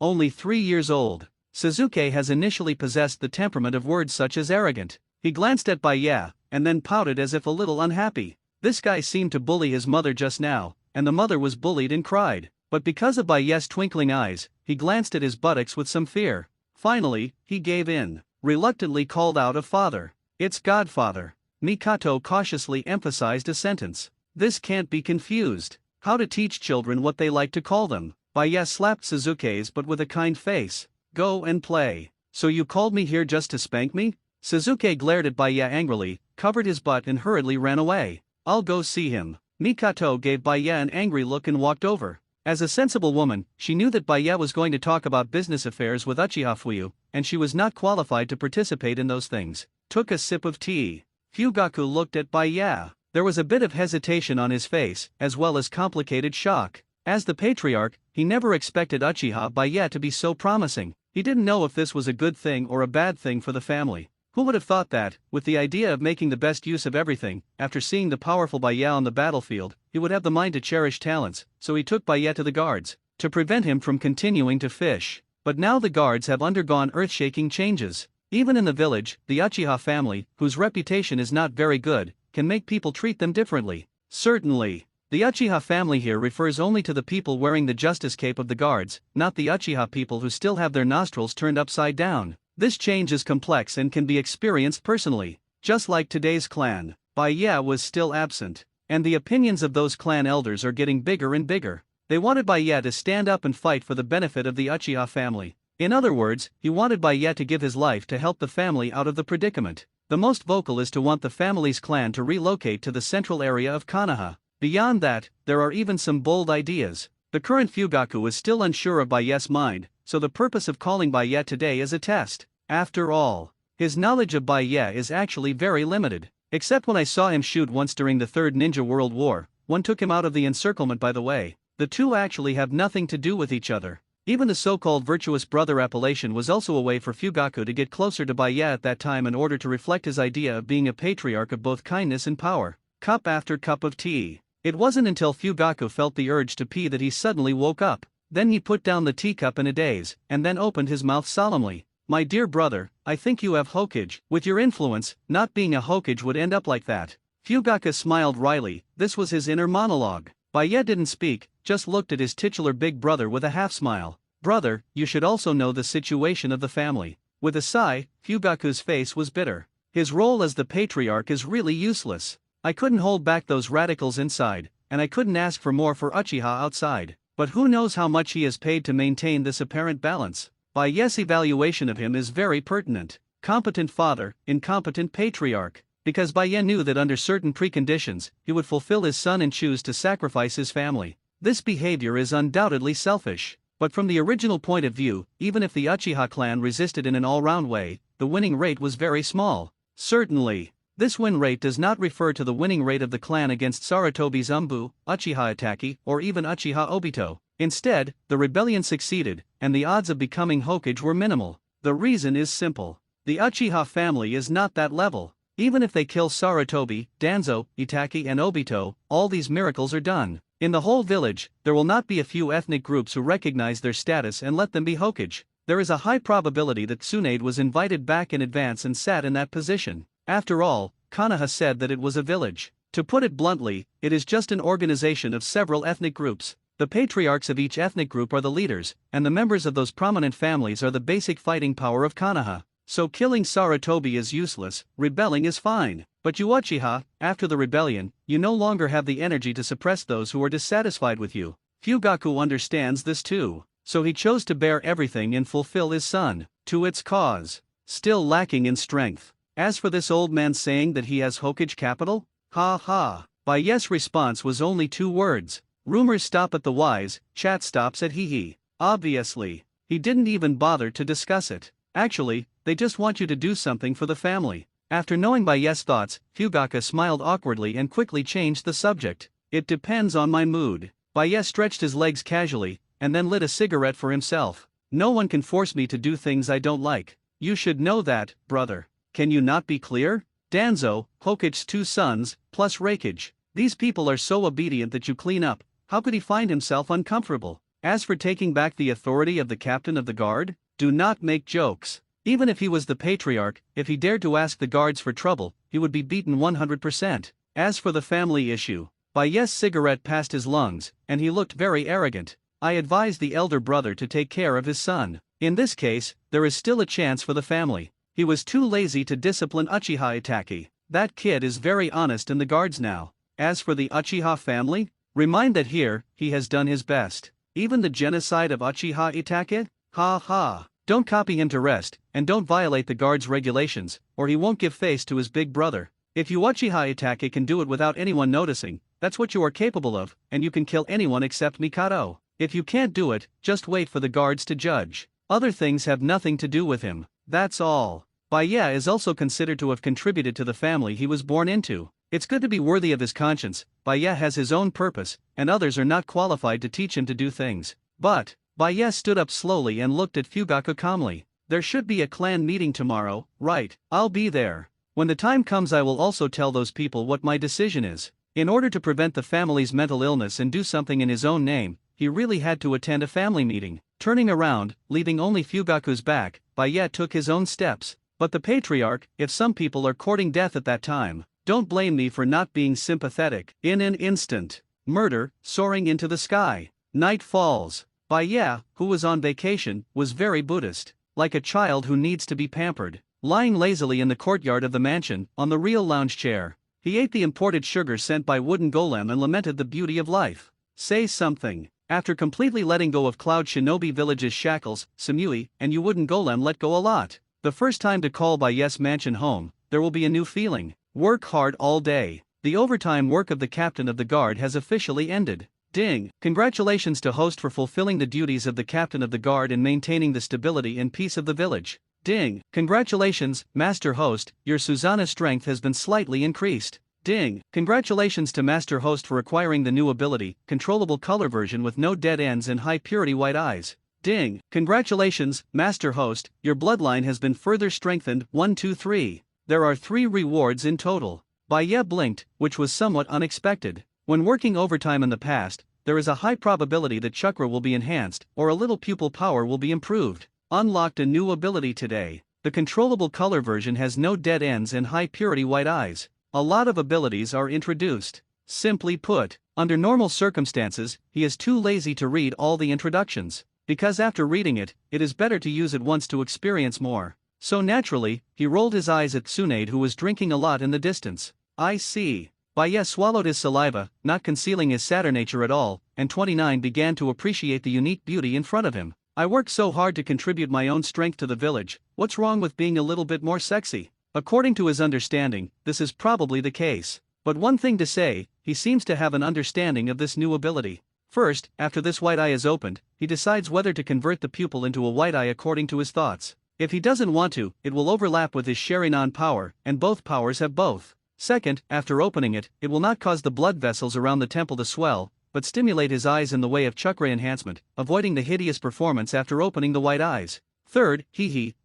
Only 3 years old. Suzuki has initially possessed the temperament of words such as arrogant. He glanced at Baya, and then pouted as if a little unhappy. This guy seemed to bully his mother just now, and the mother was bullied and cried. But because of Baya's twinkling eyes, he glanced at his buttocks with some fear. Finally, he gave in. Reluctantly called out a father. It's godfather. Mikato cautiously emphasized a sentence. This can't be confused. How to teach children what they like to call them. Baya slapped Suzuki's but with a kind face. Go and play. So you called me here just to spank me? Suzuki glared at Baya angrily, covered his butt and hurriedly ran away. I'll go see him. Mikato gave Baya an angry look and walked over. As a sensible woman, she knew that Baya was going to talk about business affairs with Uchiha Fuyu, and she was not qualified to participate in those things. Took a sip of tea. Fugaku looked at Baya. There was a bit of hesitation on his face, as well as complicated shock. As the patriarch, he never expected Uchiha Baya to be so promising. He didn't know if this was a good thing or a bad thing for the family. Who would have thought that, with the idea of making the best use of everything, after seeing the powerful Baya on the battlefield, he would have the mind to cherish talents, so he took Baya to the guards, to prevent him from continuing to fish. But now the guards have undergone earth-shaking changes. Even in the village, the Uchiha family, whose reputation is not very good, can make people treat them differently. Certainly. The Uchiha family here refers only to the people wearing the justice cape of the guards, not the Uchiha people who still have their nostrils turned upside down. This change is complex and can be experienced personally. Just like today's clan, Baya was still absent, and the opinions of those clan elders are getting bigger and bigger. They wanted Baya to stand up and fight for the benefit of the Uchiha family. In other words, he wanted Baya to give his life to help the family out of the predicament. The most vocal is to want the family's clan to relocate to the central area of Konoha. Beyond that, there are even some bold ideas. The current Fugaku is still unsure of Baya's mind, so the purpose of calling Baya today is a test. After all, his knowledge of Baya is actually very limited. Except when I saw him shoot once during the Third Ninja World War, one took him out of the encirclement by the way. The two actually have nothing to do with each other. Even the so-called virtuous brother appellation was also a way for Fugaku to get closer to Baya at that time in order to reflect his idea of being a patriarch of both kindness and power. Cup after cup of tea. It wasn't until Fugaku felt the urge to pee that he suddenly woke up. Then he put down the teacup in a daze, and then opened his mouth solemnly. My dear brother, I think you have Hokage. With your influence, not being a Hokage would end up like that. Fugaku smiled wryly. This was his inner monologue. Baya didn't speak, just looked at his titular big brother with a half-smile. Brother, you should also know the situation of the family. With a sigh, Fugaku's face was bitter. His role as the patriarch is really useless. I couldn't hold back those radicals inside, and I couldn't ask for more for Uchiha outside. But who knows how much he has paid to maintain this apparent balance? Baya's evaluation of him is very pertinent. Competent father, incompetent patriarch. Because Baya knew that under certain preconditions, he would fulfill his son and choose to sacrifice his family. This behavior is undoubtedly selfish. But from the original point of view, even if the Uchiha clan resisted in an all-round way, the winning rate was very small. Certainly, this win rate does not refer to the winning rate of the clan against Sarutobi's Umbu, Uchiha Itaki, or even Uchiha Obito. Instead, the rebellion succeeded, and the odds of becoming Hokage were minimal. The reason is simple. The Uchiha family is not that level. Even if they kill Sarutobi, Danzo, Itaki and Obito, all these miracles are done. In the whole village, there will not be a few ethnic groups who recognize their status and let them be Hokage. There is a high probability that Tsunade was invited back in advance and sat in that position. After all, Konoha said that it was a village. To put it bluntly, it is just an organization of several ethnic groups. The patriarchs of each ethnic group are the leaders, and the members of those prominent families are the basic fighting power of Konoha. So killing Sarutobi is useless, rebelling is fine. But you Uchiha, after the rebellion, you no longer have the energy to suppress those who are dissatisfied with you. Fugaku understands this too, so he chose to bear everything and fulfill his son, to its cause. Still lacking in strength. As for this old man saying that he has Hokage capital? Ha ha. Baya's response was only 2 words. Rumors stop at the wise, chat stops at hee. Obviously, he didn't even bother to discuss it. Actually, they just want you to do something for the family. After knowing Baya's thoughts, Fugaku smiled awkwardly and quickly changed the subject. It depends on my mood. Baya stretched his legs casually, and then lit a cigarette for himself. No one can force me to do things I don't like. You should know that, brother. Can you not be clear? Danzo, Hokage's 2 sons, plus Raikage. These people are so obedient that you clean up. How could he find himself uncomfortable? As for taking back the authority of the captain of the guard, do not make jokes. Even if he was the patriarch, if he dared to ask the guards for trouble, he would be beaten 100%. As for the family issue, Baya's cigarette passed his lungs, and he looked very arrogant. I advised the elder brother to take care of his son. In this case, there is still a chance for the family. He was too lazy to discipline Uchiha Itaki. That kid is very honest in the guards now. As for the Uchiha family, remind that here, he has done his best. Even the genocide of Uchiha Itaki? Ha ha. Don't copy him to rest, and don't violate the guard's regulations, or he won't give face to his big brother. If you Uchiha Itaki can do it without anyone noticing, that's what you are capable of, and you can kill anyone except Mikado. If you can't do it, just wait for the guards to judge. Other things have nothing to do with him. That's all. Baya is also considered to have contributed to the family he was born into. It's good to be worthy of his conscience. Baya has his own purpose, and others are not qualified to teach him to do things. But Baya stood up slowly and looked at Fugaku calmly. There should be a clan meeting tomorrow, right? I'll be there. When the time comes I will also tell those people what my decision is. In order to prevent the family's mental illness and do something in his own name, he really had to attend a family meeting. Turning around, leaving only Fugaku's back, Baya took his own steps. But the patriarch, if some people are courting death at that time, don't blame me for not being sympathetic. In an instant, murder, soaring into the sky. Night falls. Baya, who was on vacation, was very Buddhist, like a child who needs to be pampered. Lying lazily in the courtyard of the mansion, on the real lounge chair, he ate the imported sugar sent by wooden golem and lamented the beauty of life. Say something. After completely letting go of Cloud Shinobi Village's shackles, Samui and you wooden golem let go a lot. The first time to call Baya's mansion home, there will be a new feeling. Work hard all day. The overtime work of the captain of the guard has officially ended. Ding! Congratulations to host for fulfilling the duties of the captain of the guard and maintaining the stability and peace of the village. Ding! Congratulations, Master Host, your Susanna strength has been slightly increased. Ding! Congratulations to Master Host for acquiring the new ability, controllable color version with no dead ends and high purity white eyes. Ding, congratulations, Master Host, your bloodline has been further strengthened. 1, 2, 3. There are 3 rewards in total. Baya blinked, which was somewhat unexpected. When working overtime in the past, there is a high probability that chakra will be enhanced, or a little pupil power will be improved. Unlocked a new ability today. The controllable color version has no dead ends and high purity white eyes. A lot of abilities are introduced. Simply put, under normal circumstances, he is too lazy to read all the introductions, because after reading it, it is better to use it once to experience more. So naturally, he rolled his eyes at Tsunade, who was drinking a lot in the distance. I see. Baya swallowed his saliva, not concealing his sadder nature at all, and 29 began to appreciate the unique beauty in front of him. I worked so hard to contribute my own strength to the village, what's wrong with being a little bit more sexy? According to his understanding, this is probably the case. But one thing to say, he seems to have an understanding of this new ability. First, after this white eye is opened, he decides whether to convert the pupil into a white eye according to his thoughts. If he doesn't want to, it will overlap with his Sharinan power, and both powers have both. Second, after opening it, it will not cause the blood vessels around the temple to swell, but stimulate his eyes in the way of chakra enhancement, avoiding the hideous performance after opening the white eyes. Third,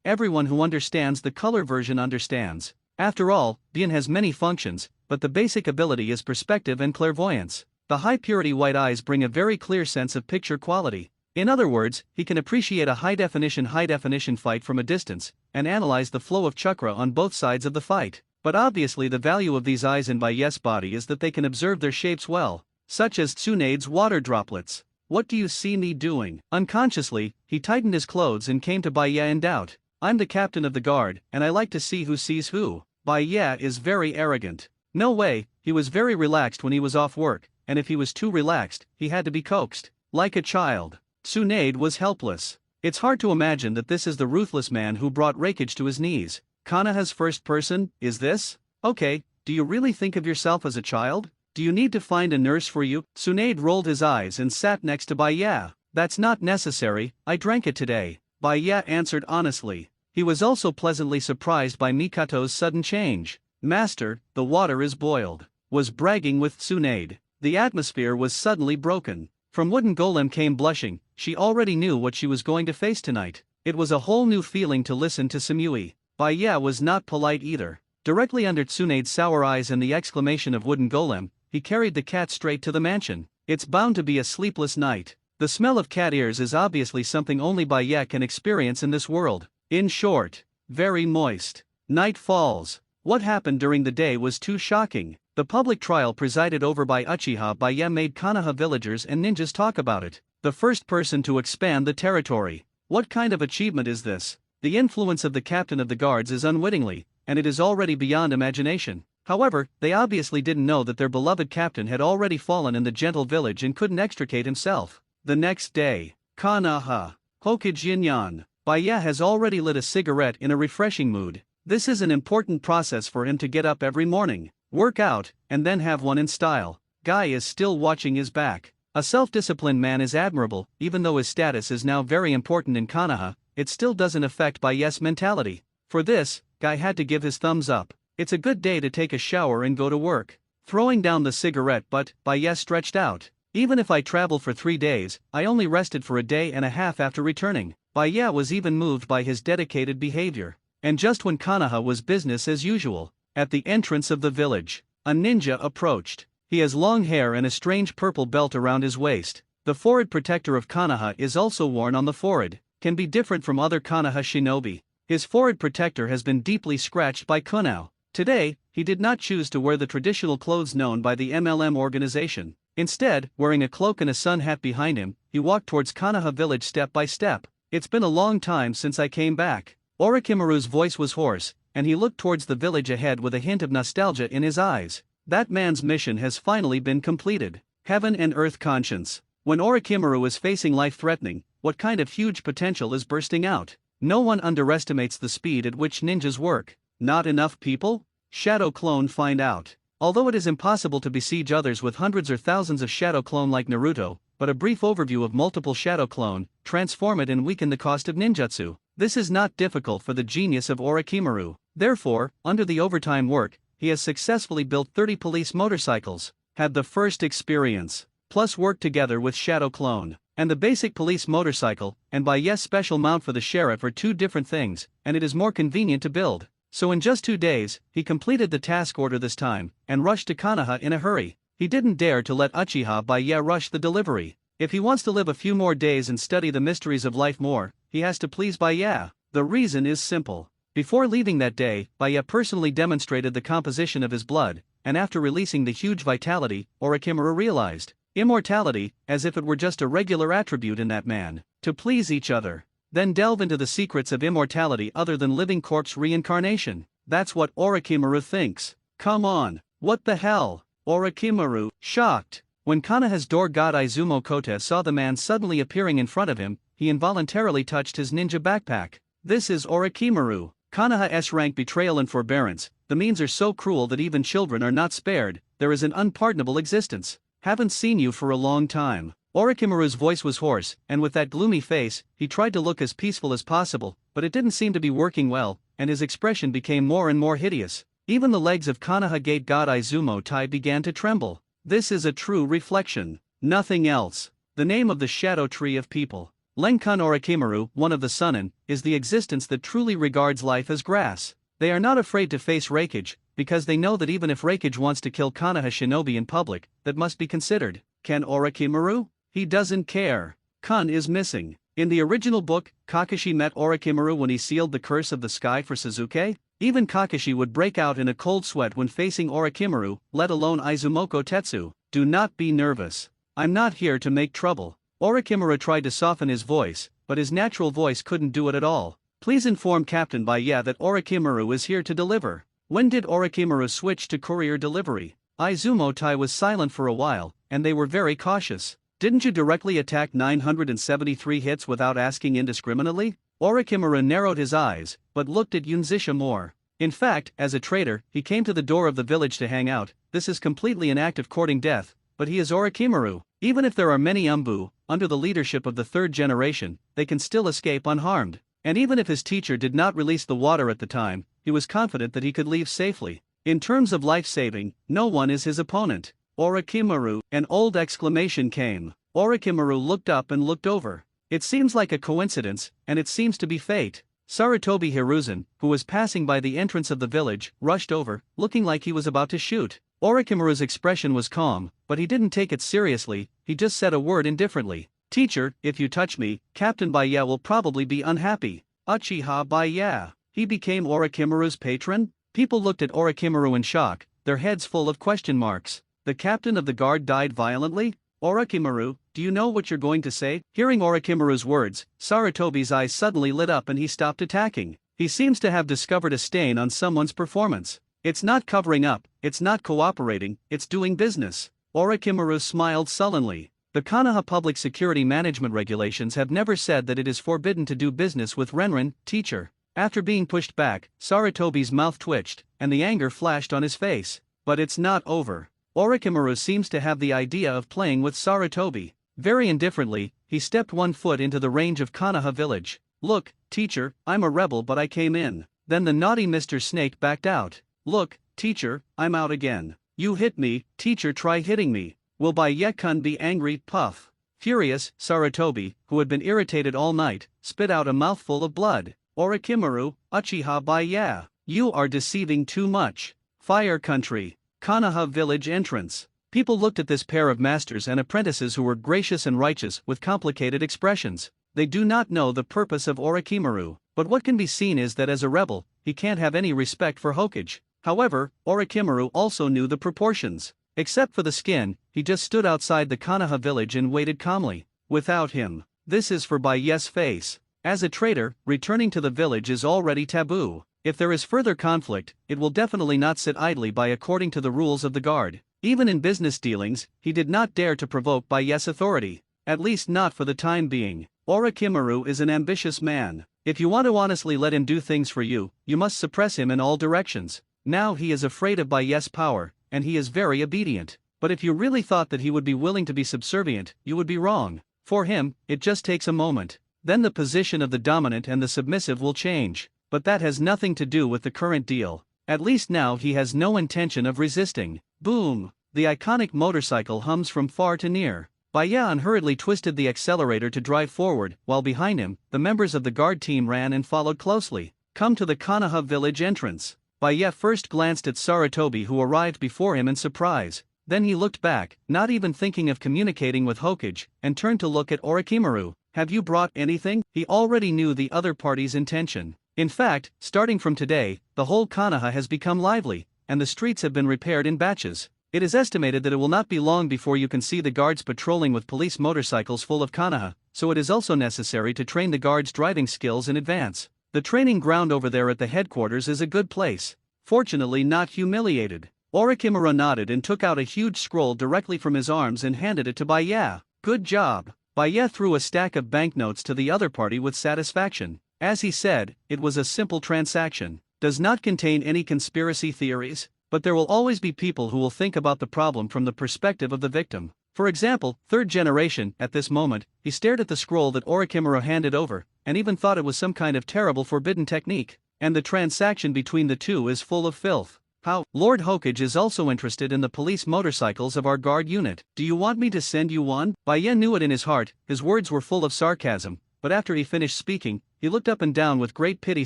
everyone who understands the color version understands. After all, Bien has many functions, but the basic ability is perspective and clairvoyance. The high-purity white eyes bring a very clear sense of picture quality. In other words, he can appreciate a high-definition fight from a distance, and analyze the flow of chakra on both sides of the fight. But obviously the value of these eyes in Baye's body is that they can observe their shapes well, such as Tsunade's water droplets. What do you see me doing? Unconsciously, he tightened his clothes and came to Baye in doubt. I'm the captain of the guard, and I like to see who sees who. Baye is very arrogant. No way, he was very relaxed when he was off work, and if he was too relaxed, he had to be coaxed. Like a child. Tsunade was helpless. It's hard to imagine that this is the ruthless man who brought Reikage to his knees. Kanaha's first person, is this? Okay, do you really think of yourself as a child? Do you need to find a nurse for you? Tsunade rolled his eyes and sat next to Baye. That's not necessary, I drank it today, Baye answered honestly. He was also pleasantly surprised by Mikato's sudden change. Master, the water is boiled. Was bragging with Tsunade. The atmosphere was suddenly broken. From Wooden Golem came blushing, she already knew what she was going to face tonight. It was a whole new feeling to listen to Samui. Baye was not polite either. Directly under Tsunade's sour eyes and the exclamation of Wooden Golem, he carried the cat straight to the mansion. It's bound to be a sleepless night. The smell of cat ears is obviously something only Baye can experience in this world. In short, very moist. Night falls. What happened during the day was too shocking. The public trial presided over by Uchiha Baye made Konoha villagers and ninjas talk about it. The first person to expand the territory. What kind of achievement is this? The influence of the captain of the guards is unwittingly, and it is already beyond imagination. However, they obviously didn't know that their beloved captain had already fallen in the gentle village and couldn't extricate himself. The next day, Konoha. Hokage Yinyan. Baye has already lit a cigarette in a refreshing mood. This is an important process for him to get up every morning, work out, and then have one in style. Guy is still watching his back. A self-disciplined man is admirable, even though his status is now very important in Konoha, it still doesn't affect Baye's mentality. For this, Guy had to give his thumbs up. It's a good day to take a shower and go to work. Throwing down the cigarette butt, Baye stretched out. Even if I travel for 3 days, I only rested for a day and a half after returning. Baye was even moved by his dedicated behavior. And just when Konoha was business as usual, at the entrance of the village, a ninja approached. He has long hair and a strange purple belt around his waist. The forehead protector of Konoha is also worn on the forehead, can be different from other Konoha shinobi. His forehead protector has been deeply scratched by Kunao. Today, he did not choose to wear the traditional clothes known by the MLM organization. Instead, wearing a cloak and a sun hat behind him, he walked towards Konoha village step by step. It's been a long time since I came back. Orochimaru's voice was hoarse, and he looked towards the village ahead with a hint of nostalgia in his eyes. That man's mission has finally been completed. Heaven and earth conscience. When Orochimaru is facing life-threatening, what kind of huge potential is bursting out? No one underestimates the speed at which ninjas work. Not enough people? Shadow Clone find out. Although it is impossible to besiege others with hundreds or thousands of Shadow Clone like Naruto, but a brief overview of multiple Shadow Clone, transform it and weaken the cost of ninjutsu. This is not difficult for the genius of Orochimaru. Therefore, under the overtime work, he has successfully built 30 police motorcycles, had the first experience, plus worked together with Shadow Clone. And the basic police motorcycle, and Baye's special mount for the sheriff are two different things, and it is more convenient to build. So in just 2 days, he completed the task order this time, and rushed to Konoha in a hurry. He didn't dare to let Uchiha Baye rush the delivery. If he wants to live a few more days and study the mysteries of life more, he has to please Baye. The reason is simple. Before leaving that day, Baye personally demonstrated the composition of his blood, and after releasing the huge vitality, Orochimaru realized immortality, as if it were just a regular attribute in that man. To please each other. Then delve into the secrets of immortality other than living corpse reincarnation. That's what Orochimaru thinks. Come on, what the hell? Orochimaru, shocked. When Konoha's door god Izumo Kote saw the man suddenly appearing in front of him, he involuntarily touched his ninja backpack. This is Orochimaru. Konoha's rank betrayal and forbearance, the means are so cruel that even children are not spared, there is an unpardonable existence. Haven't seen you for a long time. Orochimaru's voice was hoarse, and with that gloomy face, he tried to look as peaceful as possible, but it didn't seem to be working well, and his expression became more and more hideous. Even the legs of Konoha Gate God Izumo Tai began to tremble. This is a true reflection. Nothing else. The name of the shadow tree of people. Lenkun Orochimaru, one of the Sunin, is the existence that truly regards life as grass. They are not afraid to face Raikage, because they know that even if Raikage wants to kill Konoha shinobi in public, that must be considered. Can Orochimaru? He doesn't care. Kun is missing. In the original book, Kakashi met Orochimaru when he sealed the curse of the sky for Suzuki. Even Kakashi would break out in a cold sweat when facing Orochimaru, let alone Izumoko Tetsu. Do not be nervous. I'm not here to make trouble. Orochimaru tried to soften his voice, but his natural voice couldn't do it at all. Please inform Captain Baye that Orochimaru is here to deliver. When did Orochimaru switch to courier delivery? Izumo Tai was silent for a while, and they were very cautious. Didn't you directly attack 973 hits without asking indiscriminately? Orochimaru narrowed his eyes, but looked at Yunzisha more. In fact, as a traitor, he came to the door of the village to hang out. This is completely an act of courting death, but he is Orochimaru. Even if there are many Umbu, under the leadership of the third generation, they can still escape unharmed. And even if his teacher did not release the water at the time, he was confident that he could leave safely. In terms of life-saving, no one is his opponent. Orochimaru, an old exclamation came. Orochimaru looked up and looked over. It seems like a coincidence, and it seems to be fate. Sarutobi Hiruzen, who was passing by the entrance of the village, rushed over, looking like he was about to shoot. Orochimaru's expression was calm, but he didn't take it seriously, he just said a word indifferently. Teacher, if you touch me, Captain Baye will probably be unhappy. Uchiha Baye. He became Orochimaru's patron? People looked at Orochimaru in shock, their heads full of question marks. The captain of the guard died violently? Orochimaru, do you know what you're going to say? Hearing Orochimaru's words, Sarutobi's eyes suddenly lit up and he stopped attacking. He seems to have discovered a stain on someone's performance. It's not covering up, it's not cooperating, it's doing business. Orochimaru smiled sullenly. The Konoha Public Security Management Regulations have never said that it is forbidden to do business with Renrin, teacher. After being pushed back, Sarutobi's mouth twitched, and the anger flashed on his face. But it's not over. Orochimaru seems to have the idea of playing with Sarutobi. Very indifferently, he stepped 1 foot into the range of Konoha village. Look, teacher, I'm a rebel but I came in. Then the naughty Mr. Snake backed out. Look, teacher, I'm out again. You hit me, teacher, try hitting me. Will Baye-kun be angry? Puff. Furious, Sarutobi, who had been irritated all night, spit out a mouthful of blood. Orochimaru, Uchiha Baye. You are deceiving too much. Fire Country. Konoha village entrance. People looked at this pair of masters and apprentices who were gracious and righteous with complicated expressions. They do not know the purpose of Orochimaru, but what can be seen is that as a rebel, he can't have any respect for Hokage. However, Orochimaru also knew the proportions. Except for the skin, he just stood outside the Konoha village and waited calmly. Without him, this is for Baye's face. As a traitor, returning to the village is already taboo. If there is further conflict, it will definitely not sit idly by according to the rules of the guard. Even in business dealings, he did not dare to provoke Baye's authority. At least not for the time being. Orochimaru is an ambitious man. If you want to honestly let him do things for you, you must suppress him in all directions. Now he is afraid of Baye's power, and he is very obedient. But if you really thought that he would be willing to be subservient, you would be wrong. For him, it just takes a moment. Then the position of the dominant and the submissive will change. But that has nothing to do with the current deal. At least now he has no intention of resisting. Boom! The iconic motorcycle hums from far to near. Baya unhurriedly twisted the accelerator to drive forward, while behind him, the members of the guard team ran and followed closely. Come to the Konoha village entrance. Baya first glanced at Sarutobi, who arrived before him in surprise. Then he looked back, not even thinking of communicating with Hokage, and turned to look at Orochimaru. Have you brought anything? He already knew the other party's intention. In fact, starting from today, the whole Konoha has become lively, and the streets have been repaired in batches. It is estimated that it will not be long before you can see the guards patrolling with police motorcycles full of Konoha, so it is also necessary to train the guards' driving skills in advance. The training ground over there at the headquarters is a good place. Fortunately not humiliated. Orochimaru nodded and took out a huge scroll directly from his arms and handed it to Baya. Good job. Baya threw a stack of banknotes to the other party with satisfaction. As he said, it was a simple transaction. Does not contain any conspiracy theories, but there will always be people who will think about the problem from the perspective of the victim. For example, third generation. At this moment, he stared at the scroll that Orochimaru handed over, and even thought it was some kind of terrible forbidden technique. And the transaction between the two is full of filth. How? Lord Hokage is also interested in the police motorcycles of our guard unit. Do you want me to send you one? Baya knew it in his heart. His words were full of sarcasm, but after he finished speaking, he looked up and down with great pity.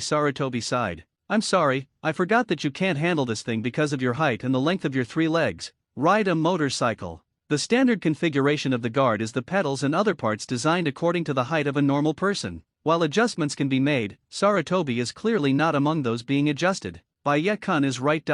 Sarutobi sighed. I'm sorry, I forgot that you can't handle this thing because of your height and the length of your 3 legs. Ride a motorcycle. The standard configuration of the guard is the pedals and other parts designed according to the height of a normal person. While adjustments can be made, Sarutobi is clearly not among those being adjusted. Baya-kun is right.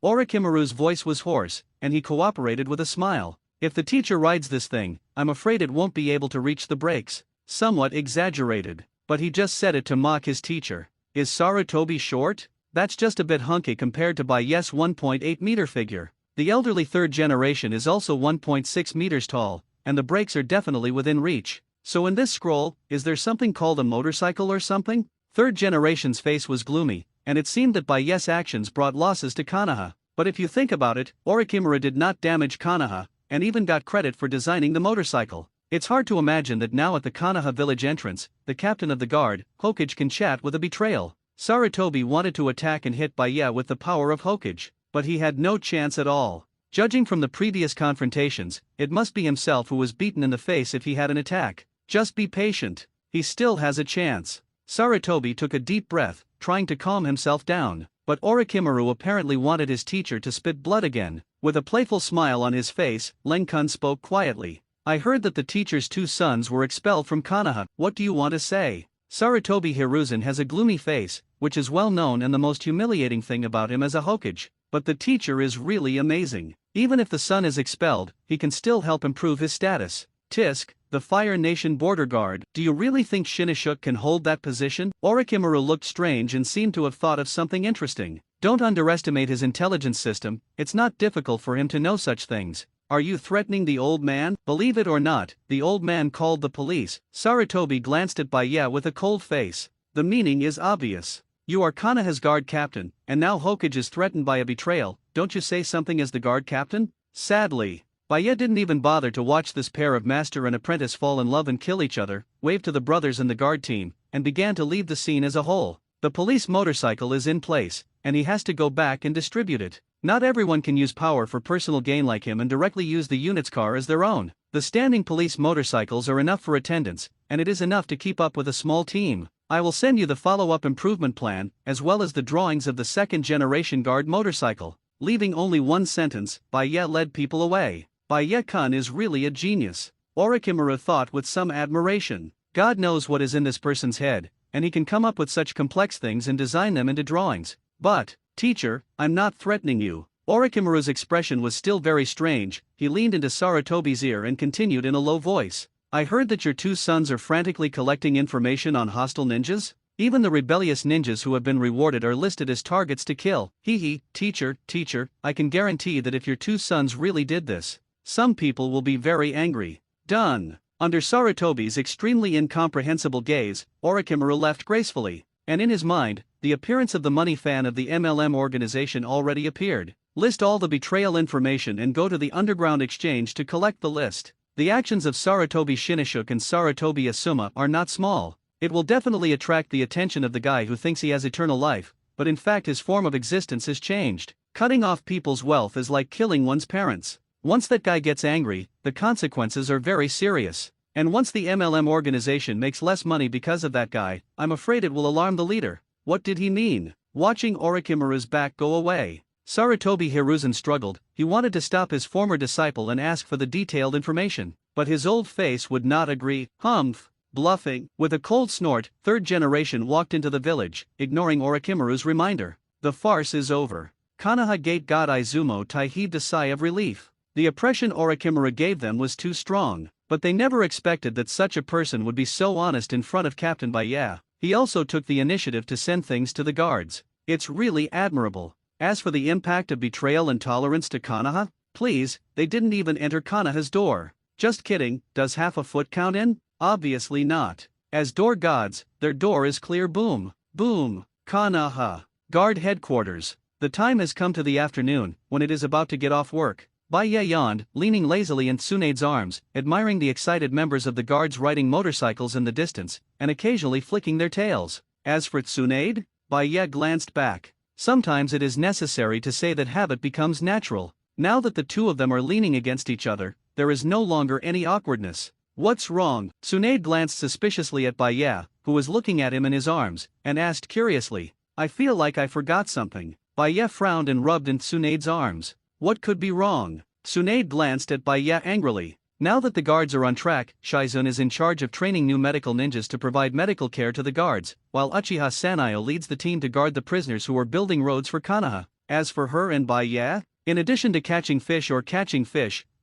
Orochimaru's voice was hoarse, and he cooperated with a smile. If the teacher rides this thing, I'm afraid it won't be able to reach the brakes. Somewhat exaggerated, but he just said it to mock his teacher. Is Sarutobi short? That's just a bit hunky compared to Baya's 1.8 meter figure. The elderly third generation is also 1.6 meters tall, and the brakes are definitely within reach. So in this scroll, is there something called a motorcycle or something? Third generation's face was gloomy, and it seemed that Baya's actions brought losses to Konoha. But if you think about it, Orochimaru did not damage Konoha, and even got credit for designing the motorcycle. It's hard to imagine that now at the Konoha village entrance, the captain of the guard, Hokage, can chat with a betrayal. Sarutobi wanted to attack and hit Baya with the power of Hokage, but he had no chance at all. Judging from the previous confrontations, it must be himself who was beaten in the face if he had an attack. Just be patient. He still has a chance. Sarutobi took a deep breath, trying to calm himself down, but Orochimaru apparently wanted his teacher to spit blood again. With a playful smile on his face, Lenkun spoke quietly. I heard that the teacher's 2 sons were expelled from Konoha. What do you want to say? Sarutobi Hiruzen has a gloomy face, which is well known, and the most humiliating thing about him as a Hokage. But the teacher is really amazing. Even if the son is expelled, he can still help improve his status. Tisk, the Fire Nation border guard. Do you really think Shinashuk can hold that position? Orochimaru looked strange and seemed to have thought of something interesting. Don't underestimate his intelligence system, it's not difficult for him to know such things. Are you threatening the old man? Believe it or not, the old man called the police. Sarutobi glanced at Baya with a cold face. The meaning is obvious. You are Konoha's guard captain, and now Hokage is threatened by a betrayal. Don't you say something as the guard captain? Sadly, Baya didn't even bother to watch this pair of master and apprentice fall in love and kill each other, waved to the brothers in the guard team, and began to leave the scene as a whole. The police motorcycle is in place, and he has to go back and distribute it. Not everyone can use power for personal gain like him and directly use the unit's car as their own. The standing police motorcycles are enough for attendance, and it is enough to keep up with a small team. I will send you the follow-up improvement plan, as well as the drawings of the 2nd generation guard motorcycle. Leaving only one sentence, Baya led people away. Baya-kun is really a genius. Orochimaru thought with some admiration. God knows what is in this person's head, and he can come up with such complex things and design them into drawings. But, teacher, I'm not threatening you. Orochimaru's expression was still very strange. He leaned into Sarutobi's ear and continued in a low voice. I heard that your 2 sons are frantically collecting information on hostile ninjas? Even the rebellious ninjas who have been rewarded are listed as targets to kill. Teacher, I can guarantee that if your 2 sons really did this, some people will be very angry. Done. Under Sarutobi's extremely incomprehensible gaze, Orochimaru left gracefully, and in his mind, the appearance of the money fan of the MLM organization already appeared. List all the betrayal information and go to the underground exchange to collect the list. The actions of Sarutobi Shinashuk and Sarutobi Asuma are not small. It will definitely attract the attention of the guy who thinks he has eternal life, but in fact his form of existence has changed. Cutting off people's wealth is like killing one's parents. Once that guy gets angry, the consequences are very serious. And once the MLM organization makes less money because of that guy, I'm afraid it will alarm the leader. What did he mean? Watching Orochimaru's back go away. Sarutobi Hiruzen struggled. He wanted to stop his former disciple and ask for the detailed information, but his old face would not agree. Humph! Bluffing. With a cold snort, third generation walked into the village, ignoring Orochimaru's reminder. The farce is over. Konoha Gate God Izumo Tai heaved a sigh of relief. The oppression Orochimaru gave them was too strong, but they never expected that such a person would be so honest in front of Captain Baya. He also took the initiative to send things to the guards. It's really admirable. As for the impact of betrayal and tolerance to Konoha, please, they didn't even enter Konoha's door. Just kidding, does half a foot count in? Obviously not. As door gods, their door is clear. Boom, boom. Konoha. Guard headquarters. The time has come to the afternoon, when it is about to get off work. Baya yawned, leaning lazily in Tsunade's arms, admiring the excited members of the guards riding motorcycles in the distance, and occasionally flicking their tails. As for Tsunade, Baya glanced back. Sometimes it is necessary to say that habit becomes natural. Now that the two of them are leaning against each other, there is no longer any awkwardness. What's wrong? Tsunade glanced suspiciously at Baya, who was looking at him in his arms, and asked curiously, I feel like I forgot something. Baya frowned and rubbed in Tsunade's arms. What could be wrong? Tsunade glanced at Baya angrily. Now that the guards are on track, Shizun is in charge of training new medical ninjas to provide medical care to the guards, while Uchiha Sanayo leads the team to guard the prisoners who are building roads for Konoha. As for her and Baya, in addition to catching fish,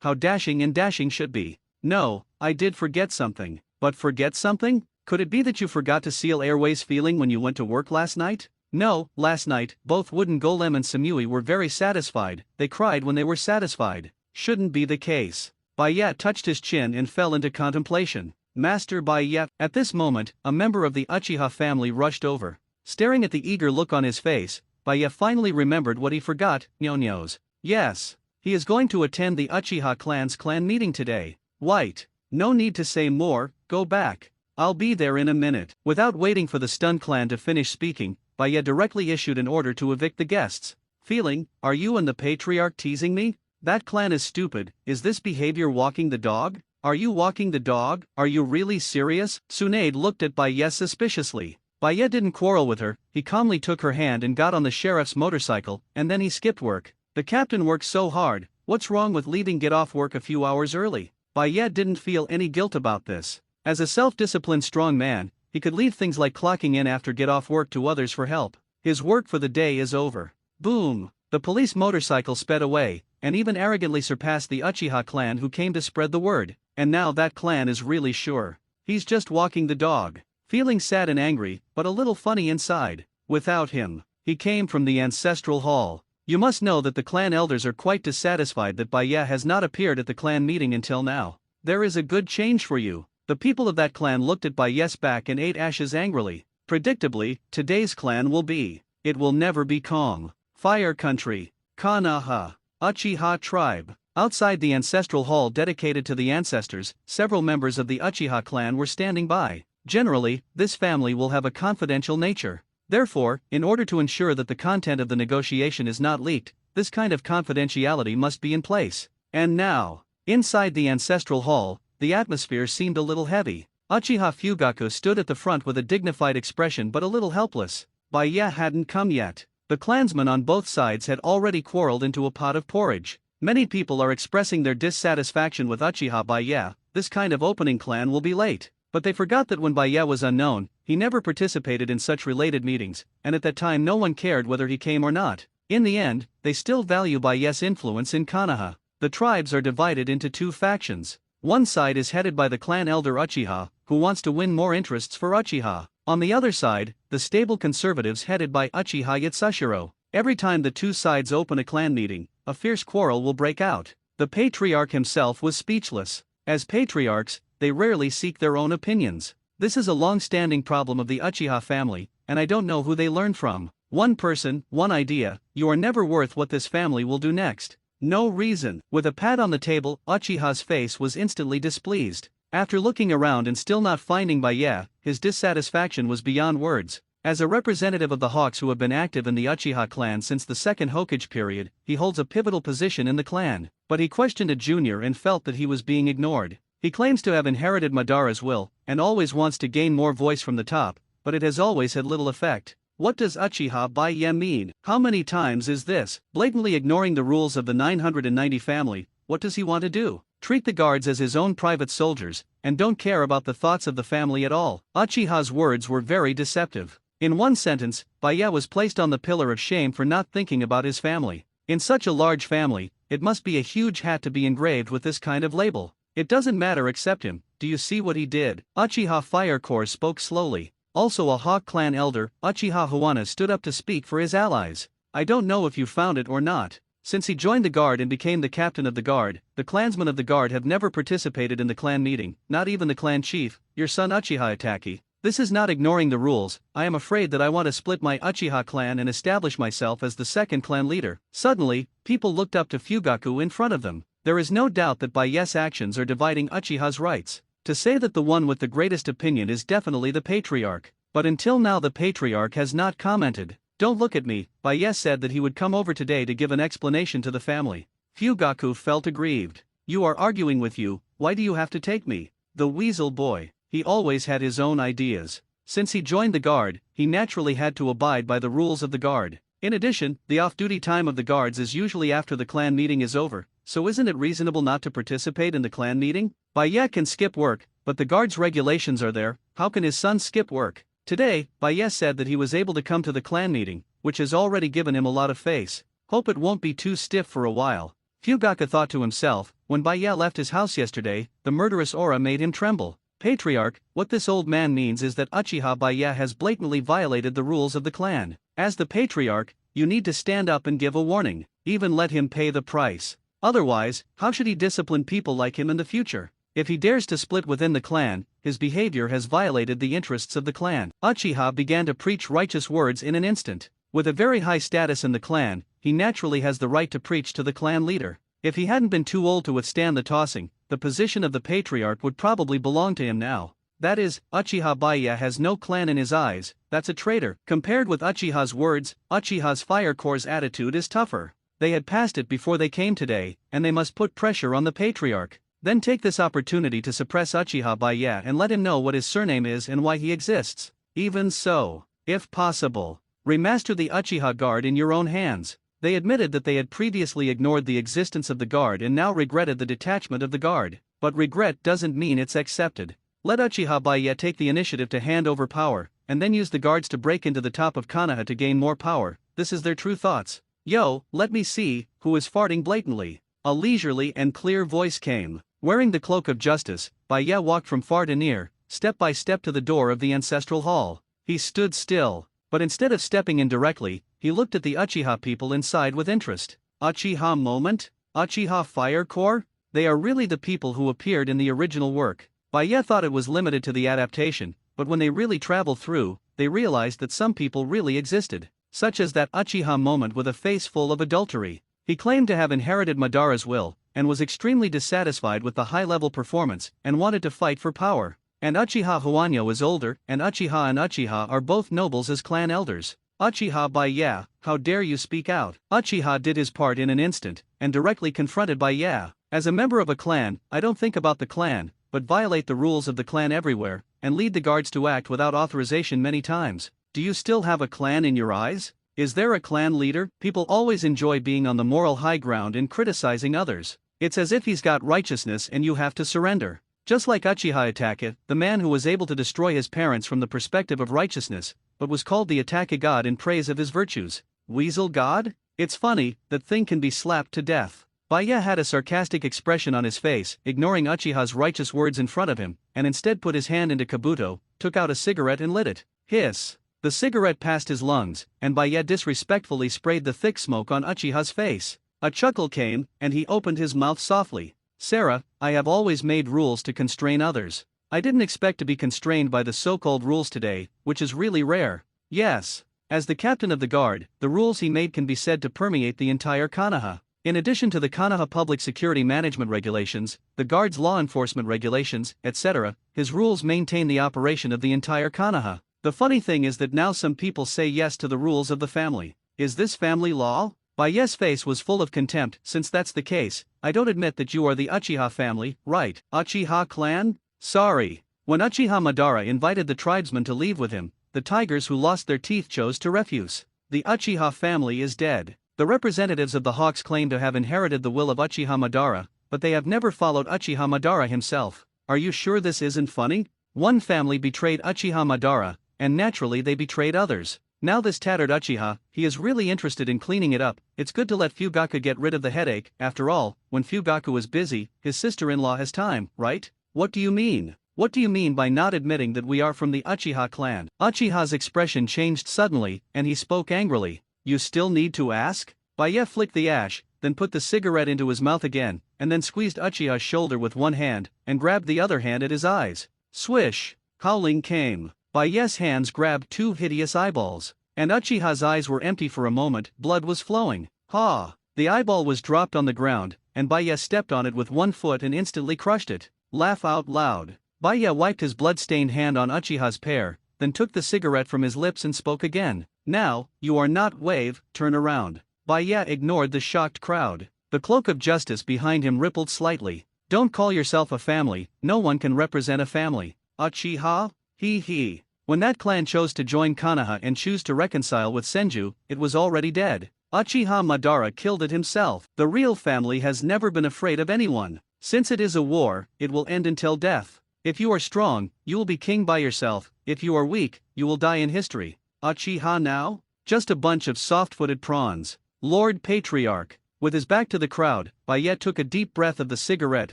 how dashing and dashing should be. No, I did forget something. But forget something? Could it be that you forgot to seal Airways' feeling when you went to work last night? No, last night, both Wooden Golem and Samui were very satisfied. They cried when they were satisfied. Shouldn't be the case. Baya touched his chin and fell into contemplation. Master Baya. At this moment, a member of the Uchiha family rushed over. Staring at the eager look on his face, Baya finally remembered what he forgot. Nyonyos. Yes. He is going to attend the Uchiha clan's clan meeting today. White. No need to say more, go back. I'll be there in a minute. Without waiting for the stunned clan to finish speaking, Baya directly issued an order to evict the guests. Feeling, are you and the patriarch teasing me? That clan is stupid. Is this behavior walking the dog? Are you walking the dog? Are you really serious? Tsunade looked at Baya suspiciously. Baya didn't quarrel with her, he calmly took her hand and got on the sheriff's motorcycle, and then he skipped work. The captain works so hard, what's wrong with leaving get off work a few hours early? Baya didn't feel any guilt about this. As a self-disciplined strong man, he could leave things like clocking in after get off work to others for help. His work for the day is over. Boom! The police motorcycle sped away, and even arrogantly surpassed the Uchiha clan who came to spread the word, and now that clan is really sure. He's just walking the dog. Feeling sad and angry, but a little funny inside. Without him. He came from the ancestral hall. You must know that the clan elders are quite dissatisfied that Baya has not appeared at the clan meeting until now. There is a good change for you. The people of that clan looked at Baya's back and ate ashes angrily. Predictably, today's clan will be. It will never be calm. Fire Country. Konoha. Uchiha Tribe. Outside the ancestral hall dedicated to the ancestors, several members of the Uchiha clan were standing by. Generally, this family will have a confidential nature. Therefore, in order to ensure that the content of the negotiation is not leaked, this kind of confidentiality must be in place. And now, inside the ancestral hall, the atmosphere seemed a little heavy. Uchiha Fugaku stood at the front with a dignified expression but a little helpless. Baya hadn't come yet. The clansmen on both sides had already quarreled into a pot of porridge. Many people are expressing their dissatisfaction with Uchiha Baya. This kind of opening clan will be late. But they forgot that when Baya was unknown, he never participated in such related meetings, and at that time no one cared whether he came or not. In the end, they still value Baya's influence in Konoha. The tribes are divided into two factions. One side is headed by the clan elder Uchiha, who wants to win more interests for Uchiha. On the other side, the stable conservatives headed by Uchiha Yatsushiro. Every time the two sides open a clan meeting, a fierce quarrel will break out. The patriarch himself was speechless. As patriarchs, they rarely seek their own opinions. This is a long-standing problem of the Uchiha family, and I don't know who they learn from. One person, one idea, you are never worth what this family will do next. No reason. With a pat on the table, Uchiha's face was instantly displeased. After looking around and still not finding Baya, his dissatisfaction was beyond words. As a representative of the Hawks who have been active in the Uchiha clan since the second Hokage period, he holds a pivotal position in the clan, but he questioned a junior and felt that he was being ignored. He claims to have inherited Madara's will, and always wants to gain more voice from the top, but it has always had little effect. What does Uchiha by Ye mean? How many times is this? Blatantly ignoring the rules of the 990 family, what does he want to do? Treat the guards as his own private soldiers, and don't care about the thoughts of the family at all. Uchiha's words were very deceptive. In one sentence, Baya was placed on the pillar of shame for not thinking about his family. In such a large family, it must be a huge hat to be engraved with this kind of label. It doesn't matter except him. Do you see what he did? Uchiha Fire Corps spoke slowly. Also a Hawk clan elder, Uchiha Huana, stood up to speak for his allies. I don't know if you found it or not. Since he joined the guard and became the captain of the guard, the clansmen of the guard have never participated in the clan meeting, not even the clan chief, your son Uchiha Itaki. This is not ignoring the rules. I am afraid that I want to split my Uchiha clan and establish myself as the second clan leader. Suddenly, people looked up to Fugaku in front of them. There is no doubt that Baye's actions are dividing Uchiha's rights. To say that the one with the greatest opinion is definitely the patriarch. But until now the patriarch has not commented. Don't look at me, Baye said that he would come over today to give an explanation to the family. Fugaku felt aggrieved. You are arguing with you, why do you have to take me? The weasel boy. He always had his own ideas. Since he joined the guard, he naturally had to abide by the rules of the guard. In addition, the off-duty time of the guards is usually after the clan meeting is over, so isn't it reasonable not to participate in the clan meeting? Baye can skip work, but the guard's regulations are there. How can his son skip work? Today, Baye said that he was able to come to the clan meeting, which has already given him a lot of face. Hope it won't be too stiff for a while. Fugaku thought to himself, when Baye left his house yesterday, the murderous aura made him tremble. Patriarch, what this old man means is that Uchiha Baye has blatantly violated the rules of the clan. As the patriarch, you need to stand up and give a warning, even let him pay the price. Otherwise, how should he discipline people like him in the future? If he dares to split within the clan, his behavior has violated the interests of the clan. Uchiha began to preach righteous words in an instant. With a very high status in the clan, he naturally has the right to preach to the clan leader. If he hadn't been too old to withstand the tossing, the position of the patriarch would probably belong to him now. That is, Uchiha Baye has no clan in his eyes, that's a traitor. Compared with Uchiha's words, Uchiha's Fire Corps' attitude is tougher. They had passed it before they came today, and they must put pressure on the patriarch. Then take this opportunity to suppress Uchiha Baye and let him know what his surname is and why he exists. Even so, if possible, remaster the Uchiha Guard in your own hands. They admitted that they had previously ignored the existence of the guard and now regretted the detachment of the guard. But regret doesn't mean it's accepted. Let Uchiha Baye take the initiative to hand over power, and then use the guards to break into the top of Konoha to gain more power. This is their true thoughts. Yo, let me see, who is farting blatantly? A leisurely and clear voice came. Wearing the cloak of justice, Baye walked from far to near, step by step to the door of the ancestral hall. He stood still, but instead of stepping in directly, he looked at the Uchiha people inside with interest. Uchiha moment? Uchiha Fire Corps? They are really the people who appeared in the original work. Baye thought it was limited to the adaptation, but when they really traveled through, they realized that some people really existed. Such as that Uchiha moment with a face full of adultery. He claimed to have inherited Madara's will, and was extremely dissatisfied with the high-level performance, and wanted to fight for power. And Uchiha Huanyo is older, and Uchiha are both nobles as clan elders. Uchiha Baye, how dare you speak out? Uchiha did his part in an instant, and directly confronted Baye. As a member of a clan, I don't think about the clan, but violate the rules of the clan everywhere, and lead the guards to act without authorization many times. Do you still have a clan in your eyes? Is there a clan leader? People always enjoy being on the moral high ground and criticizing others. It's as if he's got righteousness and you have to surrender. Just like Uchiha Itake, the man who was able to destroy his parents from the perspective of righteousness, but was called the Itake God in praise of his virtues. Weasel God? It's funny, that thing can be slapped to death. Baye had a sarcastic expression on his face, ignoring Uchiha's righteous words in front of him, and instead put his hand into Kabuto, took out a cigarette and lit it. Hiss. The cigarette passed his lungs, and Baye disrespectfully sprayed the thick smoke on Uchiha's face. A chuckle came, and he opened his mouth softly. Sarah, I have always made rules to constrain others. I didn't expect to be constrained by the so-called rules today, which is really rare. Yes. As the captain of the guard, the rules he made can be said to permeate the entire Konoha. In addition to the Konoha Public Security Management Regulations, the guard's law enforcement regulations, etc., his rules maintain the operation of the entire Konoha. The funny thing is that now some people say yes to the rules of the family. Is this family law? Baye's face was full of contempt. Since that's the case, I don't admit that you are the Uchiha family, right? Uchiha clan? Sorry. When Uchiha Madara invited the tribesmen to leave with him, the tigers who lost their teeth chose to refuse. The Uchiha family is dead. The representatives of the Hawks claim to have inherited the will of Uchiha Madara, but they have never followed Uchiha Madara himself. Are you sure this isn't funny? One family betrayed Uchiha Madara, and naturally they betrayed others. Now this tattered Uchiha, he is really interested in cleaning it up. It's good to let Fugaku get rid of the headache. After all, when Fugaku is busy, his sister-in-law has time, right? What do you mean? What do you mean by not admitting that we are from the Uchiha clan? Uchiha's expression changed suddenly, and he spoke angrily. You still need to ask? Baye flicked the ash, then put the cigarette into his mouth again, and then squeezed Uchiha's shoulder with one hand, and grabbed the other hand at his eyes. Swish! Howling came. Baye's hands grabbed two hideous eyeballs, and Uchiha's eyes were empty for a moment. Blood was flowing. Ha! The eyeball was dropped on the ground, and Baye stepped on it with one foot and instantly crushed it. Laugh out loud. Baye wiped his blood-stained hand on Uchiha's pear, then took the cigarette from his lips and spoke again. Now, you are not wave, turn around. Baye ignored the shocked crowd. The cloak of justice behind him rippled slightly. Don't call yourself a family, no one can represent a family. Uchiha? He. When that clan chose to join Konoha and choose to reconcile with Senju, it was already dead. Uchiha Madara killed it himself. The real family has never been afraid of anyone. Since it is a war, it will end until death. If you are strong, you will be king by yourself. If you are weak, you will die in history. Uchiha now? Just a bunch of soft-footed prawns. Lord Patriarch. With his back to the crowd, Baye took a deep breath of the cigarette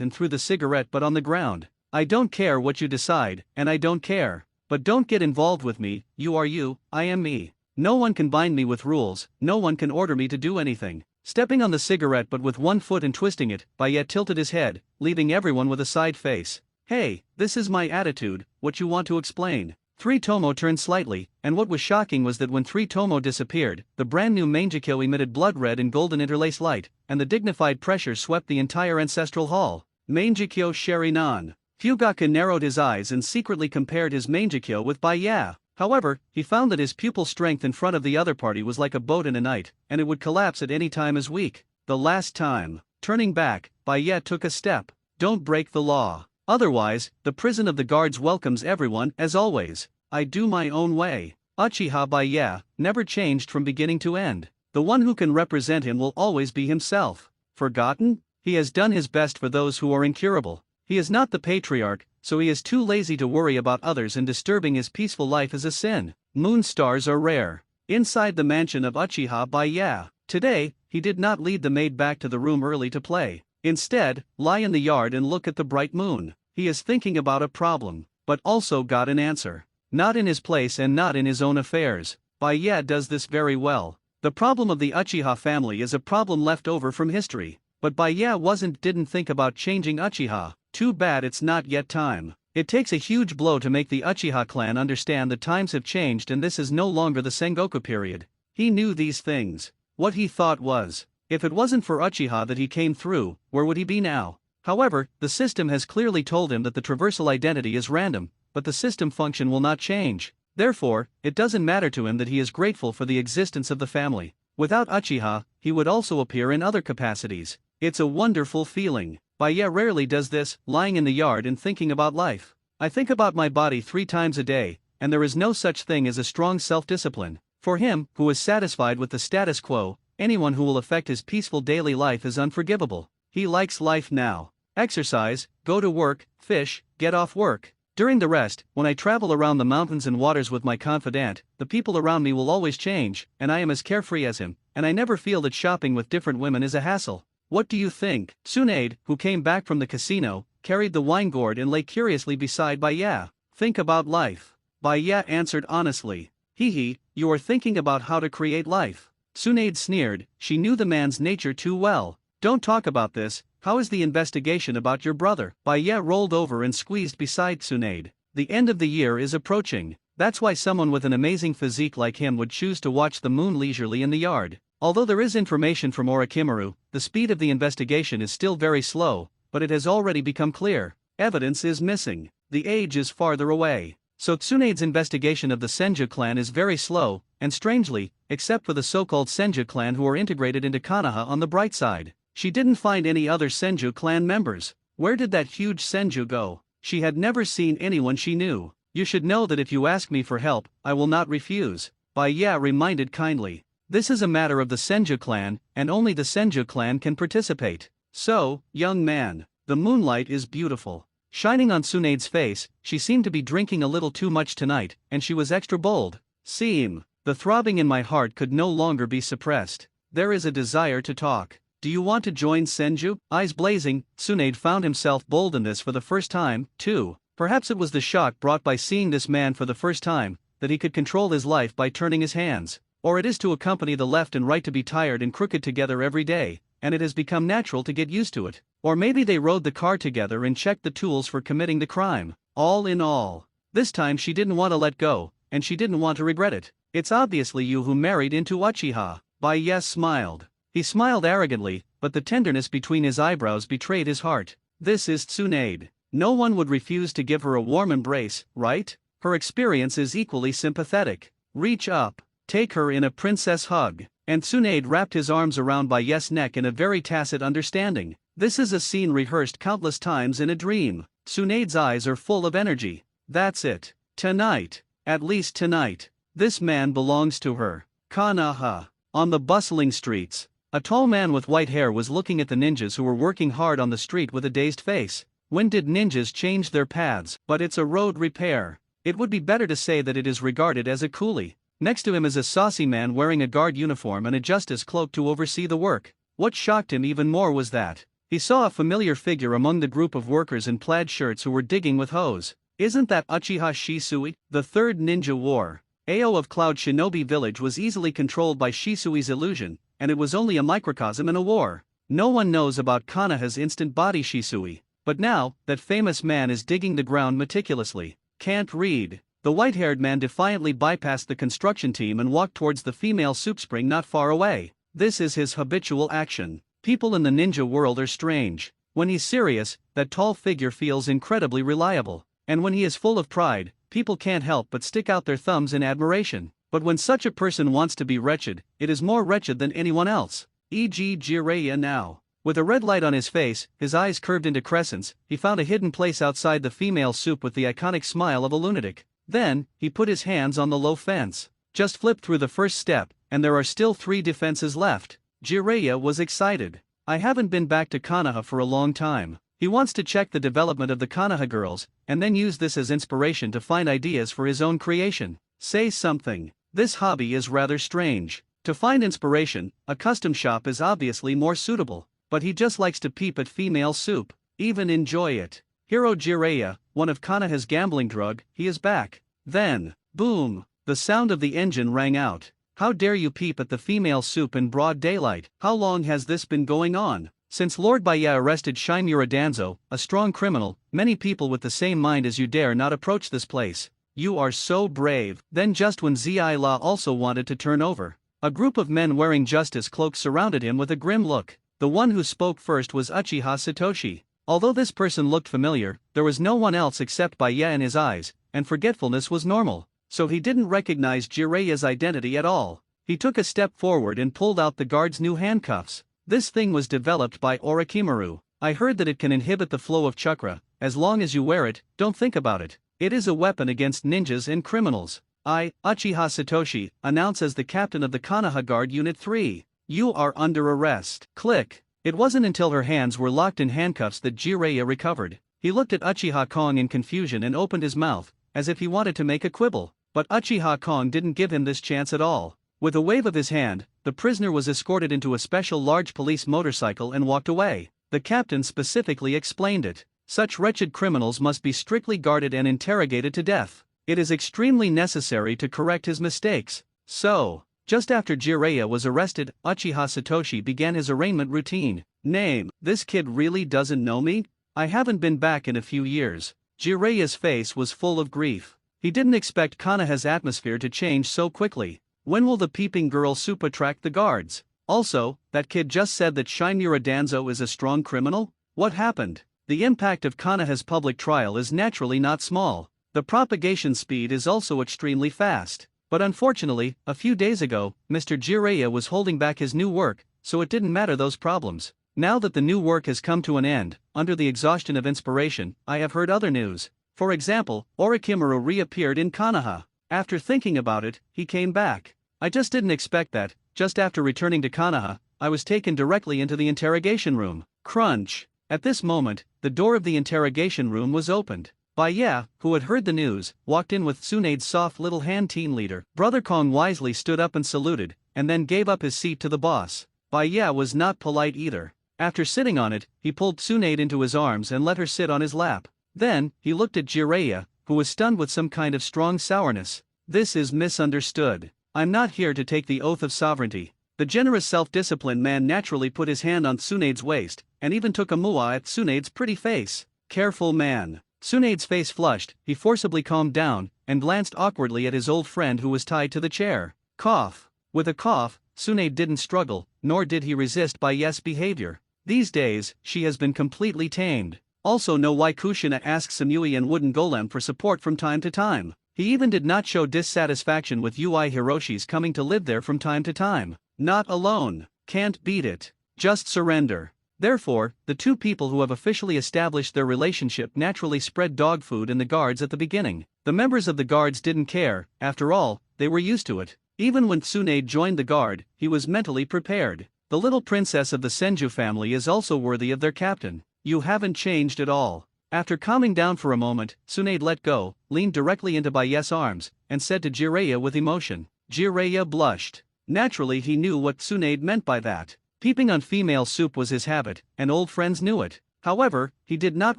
and threw the cigarette butt on the ground. I don't care what you decide, and I don't care. But don't get involved with me. You are you, I am me. No one can bind me with rules, no one can order me to do anything. Stepping on the cigarette but with one foot and twisting it, Baye tilted his head, leaving everyone with a side face. Hey, this is my attitude, what you want to explain? Three Tomo turned slightly, and what was shocking was that when Three Tomo disappeared, the brand new Mangekyo emitted blood-red and golden interlaced light, and the dignified pressure swept the entire ancestral hall. Mangekyo Sherinan. Fugaku narrowed his eyes and secretly compared his Mangekyo with Baye. However, he found that his pupil strength in front of the other party was like a boat in a night, and it would collapse at any time as weak. The last time. Turning back, Baye took a step. Don't break the law. Otherwise, the prison of the guards welcomes everyone. As always, I do my own way. Uchiha Baye never changed from beginning to end. The one who can represent him will always be himself. Forgotten? He has done his best for those who are incurable. He is not the patriarch, so he is too lazy to worry about others, and disturbing his peaceful life is a sin. Moon stars are rare. Inside the mansion of Uchiha Baye. Today, he did not lead the maid back to the room early to play. Instead, lie in the yard and look at the bright moon. He is thinking about a problem, but also got an answer. Not in his place and not in his own affairs. Baye does this very well. The problem of the Uchiha family is a problem left over from history, but Baye didn't think about changing Uchiha. Too bad it's not yet time. It takes a huge blow to make the Uchiha clan understand that times have changed and this is no longer the Sengoku period. He knew these things. What he thought was, if it wasn't for Uchiha that he came through, where would he be now? However, the system has clearly told him that the traversal identity is random, but the system function will not change. Therefore, it doesn't matter to him that he is grateful for the existence of the family. Without Uchiha, he would also appear in other capacities. It's a wonderful feeling. Baye rarely does this, lying in the yard and thinking about life. I think about my body 3 times a day, and there is no such thing as a strong self-discipline. For him, who is satisfied with the status quo, anyone who will affect his peaceful daily life is unforgivable. He likes life now. Exercise, go to work, fish, get off work. During the rest, when I travel around the mountains and waters with my confidant, the people around me will always change, and I am as carefree as him, and I never feel that shopping with different women is a hassle. What do you think? Tsunade, who came back from the casino, carried the wine gourd and lay curiously beside Baye. Think about life. Baye answered honestly. You are thinking about how to create life. Tsunade sneered, she knew the man's nature too well. Don't talk about this. How is the investigation about your brother? Baye rolled over and squeezed beside Tsunade. The end of the year is approaching. That's why someone with an amazing physique like him would choose to watch the moon leisurely in the yard. Although there is information from Orochimaru, the speed of the investigation is still very slow, but it has already become clear. Evidence is missing. The age is farther away. So Tsunade's investigation of the Senju clan is very slow, and strangely, except for the so-called Senju clan who are integrated into Konoha on the bright side, she didn't find any other Senju clan members. Where did that huge Senju go? She had never seen anyone she knew. You should know that if you ask me for help, I will not refuse, Baya reminded kindly. This is a matter of the Senju clan, and only the Senju clan can participate. So, young man, the moonlight is beautiful. Shining on Tsunade's face, she seemed to be drinking a little too much tonight, and she was extra bold. The throbbing in my heart could no longer be suppressed. There is a desire to talk. Do you want to join Senju? Eyes blazing, Tsunade found himself bold in this for the first time, too. Perhaps it was the shock brought by seeing this man for the first time, that he could control his life by turning his hands. Or it is to accompany the left and right to be tired and crooked together every day, and it has become natural to get used to it. Or maybe they rode the car together and checked the tools for committing the crime. All in all, this time she didn't want to let go, and she didn't want to regret it. It's obviously you who married into uchiha. Baya smiled. He smiled arrogantly, but the tenderness between his eyebrows betrayed his heart. This is Tsunade. No one would refuse to give her a warm embrace, right? Her experience is equally sympathetic. Reach up, take her in a princess hug. And Tsunade wrapped his arms around Baya's neck in a very tacit understanding. This is a scene rehearsed countless times in a dream. Tsunade's eyes are full of energy. That's it. Tonight. At least tonight. This man belongs to her. Konoha. On the bustling streets, a tall man with white hair was looking at the ninjas who were working hard on the street with a dazed face. When did ninjas change their paths? But it's a road repair. It would be better to say that it is regarded as a coolie. Next to him is a saucy man wearing a guard uniform and a justice cloak to oversee the work. What shocked him even more was that he saw a familiar figure among the group of workers in plaid shirts who were digging with hoes. Isn't that Uchiha Shisui? The Third Ninja War. Ao of Cloud Shinobi Village was easily controlled by Shisui's illusion, and it was only a microcosm in a war. No one knows about Konoha's instant body Shisui, but now, that famous man is digging the ground meticulously. Can't read. The white-haired man defiantly bypassed the construction team and walked towards the female soup spring not far away. This is his habitual action. People in the ninja world are strange. When he's serious, that tall figure feels incredibly reliable. And when he is full of pride, people can't help but stick out their thumbs in admiration. But when such a person wants to be wretched, it is more wretched than anyone else. E.g. Jiraiya now. With a red light on his face, his eyes curved into crescents, he found a hidden place outside the female soup with the iconic smile of a lunatic. Then, he put his hands on the low fence. Just flip through the first step, and there are still 3 defenses left. Jiraiya was excited. I haven't been back to Konoha for a long time. He wants to check the development of the Konoha girls, and then use this as inspiration to find ideas for his own creation. Say something. This hobby is rather strange. To find inspiration, a custom shop is obviously more suitable, but he just likes to peep at female soup, even enjoy it. Hero Jiraiya, one of Konoha's gambling drug, he is back. Then, boom, the sound of the engine rang out. How dare you peep at the female soup in broad daylight? How long has this been going on? Since Lord Baya arrested Shimura Danzo, a strong criminal, many people with the same mind as you dare not approach this place. You are so brave. Then just when Zi-La also wanted to turn over, a group of men wearing justice cloaks surrounded him with a grim look. The one who spoke first was Uchiha Satoshi. Although this person looked familiar, there was no one else except Baya in his eyes, and forgetfulness was normal. So he didn't recognize Jiraiya's identity at all. He took a step forward and pulled out the guard's new handcuffs. This thing was developed by Orochimaru. I heard that it can inhibit the flow of chakra. As long as you wear it, don't think about it. It is a weapon against ninjas and criminals. I, Uchiha Satoshi, announce as the captain of the Konoha Guard Unit 3. You are under arrest. Click. It wasn't until her hands were locked in handcuffs that Jiraiya recovered. He looked at Uchiha Kong in confusion and opened his mouth, as if he wanted to make a quibble. But Uchiha Kong didn't give him this chance at all. With a wave of his hand, the prisoner was escorted into a special large police motorcycle and walked away. The captain specifically explained it. Such wretched criminals must be strictly guarded and interrogated to death. It is extremely necessary to correct his mistakes. So, just after Jiraiya was arrested, Uchiha Satoshi began his arraignment routine. Name: this kid really doesn't know me? I haven't been back in a few years. Jiraiya's face was full of grief. He didn't expect Konoha's atmosphere to change so quickly. When will the peeping girl soup attract the guards? Also, that kid just said that Shimura Danzo is a strong criminal? What happened? The impact of Konoha's public trial is naturally not small. The propagation speed is also extremely fast. But unfortunately, a few days ago, Mr. Jiraiya was holding back his new work, so it didn't matter those problems. Now that the new work has come to an end, under the exhaustion of inspiration, I have heard other news. For example, Orochimaru reappeared in Konoha. After thinking about it, he came back. I just didn't expect that. Just after returning to Konoha, I was taken directly into the interrogation room. Crunch. At this moment, the door of the interrogation room was opened. Baya, who had heard the news, walked in with Tsunade's soft little hand. Team leader. Brother Kong wisely stood up and saluted, and then gave up his seat to the boss. Baya was not polite either. After sitting on it, he pulled Tsunade into his arms and let her sit on his lap. Then, he looked at Jiraiya, who was stunned with some kind of strong sourness. This is misunderstood. I'm not here to take the oath of sovereignty. The generous self-disciplined man naturally put his hand on Tsunade's waist, and even took a mua at Tsunade's pretty face. Careful man. Tsunade's face flushed, he forcibly calmed down, and glanced awkwardly at his old friend who was tied to the chair. Cough. With a cough, Tsunade didn't struggle, nor did he resist Baya's behavior. These days, she has been completely tamed. Also no why Kushina asks Samui and Wooden Golem for support from time to time. He even did not show dissatisfaction with Ui Hiroshi's coming to live there from time to time. Not alone. Can't beat it. Just surrender. Therefore, the two people who have officially established their relationship naturally spread dog food in the guards at the beginning. The members of the guards didn't care, after all, they were used to it. Even when Tsunade joined the guard, he was mentally prepared. The little princess of the Senju family is also worthy of their captain. You haven't changed at all. After calming down for a moment, Tsunade let go, leaned directly into Baya's arms, and said to Jiraiya with emotion. Jiraiya blushed. Naturally he knew what Tsunade meant by that. Peeping on female soup was his habit, and old friends knew it. However, he did not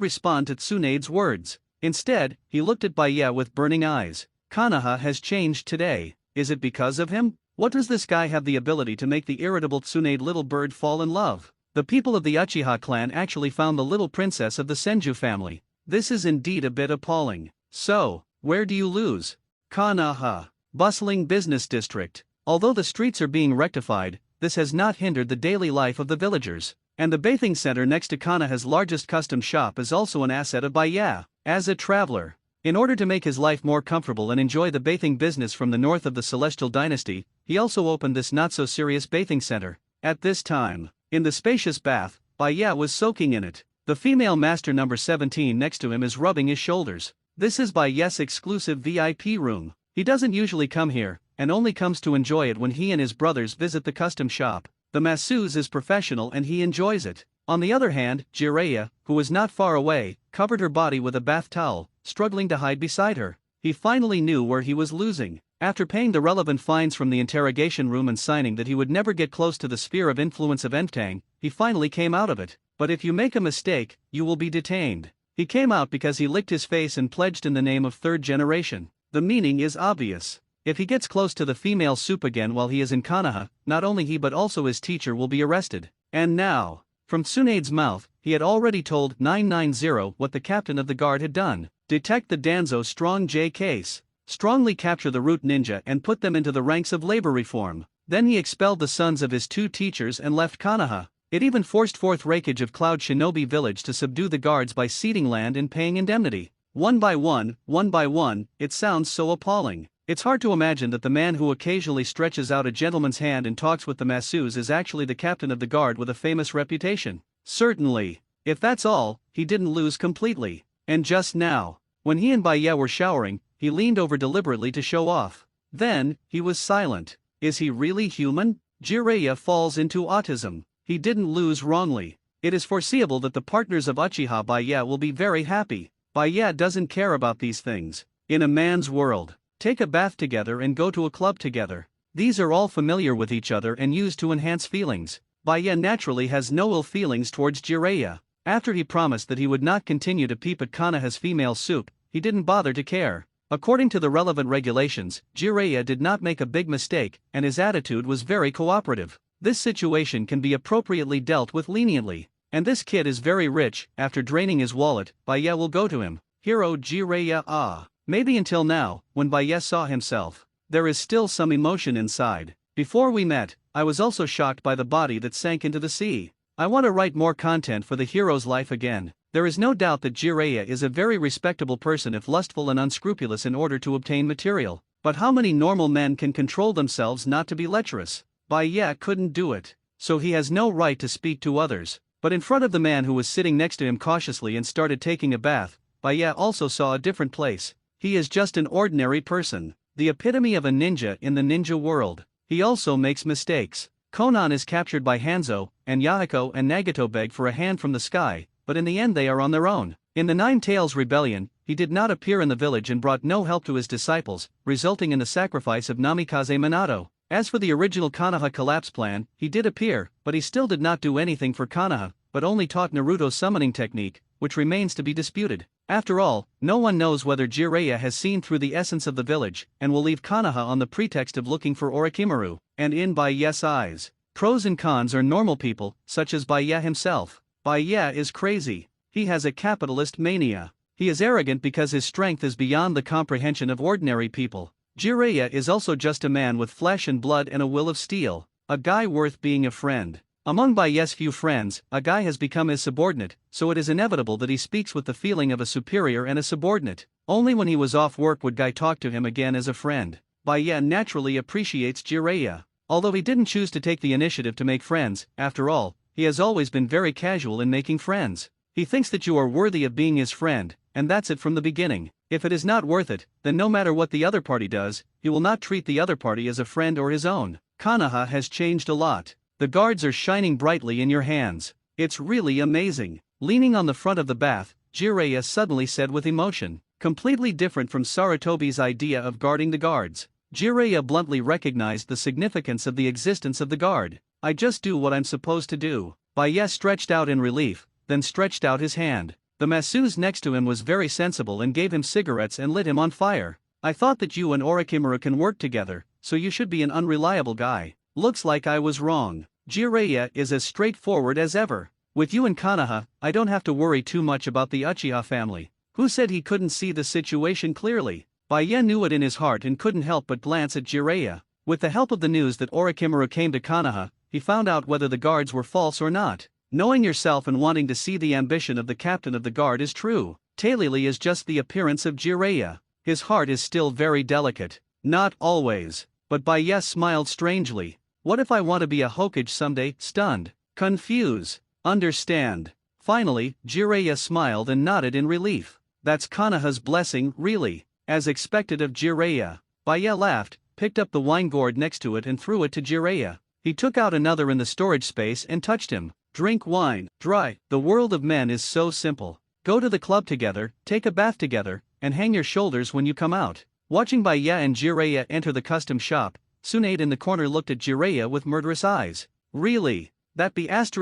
respond to Tsunade's words. Instead, he looked at Baya with burning eyes. Konoha has changed today. Is it because of him? What does this guy have the ability to make the irritable Tsunade little bird fall in love? The people of the Uchiha clan actually found the little princess of the Senju family. This is indeed a bit appalling. So, where do you lose? Konoha. Bustling business district. Although the streets are being rectified, this has not hindered the daily life of the villagers. And the bathing center next to Konoha's largest custom shop is also an asset of Baya. As a traveler, in order to make his life more comfortable and enjoy the bathing business from the north of the Celestial Dynasty, he also opened this not-so-serious bathing center. At this time, in the spacious bath, Baya was soaking in it. The female master number 17 next to him is rubbing his shoulders. This is Baya's exclusive VIP room. He doesn't usually come here, and only comes to enjoy it when he and his brothers visit the custom shop. The masseuse is professional and he enjoys it. On the other hand, Jiraiya, who was not far away, covered her body with a bath towel, struggling to hide beside her. He finally knew where he was losing. After paying the relevant fines from the interrogation room and signing that he would never get close to the sphere of influence of Entang, he finally came out of it. But if you make a mistake, you will be detained. He came out because he licked his face and pledged in the name of third generation. The meaning is obvious. If he gets close to the female soup again while he is in Konoha, not only he but also his teacher will be arrested. And now, from Tsunade's mouth, he had already told 990 what the captain of the guard had done. Detect the Danzo Strong J case. Strongly capture the root ninja and put them into the ranks of labor reform. Then he expelled the sons of his two teachers and left Konoha. It even forced forth Raikage of Cloud Shinobi Village to subdue the guards by ceding land and paying indemnity. One by one, it sounds so appalling. It's hard to imagine that the man who occasionally stretches out a gentleman's hand and talks with the masseuse is actually the captain of the guard with a famous reputation. Certainly. If that's all, he didn't lose completely. And just now, when he and Baya were showering, he leaned over deliberately to show off. Then, he was silent. Is he really human? Jiraiya falls into autism. He didn't lose wrongly. It is foreseeable that the partners of Uchiha Baya will be very happy. Baya doesn't care about these things. In a man's world, take a bath together and go to a club together. These are all familiar with each other and used to enhance feelings. Baya naturally has no ill feelings towards Jiraiya. After he promised that he would not continue to peep at Konoha's female soup, he didn't bother to care. According to the relevant regulations, Jiraiya did not make a big mistake, and his attitude was very cooperative. This situation can be appropriately dealt with leniently. And this kid is very rich. After draining his wallet, Baya will go to him. Hero Jiraiya. Maybe until now, when Baya saw himself, there is still some emotion inside. Before we met, I was also shocked by the body that sank into the sea. I want to write more content for the hero's life again. There is no doubt that Jiraiya is a very respectable person if lustful and unscrupulous in order to obtain material. But how many normal men can control themselves not to be lecherous? Bai Ye couldn't do it, so he has no right to speak to others. But in front of the man who was sitting next to him cautiously and started taking a bath, Bai Ye also saw a different place. He is just an ordinary person, the epitome of a ninja in the ninja world. He also makes mistakes. Konan is captured by Hanzo, and Yahiko and Nagato beg for a hand from the sky, but in the end they are on their own. In the Nine Tails Rebellion, he did not appear in the village and brought no help to his disciples, resulting in the sacrifice of Namikaze Minato. As for the original Konoha collapse plan, he did appear, but he still did not do anything for Konoha, but only taught Naruto's summoning technique, which remains to be disputed. After all, no one knows whether Jiraiya has seen through the essence of the village, and will leave Konoha on the pretext of looking for Orochimaru. And in Bai Ye's eyes, pros and cons are normal people, such as Bai Ye himself. Bai Ye is crazy. He has a capitalist mania. He is arrogant because his strength is beyond the comprehension of ordinary people. Jiraiya is also just a man with flesh and blood and a will of steel, a guy worth being a friend. Among Bai Ye's few friends, a guy has become his subordinate, so it is inevitable that he speaks with the feeling of a superior and a subordinate. Only when he was off work would Guy talk to him again as a friend. Bai Ye naturally appreciates Jiraiya. Although he didn't choose to take the initiative to make friends, after all, he has always been very casual in making friends. He thinks that you are worthy of being his friend, and that's it from the beginning. If it is not worth it, then no matter what the other party does, he will not treat the other party as a friend or his own. Konoha has changed a lot. The guards are shining brightly in your hands. It's really amazing. Leaning on the front of the bath, Jiraiya suddenly said with emotion, completely different from Sarutobi's idea of guarding the guards. Jiraiya bluntly recognized the significance of the existence of the guard. I just do what I'm supposed to do. Bai Ye stretched out in relief, then stretched out his hand. The masseuse next to him was very sensible and gave him cigarettes and lit him on fire. I thought that you and Orochimaru can work together, so you should be an unreliable guy. Looks like I was wrong. Jiraiya is as straightforward as ever. With you and Konoha, I don't have to worry too much about the Uchiha family. Who said he couldn't see the situation clearly? Bai Ye knew it in his heart and couldn't help but glance at Jiraiya. With the help of the news that Orochimaru came to Konoha, he found out whether the guards were false or not. Knowing yourself and wanting to see the ambition of the captain of the guard is true. Tailili is just the appearance of Jiraiya. His heart is still very delicate. Not always. But Bai Ye smiled strangely. What if I want to be a Hokage someday? Stunned. Confuse. Understand. Finally, Jiraiya smiled and nodded in relief. That's Konoha's blessing, really. As expected of Jiraiya. Bai Ye laughed, picked up the wine gourd next to it and threw it to Jiraiya. He took out another in the storage space and touched him. Drink wine. Dry. The world of men is so simple. Go to the club together, take a bath together, and hang your shoulders when you come out. Watching Bai Ye and Jiraiya enter the custom shop, Tsunade in the corner looked at Jiraiya with murderous eyes. Really? That be ************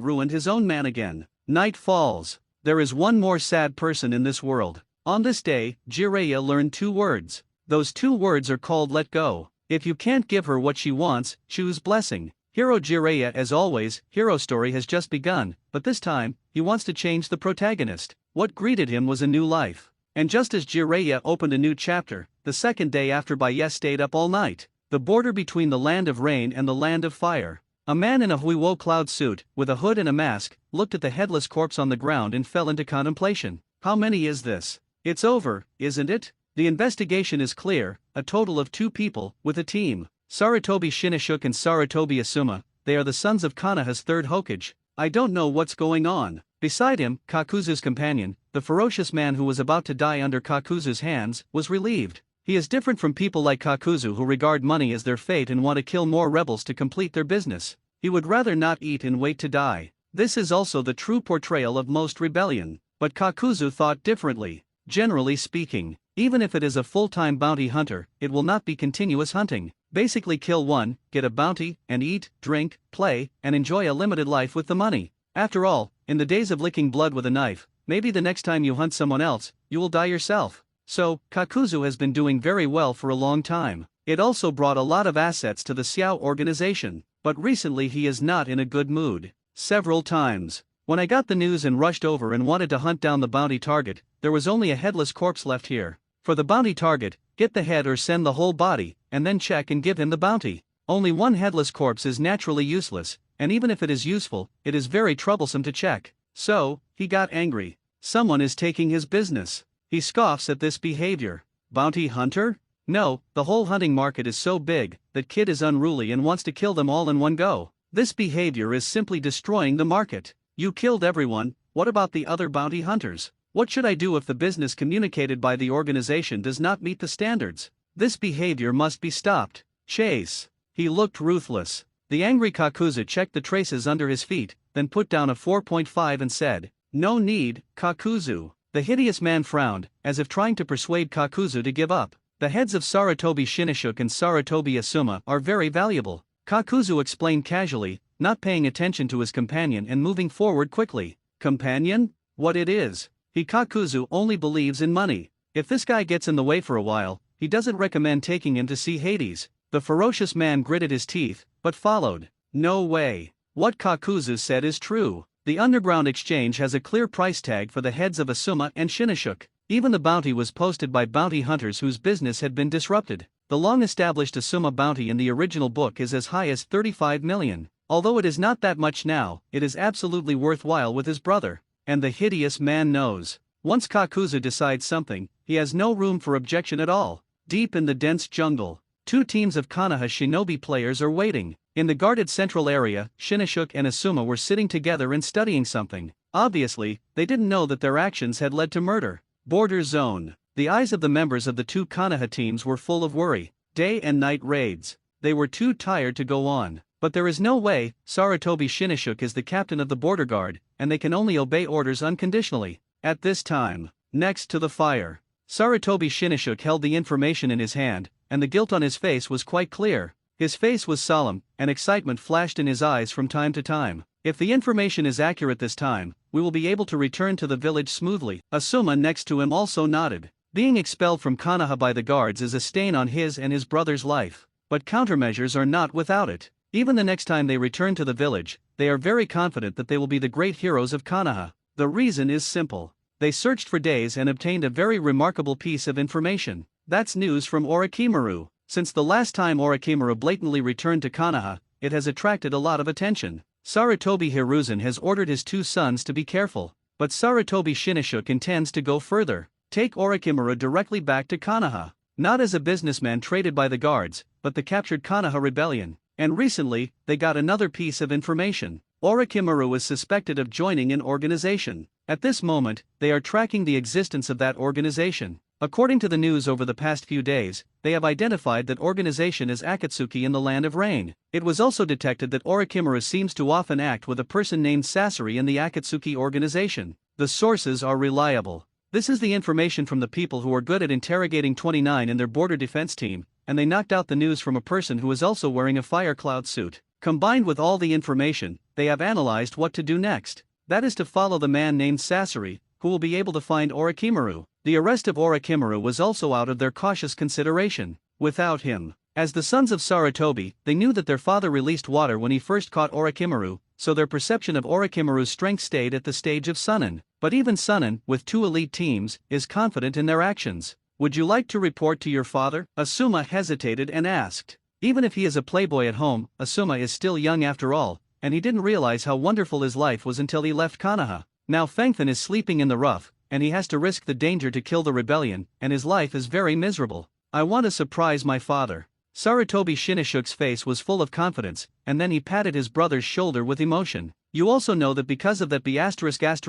ruined his own man again. Night falls. There is one more sad person in this world. On this day, Jiraiya learned 2 words. Those 2 words are called let go. If you can't give her what she wants, choose blessing. Hero Jiraiya as always, hero story has just begun, but this time, he wants to change the protagonist. What greeted him was a new life. And just as Jiraiya opened a new chapter, the second day after Bai Ye stayed up all night, the border between the land of rain and the land of fire. A man in a Huiwo cloud suit, with a hood and a mask, looked at the headless corpse on the ground and fell into contemplation. How many is this? It's over, isn't it? The investigation is clear, a total of 2 people, with a team. Sarutobi Shinnishuk and Sarutobi Asuma, they are the sons of Konoha's 3rd Hokage. I don't know what's going on. Beside him, Kakuzu's companion, the ferocious man who was about to die under Kakuzu's hands, was relieved. He is different from people like Kakuzu who regard money as their fate and want to kill more rebels to complete their business. He would rather not eat and wait to die. This is also the true portrayal of most rebellion. But Kakuzu thought differently. Generally speaking, even if it is a full-time bounty hunter, it will not be continuous hunting. Basically kill one, get a bounty, and eat, drink, play, and enjoy a limited life with the money. After all, in the days of licking blood with a knife, maybe the next time you hunt someone else, you will die yourself. So, Kakuzu has been doing very well for a long time. It also brought a lot of assets to the Xiao organization, but recently he is not in a good mood. Several times. When I got the news and rushed over and wanted to hunt down the bounty target, there was only a headless corpse left here. For the bounty target, get the head or send the whole body, and then check and give him the bounty. Only one headless corpse is naturally useless, and even if it is useful, it is very troublesome to check. So, he got angry. Someone is taking his business. He scoffs at this behavior. Bounty hunter? No, the whole hunting market is so big that Kid is unruly and wants to kill them all in one go. This behavior is simply destroying the market. You killed everyone, what about the other bounty hunters? What should I do if the business communicated by the organization does not meet the standards? This behavior must be stopped. Chase. He looked ruthless. The angry Kakuzu checked the traces under his feet, then put down a 4.5 and said, "No need, Kakuzu." The hideous man frowned, as if trying to persuade Kakuzu to give up. The heads of Sarutobi Shinoshuke and Sarutobi Asuma are very valuable, Kakuzu explained casually, not paying attention to his companion and moving forward quickly. Companion? What it is? Kakuzu only believes in money. If this guy gets in the way for a while, he doesn't recommend taking him to see Hades. The ferocious man gritted his teeth, but followed. No way. What Kakuzu said is true. The underground exchange has a clear price tag for the heads of Asuma and Shinoshuke. Even the bounty was posted by bounty hunters whose business had been disrupted. The long-established Asuma bounty in the original book is as high as 35 million. Although it is not that much now, it is absolutely worthwhile with his brother. And the hideous man knows. Once Kakuzu decides something, he has no room for objection at all. Deep in the dense jungle, two teams of Konoha shinobi players are waiting. In the guarded central area, Shinoshuke and Asuma were sitting together and studying something. Obviously, they didn't know that their actions had led to murder. Border zone. The eyes of the members of the two Konoha teams were full of worry. Day and night raids. They were too tired to go on. But there is no way. Sarutobi Shinoshuke is the captain of the border guard, and they can only obey orders unconditionally. At this time, next to the fire, Sarutobi Shinoshuke held the information in his hand, and the guilt on his face was quite clear. His face was solemn, and excitement flashed in his eyes from time to time. If the information is accurate this time, we will be able to return to the village smoothly. Asuma next to him also nodded. Being expelled from Konoha by the guards is a stain on his and his brother's life. But countermeasures are not without it. Even the next time they return to the village, they are very confident that they will be the great heroes of Konoha. The reason is simple. They searched for days and obtained a very remarkable piece of information. That's news from Orochimaru. Since the last time Orochimaru blatantly returned to Konoha, it has attracted a lot of attention. Sarutobi Hiruzen has ordered his two sons to be careful, but Sarutobi Shinoshuke intends to go further. Take Orochimaru directly back to Konoha. Not as a businessman traded by the guards, but the captured Konoha rebellion. And recently, they got another piece of information. Orochimaru is suspected of joining an organization. At this moment, they are tracking the existence of that organization. According to the news over the past few days, they have identified that organization as Akatsuki in the Land of Rain. It was also detected that Orochimaru seems to often act with a person named Sasori in the Akatsuki organization. The sources are reliable. This is the information from the people who are good at interrogating 29 in their border defense team, and they knocked out the news from a person who is also wearing a fire cloud suit. Combined with all the information, they have analyzed what to do next. That is to follow the man named Sasori, who will be able to find Orochimaru. The arrest of Orochimaru was also out of their cautious consideration. Without him, as the sons of Sarutobi, they knew that their father released water when he first caught Orochimaru, so their perception of Orochimaru's strength stayed at the stage of Sunin. But even Sunin, with two elite teams, is confident in their actions. Would you like to report to your father? Asuma hesitated and asked. Even if he is a playboy at home, Asuma is still young after all, and he didn't realize how wonderful his life was until he left Konoha. Now Fengthan is sleeping in the rough, and he has to risk the danger to kill the rebellion, and his life is very miserable. I want to surprise my father. Sarutobi Shinoshuke's face was full of confidence, and then he patted his brother's shoulder with emotion. You also know that because of that the uchiha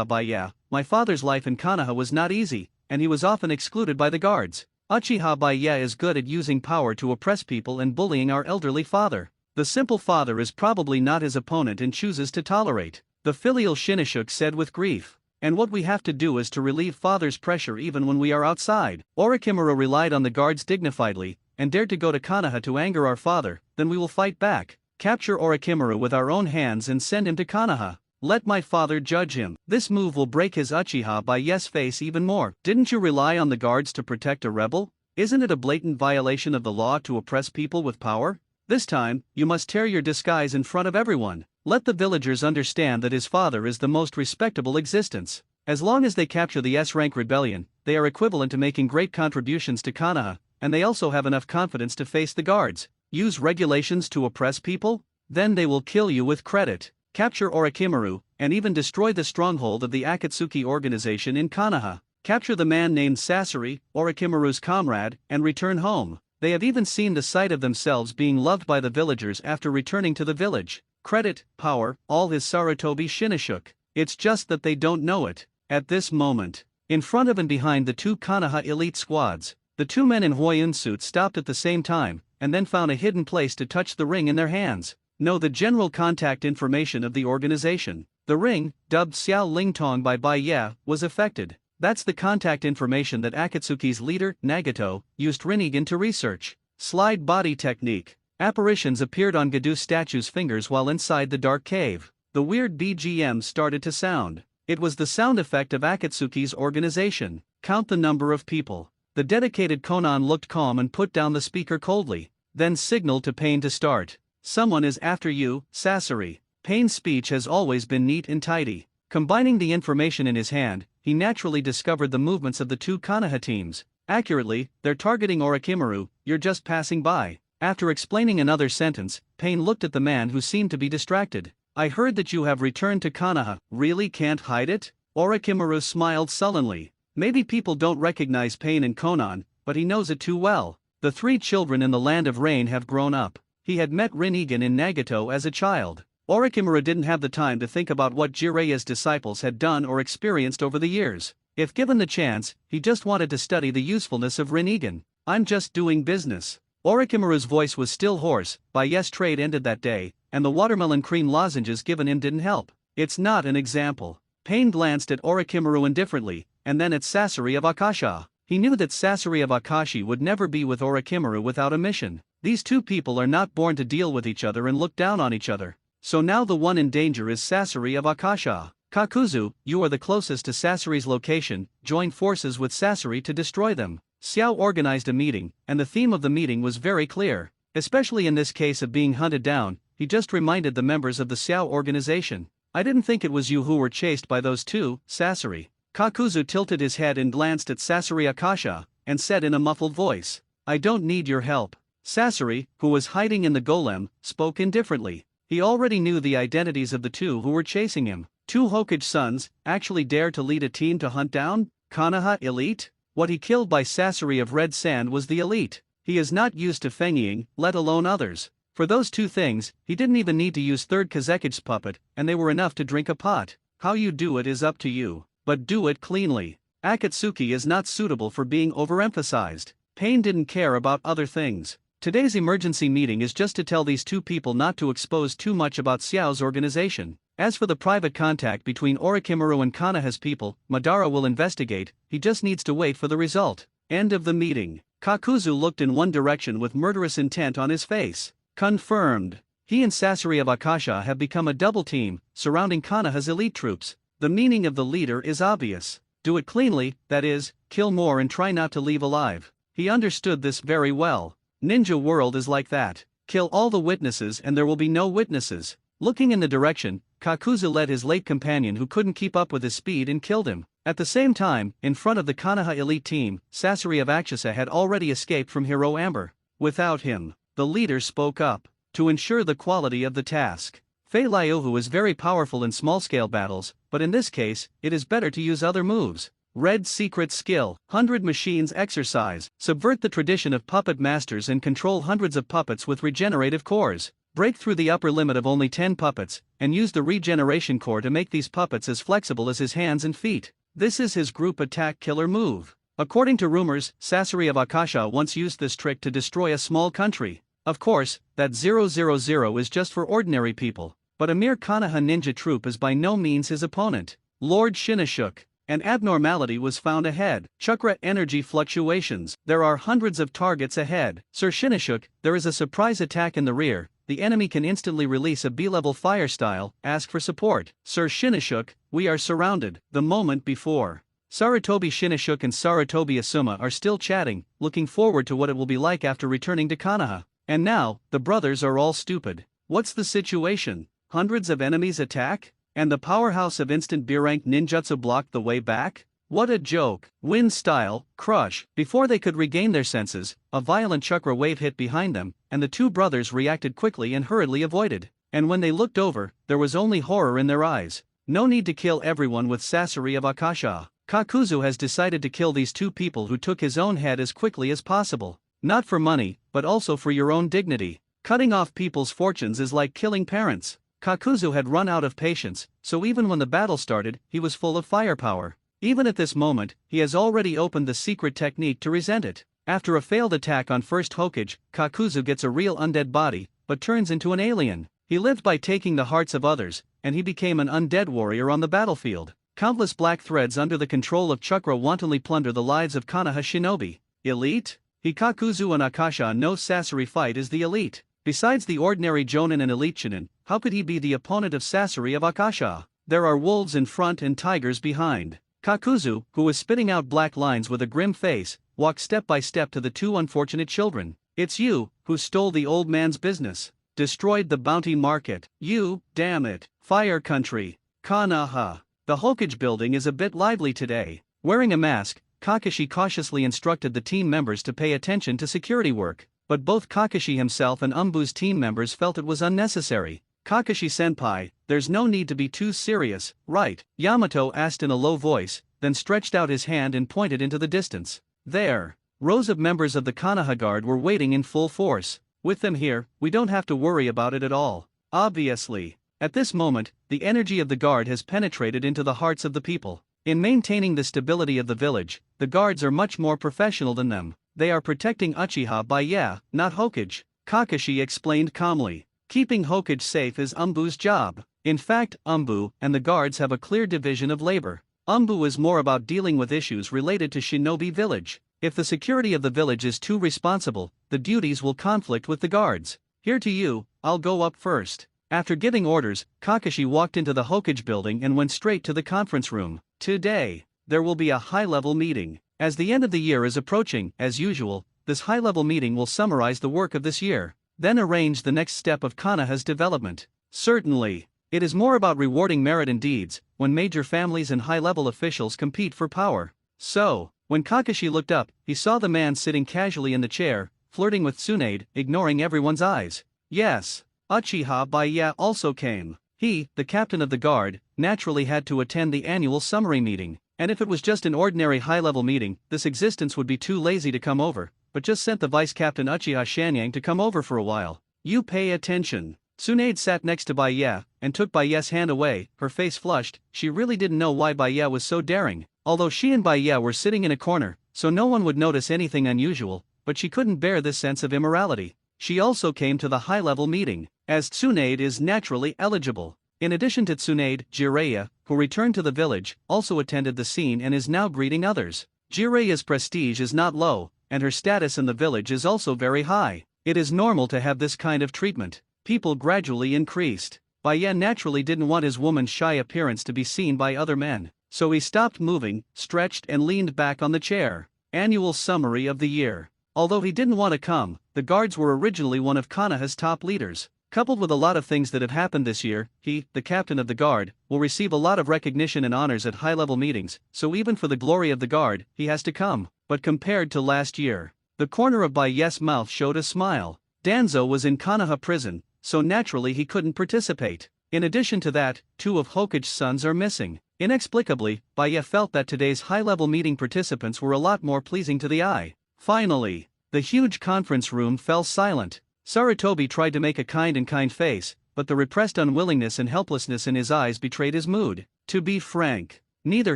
by yeah, my father's life in Konoha was not easy, and he was often excluded by the guards. Uchiha by yeah is good at using power to oppress people and bullying our elderly father. The simple father is probably not his opponent and chooses to tolerate. The filial Shinoshuke said with grief. And what we have to do is to relieve father's pressure even when we are outside. Orochimaru relied on the guards dignifiedly, and dared to go to Konoha to anger our father, then we will fight back. Capture Orochimaru with our own hands and send him to Konoha. Let my father judge him. This move will break his Uchiha by yes face even more. Didn't you rely on the guards to protect a rebel? Isn't it a blatant violation of the law to oppress people with power? This time, you must tear your disguise in front of everyone. Let the villagers understand that his father is the most respectable existence. As long as they capture the S-rank rebellion, they are equivalent to making great contributions to Konoha, and they also have enough confidence to face the guards. Use regulations to oppress people? Then they will kill you with credit, capture Orochimaru, and even destroy the stronghold of the Akatsuki organization in Konoha. Capture the man named Sasori, Orochimaru's comrade, and return home. They have even seen the sight of themselves being loved by the villagers after returning to the village. Credit, power, all is Sarutobi Shinoshook. It's just that they don't know it. At this moment, in front of and behind the two Konoha elite squads, the two men in Huayun suits stopped at the same time, and then found a hidden place to touch the ring in their hands. Know the general contact information of the organization. The ring, dubbed Xiao Lingtong by Bai Ye, was affected. That's the contact information that Akatsuki's leader, Nagato, used Rinnegan to research. Slide body technique. Apparitions appeared on Gadu's statue's fingers while inside the dark cave. The weird BGM started to sound. It was the sound effect of Akatsuki's organization. Count the number of people. The dedicated Konan looked calm and put down the speaker coldly, then signaled to Pain to start. Someone is after you, Sasori. Pain's speech has always been neat and tidy. Combining the information in his hand, he naturally discovered the movements of the two Konoha teams. Accurately, they're targeting Orochimaru, you're just passing by. After explaining another sentence, Pain looked at the man who seemed to be distracted. I heard that you have returned to Konoha, really can't hide it? Orochimaru smiled sullenly. Maybe people don't recognize Pain and Konan, but he knows it too well. The three children in the Land of Rain have grown up. He had met Rinnegan in Nagato as a child. Orochimaru didn't have the time to think about what Jireya's disciples had done or experienced over the years. If given the chance, he just wanted to study the usefulness of Rinnegan. I'm just doing business. Orochimaru's voice was still hoarse. Bai Ye's trade ended that day, and the watermelon cream lozenges given him didn't help. It's not an example. Pain glanced at Orochimaru indifferently, and then at Sasori of Akasha. He knew that Sasori of Akashi would never be with Orochimaru without a mission. These two people are not born to deal with each other and look down on each other. So now the one in danger is Sasori of Akasha. Kakuzu, you are the closest to Sasori's location, join forces with Sasori to destroy them. Xiao organized a meeting, and the theme of the meeting was very clear. Especially in this case of being hunted down, he just reminded the members of the Xiao organization. I didn't think it was you who were chased by those two, Sasori. Kakuzu tilted his head and glanced at Sasori Akasha, and said in a muffled voice, I don't need your help. Sasori, who was hiding in the golem, spoke indifferently. He already knew the identities of the two who were chasing him. Two Hokage sons, actually dare to lead a team to hunt down Konoha elite? What he killed by Sasori of Red Sand was the elite. He is not used to fengyiing, let alone others. For those two things, he didn't even need to use third Kazekige's puppet, and they were enough to drink a pot. How you do it is up to you, but do it cleanly. Akatsuki is not suitable for being overemphasized. Pain didn't care about other things. Today's emergency meeting is just to tell these two people not to expose too much about Xiao's organization. As for the private contact between Orochimaru and Konoha's people, Madara will investigate, he just needs to wait for the result. End of the meeting. Kakuzu looked in one direction with murderous intent on his face. Confirmed. He and Sasori of Akasha have become a double team, surrounding Konoha's elite troops. The meaning of the leader is obvious. Do it cleanly, that is, kill more and try not to leave alive. He understood this very well. Ninja world is like that. Kill all the witnesses and there will be no witnesses. Looking in the direction, Kakuzu led his late companion who couldn't keep up with his speed and killed him. At the same time, in front of the Konoha elite team, Sasori of Akasha had already escaped from Hero Amber. Without him, the leader spoke up. To ensure the quality of the task. Fei Liuhu is very powerful in small-scale battles, but in this case, it is better to use other moves. Red secret skill, 100 machines exercise, subvert the tradition of puppet masters and control hundreds of puppets with regenerative cores. Break through the upper limit of only 10 puppets, and use the regeneration core to make these puppets as flexible as his hands and feet. This is his group attack killer move. According to rumors, Sasori of Akasha once used this trick to destroy a small country. Of course, that 000 is just for ordinary people, but a mere Konoha ninja troop is by no means his opponent. Lord Shinoshook. An abnormality was found ahead. Chakra energy fluctuations. There are hundreds of targets ahead. Sir Shinoshook, there is a surprise attack in the rear. The enemy can instantly release a B-level fire style. Ask for support. Sir Shinoshook, we are surrounded. The moment before. Sarutobi Shinoshook and Sarutobi Asuma are still chatting, looking forward to what it will be like after returning to Konoha. And now, the brothers are all stupid. What's the situation? Hundreds of enemies attack? And the powerhouse of instant B-rank ninjutsu blocked the way back? What a joke. Wind style, crush. Before they could regain their senses, a violent chakra wave hit behind them, and the two brothers reacted quickly and hurriedly avoided. And when they looked over, there was only horror in their eyes. No need to kill everyone with Sasori of Akasha. Kakuzu has decided to kill these two people who took his own head as quickly as possible. Not for money, but also for your own dignity. Cutting off people's fortunes is like killing parents. Kakuzu had run out of patience, so even when the battle started, he was full of firepower. Even at this moment, he has already opened the secret technique to resent it. After a failed attack on first Hokage, Kakuzu gets a real undead body, but turns into an alien. He lived by taking the hearts of others, and he became an undead warrior on the battlefield. Countless black threads under the control of chakra wantonly plunder the lives of Konoha shinobi. Elite? Hikakuzu and Akasha no Sasori fight is the elite. Besides the ordinary Jonin and elite Chunin, how could he be the opponent of Sasori of Akasha? There are wolves in front and tigers behind. Kakuzu, who was spitting out black lines with a grim face, walked step by step to the two unfortunate children. It's you, who stole the old man's business. Destroyed the bounty market. You, damn it. Fire country. Konoha. The Hokage building is a bit lively today. Wearing a mask, Kakashi cautiously instructed the team members to pay attention to security work, but both Kakashi himself and Umbu's team members felt it was unnecessary. Kakashi-senpai, there's no need to be too serious, right? Yamato asked in a low voice, then stretched out his hand and pointed into the distance. There. Rows of members of the Konoha Guard were waiting in full force. With them here, we don't have to worry about it at all. Obviously. At this moment, the energy of the guard has penetrated into the hearts of the people. In maintaining the stability of the village, the guards are much more professional than them. They are protecting Uchiha by not Hokage. Kakashi explained calmly. Keeping Hokage safe is Umbu's job. In fact, Umbu and the guards have a clear division of labor. Umbu is more about dealing with issues related to Shinobi Village. If the security of the village is too responsible, the duties will conflict with the guards. Here to you, I'll go up first. After giving orders, Kakashi walked into the Hokage building and went straight to the conference room. Today, there will be a high-level meeting. As the end of the year is approaching, as usual, this high-level meeting will summarize the work of this year, then arrange the next step of Konoha's development. Certainly, it is more about rewarding merit and deeds, when major families and high-level officials compete for power. So, when Kakashi looked up, he saw the man sitting casually in the chair, flirting with Tsunade, ignoring everyone's eyes. Yes, Uchiha Baya also came. He, the captain of the guard, naturally had to attend the annual summary meeting, and if it was just an ordinary high-level meeting, this existence would be too lazy to come over, but just sent the vice captain Uchiha Shanyang to come over for a while. You pay attention. Tsunade sat next to Baya, and took Baya's hand away, her face flushed. She really didn't know why Baya was so daring. Although she and Baya were sitting in a corner, so no one would notice anything unusual, but she couldn't bear this sense of immorality. She also came to the high-level meeting, as Tsunade is naturally eligible. In addition to Tsunade, Jiraiya, who returned to the village, also attended the scene and is now greeting others. Jiraiya's prestige is not low, and her status in the village is also very high. It is normal to have this kind of treatment. People gradually increased. Baya naturally didn't want his woman's shy appearance to be seen by other men, so he stopped moving, stretched and leaned back on the chair. Annual summary of the year. Although he didn't want to come, the guards were originally one of Konoha's top leaders. Coupled with a lot of things that have happened this year, he, the captain of the guard, will receive a lot of recognition and honors at high-level meetings, so even for the glory of the guard, he has to come. But compared to last year, the corner of Baya's mouth showed a smile. Danzo was in Konoha prison, so naturally he couldn't participate. In addition to that, two of Hokage's sons are missing. Inexplicably, Baya felt that today's high-level meeting participants were a lot more pleasing to the eye. Finally, the huge conference room fell silent. Sarutobi tried to make a kind face, but the repressed unwillingness and helplessness in his eyes betrayed his mood. To be frank, neither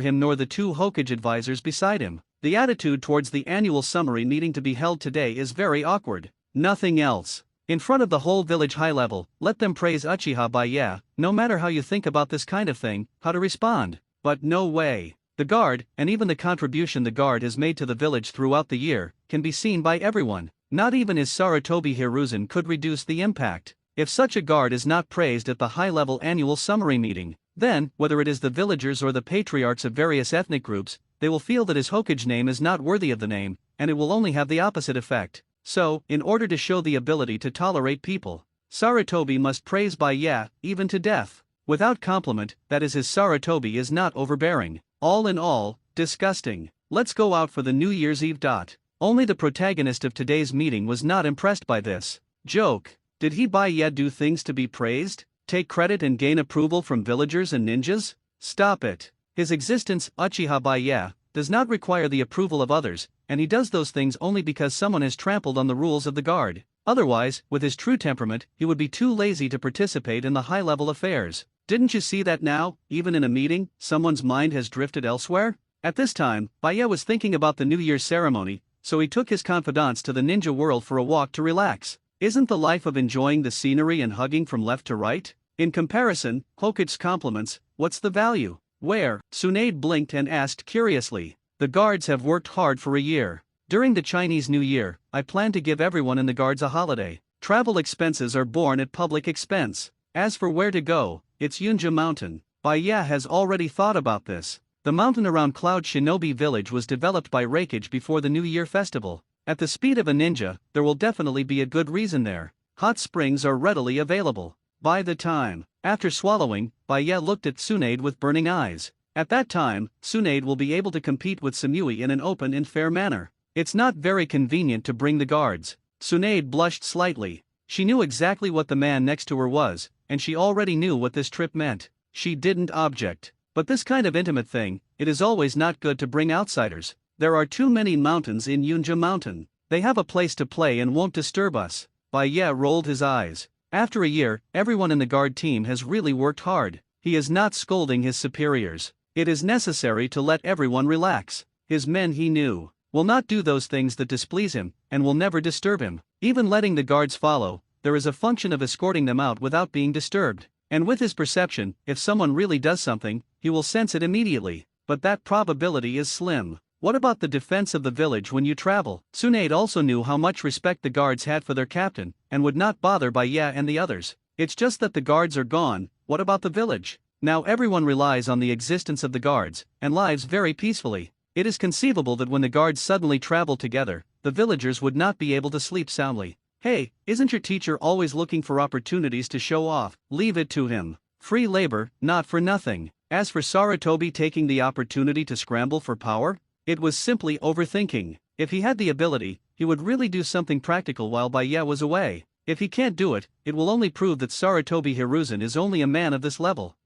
him nor the two Hokage advisors beside him. The attitude towards the annual summary meeting to be held today is very awkward. Nothing else. In front of the whole village high level, let them praise Uchiha Baya, no matter how you think about this kind of thing, how to respond. But no way. The guard, and even the contribution the guard has made to the village throughout the year, can be seen by everyone. Not even his Sarutobi Hiruzen could reduce the impact. If such a guard is not praised at the high-level annual summary meeting, then, whether it is the villagers or the patriarchs of various ethnic groups, they will feel that his Hokage name is not worthy of the name, and it will only have the opposite effect. So, in order to show the ability to tolerate people, Sarutobi must praise Baya, even to death. Without compliment, that is his Sarutobi is not overbearing. All in all, disgusting. Let's go out for the New Year's Eve. Only the protagonist of today's meeting was not impressed by this joke. Did he Baiye do things to be praised, take credit and gain approval from villagers and ninjas? Stop it. His existence, uchiha Baiye, does not require the approval of others, and he does those things only because someone has trampled on the rules of the guard. Otherwise, with his true temperament, he would be too lazy to participate in the high-level affairs. Didn't you see that now, even in a meeting, someone's mind has drifted elsewhere? At this time, Baiye was thinking about the New Year's ceremony, so he took his confidants to the ninja world for a walk to relax. Isn't the life of enjoying the scenery and hugging from left to right? In comparison, Hokuge's compliments, what's the value? Where? Tsunade blinked and asked curiously. The guards have worked hard for a year. During the Chinese New Year, I plan to give everyone in the guards a holiday. Travel expenses are borne at public expense. As for where to go, it's Yunja Mountain. Baiye has already thought about this. The mountain around Cloud Shinobi Village was developed by Reikage before the New Year festival. At the speed of a ninja, there will definitely be a good reason there. Hot springs are readily available. By the time. After swallowing, Baiye looked at Tsunade with burning eyes. At that time, Tsunade will be able to compete with Samui in an open and fair manner. It's not very convenient to bring the guards. Tsunade blushed slightly. She knew exactly what the man next to her was, and she already knew what this trip meant. She didn't object. But this kind of intimate thing, it is always not good to bring outsiders. There are too many mountains in Yunja Mountain. They have a place to play and won't disturb us. Baiye rolled his eyes. After a year, everyone in the guard team has really worked hard. He is not scolding his superiors. It is necessary to let everyone relax. His men, he knew, will not do those things that displease him, and will never disturb him. Even letting the guards follow, there is a function of escorting them out without being disturbed. And with his perception, if someone really does something, he will sense it immediately. But that probability is slim. What about the defense of the village when you travel? Tsunade also knew how much respect the guards had for their captain, and would not bother Baiye and the others. It's just that the guards are gone. What about the village? Now everyone relies on the existence of the guards, and lives very peacefully. It is conceivable that when the guards suddenly travel together, the villagers would not be able to sleep soundly. Hey, isn't your teacher always looking for opportunities to show off? Leave it to him. Free labor, not for nothing. As for Sarutobi taking the opportunity to scramble for power, it was simply overthinking. If he had the ability, he would really do something practical while Baiye was away. If he can't do it, it will only prove that Sarutobi Hiruzen is only a man of this level.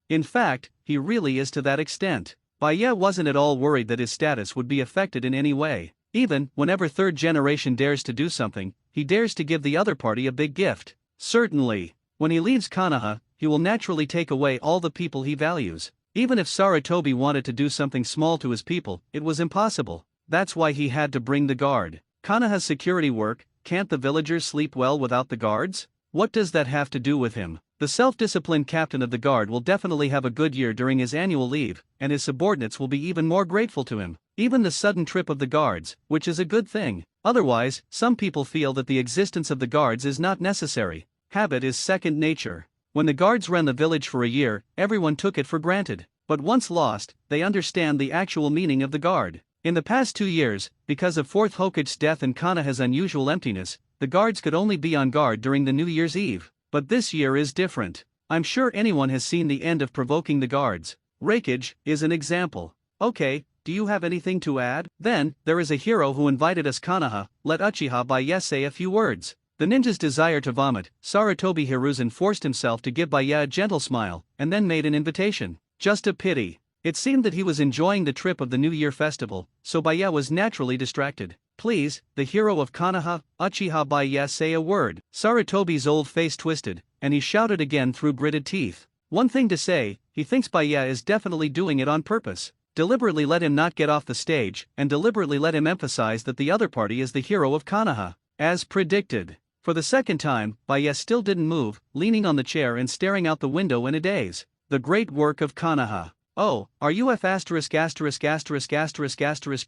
In fact, he really is to that extent. Baiye wasn't at all worried that his status would be affected in any way. Even, whenever third generation dares to do something, he dares to give the other party a big gift. Certainly, when he leaves Konoha, he will naturally take away all the people he values. Even if Sarutobi wanted to do something small to his people, it was impossible. That's why he had to bring the guard. Konoha's security work, can't the villagers sleep well without the guards? What does that have to do with him? The self-disciplined captain of the guard will definitely have a good year during his annual leave, and his subordinates will be even more grateful to him. Even the sudden trip of the guards, which is a good thing. Otherwise, some people feel that the existence of the guards is not necessary. Habit is second nature. When the guards ran the village for a year, everyone took it for granted. But once lost, they understand the actual meaning of the guard. In the past 2 years, because of Fourth Hokuge's death and Konoha's unusual emptiness, the guards could only be on guard during the New Year's Eve. But this year is different. I'm sure anyone has seen the end of provoking the guards. Reikage is an example. Okay, do you have anything to add? Then, there is a hero who invited us Konoha, let Uchiha Baiye say a few words. The ninja's desire to vomit, Sarutobi Hiruzen forced himself to give Baiye a gentle smile, and then made an invitation. Just a pity. It seemed that he was enjoying the trip of the New Year festival, so Baiye was naturally distracted. Please, the hero of Konoha, Uchiha Baiye, say a word. Sarutobi's old face twisted, and he shouted again through gritted teeth. One thing to say, he thinks Baiye is definitely doing it on purpose. Deliberately let him not get off the stage, and deliberately let him emphasize that the other party is the hero of Konoha. As predicted. For the second time, Baiye still didn't move, leaning on the chair and staring out the window in a daze. The great work of Konoha. Oh, are you F******************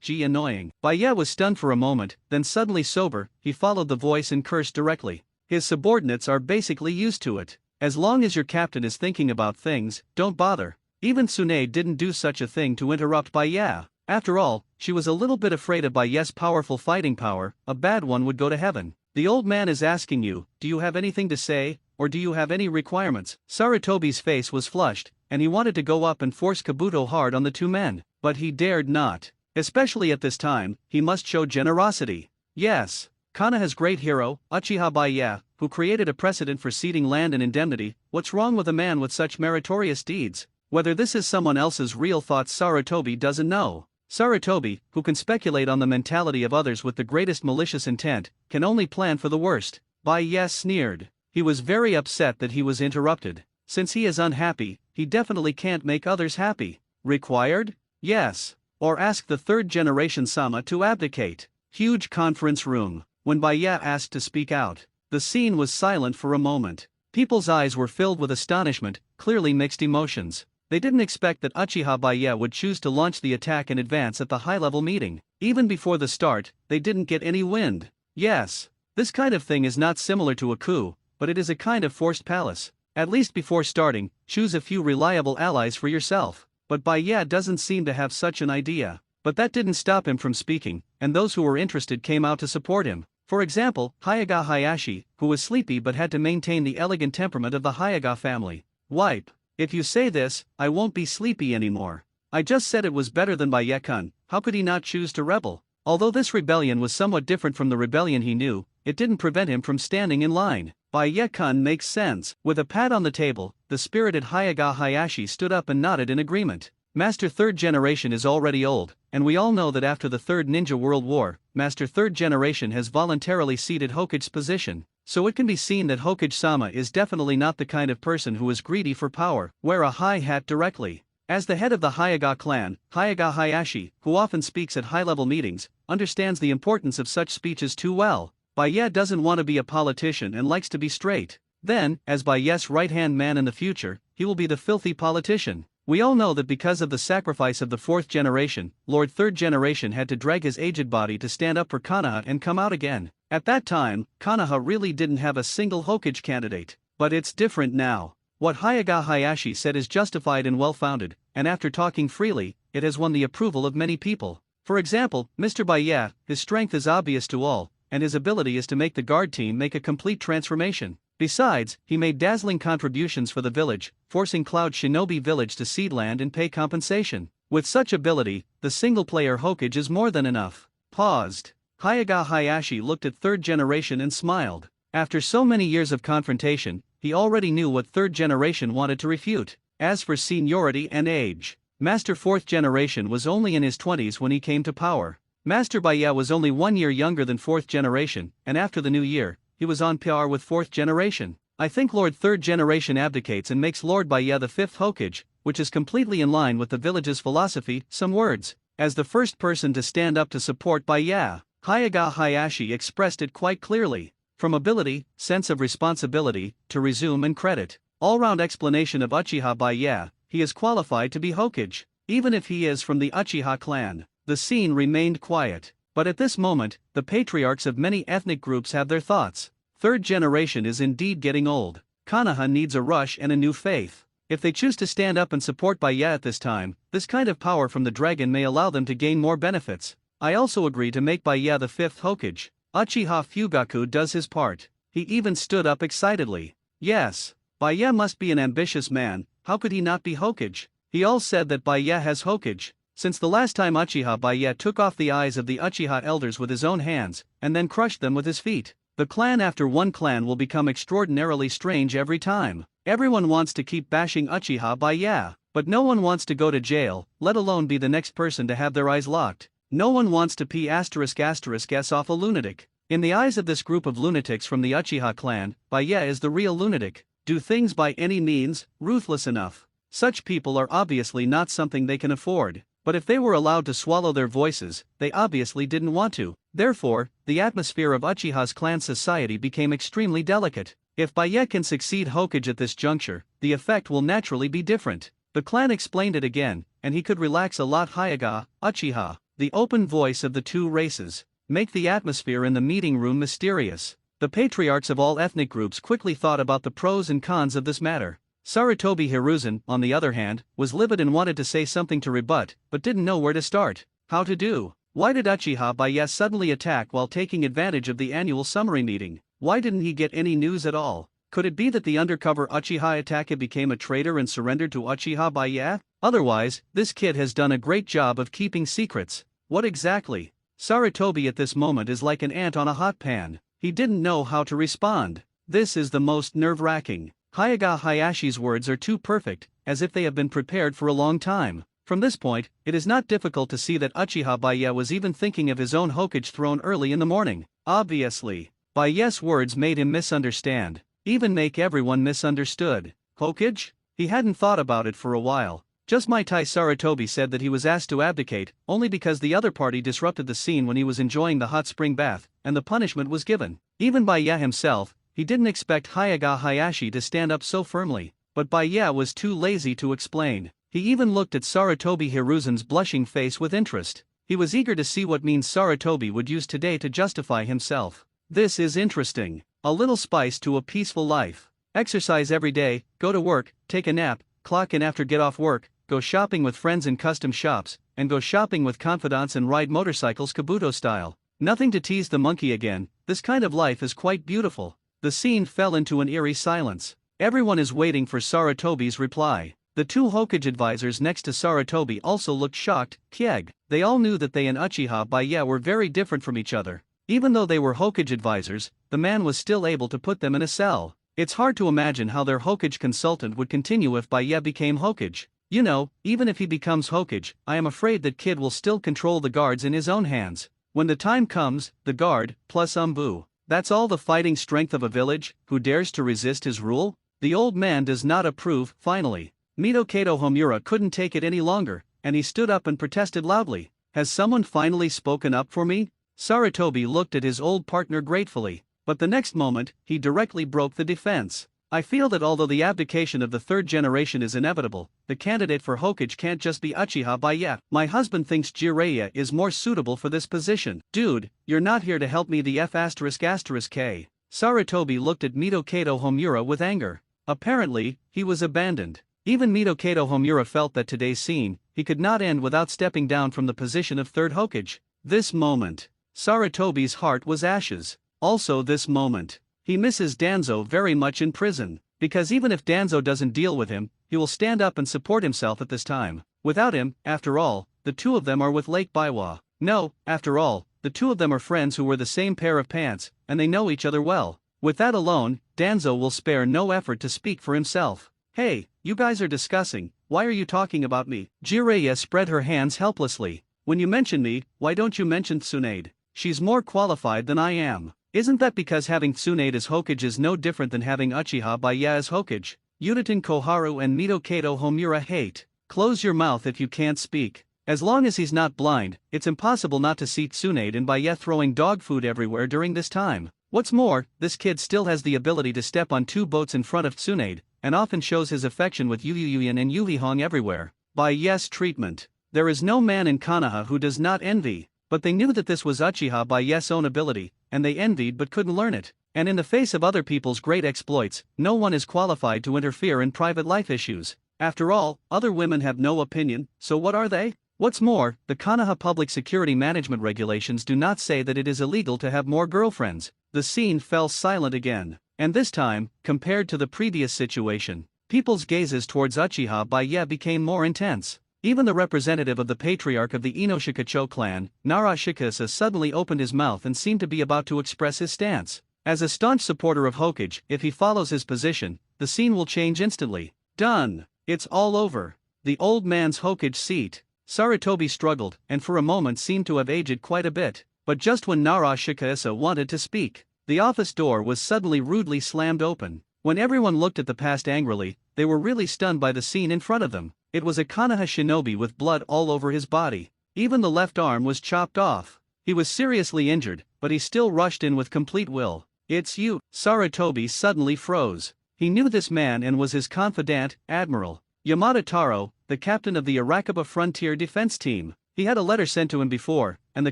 G annoying? Baiye was stunned for a moment, then suddenly sober, he followed the voice and cursed directly. His subordinates are basically used to it. As long as your captain is thinking about things, don't bother. Even Tsunade didn't do such a thing to interrupt Baiye. After all, she was a little bit afraid of Baiye's powerful fighting power, a bad one would go to heaven. The old man is asking you, do you have anything to say, or do you have any requirements? Sarutobi's face was flushed, and he wanted to go up and force Kabuto hard on the two men. but he dared not. Especially at this time, he must show generosity. Yes, Konoha's great hero, Uchiha Baya, who created a precedent for ceding land and indemnity. What's wrong with a man with such meritorious deeds? Whether this is someone else's real thoughts Sarutobi doesn't know. Sarutobi, who can speculate on the mentality of others with the greatest malicious intent, can only plan for the worst. Baya sneered. He was very upset that he was interrupted. Since he is unhappy, he definitely can't make others happy. Required? Yes. Or ask the third generation Sama to abdicate. Huge conference room. When Baya asked to speak out, the scene was silent for a moment. People's eyes were filled with astonishment, clearly mixed emotions. They didn't expect that Uchiha Baya would choose to launch the attack in advance at the high-level meeting. Even before the start, they didn't get any wind. Yes, this kind of thing is not similar to a coup, but it is a kind of forced palace. At least before starting, choose a few reliable allies for yourself. But Baya doesn't seem to have such an idea. But that didn't stop him from speaking, and those who were interested came out to support him. For example, Hyaga Hayashi, who was sleepy but had to maintain the elegant temperament of the Hyaga family. Wipe. If you say this, I won't be sleepy anymore. I just said it was better than Baya-kun. How could he not choose to rebel? Although this rebellion was somewhat different from the rebellion he knew, it didn't prevent him from standing in line. Baya-kun makes sense. With a pat on the table, the spirited Hyaga Hayashi stood up and nodded in agreement. Master Third Generation is already old, and we all know that after the Third Ninja World War, Master Third Generation has voluntarily ceded Hokage's position. So it can be seen that Hokage-sama is definitely not the kind of person who is greedy for power. Wear a high hat directly. As the head of the Hyaga clan, Hyaga Hayashi, who often speaks at high-level meetings, understands the importance of such speeches too well. Baya doesn't want to be a politician and likes to be straight. Then, as Baya's right-hand man in the future, he will be the filthy politician. We all know that because of the sacrifice of the fourth generation, Lord Third Generation had to drag his aged body to stand up for Konoha and come out again. At that time, Konoha really didn't have a single Hokage candidate. But it's different now. What Hyaga Hayashi said is justified and well-founded, and after talking freely, it has won the approval of many people. For example, Mr. Baya, his strength is obvious to all, and his ability is to make the guard team make a complete transformation. Besides, he made dazzling contributions for the village, forcing Cloud Shinobi Village to cede land and pay compensation. With such ability, the single-player Hokage is more than enough. Paused. Hyaga Hayashi looked at Third Generation and smiled. After so many years of confrontation, he already knew what Third Generation wanted to refute. As for seniority and age, Master Fourth Generation was only in his 20s when he came to power. Master Baya was only 1 year younger than Fourth Generation, and after the new year, he was on par with Fourth Generation. I think Lord Third Generation abdicates and makes Lord Baya the fifth Hokage, which is completely in line with the village's philosophy. Some words. As the first person to stand up to support Baya, Hyaga Hayashi expressed it quite clearly. From ability, sense of responsibility, to resume and credit, all-round explanation of Uchiha Baya, he is qualified to be Hokage. Even if he is from the Uchiha clan. The scene remained quiet. But at this moment, the patriarchs of many ethnic groups have their thoughts. Third Generation is indeed getting old. Konoha needs a rush and a new faith. If they choose to stand up and support Baya at this time, this kind of power from the dragon may allow them to gain more benefits. I also agree to make Baya the fifth Hokage. Uchiha Fugaku does his part. He even stood up excitedly. Yes, Baya must be an ambitious man. How could he not be Hokage? He all said that Baya has Hokage. Since the last time Uchiha Baya took off the eyes of the Uchiha elders with his own hands, and then crushed them with his feet. The clan after one clan will become extraordinarily strange every time. Everyone wants to keep bashing Uchiha Baya, but no one wants to go to jail, let alone be the next person to have their eyes locked. No one wants to P***s off a lunatic. In the eyes of this group of lunatics from the Uchiha clan, Baya is the real lunatic. Do things by any means, ruthless enough. Such people are obviously not something they can afford. But if they were allowed to swallow their voices, they obviously didn't want to. Therefore, the atmosphere of Uchiha's clan society became extremely delicate. If Baya can succeed Hokage at this juncture, the effect will naturally be different. The clan explained it again, and he could relax a lot. Hyaga, Uchiha, the open voice of the two races, make the atmosphere in the meeting room mysterious. The patriarchs of all ethnic groups quickly thought about the pros and cons of this matter. Sarutobi Hiruzen, on the other hand, was livid and wanted to say something to rebut, but didn't know where to start. How to do? Why did Uchiha Baya suddenly attack while taking advantage of the annual summary meeting? Why didn't he get any news at all? Could it be that the undercover Uchiha Itachi became a traitor and surrendered to Uchiha Baya? Otherwise, this kid has done a great job of keeping secrets. What exactly? Sarutobi at this moment is like an ant on a hot pan. He didn't know how to respond. This is the most nerve-wracking. Hyaga Hayashi's words are too perfect, as if they have been prepared for a long time. From this point, it is not difficult to see that Uchiha Baya was even thinking of his own Hokage throne early in the morning. Obviously, Baya's words made him misunderstand, even make everyone misunderstood. Hokage? He hadn't thought about it for a while. Just Maitai Sarutobi said that he was asked to abdicate, only because the other party disrupted the scene when he was enjoying the hot spring bath, and the punishment was given. Even Baya himself, he didn't expect Hyaga Hayashi to stand up so firmly, but Baya was too lazy to explain. He even looked at Sarutobi Hiruzen's blushing face with interest. He was eager to see what means Sarutobi would use today to justify himself. This is interesting. A little spice to a peaceful life. Exercise every day, go to work, take a nap, clock in after get off work, go shopping with friends in custom shops, and go shopping with confidants and ride motorcycles Kabuto style. Nothing to tease the monkey again. This kind of life is quite beautiful. The scene fell into an eerie silence. Everyone is waiting for Sarutobi's reply. The two Hokage advisors next to Sarutobi also looked shocked. Kyeg. They all knew that they and Uchiha Baya were very different from each other. Even though they were Hokage advisors, the man was still able to put them in a cell. It's hard to imagine how their Hokage consultant would continue if Baya became Hokage. You know, even if he becomes Hokage, I am afraid that kid will still control the guards in his own hands. When the time comes, the guard, plus Umbu. That's all the fighting strength of a village, who dares to resist his rule? The old man does not approve. Finally, Mitokado Homura couldn't take it any longer, and he stood up and protested loudly. Has someone finally spoken up for me? Sarutobi looked at his old partner gratefully, but the next moment, he directly broke the defense. I feel that although the abdication of the third generation is inevitable, the candidate for Hokage can't just be Uchiha Baya. My husband thinks Jiraiya is more suitable for this position. Dude, you're not here to help me the F******K. Sarutobi looked at Mitokado Homura with anger. Apparently, he was abandoned. Even Mitokado Homura felt that today's scene, he could not end without stepping down from the position of third Hokage. This moment, Sarutobi's heart was ashes. Also this moment, he misses Danzo very much in prison, because even if Danzo doesn't deal with him, he will stand up and support himself at this time. Without him, after all, the two of them are with Lake Biwa. No, after all, the two of them are friends who wear the same pair of pants, and they know each other well. With that alone, Danzo will spare no effort to speak for himself. Hey, you guys are discussing, why are you talking about me? Jiraiya spread her hands helplessly. When you mention me, why don't you mention Tsunade? She's more qualified than I am. Isn't that because having Tsunade as Hokage is no different than having Uchiha Baya as Hokage? Udaten Koharu and Mitokado Homura hate. Close your mouth if you can't speak. As long as he's not blind, it's impossible not to see Tsunade and Baya throwing dog food everywhere during this time. What's more, this kid still has the ability to step on two boats in front of Tsunade, and often shows his affection with Yuyuyan and Yuhihong everywhere. Baya's treatment. There is no man in Konoha who does not envy, but they knew that this was Uchiha Baya's own ability, and they envied but couldn't learn it. And in the face of other people's great exploits, no one is qualified to interfere in private life issues. After all, other women have no opinion, so what are they? What's more, the Konoha Public Security Management regulations do not say that it is illegal to have more girlfriends. The scene fell silent again. And this time, compared to the previous situation, people's gazes towards Uchiha Baya became more intense. Even the representative of the patriarch of the Inoshikacho clan, Nara Shikasa, suddenly opened his mouth and seemed to be about to express his stance. As a staunch supporter of Hokage, if he follows his position, the scene will change instantly. Done. It's all over. The old man's Hokage seat. Sarutobi struggled, and for a moment seemed to have aged quite a bit. But just when Nara Shikasa wanted to speak, the office door was suddenly rudely slammed open. When everyone looked at the past angrily, they were really stunned by the scene in front of them. It was a Konoha shinobi with blood all over his body. Even the left arm was chopped off. He was seriously injured, but he still rushed in with complete will. It's you. Sarutobi suddenly froze. He knew this man and was his confidant, Admiral Yamada Taro, the captain of the Arakawa Frontier Defense Team. He had a letter sent to him before, and the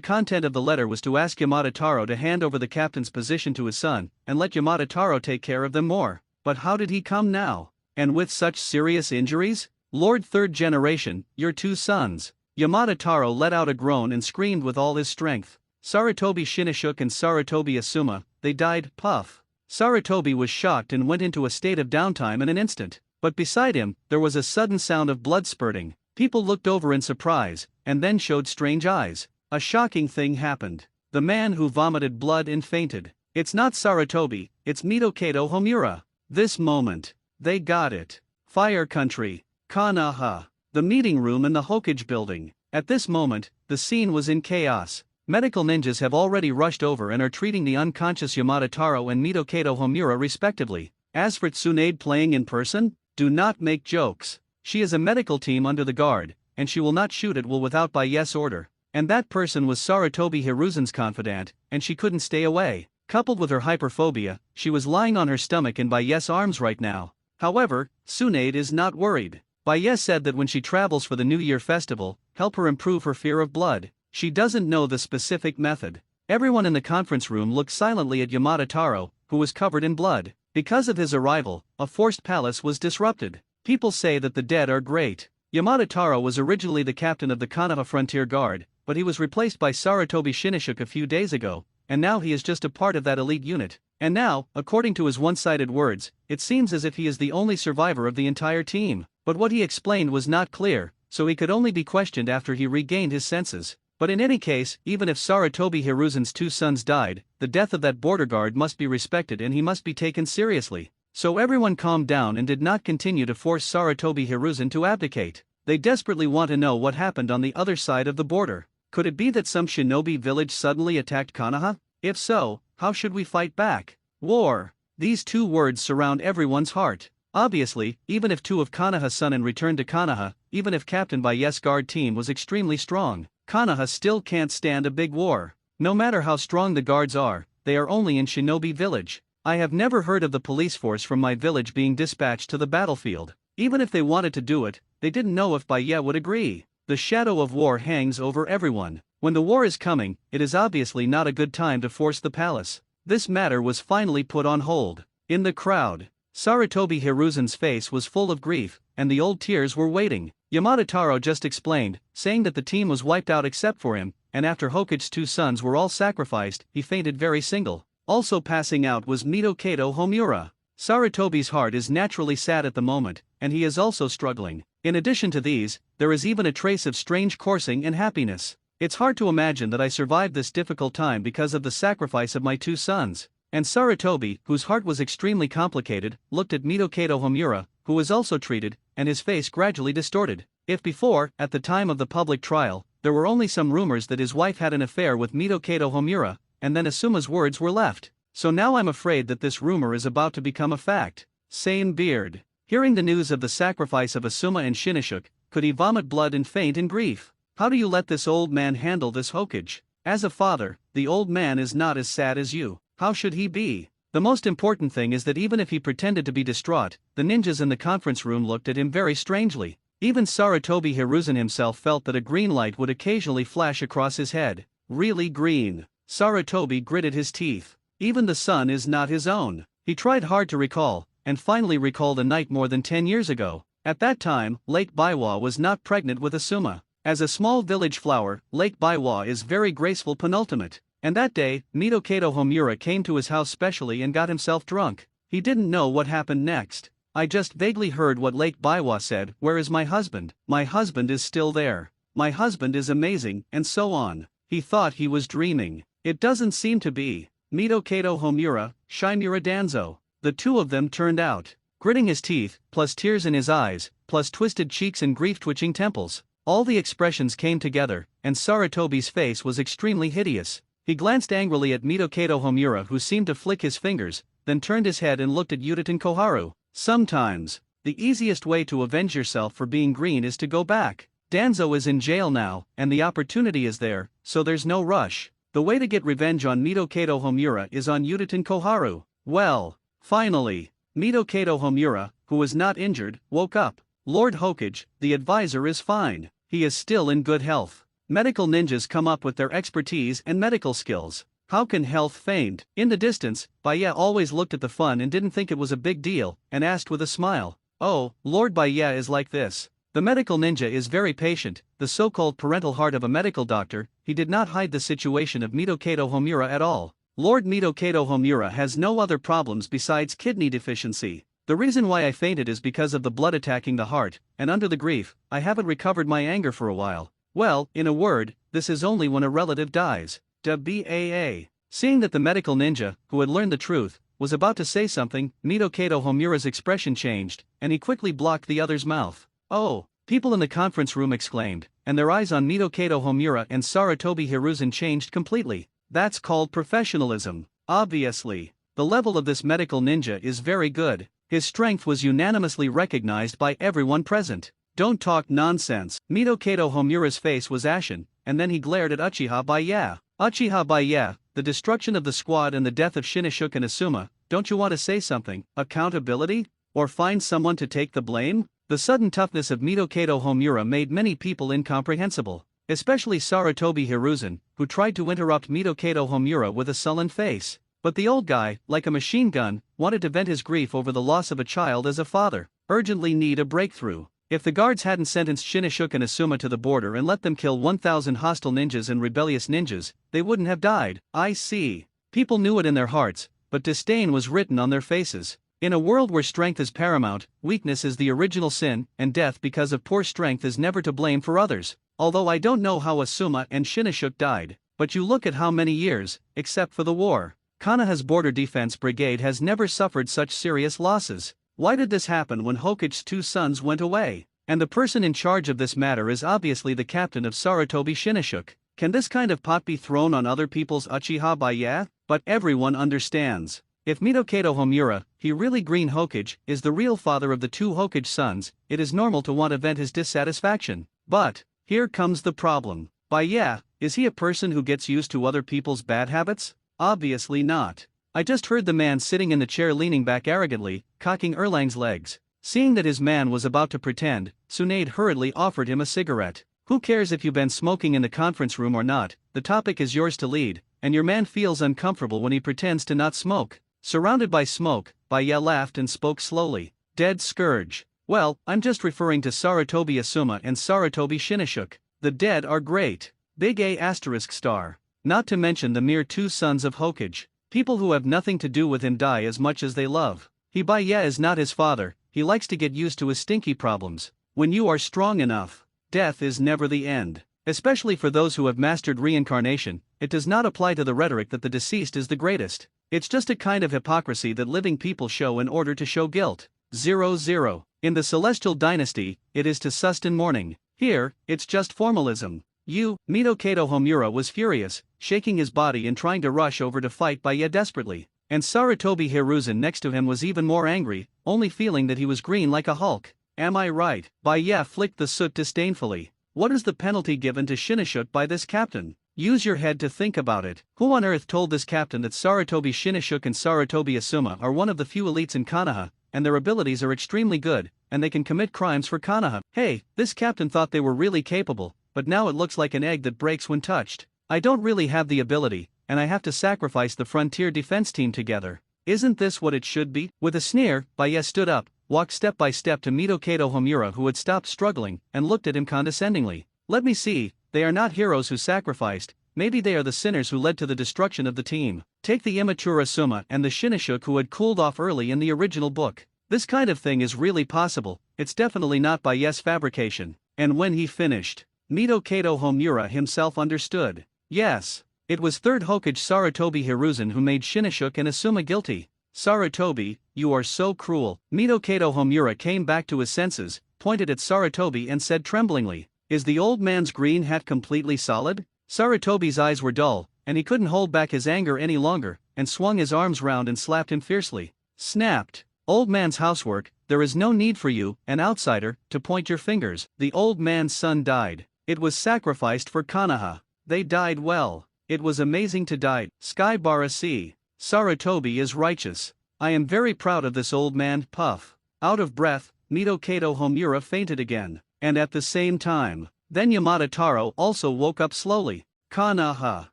content of the letter was to ask Yamada Taro to hand over the captain's position to his son, and let Yamada Taro take care of them more. But how did he come now? And with such serious injuries? Lord Third Generation, your two sons. Yamada Taro let out a groan and screamed with all his strength. Sarutobi Shinoshoke and Sarutobi Asuma, they died. Puff. Sarutobi was shocked and went into a state of downtime in an instant. But beside him, there was a sudden sound of blood spurting. People looked over in surprise, and then showed strange eyes. A shocking thing happened. The man who vomited blood and fainted. It's not Sarutobi, it's Mitokato Homura. This moment. They got it. Fire Country. Kanaha. The meeting room in the Hokage building. At this moment, the scene was in chaos. Medical ninjas have already rushed over and are treating the unconscious Yamada Taro and Mitokato Homura respectively. As for Tsunade playing in person, do not make jokes. She is a medical team under the guard, and she will not shoot at will without by yes order. And that person was Sarutobi Hiruzen's confidant, and she couldn't stay away. Coupled with her hyperphobia, she was lying on her stomach in Bayes' arms right now. However, Tsunade is not worried. Bayes said that when she travels for the New Year festival, help her improve her fear of blood. She doesn't know the specific method. Everyone in the conference room looked silently at Yamada Taro, who was covered in blood. Because of his arrival, a forced palace was disrupted. People say that the dead are great. Yamada Taro was originally the captain of the Konoha Frontier Guard, but he was replaced by Sarutobi Shinnishuk a few days ago, and now he is just a part of that elite unit. And now, according to his one-sided words, it seems as if he is the only survivor of the entire team. But what he explained was not clear, so he could only be questioned after he regained his senses. But in any case, even if Sarutobi Hiruzen's two sons died, the death of that border guard must be respected and he must be taken seriously. So everyone calmed down and did not continue to force Sarutobi Hiruzen to abdicate. They desperately want to know what happened on the other side of the border. Could it be that some shinobi village suddenly attacked Konoha? If so, how should we fight back? War. These two words surround everyone's heart. Obviously, even if two of Konoha's son returned to Konoha, even if Captain Bayes' guard team was extremely strong, Konoha still can't stand a big war. No matter how strong the guards are, they are only in shinobi village. I have never heard of the police force from my village being dispatched to the battlefield. Even if they wanted to do it, they didn't know if Bayes would agree. The shadow of war hangs over everyone. When the war is coming, it is obviously not a good time to force the palace. This matter was finally put on hold. In the crowd, Sarutobi Hiruzen's face was full of grief, and the old tears were waiting. Yamada Taro just explained, saying that the team was wiped out except for him, and after Hokage's two sons were all sacrificed, he fainted very single. Also passing out was Mitokato Homura. Sarutobi's heart is naturally sad at the moment, and he is also struggling. In addition to these, there is even a trace of strange coursing and happiness. It's hard to imagine that I survived this difficult time because of the sacrifice of my two sons. And Sarutobi, whose heart was extremely complicated, looked at Mitokato Homura, who was also treated, and his face gradually distorted. If before, at the time of the public trial, there were only some rumors that his wife had an affair with Mitokato Homura, and then Asuma's words were left. So now I'm afraid that this rumor is about to become a fact. Same beard. Hearing the news of the sacrifice of Asuma and Shinnishuk, could he vomit blood and faint in grief? How do you let this old man handle this Hokage? As a father, the old man is not as sad as you. How should he be? The most important thing is that even if he pretended to be distraught, the ninjas in the conference room looked at him very strangely. Even Sarutobi Hiruzen himself felt that a green light would occasionally flash across his head. Really green. Sarutobi gritted his teeth. Even the sun is not his own. He tried hard to recall, and finally recalled a night more than 10 years ago. At that time, Lake Biwa was not pregnant with Asuma. As a small village flower, Lake Biwa is very graceful penultimate. And that day, Mitokato Homura came to his house specially and got himself drunk. He didn't know what happened next. I just vaguely heard what Lake Biwa said, "Where is my husband? My husband is still there. My husband is amazing," and so on. He thought he was dreaming. It doesn't seem to be. Mitokato Homura, Shimura Danzo. The two of them turned out. Gritting his teeth, plus tears in his eyes, plus twisted cheeks and grief-twitching temples. All the expressions came together, and Sarutobi's face was extremely hideous. He glanced angrily at Mitokato Homura, who seemed to flick his fingers, then turned his head and looked at Yutaten Koharu. Sometimes, the easiest way to avenge yourself for being green is to go back. Danzo is in jail now, and the opportunity is there, so there's no rush. The way to get revenge on Mitokato Homura is on Yutaten Koharu. Well, finally, Mitokato Homura, who was not injured, woke up. Lord Hokage, the advisor is fine. He is still in good health. Medical ninjas come up with their expertise and medical skills. How can health faint? In the distance, Baye always looked at the fun and didn't think it was a big deal, and asked with a smile, "Oh, Lord Baye is like this." The medical ninja is very patient, the so-called parental heart of a medical doctor. He did not hide the situation of Mitokato Homura at all. Lord Mito Homura has no other problems besides kidney deficiency. The reason why I fainted is because of the blood attacking the heart, and under the grief, I haven't recovered my anger for a while. Well, in a word, this is only when a relative dies. WAA. Seeing that the medical ninja, who had learned the truth, was about to say something, Mito Homura's expression changed, and he quickly blocked the other's mouth. Oh! People in the conference room exclaimed, and their eyes on Mito Homura and Sarutobi Hiruzen changed completely. That's called professionalism. Obviously, the level of this medical ninja is very good. His strength was unanimously recognized by everyone present. Don't talk nonsense. Mito Homura's face was ashen, and then he glared at Uchiha Baya. Uchiha Baya, the destruction of the squad and the death of Shinashuk and Asuma, don't you want to say something? Accountability? Or find someone to take the blame? The sudden toughness of Mito Homura made many people incomprehensible, especially Sarutobi Hiruzen, who tried to interrupt Mito Homura with a sullen face. But the old guy, like a machine gun, wanted to vent his grief over the loss of a child as a father. Urgently need a breakthrough. If the guards hadn't sentenced Shinashuk and Asuma to the border and let them kill 1,000 hostile ninjas and rebellious ninjas, they wouldn't have died. I see. People knew it in their hearts, but disdain was written on their faces. In a world where strength is paramount, weakness is the original sin, and death because of poor strength is never to blame for others. Although I don't know how Asuma and Shinashuk died, but you look at how many years, except for the war. Konoha's border defense brigade has never suffered such serious losses. Why did this happen when Hokichi's two sons went away? And the person in charge of this matter is obviously the captain of Sarutobi Shinashuk. Can this kind of pot be thrown on other people's Uchiha Baya? But everyone understands. If Mito Homura, he really Green Hokichi, is the real father of the two Hokichi sons, it is normal to want to vent his dissatisfaction. But here comes the problem. Baya, is he a person who gets used to other people's bad habits? Obviously not. I just heard the man sitting in the chair leaning back arrogantly, cocking Erlang's legs. Seeing that his man was about to pretend, Tsunade hurriedly offered him a cigarette. Who cares if you've been smoking in the conference room or not, the topic is yours to lead, and your man feels uncomfortable when he pretends to not smoke. Surrounded by smoke, Baya laughed and spoke slowly. Dead scourge. Well, I'm just referring to Sarutobi Asuma and Sarutobi Shinashuk. The dead are great. Big A asterisk star. Not to mention the mere two sons of Hokichi. People who have nothing to do with him die as much as they love. Baya is not his father, he likes to get used to his stinky problems. When you are strong enough, death is never the end. Especially for those who have mastered reincarnation, it does not apply to the rhetoric that the deceased is the greatest. It's just a kind of hypocrisy that living people show in order to show guilt. 0-0. In the Celestial Dynasty, it is to sustain mourning. Here, it's just formalism. Mito Homura was furious, shaking his body and trying to rush over to fight Baya desperately. And Sarutobi Hiruzen next to him was even more angry, only feeling that he was green like a Hulk. Am I right? Baya flicked the soot disdainfully. What is the penalty given to Shinashuk by this captain? Use your head to think about it. Who on earth told this captain that Sarutobi Shinashuk and Sarutobi Asuma are one of the few elites in Konoha, and their abilities are extremely good, and they can commit crimes for Konoha? Hey, this captain thought they were really capable, but now it looks like an egg that breaks when touched. I don't really have the ability, and I have to sacrifice the frontier defense team together. Isn't this what it should be? With a sneer, Baya stood up, walked step by step to Mito Homura who had stopped struggling, and looked at him condescendingly. Let me see, they are not heroes who sacrificed, maybe they are the sinners who led to the destruction of the team. Take the immature Asuma and the Shinashuk who had cooled off early in the original book. This kind of thing is really possible, it's definitely not Baya's fabrication. And when he finished, Mito Homura himself understood. Yes, it was third Hokichi Sarutobi Hiruzen who made Shinashuk and Asuma guilty. Sarutobi, you are so cruel. Mito Homura came back to his senses, pointed at Sarutobi and said tremblingly, is the old man's green hat completely solid? Sarutobi's eyes were dull, and he couldn't hold back his anger any longer, and swung his arms round and slapped him fiercely. Snapped. Old man's housework, there is no need for you, an outsider, to point your fingers. The old man's son died. It was sacrificed for Konoha. They died well. It was amazing to die. Sky Bara C. Sarutobi is righteous. I am very proud of this old man. Puff. Out of breath, Mito Homura fainted again. And at the same time, then Yamada Taro also woke up slowly. Konoha.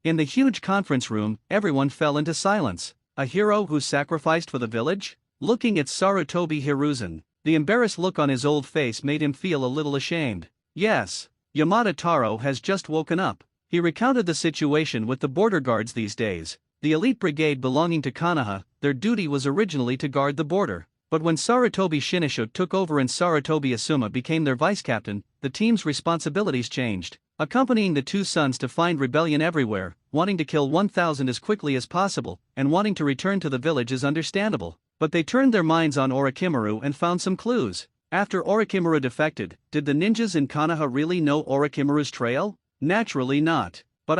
In the huge conference room, everyone fell into silence. A hero who sacrificed for the village? Looking at Sarutobi Hiruzen, the embarrassed look on his old face made him feel a little ashamed. Yes, Yamada Taro has just woken up. He recounted the situation with the border guards these days. the elite brigade belonging to Konoha. Their duty was originally to guard the border. But when Sarutobi Shinshu took over and Sarutobi Asuma became their vice-captain, the team's responsibilities changed. Accompanying the two sons to find rebellion everywhere, wanting to kill 1,000 as quickly as possible, and wanting to return to the village is understandable. But they turned their minds on Orochimaru and found some clues. After Orochimaru defected, did the ninjas in Konoha really know Orochimaru's trail? Naturally not. But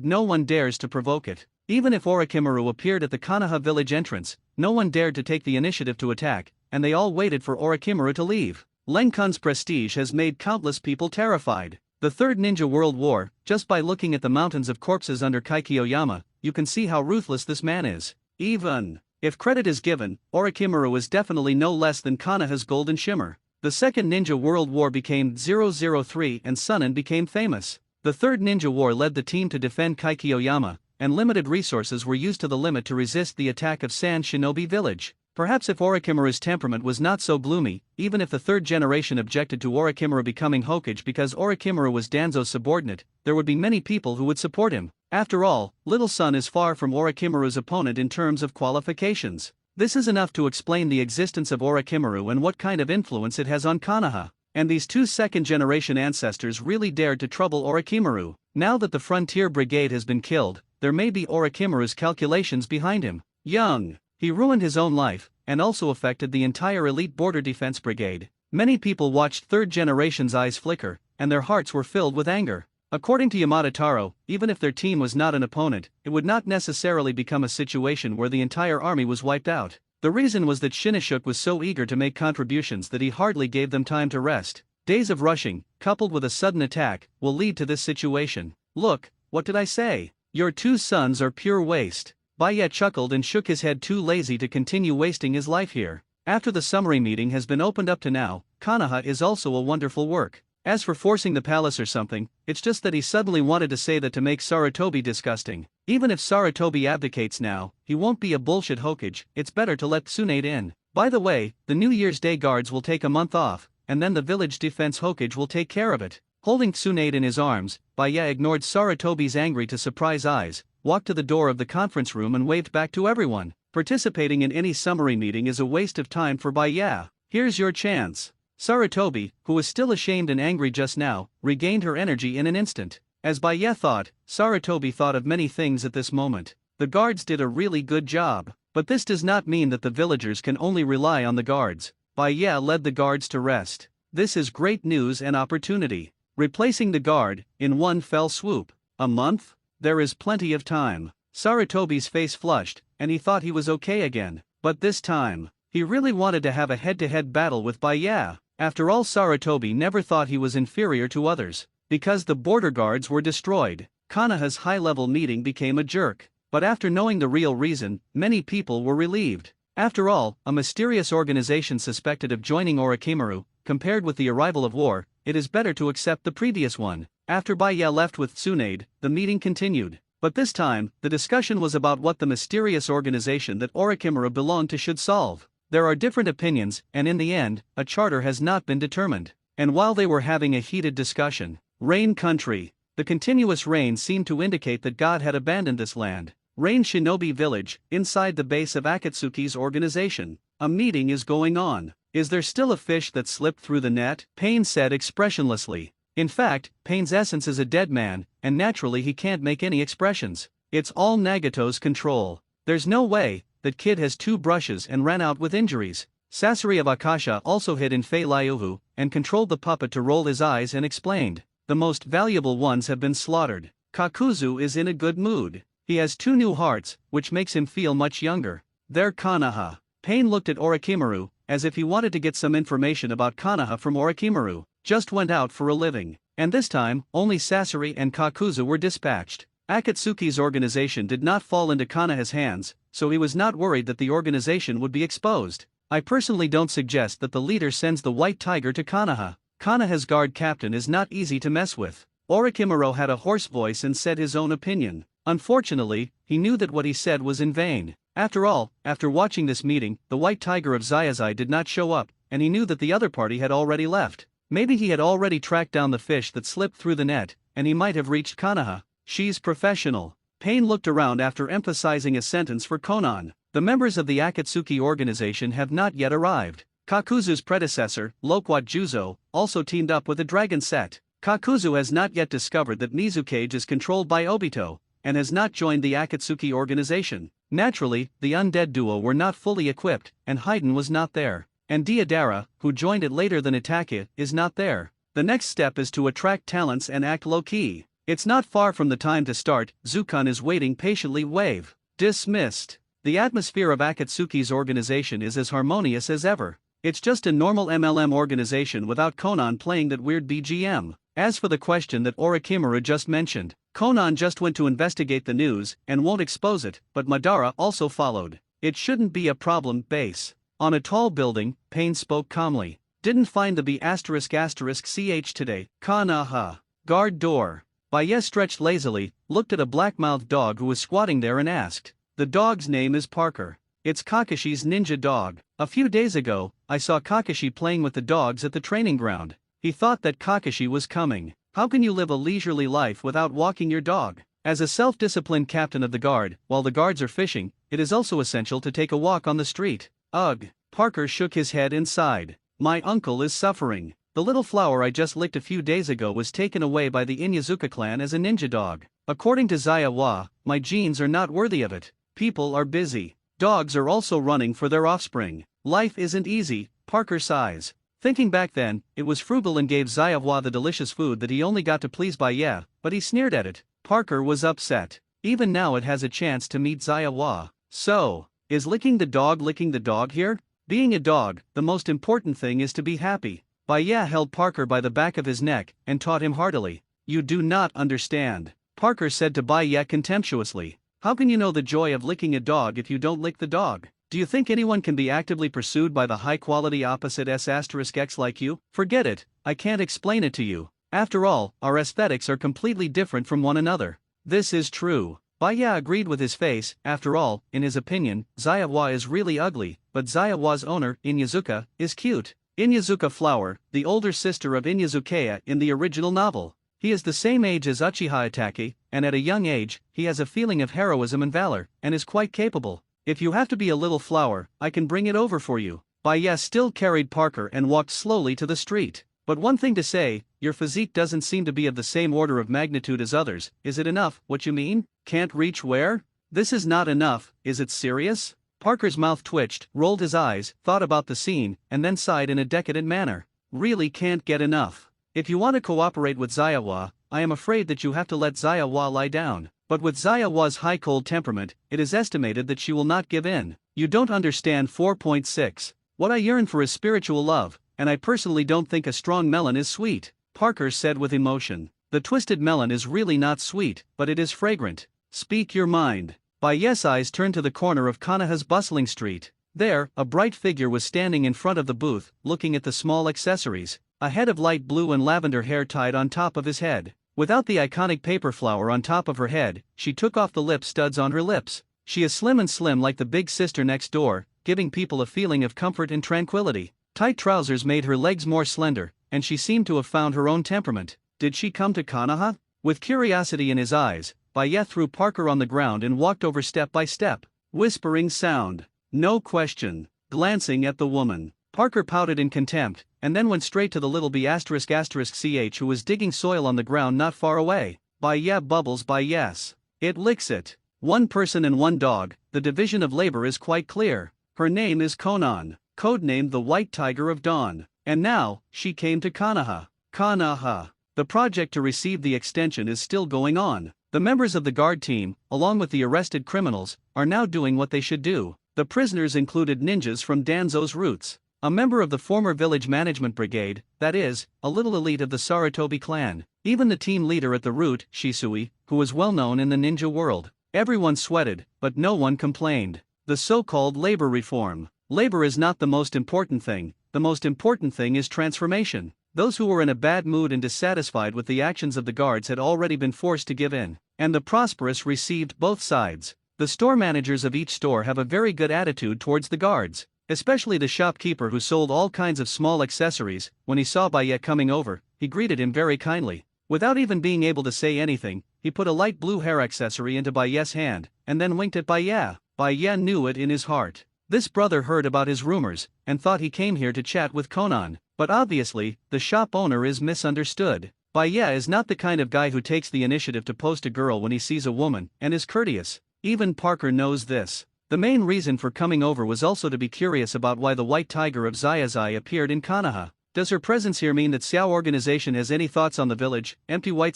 no one dares to provoke it. Even if Orochimaru appeared at the Konoha village entrance, no one dared to take the initiative to attack, and they all waited for Orochimaru to leave. Lenkun's prestige has made countless people terrified. The Third Ninja World War, just by looking at the mountains of corpses under Kaikyoyama, you can see how ruthless this man is. Even if credit is given, Orochimaru is definitely no less than Konoha's golden shimmer. The Second Ninja World War became 003 and Sunin became famous. The Third Ninja War led the team to defend Kaikyoyama, and limited resources were used to the limit to resist the attack of Sand Shinobi Village. Perhaps if Orochimaru's temperament was not so gloomy, even if the third generation objected to Orochimaru becoming Hokage because Orochimaru was Danzo's subordinate, there would be many people who would support him. After all, Little Sun is far from Orochimaru's opponent in terms of qualifications. This is enough to explain the existence of Orochimaru and what kind of influence it has on Konoha. And these two second-generation ancestors really dared to trouble Orochimaru. Now that the Frontier Brigade has been killed, there may be Orochimaru's calculations behind him. Young, he ruined his own life, and also affected the entire elite border defense brigade. Many people watched third generation's eyes flicker, and their hearts were filled with anger. According to Yamada Taro, even if their team was not an opponent, it would not necessarily become a situation where the entire army was wiped out. The reason was that Shinshu was so eager to make contributions that he hardly gave them time to rest. Days of rushing, coupled with a sudden attack, will lead to this situation. Look, what did I say? Your two sons are pure waste. Baya chuckled and shook his head, too lazy to continue wasting his life here. After the summary meeting has been opened up to now, Konoha is also a wonderful work. As for forcing the palace or something, it's just that he suddenly wanted to say that to make Sarutobi disgusting. Even if Sarutobi abdicates now, he won't be a bullshit Hokage. It's better to let Tsunade in. By the way, the New Year's Day guards will take a month off, and then the village defense Hokage will take care of it. Holding Tsunade in his arms, Baya ignored Sarutobi's angry to surprise eyes, walked to the door of the conference room and waved back to everyone. Participating in any summary meeting is a waste of time for Baya. Here's your chance. Sarutobi, who was still ashamed and angry just now, regained her energy in an instant. As Baya thought, Sarutobi thought of many things at this moment. The guards did a really good job. But this does not mean that the villagers can only rely on the guards. Baya led the guards to rest. This is great news and opportunity. Replacing the guard, in one fell swoop. A month? There is plenty of time. Sarutobi's face flushed, and he thought he was okay again. But this time, he really wanted to have a head-to-head battle with Baya. After all, Sarutobi never thought he was inferior to others. Because the border guards were destroyed, Konoha's high-level meeting became a jerk. But after knowing the real reason, many people were relieved. After all, a mysterious organization suspected of joining Orochimaru, compared with the arrival of war, it is better to accept the previous one. After Baya left with Tsunade, the meeting continued. But this time, the discussion was about what the mysterious organization that Orochimaru belonged to should solve. There are different opinions, and in the end, a charter has not been determined. And while they were having a heated discussion, Rain Country. The continuous rain seemed to indicate that God had abandoned this land. Rain Shinobi Village, inside the base of Akatsuki's organization. A meeting is going on. Is there still a fish that slipped through the net? Pain said expressionlessly. In fact, Pain's essence is a dead man, and naturally he can't make any expressions. It's all Nagato's control. There's no way. That kid has 2 brushes and ran out with injuries. Sasori of Akasha also hid in Fei Liuhu, and controlled the puppet to roll his eyes and explained. The most valuable ones have been slaughtered. Kakuzu is in a good mood. He has 2 new hearts, which makes him feel much younger. They're Konoha. Pain looked at Orochimaru, as if he wanted to get some information about Konoha from Orochimaru. Just went out for a living. And this time, only Sasori and Kakuzu were dispatched. Akatsuki's organization did not fall into Konoha's hands, so he was not worried that the organization would be exposed. I personally don't suggest that the leader sends the White Tiger to Konoha. Konoha's guard captain is not easy to mess with. Orochimaru had a hoarse voice and said his own opinion. Unfortunately, he knew that what he said was in vain. After all, after watching this meeting, the White Tiger of Zyazai did not show up, and he knew that the other party had already left. Maybe he had already tracked down the fish that slipped through the net, and he might have reached Konoha. She's professional. Pain looked around after emphasizing a sentence for Konan. The members of the Akatsuki organization have not yet arrived. Kakuzu's predecessor, Loquat Juzo, also teamed up with a dragon set. Kakuzu has not yet discovered that Mizukage is controlled by Obito, and has not joined the Akatsuki organization. Naturally, the undead duo were not fully equipped, and Haiden was not there. And Deidara, who joined it later than Itake, is not there. The next step is to attract talents and act low-key. It's not far from the time to start. Zukan is waiting patiently. Wave. Dismissed. The atmosphere of Akatsuki's organization is as harmonious as ever. It's just a normal MLM organization without Konan playing that weird BGM. As for the question that Orikimura just mentioned, Konan just went to investigate the news and won't expose it, but Madara also followed. It shouldn't be a problem. Base. On a tall building, Pain spoke calmly. Didn't find the B****ch today. Kanaha. Guard door. Baye stretched lazily, looked at a black-mouthed dog who was squatting there and asked. The dog's name is Parker. It's Kakashi's ninja dog. A few days ago, I saw Kakashi playing with the dogs at the training ground. He thought that Kakashi was coming. How can you live a leisurely life without walking your dog? As a self-disciplined captain of the guard, while the guards are fishing, it is also essential to take a walk on the street. Ugh. Parker shook his head and sighed. My uncle is suffering. The little flower I just licked a few days ago was taken away by the Inyazuka clan as a ninja dog. According to Zayawa, my genes are not worthy of it. People are busy. Dogs are also running for their offspring. Life isn't easy. Parker sighs. Thinking back then, it was frugal and gave Zayawa the delicious food that he only got to please Baye, but he sneered at it. Parker was upset. Even now it has a chance to meet Zayawa. So, is licking the dog here? Being a dog, the most important thing is to be happy. Baye held Parker by the back of his neck and taught him heartily. You do not understand. Parker said to Baye contemptuously. How can you know the joy of licking a dog if you don't lick the dog? Do you think anyone can be actively pursued by the high-quality opposite S**X like you? Forget it, I can't explain it to you. After all, our aesthetics are completely different from one another. This is true. Baye agreed with his face. After all, in his opinion, Zayawa is really ugly, but Zayawa's owner, Inyazuka, is cute. Inyazuka Flower, the older sister of Inyazuka in the original novel. He is the same age as Uchiha Itake, and at a young age, he has a feeling of heroism and valor, and is quite capable. If you have to be a little flower, I can bring it over for you. Baye still carried Parker and walked slowly to the street. But one thing to say, your physique doesn't seem to be of the same order of magnitude as others. Is it enough? What you mean? Can't reach where? This is not enough. Is it serious? Parker's mouth twitched, rolled his eyes, thought about the scene, and then sighed in a decadent manner. Really can't get enough. If you want to cooperate with Zayawa, I am afraid that you have to let Zayawa lie down. But with Zayawa's high-cold temperament, it is estimated that she will not give in. You don't understand. 4.6. What I yearn for is spiritual love, and I personally don't think a strong melon is sweet, Parker said with emotion. The twisted melon is really not sweet, but it is fragrant. Speak your mind. Baye's eyes turned to the corner of Kanaha's bustling street. There, a bright figure was standing in front of the booth, looking at the small accessories, a head of light blue and lavender hair tied on top of his head. Without the iconic paper flower on top of her head, she took off the lip studs on her lips. She is slim like the big sister next door, giving people a feeling of comfort and tranquility. Tight trousers made her legs more slender, and she seemed to have found her own temperament. Did she come to Kanaha? With curiosity in his eyes, Baye threw Parker on the ground and walked over step by step. Whispering sound. No question. Glancing at the woman, Parker pouted in contempt, and then went straight to the little B***ch who was digging soil on the ground not far away. Baye bubbles by yes. It licks it. One person and one dog, the division of labor is quite clear. Her name is Konan, codenamed the White Tiger of Dawn. And now, she came to Kanaha. Kanaha. The project to receive the extension is still going on. The members of the guard team, along with the arrested criminals, are now doing what they should do. The prisoners included ninjas from Danzo's roots, a member of the former village management brigade, that is, a little elite of the Sarutobi clan, even the team leader at the root, Shisui, who was well known in the ninja world. Everyone sweated, but no one complained. The so-called labor reform. Labor is not the most important thing, the most important thing is transformation. Those who were in a bad mood and dissatisfied with the actions of the guards had already been forced to give in, and the prosperous received both sides. The store managers of each store have a very good attitude towards the guards, especially the shopkeeper who sold all kinds of small accessories. When he saw Baye coming over, he greeted him very kindly. Without even being able to say anything, he put a light blue hair accessory into Baiye's hand, and then winked at Baiye. Baiye knew it in his heart. This brother heard about his rumors, and thought he came here to chat with Conan, but obviously, the shop owner is misunderstood. Baiye is not the kind of guy who takes the initiative to post a girl when he sees a woman, and is courteous. Even Parker knows this. The main reason for coming over was also to be curious about why the white tiger of Xiazai appeared in Konoha. Does her presence here mean that Xiao organization has any thoughts on the village? Empty white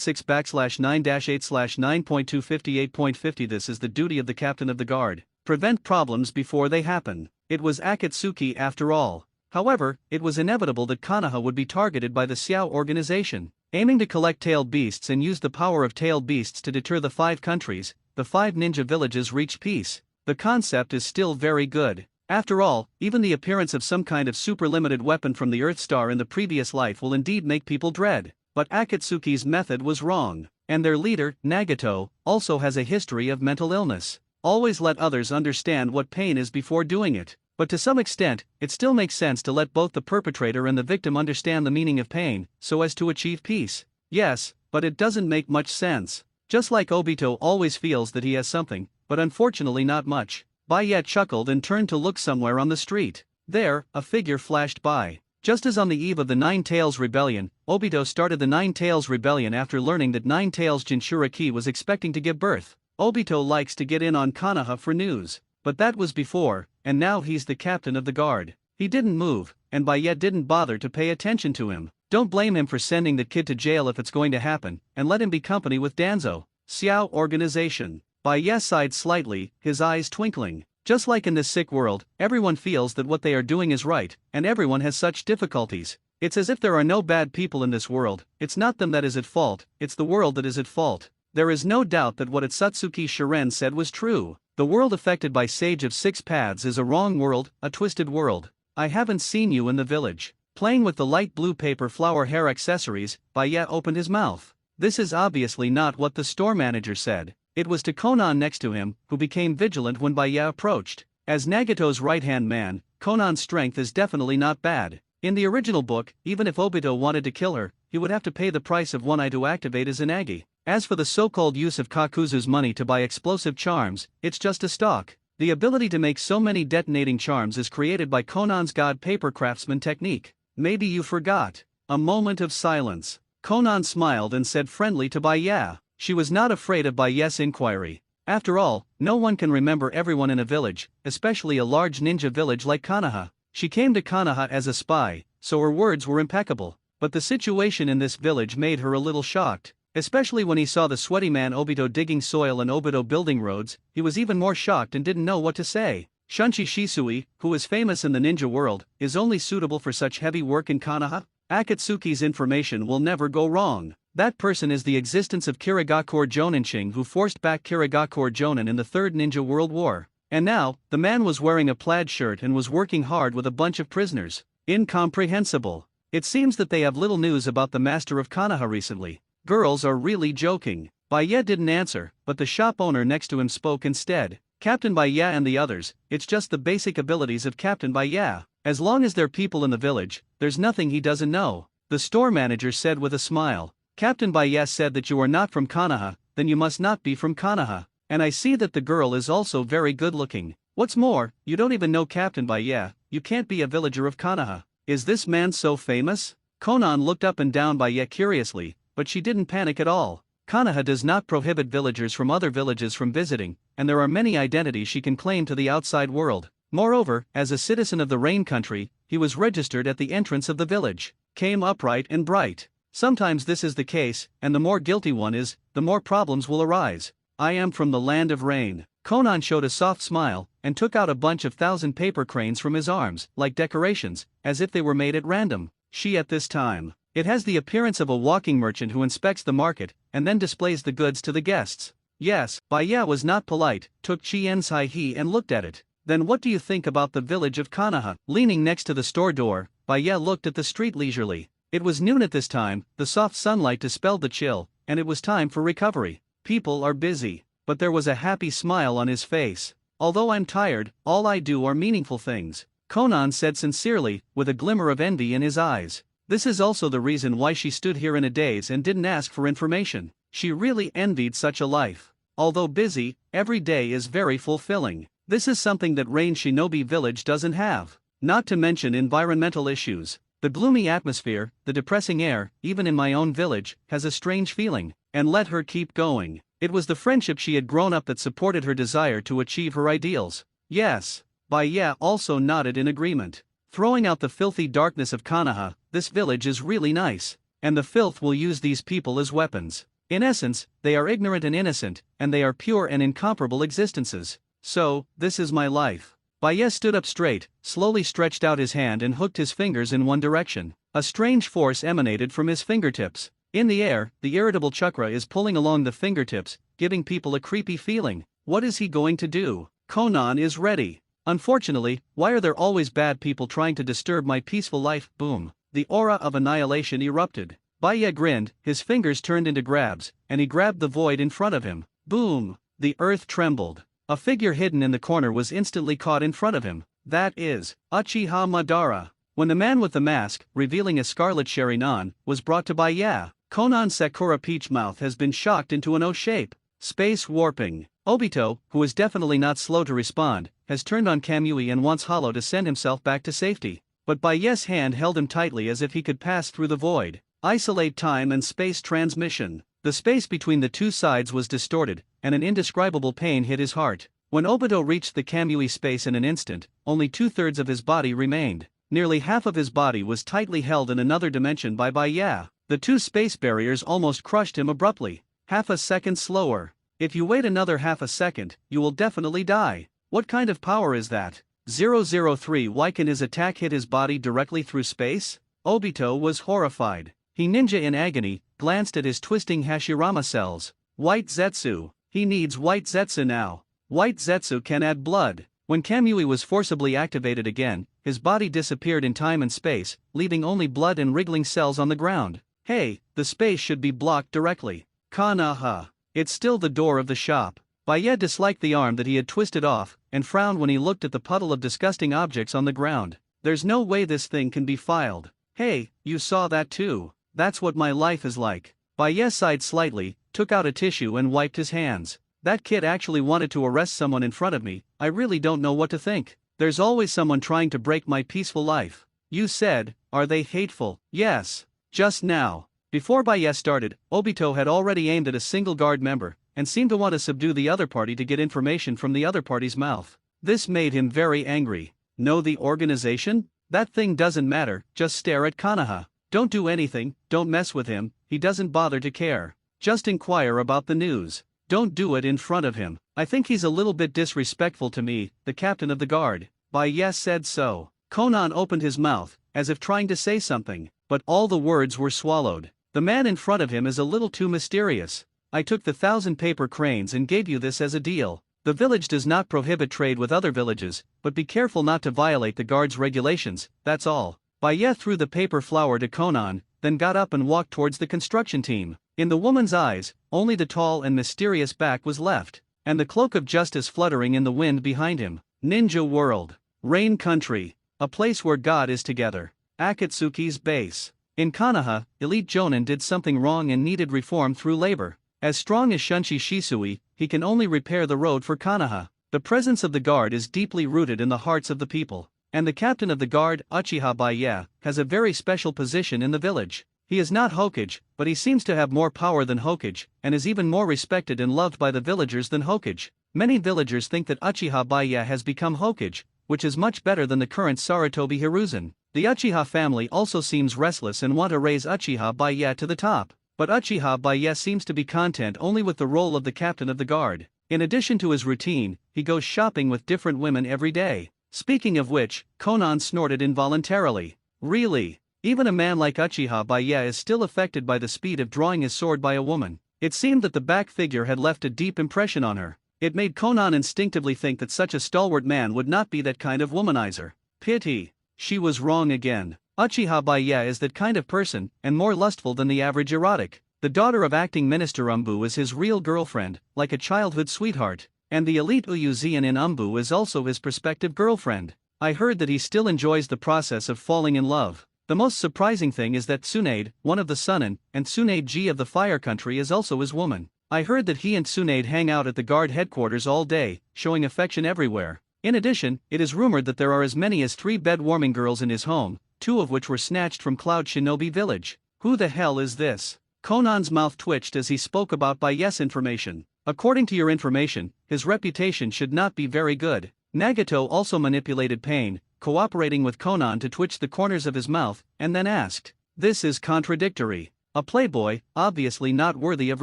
6/9-8/9.258.50. This is the duty of the captain of the guard. Prevent problems before they happen. It was Akatsuki after all. However, it was inevitable that Konoha would be targeted by the Xiao organization, aiming to collect tailed beasts and use the power of tailed beasts to deter the 5 countries. The 5 ninja villages reach peace. The concept is still very good. After all, even the appearance of some kind of super-limited weapon from the Earth Star in the previous life will indeed make people dread. But Akatsuki's method was wrong, and their leader, Nagato, also has a history of mental illness. Always let others understand what pain is before doing it. But to some extent, it still makes sense to let both the perpetrator and the victim understand the meaning of pain, so as to achieve peace. Yes, but it doesn't make much sense. Just like Obito always feels that he has something, but unfortunately not much. Baiye chuckled and turned to look somewhere on the street. There, a figure flashed by. Just as on the eve of the Nine Tails Rebellion, Obito started the Nine Tails Rebellion after learning that Nine Tails Jinchuriki was expecting to give birth. Obito likes to get in on Konoha for news. But that was before, and now he's the captain of the guard. He didn't move, and Baiye didn't bother to pay attention to him. Don't blame him for sending the kid to jail if it's going to happen, and let him be company with Danzo. Xiao organization. Baiye sighed slightly, his eyes twinkling. Just like in this sick world, everyone feels that what they are doing is right, and everyone has such difficulties. It's as if there are no bad people in this world. It's not them that is at fault, it's the world that is at fault. There is no doubt that what Atsutsuki Shiren said was true. The world affected by Sage of Six Paths is a wrong world, a twisted world. I haven't seen you in the village. Playing with the light blue paper flower hair accessories, Baiye opened his mouth. This is obviously not what the store manager said. It was to Conan next to him, who became vigilant when Baiye approached. As Nagato's right-hand man, Conan's strength is definitely not bad. In the original book, even if Obito wanted to kill her, he would have to pay the price of one eye to activate his Inagi. As for the so-called use of Kakuzu's money to buy explosive charms, it's just a stock. The ability to make so many detonating charms is created by Conan's god paper craftsman technique. Maybe you forgot. A moment of silence. Conan smiled and said friendly to Baiye. She was not afraid of Baiye's inquiry. After all, no one can remember everyone in a village, especially a large ninja village like Konoha. She came to Konoha as a spy, so her words were impeccable. But the situation in this village made her a little shocked. Especially when he saw the sweaty man Obito digging soil and Obito building roads, he was even more shocked and didn't know what to say. Shunchi Shisui, who is famous in the ninja world, is only suitable for such heavy work in Konoha? Akatsuki's information will never go wrong. That person is the existence of Kirigakure Jonanshin, who forced back Kirigakure Jonan in the Third Ninja World War. And now, the man was wearing a plaid shirt and was working hard with a bunch of prisoners. Incomprehensible. It seems that they have little news about the master of Konoha recently. Girls are really joking. Baiye didn't answer, but the shop owner next to him spoke instead. Captain Baiye and the others, it's just the basic abilities of Captain Baiye. As long as they're people in the village, there's nothing he doesn't know. The store manager said with a smile. Captain Baiye said that you are not from Konoha, then you must not be from Konoha. And I see that the girl is also very good looking. What's more, you don't even know Captain Baiye, you can't be a villager of Konoha. Is this man so famous? Conan looked up and down Baiye curiously, but she didn't panic at all. Konoha does not prohibit villagers from other villages from visiting, and there are many identities she can claim to the outside world. Moreover, as a citizen of the Rain Country, he was registered at the entrance of the village. Came upright and bright. Sometimes this is the case, and the more guilty one is, the more problems will arise. I am from the land of rain. Conan showed a soft smile, and took out a bunch of 1,000 paper cranes from his arms, like decorations, as if they were made at random. She at this time. It has the appearance of a walking merchant who inspects the market, and then displays the goods to the guests. Yes, Baiye was not polite, took Chien's Hai and looked at it. Then what do you think about the village of Konoha? Leaning next to the store door, Baiye looked at the street leisurely. It was noon at this time, the soft sunlight dispelled the chill, and it was time for recovery. People are busy, but there was a happy smile on his face. Although I'm tired, all I do are meaningful things, Conan said sincerely, with a glimmer of envy in his eyes. This is also the reason why she stood here in a daze and didn't ask for information. She really envied such a life. Although busy, every day is very fulfilling. This is something that Rain Shinobi Village doesn't have. Not to mention environmental issues. The gloomy atmosphere, the depressing air, even in my own village, has a strange feeling. And let her keep going. It was the friendship she had grown up that supported her desire to achieve her ideals. Yes. Baya also nodded in agreement. Throwing out the filthy darkness of Konoha, this village is really nice. And the filth will use these people as weapons. In essence, they are ignorant and innocent, and they are pure and incomparable existences. So, this is my life. Baya stood up straight, slowly stretched out his hand and hooked his fingers in one direction. A strange force emanated from his fingertips. In the air, the irritable chakra is pulling along the fingertips, giving people a creepy feeling. What is he going to do? Conan is ready. Unfortunately, why are there always bad people trying to disturb my peaceful life? Boom. The aura of annihilation erupted. Baya grinned, his fingers turned into grabs, and he grabbed the void in front of him. Boom. The earth trembled. A figure hidden in the corner was instantly caught in front of him. That is Uchiha Madara. When the man with the mask, revealing a scarlet Sharingan, was brought to Baya, Conan's Sakura Peach mouth has been shocked into an O shape. Space warping. Obito, who is definitely not slow to respond, has turned on Kamui and wants Hollow to send himself back to safety. But Baya's hand held him tightly as if he could pass through the void. Isolate time and space transmission. The space between the two sides was distorted, and an indescribable pain hit his heart. When Obito reached the Kamui space in an instant, only 2/3 of his body remained. Nearly half of his body was tightly held in another dimension by Baya. The two space barriers almost crushed him abruptly. Half a second slower. If you wait another half a second, you will definitely die. What kind of power is that? 003. Why can his attack hit his body directly through space? Obito was horrified. He ninja in agony, glanced at his twisting Hashirama cells. White Zetsu. He needs White Zetsu now. White Zetsu can add blood. When Kamui was forcibly activated again, his body disappeared in time and space, leaving only blood and wriggling cells on the ground. Hey, the space should be blocked directly. Konoha. It's still the door of the shop. Baya disliked the arm that he had twisted off, and frowned when he looked at the puddle of disgusting objects on the ground. There's no way this thing can be filed. Hey, you saw that too. That's what my life is like. Baya sighed slightly, took out a tissue and wiped his hands. That kid actually wanted to arrest someone in front of me. I really don't know what to think. There's always someone trying to break my peaceful life. You said, are they hateful? Yes. Just now. Before Baya started, Obito had already aimed at a single guard member, and seemed to want to subdue the other party to get information from the other party's mouth. This made him very angry. Know the organization? That thing doesn't matter, just stare at Konoha. Don't do anything, don't mess with him, he doesn't bother to care. Just inquire about the news. Don't do it in front of him. I think he's a little bit disrespectful to me, the captain of the guard. Baya said so. Conan opened his mouth, as if trying to say something, but all the words were swallowed. The man in front of him is a little too mysterious. I took the 1,000 paper cranes and gave you this as a deal. The village does not prohibit trade with other villages, but be careful not to violate the guard's regulations, that's all. Baya threw the paper flower to Conan, then got up and walked towards the construction team. In the woman's eyes, only the tall and mysterious back was left, and the cloak of justice fluttering in the wind behind him. Ninja World. Rain Country. A place where God is together. Akatsuki's base. In Konoha, elite Jonin did something wrong and needed reform through labor. As strong as Shunshi Shisui, he can only repair the road for Konoha. The presence of the guard is deeply rooted in the hearts of the people. And the captain of the guard, Uchiha Baya, has a very special position in the village. He is not Hokage, but he seems to have more power than Hokage, and is even more respected and loved by the villagers than Hokage. Many villagers think that Uchiha Baya has become Hokage, which is much better than the current Sarutobi Hiruzen. The Uchiha family also seems restless and want to raise Uchiha Baya to the top, but Uchiha Baya seems to be content only with the role of the captain of the guard. In addition to his routine, he goes shopping with different women every day. Speaking of which, Conan snorted involuntarily. Really? Even a man like Uchiha Baya is still affected by the speed of drawing his sword by a woman. It seemed that the back figure had left a deep impression on her. It made Conan instinctively think that such a stalwart man would not be that kind of womanizer. Pity. She was wrong again. Uchiha Baya is that kind of person, and more lustful than the average erotic. The daughter of acting minister Umbu is his real girlfriend, like a childhood sweetheart, and the elite Uyuzian in Umbu is also his prospective girlfriend. I heard that he still enjoys the process of falling in love. The most surprising thing is that Tsunade, one of the Sunin, and Tsunade-ji of the Fire Country is also his woman. I heard that he and Tsunade hang out at the guard headquarters all day, showing affection everywhere. In addition, it is rumored that there are as many as 3 bed-warming girls in his home, 2 of which were snatched from Cloud Shinobi Village. Who the hell is this? Conan's mouth twitched as he spoke about Bayes information. According to your information, his reputation should not be very good. Nagato also manipulated Pain, cooperating with Conan to twitch the corners of his mouth, and then asked, "This is contradictory. A playboy, obviously not worthy of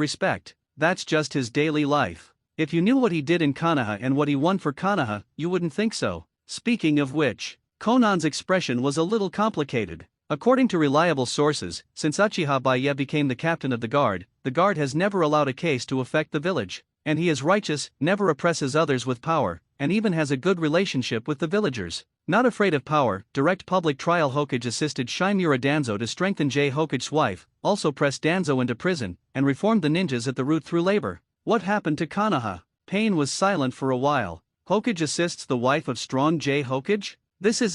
respect. That's just his daily life. If you knew what he did in Konoha and what he won for Konoha, you wouldn't think so." Speaking of which, Conan's expression was a little complicated. According to reliable sources, since Uchiha Baye became the captain of the guard has never allowed a case to affect the village. And he is righteous, never oppresses others with power, and even has a good relationship with the villagers. Not afraid of power, direct public trial Hokage assisted Shimura Danzo to strengthen Jay Hokage's wife, also pressed Danzo into prison, and reformed the ninjas at the root through labor. What happened to Konoha? Pain was silent for a while. Hokage assists the wife of strong Jay Hokage? This is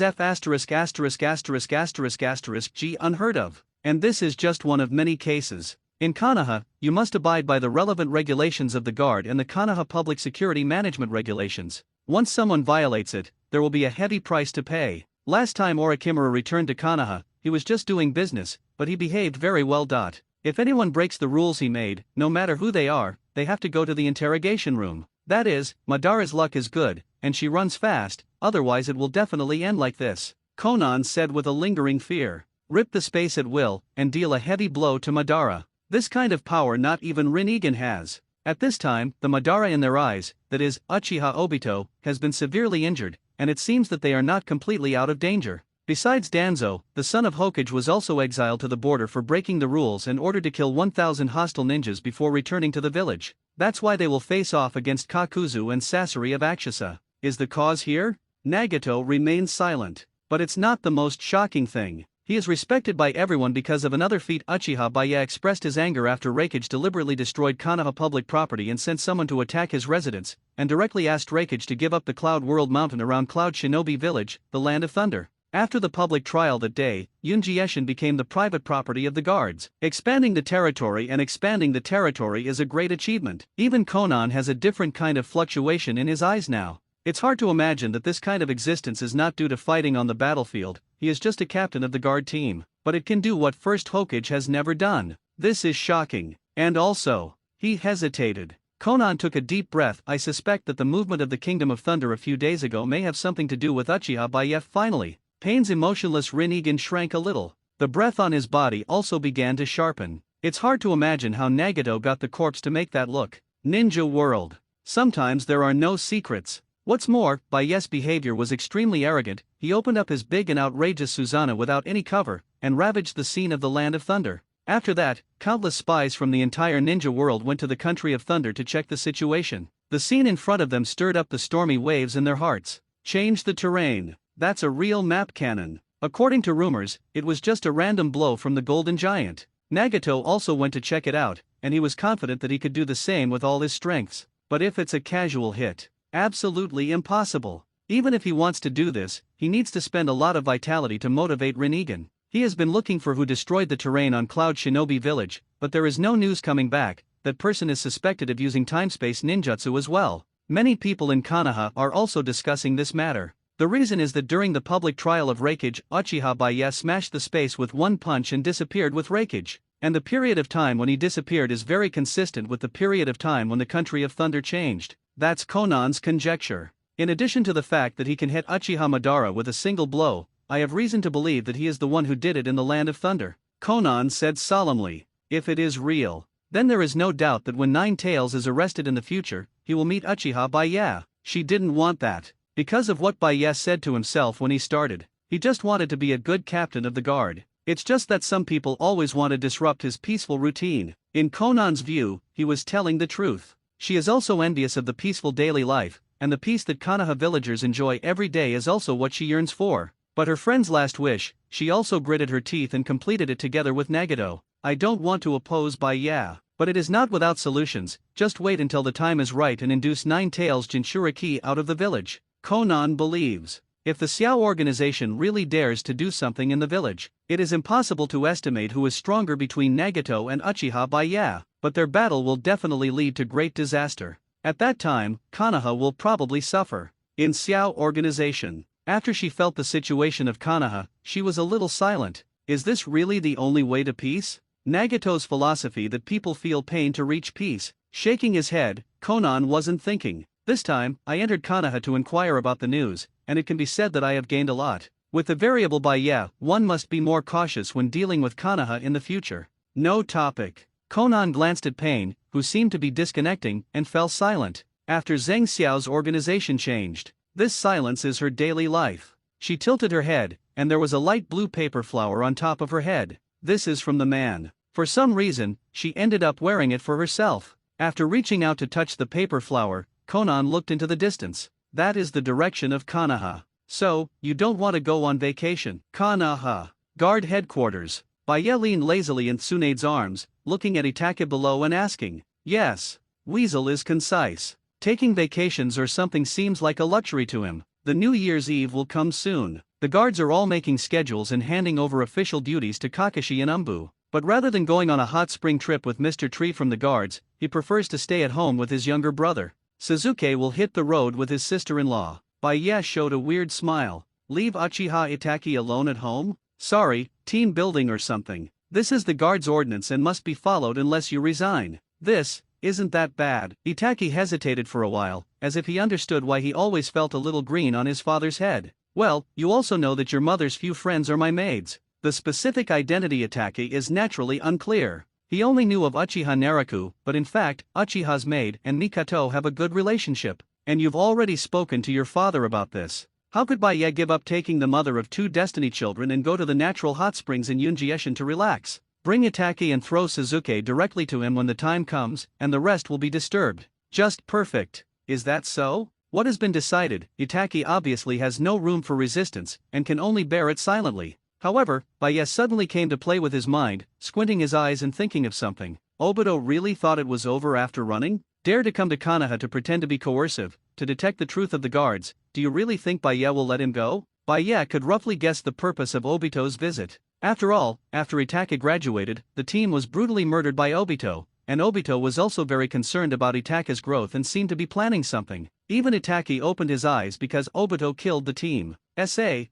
G unheard of. And this is just one of many cases. In Konoha, you must abide by the relevant regulations of the guard and the Konoha Public Security Management Regulations. Once someone violates it, there will be a heavy price to pay. Last time Orikimura returned to Konoha, he was just doing business, but he behaved very well. If anyone breaks the rules he made, no matter who they are, they have to go to the interrogation room. That is, Madara's luck is good, and she runs fast, otherwise it will definitely end like this. Conan said with a lingering fear. Rip the space at will, and deal a heavy blow to Madara. This kind of power not even Rinnegan has. At this time, the Madara in their eyes, that is, Uchiha Obito, has been severely injured, and it seems that they are not completely out of danger. Besides Danzo, the son of Hokage was also exiled to the border for breaking the rules and ordered to kill 1,000 hostile ninjas before returning to the village. That's why they will face off against Kakuzu and Sasori of Akshasa. Is the cause here? Nagato remains silent. But it's not the most shocking thing. He is respected by everyone because of another feat. Uchiha Baye expressed his anger after Raikage deliberately destroyed Konoha public property and sent someone to attack his residence, and directly asked Raikage to give up the Cloud World Mountain around Cloud Shinobi Village, the Land of Thunder. After the public trial that day, Yunjieshin became the private property of the guards. Expanding the territory is a great achievement. Even Conan has a different kind of fluctuation in his eyes now. It's hard to imagine that this kind of existence is not due to fighting on the battlefield. He is just a captain of the guard team. But it can do what First Hokage has never done. This is shocking. And also, he hesitated. Conan took a deep breath. I suspect that the movement of the Kingdom of Thunder a few days ago may have something to do with Uchiha Baye. Finally, Pain's emotionless Rinnegan shrank a little. The breath on his body also began to sharpen. It's hard to imagine how Nagato got the corpse to make that look. Ninja world. Sometimes there are no secrets. What's more, Baye's behavior was extremely arrogant. He opened up his big and outrageous Susanoo without any cover, and ravaged the scene of the Land of Thunder. After that, countless spies from the entire ninja world went to the Country of Thunder to check the situation. The scene in front of them stirred up the stormy waves in their hearts. Change the terrain. That's a real map cannon. According to rumors, it was just a random blow from the Golden Giant. Nagato also went to check it out, and he was confident that he could do the same with all his strengths. But if it's a casual hit, absolutely impossible. Even if he wants to do this, he needs to spend a lot of vitality to motivate Rinnegan. He has been looking for who destroyed the terrain on Cloud Shinobi Village, but there is no news coming back. That person is suspected of using time-space ninjutsu as well. Many people in Konoha are also discussing this matter. The reason is that during the public trial of Raikage, Uchiha Baye smashed the space with one punch and disappeared with Raikage. And the period of time when he disappeared is very consistent with the period of time when the Country of Thunder changed. That's Conan's conjecture. In addition to the fact that he can hit Uchiha Madara with a single blow, I have reason to believe that he is the one who did it in the Land of Thunder. Conan said solemnly, if it is real, then there is no doubt that when Nine Tails is arrested in the future, he will meet Uchiha Baye. She didn't want that. Because of what Baye said to himself when he started, he just wanted to be a good captain of the guard. It's just that some people always want to disrupt his peaceful routine. In Conan's view, he was telling the truth. She is also envious of the peaceful daily life, and the peace that Konoha villagers enjoy every day is also what she yearns for. But her friend's last wish, she also gritted her teeth and completed it together with Nagato. I don't want to oppose Baye, but it is not without solutions. Just wait until the time is right and induce Nine Tails Jinchuriki out of the village. Conan believes. If the Xiao organization really dares to do something in the village, it is impossible to estimate who is stronger between Nagato and Uchiha Baya, but their battle will definitely lead to great disaster. At that time, Konoha will probably suffer. In Xiao organization, after she felt the situation of Konoha, she was a little silent. Is this really the only way to peace? Nagato's philosophy that people feel pain to reach peace. Shaking his head, Konan wasn't thinking. This time, I entered Konoha to inquire about the news, and it can be said that I have gained a lot. With the variable Baya, one must be more cautious when dealing with Konoha in the future. No topic. Konan glanced at Pain, who seemed to be disconnecting, and fell silent. After Zheng Xiao's organization changed, this silence is her daily life. She tilted her head, and there was a light blue paper flower on top of her head. This is from the man. For some reason, she ended up wearing it for herself. After reaching out to touch the paper flower, Konan looked into the distance. That is the direction of Konoha. So, you don't want to go on vacation. Konoha. Guard headquarters. Baya leaned lazily in Tsunade's arms, looking at Itake below and asking. Yes. Weasel is concise. Taking vacations or something seems like a luxury to him. The New Year's Eve will come soon. The guards are all making schedules and handing over official duties to Kakashi and Umbu. But rather than going on a hot spring trip with Mr. Tree from the guards, he prefers to stay at home with his younger brother. Suzuki will hit the road with his sister-in-law. Baya showed a weird smile. Leave Uchiha Itaki alone at home? Sorry, team building or something. This is the guard's ordinance and must be followed unless you resign. This isn't that bad. Itaki hesitated for a while, as if he understood why he always felt a little green on his father's head. Well, you also know that your mother's few friends are my maids. The specific identity Itaki is naturally unclear. He only knew of Uchiha Naraku, but in fact, Uchiha's maid and Mikato have a good relationship. And you've already spoken to your father about this. How could Baya give up taking the mother of 2 destiny children and go to the natural hot springs in Yunjieshin to relax? Bring Itaki and throw Suzuki directly to him when the time comes, and the rest will be disturbed. Just perfect. Is that so? What has been decided? Itaki obviously has no room for resistance, and can only bear it silently. However, Baya suddenly came to play with his mind, squinting his eyes and thinking of something. Obito really thought it was over after running? Dare to come to Konoha to pretend to be coercive, to detect the truth of the guards. Do you really think Baya will let him go? Baya could roughly guess the purpose of Obito's visit. After all, after Itake graduated, the team was brutally murdered by Obito, and Obito was also very concerned about Itake's growth and seemed to be planning something. Even Itake opened his eyes because Obito killed the team.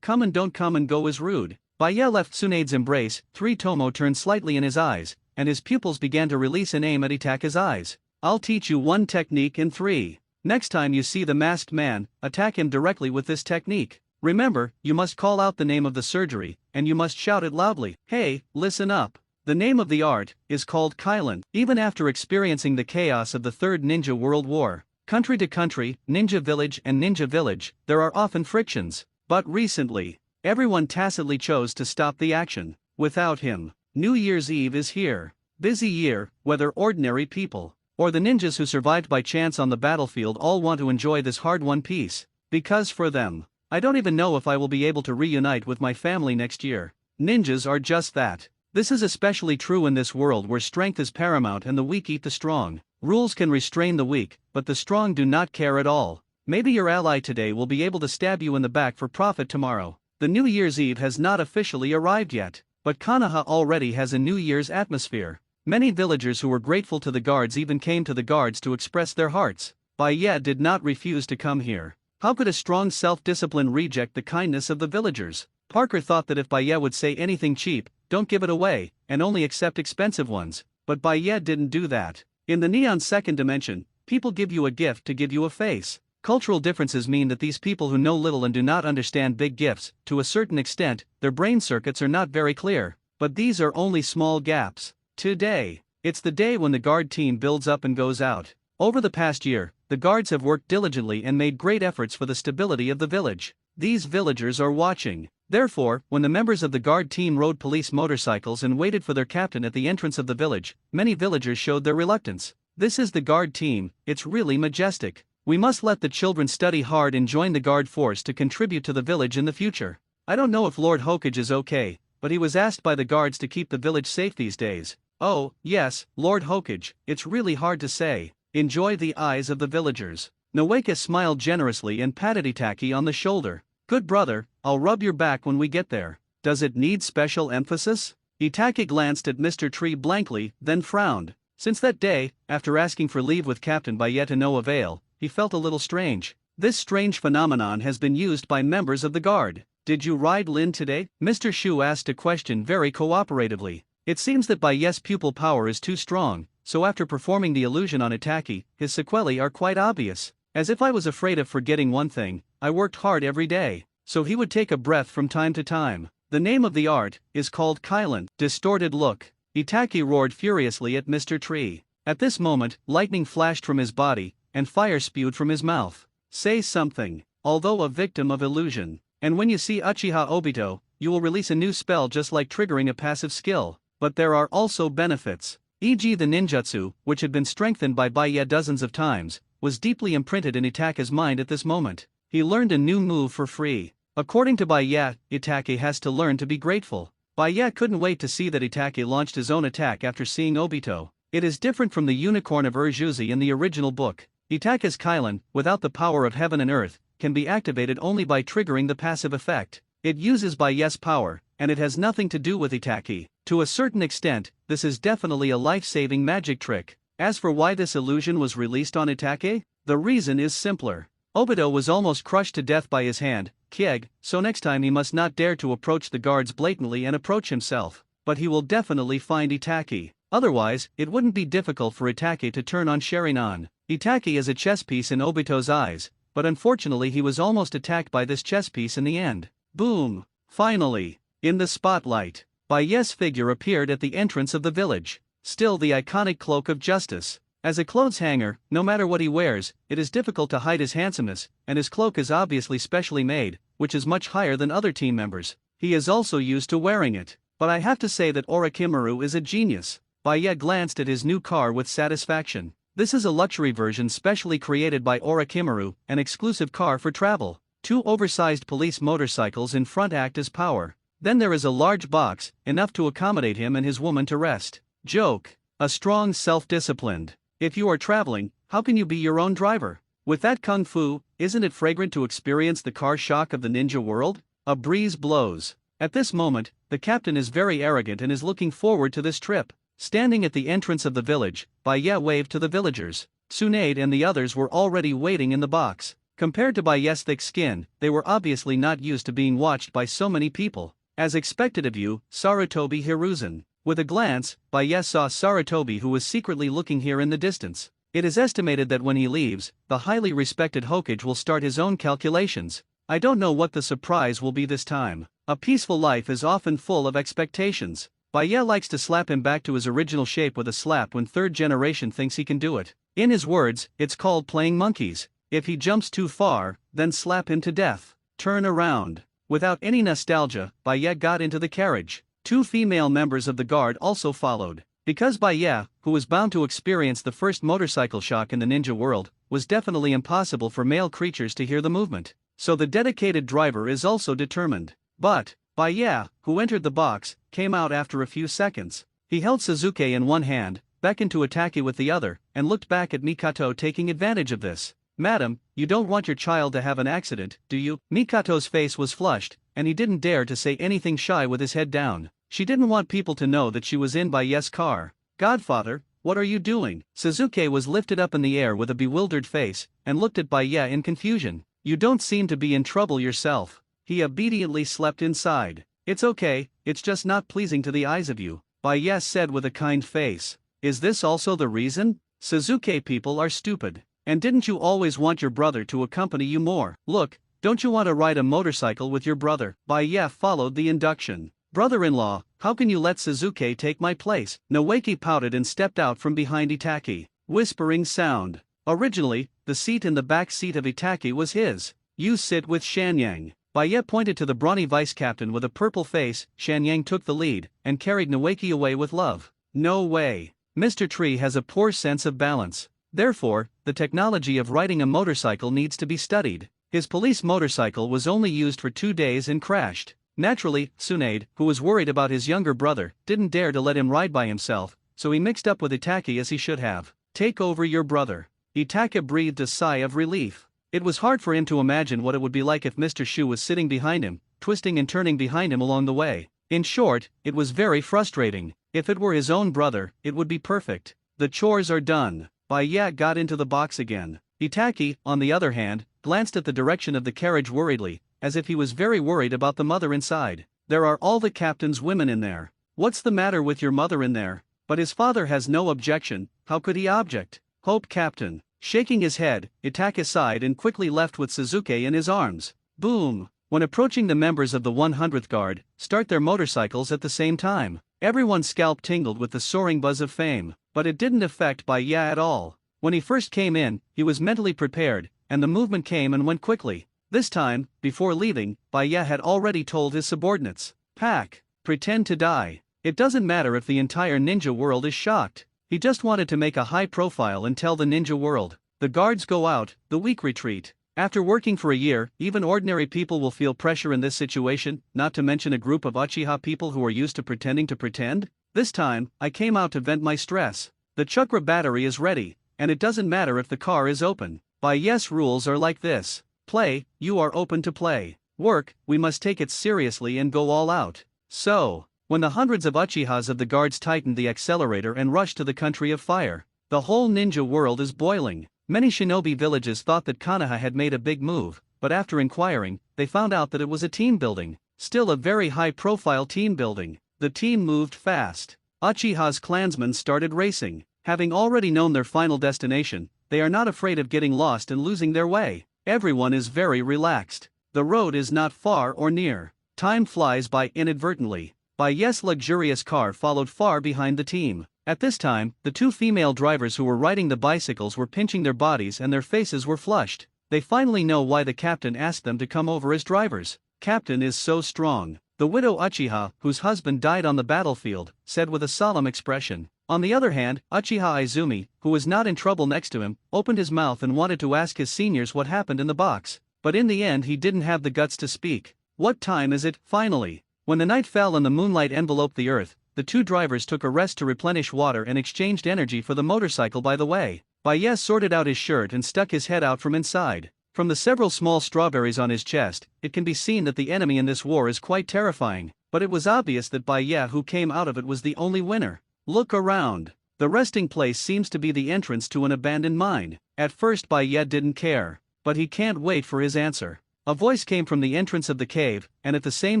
Come and don't come and go is rude. Baya left Tsunade's embrace. Tomo turned slightly in his eyes, and his pupils began to release and aim at Itake's eyes. I'll teach you one technique in 3. Next time you see the masked man, attack him directly with this technique. Remember, you must call out the name of the surgery, and you must shout it loudly. Hey, listen up. The name of the art is called Kailan. Even after experiencing the chaos of the Third Ninja World War, country to country, ninja village, there are often frictions. But recently, everyone tacitly chose to stop the action. Without him, New Year's Eve is here. Busy year, whether ordinary people or the ninjas who survived by chance on the battlefield all want to enjoy this hard-won peace. Because for them, I don't even know if I will be able to reunite with my family next year. Ninjas are just that. This is especially true in this world where strength is paramount and the weak eat the strong. Rules can restrain the weak, but the strong do not care at all. Maybe your ally today will be able to stab you in the back for profit tomorrow. The New Year's Eve has not officially arrived yet, but Konoha already has a New Year's atmosphere. Many villagers who were grateful to the guards even came to the guards to express their hearts. Baya did not refuse to come here. How could a strong self-discipline reject the kindness of the villagers? Parker thought that if Baya would say anything cheap, don't give it away, and only accept expensive ones, but Baya didn't do that. In the Neon Second Dimension, people give you a gift to give you a face. Cultural differences mean that these people who know little and do not understand big gifts, to a certain extent, their brain circuits are not very clear. But these are only small gaps. Today, it's the day when the guard team builds up and goes out. Over the past year, the guards have worked diligently and made great efforts for the stability of the village. These villagers are watching. Therefore, when the members of the guard team rode police motorcycles and waited for their captain at the entrance of the village, many villagers showed their reluctance. This is the guard team, it's really majestic. We must let the children study hard and join the guard force to contribute to the village in the future. I don't know if Lord Hokage is okay, but he was asked by the guards to keep the village safe these days. Oh, yes, Lord Hokage, it's really hard to say. Enjoy the eyes of the villagers. Noeka smiled generously and patted Itaki on the shoulder. Good brother, I'll rub your back when we get there. Does it need special emphasis? Itake glanced at Mr. Tree blankly, then frowned. Since that day, after asking for leave with Captain Bayet to no avail, he felt a little strange. This strange phenomenon has been used by members of the guard. Did you ride Lin today? Mr. Shu asked a question very cooperatively. It seems that Bayet's pupil power is too strong, so after performing the illusion on Itake, his sequelae are quite obvious. As if I was afraid of forgetting one thing, I worked hard every day, so he would take a breath from time to time. The name of the art is called Kylan. Distorted look. Itake roared furiously at Mr. Tree. At this moment, lightning flashed from his body, and fire spewed from his mouth. Say something. Although a victim of illusion, and when you see Uchiha Obito, you will release a new spell just like triggering a passive skill. But there are also benefits. E.g. the ninjutsu, which had been strengthened by Bayet dozens of times, was deeply imprinted in Itake's mind at this moment. He learned a new move for free. According to Bayet, Itake has to learn to be grateful. Bayet couldn't wait to see that Itake launched his own attack after seeing Obito. It is different from the unicorn of Urjuzi in the original book. Itake's Kylan, without the power of heaven and earth, can be activated only by triggering the passive effect. It uses Bayet's power, and it has nothing to do with Itake. To a certain extent, this is definitely a life-saving magic trick. As for why this illusion was released on Itake, the reason is simpler. Obito was almost crushed to death by his hand, Kieg, so next time he must not dare to approach the guards blatantly and approach himself. But he will definitely find Itake. Otherwise, it wouldn't be difficult for Itake to turn on Sharingan. Itake is a chess piece in Obito's eyes, but unfortunately he was almost attacked by this chess piece in the end. Boom! Finally, in the spotlight, Bayet's figure appeared at the entrance of the village. Still the iconic cloak of justice. As a clothes hanger, no matter what he wears, it is difficult to hide his handsomeness, and his cloak is obviously specially made, which is much higher than other team members. He is also used to wearing it. But I have to say that Orochimaru is a genius. Bayet glanced at his new car with satisfaction. This is a luxury version specially created by Orochimaru, an exclusive car for travel. 2 oversized police motorcycles in front act as power. Then there is a large box, enough to accommodate him and his woman to rest. Joke. A strong self-disciplined. If you are traveling, how can you be your own driver? With that kung fu, isn't it fragrant to experience the car shock of the ninja world? A breeze blows. At this moment, the captain is very arrogant and is looking forward to this trip. Standing at the entrance of the village, Bayet waved to the villagers. Tsunade and the others were already waiting in the box. Compared to Bayet's thick skin, they were obviously not used to being watched by so many people. As expected of you, Sarutobi Hiruzen. With a glance, Bayet saw Sarutobi, who was secretly looking here in the distance. It is estimated that when he leaves, the highly respected Hokage will start his own calculations. I don't know what the surprise will be this time. A peaceful life is often full of expectations. Bayet likes to slap him back to his original shape with a slap when third generation thinks he can do it. In his words, it's called playing monkeys. If he jumps too far, then slap him to death. Turn around. Without any nostalgia, Bayet got into the carriage. 2 female members of the guard also followed. Because Bayet, who was bound to experience the first motorcycle shock in the ninja world, was definitely impossible for male creatures to hear the movement. So the dedicated driver is also determined. But Bayet, who entered the box, came out after a few seconds. He held Suzuki in one hand, beckoned to Itake with the other, and looked back at Mikato, taking advantage of this. Madam, you don't want your child to have an accident, do you? Mikato's face was flushed, and he didn't dare to say anything shy with his head down. She didn't want people to know that she was in Bayet's car. Godfather, what are you doing? Suzuki was lifted up in the air with a bewildered face, and looked at Bayet in confusion. You don't seem to be in trouble yourself. He obediently slept inside. It's okay, it's just not pleasing to the eyes of you, Bayet said with a kind face. Is this also the reason? Suzuki people are stupid. And didn't you always want your brother to accompany you more? Look, don't you want to ride a motorcycle with your brother? Bayet followed the induction. Brother-in-law, how can you let Suzuki take my place? Noeki pouted and stepped out from behind Itake. Whispering sound. Originally, the seat in the back seat of Itake was his. You sit with Shanyang. Bayet pointed to the brawny vice-captain with a purple face. Shanyang took the lead, and carried Noeki away with love. No way. Mr. Tree has a poor sense of balance. Therefore, the technology of riding a motorcycle needs to be studied. His police motorcycle was only used for 2 days and crashed. Naturally, Tsunade, who was worried about his younger brother, didn't dare to let him ride by himself, so he mixed up with Itake as he should have. Take over your brother. Itake breathed a sigh of relief. It was hard for him to imagine what it would be like if Mr. Shu was sitting behind him, twisting and turning behind him along the way. In short, it was very frustrating. If it were his own brother, it would be perfect. The chores are done. Bai Ye got into the box again. Itaki, on the other hand, glanced at the direction of the carriage worriedly, as if he was very worried about the mother inside. There are all the captain's women in there. What's the matter with your mother in there? But his father has no objection. How could he object? Hope captain. Shaking his head, Itaki sighed and quickly left with Suzuki in his arms. Boom! When approaching, the members of the 100th Guard start their motorcycles at the same time. Everyone's scalp tingled with the soaring buzz of fame, but it didn't affect Bai Ye at all. When he first came in, he was mentally prepared, and the movement came and went quickly. This time, before leaving, Bai Ye had already told his subordinates, "Pack, pretend to die. It doesn't matter if the entire ninja world is shocked." He just wanted to make a high profile and tell the ninja world. The guards go out, the weak retreat. After working for a year, even ordinary people will feel pressure in this situation, not to mention a group of uchiha people who are used to pretend. This time, I came out to vent my stress. The chakra battery is ready, and it doesn't matter if the car is open. Bai Ye's rules are like this. Play, you are open to play. Work, we must take it seriously and go all out. So, when the hundreds of uchihas of the guards tightened the accelerator and rushed to the country of fire, the whole ninja world is boiling. Many shinobi villages thought that Konoha had made a big move, but after inquiring, they found out that it was a team building. Still a very high-profile team building. The team moved fast. Uchiha's clansmen started racing. Having already known their final destination, they are not afraid of getting lost and losing their way. Everyone is very relaxed. The road is not far or near. Time flies by inadvertently. Bai Ye's luxurious car followed far behind the team. At this time, the two female drivers who were riding the bicycles were pinching their bodies and their faces were flushed. They finally know why the captain asked them to come over as drivers. Captain is so strong. The widow Uchiha, whose husband died on the battlefield, said with a solemn expression. On the other hand, Uchiha Izumi, who was not in trouble next to him, opened his mouth and wanted to ask his seniors what happened in the box. But in the end he didn't have the guts to speak. What time is it, finally? When the night fell and the moonlight enveloped the earth, the two drivers took a rest to replenish water and exchanged energy for the motorcycle by the way. Bai Ye sorted out his shirt and stuck his head out from inside. From the several small strawberries on his chest, it can be seen that the enemy in this war is quite terrifying, but it was obvious that Bai Ye, who came out of it, was the only winner. Look around. The resting place seems to be the entrance to an abandoned mine. At first Bai Ye didn't care, but he can't wait for his answer. A voice came from the entrance of the cave, and at the same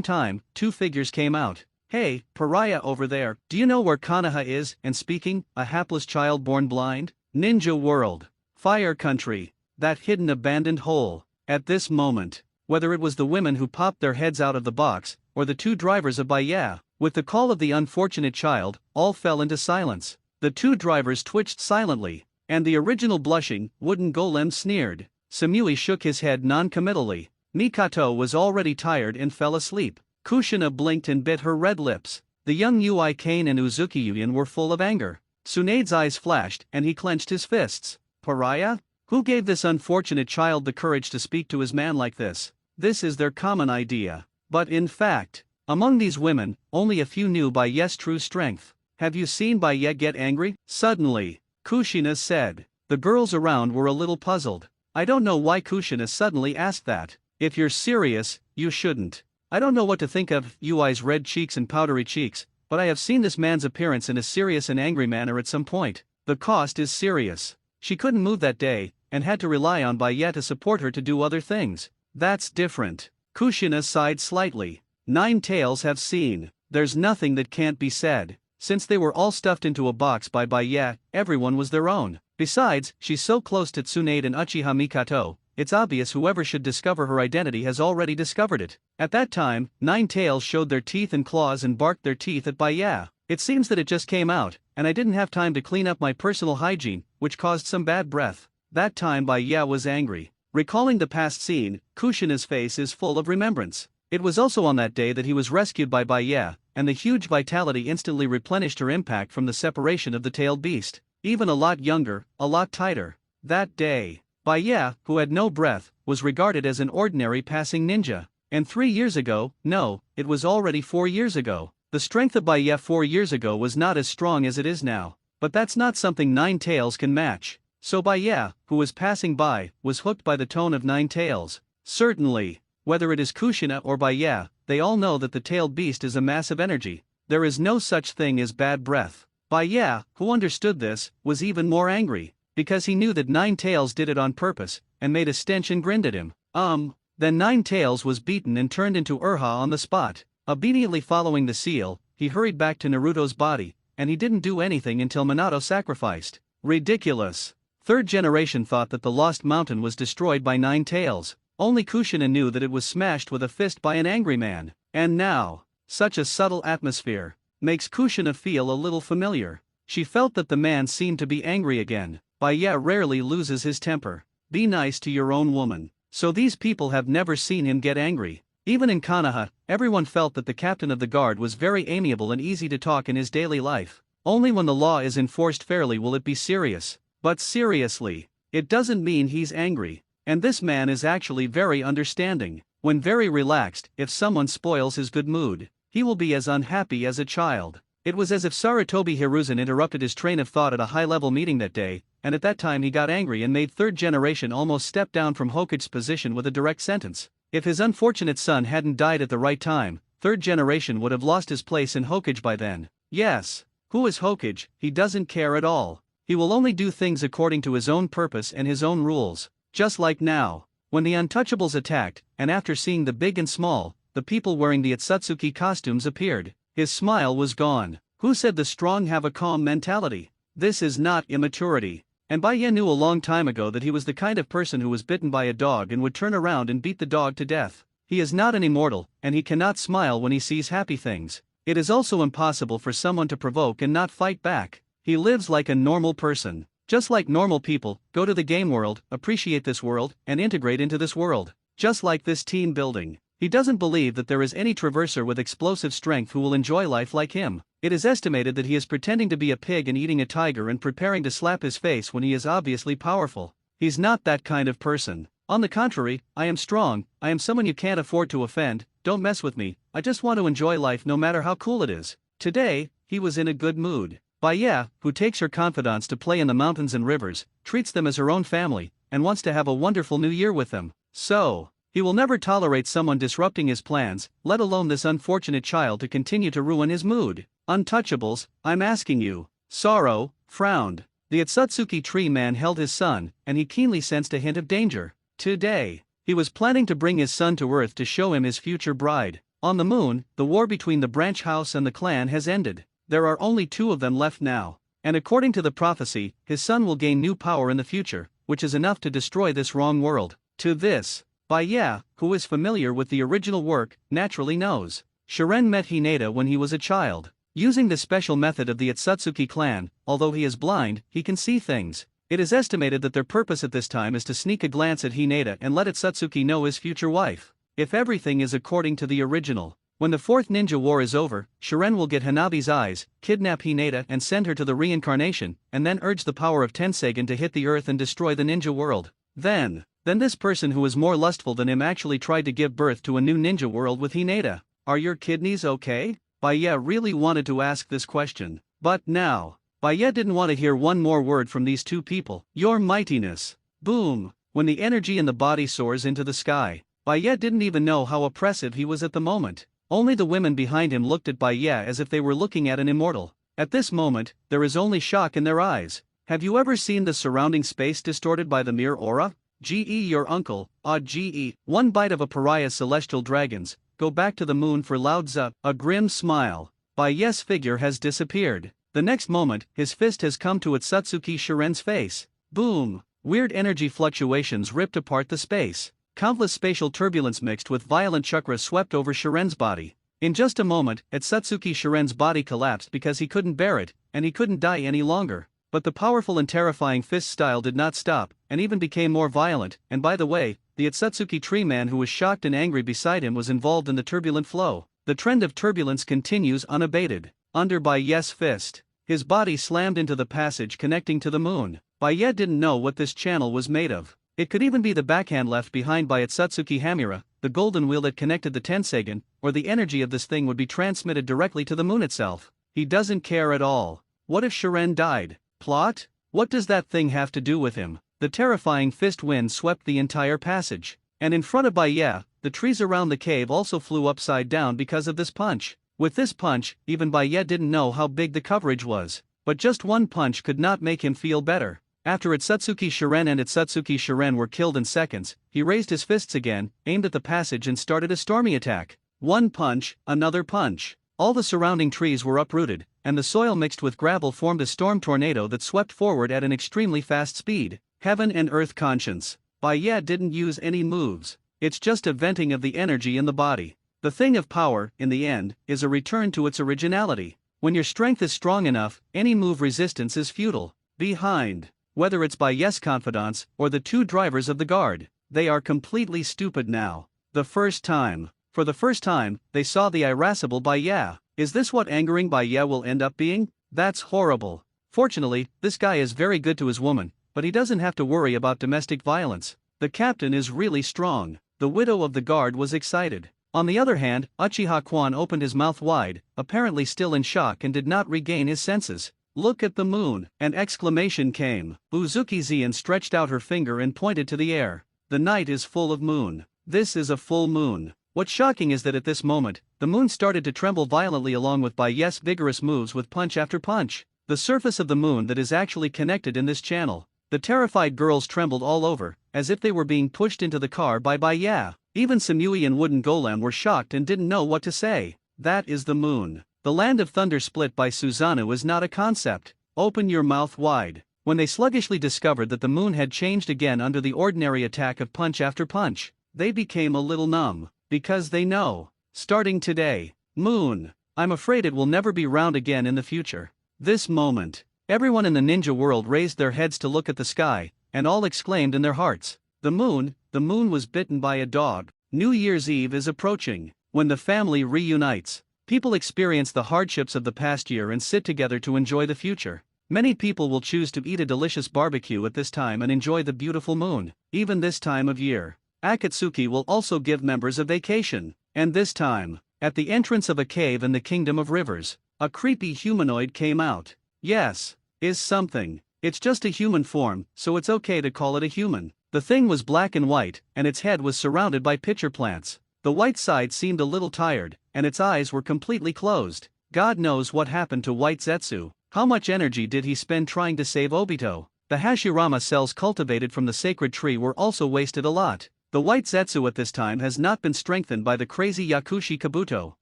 time, two figures came out. Hey, pariah over there, do you know where Konoha is? And speaking, a hapless child born blind? Ninja world. Fire country. That hidden abandoned hole. At this moment, whether it was the women who popped their heads out of the box, or the two drivers of Bai Ye, with the call of the unfortunate child, all fell into silence. The two drivers twitched silently, and the original blushing, wooden golem sneered. Samui shook his head non-committally. Mikato was already tired and fell asleep. Kushina blinked and bit her red lips. The young Ui Kane and Uzuki Yuyan were full of anger. Tsunade's eyes flashed and he clenched his fists. Pariah? Who gave this unfortunate child the courage to speak to his man like this? This is their common idea. But in fact, among these women, only a few knew Bai Ye's true strength. Have you seen Bai Ye get angry? Suddenly, Kushina said. The girls around were a little puzzled. I don't know why Kushina suddenly asked that. If you're serious, you shouldn't. I don't know what to think of Ui's red cheeks and powdery cheeks, but I have seen this man's appearance in a serious and angry manner at some point. The cost is serious. She couldn't move that day, and had to rely on Bai Ye to support her to do other things. That's different. Kushina sighed slightly. Nine Tails have seen. There's nothing that can't be said. Since they were all stuffed into a box by Bai Ye, everyone was their own. Besides, she's so close to Tsunade and Uchiha Mikato, it's obvious whoever should discover her identity has already discovered it. At that time, Nine Tails showed their teeth and claws and barked their teeth at Bai Ye. It seems that it just came out, and I didn't have time to clean up my personal hygiene, which caused some bad breath. That time Bai Ye was angry. Recalling the past scene, Kushina's face is full of remembrance. It was also on that day that he was rescued by Bai Ye, and the huge vitality instantly replenished her impact from the separation of the tailed beast. Even a lot younger, a lot tighter. That day, Bai Ye, who had no breath, was regarded as an ordinary passing ninja. And 3 years ago, no, it was already 4 years ago. The strength of Bai Ye 4 years ago was not as strong as it is now. But that's not something Nine Tails can match. So Baya, who was passing by, was hooked by the tone of Nine Tails. Certainly, whether it is Kushina or Baya, they all know that the tailed beast is a mass of energy. There is no such thing as bad breath. Baya, who understood this, was even more angry, because he knew that Nine Tails did it on purpose, and made a stench and grinned at him. Then Nine Tails was beaten and turned into Urha on the spot. Obediently following the seal, he hurried back to Naruto's body, and he didn't do anything until Minato sacrificed. Ridiculous. Third generation thought that the Lost Mountain was destroyed by Nine Tails. Only Kushina knew that it was smashed with a fist by an angry man. And now, such a subtle atmosphere makes Kushina feel a little familiar. She felt that the man seemed to be angry again. Baya rarely loses his temper. Be nice to your own woman. So these people have never seen him get angry. Even in Konoha, everyone felt that the captain of the guard was very amiable and easy to talk in his daily life. Only when the law is enforced fairly will it be serious. But seriously, it doesn't mean he's angry. And this man is actually very understanding. When very relaxed, if someone spoils his good mood, he will be as unhappy as a child. It was as if Sarutobi Hiruzen interrupted his train of thought at a high-level meeting that day, and at that time he got angry and made third generation almost step down from Hokage's position with a direct sentence. If his unfortunate son hadn't died at the right time, third generation would have lost his place in Hokage by then. Yes, who is Hokage? He doesn't care at all. He will only do things according to his own purpose and his own rules. Just like now, when the Untouchables attacked, and after seeing the big and small, the people wearing the Otsutsuki costumes appeared. His smile was gone. Who said the strong have a calm mentality? This is not immaturity. And Baya knew a long time ago that he was the kind of person who was bitten by a dog and would turn around and beat the dog to death. He is not an immortal, and he cannot smile when he sees happy things. It is also impossible for someone to provoke and not fight back. He lives like a normal person. Just like normal people, go to the game world, appreciate this world, and integrate into this world. Just like this team building. He doesn't believe that there is any traverser with explosive strength who will enjoy life like him. It is estimated that he is pretending to be a pig and eating a tiger and preparing to slap his face when he is obviously powerful. He's not that kind of person. On the contrary, I am strong, I am someone you can't afford to offend, don't mess with me, I just want to enjoy life no matter how cool it is. Today, he was in a good mood. Baya, who takes her confidants to play in the mountains and rivers, treats them as her own family, and wants to have a wonderful new year with them. So, he will never tolerate someone disrupting his plans, let alone this unfortunate child to continue to ruin his mood. Untouchables, I'm asking you. Saro frowned. The Otsutsuki tree man held his son, and he keenly sensed a hint of danger. Today, he was planning to bring his son to Earth to show him his future bride. On the moon, the war between the branch house and the clan has ended. There are only 2 of them left now. And according to the prophecy, his son will gain new power in the future, which is enough to destroy this wrong world. To this, Baya, who is familiar with the original work, naturally knows. Shiren met Hinata when he was a child. Using the special method of the Otsutsuki clan, although he is blind, he can see things. It is estimated that their purpose at this time is to sneak a glance at Hinata and let Otsutsuki know his future wife. If everything is according to the original. When the 4th Ninja War is over, Shiren will get Hanabi's eyes, kidnap Hinata and send her to the reincarnation, and then urge the power of Tensegan to hit the earth and destroy the ninja world. Then this person who is more lustful than him actually tried to give birth to a new ninja world with Hinata. Are your kidneys okay? Baya really wanted to ask this question. But now, Baya didn't want to hear one more word from these 2 people. Your mightiness. Boom. When the energy in the body soars into the sky, Baya didn't even know how oppressive he was at the moment. Only the women behind him looked at Baya as if they were looking at an immortal. At this moment, there is only shock in their eyes. Have you ever seen the surrounding space distorted by the mere aura? Your uncle, Ge, one bite of a pariah's celestial dragons, go back to the moon for Lao Tzu, a grim smile. Baya's figure has disappeared. The next moment, his fist has come to Otsutsuki Shiren's face. Boom! Weird energy fluctuations ripped apart the space. Countless spatial turbulence mixed with violent chakras swept over Shiren's body. In just a moment, Otsutsuki Shiren's body collapsed because he couldn't bear it, and he couldn't die any longer. But the powerful and terrifying fist style did not stop, and even became more violent, and by the way, the Otsutsuki tree man who was shocked and angry beside him was involved in the turbulent flow. The trend of turbulence continues unabated. Under Baya's fist, his body slammed into the passage connecting to the moon. Baya didn't know what this channel was made of. It could even be the backhand left behind by Otsutsuki Hamura, the golden wheel that connected the Tensegan, or the energy of this thing would be transmitted directly to the moon itself. He doesn't care at all. What if Shiren died? Plot? What does that thing have to do with him? The terrifying fist wind swept the entire passage. And in front of Baya, the trees around the cave also flew upside down because of this punch. With this punch, even Baya didn't know how big the coverage was. But just one punch could not make him feel better. After Itsutsuki Shiren and Itsutsuki Shiren were killed in seconds, he raised his fists again, aimed at the passage and started a stormy attack. One punch, another punch. All the surrounding trees were uprooted, and the soil mixed with gravel formed a storm tornado that swept forward at an extremely fast speed. Heaven and earth conscience. Baya didn't use any moves. It's just a venting of the energy in the body. The thing of power, in the end, is a return to its originality. When your strength is strong enough, any move resistance is futile. Behind. Whether it's Baya's confidants or the two drivers of the guard, they are completely stupid now. For the first time, they saw the irascible Baya. Is this what angering Baya will end up being? That's horrible. Fortunately, this guy is very good to his woman, but he doesn't have to worry about domestic violence. The captain is really strong. The widow of the guard was excited. On the other hand, Uchiha Kwan opened his mouth wide, apparently still in shock and did not regain his senses. Look at the moon! An exclamation came. Uzuki Zien stretched out her finger and pointed to the air. The night is full of moon. This is a full moon. What's shocking is that at this moment, the moon started to tremble violently along with Baya's vigorous moves with punch after punch. The surface of the moon that is actually connected in this channel. The terrified girls trembled all over, as if they were being pushed into the car by Baya. Even Samui and Wooden Golem were shocked and didn't know what to say. That is the moon. The land of thunder split by Susanoo is not a concept. Open your mouth wide. When they sluggishly discovered that the moon had changed again under the ordinary attack of punch after punch, they became a little numb. Because they know. Starting today. Moon. I'm afraid it will never be round again in the future. This moment. Everyone in the ninja world raised their heads to look at the sky, and all exclaimed in their hearts. The moon was bitten by a dog. New Year's Eve is approaching. When the family reunites, people experience the hardships of the past year and sit together to enjoy the future. Many people will choose to eat a delicious barbecue at this time and enjoy the beautiful moon, even this time of year. Akatsuki will also give members a vacation. And this time, at the entrance of a cave in the Kingdom of Rivers, a creepy humanoid came out. Yes, is something. It's just a human form, so it's okay to call it a human. The thing was black and white, and its head was surrounded by pitcher plants. The white side seemed a little tired, and its eyes were completely closed. God knows what happened to White Zetsu. How much energy did he spend trying to save Obito? The Hashirama cells cultivated from the sacred tree were also wasted a lot. The White Zetsu at this time has not been strengthened by the crazy Yakushi Kabuto.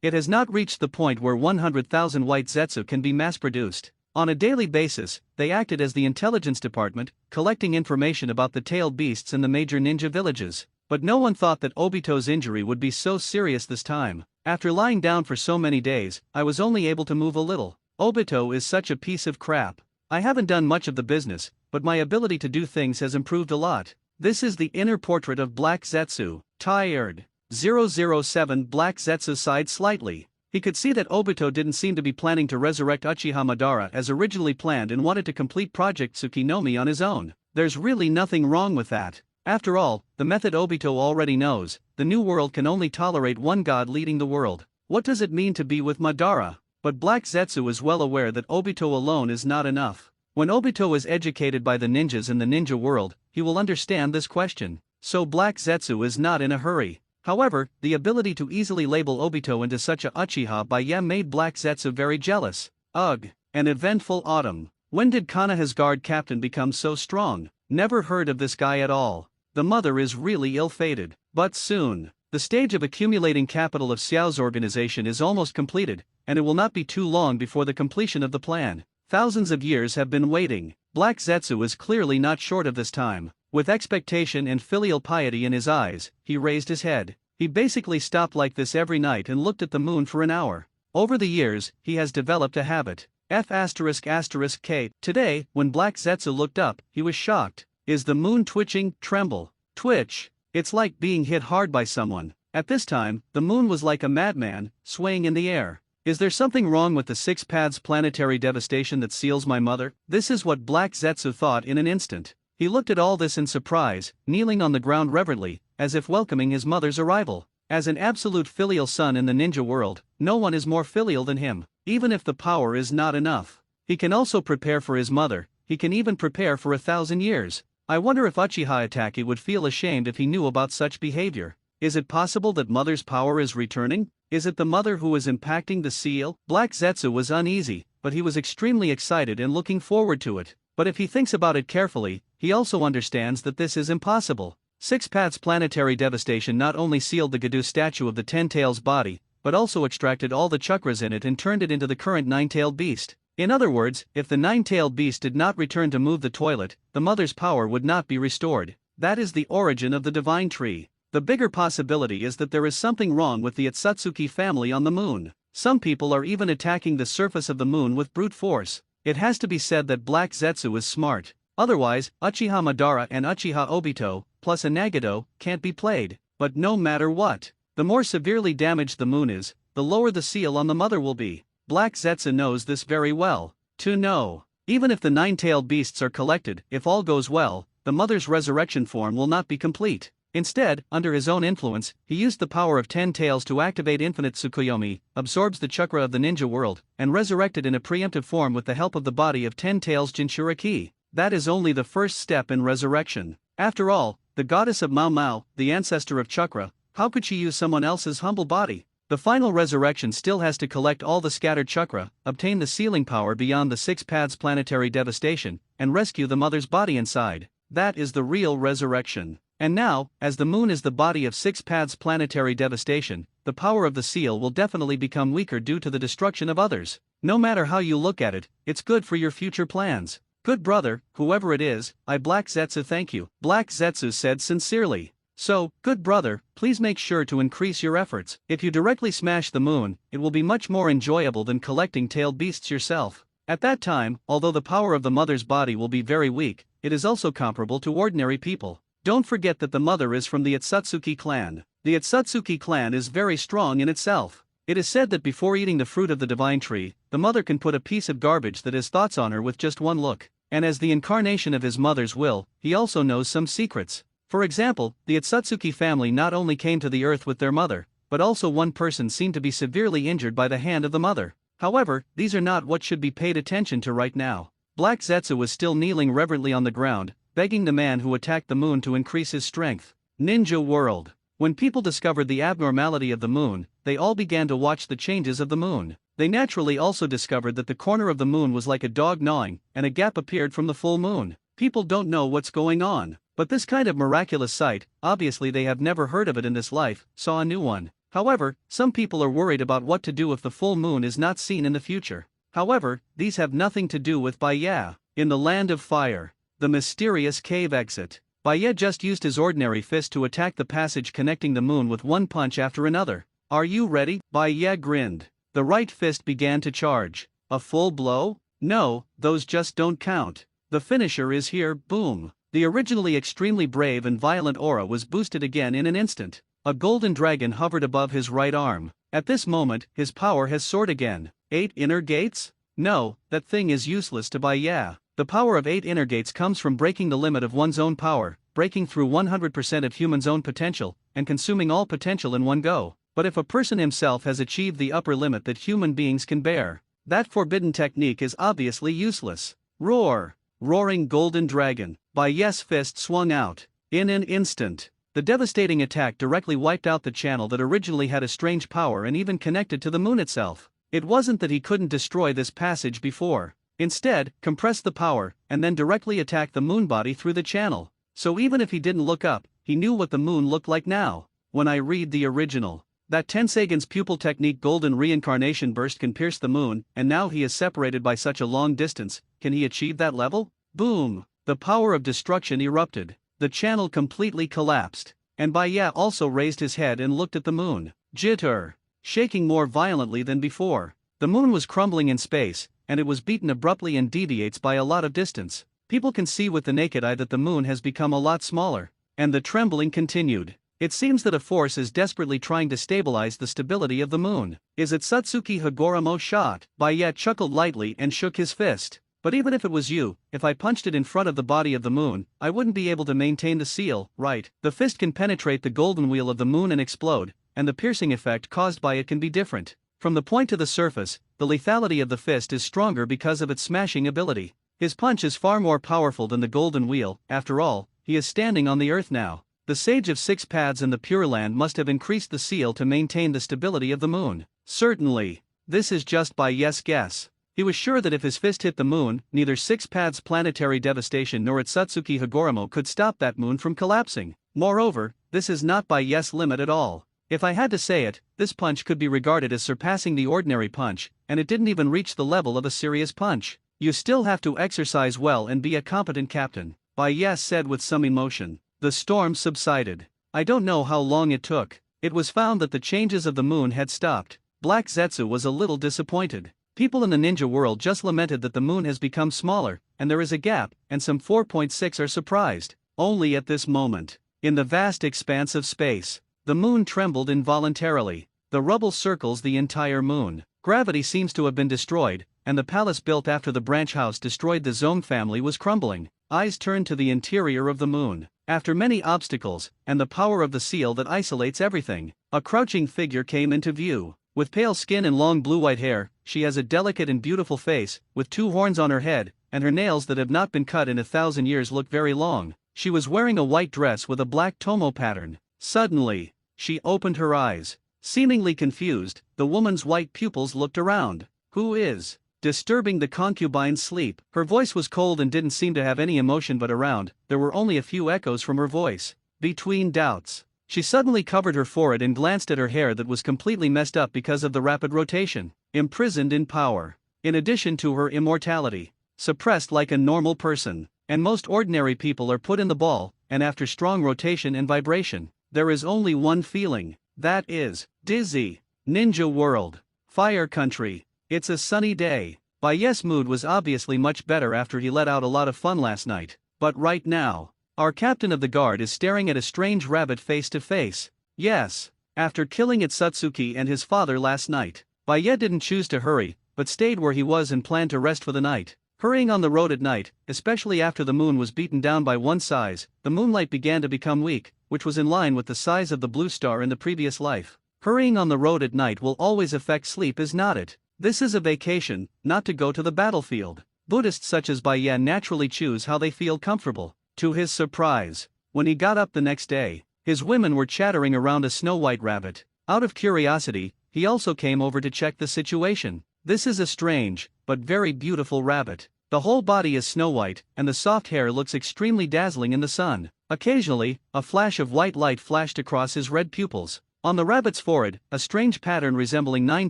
It has not reached the point where 100,000 White Zetsu can be mass-produced. On a daily basis, they acted as the intelligence department, collecting information about the tailed beasts in the major ninja villages. But no one thought that Obito's injury would be so serious this time. After lying down for so many days, I was only able to move a little. Obito is such a piece of crap. I haven't done much of the business, but my ability to do things has improved a lot. This is the inner portrait of Black Zetsu. Tired. 007 Black Zetsu sighed slightly. He could see that Obito didn't seem to be planning to resurrect Uchiha Madara as originally planned and wanted to complete Project Tsuki-no-Mi on his own. There's really nothing wrong with that. After all, the method Obito already knows, the new world can only tolerate one god leading the world. What does it mean to be with Madara? But Black Zetsu is well aware that Obito alone is not enough. When Obito is educated by the ninjas in the ninja world, he will understand this question. So Black Zetsu is not in a hurry. However, the ability to easily label Obito into such a Uchiha by Yem made Black Zetsu very jealous. Ugh, an eventful autumn. When did Konoha's guard captain become so strong? Never heard of this guy at all. The mother is really ill-fated. But soon. The stage of accumulating capital of Xiao's organization is almost completed, and it will not be too long before the completion of the plan. Thousands of years have been waiting. Black Zetsu is clearly not short of this time. With expectation and filial piety in his eyes, he raised his head. He basically stopped like this every night and looked at the moon for an hour. Over the years, he has developed a habit. F***K. Today, when Black Zetsu looked up, he was shocked. Is the moon twitching? Tremble. Twitch. It's like being hit hard by someone. At this time, the moon was like a madman, swaying in the air. Is there something wrong with the 6 paths planetary devastation that seals my mother? This is what Black Zetsu thought in an instant. He looked at all this in surprise, kneeling on the ground reverently, as if welcoming his mother's arrival. As an absolute filial son in the ninja world, no one is more filial than him. Even if the power is not enough, he can also prepare for his mother. he can even prepare for 1,000 years. I wonder if Uchiha Itachi would feel ashamed if he knew about such behavior. Is it possible that Mother's power is returning? Is it the mother who is impacting the seal? Black Zetsu was uneasy, but he was extremely excited and looking forward to it. But if he thinks about it carefully, he also understands that this is impossible. Six Paths planetary devastation not only sealed the Gadu statue of the Ten-Tails body, but also extracted all the chakras in it and turned it into the current nine-tailed beast. In other words, if the nine-tailed beast did not return to move the toilet, the mother's power would not be restored. That is the origin of the divine tree. The bigger possibility is that there is something wrong with the Otsutsuki family on the moon. Some people are even attacking the surface of the moon with brute force. It has to be said that Black Zetsu is smart. Otherwise, Uchiha Madara and Uchiha Obito, plus a Nagato, can't be played. But no matter what, the more severely damaged the moon is, the lower the seal on the mother will be. Black Zetsu knows this very well. To know, even if the nine-tailed beasts are collected, if all goes well, the mother's resurrection form will not be complete. Instead, under his own influence, he used the power of 10 tails to activate Infinite Tsukuyomi, absorbs the chakra of the ninja world, and resurrected in a preemptive form with the help of the body of 10 tails Jinchuriki. That is only the first step in resurrection. After all, the goddess of Mao Mao, the ancestor of chakra, how could she use someone else's humble body? The final resurrection still has to collect all the scattered chakra, obtain the sealing power beyond the Six Paths planetary devastation, and rescue the mother's body inside. That is the real resurrection. And now, as the moon is the body of Six Paths planetary devastation, the power of the seal will definitely become weaker due to the destruction of others. No matter how you look at it, it's good for your future plans. Good brother, whoever it is, I Black Zetsu thank you. Black Zetsu said sincerely. So, good brother, please make sure to increase your efforts. If you directly smash the moon, it will be much more enjoyable than collecting tailed beasts yourself. At that time, although the power of the mother's body will be very weak, it is also comparable to ordinary people. Don't forget that the mother is from the Otsutsuki clan. The Otsutsuki clan is very strong in itself. It is said that before eating the fruit of the divine tree, the mother can put a piece of garbage that has thoughts on her with just one look. And as the incarnation of his mother's will, he also knows some secrets. For example, the Otsutsuki family not only came to the earth with their mother, but also one person seemed to be severely injured by the hand of the mother. However, these are not what should be paid attention to right now. Black Zetsu was still kneeling reverently on the ground, begging the man who attacked the moon to increase his strength. Ninja world. When people discovered the abnormality of the moon, they all began to watch the changes of the moon. They naturally also discovered that the corner of the moon was like a dog gnawing, and a gap appeared from the full moon. People don't know what's going on, but this kind of miraculous sight, obviously they have never heard of it in this life, saw a new one. However, some people are worried about what to do if the full moon is not seen in the future. However, these have nothing to do with Baya. In the land of fire, the mysterious cave exit. Baya just used his ordinary fist to attack the passage connecting the moon with one punch after another. Are you ready? Baya grinned. The right fist began to charge. A full blow? No, those just don't count. The finisher is here, boom. The originally extremely brave and violent aura was boosted again in an instant. A golden dragon hovered above his right arm. At this moment, his power has soared again. 8 inner gates? No, that thing is useless to Baya. The power of 8 inner gates comes from breaking the limit of one's own power, breaking through 100% of human's own potential, and consuming all potential in one go. But if a person himself has achieved the upper limit that human beings can bear, that forbidden technique is obviously useless. Roar! Roaring golden dragon. Baya's fist swung out. In an instant, the devastating attack directly wiped out the channel that originally had a strange power and even connected to the moon itself. It wasn't that he couldn't destroy this passage before. Instead, compress the power, and then directly attack the moon body through the channel. So even if he didn't look up, he knew what the moon looked like now. When I read the original, that Tensagan's pupil technique golden reincarnation burst can pierce the moon, and now he is separated by such a long distance, can he achieve that level? Boom! The power of destruction erupted. The channel completely collapsed. And Baya also raised his head and looked at the moon. Jitter! Shaking more violently than before. The moon was crumbling in space, and it was beaten abruptly and deviates by a lot of distance. People can see with the naked eye that the moon has become a lot smaller. And the trembling continued. It seems that a force is desperately trying to stabilize the stability of the moon. Is it Satsuki Hagoromo shot? Baya chuckled lightly and shook his fist. But even if it was you, if I punched it in front of the body of the moon, I wouldn't be able to maintain the seal, right? The fist can penetrate the golden wheel of the moon and explode, and the piercing effect caused by it can be different. From the point to the surface, the lethality of the fist is stronger because of its smashing ability. His punch is far more powerful than the golden wheel. After all, he is standing on the earth now. The Sage of Six Paths in the Pure Land must have increased the seal to maintain the stability of the moon. Certainly. This is just by Yes' guess. He was sure that if his fist hit the moon, neither Six Paths planetary devastation nor its Satsuki Hagoromo could stop that moon from collapsing. Moreover, this is not by Yes' limit at all. If I had to say it, this punch could be regarded as surpassing the ordinary punch, and it didn't even reach the level of a serious punch. You still have to exercise well and be a competent captain, Bai Yes said with some emotion. The storm subsided. I don't know how long it took. It was found that the changes of the moon had stopped. Black Zetsu was a little disappointed. People in the ninja world just lamented that the moon has become smaller, and there is a gap, and some 4.6 are surprised. Only at this moment, in the vast expanse of space, the moon trembled involuntarily. The rubble circles the entire moon. Gravity seems to have been destroyed, and the palace built after the branch house destroyed the Zong family was crumbling. Eyes turned to the interior of the moon. After many obstacles, and the power of the seal that isolates everything, a crouching figure came into view. With pale skin and long blue-white hair, she has a delicate and beautiful face, with 2 horns on her head, and her nails that have not been cut in 1,000 years look very long. She was wearing a white dress with a black tomo pattern. Suddenly, she opened her eyes. Seemingly confused, the woman's white pupils looked around. Who is disturbing the concubine's sleep? Her voice was cold and didn't seem to have any emotion, but around, there were only a few echoes from her voice. Between doubts, she suddenly covered her forehead and glanced at her hair that was completely messed up because of the rapid rotation. Imprisoned in power. In addition to her immortality. Suppressed like a normal person. And most ordinary people are put in the ball, and after strong rotation and vibration, there is only one feeling. That is, dizzy. Ninja world. Fire country. It's a sunny day. Bai Yes' mood was obviously much better after he let out a lot of fun last night. But right now, our captain of the guard is staring at a strange rabbit face to face. Yes, after killing its Satsuki and his father last night, Bai Yes didn't choose to hurry, but stayed where he was and planned to rest for the night. Hurrying on the road at night, especially after the moon was beaten down by one size, the moonlight began to become weak, which was in line with the size of the blue star in the previous life. Hurrying on the road at night will always affect sleep, is not it? This is a vacation, not to go to the battlefield. Buddhists such as Bai Yes naturally choose how they feel comfortable. To his surprise, when he got up the next day, his women were chattering around a snow-white rabbit. Out of curiosity, he also came over to check the situation. This is a strange, but very beautiful rabbit. The whole body is snow-white, and the soft hair looks extremely dazzling in the sun. Occasionally, a flash of white light flashed across his red pupils. On the rabbit's forehead, a strange pattern resembling 9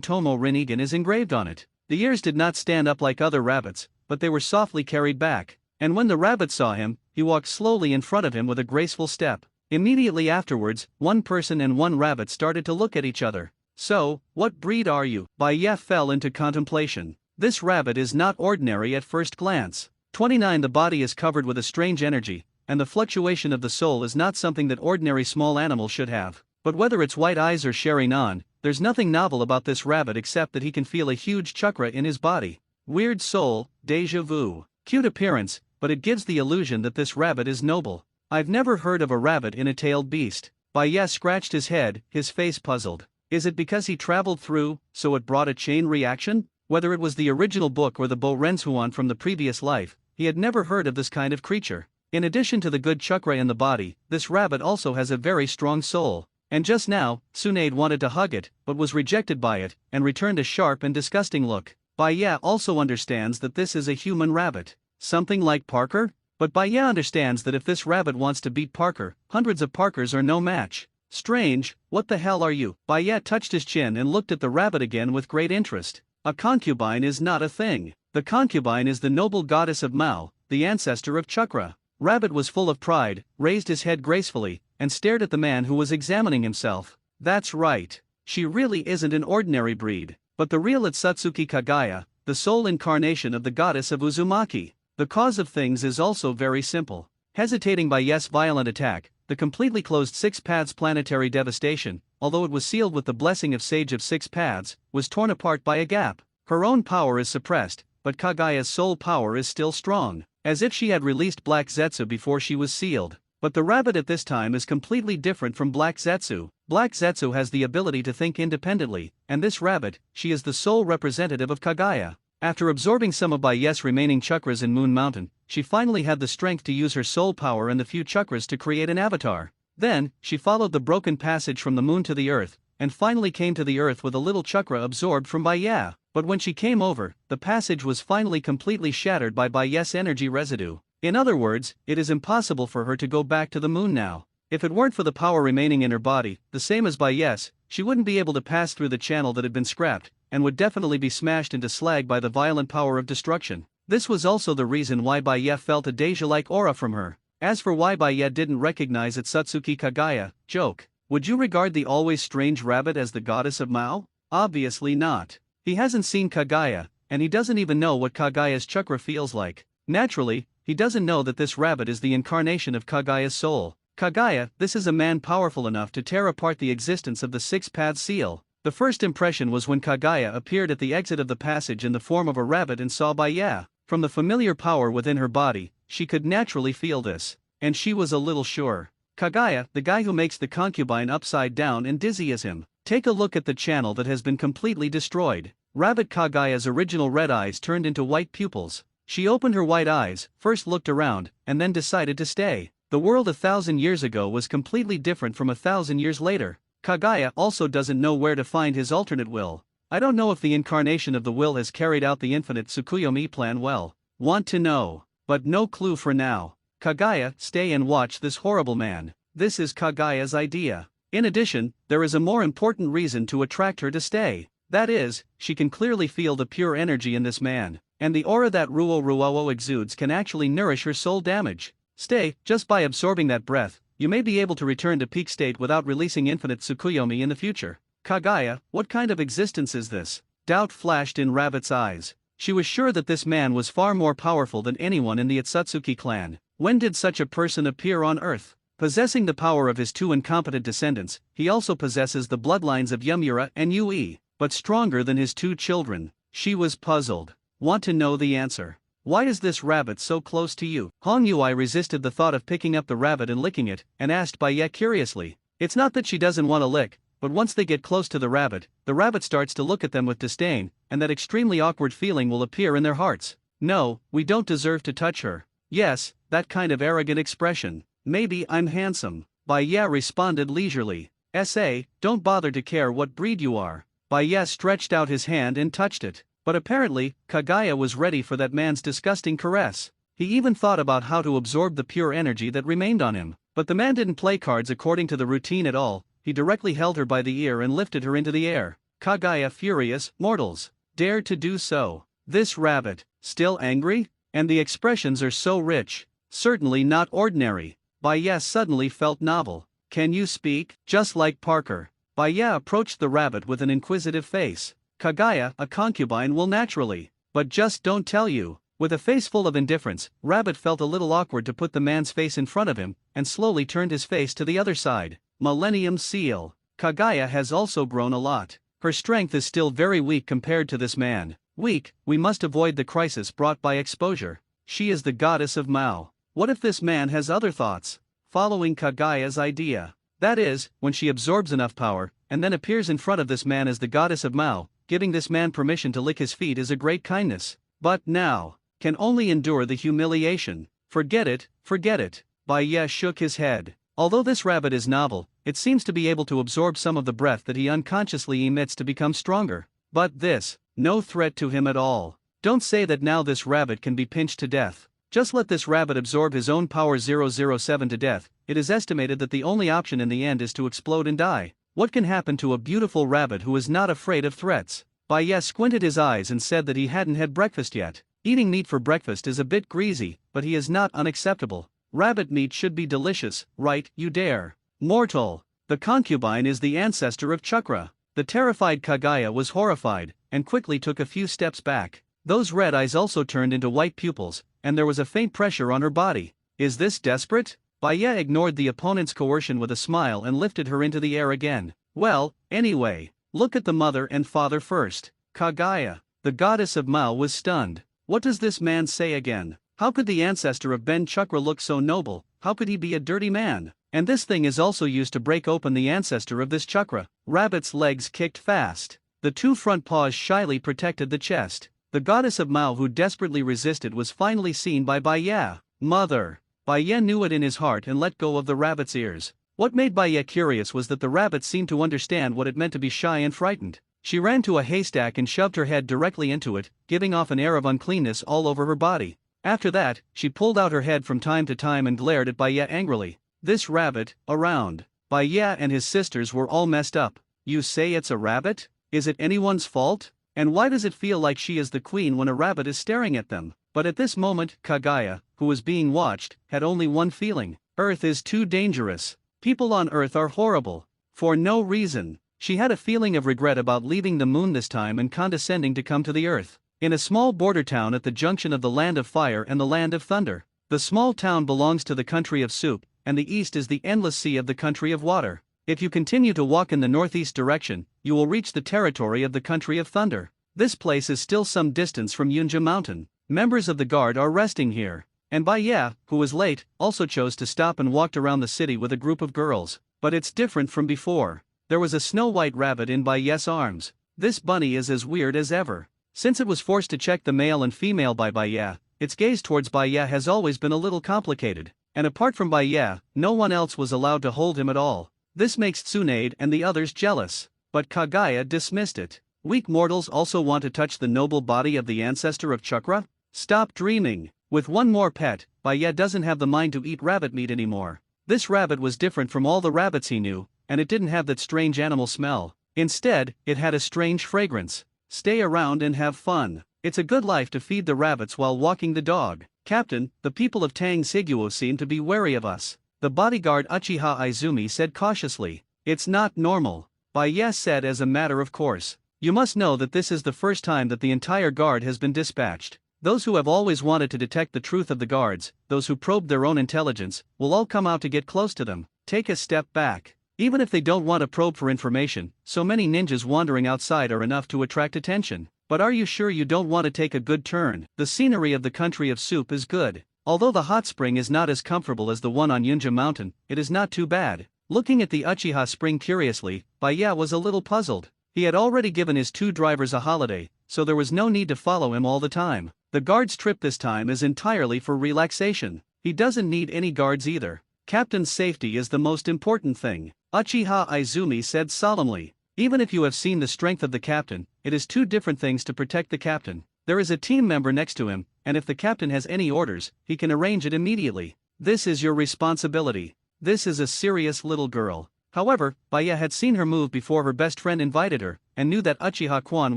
Tomo Rinnegan is engraved on it. The ears did not stand up like other rabbits, but they were softly carried back. And when the rabbit saw him, he walked slowly in front of him with a graceful step. Immediately afterwards, one person and one rabbit started to look at each other. So, what breed are you? Bai Yes fell into contemplation. This rabbit is not ordinary at first glance. 29 The body is covered with a strange energy, and the fluctuation of the soul is not something that ordinary small animals should have. But whether it's white eyes or Sheri-nan, there's nothing novel about this rabbit except that he can feel a huge chakra in his body. Weird soul, deja vu. Cute appearance, but it gives the illusion that this rabbit is noble. I've never heard of a rabbit in a tailed beast. Bai Yes scratched his head, his face puzzled. Is it because he traveled through, so it brought a chain reaction? Whether it was the original book or the Bo Rensuan from the previous life, he had never heard of this kind of creature. In addition to the good chakra in the body, this rabbit also has a very strong soul. And just now, Tsunade wanted to hug it, but was rejected by it, and returned a sharp and disgusting look. Bai Yes also understands that this is a human rabbit. Something like Parker? But Bai Yes understands that if this rabbit wants to beat Parker, hundreds of Parkers are no match. Strange, what the hell are you? Bai Yes touched his chin and looked at the rabbit again with great interest. A concubine is not a thing. The concubine is the noble goddess of Mao, the ancestor of chakra. Rabbit was full of pride, raised his head gracefully, and stared at the man who was examining himself. That's right. She really isn't an ordinary breed, but the real Itsutsuki Kagaya, the soul incarnation of the goddess of Uzumaki. The cause of things is also very simple. Hesitating by Yes' violent attack, the completely closed Six Paths planetary devastation, although it was sealed with the blessing of Sage of Six Paths, was torn apart by a gap. Her own power is suppressed, but Kagaya's soul power is still strong, as if she had released Black Zetsu before she was sealed. But the rabbit at this time is completely different from Black Zetsu. Black Zetsu has the ability to think independently, and this rabbit, she is the sole representative of Kagaya. After absorbing some of Baiye's remaining chakras in Moon Mountain, she finally had the strength to use her soul power and the few chakras to create an avatar. Then, she followed the broken passage from the moon to the earth, and finally came to the earth with a little chakra absorbed from Baiye. But when she came over, the passage was finally completely shattered by Baiye's energy residue. In other words, it is impossible for her to go back to the moon now. If it weren't for the power remaining in her body, the same as Baiye's, she wouldn't be able to pass through the channel that had been scrapped, and would definitely be smashed into slag by the violent power of destruction. This was also the reason why Baiye felt a deja-like aura from her. As for why Baiye didn't recognize Satsuki Kagaya, joke. Would you regard the always strange rabbit as the goddess of Mao? Obviously not. He hasn't seen Kagaya, and he doesn't even know what Kagaya's chakra feels like. Naturally, he doesn't know that this rabbit is the incarnation of Kagaya's soul. Kagaya, this is a man powerful enough to tear apart the existence of the six-path seal. The first impression was when Kagaya appeared at the exit of the passage in the form of a rabbit and saw Baiye. From the familiar power within her body, she could naturally feel this. And she was a little sure. Kagaya, the guy who makes the concubine upside down and dizzy as him. Take a look at the channel that has been completely destroyed. Rabbit Kagaya's original red eyes turned into white pupils. She opened her white eyes, first looked around, and then decided to stay. The world 1,000 years ago was completely different from 1,000 years later. Kagaya also doesn't know where to find his alternate will. I don't know if the incarnation of the will has carried out the infinite Tsukuyomi plan well. Want to know. But no clue for now. Kagaya, stay and watch this horrible man. This is Kagaya's idea. In addition, there is a more important reason to attract her to stay. That is, she can clearly feel the pure energy in this man, and the aura that Ruo exudes can actually nourish her soul damage. Stay, just by absorbing that breath, you may be able to return to peak state without releasing infinite Tsukuyomi in the future. Kagaya, what kind of existence is this? Doubt flashed in Rabbit's eyes. She was sure that this man was far more powerful than anyone in the Otsutsuki clan. When did such a person appear on Earth? Possessing the power of his two incompetent descendants, he also possesses the bloodlines of Yumura and Yui, but stronger than his two children. She was puzzled. Want to know the answer? Why is this rabbit so close to you? Hong Yui resisted the thought of picking up the rabbit and licking it, and asked Baiye curiously. It's not that she doesn't want to lick, but once they get close to the rabbit starts to look at them with disdain, and that extremely awkward feeling will appear in their hearts. No, we don't deserve to touch her. Yes, that kind of arrogant expression. Maybe I'm handsome. Baiye responded leisurely. S.A., don't bother to care what breed you are. Baiye stretched out his hand and touched it. But apparently, Kagaya was ready for that man's disgusting caress. He even thought about how to absorb the pure energy that remained on him. But the man didn't play cards according to the routine at all. He directly held her by the ear and lifted her into the air. Kagaya, furious, mortals dared to do so. This rabbit, still angry? And the expressions are so rich. Certainly not ordinary. Baiye suddenly felt novel. Can you speak? Just like Parker. Baiye approached the rabbit with an inquisitive face. Kagaya, a concubine will naturally. But just don't tell you. With a face full of indifference, Rabbit felt a little awkward to put the man's face in front of him, and slowly turned his face to the other side. Millennium Seal. Kagaya has also grown a lot. Her strength is still very weak compared to this man. Weak, we must avoid the crisis brought by exposure. She is the goddess of Mao. What if this man has other thoughts? Following Kagaya's idea. That is, when she absorbs enough power, and then appears in front of this man as the goddess of Mao, giving this man permission to lick his feet is a great kindness. But now, can only endure the humiliation. Forget it, forget it. Baiye shook his head. Although this rabbit is novel, it seems to be able to absorb some of the breath that he unconsciously emits to become stronger. But this, no threat to him at all. Don't say that now this rabbit can be pinched to death. Just let this rabbit absorb his own power 007 to death. It is estimated that the only option in the end is to explode and die. What can happen to a beautiful rabbit who is not afraid of threats? Baiye squinted his eyes and said that he hadn't had breakfast yet. Eating meat for breakfast is a bit greasy, but he is not unacceptable. Rabbit meat should be delicious, right, you dare? Mortal. The concubine is the ancestor of Chakra. The terrified Kagaya was horrified, and quickly took a few steps back. Those red eyes also turned into white pupils, and there was a faint pressure on her body. Is this desperate? Baiye ignored the opponent's coercion with a smile and lifted her into the air again. Well, anyway, look at the mother and father first. Kagaya, the goddess of Mao, was stunned. What does this man say again? How could the ancestor of Ben Chakra look so noble? How could he be a dirty man? And this thing is also used to break open the ancestor of this chakra. Rabbit's legs kicked fast. The two front paws shyly protected the chest. The goddess of Mao who desperately resisted was finally seen by Baya. Mother! Baya knew it in his heart and let go of the rabbit's ears. What made Baya curious was that the rabbit seemed to understand what it meant to be shy and frightened. She ran to a haystack and shoved her head directly into it, giving off an air of uncleanness all over her body. After that, she pulled out her head from time to time and glared at Baya angrily. This rabbit, around. Baya and his sisters were all messed up. You say it's a rabbit? Is it anyone's fault? And why does it feel like she is the queen when a rabbit is staring at them? But at this moment, Kaguya, who was being watched, had only one feeling. Earth is too dangerous. People on Earth are horrible. For no reason. She had a feeling of regret about leaving the moon this time and condescending to come to the Earth. In a small border town at the junction of the land of fire and the land of thunder. The small town belongs to the country of soup, and the east is the endless sea of the country of water. If you continue to walk in the northeast direction, you will reach the territory of the country of thunder. This place is still some distance from Yunja Mountain. Members of the guard are resting here. And Baya, who was late, also chose to stop and walked around the city with a group of girls. But it's different from before. There was a snow-white rabbit in Baya's arms. This bunny is as weird as ever. Since it was forced to check the male and female by Baya, its gaze towards Baya has always been a little complicated. And apart from Baya, no one else was allowed to hold him at all. This makes Tsunade and the others jealous. But Kaguya dismissed it. Weak mortals also want to touch the noble body of the ancestor of Chakra? Stop dreaming. With one more pet, Baya doesn't have the mind to eat rabbit meat anymore. This rabbit was different from all the rabbits he knew, and it didn't have that strange animal smell. Instead, it had a strange fragrance. Stay around and have fun. It's a good life to feed the rabbits while walking the dog. Captain, the people of Tang Siguo seem to be wary of us. The bodyguard Uchiha Izumi said cautiously. It's not normal. Baya said as a matter of course. You must know that this is the first time that the entire guard has been dispatched. Those who have always wanted to detect the truth of the guards, those who probed their own intelligence, will all come out to get close to them. Take a step back. Even if they don't want to probe for information, so many ninjas wandering outside are enough to attract attention. But are you sure you don't want to take a good turn? The scenery of the country of soup is good. Although the hot spring is not as comfortable as the one on Yunja Mountain, it is not too bad. Looking at the Uchiha spring curiously, Baya was a little puzzled. He had already given his two drivers a holiday, so there was no need to follow him all the time. The guard's trip this time is entirely for relaxation. He doesn't need any guards either. Captain's safety is the most important thing, Uchiha Izumi said solemnly. Even if you have seen the strength of the captain, it is two different things to protect the captain. There is a team member next to him, and if the captain has any orders, he can arrange it immediately. This is your responsibility. This is a serious little girl. However, Baya had seen her move before her best friend invited her, and knew that Uchiha Kwan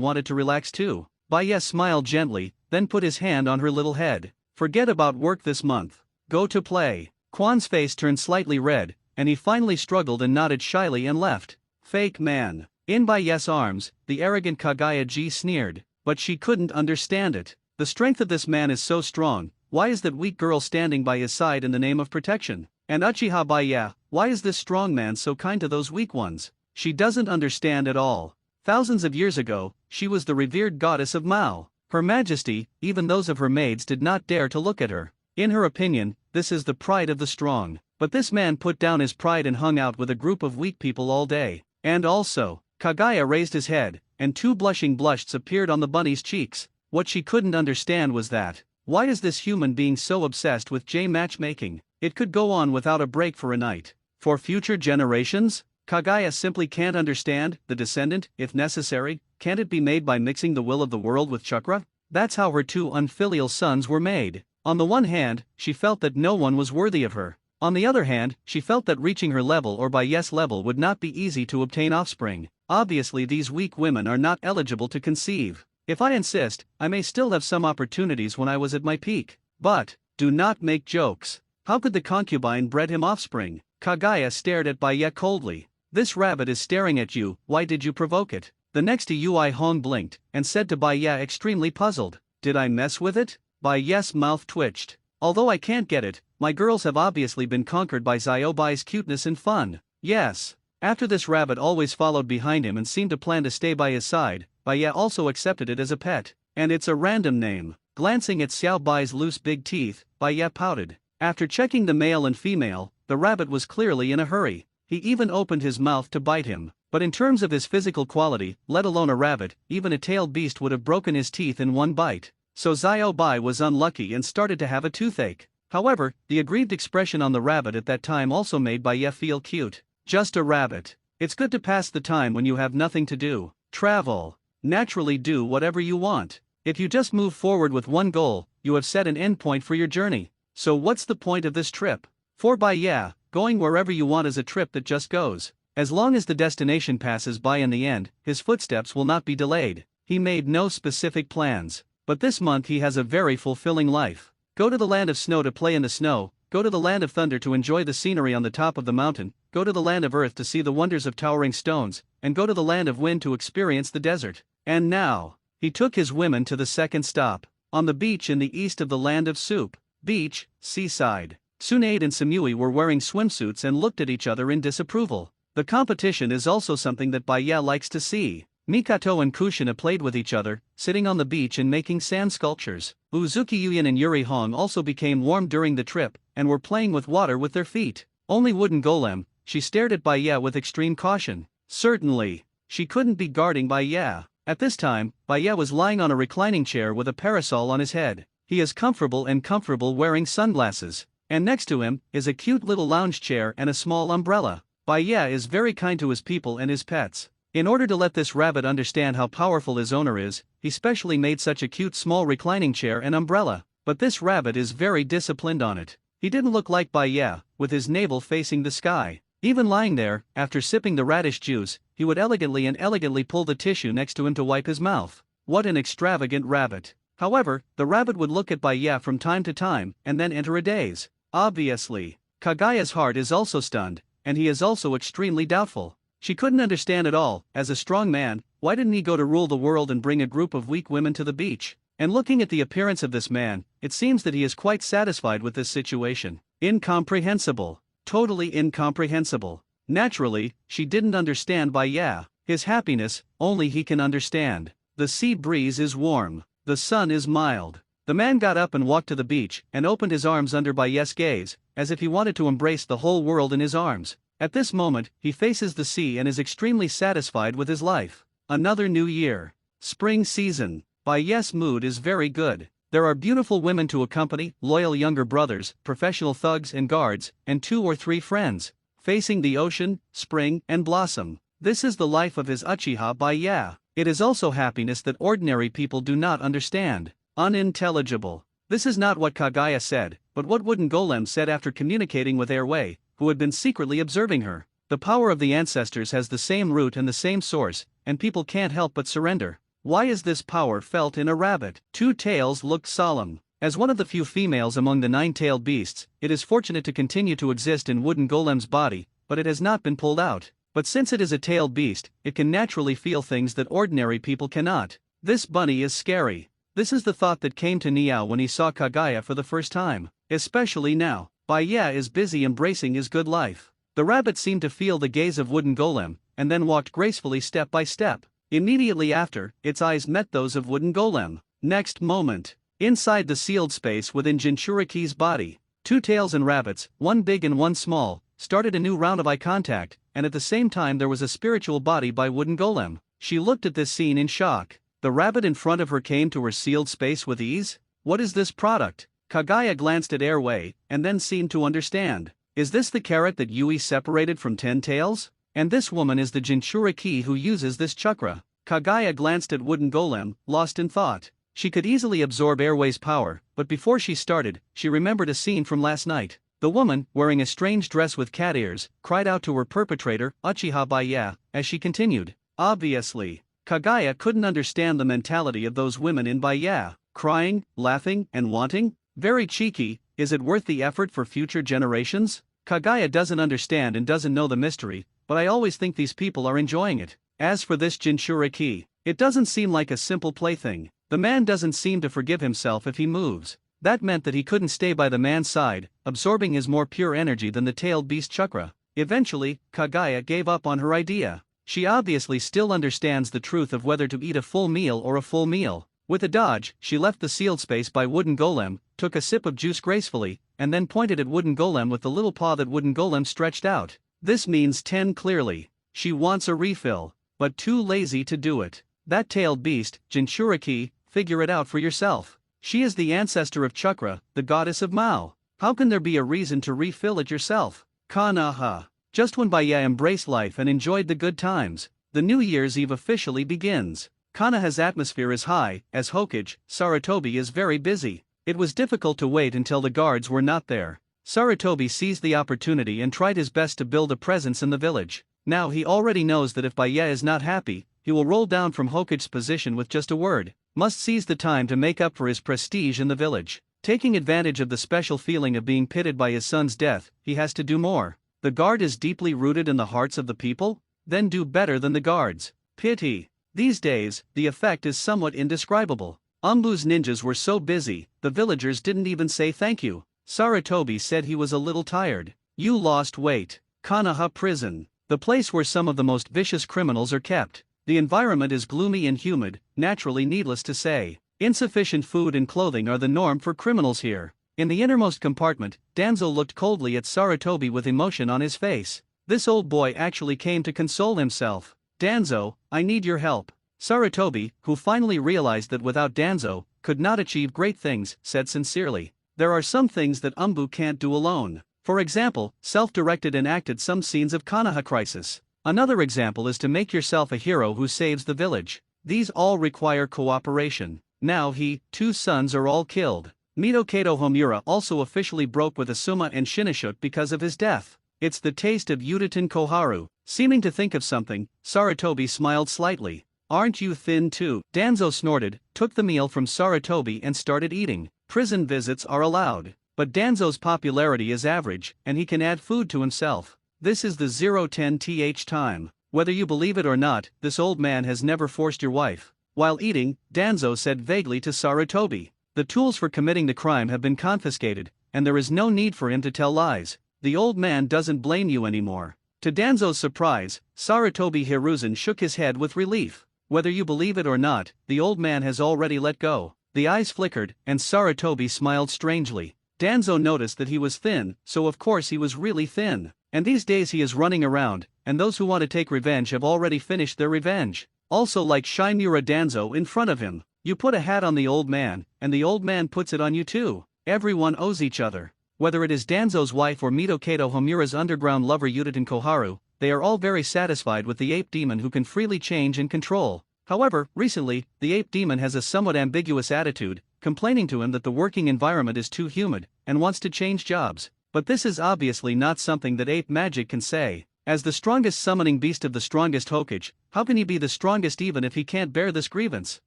wanted to relax too. Baya smiled gently, then put his hand on her little head. Forget about work this month. Go to play. Kwan's face turned slightly red, and he finally struggled and nodded shyly and left. Fake man. In Baya's arms, the arrogant Kaguya sneered, but she couldn't understand it. The strength of this man is so strong, why is that weak girl standing by his side in the name of protection? And Uchiha Baya, why is this strong man so kind to those weak ones? She doesn't understand at all. Thousands of years ago, she was the revered goddess of Mao. Her Majesty, even those of her maids did not dare to look at her. In her opinion, this is the pride of the strong. But this man put down his pride and hung out with a group of weak people all day. And also, Kaguya raised his head, and two blushing blushes appeared on the bunny's cheeks. What she couldn't understand was that, why is this human being so obsessed with matchmaking? It could go on without a break for a night. For future generations? Kaguya simply can't understand. The descendant, if necessary, can't it be made by mixing the will of the world with chakra? That's how her two unfilial sons were made. On the one hand, she felt that no one was worthy of her. On the other hand, she felt that reaching her level or Baya's level would not be easy to obtain offspring. Obviously these weak women are not eligible to conceive. If I insist, I may still have some opportunities when I was at my peak. But, do not make jokes. How could the concubine bred him offspring? Kaguya stared at Baya coldly. This rabbit is staring at you, why did you provoke it? The next to Ui Hong blinked, and said to Baya extremely puzzled. Did I mess with it? Baya's mouth twitched. Although I can't get it, my girls have obviously been conquered by Xiaobai's cuteness and fun. Yes. After this rabbit always followed behind him and seemed to plan to stay by his side, Baya also accepted it as a pet. And it's a random name. Glancing at Xiaobai's loose big teeth, Baya pouted. After checking the male and female, the rabbit was clearly in a hurry. He even opened his mouth to bite him. But in terms of his physical quality, let alone a rabbit, even a tailed beast would have broken his teeth in one bite. So Xiao Bai was unlucky and started to have a toothache. However, the aggrieved expression on the rabbit at that time also made Bai Ye feel cute. Just a rabbit. It's good to pass the time when you have nothing to do. Travel. Naturally do whatever you want. If you just move forward with one goal, you have set an endpoint for your journey. So what's the point of this trip? For Bai Ye, going wherever you want is a trip that just goes. As long as the destination passes by in the end, his footsteps will not be delayed. He made no specific plans. But this month he has a very fulfilling life. Go to the land of snow to play in the snow, go to the land of thunder to enjoy the scenery on the top of the mountain, go to the land of earth to see the wonders of towering stones, and go to the land of wind to experience the desert. And now, he took his women to the second stop, on the beach in the east of the land of soup. Beach, seaside. Tsunade and Samui were wearing swimsuits and looked at each other in disapproval. The competition is also something that Bai Ye likes to see. Mikato and Kushina played with each other, sitting on the beach and making sand sculptures. Uzuki Yuyan and Yuri Hong also became warm during the trip, and were playing with water with their feet. Only Wooden Golem, she stared at Bai Ye with extreme caution. Certainly, she couldn't be guarding Bai Ye. At this time, Bai Ye was lying on a reclining chair with a parasol on his head. He is comfortable wearing sunglasses. And next to him is a cute little lounge chair and a small umbrella. Bai Ye is very kind to his people and his pets. In order to let this rabbit understand how powerful his owner is, he specially made such a cute small reclining chair and umbrella. But this rabbit is very disciplined on it. He didn't look like Bai Ye, with his navel facing the sky. Even lying there, after sipping the radish juice, he would elegantly pull the tissue next to him to wipe his mouth. What an extravagant rabbit. However, the rabbit would look at Bai Ye from time to time, and then enter a daze. Obviously, Kagaya's heart is also stunned, and he is also extremely doubtful. She couldn't understand at all. As a strong man, why didn't he go to rule the world and bring a group of weak women to the beach? And looking at the appearance of this man, it seems that he is quite satisfied with this situation. Incomprehensible. Totally incomprehensible. Naturally, she didn't understand Bai Ye. His happiness, only he can understand. The sea breeze is warm. The sun is mild. The man got up and walked to the beach, and opened his arms under Bai Ye's gaze, as if he wanted to embrace the whole world in his arms. At this moment, he faces the sea and is extremely satisfied with his life. Another new year. Spring season. Bai Ye's mood is very good. There are beautiful women to accompany, loyal younger brothers, professional thugs and guards, and 2 or 3 friends. Facing the ocean, spring, and blossom. This is the life of his uchiha Bai Ye. It is also happiness that ordinary people do not understand. Unintelligible. This is not what Kagaya said, but what Wooden Golem said after communicating with Airway, who had been secretly observing her. The power of the ancestors has the same root and the same source, and people can't help but surrender. Why is this power felt in a rabbit? 2 Tails looked solemn. As one of the few females among the 9-tailed beasts, it is fortunate to continue to exist in Wooden Golem's body, but it has not been pulled out. But since it is a tailed beast, it can naturally feel things that ordinary people cannot. This bunny is scary. This is the thought that came to Niao when he saw Kagaya for the first time. Especially now, Bai Ye is busy embracing his good life. The rabbit seemed to feel the gaze of Wooden Golem, and then walked gracefully step by step. Immediately after, its eyes met those of Wooden Golem. Next moment, inside the sealed space within Jinchuriki's body, 2 tails and rabbits, one big and one small, started a new round of eye contact, and at the same time there was a spiritual body by Wooden Golem. She looked at this scene in shock. The rabbit in front of her came to her sealed space with ease? What is this product? Kagaya glanced at Airway, and then seemed to understand. Is this the carrot that Yui separated from 10 tails? And this woman is the Jinchuriki who uses this chakra. Kagaya glanced at Wooden Golem, lost in thought. She could easily absorb Airway's power, but before she started, she remembered a scene from last night. The woman, wearing a strange dress with cat ears, cried out to her perpetrator, Uchiha Bai Ye, as she continued. Obviously, Kagaya couldn't understand the mentality of those women in Bai Ye. Crying, laughing, and wanting? Very cheeky. Is it worth the effort for future generations? Kagaya doesn't understand and doesn't know the mystery, but I always think these people are enjoying it. As for this Jinchuriki, it doesn't seem like a simple plaything. The man doesn't seem to forgive himself if he moves. That meant that he couldn't stay by the man's side, absorbing his more pure energy than the tailed beast chakra. Eventually, Kagaya gave up on her idea. She obviously still understands the truth of whether to eat a full meal or a full meal. With a dodge, she left the sealed space by Wooden Golem, took a sip of juice gracefully, and then pointed at Wooden Golem with the little paw that Wooden Golem stretched out. This means 10 clearly. she wants a refill, but too lazy to do it. That tailed beast, Jinchuriki, figure it out for yourself. She is the ancestor of Chakra, the goddess of Mao. How can there be a reason to refill it yourself? Kanaha. Just when Baya embraced life and enjoyed the good times, the New Year's Eve officially begins. Kanaha's atmosphere is high, as Hokage, Sarutobi is very busy. It was difficult to wait until the guards were not there. Sarutobi seized the opportunity and tried his best to build a presence in the village. Now he already knows that if Baya is not happy, he will roll down from Hokage's position with just a word. Must seize the time to make up for his prestige in the village. Taking advantage of the special feeling of being pitted by his son's death, he has to do more. The guard is deeply rooted in the hearts of the people? Then do better than the guards. Pity. These days, the effect is somewhat indescribable. Umbu's ninjas were so busy, the villagers didn't even say thank you. Sarutobi said he was a little tired. You lost weight. Kanaha Prison. The place where some of the most vicious criminals are kept. The environment is gloomy and humid, naturally needless to say. Insufficient food and clothing are the norm for criminals here. In the innermost compartment, Danzo looked coldly at Sarutobi with emotion on his face. This old boy actually came to console himself. Danzo, I need your help. Sarutobi, who finally realized that without Danzo, could not achieve great things, said sincerely. There are some things that Umbu can't do alone. For example, self-directed and acted some scenes of Konoha Crisis. Another example is to make yourself a hero who saves the village. These all require cooperation. Now two sons are all killed. Mitokato Homura also officially broke with Asuma and Shinashuk because of his death. It's the taste of Udaten Koharu. Seeming to think of something, Sarutobi smiled slightly. Aren't you thin too? Danzo snorted, took the meal from Sarutobi and started eating. Prison visits are allowed. But Danzo's popularity is average, and he can add food to himself. This is the 010th time. Whether you believe it or not, this old man has never forced your wife. While eating, Danzo said vaguely to Sarutobi, the tools for committing the crime have been confiscated, and there is no need for him to tell lies. The old man doesn't blame you anymore. To Danzo's surprise, Sarutobi Hiruzen shook his head with relief. Whether you believe it or not, the old man has already let go. The eyes flickered, and Sarutobi smiled strangely. Danzo noticed that he was thin, so of course he was really thin. And these days he is running around, and those who want to take revenge have already finished their revenge. Also like Shimura Danzo in front of him. You put a hat on the old man, and the old man puts it on you too. Everyone owes each other. Whether it is Danzo's wife or Mitokato Homura's underground lover Udaten Koharu, they are all very satisfied with the ape demon who can freely change and control. However, recently, the ape demon has a somewhat ambiguous attitude, complaining to him that the working environment is too humid, and wants to change jobs. But this is obviously not something that ape magic can say. As the strongest summoning beast of the strongest Hokage, how can he be the strongest even if he can't bear this grievance?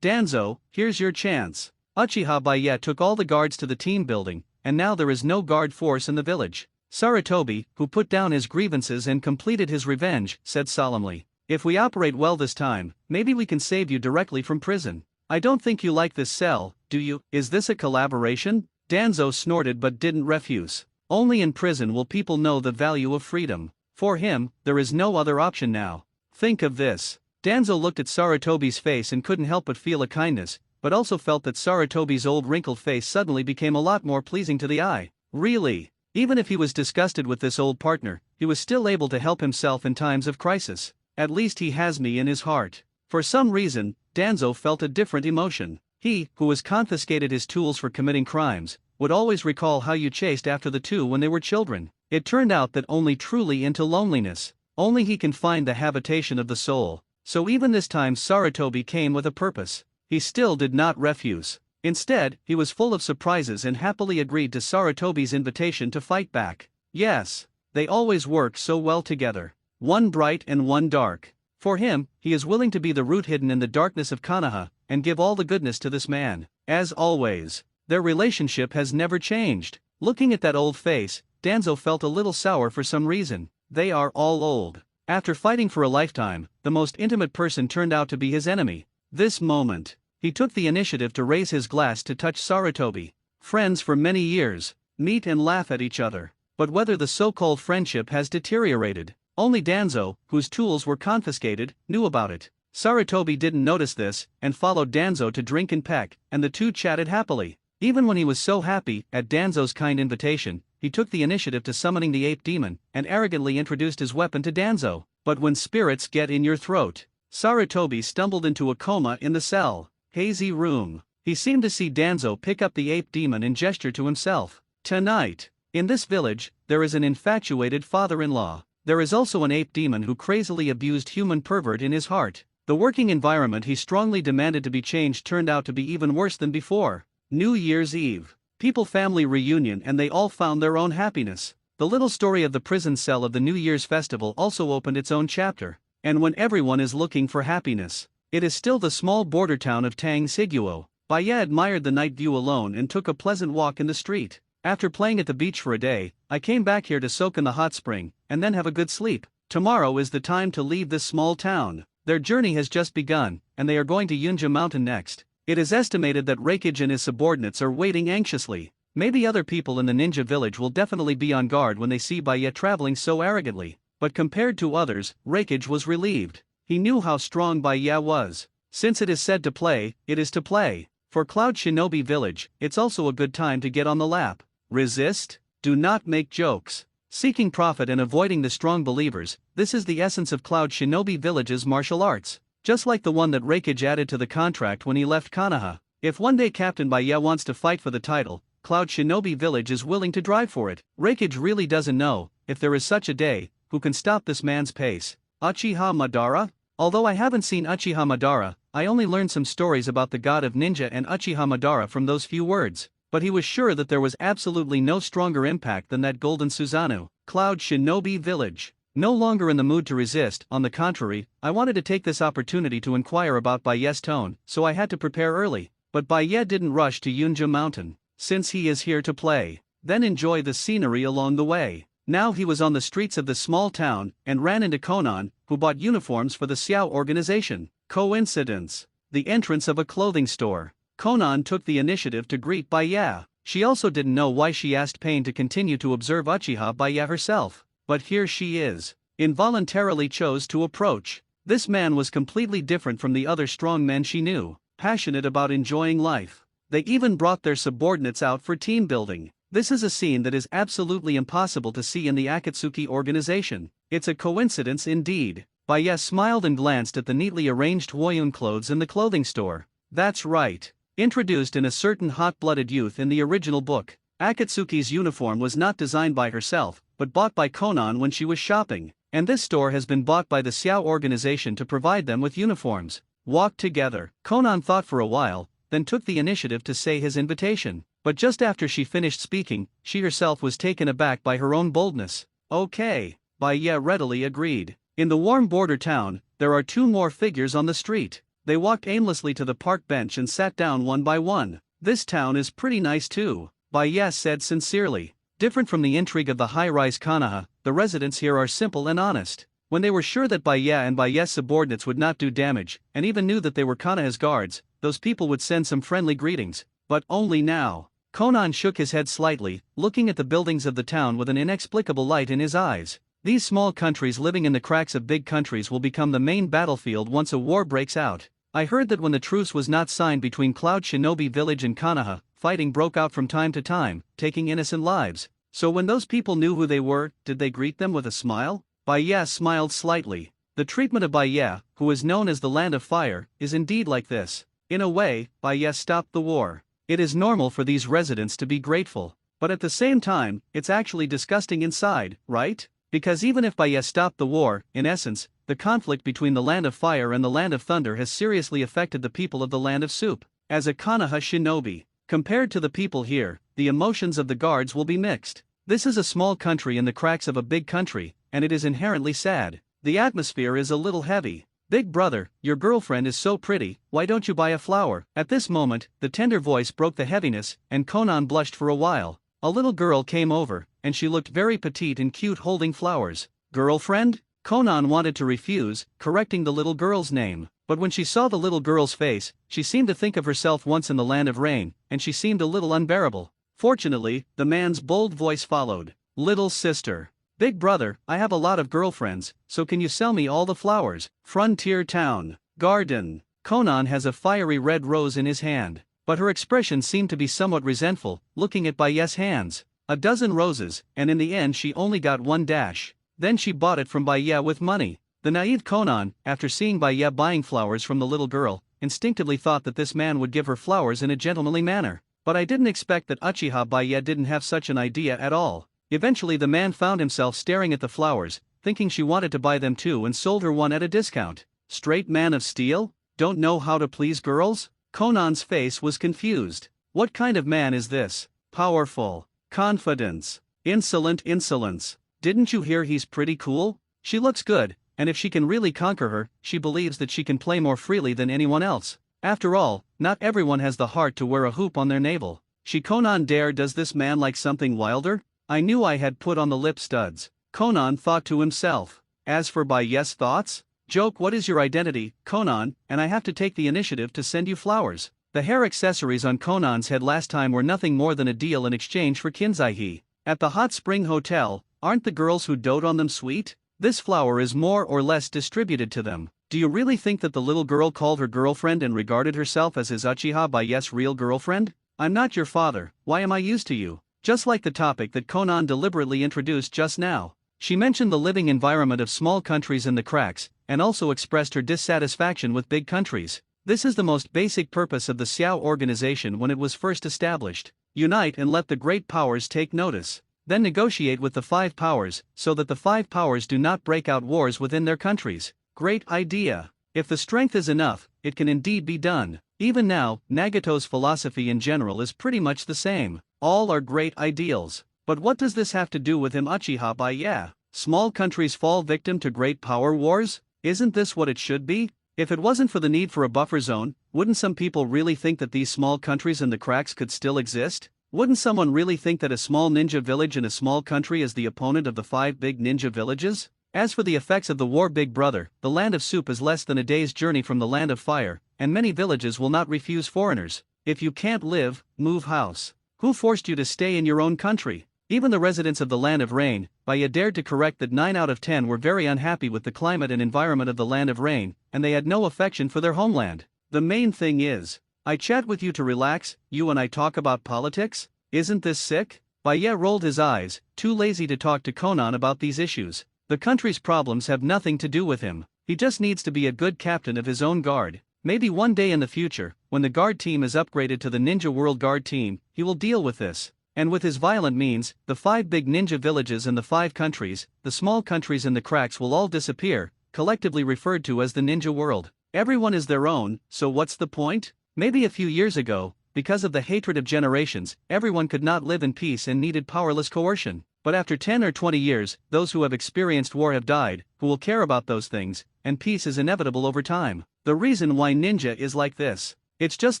Danzo, here's your chance. Uchiha Baya took all the guards to the team building, and now there is no guard force in the village. Sarutobi, who put down his grievances and completed his revenge, said solemnly, if we operate well this time, maybe we can save you directly from prison. I don't think you like this cell, do you? Is this a collaboration? Danzo snorted but didn't refuse. Only in prison will people know the value of freedom. For him, there is no other option now. Think of this. Danzo looked at Sarutobi's face and couldn't help but feel a kindness, but also felt that Sarutobi's old wrinkled face suddenly became a lot more pleasing to the eye. Really? Even if he was disgusted with this old partner, he was still able to help himself in times of crisis. At least he has me in his heart. For some reason, Danzo felt a different emotion. He, who has confiscated his tools for committing crimes, would always recall how you chased after the two when they were children. It turned out that only truly into loneliness, only he can find the habitation of the soul. So even this time Sarutobi came with a purpose. He still did not refuse. Instead, he was full of surprises and happily agreed to Sarutobi's invitation to fight back. Yes, they always work so well together. One bright and one dark. For him, he is willing to be the root hidden in the darkness of Konoha, and give all the goodness to this man. As always, their relationship has never changed. Looking at that old face, Danzo felt a little sour for some reason. They are all old. After fighting for a lifetime, the most intimate person turned out to be his enemy. This moment, he took the initiative to raise his glass to touch Sarutobi. Friends for many years, meet and laugh at each other. But whether the so-called friendship has deteriorated, only Danzo, whose tools were confiscated, knew about it. Sarutobi didn't notice this, and followed Danzo to drink and peck, and the two chatted happily. Even when he was so happy, at Danzo's kind invitation, he took the initiative to summoning the ape demon, and arrogantly introduced his weapon to Danzo. but when spirits get in your throat. Sarutobi stumbled into a coma in the cell. Hazy room. He seemed to see Danzo pick up the ape demon and gesture to himself. Tonight. In this village, there is an infatuated father-in-law. There is also an ape demon who crazily abused human pervert in his heart. The working environment he strongly demanded to be changed turned out to be even worse than before. New Year's Eve. People family reunion and they all found their own happiness. The little story of the prison cell of the New Year's festival also opened its own chapter. And when everyone is looking for happiness, it is still the small border town of Tang Siguo. Baya admired the night view alone and took a pleasant walk in the street. After playing at the beach for a day, I came back here to soak in the hot spring, and then have a good sleep. Tomorrow is the time to leave this small town. Their journey has just begun, and they are going to Yunja Mountain next. It is estimated that Reikage and his subordinates are waiting anxiously. Maybe other people in the ninja village will definitely be on guard when they see Baya traveling so arrogantly, but compared to others, Reikage was relieved. He knew how strong Baya was. Since it is said to play, it is to play. For Cloud Shinobi Village, it's also a good time to get on the lap. Resist? Do not make jokes. Seeking profit and avoiding the strong believers, this is the essence of Cloud Shinobi Village's martial arts. Just like the one that Reikage added to the contract when he left Konoha. If one day Captain Baya wants to fight for the title, Cloud Shinobi Village is willing to drive for it. Reikage really doesn't know, if there is such a day, who can stop this man's pace. Uchiha Madara? Although I haven't seen Uchiha Madara, I only learned some stories about the god of ninja and Uchiha Madara from those few words. But he was sure that there was absolutely no stronger impact than that golden Susanoo. Cloud Shinobi Village. No longer in the mood to resist, on the contrary, I wanted to take this opportunity to inquire about Baya's tone, so I had to prepare early. But Baya didn't rush to Yunja Mountain. Since he is here to play, then enjoy the scenery along the way. Now he was on the streets of this small town, and ran into Konan, who bought uniforms for the Xiao organization. Coincidence. The entrance of a clothing store. Konan took the initiative to greet Baya. She also didn't know why she asked Pain to continue to observe Uchiha Baya herself. But here she is. Involuntarily chose to approach. This man was completely different from the other strong men she knew, passionate about enjoying life. They even brought their subordinates out for team building. This is a scene that is absolutely impossible to see in the Akatsuki organization. It's a coincidence indeed. Baya smiled and glanced at the neatly arranged Huoyun clothes in the clothing store. That's right. Introduced in a certain hot-blooded youth in the original book, Akatsuki's uniform was not designed by herself, but bought by Konan when she was shopping, and this store has been bought by the Xiao organization to provide them with uniforms. Walked together. Konan thought for a while, then took the initiative to say his invitation, but just after she finished speaking, she herself was taken aback by her own boldness. Okay, Baya readily agreed. In the warm border town, there are two more figures on the street. They walked aimlessly to the park bench and sat down one by one. This town is pretty nice too, Baya said sincerely. Different from the intrigue of the high-rise Konoha, the residents here are simple and honest. When they were sure that Baya and Baya's subordinates would not do damage, and even knew that they were Konoha's guards, those people would send some friendly greetings. But only now. Konan shook his head slightly, looking at the buildings of the town with an inexplicable light in his eyes. These small countries living in the cracks of big countries will become the main battlefield once a war breaks out. I heard that when the truce was not signed between Cloud Shinobi Village and Konoha, fighting broke out from time to time, taking innocent lives. So when those people knew who they were, did they greet them with a smile? Baya smiled slightly. The treatment of Baya, who is known as the Land of Fire, is indeed like this. In a way, Baya stopped the war. It is normal for these residents to be grateful. But at the same time, it's actually disgusting inside, right? Because even if Baya stopped the war, in essence, the conflict between the Land of Fire and the Land of Thunder has seriously affected the people of the Land of Soup. As a Konoha shinobi, compared to the people here, the emotions of the guards will be mixed. This is a small country in the cracks of a big country, and it is inherently sad. The atmosphere is a little heavy. Big brother, your girlfriend is so pretty, why don't you buy a flower? At this moment, the tender voice broke the heaviness, and Konan blushed for a while. A little girl came over, and she looked very petite and cute holding flowers. Girlfriend? Konan wanted to refuse, correcting the little girl's name, but when she saw the little girl's face, she seemed to think of herself once in the Land of Rain, and she seemed a little unbearable. Fortunately, the man's bold voice followed. Little sister. Big brother, I have a lot of girlfriends, so can you sell me all the flowers? Frontier town. Garden. Konan has a fiery red rose in his hand, but her expression seemed to be somewhat resentful, looking at Baya's hands. A dozen roses, and in the end she only got one dash. Then she bought it from Baya with money. The naive Konan, after seeing Baya buying flowers from the little girl, instinctively thought that this man would give her flowers in a gentlemanly manner. But I didn't expect that Uchiha Baya didn't have such an idea at all. Eventually the man found himself staring at the flowers, thinking she wanted to buy them too, and sold her one at a discount. Straight man of steel? Don't know how to please girls? Konan's face was confused. What kind of man is this? Powerful. Confidence. Insolence. Didn't you hear he's pretty cool? She looks good, and if she can really conquer her, she believes that she can play more freely than anyone else. After all, not everyone has the heart to wear a hoop on their navel. She Konan dare. Does this man like something wilder? I knew I had put on the lip studs. Konan thought to himself. As for Baye's thoughts? Joke, what is your identity, Konan, and I have to take the initiative to send you flowers. The hair accessories on Konan's head last time were nothing more than a deal in exchange for Kinzaihi. At the Hot Spring Hotel, aren't the girls who dote on them sweet? This flower is more or less distributed to them. Do you really think that the little girl called her girlfriend and regarded herself as his Uchiha Baye's real girlfriend? I'm not your father, why am I used to you? Just like the topic that Konan deliberately introduced just now. She mentioned the living environment of small countries in the cracks, and also expressed her dissatisfaction with big countries. This is the most basic purpose of the Xiao organization when it was first established. Unite and let the great powers take notice. Then negotiate with the five powers, so that the five powers do not break out wars within their countries. Great idea. If the strength is enough, it can indeed be done. Even now, Nagato's philosophy in general is pretty much the same. All are great ideals. But what does this have to do with him Uchiha Baye? Small countries fall victim to great power wars? Isn't this what it should be? If it wasn't for the need for a buffer zone, wouldn't some people really think that these small countries in the cracks could still exist? Wouldn't someone really think that a small ninja village in a small country is the opponent of the five big ninja villages? As for the effects of the war, Big Brother, the land of soup is less than a day's journey from the land of fire, and many villages will not refuse foreigners. If you can't live, move house. Who forced you to stay in your own country? Even the residents of the land of rain, Baya dared to correct that 9 out of 10 were very unhappy with the climate and environment of the land of rain, and they had no affection for their homeland. The main thing is, I chat with you to relax, you and I talk about politics? Isn't this sick? Baya rolled his eyes, too lazy to talk to Konan about these issues. The country's problems have nothing to do with him. He just needs to be a good captain of his own guard. Maybe one day in the future, when the guard team is upgraded to the Ninja World Guard team, he will deal with this. And with his violent means, the 5 big ninja villages in the 5 countries, the small countries in the cracks will all disappear, collectively referred to as the Ninja World. Everyone is their own, so what's the point? Maybe a few years ago, because of the hatred of generations, everyone could not live in peace and needed powerless coercion. But after 10 or 20 years, those who have experienced war have died, who will care about those things, and peace is inevitable over time. The reason why ninja is like this. It's just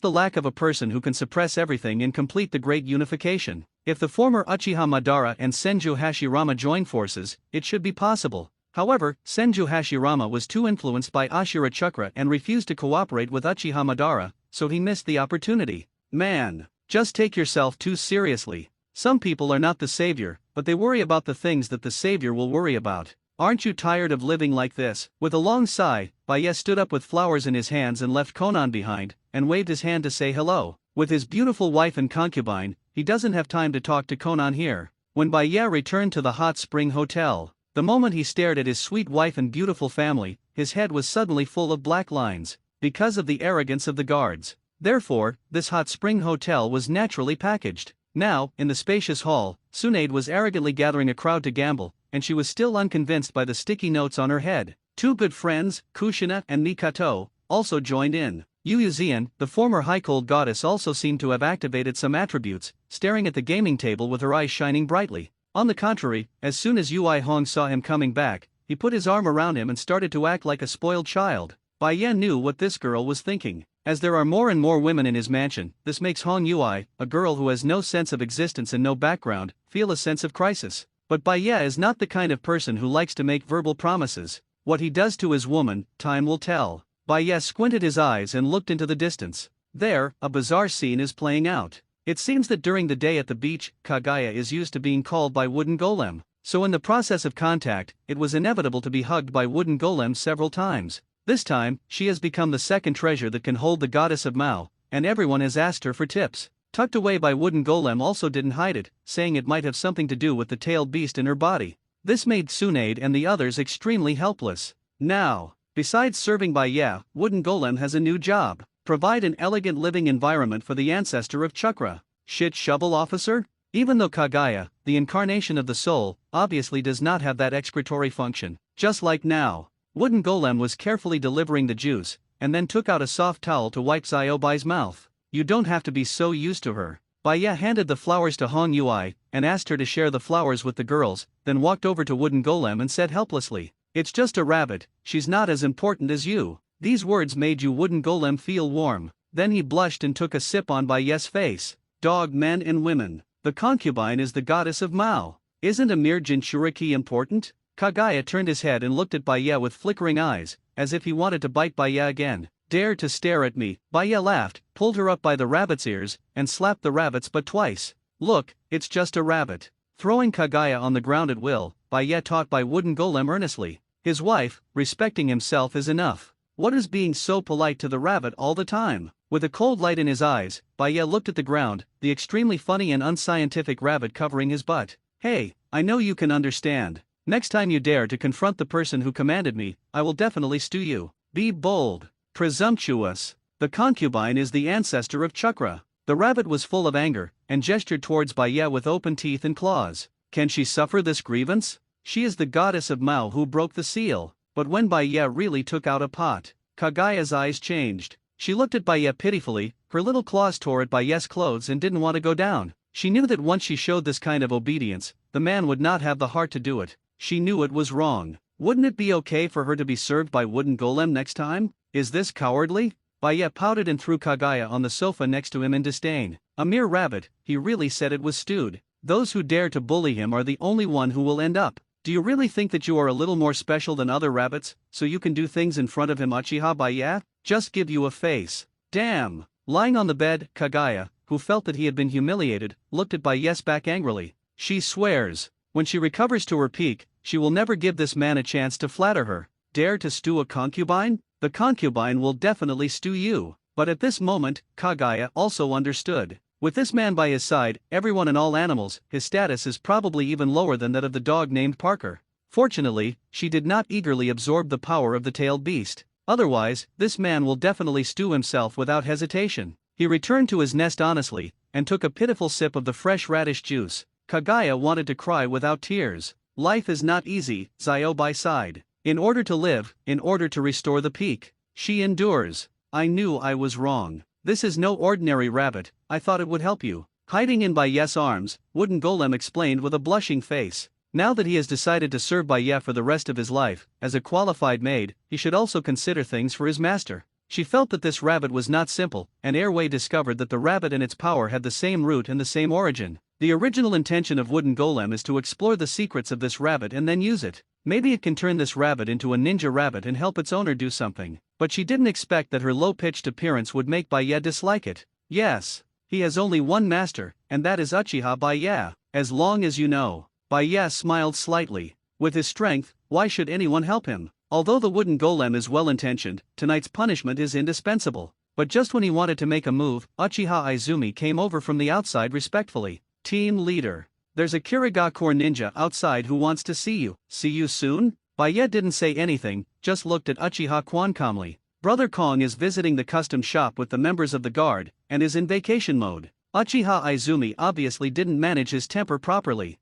the lack of a person who can suppress everything and complete the great unification. If the former Uchiha Madara and Senju Hashirama join forces, it should be possible. However, Senju Hashirama was too influenced by Ashura Chakra and refused to cooperate with Uchiha Madara, so he missed the opportunity. Man, just take yourself too seriously. Some people are not the savior, but they worry about the things that the savior will worry about. Aren't you tired of living like this? With a long sigh, Baye stood up with flowers in his hands and left Konan behind, and waved his hand to say hello. With his beautiful wife and concubine, he doesn't have time to talk to Konan here. When Baye returned to the Hot Spring Hotel, the moment he stared at his sweet wife and beautiful family, his head was suddenly full of black lines, because of the arrogance of the guards. Therefore, this Hot Spring Hotel was naturally packaged. Now, in the spacious hall, Tsunade was arrogantly gathering a crowd to gamble, and she was still unconvinced by the sticky notes on her head. 2 good friends, Kushina and Mikato, also joined in. Yuyuzian, the former high-cold goddess, also seemed to have activated some attributes, staring at the gaming table with her eyes shining brightly. On the contrary, as soon as Yui Hong saw him coming back, he put his arm around him and started to act like a spoiled child. Bai Yan knew what this girl was thinking. As there are more and more women in his mansion, this makes Hong Yui, a girl who has no sense of existence and no background, feel a sense of crisis. But Bai Ye is not the kind of person who likes to make verbal promises. What he does to his woman, time will tell. Bai Ye squinted his eyes and looked into the distance. There, a bizarre scene is playing out. It seems that during the day at the beach, Kagaya is used to being called by Wooden Golem. So in the process of contact, it was inevitable to be hugged by Wooden Golem several times. This time, she has become the second treasure that can hold the goddess of Mao, and everyone has asked her for tips. Tucked away by Wooden Golem also didn't hide it, saying it might have something to do with the tailed beast in her body. This made Tsunade and the others extremely helpless. Now, besides serving by Wooden Golem has a new job. Provide an elegant living environment for the ancestor of Chakra. Shit shovel officer? Even though Kagaya, the incarnation of the soul, obviously does not have that excretory function. Just like now, Wooden Golem was carefully delivering the juice, and then took out a soft towel to wipe Xiaobai's mouth. You don't have to be so used to her. Baya handed the flowers to Hong Yui, and asked her to share the flowers with the girls, then walked over to Wooden Golem and said helplessly, "It's just a rabbit, she's not as important as you." These words made Wooden Golem feel warm. Then he blushed and took a sip on Baya's face. Dog, men and women. The concubine is the goddess of Mao. Isn't a mere Jinchuriki important? Kagaya turned his head and looked at Baya with flickering eyes, as if he wanted to bite Baya again. Dare to stare at me? Baya laughed, pulled her up by the rabbit's ears, and slapped the rabbits but twice. Look, it's just a rabbit. Throwing Kagaya on the ground at will, Baya taught by Wooden Golem earnestly. His wife, respecting himself is enough. What is being so polite to the rabbit all the time? With a cold light in his eyes, Baya looked at the ground, the extremely funny and unscientific rabbit covering his butt. Hey, I know you can understand. Next time you dare to confront the person who commanded me, I will definitely stew you. Be bold. Presumptuous. The concubine is the ancestor of Chakra. The rabbit was full of anger, and gestured towards Baya with open teeth and claws. Can she suffer this grievance? She is the goddess of Mao who broke the seal. But when Baya really took out a pot, Kagaya's eyes changed. She looked at Baya pitifully, her little claws tore at Baya's clothes and didn't want to go down. She knew that once she showed this kind of obedience, the man would not have the heart to do it. She knew it was wrong. Wouldn't it be okay for her to be served by Wooden Golem next time? Is this cowardly? Baya pouted and threw Kagaya on the sofa next to him in disdain. A mere rabbit, he really said it was stewed. Those who dare to bully him are the only one who will end up. Do you really think that you are a little more special than other rabbits, so you can do things in front of him, uchiha Baya? Just give you a face. Damn. Lying on the bed, Kagaya, who felt that he had been humiliated, looked at Baya's back angrily. She swears, when she recovers to her peak, she will never give this man a chance to flatter her. Dare to stew a concubine? The concubine will definitely stew you. But at this moment, Kagaya also understood. With this man by his side, everyone and all animals, his status is probably even lower than that of the dog named Parker. Fortunately, she did not eagerly absorb the power of the tailed beast. Otherwise, this man will definitely stew himself without hesitation. He returned to his nest honestly, and took a pitiful sip of the fresh radish juice. Kagaya wanted to cry without tears. Life is not easy, Xiaobai sighed. In order to live, in order to restore the peak, she endures. I knew I was wrong. This is no ordinary rabbit, I thought it would help you. Hiding in Baya's arms, Wooden Golem explained with a blushing face. Now that he has decided to serve Baya for the rest of his life, as a qualified maid, he should also consider things for his master. She felt that this rabbit was not simple, and Airway discovered that the rabbit and its power had the same root and the same origin. The original intention of Wooden Golem is to explore the secrets of this rabbit and then use it. Maybe it can turn this rabbit into a ninja rabbit and help its owner do something. But she didn't expect that her low-pitched appearance would make Baya dislike it. Yes, he has only one master, and that is Uchiha Baya. As long as you know. Baya smiled slightly. With his strength, why should anyone help him? Although the Wooden Golem is well-intentioned, tonight's punishment is indispensable. But just when he wanted to make a move, Uchiha Izumi came over from the outside respectfully. Team leader. There's a Kirigakure ninja outside who wants to see you. See you soon? Baya didn't say anything, just looked at Uchiha Kwan calmly. Brother Kong is visiting the custom shop with the members of the guard, and is in vacation mode. Uchiha Izumi obviously didn't manage his temper properly.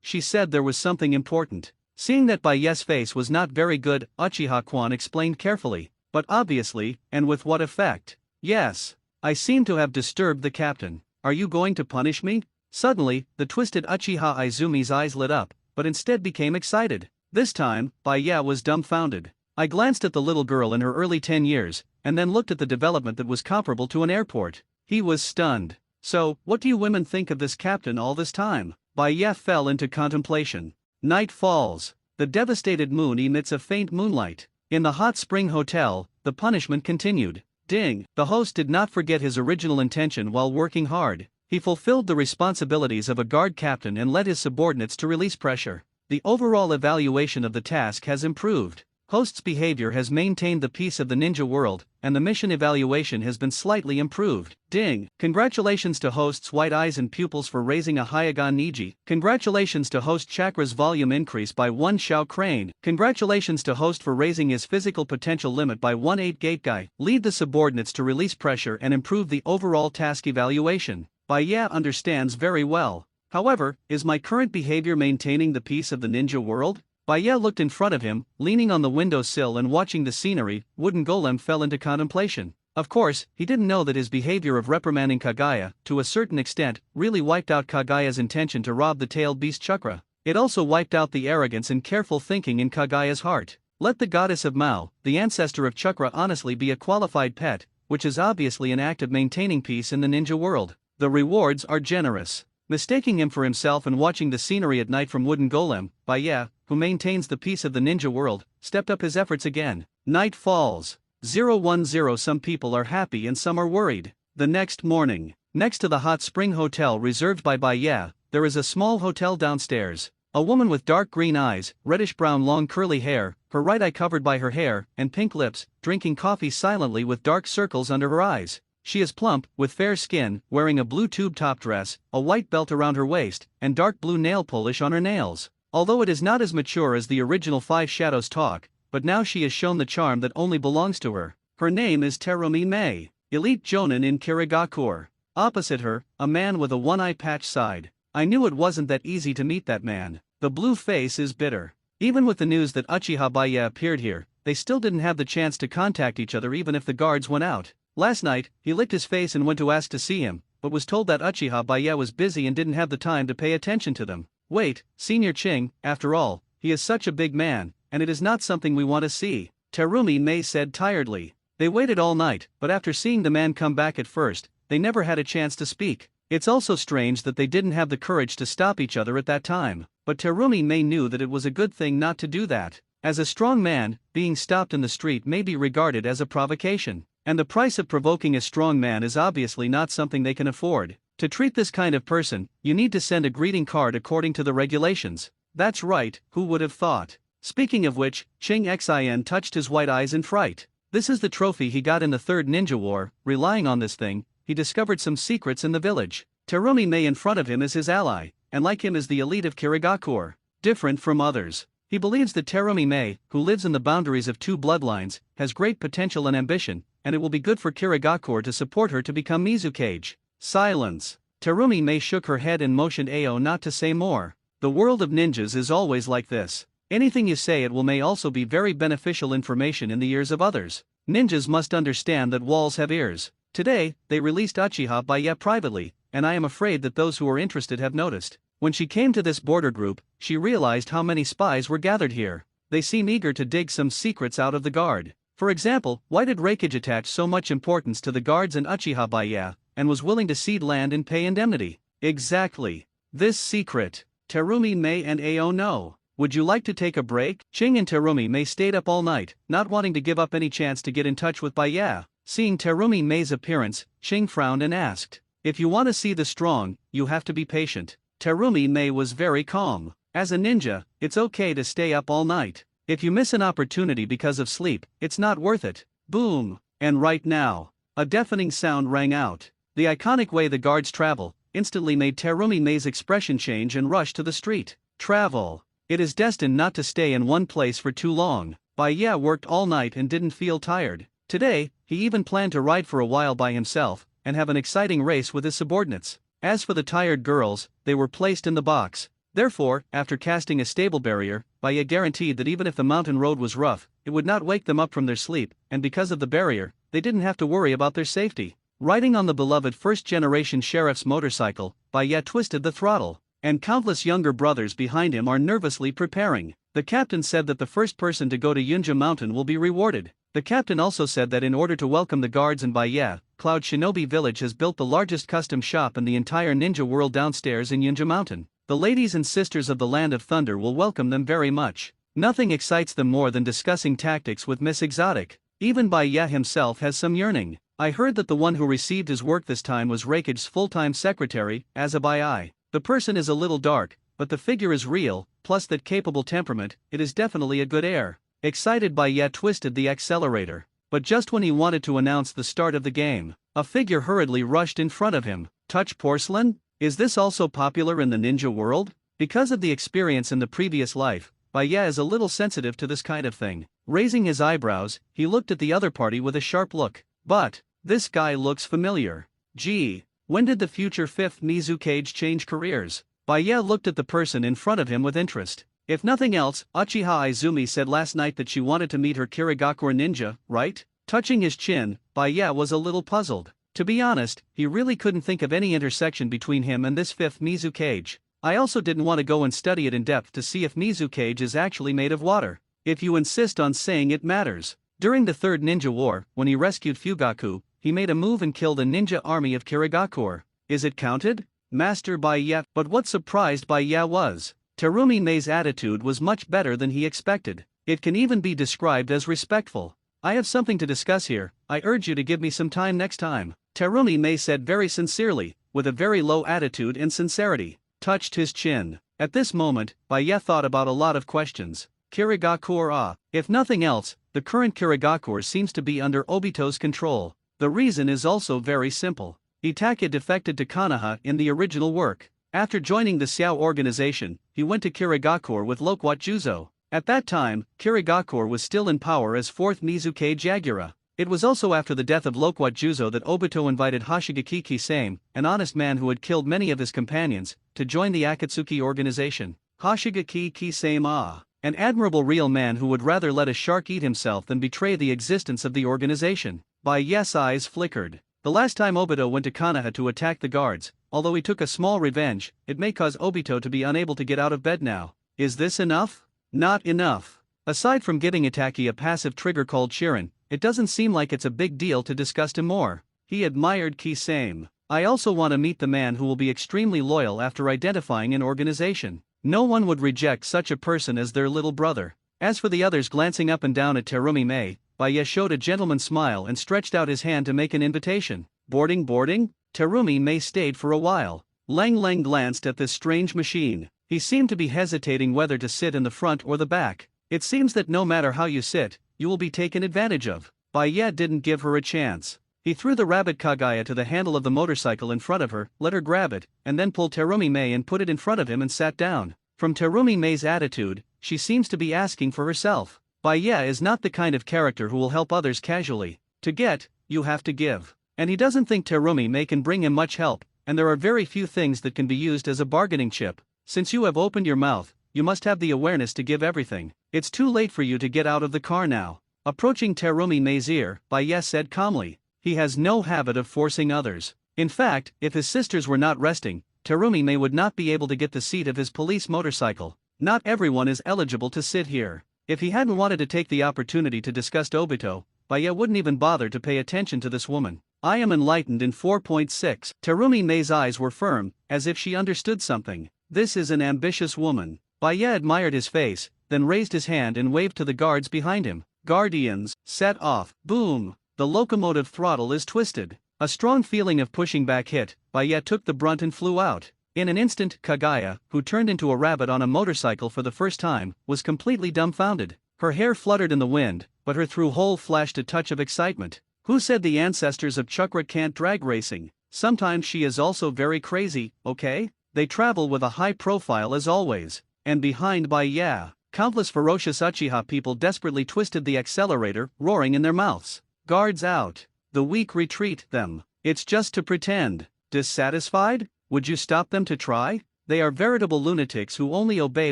She said there was something important. Seeing that Baya's face was not very good, Uchiha Kwan explained carefully. But obviously, and with what effect? Yes. I seem to have disturbed the captain. Are you going to punish me? Suddenly, the twisted Uchiha Izumi's eyes lit up, but instead became excited. This time, Baya was dumbfounded. I glanced at the little girl in her early 10 years, and then looked at the development that was comparable to an airport. He was stunned. So, what do you women think of this captain all this time? Baya fell into contemplation. Night falls. The devastated moon emits a faint moonlight. In the hot spring hotel, the punishment continued. Ding! The host did not forget his original intention while working hard. He fulfilled the responsibilities of a guard captain and led his subordinates to release pressure. The overall evaluation of the task has improved. Host's behavior has maintained the peace of the ninja world, and the mission evaluation has been slightly improved. Ding! Congratulations to host's white eyes and pupils for raising a Hyagon Niji. Congratulations to host chakra's volume increase by 1 Shao Crane. Congratulations to host for raising his physical potential limit by 1/8 Gate Guy. Lead the subordinates to release pressure and improve the overall task evaluation. Baya understands very well. However, is my current behavior maintaining the peace of the ninja world? Baya looked in front of him, leaning on the windowsill and watching the scenery. Wooden Golem fell into contemplation. Of course, he didn't know that his behavior of reprimanding Kagaya, to a certain extent, really wiped out Kagaya's intention to rob the tailed beast chakra. It also wiped out the arrogance and careful thinking in Kagaya's heart. Let the goddess of Mao, the ancestor of chakra, honestly be a qualified pet, which is obviously an act of maintaining peace in the ninja world. The rewards are generous. Mistaking him for himself and watching the scenery at night from Wooden Golem, Baya, who maintains the peace of the ninja world, stepped up his efforts again. Night falls. 010. Some people are happy and some are worried. The next morning, next to the hot spring hotel reserved by Baya, there is a small hotel downstairs. A woman with dark green eyes, reddish-brown long curly hair, her right eye covered by her hair, and pink lips, drinking coffee silently with dark circles under her eyes. She is plump, with fair skin, wearing a blue tube top dress, a white belt around her waist, and dark blue nail polish on her nails. Although it is not as mature as the original Five Shadows talk, but now she has shown the charm that only belongs to her. Her name is Terumi Mei, elite jonin in Kirigakure. Opposite her, a man with a one-eye patch side. I knew it wasn't that easy to meet that man. The blue face is bitter. Even with the news that Uchiha Baya appeared here, they still didn't have the chance to contact each other even if the guards went out. Last night, he licked his face and went to ask to see him, but was told that Uchiha Baya was busy and didn't have the time to pay attention to them. Wait, Senior Ching, after all, he is such a big man, and it is not something we want to see, Terumi Mei said tiredly. They waited all night, but after seeing the man come back at first, they never had a chance to speak. It's also strange that they didn't have the courage to stop each other at that time, but Terumi Mei knew that it was a good thing not to do that. As a strong man, being stopped in the street may be regarded as a provocation. And the price of provoking a strong man is obviously not something they can afford. To treat this kind of person, you need to send a greeting card according to the regulations. That's right, who would have thought? Speaking of which, Ching Xin touched his white eyes in fright. This is the trophy he got in the Third Ninja War. Relying on this thing, he discovered some secrets in the village. Terumi Mei in front of him is his ally, and like him is the elite of Kirigakure. Different from others. He believes that Terumi Mei, who lives in the boundaries of two bloodlines, has great potential and ambition, and it will be good for Kirigakure to support her to become Mizukage. Silence. Terumi Mei shook her head and motioned Ao not to say more. The world of ninjas is always like this. Anything you say it will may also be very beneficial information in the ears of others. Ninjas must understand that walls have ears. Today, they released Uchiha Baya privately, and I am afraid that those who are interested have noticed. When she came to this border group, she realized how many spies were gathered here. They seem eager to dig some secrets out of the guard. For example, why did Reikage attach so much importance to the guards and Uchiha Baya, and was willing to cede land and pay indemnity? Exactly. This secret. Terumi Mei and Ao know. Would you like to take a break? Ching and Terumi Mei stayed up all night, not wanting to give up any chance to get in touch with Baya. Seeing Terumi Mei's appearance, Ching frowned and asked, "If you want to see the strong, you have to be patient." Terumi Mei was very calm. As a ninja, it's okay to stay up all night. If you miss an opportunity because of sleep, it's not worth it. Boom! And right now, a deafening sound rang out. The iconic way the guards travel instantly made Terumi Mei's expression change and rush to the street. Travel. It is destined not to stay in one place for too long. Baya worked all night and didn't feel tired. Today, he even planned to ride for a while by himself and have an exciting race with his subordinates. As for the tired girls, they were placed in the box. Therefore, after casting a stable barrier, Baya guaranteed that even if the mountain road was rough, it would not wake them up from their sleep, and because of the barrier, they didn't have to worry about their safety. Riding on the beloved first-generation sheriff's motorcycle, Baya twisted the throttle, and countless younger brothers behind him are nervously preparing. The captain said that the first person to go to Yunja Mountain will be rewarded. The captain also said that in order to welcome the guards in Baya, Cloud Shinobi Village has built the largest custom shop in the entire ninja world downstairs in Yunja Mountain. The ladies and sisters of the Land of Thunder will welcome them very much. Nothing excites them more than discussing tactics with Miss Exotic. Even Baya himself has some yearning. I heard that the one who received his work this time was Reikage's full-time secretary, Azabai. The person is a little dark, but the figure is real, plus that capable temperament, it is definitely a good heir. Excited Baya twisted the accelerator. But just when he wanted to announce the start of the game, a figure hurriedly rushed in front of him. Touch porcelain? Is this also popular in the ninja world? Because of the experience in the previous life, Baya is a little sensitive to this kind of thing. Raising his eyebrows, he looked at the other party with a sharp look. But, this guy looks familiar. Gee, when did the future fifth Mizukage change careers? Baya looked at the person in front of him with interest. If nothing else, Uchiha Izumi said last night that she wanted to meet her Kirigakure ninja, right? Touching his chin, Baya was a little puzzled. To be honest, he really couldn't think of any intersection between him and this fifth Mizukage. I also didn't want to go and study it in depth to see if Mizukage is actually made of water. If you insist on saying it matters. During the Third Ninja War, when he rescued Fugaku, he made a move and killed a ninja army of Kirigakure. Is it counted? Master Baya. But what surprised Baya was, Terumi Mei's attitude was much better than he expected. It can even be described as respectful. I have something to discuss here, I urge you to give me some time next time. Terumi Mei said very sincerely, with a very low attitude and sincerity. Touched his chin. At this moment, Baya thought about a lot of questions. Kirigakure if nothing else, the current Kirigakure seems to be under Obito's control. The reason is also very simple. Itake defected to Konoha in the original work. After joining the Xiao organization, he went to Kirigakure with Loquat Juzo. At that time, Kirigakure was still in power as 4th Mizukage Yagura. It was also after the death of Loquat Juzo that Obito invited Hoshigaki Kisame, an honest man who had killed many of his companions, to join the Akatsuki organization. Hoshigaki Kisame an admirable real man who would rather let a shark eat himself than betray the existence of the organization. Baya's eyes flickered. The last time Obito went to Konoha to attack the guards, although he took a small revenge, it may cause Obito to be unable to get out of bed now. Is this enough? Not enough. Aside from getting Itaki a passive trigger called Shirin, it doesn't seem like it's a big deal to disgust him more. He admired Kisame. I also want to meet the man who will be extremely loyal after identifying an organization. No one would reject such a person as their little brother. As for the others glancing up and down at Terumi Mei, Baya showed a gentleman's smile and stretched out his hand to make an invitation. Boarding? Terumi Mei stayed for a while. Lang Lang glanced at this strange machine. He seemed to be hesitating whether to sit in the front or the back. It seems that no matter how you sit, you will be taken advantage of. Baya didn't give her a chance. He threw the rabbit Kagaya to the handle of the motorcycle in front of her, let her grab it, and then pulled Terumi Mei and put it in front of him and sat down. From Terumi Mei's attitude, she seems to be asking for herself. Baya is not the kind of character who will help others casually. To get, you have to give. And he doesn't think Terumi Mei can bring him much help, and there are very few things that can be used as a bargaining chip. Since you have opened your mouth, you must have the awareness to give everything. It's too late for you to get out of the car now. Approaching Terumi Mei's ear, Baya said calmly. He has no habit of forcing others. In fact, if his sisters were not resting, Terumi Mei would not be able to get the seat of his police motorcycle. Not everyone is eligible to sit here. If he hadn't wanted to take the opportunity to discuss Obito, Baya wouldn't even bother to pay attention to this woman. I am enlightened in 4.6. Terumi Mei's eyes were firm, as if she understood something. This is an ambitious woman. Baya admired his face, then raised his hand and waved to the guards behind him. Guardians, set off. Boom! The locomotive throttle is twisted. A strong feeling of pushing back hit, Baya took the brunt and flew out. In an instant, Kagaya, who turned into a rabbit on a motorcycle for the first time, was completely dumbfounded. Her hair fluttered in the wind, but her through hole flashed a touch of excitement. Who said the ancestors of Chukra can't drag racing? Sometimes she is also very crazy, okay? They travel with a high profile as always. And behind Baya, countless ferocious Uchiha people desperately twisted the accelerator, roaring in their mouths. Guards out. The weak retreat them. It's just to pretend. Dissatisfied? Would you stop them to try? They are veritable lunatics who only obey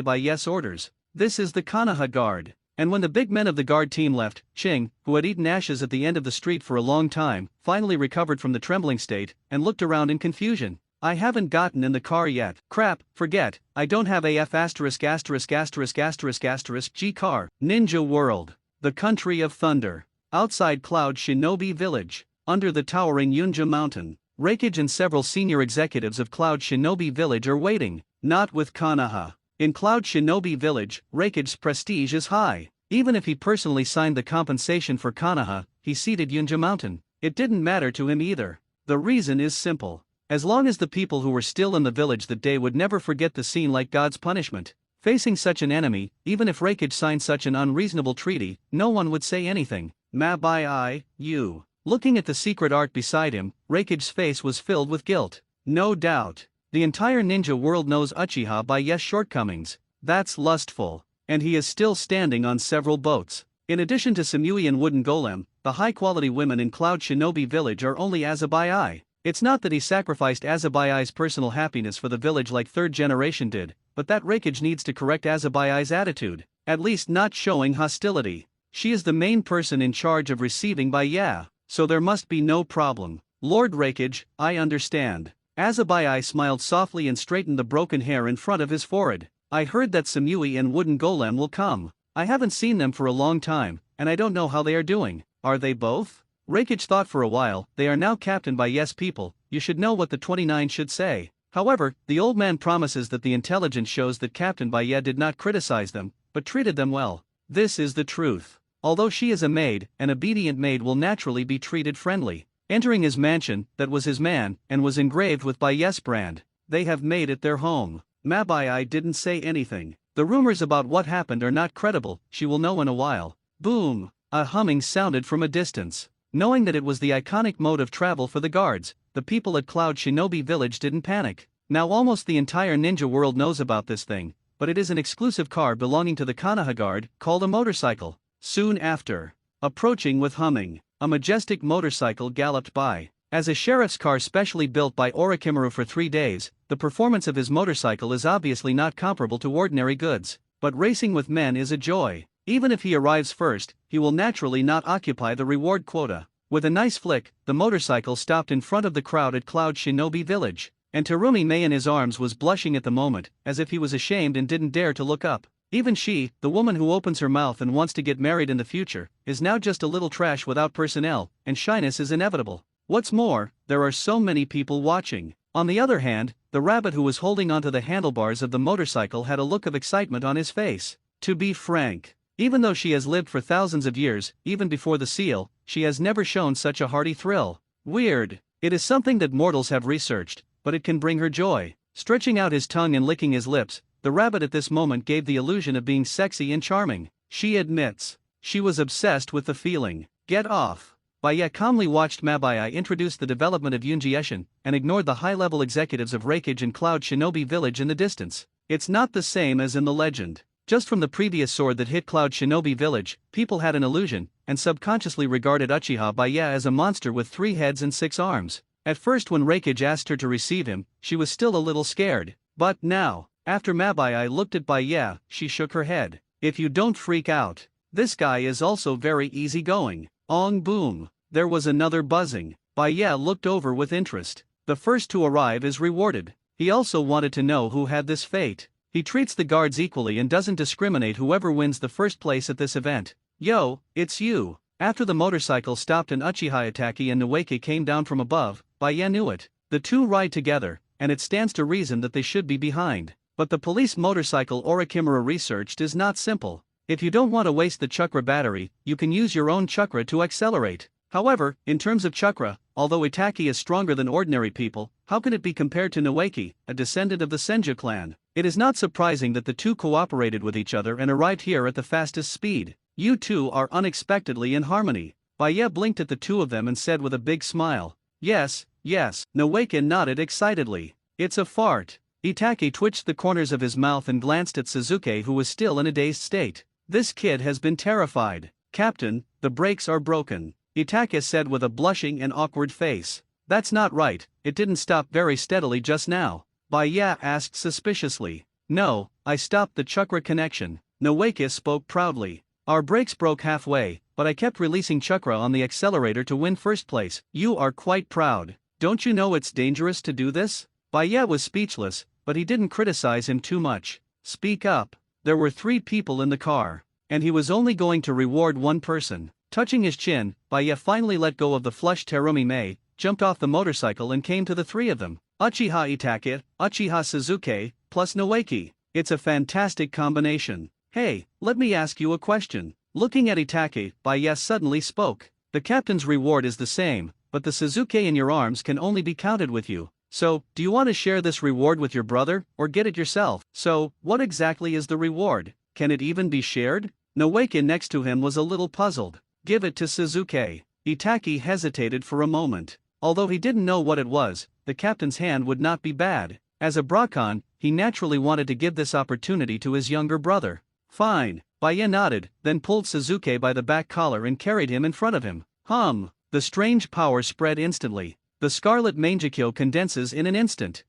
Baya's orders. This is the Konoha guard. And when the big men of the guard team left, Ching, who had eaten ashes at the end of the street for a long time, finally recovered from the trembling state, and looked around in confusion. I haven't gotten in the car yet. Crap, forget, I don't have a F*********************************************** G car. Ninja World. The Country of Thunder. Outside Cloud Shinobi Village. Under the towering Yunja Mountain. Reikage and several senior executives of Cloud Shinobi Village are waiting. Not with Konoha. In Cloud Shinobi Village, Reikage's prestige is high. Even if he personally signed the compensation for Konoha, he ceded Yunja Mountain. It didn't matter to him either. The reason is simple. As long as the people who were still in the village that day would never forget the scene like God's punishment. Facing such an enemy, even if Reikage signed such an unreasonable treaty, no one would say anything. Mabai, you. Looking at the secret art beside him, Reikage's face was filled with guilt. No doubt. The entire ninja world knows Uchiha by Yes' shortcomings. That's lustful. And he is still standing on several boats. In addition to Samui and Wooden Golem, the high-quality women in Cloud Shinobi Village are only Azabai. It's not that he sacrificed Azabai's personal happiness for the village like third generation did, but that Reikage needs to correct Azabai's attitude, at least not showing hostility. She is the main person in charge of receiving Baya, so there must be no problem. Lord Reikage, I understand. Azabai smiled softly and straightened the broken hair in front of his forehead. I heard that Samui and Wooden Golem will come. I haven't seen them for a long time, and I don't know how they are doing. Are they both? Reikage thought for a while. They are now captained by Yes people. You should know what the 29 should say. However, the old man promises that the intelligence shows that Captain Baya did not criticize them, but treated them well. This is the truth. Although she is a maid, an obedient maid will naturally be treated friendly. Entering his mansion, that was his man, and was engraved with Baya's brand. They have made it their home. Mabai didn't say anything. The rumors about what happened are not credible, she will know in a while. Boom! A humming sounded from a distance. Knowing that it was the iconic mode of travel for the guards, the people at Cloud Shinobi Village didn't panic. Now almost the entire ninja world knows about this thing, but it is an exclusive car belonging to the Konoha Guard, called a motorcycle. Soon after, approaching with humming, a majestic motorcycle galloped by. As a sheriff's car specially built by Orochimaru for 3 days, the performance of his motorcycle is obviously not comparable to ordinary goods, but racing with men is a joy. Even if he arrives first, he will naturally not occupy the reward quota. With a nice flick, the motorcycle stopped in front of the crowd at Cloud Shinobi Village, and Terumi Mei in his arms was blushing at the moment, as if he was ashamed and didn't dare to look up. Even she, the woman who opens her mouth and wants to get married in the future, is now just a little trash without personnel, and shyness is inevitable. What's more, there are so many people watching. On the other hand, the rabbit who was holding onto the handlebars of the motorcycle had a look of excitement on his face. To be frank, even though she has lived for thousands of years, even before the seal, she has never shown such a hearty thrill. Weird. It is something that mortals have researched, but it can bring her joy. Stretching out his tongue and licking his lips, the rabbit at this moment gave the illusion of being sexy and charming. She admits, she was obsessed with the feeling. Get off. Baya calmly watched Mabai introduce the development of Yunjieshin, and ignored the high-level executives of Reikage and Cloud Shinobi Village in the distance. It's not the same as in the legend. Just from the previous sword that hit Cloud Shinobi Village, people had an illusion, and subconsciously regarded Uchiha Baya as a monster with 3 heads and 6 arms. At first when Reikage asked her to receive him, she was still a little scared. But now, after Mabai looked at Baya, she shook her head. If you don't freak out. This guy is also very easygoing. Ong boom. There was another buzzing. Baya looked over with interest. The first to arrive is rewarded. He also wanted to know who had this fate. He treats the guards equally and doesn't discriminate whoever wins the first place at this event. Yo, it's you. After the motorcycle stopped and Uchiha Itaki and Nueke came down from above, Baya knew it. The two ride together, and it stands to reason that they should be behind. But the police motorcycle Orochimaru researched is not simple. If you don't want to waste the chakra battery, you can use your own chakra to accelerate. However, in terms of chakra, although Itaki is stronger than ordinary people, how can it be compared to Nueke, a descendant of the Senju clan? It is not surprising that the two cooperated with each other and arrived here at the fastest speed. You two are unexpectedly in harmony. Baya blinked at the two of them and said with a big smile, yes, yes. Nueke nodded excitedly. It's a fart. Itaki twitched the corners of his mouth and glanced at Suzuki, who was still in a dazed state. This kid has been terrified. Captain, the brakes are broken. Itake said with a blushing and awkward face. That's not right, it didn't stop very steadily just now. Baya asked suspiciously. No, I stopped the chakra connection. Nueke spoke proudly. Our brakes broke halfway, but I kept releasing chakra on the accelerator to win first place. You are quite proud. Don't you know it's dangerous to do this? Baya was speechless, but he didn't criticize him too much. Speak up. There were 3 people in the car, and he was only going to reward one person. Touching his chin, Baya finally let go of the flushed Terumi Mei, jumped off the motorcycle and came to the 3 of them. Uchiha Itake, Uchiha Suzuki, plus Nueke. It's a fantastic combination. Hey, let me ask you a question. Looking at Itake, Baya suddenly spoke. The captain's reward is the same, but the Suzuki in your arms can only be counted with you. So, do you want to share this reward with your brother, or get it yourself? So, what exactly is the reward? Can it even be shared? Noeke next to him was a little puzzled. Give it to Suzuki. Itaki hesitated for a moment. Although he didn't know what it was, the captain's hand would not be bad. As a Brakan, he naturally wanted to give this opportunity to his younger brother. Fine. Baye nodded, then pulled Suzuki by the back collar and carried him in front of him. The strange power spread instantly. The scarlet Mangekyo condenses in an instant.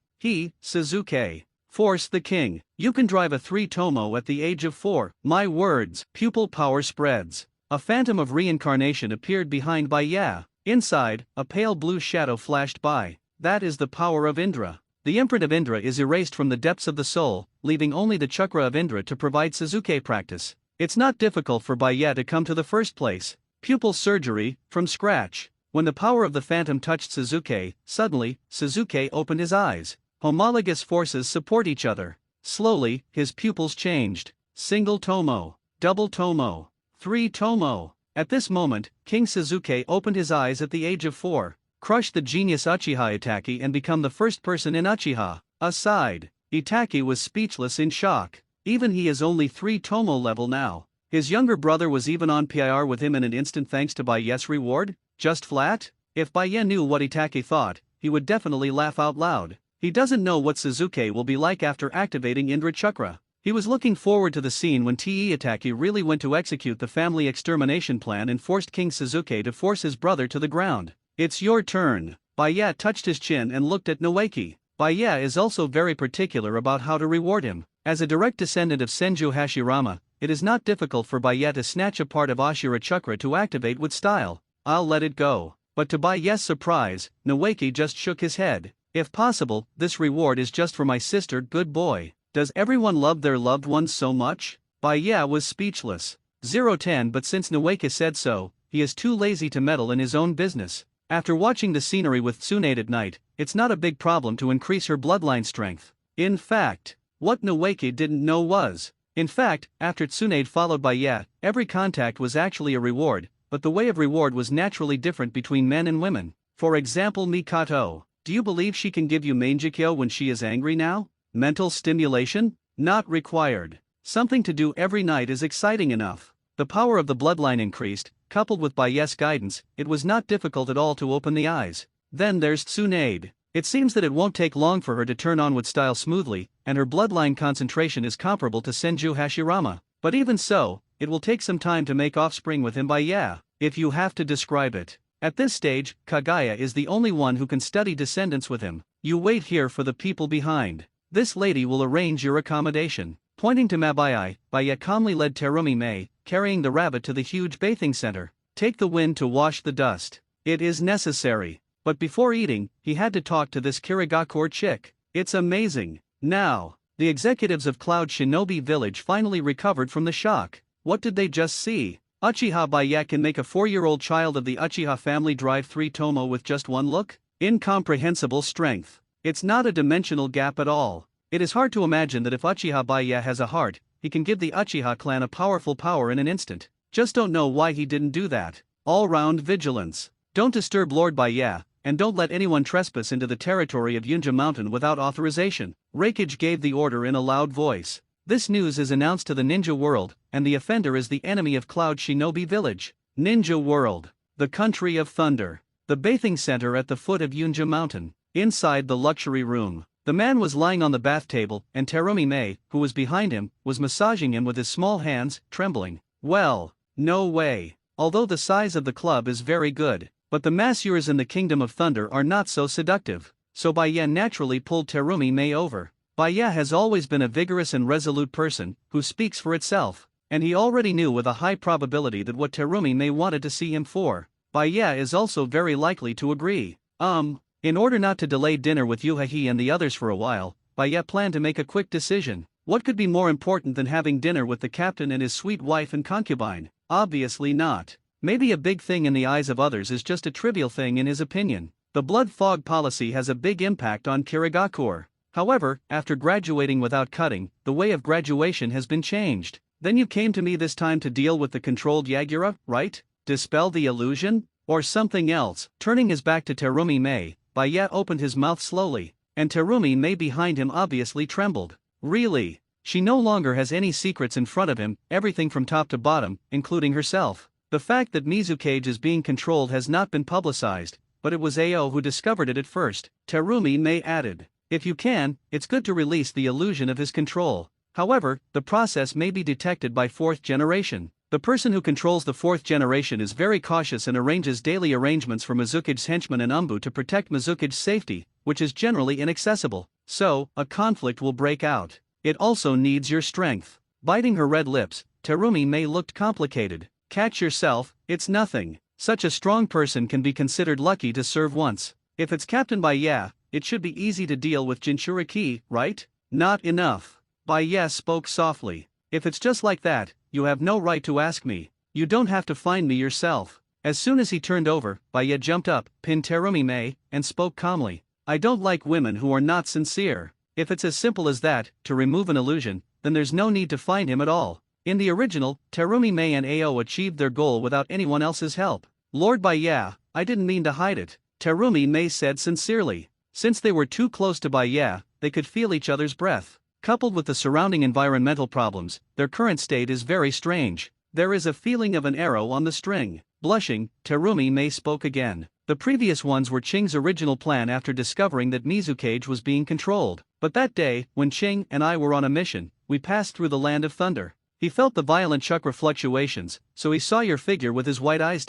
Suzuki. Force the king. You can drive a 3-tomo at the age of 4. My words. Pupil power spreads. A phantom of reincarnation appeared behind Baye. Inside, a pale blue shadow flashed by. That is the power of Indra. The imprint of Indra is erased from the depths of the soul, leaving only the chakra of Indra to provide Suzuki practice. It's not difficult for Baye to come to the first place. Pupil surgery, from scratch. When the power of the phantom touched Suzuki, suddenly, Suzuki opened his eyes. Homologous forces support each other. Slowly, his pupils changed. Single tomo, double tomo, 3-tomo. At this moment, King Suzuki opened his eyes at the age of 4, crushed the genius Uchiha Itaki and become the first person in Uchiha. Aside, Itaki was speechless in shock. Even he is only 3-tomo level now. His younger brother was even on PIR with him in an instant thanks to Baye's reward? Just flat? If Baye knew what Itaki thought, he would definitely laugh out loud. He doesn't know what Suzuki will be like after activating Indra Chakra. He was looking forward to the scene when Te Itaki really went to execute the family extermination plan and forced King Suzuki to force his brother to the ground. It's your turn. Baye touched his chin and looked at Noeke. Baye is also very particular about how to reward him. As a direct descendant of Senju Hashirama, it is not difficult for Baye to snatch a part of Ashura Chakra to activate with style. I'll let it go. But to Baye's surprise, Noeke just shook his head. If possible, this reward is just for my sister, good boy. Does everyone love their loved ones so much? Baye was speechless. 0-10 but since Noeke said so, he is too lazy to meddle in his own business. After watching the scenery with Tsunade at night, it's not a big problem to increase her bloodline strength. In fact, what Noeke didn't know was, after Tsunade followed Baye, every contact was actually a reward, but the way of reward was naturally different between men and women. For example, Mikato. Do you believe she can give you Mangekyo when she is angry now? Mental stimulation? Not required. Something to do every night is exciting enough. The power of the bloodline increased, coupled with Baye's guidance, it was not difficult at all to open the eyes. Then there's Tsunade. It seems that it won't take long for her to turn on with style smoothly, and her bloodline concentration is comparable to Senju Hashirama. But even so, it will take some time to make offspring with him Baye, if you have to describe it. At this stage, Kagaya is the only one who can study descendants with him. You wait here for the people behind. This lady will arrange your accommodation. Pointing to Mabai, Baye calmly led Terumi Mei, carrying the rabbit to the huge bathing center. Take the wind to wash the dust. It is necessary. But before eating, he had to talk to this Kirigakure chick. It's amazing. Now, the executives of Cloud Shinobi Village finally recovered from the shock. What did they just see? Uchiha Baye can make a 4-year-old child of the Uchiha family drive 3-tomo with just one look? Incomprehensible strength. It's not a dimensional gap at all. It is hard to imagine that if Uchiha Baye has a heart, he can give the Uchiha clan a powerful power in an instant. Just don't know why he didn't do that. All-round vigilance. Don't disturb Lord Baye, and don't let anyone trespass into the territory of Yunja Mountain without authorization. Reikage gave the order in a loud voice. This news is announced to the ninja world, and the offender is the enemy of Cloud Shinobi Village. Ninja world. The country of thunder. The bathing center at the foot of Yunja Mountain. Inside the luxury room, the man was lying on the bath table, and Terumi Mei, who was behind him, was massaging him with his small hands, trembling. Well, no way. Although the size of the club is very good, but the masseurs in the Kingdom of Thunder are not so seductive, so Baye naturally pulled Terumi Mei over. Baye has always been a vigorous and resolute person, who speaks for itself, and he already knew with a high probability that what Terumi Mei wanted to see him for. Baye is also very likely to agree. In order not to delay dinner with Yuhahi and the others for a while, Baye planned to make a quick decision. What could be more important than having dinner with the captain and his sweet wife and concubine? Obviously not. Maybe a big thing in the eyes of others is just a trivial thing in his opinion. The blood fog policy has a big impact on Kirigakure. However, after graduating without cutting, the way of graduation has been changed. Then you came to me this time to deal with the controlled Yagura, right? Dispel the illusion? Or something else? Turning his back to Terumi Mei, Baya opened his mouth slowly, and Terumi Mei behind him obviously trembled. Really? She no longer has any secrets in front of him, everything from top to bottom, including herself. The fact that Mizukage is being controlled has not been publicized, but it was Ao who discovered it at first. Terumi Mei added, "If you can, it's good to release the illusion of his control. However, the process may be detected by fourth generation. The person who controls the fourth generation is very cautious and arranges daily arrangements for Mizukage's henchmen and Umbu to protect Mizukage's safety, which is generally inaccessible. So, a conflict will break out. It also needs your strength." Biting her red lips, Terumi Mei looked complicated. "Catch yourself, it's nothing. Such a strong person can be considered lucky to serve once. If it's Captain Baya, it should be easy to deal with Jinchuriki, right?" "Not enough." Baya spoke softly. "If it's just like that, you have no right to ask me. You don't have to find me yourself." As soon as he turned over, Baya jumped up, pinned Terumi Mei, and spoke calmly. "I don't like women who are not sincere. If it's as simple as that, to remove an illusion, then there's no need to find him at all." In the original, Terumi Mei and Ao achieved their goal without anyone else's help. "Lord Baya, I didn't mean to hide it," Terumi Mei said sincerely. Since they were too close to Baya, they could feel each other's breath. Coupled with the surrounding environmental problems, their current state is very strange. There is a feeling of an arrow on the string. Blushing, Terumi Mei spoke again. "The previous ones were Qing's original plan after discovering that Mizukage was being controlled. But that day, when Qing and I were on a mission, we passed through the Land of Thunder. He felt the violent chakra fluctuations, so he saw your figure with his white eyes.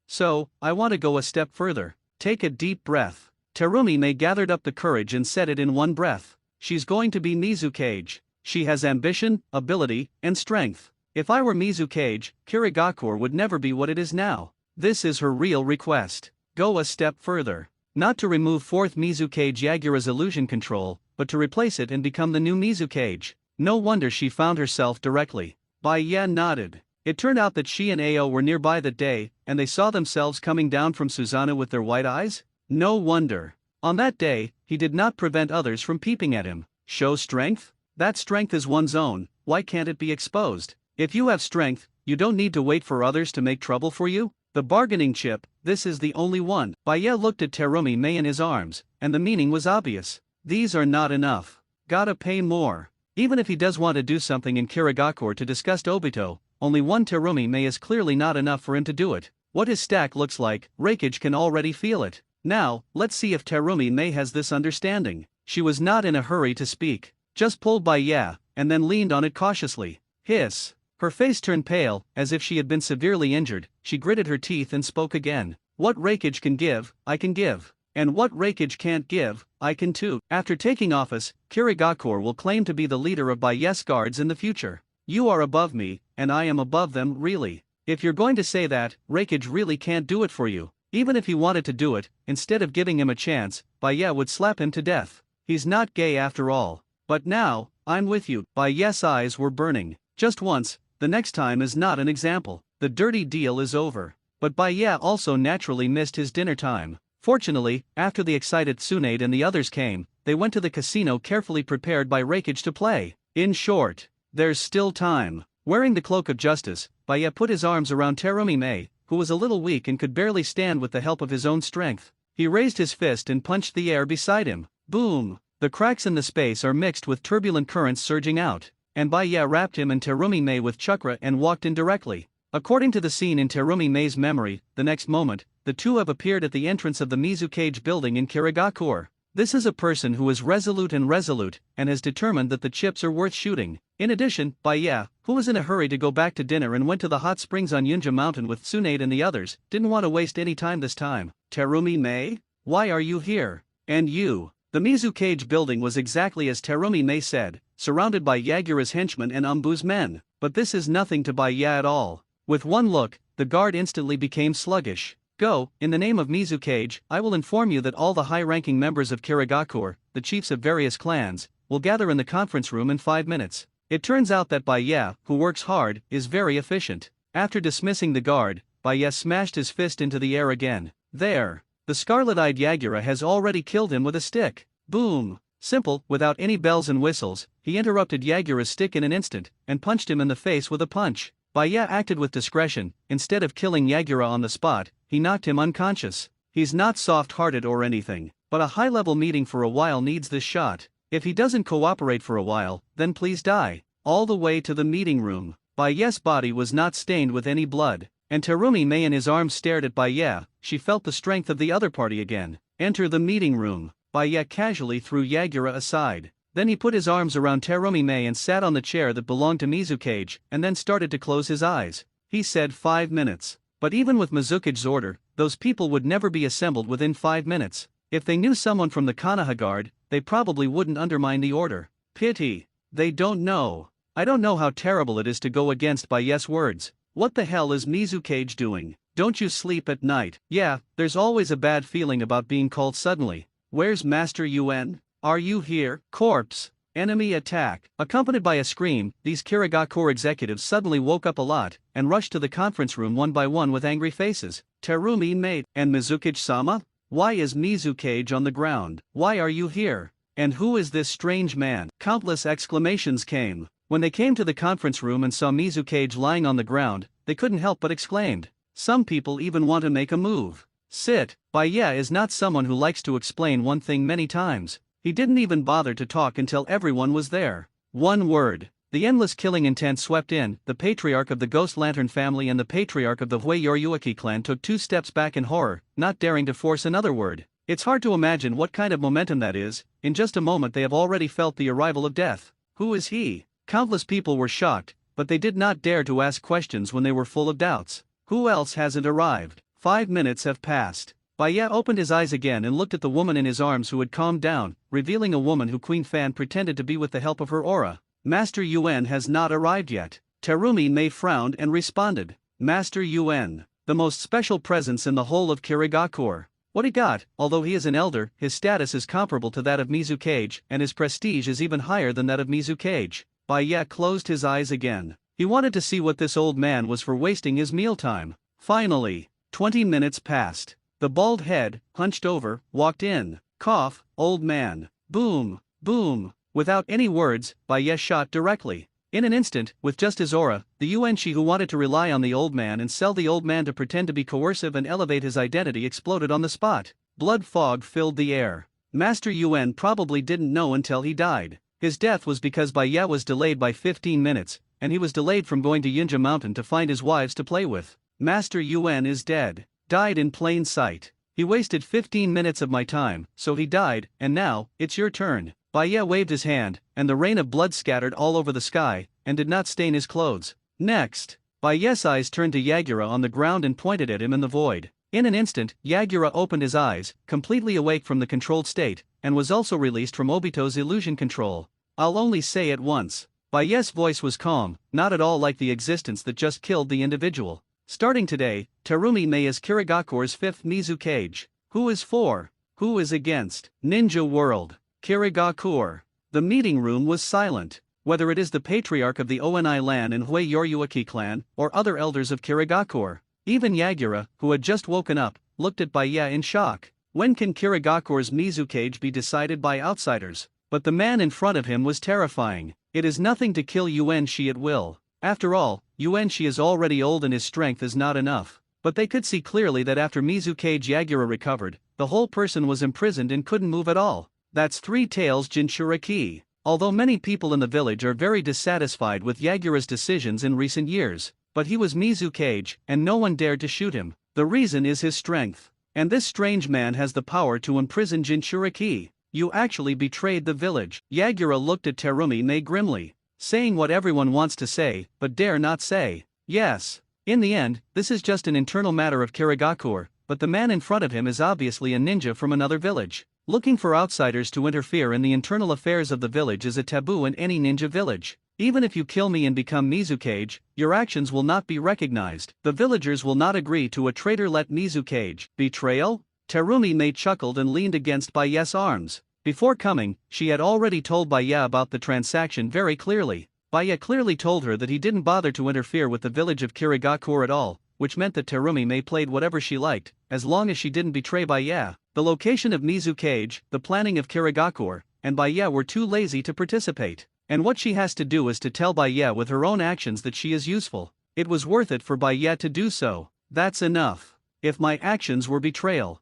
So, I want to go a step further. Take a deep breath." Terumi Mei gathered up the courage and said it in one breath. She's going to be Mizukage. She has ambition, ability, and strength. If I were Mizukage, Kirigakur would never be what it is now. This is her real request. Go a step further. Not to remove fourth Mizukage Yagura's illusion control, but to replace it and become the new Mizukage. No wonder she found herself directly. Baya nodded. It turned out that she and Ao were nearby that day, and they saw themselves coming down from Susanoo with their white eyes? No wonder. On that day, he did not prevent others from peeping at him. Show strength? That strength is one's own, why can't it be exposed? If you have strength, you don't need to wait for others to make trouble for you? The bargaining chip, this is the only one. Baya looked at Terumi Mei in his arms, and the meaning was obvious. These are not enough. Gotta pay more. Even if he does want to do something in Kirigakur to disgust Obito, only one Terumi Mei is clearly not enough for him to do it. What his stack looks like, Reikage can already feel it. Now, let's see if Terumi Mei has this understanding. She was not in a hurry to speak, just pulled Baya, and then leaned on it cautiously. Hiss. Her face turned pale, as if she had been severely injured. She gritted her teeth and spoke again. What Reikage can give, I can give. And what Reikage can't give, I can too. After taking office, Kirigakur will claim to be the leader of Baya's guards in the future. You are above me, and I am above them, really. If you're going to say that, Reikage really can't do it for you. Even if he wanted to do it, instead of giving him a chance, Baya would slap him to death. He's not gay after all. But now, I'm with you. Baya's eyes were burning. Just once, the next time is not an example. The dirty deal is over. But Baya also naturally missed his dinner time. Fortunately, after the excited Tsunade and the others came, they went to the casino carefully prepared by Reikage to play. In short, there's still time. Wearing the cloak of justice, Baya put his arms around Terumi Mei, who was a little weak and could barely stand with the help of his own strength. He raised his fist and punched the air beside him. Boom! The cracks in the space are mixed with turbulent currents surging out, and Baya wrapped him and Terumi Mei with chakra and walked in directly. According to the scene in Terumi Mei's memory, the next moment, the two have appeared at the entrance of the Mizukage building in Kirigakur. This is a person who is resolute and has determined that the chips are worth shooting. In addition, Baya, who was in a hurry to go back to dinner and went to the hot springs on Yunja Mountain with Tsunade and the others, didn't want to waste any time this time. Terumi Mei? Why are you here? And you? The Mizukage building was exactly as Terumi Mei said, surrounded by Yagura's henchmen and Umbu's men. But this is nothing to Baya at all. With one look, the guard instantly became sluggish. Go, in the name of Mizukage, I will inform you that all the high-ranking members of Kirigakur, the chiefs of various clans, will gather in the conference room in 5 minutes. It turns out that Baya, who works hard, is very efficient. After dismissing the guard, Baya smashed his fist into the air again. There. The scarlet-eyed Yagura has already killed him with a stick. Boom. Simple, without any bells and whistles, he interrupted Yagura's stick in an instant, and punched him in the face with a punch. Baya acted with discretion. Instead of killing Yagura on the spot, he knocked him unconscious. He's not soft-hearted or anything. but a high-level meeting for a while needs this shot. If he doesn't cooperate for a while, then please die. All the way to the meeting room. Baiye's body was not stained with any blood, and Terumi Mei in his arms stared at Baiye. She felt the strength of the other party again. Enter the meeting room. Baiye casually threw Yagura aside. Then he put his arms around Terumi Mei and sat on the chair that belonged to Mizukage, and then started to close his eyes. He said 5 minutes. But even with Mizukage's order, those people would never be assembled within 5 minutes. If they knew someone from the Konoha Guard, they probably wouldn't undermine the order. Pity. They don't know. I don't know how terrible it is to go against Baiye's words. What the hell is Mizukage doing? Don't you sleep at night? Yeah, there's always a bad feeling about being called suddenly. Where's Master Yuen? Are you here? Corpse. Enemy attack. Accompanied by a scream, these Kirigakure executives suddenly woke up a lot, and rushed to the conference room one by one with angry faces. Terumi Mei, and Mizukage-sama? Why is Mizukage on the ground? Why are you here? And who is this strange man? Countless exclamations came. When they came to the conference room and saw Mizukage lying on the ground, they couldn't help but exclaimed. Some people even want to make a move. Sit. Baiye is not someone who likes to explain one thing many times. He didn't even bother to talk until everyone was there. One word. The endless killing intent swept in. The patriarch of the Ghost Lantern family and the patriarch of the Hui Yoryuaki clan took 2 steps back in horror, not daring to force another word. It's hard to imagine what kind of momentum that is. In just a moment they have already felt the arrival of death. Who is he? Countless people were shocked, but they did not dare to ask questions when they were full of doubts. Who else hasn't arrived? 5 minutes have passed. Baiye opened his eyes again and looked at the woman in his arms who had calmed down, revealing a woman who Queen Fan pretended to be with the help of her aura. Master Yuen has not arrived yet. Terumi Mei frowned and responded. Master Yuen, the most special presence in the whole of Kirigakure. What he got, although he is an elder, his status is comparable to that of Mizukage, and his prestige is even higher than that of Mizukage. Baiye closed his eyes again. He wanted to see what this old man was for wasting his mealtime. Finally, 20 minutes passed. The bald head, hunched over, walked in. Cough, old man. Boom, boom. Without any words, Baiye shot directly. In an instant, with just his aura, the Yuanshi who wanted to rely on the old man and sell the old man to pretend to be coercive and elevate his identity exploded on the spot. Blood fog filled the air. Master Yuen probably didn't know until he died. His death was because Baiye was delayed by 15 minutes, and he was delayed from going to Yinja Mountain to find his wives to play with. Master Yuen is dead. Died in plain sight. He wasted 15 minutes of my time, so he died, and now, it's your turn. Baiye waved his hand, and the rain of blood scattered all over the sky, and did not stain his clothes. Next. Baiye's eyes turned to Yagura on the ground and pointed at him in the void. In an instant, Yagura opened his eyes, completely awake from the controlled state, and was also released from Obito's illusion control. I'll only say it once. Baiye's voice was calm, not at all like the existence that just killed the individual. Starting today, Terumi Mei is Kirigakure's 5th Mizukage. Who is for? Who is against? Ninja World. Kirigakure. The meeting room was silent. Whether it is the patriarch of the Oni Lan and Hui Yoryuaki clan, or other elders of Kirigakure, even Yagura, who had just woken up, looked at Baiye in shock. When can Kirigakure's Mizukage be decided by outsiders? But the man in front of him was terrifying. It is nothing to kill Yuanshi at will. After all, Yuanshi is already old and his strength is not enough. But they could see clearly that after Mizukage Yagura recovered, the whole person was imprisoned and couldn't move at all. That's Three Tails Jinchuriki. Although many people in the village are very dissatisfied with Yagura's decisions in recent years, but he was Mizukage, and no one dared to shoot him. The reason is his strength. And this strange man has the power to imprison Jinchuriki. You actually betrayed the village. Yagura looked at Terumi Mei grimly, saying what everyone wants to say, but dare not say. Yes. In the end, this is just an internal matter of Kirigakure, but the man in front of him is obviously a ninja from another village. Looking for outsiders to interfere in the internal affairs of the village is a taboo in any ninja village. Even if you kill me and become Mizukage, your actions will not be recognized. The villagers will not agree to a traitor-let Mizukage. Betrayal? Terumi Mei chuckled and leaned against Baiye's arms. Before coming, she had already told Baiye about the transaction very clearly. Baiye clearly told her that he didn't bother to interfere with the village of Kirigakure at all, which meant that Terumi Mei played whatever she liked, as long as she didn't betray Baiye. The location of Mizukage, the planning of Kirigakure, and Baiye were too lazy to participate. And what she has to do is to tell Baiye with her own actions that she is useful. It was worth it for Baiye to do so. That's enough. If my actions were betrayal,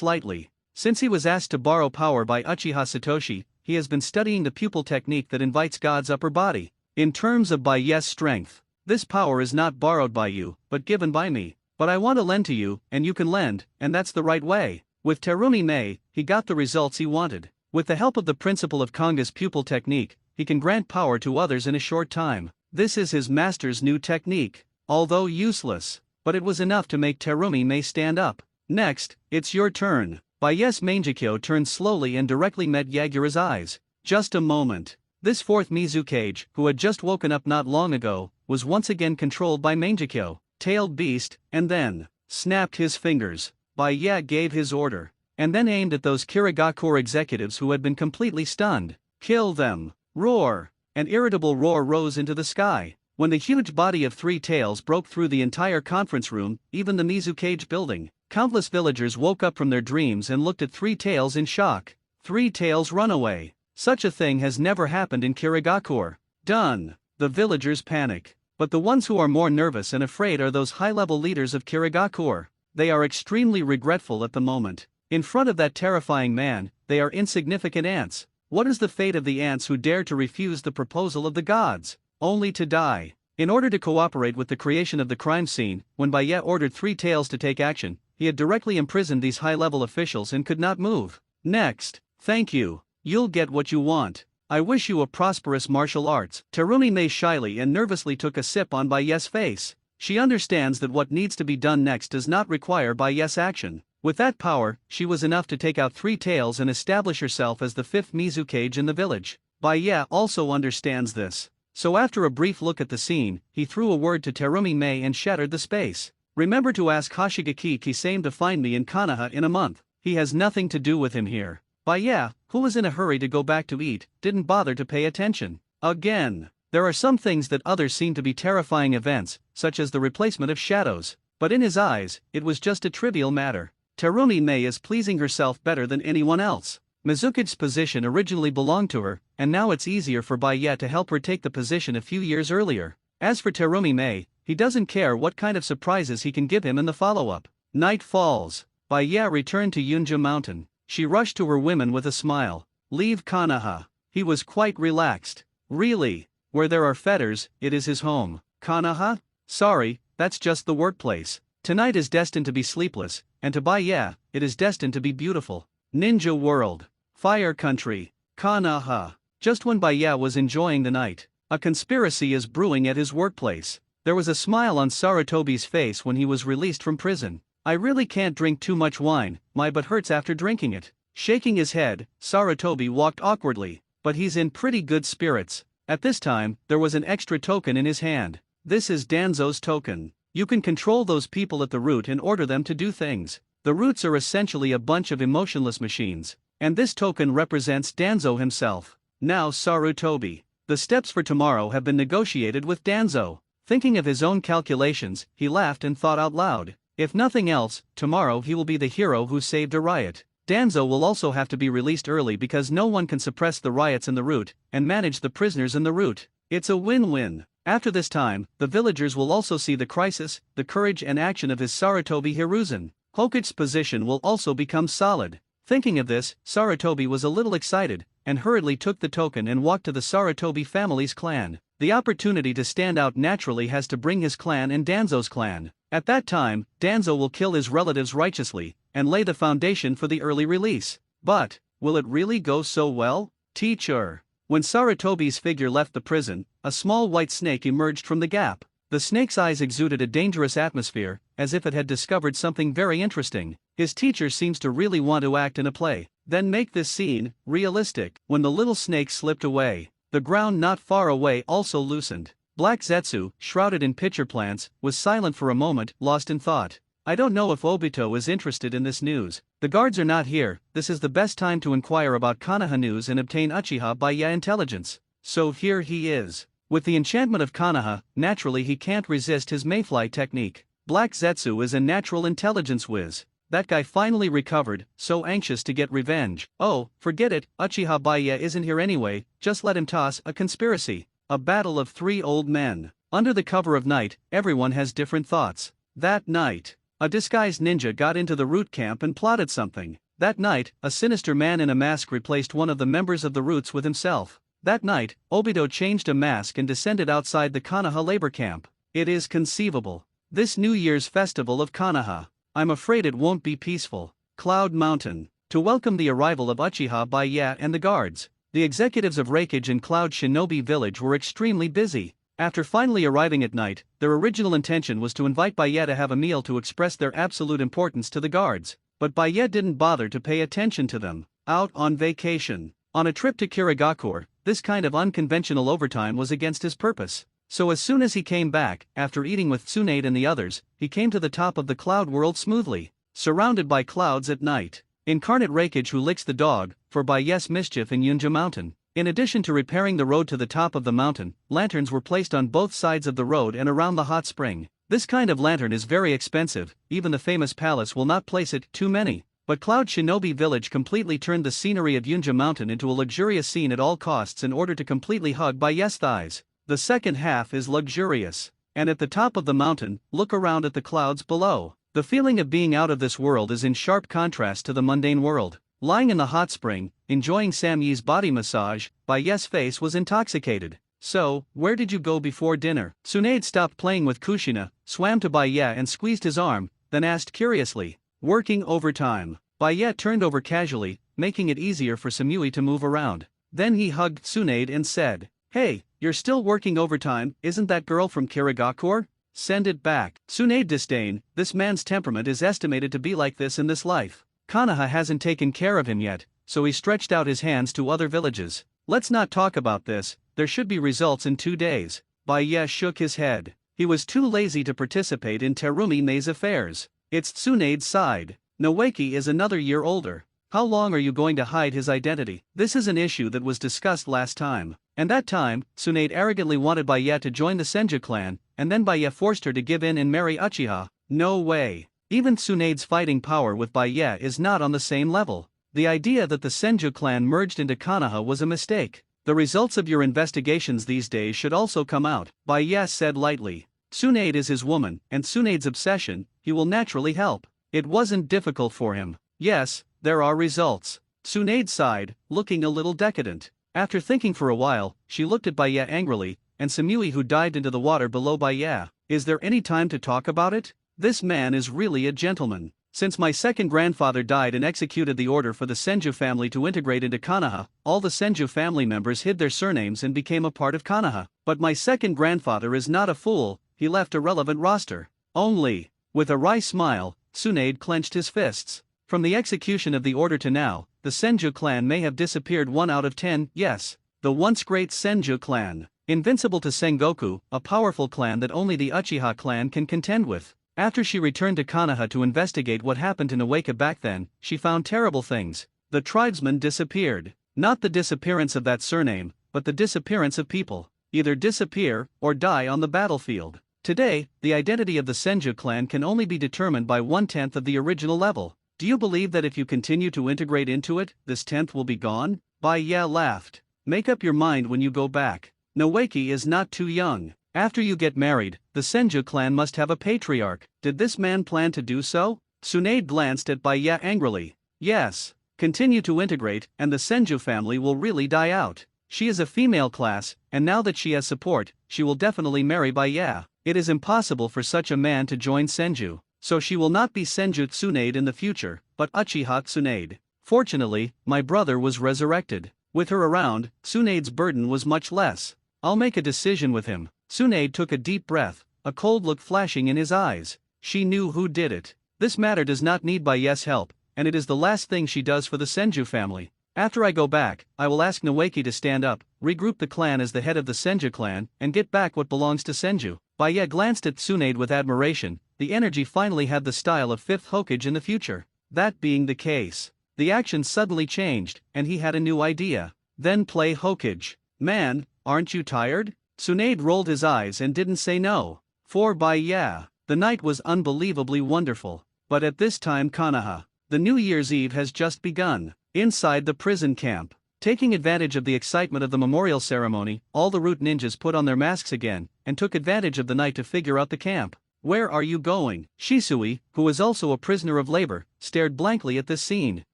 slightly. Since he was asked to borrow power by Uchiha Satoshi, he has been studying the pupil technique that invites God's upper body. In terms of Baiye's strength, this power is not borrowed by you, but given by me. But I want to lend to you, and you can lend, and that's the right way. With Terumi Mei, he got the results he wanted. With the help of the principle of Konga's pupil technique, he can grant power to others in a short time. This is his master's new technique. Although useless, but it was enough to make Terumi Mei stand up. Next, it's your turn. Baiye's Mangekyo turned slowly and directly met Yagura's eyes. Just a moment. This fourth Mizukage, who had just woken up not long ago, was once again controlled by Mangekyo, tailed beast, and then snapped his fingers. Baiye gave his order, and then aimed at those Kirigakure executives who had been completely stunned. Kill them! Roar! An irritable roar rose into the sky. When the huge body of Three Tails broke through the entire conference room, even the Mizukage building, countless villagers woke up from their dreams and looked at Three Tails in shock. Three Tails run away. Such a thing has never happened in Kirigakure. Done. The villagers panic. But the ones who are more nervous and afraid are those high-level leaders of Kirigakure. They are extremely regretful at the moment. In front of that terrifying man, they are insignificant ants. What is the fate of the ants who dare to refuse the proposal of the gods? Only to die. In order to cooperate with the creation of the crime scene, when Baiye ordered Three Tails to take action, he had directly imprisoned these high-level officials and could not move. Next. Thank you. You'll get what you want. I wish you a prosperous martial arts. Terumi Mei shyly and nervously took a sip on Baiye's face. She understands that what needs to be done next does not require Baiye's action. With that power, she was enough to take out Three Tails and establish herself as the fifth Mizukage in the village. Baiye also understands this. So after a brief look at the scene, he threw a word to Terumi Mei and shattered the space. Remember to ask Hoshigaki Kisame to find me in Konoha in a month. He has nothing to do with him here. Baiye, who was in a hurry to go back to eat, didn't bother to pay attention. Again, there are some things that others seem to be terrifying events, such as the replacement of shadows. But in his eyes, it was just a trivial matter. Terumi Mei is pleasing herself better than anyone else. Mizukage's position originally belonged to her, and now it's easier for Baiye to help her take the position a few years earlier. As for Terumi Mei, he doesn't care what kind of surprises he can give him in the follow-up. Night falls. Baiye returned to Yunja Mountain. she rushed to her women with a smile. Leave Kanaha. He was quite relaxed. Really? Where there are fetters, it is his home. Kanaha? Sorry, that's just the workplace. Tonight is destined to be sleepless, and to Baya, it is destined to be beautiful. Ninja World. Fire Country. Kanaha. Just when Baya was enjoying the night, a conspiracy is brewing at his workplace. There was a smile on Sarutobi's face when he was released from prison. I really can't drink too much wine, my butt hurts after drinking it. Shaking his head, Sarutobi walked awkwardly, but he's in pretty good spirits. At this time, there was an extra token in his hand. This is Danzo's token. You can control those people at the root and order them to do things. The roots are essentially a bunch of emotionless machines, and this token represents Danzo himself. Now Sarutobi. The steps for tomorrow have been negotiated with Danzo. Thinking of his own calculations, he laughed and thought out loud. If nothing else, tomorrow he will be the hero who saved a riot. Danzo will also have to be released early because no one can suppress the riots in the root and manage the prisoners in the root. It's a win-win. After this time, the villagers will also see the crisis, the courage and action of his Sarutobi Hiruzen. Hokichi's position will also become solid. Thinking of this, Sarutobi was a little excited, and hurriedly took the token and walked to the Sarutobi family's clan. The opportunity to stand out naturally has to bring his clan and Danzo's clan. At that time, Danzo will kill his relatives righteously, and lay the foundation for the early release. But, will it really go so well? Teacher. When Sarutobi's figure left the prison, a small white snake emerged from the gap. The snake's eyes exuded a dangerous atmosphere, as if it had discovered something very interesting. His teacher seems to really want to act in a play. Then make this scene realistic. When the little snake slipped away, the ground not far away also loosened. Black Zetsu, shrouded in pitcher plants, was silent for a moment, lost in thought. I don't know if Obito is interested in this news. The guards are not here. This is the best time to inquire about Konoha news and obtain uchiha by intelligence. So here he is. With the enchantment of Konoha, naturally he can't resist his mayfly technique. Black Zetsu is a natural intelligence whiz. That guy finally recovered, so anxious to get revenge. Oh, forget it, Uchiha Baya isn't here anyway, just let him toss a conspiracy. A battle of three old men. Under the cover of night, everyone has different thoughts. That night, a disguised ninja got into the root camp and plotted something. That night, a sinister man in a mask replaced one of the members of the roots with himself. That night, Obito changed a mask and descended outside the Konoha labor camp. It is conceivable. This New Year's festival of Konoha. I'm afraid it won't be peaceful. Cloud Mountain. To welcome the arrival of Uchiha Baya and the guards, the executives of Reikage and Cloud Shinobi Village were extremely busy. After finally arriving at night, their original intention was to invite Baya to have a meal to express their absolute importance to the guards, but Baya didn't bother to pay attention to them. Out on vacation. On a trip to Kirigakure, this kind of unconventional overtime was against his purpose. So as soon as he came back, after eating with Tsunade and the others, he came to the top of the cloud world smoothly, surrounded by clouds at night. Incarnate Reikage who licks the dog, for Baya's mischief in Yunja Mountain. In addition to repairing the road to the top of the mountain, lanterns were placed on both sides of the road and around the hot spring. This kind of lantern is very expensive, even the famous palace will not place it too many. But Cloud Shinobi Village completely turned the scenery of Yunja Mountain into a luxurious scene at all costs in order to completely hug Baya's thighs. The second half is luxurious. And at the top of the mountain, look around at the clouds below. The feeling of being out of this world is in sharp contrast to the mundane world. Lying in the hot spring, enjoying Sam Yi's body massage, Baya's face was intoxicated. So, where did you go before dinner? Tsunade stopped playing with Kushina, swam to Baya and squeezed his arm, then asked curiously. Working overtime. Baya turned over casually, making it easier for Samui to move around. Then he hugged Tsunade and said, "Hey, you're still working overtime, isn't that girl from Kirigakure? Send it back." Tsunade disdained, this man's temperament is estimated to be like this in this life. Konoha hasn't taken care of him yet, so he stretched out his hands to other villages. Let's not talk about this, there should be results in 2 days. Baya shook his head. He was too lazy to participate in Terumi Mei's affairs. It's Tsunade's side. Noeki is another year older. How long are you going to hide his identity? This is an issue that was discussed last time. And that time, Tsunade arrogantly wanted Baya to join the Senju clan, and then Baya forced her to give in and marry Uchiha. No way. Even Tsunade's fighting power with Baya is not on the same level. The idea that the Senju clan merged into Konoha was a mistake. The results of your investigations these days should also come out, Baya said lightly. Tsunade is his woman, and Tsunade's obsession, he will naturally help. It wasn't difficult for him. Yes, there are results. Tsunade sighed, looking a little decadent. After thinking for a while, she looked at Baya angrily, and Samui who dived into the water below Baya. Is there any time to talk about it? This man is really a gentleman. Since my second grandfather died and executed the order for the Senju family to integrate into Konoha, all the Senju family members hid their surnames and became a part of Konoha. But my second grandfather is not a fool, he left a relevant roster. Only. With a wry smile, Tsunade clenched his fists. From the execution of the order to now, the Senju clan may have disappeared 1 out of 10, yes. The once great Senju clan. Invincible to Sengoku, a powerful clan that only the Uchiha clan can contend with. After she returned to Konoha to investigate what happened in Awaka back then, she found terrible things. The tribesmen disappeared. Not the disappearance of that surname, but the disappearance of people. Either disappear, or die on the battlefield. Today, the identity of the Senju clan can only be determined by 1/10 of the original level. Do you believe that if you continue to integrate into it, this 10th will be gone? Baya laughed. Make up your mind when you go back. Nawaki is not too young. After you get married, the Senju clan must have a patriarch. Did this man plan to do so? Tsunade glanced at Baya angrily. Yes. Continue to integrate, and the Senju family will really die out. She is a female class, and now that she has support, she will definitely marry Baya. It is impossible for such a man to join Senju. So she will not be Senju Tsunade in the future, but Uchiha Tsunade. Fortunately, my brother was resurrected. With her around, Tsunade's burden was much less. I'll make a decision with him. Tsunade took a deep breath, a cold look flashing in his eyes. She knew who did it. This matter does not need Baya's help, and it is the last thing she does for the Senju family. After I go back, I will ask Nawaki to stand up, regroup the clan as the head of the Senju clan, and get back what belongs to Senju. Baya glanced at Tsunade with admiration. The energy finally had the style of 5th Hokage in the future. That being the case, the action suddenly changed, and he had a new idea. Then play Hokage. Man, aren't you tired? Tsunade rolled his eyes and didn't say no. For Baya, the night was unbelievably wonderful. But at this time Konoha, the New Year's Eve has just begun. Inside the prison camp, taking advantage of the excitement of the memorial ceremony, all the root ninjas put on their masks again, and took advantage of the night to figure out the camp. Where are you going? Shisui, who was also a prisoner of labor, stared blankly at this scene.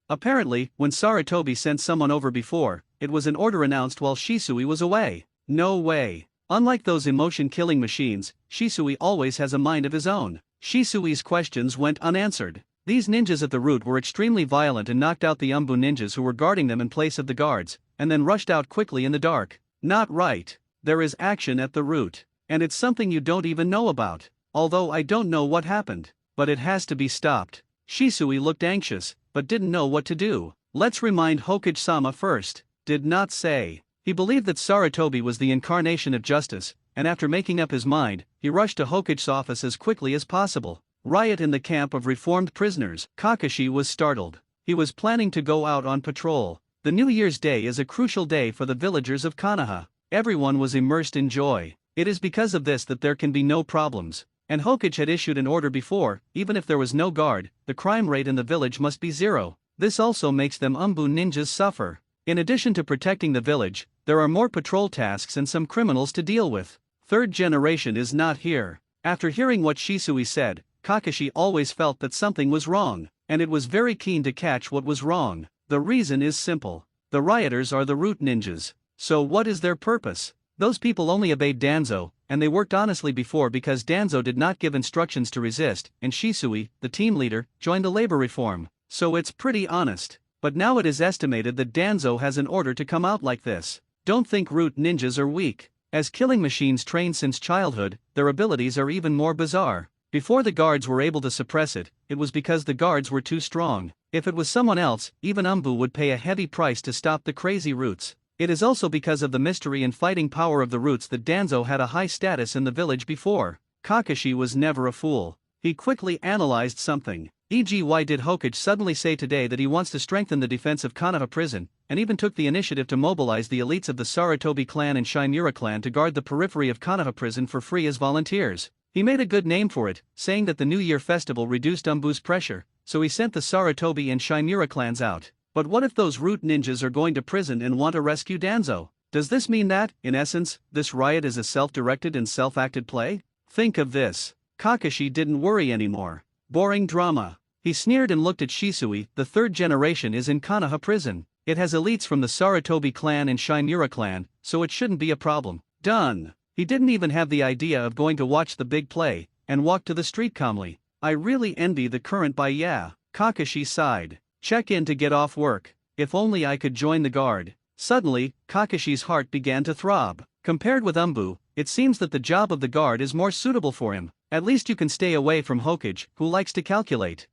Apparently, when Saratobi sent someone over before, it was an order announced while Shisui was away. No way. Unlike those emotion-killing machines, Shisui always has a mind of his own. Shisui's questions went unanswered. These ninjas at the root were extremely violent and knocked out the Umbu ninjas who were guarding them in place of the guards, and then rushed out quickly in the dark. Not right. There is action at the root. And it's something you don't even know about. Although I don't know what happened. But it has to be stopped. Shisui looked anxious, but didn't know what to do. Let's remind Hokage-sama first. Did not say. He believed that Saratobi was the incarnation of justice, and after making up his mind, he rushed to Hokage's office as quickly as possible. Riot in the camp of reformed prisoners. Kakashi was startled. He was planning to go out on patrol. The New Year's Day is a crucial day for the villagers of Konoha. Everyone was immersed in joy. It is because of this that there can be no problems. And Hokage had issued an order before, even if there was no guard, the crime rate in the village must be 0. This also makes them Umbu ninjas suffer. In addition to protecting the village, there are more patrol tasks and some criminals to deal with. Third generation is not here. After hearing what Shisui said, Kakashi always felt that something was wrong, and it was very keen to catch what was wrong. The reason is simple. The rioters are the root ninjas. So what is their purpose? Those people only obeyed Danzo, and they worked honestly before because Danzo did not give instructions to resist, and Shisui, the team leader, joined the labor reform. So it's pretty honest. But now it is estimated that Danzo has an order to come out like this. Don't think root ninjas are weak. As killing machines trained since childhood, their abilities are even more bizarre. Before the guards were able to suppress it, it was because the guards were too strong. If it was someone else, even Umbu would pay a heavy price to stop the crazy roots. It is also because of the mystery and fighting power of the roots that Danzo had a high status in the village before. Kakashi was never a fool. He quickly analyzed something. E.g., why did Hokage suddenly say today that he wants to strengthen the defense of Konoha prison, and even took the initiative to mobilize the elites of the Saratobi clan and Shimura clan to guard the periphery of Konoha prison for free as volunteers? He made a good name for it, saying that the New Year festival reduced Umbu's pressure, so he sent the Saratobi and Shimura clans out. But what if those root ninjas are going to prison and want to rescue Danzo? Does this mean that, in essence, this riot is a self-directed and self-acted play? Think of this. Kakashi didn't worry anymore. Boring drama. He sneered and looked at Shisui. The third generation is in Konoha prison. It has elites from the Sarutobi clan and Shinura clan, so it shouldn't be a problem. Done. He didn't even have the idea of going to watch the big play, and walked to the street calmly. I really envy the current by yeah. Kakashi sighed. Check in to get off work. If only I could join the guard. Suddenly, Kakashi's heart began to throb. Compared with Umbu, it seems that the job of the guard is more suitable for him. At least you can stay away from Hokage, who likes to calculate.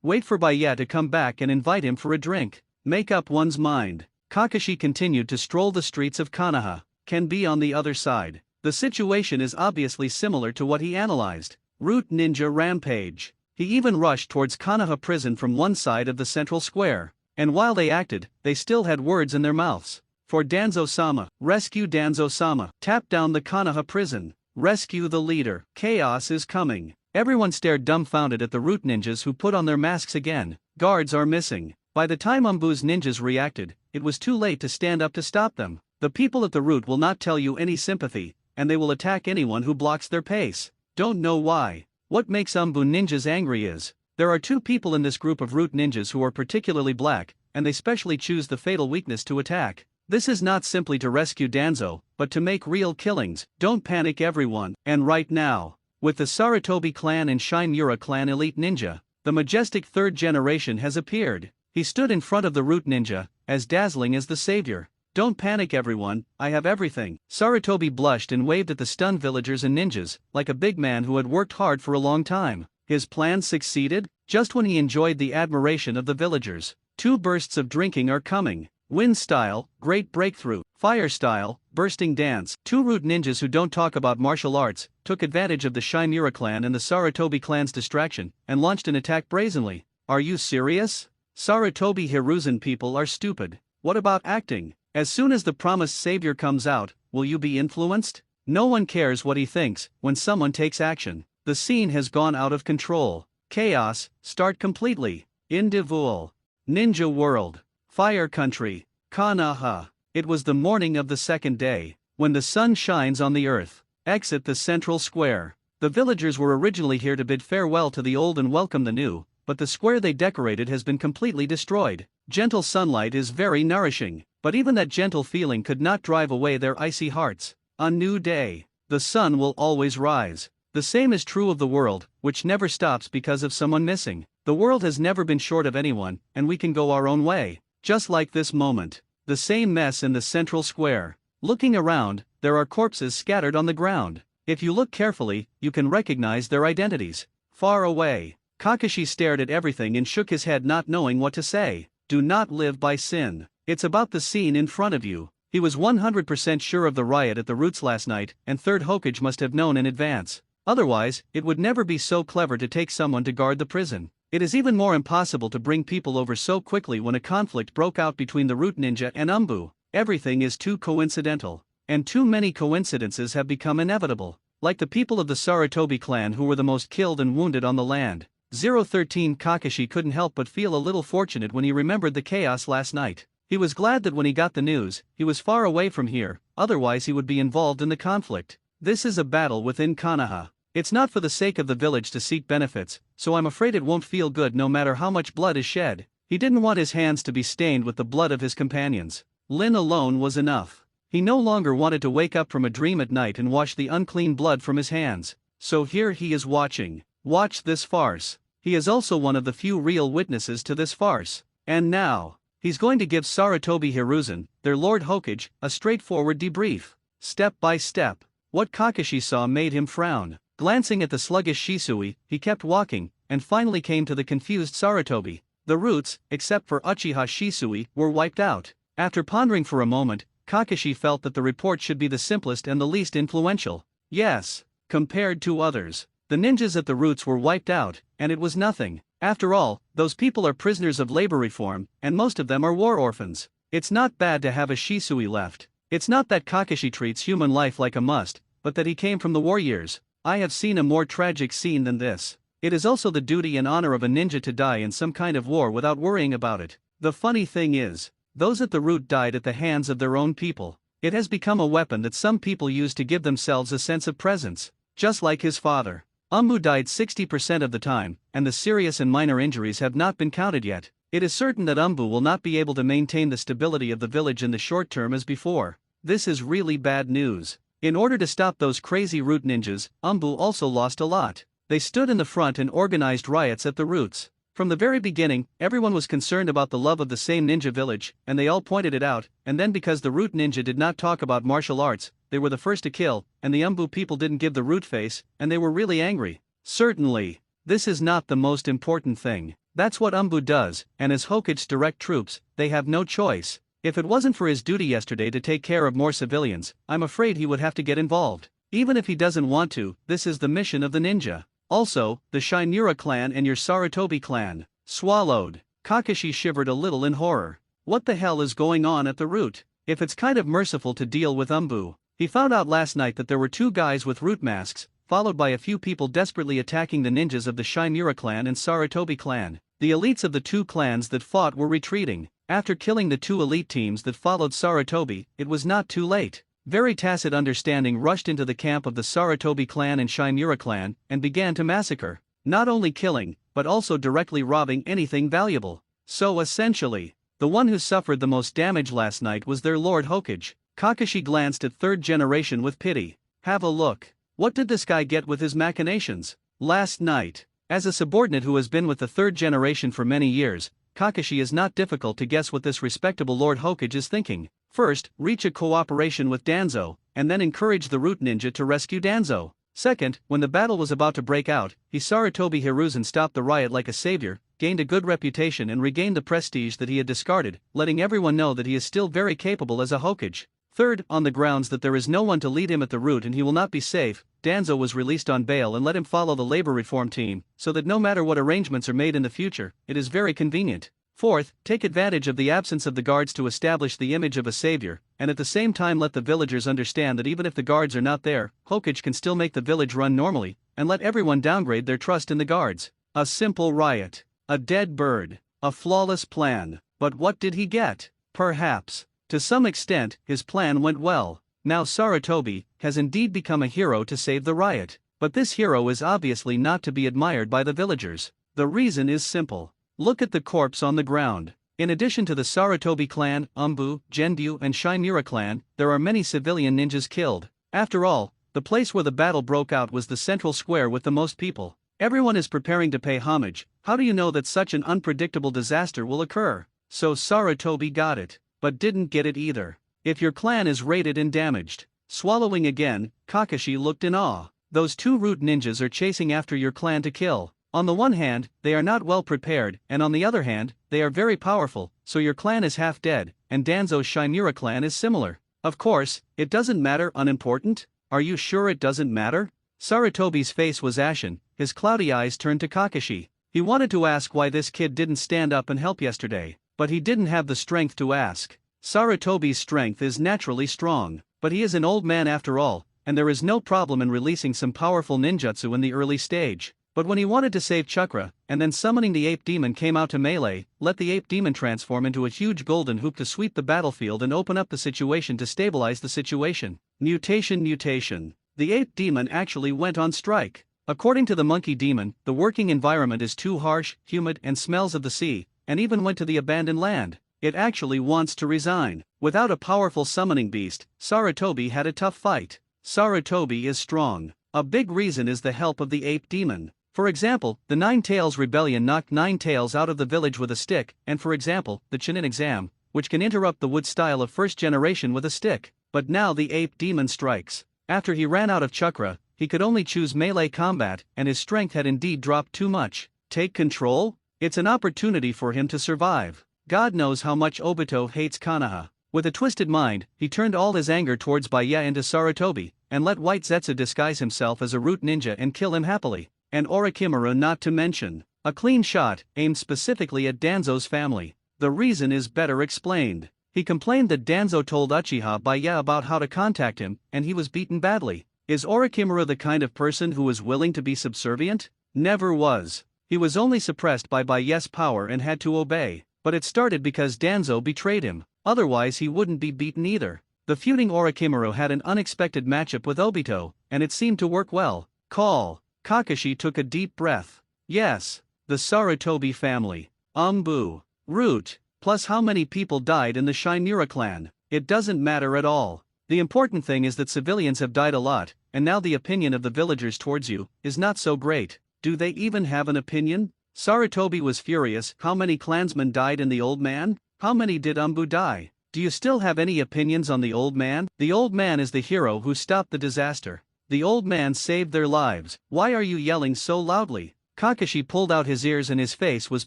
Wait for Baya to come back and invite him for a drink. Make up one's mind. Kakashi continued to stroll the streets of Konoha. Can be on the other side. The situation is obviously similar to what he analyzed. Root ninja rampage. He even rushed towards Konoha prison from one side of the central square. And while they acted, they still had words in their mouths. For Danzo-sama, rescue Danzo-sama. Tap down the Konoha prison. Rescue the leader. Chaos is coming. Everyone stared dumbfounded at the root ninjas who put on their masks again. Guards are missing. By the time Umbu's ninjas reacted, it was too late to stand up to stop them. The people at the root will not tell you any sympathy, and they will attack anyone who blocks their pace. Don't know why. What makes Umbu ninjas angry is, there are two people in this group of root ninjas who are particularly black, and they specially choose the fatal weakness to attack. This is not simply to rescue Danzo, but to make real killings. Don't panic everyone, and right now. With the Sarutobi clan and Shinura clan elite ninja, the majestic third generation has appeared. He stood in front of the root ninja, as dazzling as the savior. Don't panic everyone, I have everything. Sarutobi blushed and waved at the stunned villagers and ninjas, like a big man who had worked hard for a long time. His plan succeeded? Just when he enjoyed the admiration of the villagers. 2 bursts of drinking are coming. Wind style, great breakthrough. Fire style, bursting dance. 2 root ninjas who don't talk about martial arts, took advantage of the Shinura clan and the Sarutobi clan's distraction, and launched an attack brazenly. Are you serious? Sarutobi Hiruzen people are stupid. What about acting? As soon as the promised savior comes out, will you be influenced? No one cares what he thinks when someone takes action. The scene has gone out of control. Chaos, start completely. Indivul. Ninja world. Fire country. Konoha. It was the morning of the second day, when the sun shines on the earth. Exit the central square. The villagers were originally here to bid farewell to the old and welcome the new, but the square they decorated has been completely destroyed. Gentle sunlight is very nourishing, but even that gentle feeling could not drive away their icy hearts. A new day. The sun will always rise. The same is true of the world, which never stops because of someone missing. The world has never been short of anyone, and we can go our own way. Just like this moment. The same mess in the central square. Looking around, there are corpses scattered on the ground. If you look carefully, you can recognize their identities. Far away. Kakashi stared at everything and shook his head, not knowing what to say. Do not live by sin. It's about the scene in front of you. He was 100% sure of the riot at the roots last night, and Third Hokage must have known in advance. Otherwise, it would never be so clever to take someone to guard the prison. It is even more impossible to bring people over so quickly when a conflict broke out between the root ninja and Umbu. Everything is too coincidental. And too many coincidences have become inevitable. Like the people of the Sarutobi clan who were the most killed and wounded on the land. 013 Kakashi couldn't help but feel a little fortunate when he remembered the chaos last night. He was glad that when he got the news, he was far away from here, otherwise he would be involved in the conflict. This is a battle within Konoha. It's not for the sake of the village to seek benefits, so I'm afraid it won't feel good no matter how much blood is shed. He didn't want his hands to be stained with the blood of his companions. Lin alone was enough. He no longer wanted to wake up from a dream at night and wash the unclean blood from his hands. So here he is watching. Watch this farce. He is also one of the few real witnesses to this farce. And now, he's going to give Sarutobi Hiruzen, their Lord Hokage, a straightforward debrief. Step by step. What Kakashi saw made him frown. Glancing at the sluggish Shisui, he kept walking, and finally came to the confused Sarutobi. The roots, except for Uchiha Shisui, were wiped out. After pondering for a moment, Kakashi felt that the report should be the simplest and the least influential. Yes, compared to others. The ninjas at the roots were wiped out, and it was nothing. After all, those people are prisoners of labor reform, and most of them are war orphans. It's not bad to have a Shisui left. It's not that Kakashi treats human life like a must, but that he came from the war years. I have seen a more tragic scene than this. It is also the duty and honor of a ninja to die in some kind of war without worrying about it. The funny thing is, those at the root died at the hands of their own people. It has become a weapon that some people use to give themselves a sense of presence. Just like his father. Umbu died 60% of the time, and the serious and minor injuries have not been counted yet. It is certain that Umbu will not be able to maintain the stability of the village in the short term as before. This is really bad news. In order to stop those crazy root ninjas, Umbu also lost a lot. They stood in the front and organized riots at the roots. From the very beginning, everyone was concerned about the love of the same ninja village, and they all pointed it out, and then because the root ninja did not talk about martial arts, they were the first to kill, and the Umbu people didn't give the root face, and they were really angry. Certainly, this is not the most important thing. That's what Umbu does, and as Hokage's direct troops, they have no choice. If it wasn't for his duty yesterday to take care of more civilians, I'm afraid he would have to get involved. Even if he doesn't want to, this is the mission of the ninja. Also, the Shinura clan and your Sarutobi clan. Swallowed. Kakashi shivered a little in horror. What the hell is going on at the root? If it's kind of merciful to deal with Umbu. He found out last night that there were 2 guys with root masks, followed by a few people desperately attacking the ninjas of the Shinura clan and Sarutobi clan. The elites of the 2 clans that fought were retreating. After killing the 2 elite teams that followed Sarutobi, it was not too late. Very tacit understanding rushed into the camp of the Sarutobi clan and Shinura clan, and began to massacre. Not only killing, but also directly robbing anything valuable. So essentially, the one who suffered the most damage last night was their Lord Hokage. Kakashi glanced at 3rd generation with pity. Have a look. What did this guy get with his machinations? Last night. As a subordinate who has been with the 3rd generation for many years, Kakashi is not difficult to guess what this respectable Lord Hokage is thinking. First, reach a cooperation with Danzo, and then encourage the root ninja to rescue Danzo. Second, when the battle was about to break out, he Sarutobi Hiruzen stopped the riot like a savior, gained a good reputation and regained the prestige that he had discarded, letting everyone know that he is still very capable as a Hokage. Third, on the grounds that there is no one to lead him at the root and he will not be safe, Danzo was released on bail and let him follow the labor reform team, so that no matter what arrangements are made in the future, it is very convenient. Fourth, take advantage of the absence of the guards to establish the image of a savior, and at the same time let the villagers understand that even if the guards are not there, Hokage can still make the village run normally, and let everyone downgrade their trust in the guards. A simple riot. A dead bird. A flawless plan. But what did he get? Perhaps. To some extent, his plan went well. Now Sarutobi has indeed become a hero to save the riot. But this hero is obviously not to be admired by the villagers. The reason is simple. Look at the corpse on the ground. In addition to the Sarutobi clan, Umbu, Genryu and Shinura clan, there are many civilian ninjas killed. After all, the place where the battle broke out was the central square with the most people. Everyone is preparing to pay homage. How do you know that such an unpredictable disaster will occur? So Sarutobi got it, but didn't get it either. If your clan is raided and damaged. Swallowing again, Kakashi looked in awe. Those 2 root ninjas are chasing after your clan to kill. On the one hand, they are not well prepared, and on the other hand, they are very powerful, so your clan is half dead, and Danzo's Shinura clan is similar. Of course, it doesn't matter. Unimportant? Are you sure it doesn't matter? Sarutobi's face was ashen, his cloudy eyes turned to Kakashi. He wanted to ask why this kid didn't stand up and help yesterday, but he didn't have the strength to ask. Sarutobi's strength is naturally strong, but he is an old man after all, and there is no problem in releasing some powerful ninjutsu in the early stage. But when he wanted to save Chakra, and then summoning the ape demon came out to melee, let the ape demon transform into a huge golden hoop to sweep the battlefield and open up the situation to stabilize the situation. Mutation. The ape demon actually went on strike. According to the monkey demon, the working environment is too harsh, humid and smells of the sea, and even went to the abandoned land. It actually wants to resign. Without a powerful summoning beast, Sarutobi had a tough fight. Sarutobi is strong. A big reason is the help of the ape demon. For example, the Nine Tails Rebellion knocked Nine Tails out of the village with a stick, and for example, the Chunin exam, which can interrupt the wood style of 1st generation with a stick. But now the ape demon strikes. After he ran out of chakra, he could only choose melee combat, and his strength had indeed dropped too much. Take control? It's an opportunity for him to survive. God knows how much Obito hates Konoha. With a twisted mind, he turned all his anger towards Baya into Sarutobi, and let White Zetsu disguise himself as a root ninja and kill him happily. And Orochimaru not to mention. A clean shot, aimed specifically at Danzo's family. The reason is better explained. He complained that Danzo told Uchiha Baya about how to contact him, and he was beaten badly. Is Orochimaru the kind of person who is willing to be subservient? Never was. He was only suppressed by Baya's power and had to obey. But it started because Danzo betrayed him. Otherwise he wouldn't be beaten either. The feuding Orochimaru had an unexpected matchup with Obito, and it seemed to work well. Call. Kakashi took a deep breath. Yes, the Sarutobi family. Boo. Root. Plus how many people died in the Shinura clan. It doesn't matter at all. The important thing is that civilians have died a lot, and now the opinion of the villagers towards you is not so great. Do they even have an opinion? Sarutobi was furious. How many clansmen died in the old man? How many did Umbu die? Do you still have any opinions on the old man? The old man is the hero who stopped the disaster. The old man saved their lives. Why are you yelling so loudly? Kakashi pulled out his ears and his face was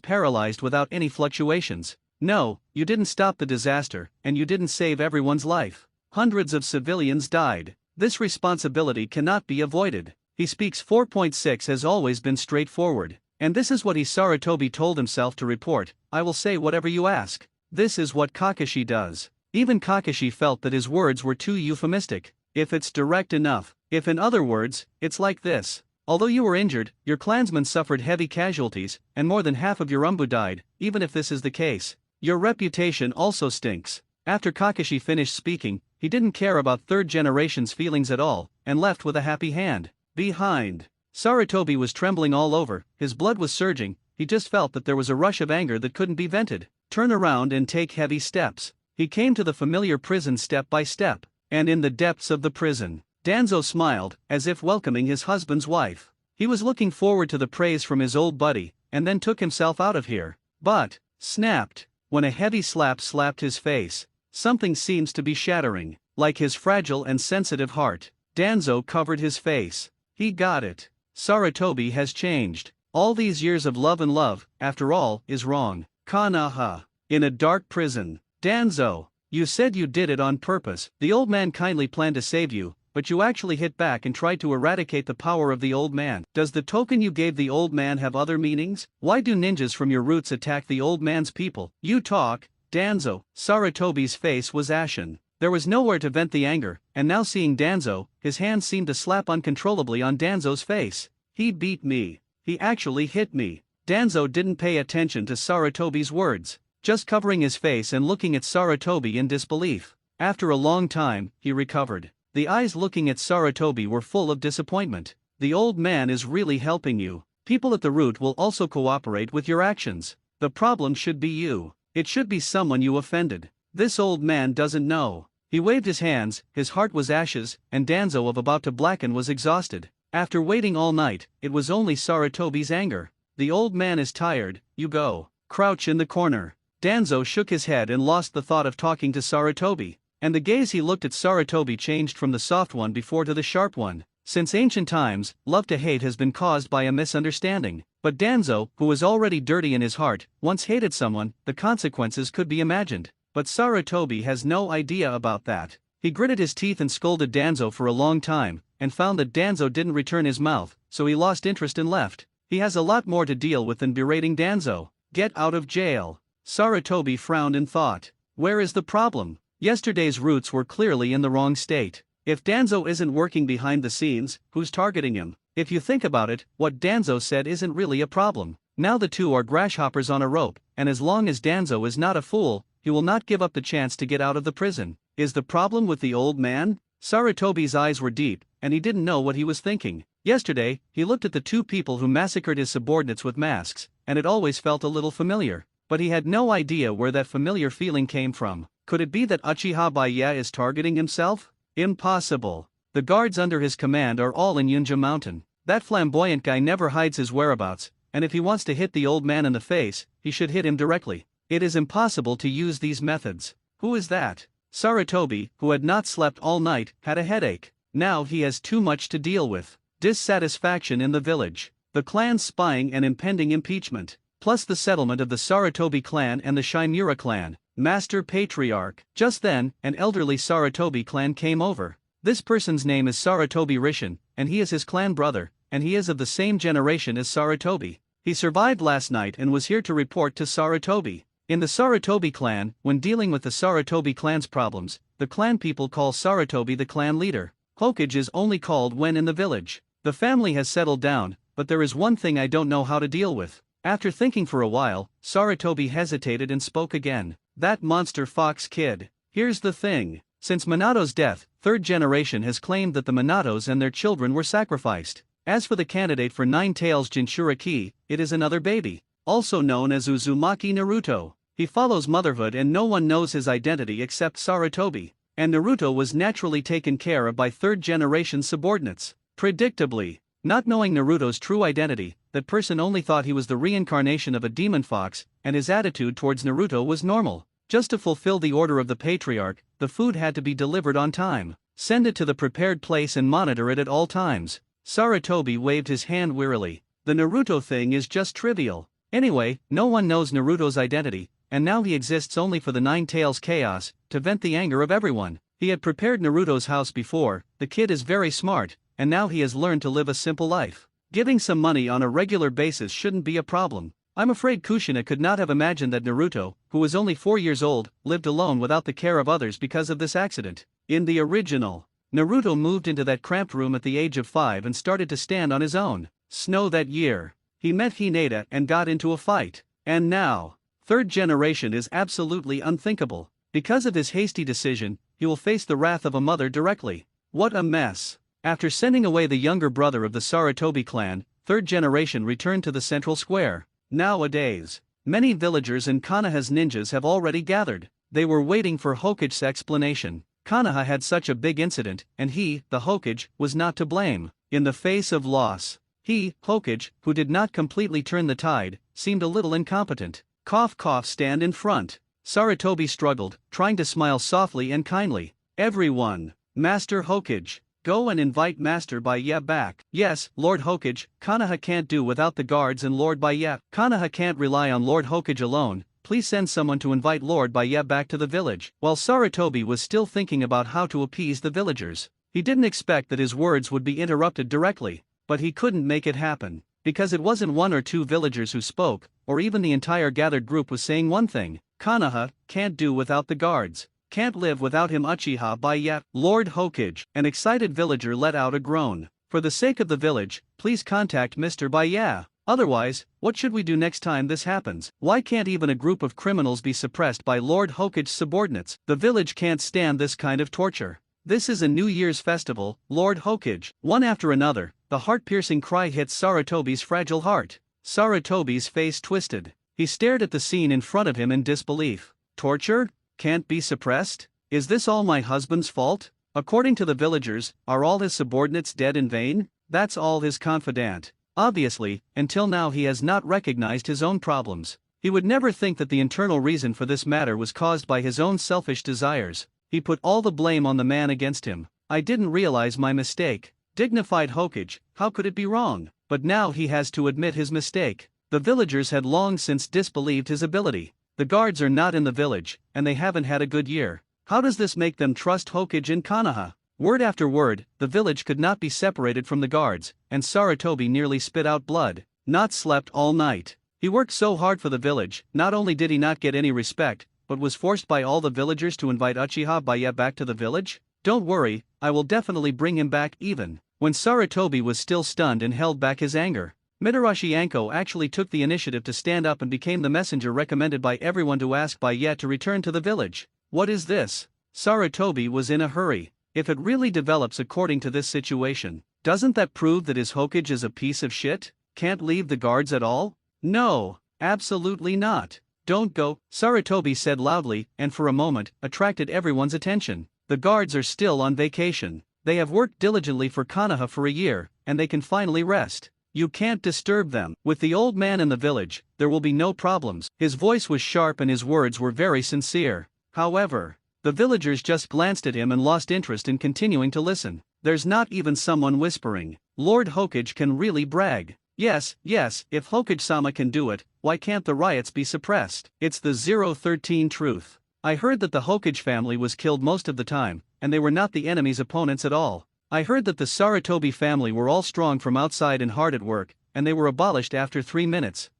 paralyzed without any fluctuations. No, you didn't stop the disaster, and you didn't save everyone's life. Hundreds of civilians died. This responsibility cannot be avoided. He speaks 4.6 has always been straightforward. And this is what Sarutobi told himself to report. I will say whatever you ask. This is what Kakashi does. Even Kakashi felt that his words were too euphemistic. If it's direct enough. If in other words, it's like this. Although you were injured, your clansmen suffered heavy casualties, and more than half of your Umbu died. Even if this is the case, your reputation also stinks. After Kakashi finished speaking, he didn't care about third generation's feelings at all, and left with a happy hand. Behind. Sarutobi was trembling all over, his blood was surging, he just felt that there was a rush of anger that couldn't be vented. Turn around and take heavy steps. He came to the familiar prison step by step, and in the depths of the prison, Danzo smiled, as if welcoming his husband's wife. He was looking forward to the praise from his old buddy, and then took himself out of here. But, snapped, when a heavy slap slapped his face. Something seems to be shattering, like his fragile and sensitive heart. Danzo covered his face. He got it. Sarutobi has changed. All these years of love, after all, is wrong. Kanaha. In a dark prison. Danzo, you said you did it on purpose. The old man kindly planned to save you, but you actually hit back and tried to eradicate the power of the old man. Does the token you gave the old man have other meanings? Why do ninjas from your roots attack the old man's people? You talk, Danzo. Sarutobi's face was ashen. There was nowhere to vent the anger, and now seeing Danzo, his hands seemed to slap uncontrollably on Danzo's face. He beat me. He actually hit me. Danzo didn't pay attention to Sarutobi's words, just covering his face and looking at Sarutobi in disbelief. After a long time, he recovered. The eyes looking at Sarutobi were full of disappointment. The old man is really helping you. People at the root will also cooperate with your actions. The problem should be you. It should be someone you offended. This old man doesn't know. He waved his hands, his heart was ashes, and Danzo of about to blacken was exhausted. After waiting all night, it was only Sarutobi's anger. The old man is tired, you go. Crouch in the corner. Danzo shook his head and lost the thought of talking to Sarutobi. And the gaze he looked at Sarutobi changed from the soft one before to the sharp one. Since ancient times, love to hate has been caused by a misunderstanding. But Danzo, who was already dirty in his heart, once hated someone, the consequences could be imagined. But Sarutobi has no idea about that. He gritted his teeth and scolded Danzo for a long time, and found that Danzo didn't return his mouth, so he lost interest and left. He has a lot more to deal with than berating Danzo. Get out of jail. Sarutobi frowned and thought. Where is the problem? Yesterday's roots were clearly in the wrong state. If Danzo isn't working behind the scenes, who's targeting him? If you think about it, what Danzo said isn't really a problem. Now the two are grasshoppers on a rope, and as long as Danzo is not a fool, he will not give up the chance to get out of the prison. Is the problem with the old man? Sarutobi's eyes were deep, and he didn't know what he was thinking. Yesterday, he looked at the two people who massacred his subordinates with masks, and it always felt a little familiar. But he had no idea where that familiar feeling came from. Could it be that Uchiha Baya is targeting himself? Impossible. The guards under his command are all in Yunja Mountain. That flamboyant guy never hides his whereabouts, and if he wants to hit the old man in the face, he should hit him directly. It is impossible to use these methods. Who is that? Sarutobi, who had not slept all night, had a headache. Now he has too much to deal with. Dissatisfaction in the village, the clan's spying and impending impeachment, plus the settlement of the Sarutobi clan and the Shinura clan. Master Patriarch. Just then, an elderly Sarutobi clan came over. This person's name is Sarutobi Rishin, and he is his clan brother, and he is of the same generation as Sarutobi. He survived last night and was here to report to Sarutobi. In the Sarutobi clan, when dealing with the Sarutobi clan's problems, the clan people call Sarutobi the clan leader. Hokage is only called when in the village. The family has settled down, but there is one thing I don't know how to deal with. After thinking for a while, Sarutobi hesitated and spoke again. That monster fox kid. Here's the thing. Since Minato's death, third generation has claimed that the Minatos and their children were sacrificed. As for the candidate for Nine Tails Jinchuriki, it is another baby, also known as Uzumaki Naruto. He follows motherhood and no one knows his identity except Sarutobi, and Naruto was naturally taken care of by third-generation subordinates. Predictably, not knowing Naruto's true identity, that person only thought he was the reincarnation of a demon fox, and his attitude towards Naruto was normal. Just to fulfill the order of the patriarch, the food had to be delivered on time. Send it to the prepared place and monitor it at all times. Sarutobi waved his hand wearily. The Naruto thing is just trivial. Anyway, no one knows Naruto's identity, and now he exists only for the Nine Tails chaos, to vent the anger of everyone. He had prepared Naruto's house before. The kid is very smart, and now he has learned to live a simple life. Giving some money on a regular basis shouldn't be a problem. I'm afraid Kushina could not have imagined that Naruto, who was only 4 years old, lived alone without the care of others because of this accident. In the original, Naruto moved into that cramped room at the age of 5 and started to stand on his own. Snow that year, he met Hinata and got into a fight. And now, third generation is absolutely unthinkable. Because of his hasty decision, he will face the wrath of a mother directly. What a mess. After sending away the younger brother of the Sarutobi clan, third generation returned to the central square. Nowadays, many villagers and Konoha's ninjas have already gathered. They were waiting for Hokage's explanation. Konoha had such a big incident, and he, the Hokage, was not to blame. In the face of loss, he, Hokage, who did not completely turn the tide, seemed a little incompetent. Cough cough, stand in front. Sarutobi struggled, trying to smile softly and kindly. Everyone, Master Hokage, go and invite Master Baya back. Yes, Lord Hokage, Konoha can't do without the guards and Lord Baya. Konoha can't rely on Lord Hokage alone. Please send someone to invite Lord Baya back to the village. While Sarutobi was still thinking about how to appease the villagers, he didn't expect that his words would be interrupted directly, but he couldn't make it happen. Because it wasn't 1 or 2 villagers who spoke, or even the entire gathered group was saying one thing. Konoha can't do without the guards. Can't live without him. Uchiha Baya. Lord Hokage. An excited villager let out a groan. For the sake of the village, please contact Mr. Baya. Otherwise, what should we do next time this happens? Why can't even a group of criminals be suppressed by Lord Hokage's subordinates? The village can't stand this kind of torture. This is a New Year's festival, Lord Hokage. One after another, the heart-piercing cry hit Sarutobi's fragile heart. Sarutobi's face twisted. He stared at the scene in front of him in disbelief. Torture? Can't be suppressed? Is this all my husband's fault? According to the villagers, are all his subordinates dead in vain? That's all his confidant. Obviously, until now he has not recognized his own problems. He would never think that the internal reason for this matter was caused by his own selfish desires. He put all the blame on the man against him. I didn't realize my mistake. Dignified Hokage, how could it be wrong? But now he has to admit his mistake. The villagers had long since disbelieved his ability. The guards are not in the village, and they haven't had a good year. How does this make them trust Hokage and Konoha? Word after word, the village could not be separated from the guards, and Sarutobi nearly spit out blood. Not slept all night. He worked so hard for the village. Not only did he not get any respect, but was forced by all the villagers to invite Uchiha Baya back to the village? Don't worry, I will definitely bring him back even. When Sarutobi was still stunned and held back his anger, Mitarashi Anko actually took the initiative to stand up and became the messenger recommended by everyone to ask Baya to return to the village. What is this? Sarutobi was in a hurry. If it really develops according to this situation, doesn't that prove that his Hokage is a piece of shit? Can't leave the guards at all? No, absolutely not. Don't go, Sarutobi said loudly, and for a moment, attracted everyone's attention. The guards are still on vacation. They have worked diligently for Konoha for a year, and they can finally rest. You can't disturb them. With the old man in the village, there will be no problems. His voice was sharp and his words were very sincere. However, the villagers just glanced at him and lost interest in continuing to listen. There's not even someone whispering. Lord Hokage can really brag. Yes, if Hokage-sama can do it, why can't the riots be suppressed? It's the 013 truth. I heard that the Hokage family was killed most of the time, and they were not the enemy's opponents at all. I heard that the Sarutobi family were all strong from outside and hard at work, and they were abolished after 3 minutes.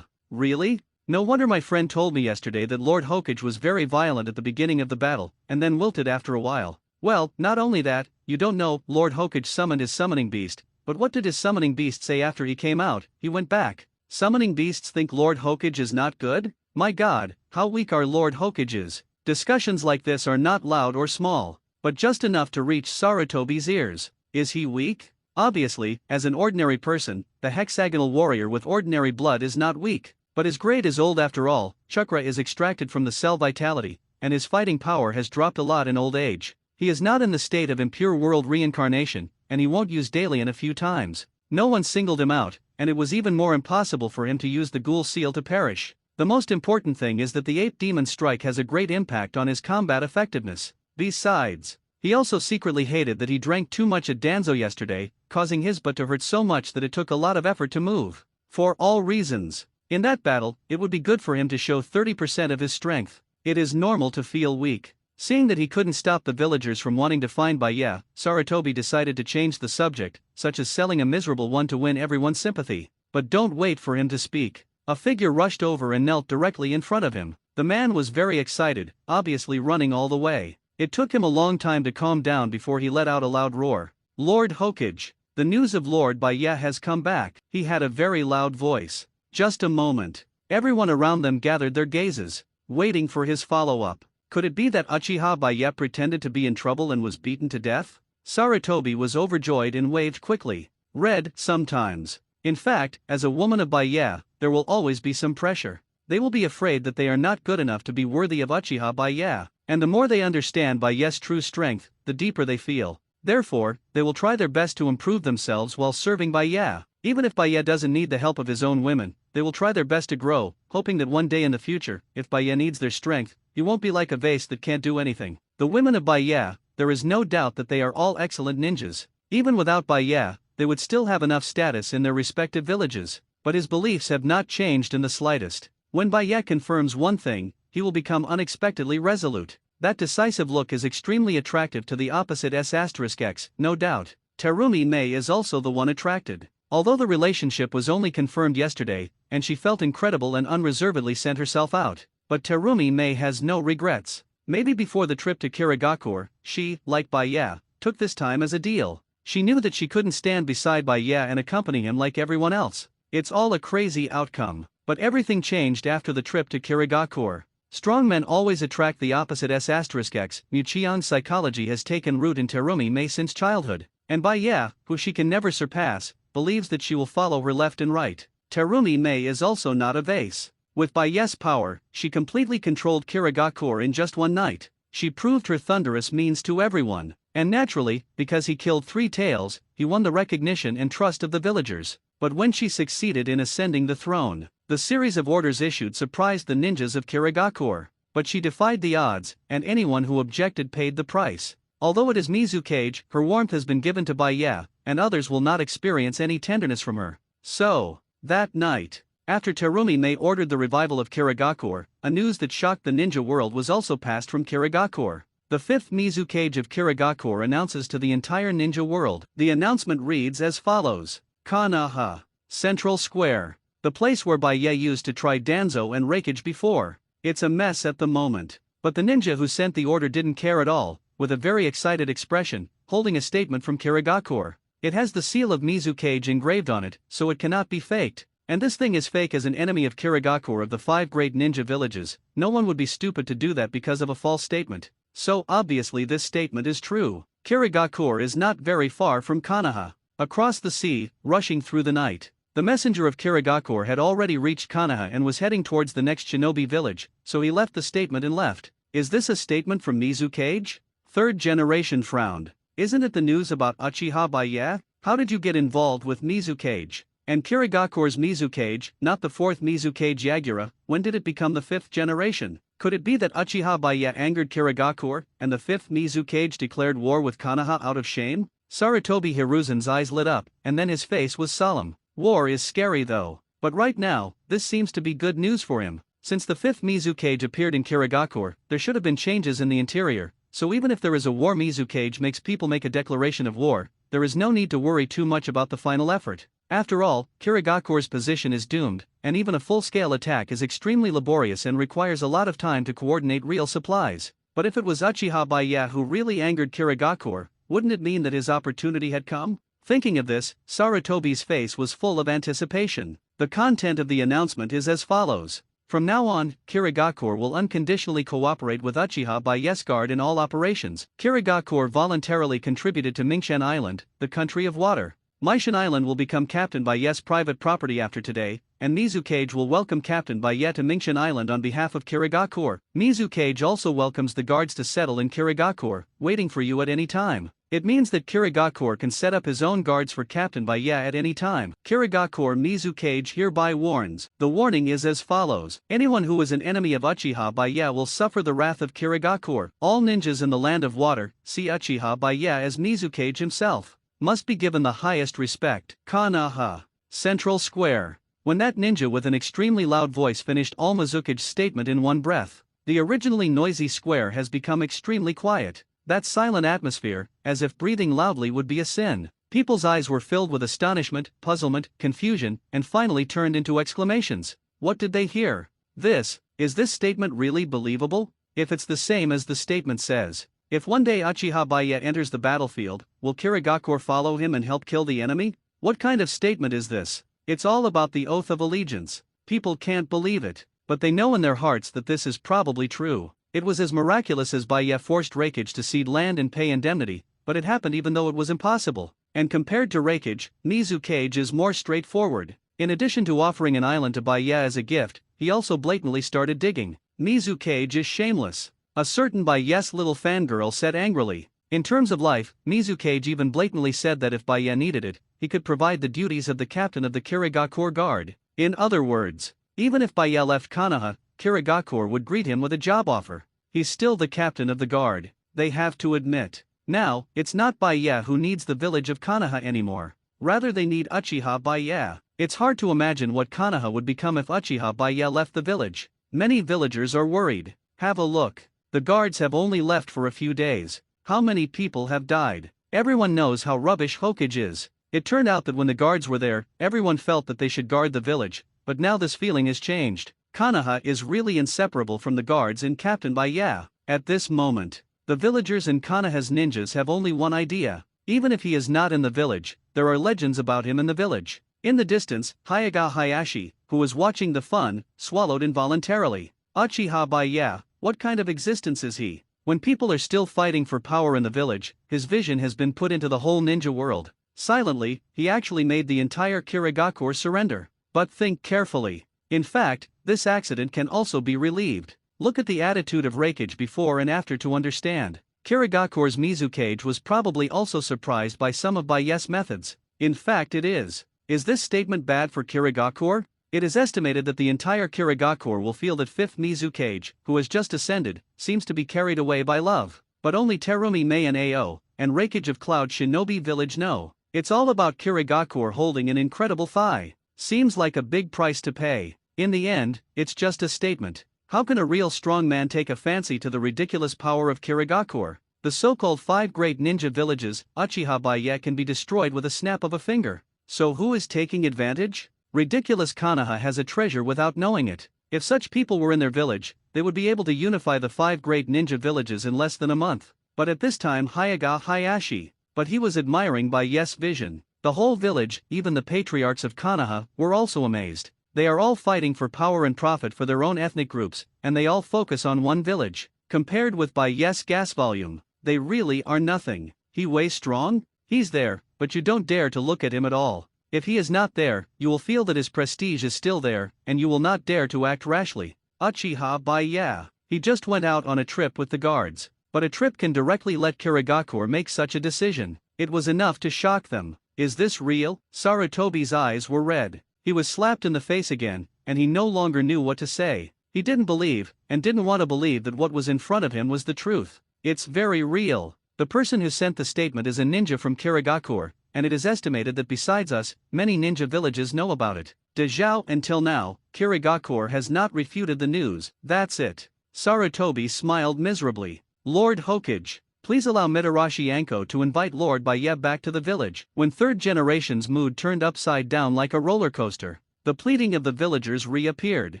Really? No wonder my friend told me yesterday that Lord Hokage was very violent at the beginning of the battle, and then wilted after a while. Well, not only that, you don't know, Lord Hokage summoned his summoning beast, but what did his summoning beast say after he came out? He went back. Summoning beasts think Lord Hokage is not good? My god, how weak our Lord Hokage is. Discussions like this are not loud or small, but just enough to reach Sarutobi's ears. Is he weak? Obviously, as an ordinary person, the hexagonal warrior with ordinary blood is not weak, but his grade is old after all. Chakra is extracted from the cell vitality, and his fighting power has dropped a lot in old age. He is not in the state of impure world reincarnation, and he won't use Dalian a few times. No one singled him out, and it was even more impossible for him to use the ghoul seal to perish. The most important thing is that the ape demon strike has a great impact on his combat effectiveness. Besides, he also secretly hated that he drank too much at Danzo yesterday, causing his butt to hurt so much that it took a lot of effort to move. For all reasons, in that battle, it would be good for him to show 30% of his strength. It is normal to feel weak. Seeing that he couldn't stop the villagers from wanting to find Baya, Sarutobi decided to change the subject, such as selling a miserable one to win everyone's sympathy. But don't wait for him to speak. A figure rushed over and knelt directly in front of him. The man was very excited, obviously running all the way. It took him a long time to calm down before he let out a loud roar. Lord Hokage, the news of Lord Baya has come back. He had a very loud voice. Just a moment. Everyone around them gathered their gazes, waiting for his follow-up. Could it be that Uchiha Baya pretended to be in trouble and was beaten to death? Sarutobi was overjoyed and waved quickly. Read, sometimes. In fact, as a woman of Baya, there will always be some pressure. They will be afraid that they are not good enough to be worthy of Uchiha Baya, and the more they understand Baya's true strength, the deeper they feel. Therefore, they will try their best to improve themselves while serving Baya. Even if Baya doesn't need the help of his own women, they will try their best to grow, hoping that one day in the future, if Baya needs their strength, he won't be like a vase that can't do anything. The women of Baya, there is no doubt that they are all excellent ninjas. Even without Baya, they would still have enough status in their respective villages. But his beliefs have not changed in the slightest. When Baya confirms one thing, he will become unexpectedly resolute. That decisive look is extremely attractive to the opposite S*X, no doubt. Terumi Mei is also the one attracted. Although the relationship was only confirmed yesterday, and she felt incredible and unreservedly sent herself out, but Terumi Mei has no regrets. Maybe before the trip to Kirigakure, she, like Baya, took this time as a deal. She knew that she couldn't stand beside Baya and accompany him like everyone else. It's all a crazy outcome. But everything changed after the trip to Kirigakure. Strong men always attract the opposite S*X. Muchian's psychology has taken root in Terumi Mei since childhood, and Baya, who she can never surpass, believes that she will follow her left and right. Terumi Mei is also not a vase. With Baya's power, she completely controlled Kirigakure in just one night. She proved her thunderous means to everyone, and naturally, because he killed 3 tails, he won the recognition and trust of the villagers. But when she succeeded in ascending the throne, the series of orders issued surprised the ninjas of Kirigakure. But she defied the odds, and anyone who objected paid the price. Although it is Mizukage, her warmth has been given to Baya, and others will not experience any tenderness from her. So, that night, after Terumi Mei ordered the revival of Kirigakure, a news that shocked the ninja world was also passed from Kirigakure. The 5th Mizukage of Kirigakure announces to the entire ninja world. The announcement reads as follows. Kanaha, Central Square. The place where Baya used to try Danzo and Raikage before. It's a mess at the moment. But the ninja who sent the order didn't care at all, with a very excited expression, holding a statement from Kirigakure. It has the seal of Mizukage engraved on it, so it cannot be faked. And this thing is fake. As an enemy of Kirigakure of the 5 great ninja villages, no one would be stupid to do that because of a false statement. So obviously this statement is true. Kirigakure is not very far from Kanaha. Across the sea, rushing through the night. The messenger of Kirigakure had already reached Kanaha and was heading towards the next shinobi village, so he left the statement and left. Is this a statement from Mizukage? 3rd generation frowned. Isn't it the news about Uchiha Baya? How did you get involved with Mizukage? And Kirigakure's Mizukage, not the 4th Mizukage Yagura, when did it become the 5th generation? Could it be that Uchiha Baya angered Kirigakure, and the 5th Mizukage declared war with Kanaha out of shame? Sarutobi Hiruzen's eyes lit up, and then his face was solemn. War is scary though. But right now, this seems to be good news for him. Since the 5th Mizukage appeared in Kirigakure, there should have been changes in the interior, so even if there is a war Mizukage makes people make a declaration of war, there is no need to worry too much about the final effort. After all, Kirigakure's position is doomed, and even a full-scale attack is extremely laborious and requires a lot of time to coordinate real supplies. But if it was Uchiha Baya who really angered Kirigakure, wouldn't it mean that his opportunity had come? Thinking of this, Sarutobi's face was full of anticipation. The content of the announcement is as follows. From now on, Kirigakure will unconditionally cooperate with Uchiha Baya's guard in all operations. Kirigakure voluntarily contributed to Mingshan Island, the country of water. Maishan Island will become captained by Ye's private property after today, and Mizukage will welcome captain by Ye to Mingshan Island on behalf of Kirigakure. Mizukage also welcomes the guards to settle in Kirigakure, waiting for you at any time. It means that Kirigakure can set up his own guards for captain by Ye at any time. Kirigakure Mizukage hereby warns. The warning is as follows. Anyone who is an enemy of Uchiha by Ye will suffer the wrath of Kirigakure. All ninjas in the land of water, see Uchiha by Ye as Mizukage himself, must be given the highest respect. Kanaha. Central Square. When that ninja with an extremely loud voice finished all Mizukage's statement in one breath, the originally noisy square has become extremely quiet. That silent atmosphere, as if breathing loudly would be a sin. People's eyes were filled with astonishment, puzzlement, confusion, and finally turned into exclamations. What did they hear? Is this statement really believable? If it's the same as the statement says, if one day Uchiha Baye enters the battlefield, will Kirigakure follow him and help kill the enemy? What kind of statement is this? It's all about the oath of allegiance. People can't believe it, but they know in their hearts that this is probably true. It was as miraculous as Baye forced Reikage to cede land and pay indemnity, but it happened even though it was impossible. And compared to Reikage, Mizukage is more straightforward. In addition to offering an island to Baye as a gift, he also blatantly started digging. Mizukage is shameless. A certain Baye's little fangirl said angrily. In terms of life, Mizukage even blatantly said that if Baye needed it, he could provide the duties of the captain of the Kirigakure Guard. In other words, even if Baye left Kanaha, Kirigakure would greet him with a job offer. He's still the captain of the guard, they have to admit. Now, it's not Baye who needs the village of Kanaha anymore. Rather they need Uchiha Baye. It's hard to imagine what Kanaha would become if Uchiha Baye left the village. Many villagers are worried. Have a look. The guards have only left for a few days. How many people have died? Everyone knows how rubbish Hokage is. It turned out that when the guards were there, everyone felt that they should guard the village, but now this feeling has changed. Kanaha is really inseparable from the guards and captained by Ye. At this moment, the villagers and Kanaha's ninjas have only one idea. Even if he is not in the village, there are legends about him in the village. In the distance, Hyaga Hayashi, who was watching the fun, swallowed involuntarily. Uchiha Baye, what kind of existence is he? When people are still fighting for power in the village, his vision has been put into the whole ninja world. Silently, he actually made the entire Kirigakure surrender. But think carefully. In fact, this accident can also be relieved. Look at the attitude of Reikage before and after to understand. Kirigakure's Mizukage was probably also surprised by some of Baye's methods. In fact it is. Is this statement bad for Kirigakure? It is estimated that the entire Kirigakure will feel that 5th Mizukage, who has just ascended, seems to be carried away by love. But only Terumi Mei and Ao, and Reikage of Cloud Shinobi Village know. It's all about Kirigakure holding an incredible thigh. Seems like a big price to pay. In the end, it's just a statement. How can a real strong man take a fancy to the ridiculous power of Kirigakure? The so-called 5 great ninja villages, Uchiha Baye, can be destroyed with a snap of a finger. So who is taking advantage? Ridiculous Kanaha has a treasure without knowing it. If such people were in their village, they would be able to unify the 5 great ninja villages in less than a month. But at this time Hyaga Hayashi. But he was admiring Baye's vision. The whole village, even the patriarchs of Kanaha, were also amazed. They are all fighting for power and profit for their own ethnic groups, and they all focus on one village. Compared with Baye's gas volume, they really are nothing. He weighs strong? He's there, but you don't dare to look at him at all. If he is not there, you will feel that his prestige is still there, and you will not dare to act rashly. Uchiha Baye. He just went out on a trip with the guards. But a trip can directly let Kirigakure make such a decision. It was enough to shock them. Is this real? Sarutobi's eyes were red. He was slapped in the face again, and he no longer knew what to say. He didn't believe, and didn't want to believe that what was in front of him was the truth. It's very real. The person who sent the statement is a ninja from Kirigakure, and it is estimated that besides us, many ninja villages know about it. Dezhou, until now, Kirigakure has not refuted the news. That's it. Sarutobi smiled miserably. Lord Hokage, please allow Mitarashi Anko to invite Lord Baye back to the village. When third generation's mood turned upside down like a roller coaster, the pleading of the villagers reappeared.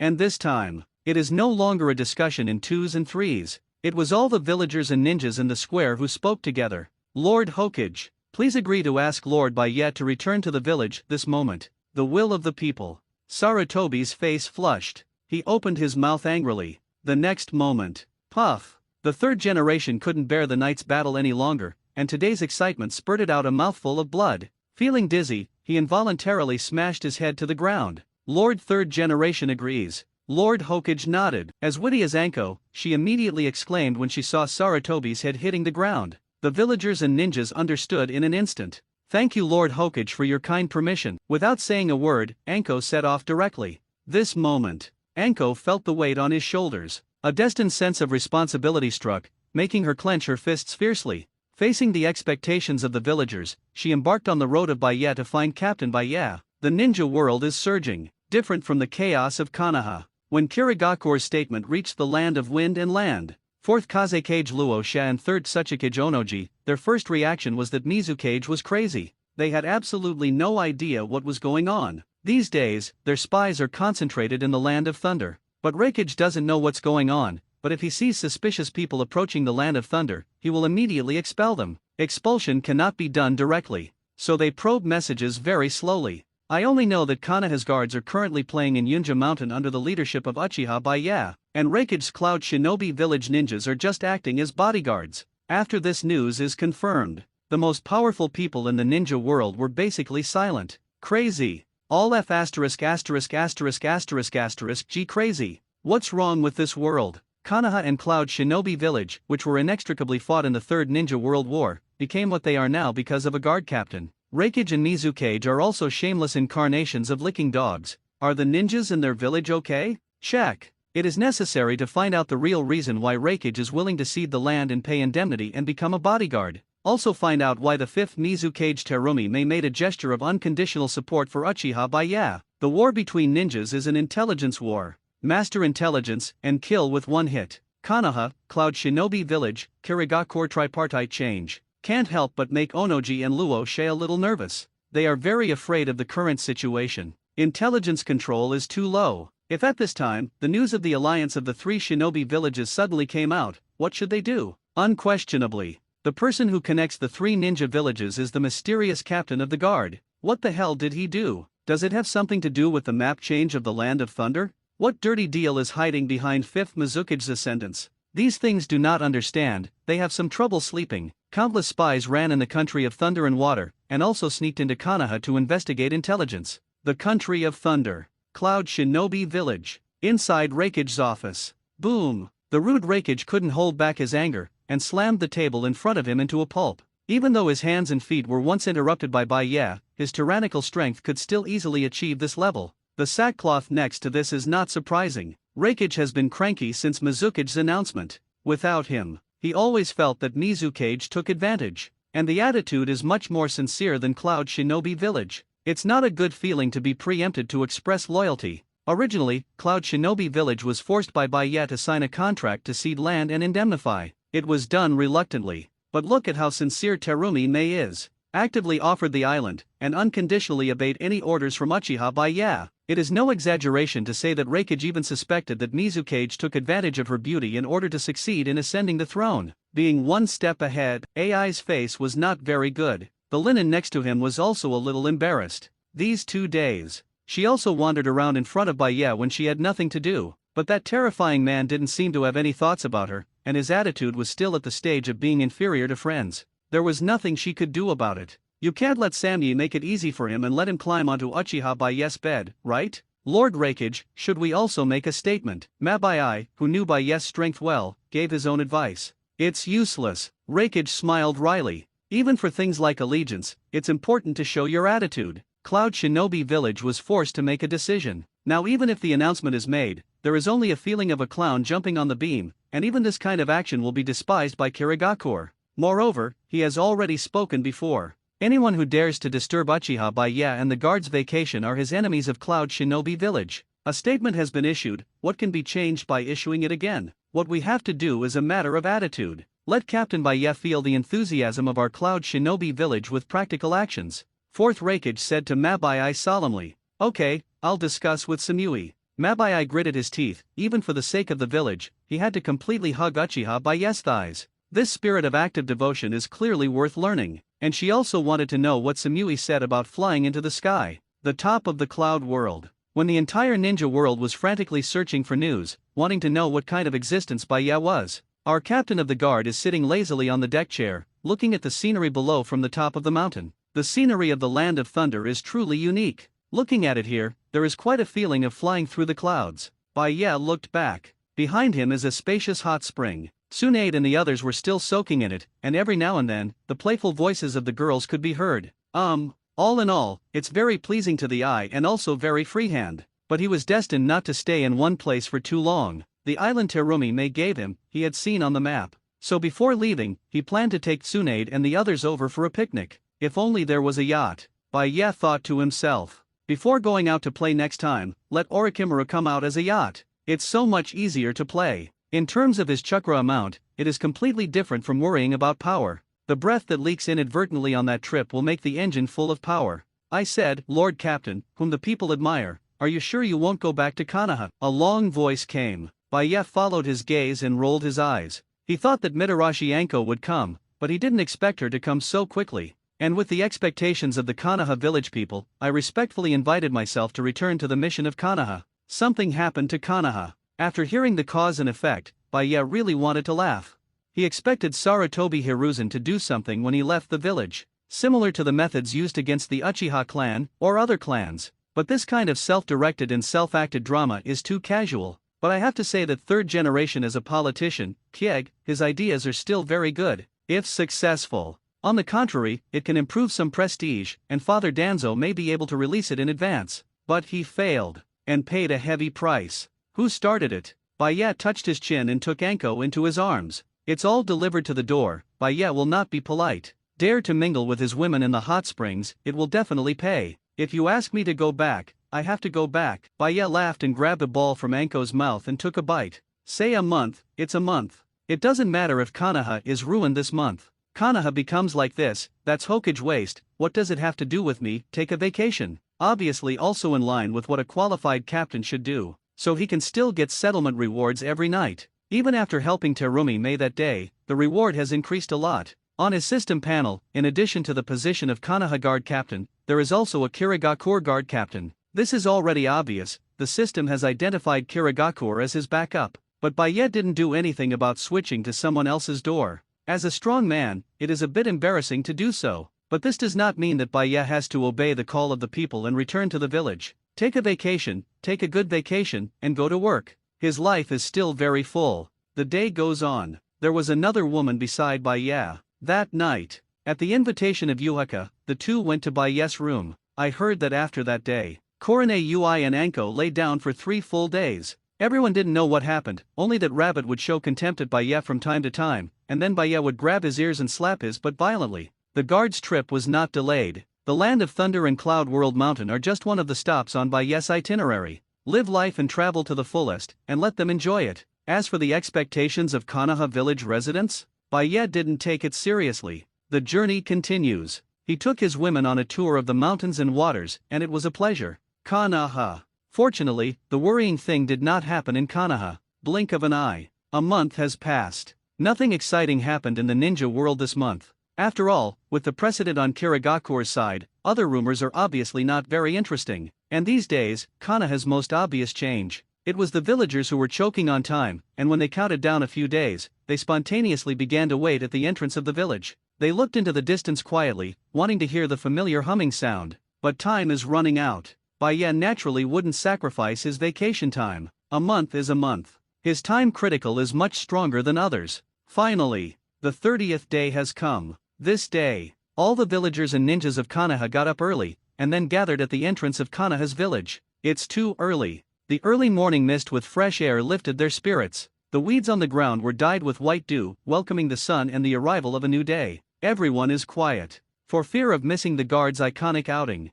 And this time, it is no longer a discussion in 2s and 3s. It was all the villagers and ninjas in the square who spoke together. Lord Hokage, please agree to ask Lord Baye to return to the village this moment. The will of the people. Sarutobi's face flushed. He opened his mouth angrily. The next moment, puff. The third generation couldn't bear the night's battle any longer, and today's excitement spurted out a mouthful of blood. Feeling dizzy, he involuntarily smashed his head to the ground. Lord Third Generation agrees. Lord Hokage nodded. As witty as Anko, she immediately exclaimed when she saw Saratobi's head hitting the ground. The villagers and ninjas understood in an instant. Thank you Lord Hokage for your kind permission. Without saying a word, Anko set off directly. This moment, Anko felt the weight on his shoulders. A destined sense of responsibility struck, making her clench her fists fiercely. Facing the expectations of the villagers, she embarked on the road of Baya to find Captain Baya. The ninja world is surging, different from the chaos of Konoha. When Kirigakure's statement reached the land of wind and land, 4th Kazekage Luosha and 3rd Tsuchikage Onoji, their first reaction was that Mizukage was crazy. They had absolutely no idea what was going on. These days, their spies are concentrated in the land of thunder. But Reikage doesn't know what's going on, but if he sees suspicious people approaching the land of thunder, he will immediately expel them. Expulsion cannot be done directly, so they probe messages very slowly. I only know that Konoha's guards are currently playing in Yunja Mountain under the leadership of Uchiha Baya, and Reikage's Cloud Shinobi Village ninjas are just acting as bodyguards. After this news is confirmed, the most powerful people in the ninja world were basically silent. Crazy. All F asterisk asterisk asterisk asterisk asterisk G crazy. What's wrong with this world? Konoha and Cloud Shinobi Village, which were inextricably fought in the Third Ninja World War, became what they are now because of a guard captain. Reikage and Mizukage are also shameless incarnations of licking dogs. Are the ninjas in their village okay? Check. It is necessary to find out the real reason why Reikage is willing to cede the land and pay indemnity and become a bodyguard. Also find out why the 5th Mizukage Terumi may made a gesture of unconditional support for Uchiha Baya. The war between ninjas is an intelligence war. Master intelligence and kill with one hit. Konoha, Cloud Shinobi Village, Kirigakure tripartite change. Can't help but make Onoji and Luosha a little nervous. They are very afraid of the current situation. Intelligence control is too low. If at this time, the news of the alliance of the 3 shinobi villages suddenly came out, what should they do? Unquestionably, the person who connects the 3 ninja villages is the mysterious captain of the guard. What the hell did he do? Does it have something to do with the map change of the Land of Thunder? What dirty deal is hiding behind 5th Mizukage's ascendants? These things do not understand, they have some trouble sleeping. Countless spies ran in the country of thunder and water, and also sneaked into Konoha to investigate intelligence. The country of thunder. Cloud Shinobi Village. Inside Reikage's office. Boom! The rude Reikage couldn't hold back his anger, and slammed the table in front of him into a pulp. Even though his hands and feet were once interrupted by Baya, his tyrannical strength could still easily achieve this level. The sackcloth next to this is not surprising. Reikage has been cranky since Mizukage's announcement. Without him, he always felt that Mizukage took advantage, and the attitude is much more sincere than Cloud Shinobi Village. It's not a good feeling to be preempted to express loyalty. Originally, Cloud Shinobi Village was forced by Baya to sign a contract to cede land and indemnify. It was done reluctantly, but look at how sincere Terumi Mei is. Actively offered the island, and unconditionally obeyed any orders from Uchiha Baya. It is no exaggeration to say that Reikage even suspected that Mizukage took advantage of her beauty in order to succeed in ascending the throne. Being one step ahead, AI's face was not very good. The linen next to him was also a little embarrassed. These 2 days, she also wandered around in front of Baya when she had nothing to do, but that terrifying man didn't seem to have any thoughts about her, and his attitude was still at the stage of being inferior to friends. There was nothing she could do about it. You can't let Samyi make it easy for him and let him climb onto Uchiha Baya's bed, right? Lord Reikage, should we also make a statement? Mabai, who knew Baya's strength well, gave his own advice. It's useless. Reikage smiled wryly. Even for things like allegiance, it's important to show your attitude. Cloud Shinobi Village was forced to make a decision. Now even if the announcement is made, there is only a feeling of a clown jumping on the beam, and even this kind of action will be despised by Kirigakure. Moreover, he has already spoken before. Anyone who dares to disturb Uchiha Baya and the guard's vacation are his enemies of Cloud Shinobi Village. A statement has been issued, what can be changed by issuing it again? What we have to do is a matter of attitude. Let Captain Baya feel the enthusiasm of our Cloud Shinobi Village with practical actions. 4th Reikage said to Mabai solemnly. Okay, I'll discuss with Samui. Mabai gritted his teeth. Even for the sake of the village, he had to completely hug Uchiha Baya's thighs. This spirit of active devotion is clearly worth learning, and she also wanted to know what Samui said about flying into the sky, the top of the cloud world. When the entire ninja world was frantically searching for news, wanting to know what kind of existence Baya was, our captain of the guard is sitting lazily on the deck chair, looking at the scenery below from the top of the mountain. The scenery of the Land of Thunder is truly unique. Looking at it here, there is quite a feeling of flying through the clouds. Bai Ye looked back. Behind him is a spacious hot spring. Tsunade and the others were still soaking in it, and every now and then, the playful voices of the girls could be heard. All in all, it's very pleasing to the eye and also very freehand. But he was destined not to stay in one place for too long. The island Terumi May gave him, he had seen on the map. So before leaving, he planned to take Tsunade and the others over for a picnic. If only there was a yacht. Bai Ye thought to himself. Before going out to play next time, let Orochimaru come out as a yacht. It's so much easier to play. In terms of his chakra amount, it is completely different from worrying about power. The breath that leaks inadvertently on that trip will make the engine full of power. I said, Lord Captain, whom the people admire, are you sure you won't go back to Konoha? A long voice came. Bai Ye followed his gaze and rolled his eyes. He thought that Mitarashi Anko would come, but he didn't expect her to come so quickly. And with the expectations of the Konoha village people, I respectfully invited myself to return to the mission of Konoha. Something happened to Konoha. After hearing the cause and effect, Bai Ye really wanted to laugh. He expected Sarutobi Hiruzen to do something when he left the village, similar to the methods used against the Uchiha clan or other clans. But this kind of self-directed and self-acted drama is too casual. But I have to say that third generation as a politician, Kieg, his ideas are still very good, if successful. On the contrary, it can improve some prestige, and Father Danzo may be able to release it in advance. But he failed, and paid a heavy price. Who started it? Bai Ye touched his chin and took Anko into his arms. It's all delivered to the door. Bai Ye will not be polite. Dare to mingle with his women in the hot springs, it will definitely pay. If you ask me to go back, I have to go back. Bai Ye laughed and grabbed a ball from Anko's mouth and took a bite. Say a month, it's a month. It doesn't matter if Konoha is ruined this month. Konoha becomes like this, that's Hokage waste. What does it have to do with me? Take a vacation. Obviously also in line with what a qualified captain should do, so he can still get settlement rewards every night. Even after helping Terumi May that day, the reward has increased a lot. On his system panel, in addition to the position of Konoha Guard Captain, there is also a Kirigakure Guard Captain. This is already obvious, the system has identified Kirigakure as his backup, but Bai Ye didn't do anything about switching to someone else's door. As a strong man, it is a bit embarrassing to do so, but this does not mean that Bai Ye has to obey the call of the people and return to the village. Take a vacation, take a good vacation, and go to work. His life is still very full. The day goes on. There was another woman beside Bai Ye. That night, at the invitation of Yuhaka, the two went to Bai Ye's room. I heard that after that day, Korone Ui and Anko lay down for 3 full days. Everyone didn't know what happened, only that Rabbit would show contempt at Bai Ye from time to time, and then Bai Ye would grab his ears and slap his butt violently. The guard's trip was not delayed. The Land of Thunder and Cloud World Mountain are just one of the stops on Bai Ye's itinerary. Live life and travel to the fullest, and let them enjoy it. As for the expectations of Konoha village residents, Bai Ye didn't take it seriously. The journey continues. He took his women on a tour of the mountains and waters, and it was a pleasure. Konoha. Fortunately, the worrying thing did not happen in Konoha. Blink of an eye. A month has passed. Nothing exciting happened in the ninja world this month. After all, with the precedent on Kirigakure's side, other rumors are obviously not very interesting. And these days, Konoha's most obvious change. It was the villagers who were choking on time, and when they counted down a few days, they spontaneously began to wait at the entrance of the village. They looked into the distance quietly, wanting to hear the familiar humming sound. But time is running out. Bai Ye naturally wouldn't sacrifice his vacation time. A month is a month. His time critical is much stronger than others. Finally, the 30th day has come. This day, all the villagers and ninjas of Konoha got up early, and then gathered at the entrance of Konoha's village. It's too early. The early morning mist with fresh air lifted their spirits. The weeds on the ground were dyed with white dew, welcoming the sun and the arrival of a new day. Everyone is quiet, for fear of missing the guard's iconic outing.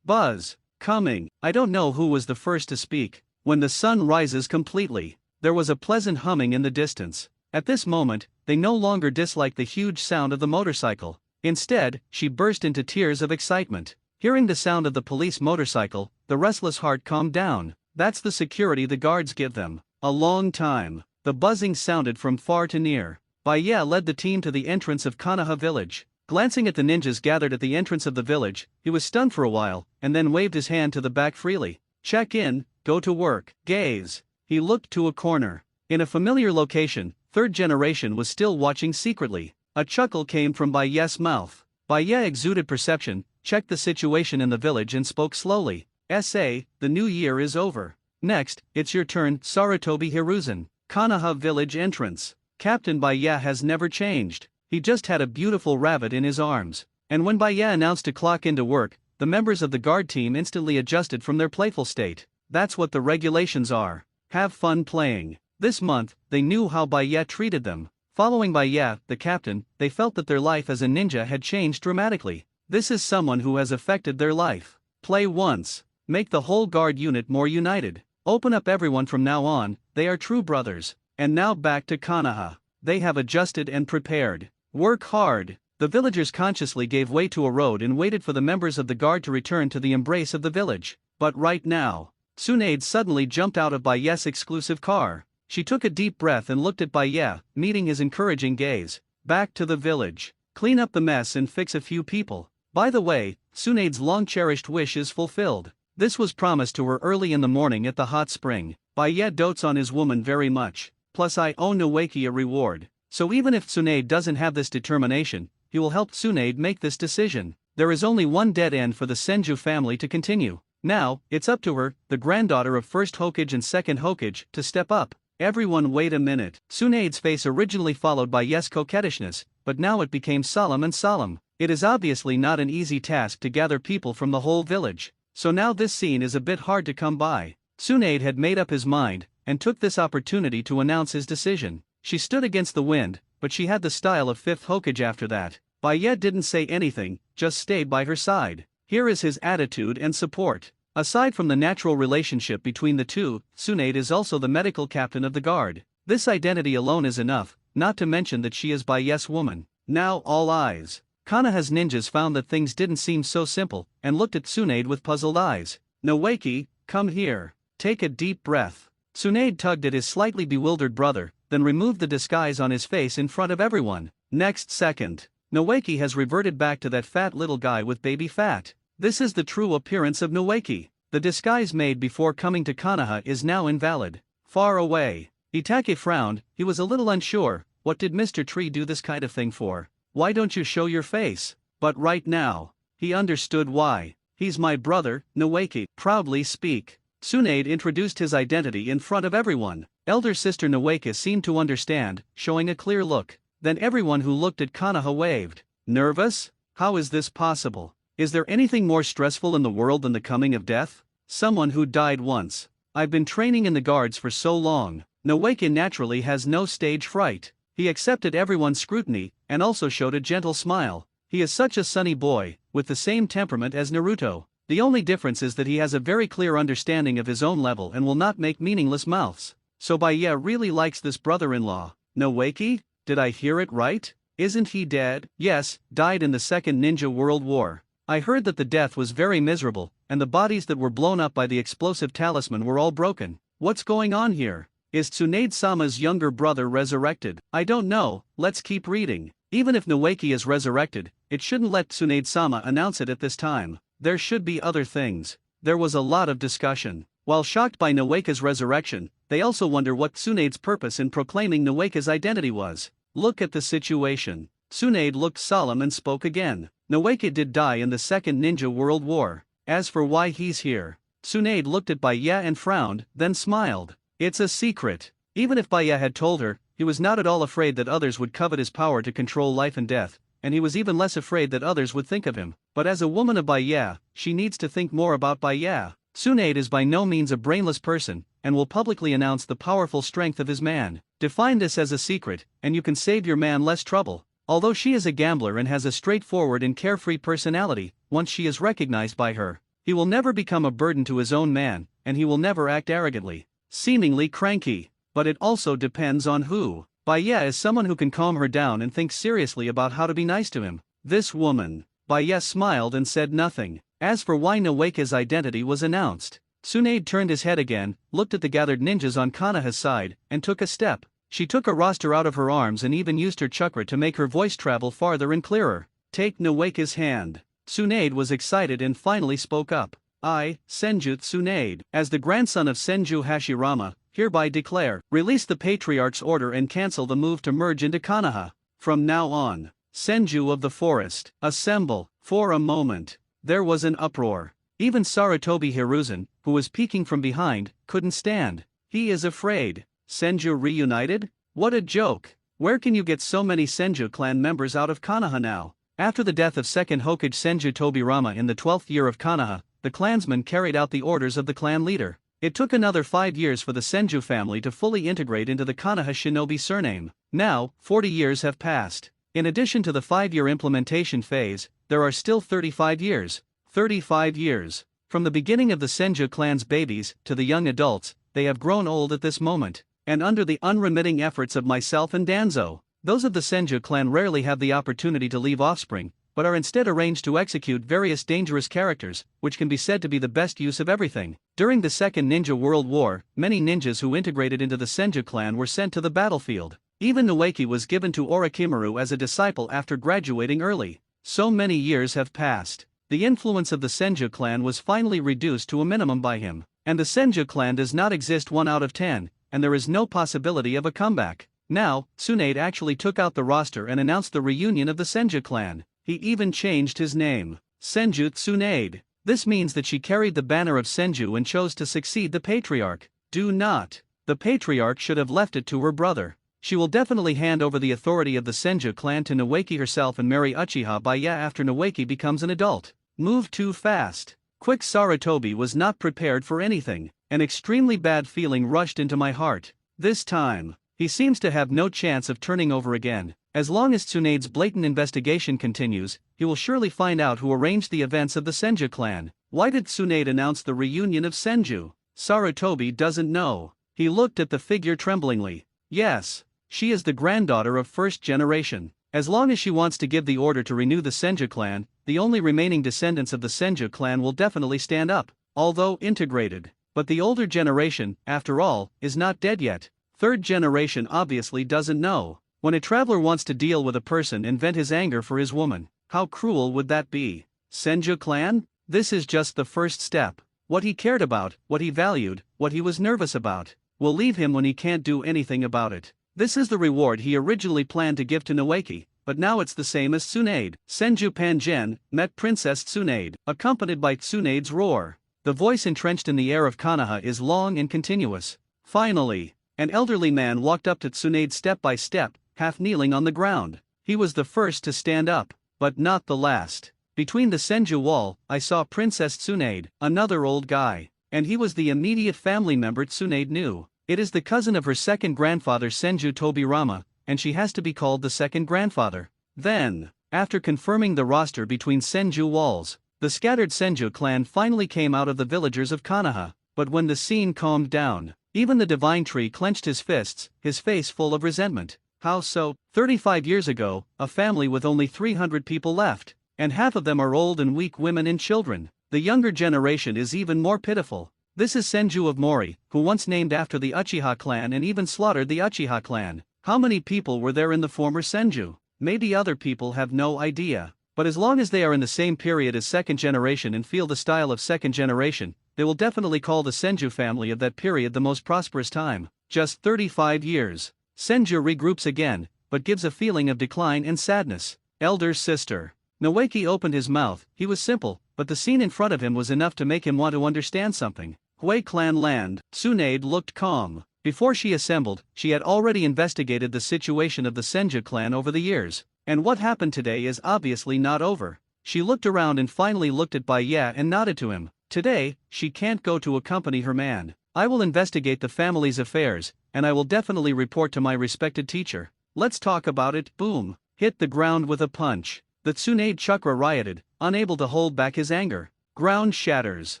Buzz, coming. I don't know who was the first to speak. When the sun rises completely, there was a pleasant humming in the distance. At this moment, they no longer disliked the huge sound of the motorcycle. Instead, she burst into tears of excitement. Hearing the sound of the police motorcycle, the restless heart calmed down. That's the security the guards give them. A long time. The buzzing sounded from far to near. Bai Ye led the team to the entrance of Konoha village. Glancing at the ninjas gathered at the entrance of the village, he was stunned for a while, and then waved his hand to the back freely. Check in, go to work, gaze. He looked to a corner. In a familiar location, third generation was still watching secretly. A chuckle came from Bai Ye's mouth. Baya exuded perception, checked the situation in the village and spoke slowly. "Sa, the new year is over. Next, it's your turn, Sarutobi Hiruzen." Kanaha village entrance. Captain Baya has never changed. He just had a beautiful rabbit in his arms. And when Baya announced to clock into work, the members of the guard team instantly adjusted from their playful state. That's what the regulations are. Have fun playing. This month, they knew how Baya treated them. Following Baya, the captain, they felt that their life as a ninja had changed dramatically. This is someone who has affected their life. Play once. Make the whole guard unit more united. Open up everyone from now on, they are true brothers. And now back to Kanaha. They have adjusted and prepared. Work hard. The villagers consciously gave way to a road and waited for the members of the guard to return to the embrace of the village. But right now, Tsunade suddenly jumped out of Baya's exclusive car. She took a deep breath and looked at Baya, meeting his encouraging gaze. Back to the village. Clean up the mess and fix a few people. By the way, Tsunade's long-cherished wish is fulfilled. This was promised to her early in the morning at the hot spring. Baya dotes on his woman very much. Plus I owe Noeki a reward. So even if Tsunade doesn't have this determination, he will help Tsunade make this decision. There is only one dead end for the Senju family to continue. Now, it's up to her, the granddaughter of first Hokage and second Hokage, to step up. Everyone wait a minute. Tsunade's face originally followed by yes coquettishness, but now it became solemn and solemn. It is obviously not an easy task to gather people from the whole village. So now this scene is a bit hard to come by. Tsunade had made up his mind, and took this opportunity to announce his decision. She stood against the wind, but she had the style of fifth Hokage after that. Baya didn't say anything, just stayed by her side. Here is his attitude and support. Aside from the natural relationship between the two, Tsunade is also the medical captain of the guard. This identity alone is enough, not to mention that she is Baya's woman. Now all eyes. Kanaha's ninjas found that things didn't seem so simple, and looked at Tsunade with puzzled eyes. Noeki, come here. Take a deep breath. Tsunade tugged at his slightly bewildered brother, then removed the disguise on his face in front of everyone. Next second, Noeki has reverted back to that fat little guy with baby fat. This is the true appearance of Noeki. The disguise made before coming to Kanaha is now invalid. Far away. Itake frowned, he was a little unsure. What did Mr. Tree do this kind of thing for? Why don't you show your face? But right now, he understood why. He's my brother, Noeki. Proudly speak. Tsunade introduced his identity in front of everyone. Elder sister Noeki seemed to understand, showing a clear look. Then everyone who looked at Kanaha waved. Nervous? How is this possible? Is there anything more stressful in the world than the coming of death? Someone who died once. I've been training in the guards for so long. Noeki naturally has no stage fright. He accepted everyone's scrutiny, and also showed a gentle smile. He is such a sunny boy, with the same temperament as Naruto. The only difference is that he has a very clear understanding of his own level and will not make meaningless mouths. So Baya really likes this brother-in-law. Noeki? Did I hear it right? Isn't he dead? Yes, died in the Second Ninja World War. I heard that the death was very miserable, and the bodies that were blown up by the explosive talisman were all broken. What's going on here? Is Tsunade-sama's younger brother resurrected? I don't know, let's keep reading. Even if Noeki is resurrected, it shouldn't let Tsunade-sama announce it at this time. There should be other things. There was a lot of discussion. While shocked by Noeka's resurrection, they also wonder what Tsunade's purpose in proclaiming Noeka's identity was. Look at the situation. Tsunade looked solemn and spoke again. Noeki did die in the Second Ninja World War. As for why he's here, Tsunade looked at Baya and frowned, then smiled. It's a secret. Even if Baya had told her, he was not at all afraid that others would covet his power to control life and death, and he was even less afraid that others would think of him. But as a woman of Baya, she needs to think more about Baya. Tsunade is by no means a brainless person, and will publicly announce the powerful strength of his man. Define this as a secret, and you can save your man less trouble. Although she is a gambler and has a straightforward and carefree personality, once she is recognized by her, he will never become a burden to his own man, and he will never act arrogantly, seemingly cranky. But it also depends on who. Baya is someone who can calm her down and think seriously about how to be nice to him. This woman. Baya smiled and said nothing. As for why Noeka's identity was announced, Tsunade turned his head again, looked at the gathered ninjas on Kanaha's side, and took a step. She took a roster out of her arms and even used her chakra to make her voice travel farther and clearer. Take Noeka's hand. Tsunade was excited and finally spoke up. I, Senju Tsunade, as the grandson of Senju Hashirama, hereby declare, release the Patriarch's order and cancel the move to merge into Kanaha. From now on, Senju of the forest, assemble. For a moment, there was an uproar. Even Sarutobi Hiruzen, who was peeking from behind, couldn't stand. He is afraid. Senju reunited? What a joke. Where can you get so many Senju clan members out of Konoha now? After the death of second Hokage Senju Tobirama in the 12th year of Konoha, the clansmen carried out the orders of the clan leader. It took another 5 years for the Senju family to fully integrate into the Konoha shinobi surname. Now, 40 years have passed. In addition to the 5-year implementation phase, there are still 35 years. 35 years. From the beginning of the Senju clan's babies to the young adults, they have grown old at this moment. And under the unremitting efforts of myself and Danzo, those of the Senju clan rarely have the opportunity to leave offspring, but are instead arranged to execute various dangerous characters, which can be said to be the best use of everything. During the Second Ninja World War, many ninjas who integrated into the Senju clan were sent to the battlefield. Even Noeki was given to Orochimaru as a disciple after graduating early. So many years have passed. The influence of the Senju clan was finally reduced to a minimum by him, and the Senju clan does not exist 1 out of 10, and there is no possibility of a comeback. Now, Tsunade actually took out the roster and announced the reunion of the Senju clan. He even changed his name. Senju Tsunade. This means that she carried the banner of Senju and chose to succeed the patriarch. Do not. The patriarch should have left it to her brother. She will definitely hand over the authority of the Senju clan to Noeki herself and marry Uchiha by after Noeki becomes an adult. Move too fast. Quick. Sarutobi was not prepared for anything. An extremely bad feeling rushed into my heart. This time, he seems to have no chance of turning over again. As long as Tsunade's blatant investigation continues, he will surely find out who arranged the events of the Senju clan. Why did Tsunade announce the reunion of Senju? Sarutobi doesn't know. He looked at the figure tremblingly. Yes, she is the granddaughter of first generation. As long as she wants to give the order to renew the Senju clan, the only remaining descendants of the Senju clan will definitely stand up, although integrated. But the older generation, after all, is not dead yet. Third generation obviously doesn't know. When a traveler wants to deal with a person and vent his anger for his woman, how cruel would that be? Senju clan? This is just the first step. What he cared about, what he valued, what he was nervous about, will leave him when he can't do anything about it. This is the reward he originally planned to give to Noeki, but now it's the same as Tsunade. Senju Pangen met Princess Tsunade, accompanied by Tsunade's roar. The voice entrenched in the air of Konoha is long and continuous. Finally, an elderly man walked up to Tsunade step by step, half kneeling on the ground. He was the first to stand up, but not the last. Between the Senju wall, I saw Princess Tsunade, another old guy, and he was the immediate family member Tsunade knew. It is the cousin of her second grandfather Senju Tobirama, and she has to be called the second grandfather. Then, after confirming the roster between Senju walls, the scattered Senju clan finally came out of the villagers of Konoha. But when the scene calmed down, even the divine tree clenched his fists, his face full of resentment. How so? 35 years ago, a family with only 300 people left, and half of them are old and weak women and children. The younger generation is even more pitiful. This is Senju of Mori, who once named after the Uchiha clan and even slaughtered the Uchiha clan. How many people were there in the former Senju? Maybe other people have no idea. But as long as they are in the same period as second generation and feel the style of second generation, they will definitely call the Senju family of that period the most prosperous time. Just 35 years. Senju regroups again, but gives a feeling of decline and sadness. Elder sister. Noeki opened his mouth. He was simple, but the scene in front of him was enough to make him want to understand something. Hui clan land. Tsunade looked calm. Before she assembled, she had already investigated the situation of the Senju clan over the years. And what happened today is obviously not over. She looked around and finally looked at Baya and nodded to him. Today, she can't go to accompany her man. I will investigate the family's affairs, and I will definitely report to my respected teacher. Let's talk about it. Boom. Hit the ground with a punch. The Tsunade chakra rioted, unable to hold back his anger. Ground shatters.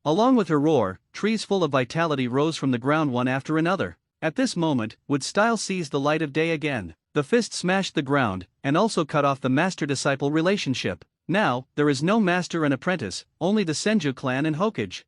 Along with her roar, trees full of vitality rose from the ground one after another. At this moment, would style seize the light of day again? The fist smashed the ground, and also cut off the master-disciple relationship. Now, there is no master and apprentice, only the Senju clan and Hokage.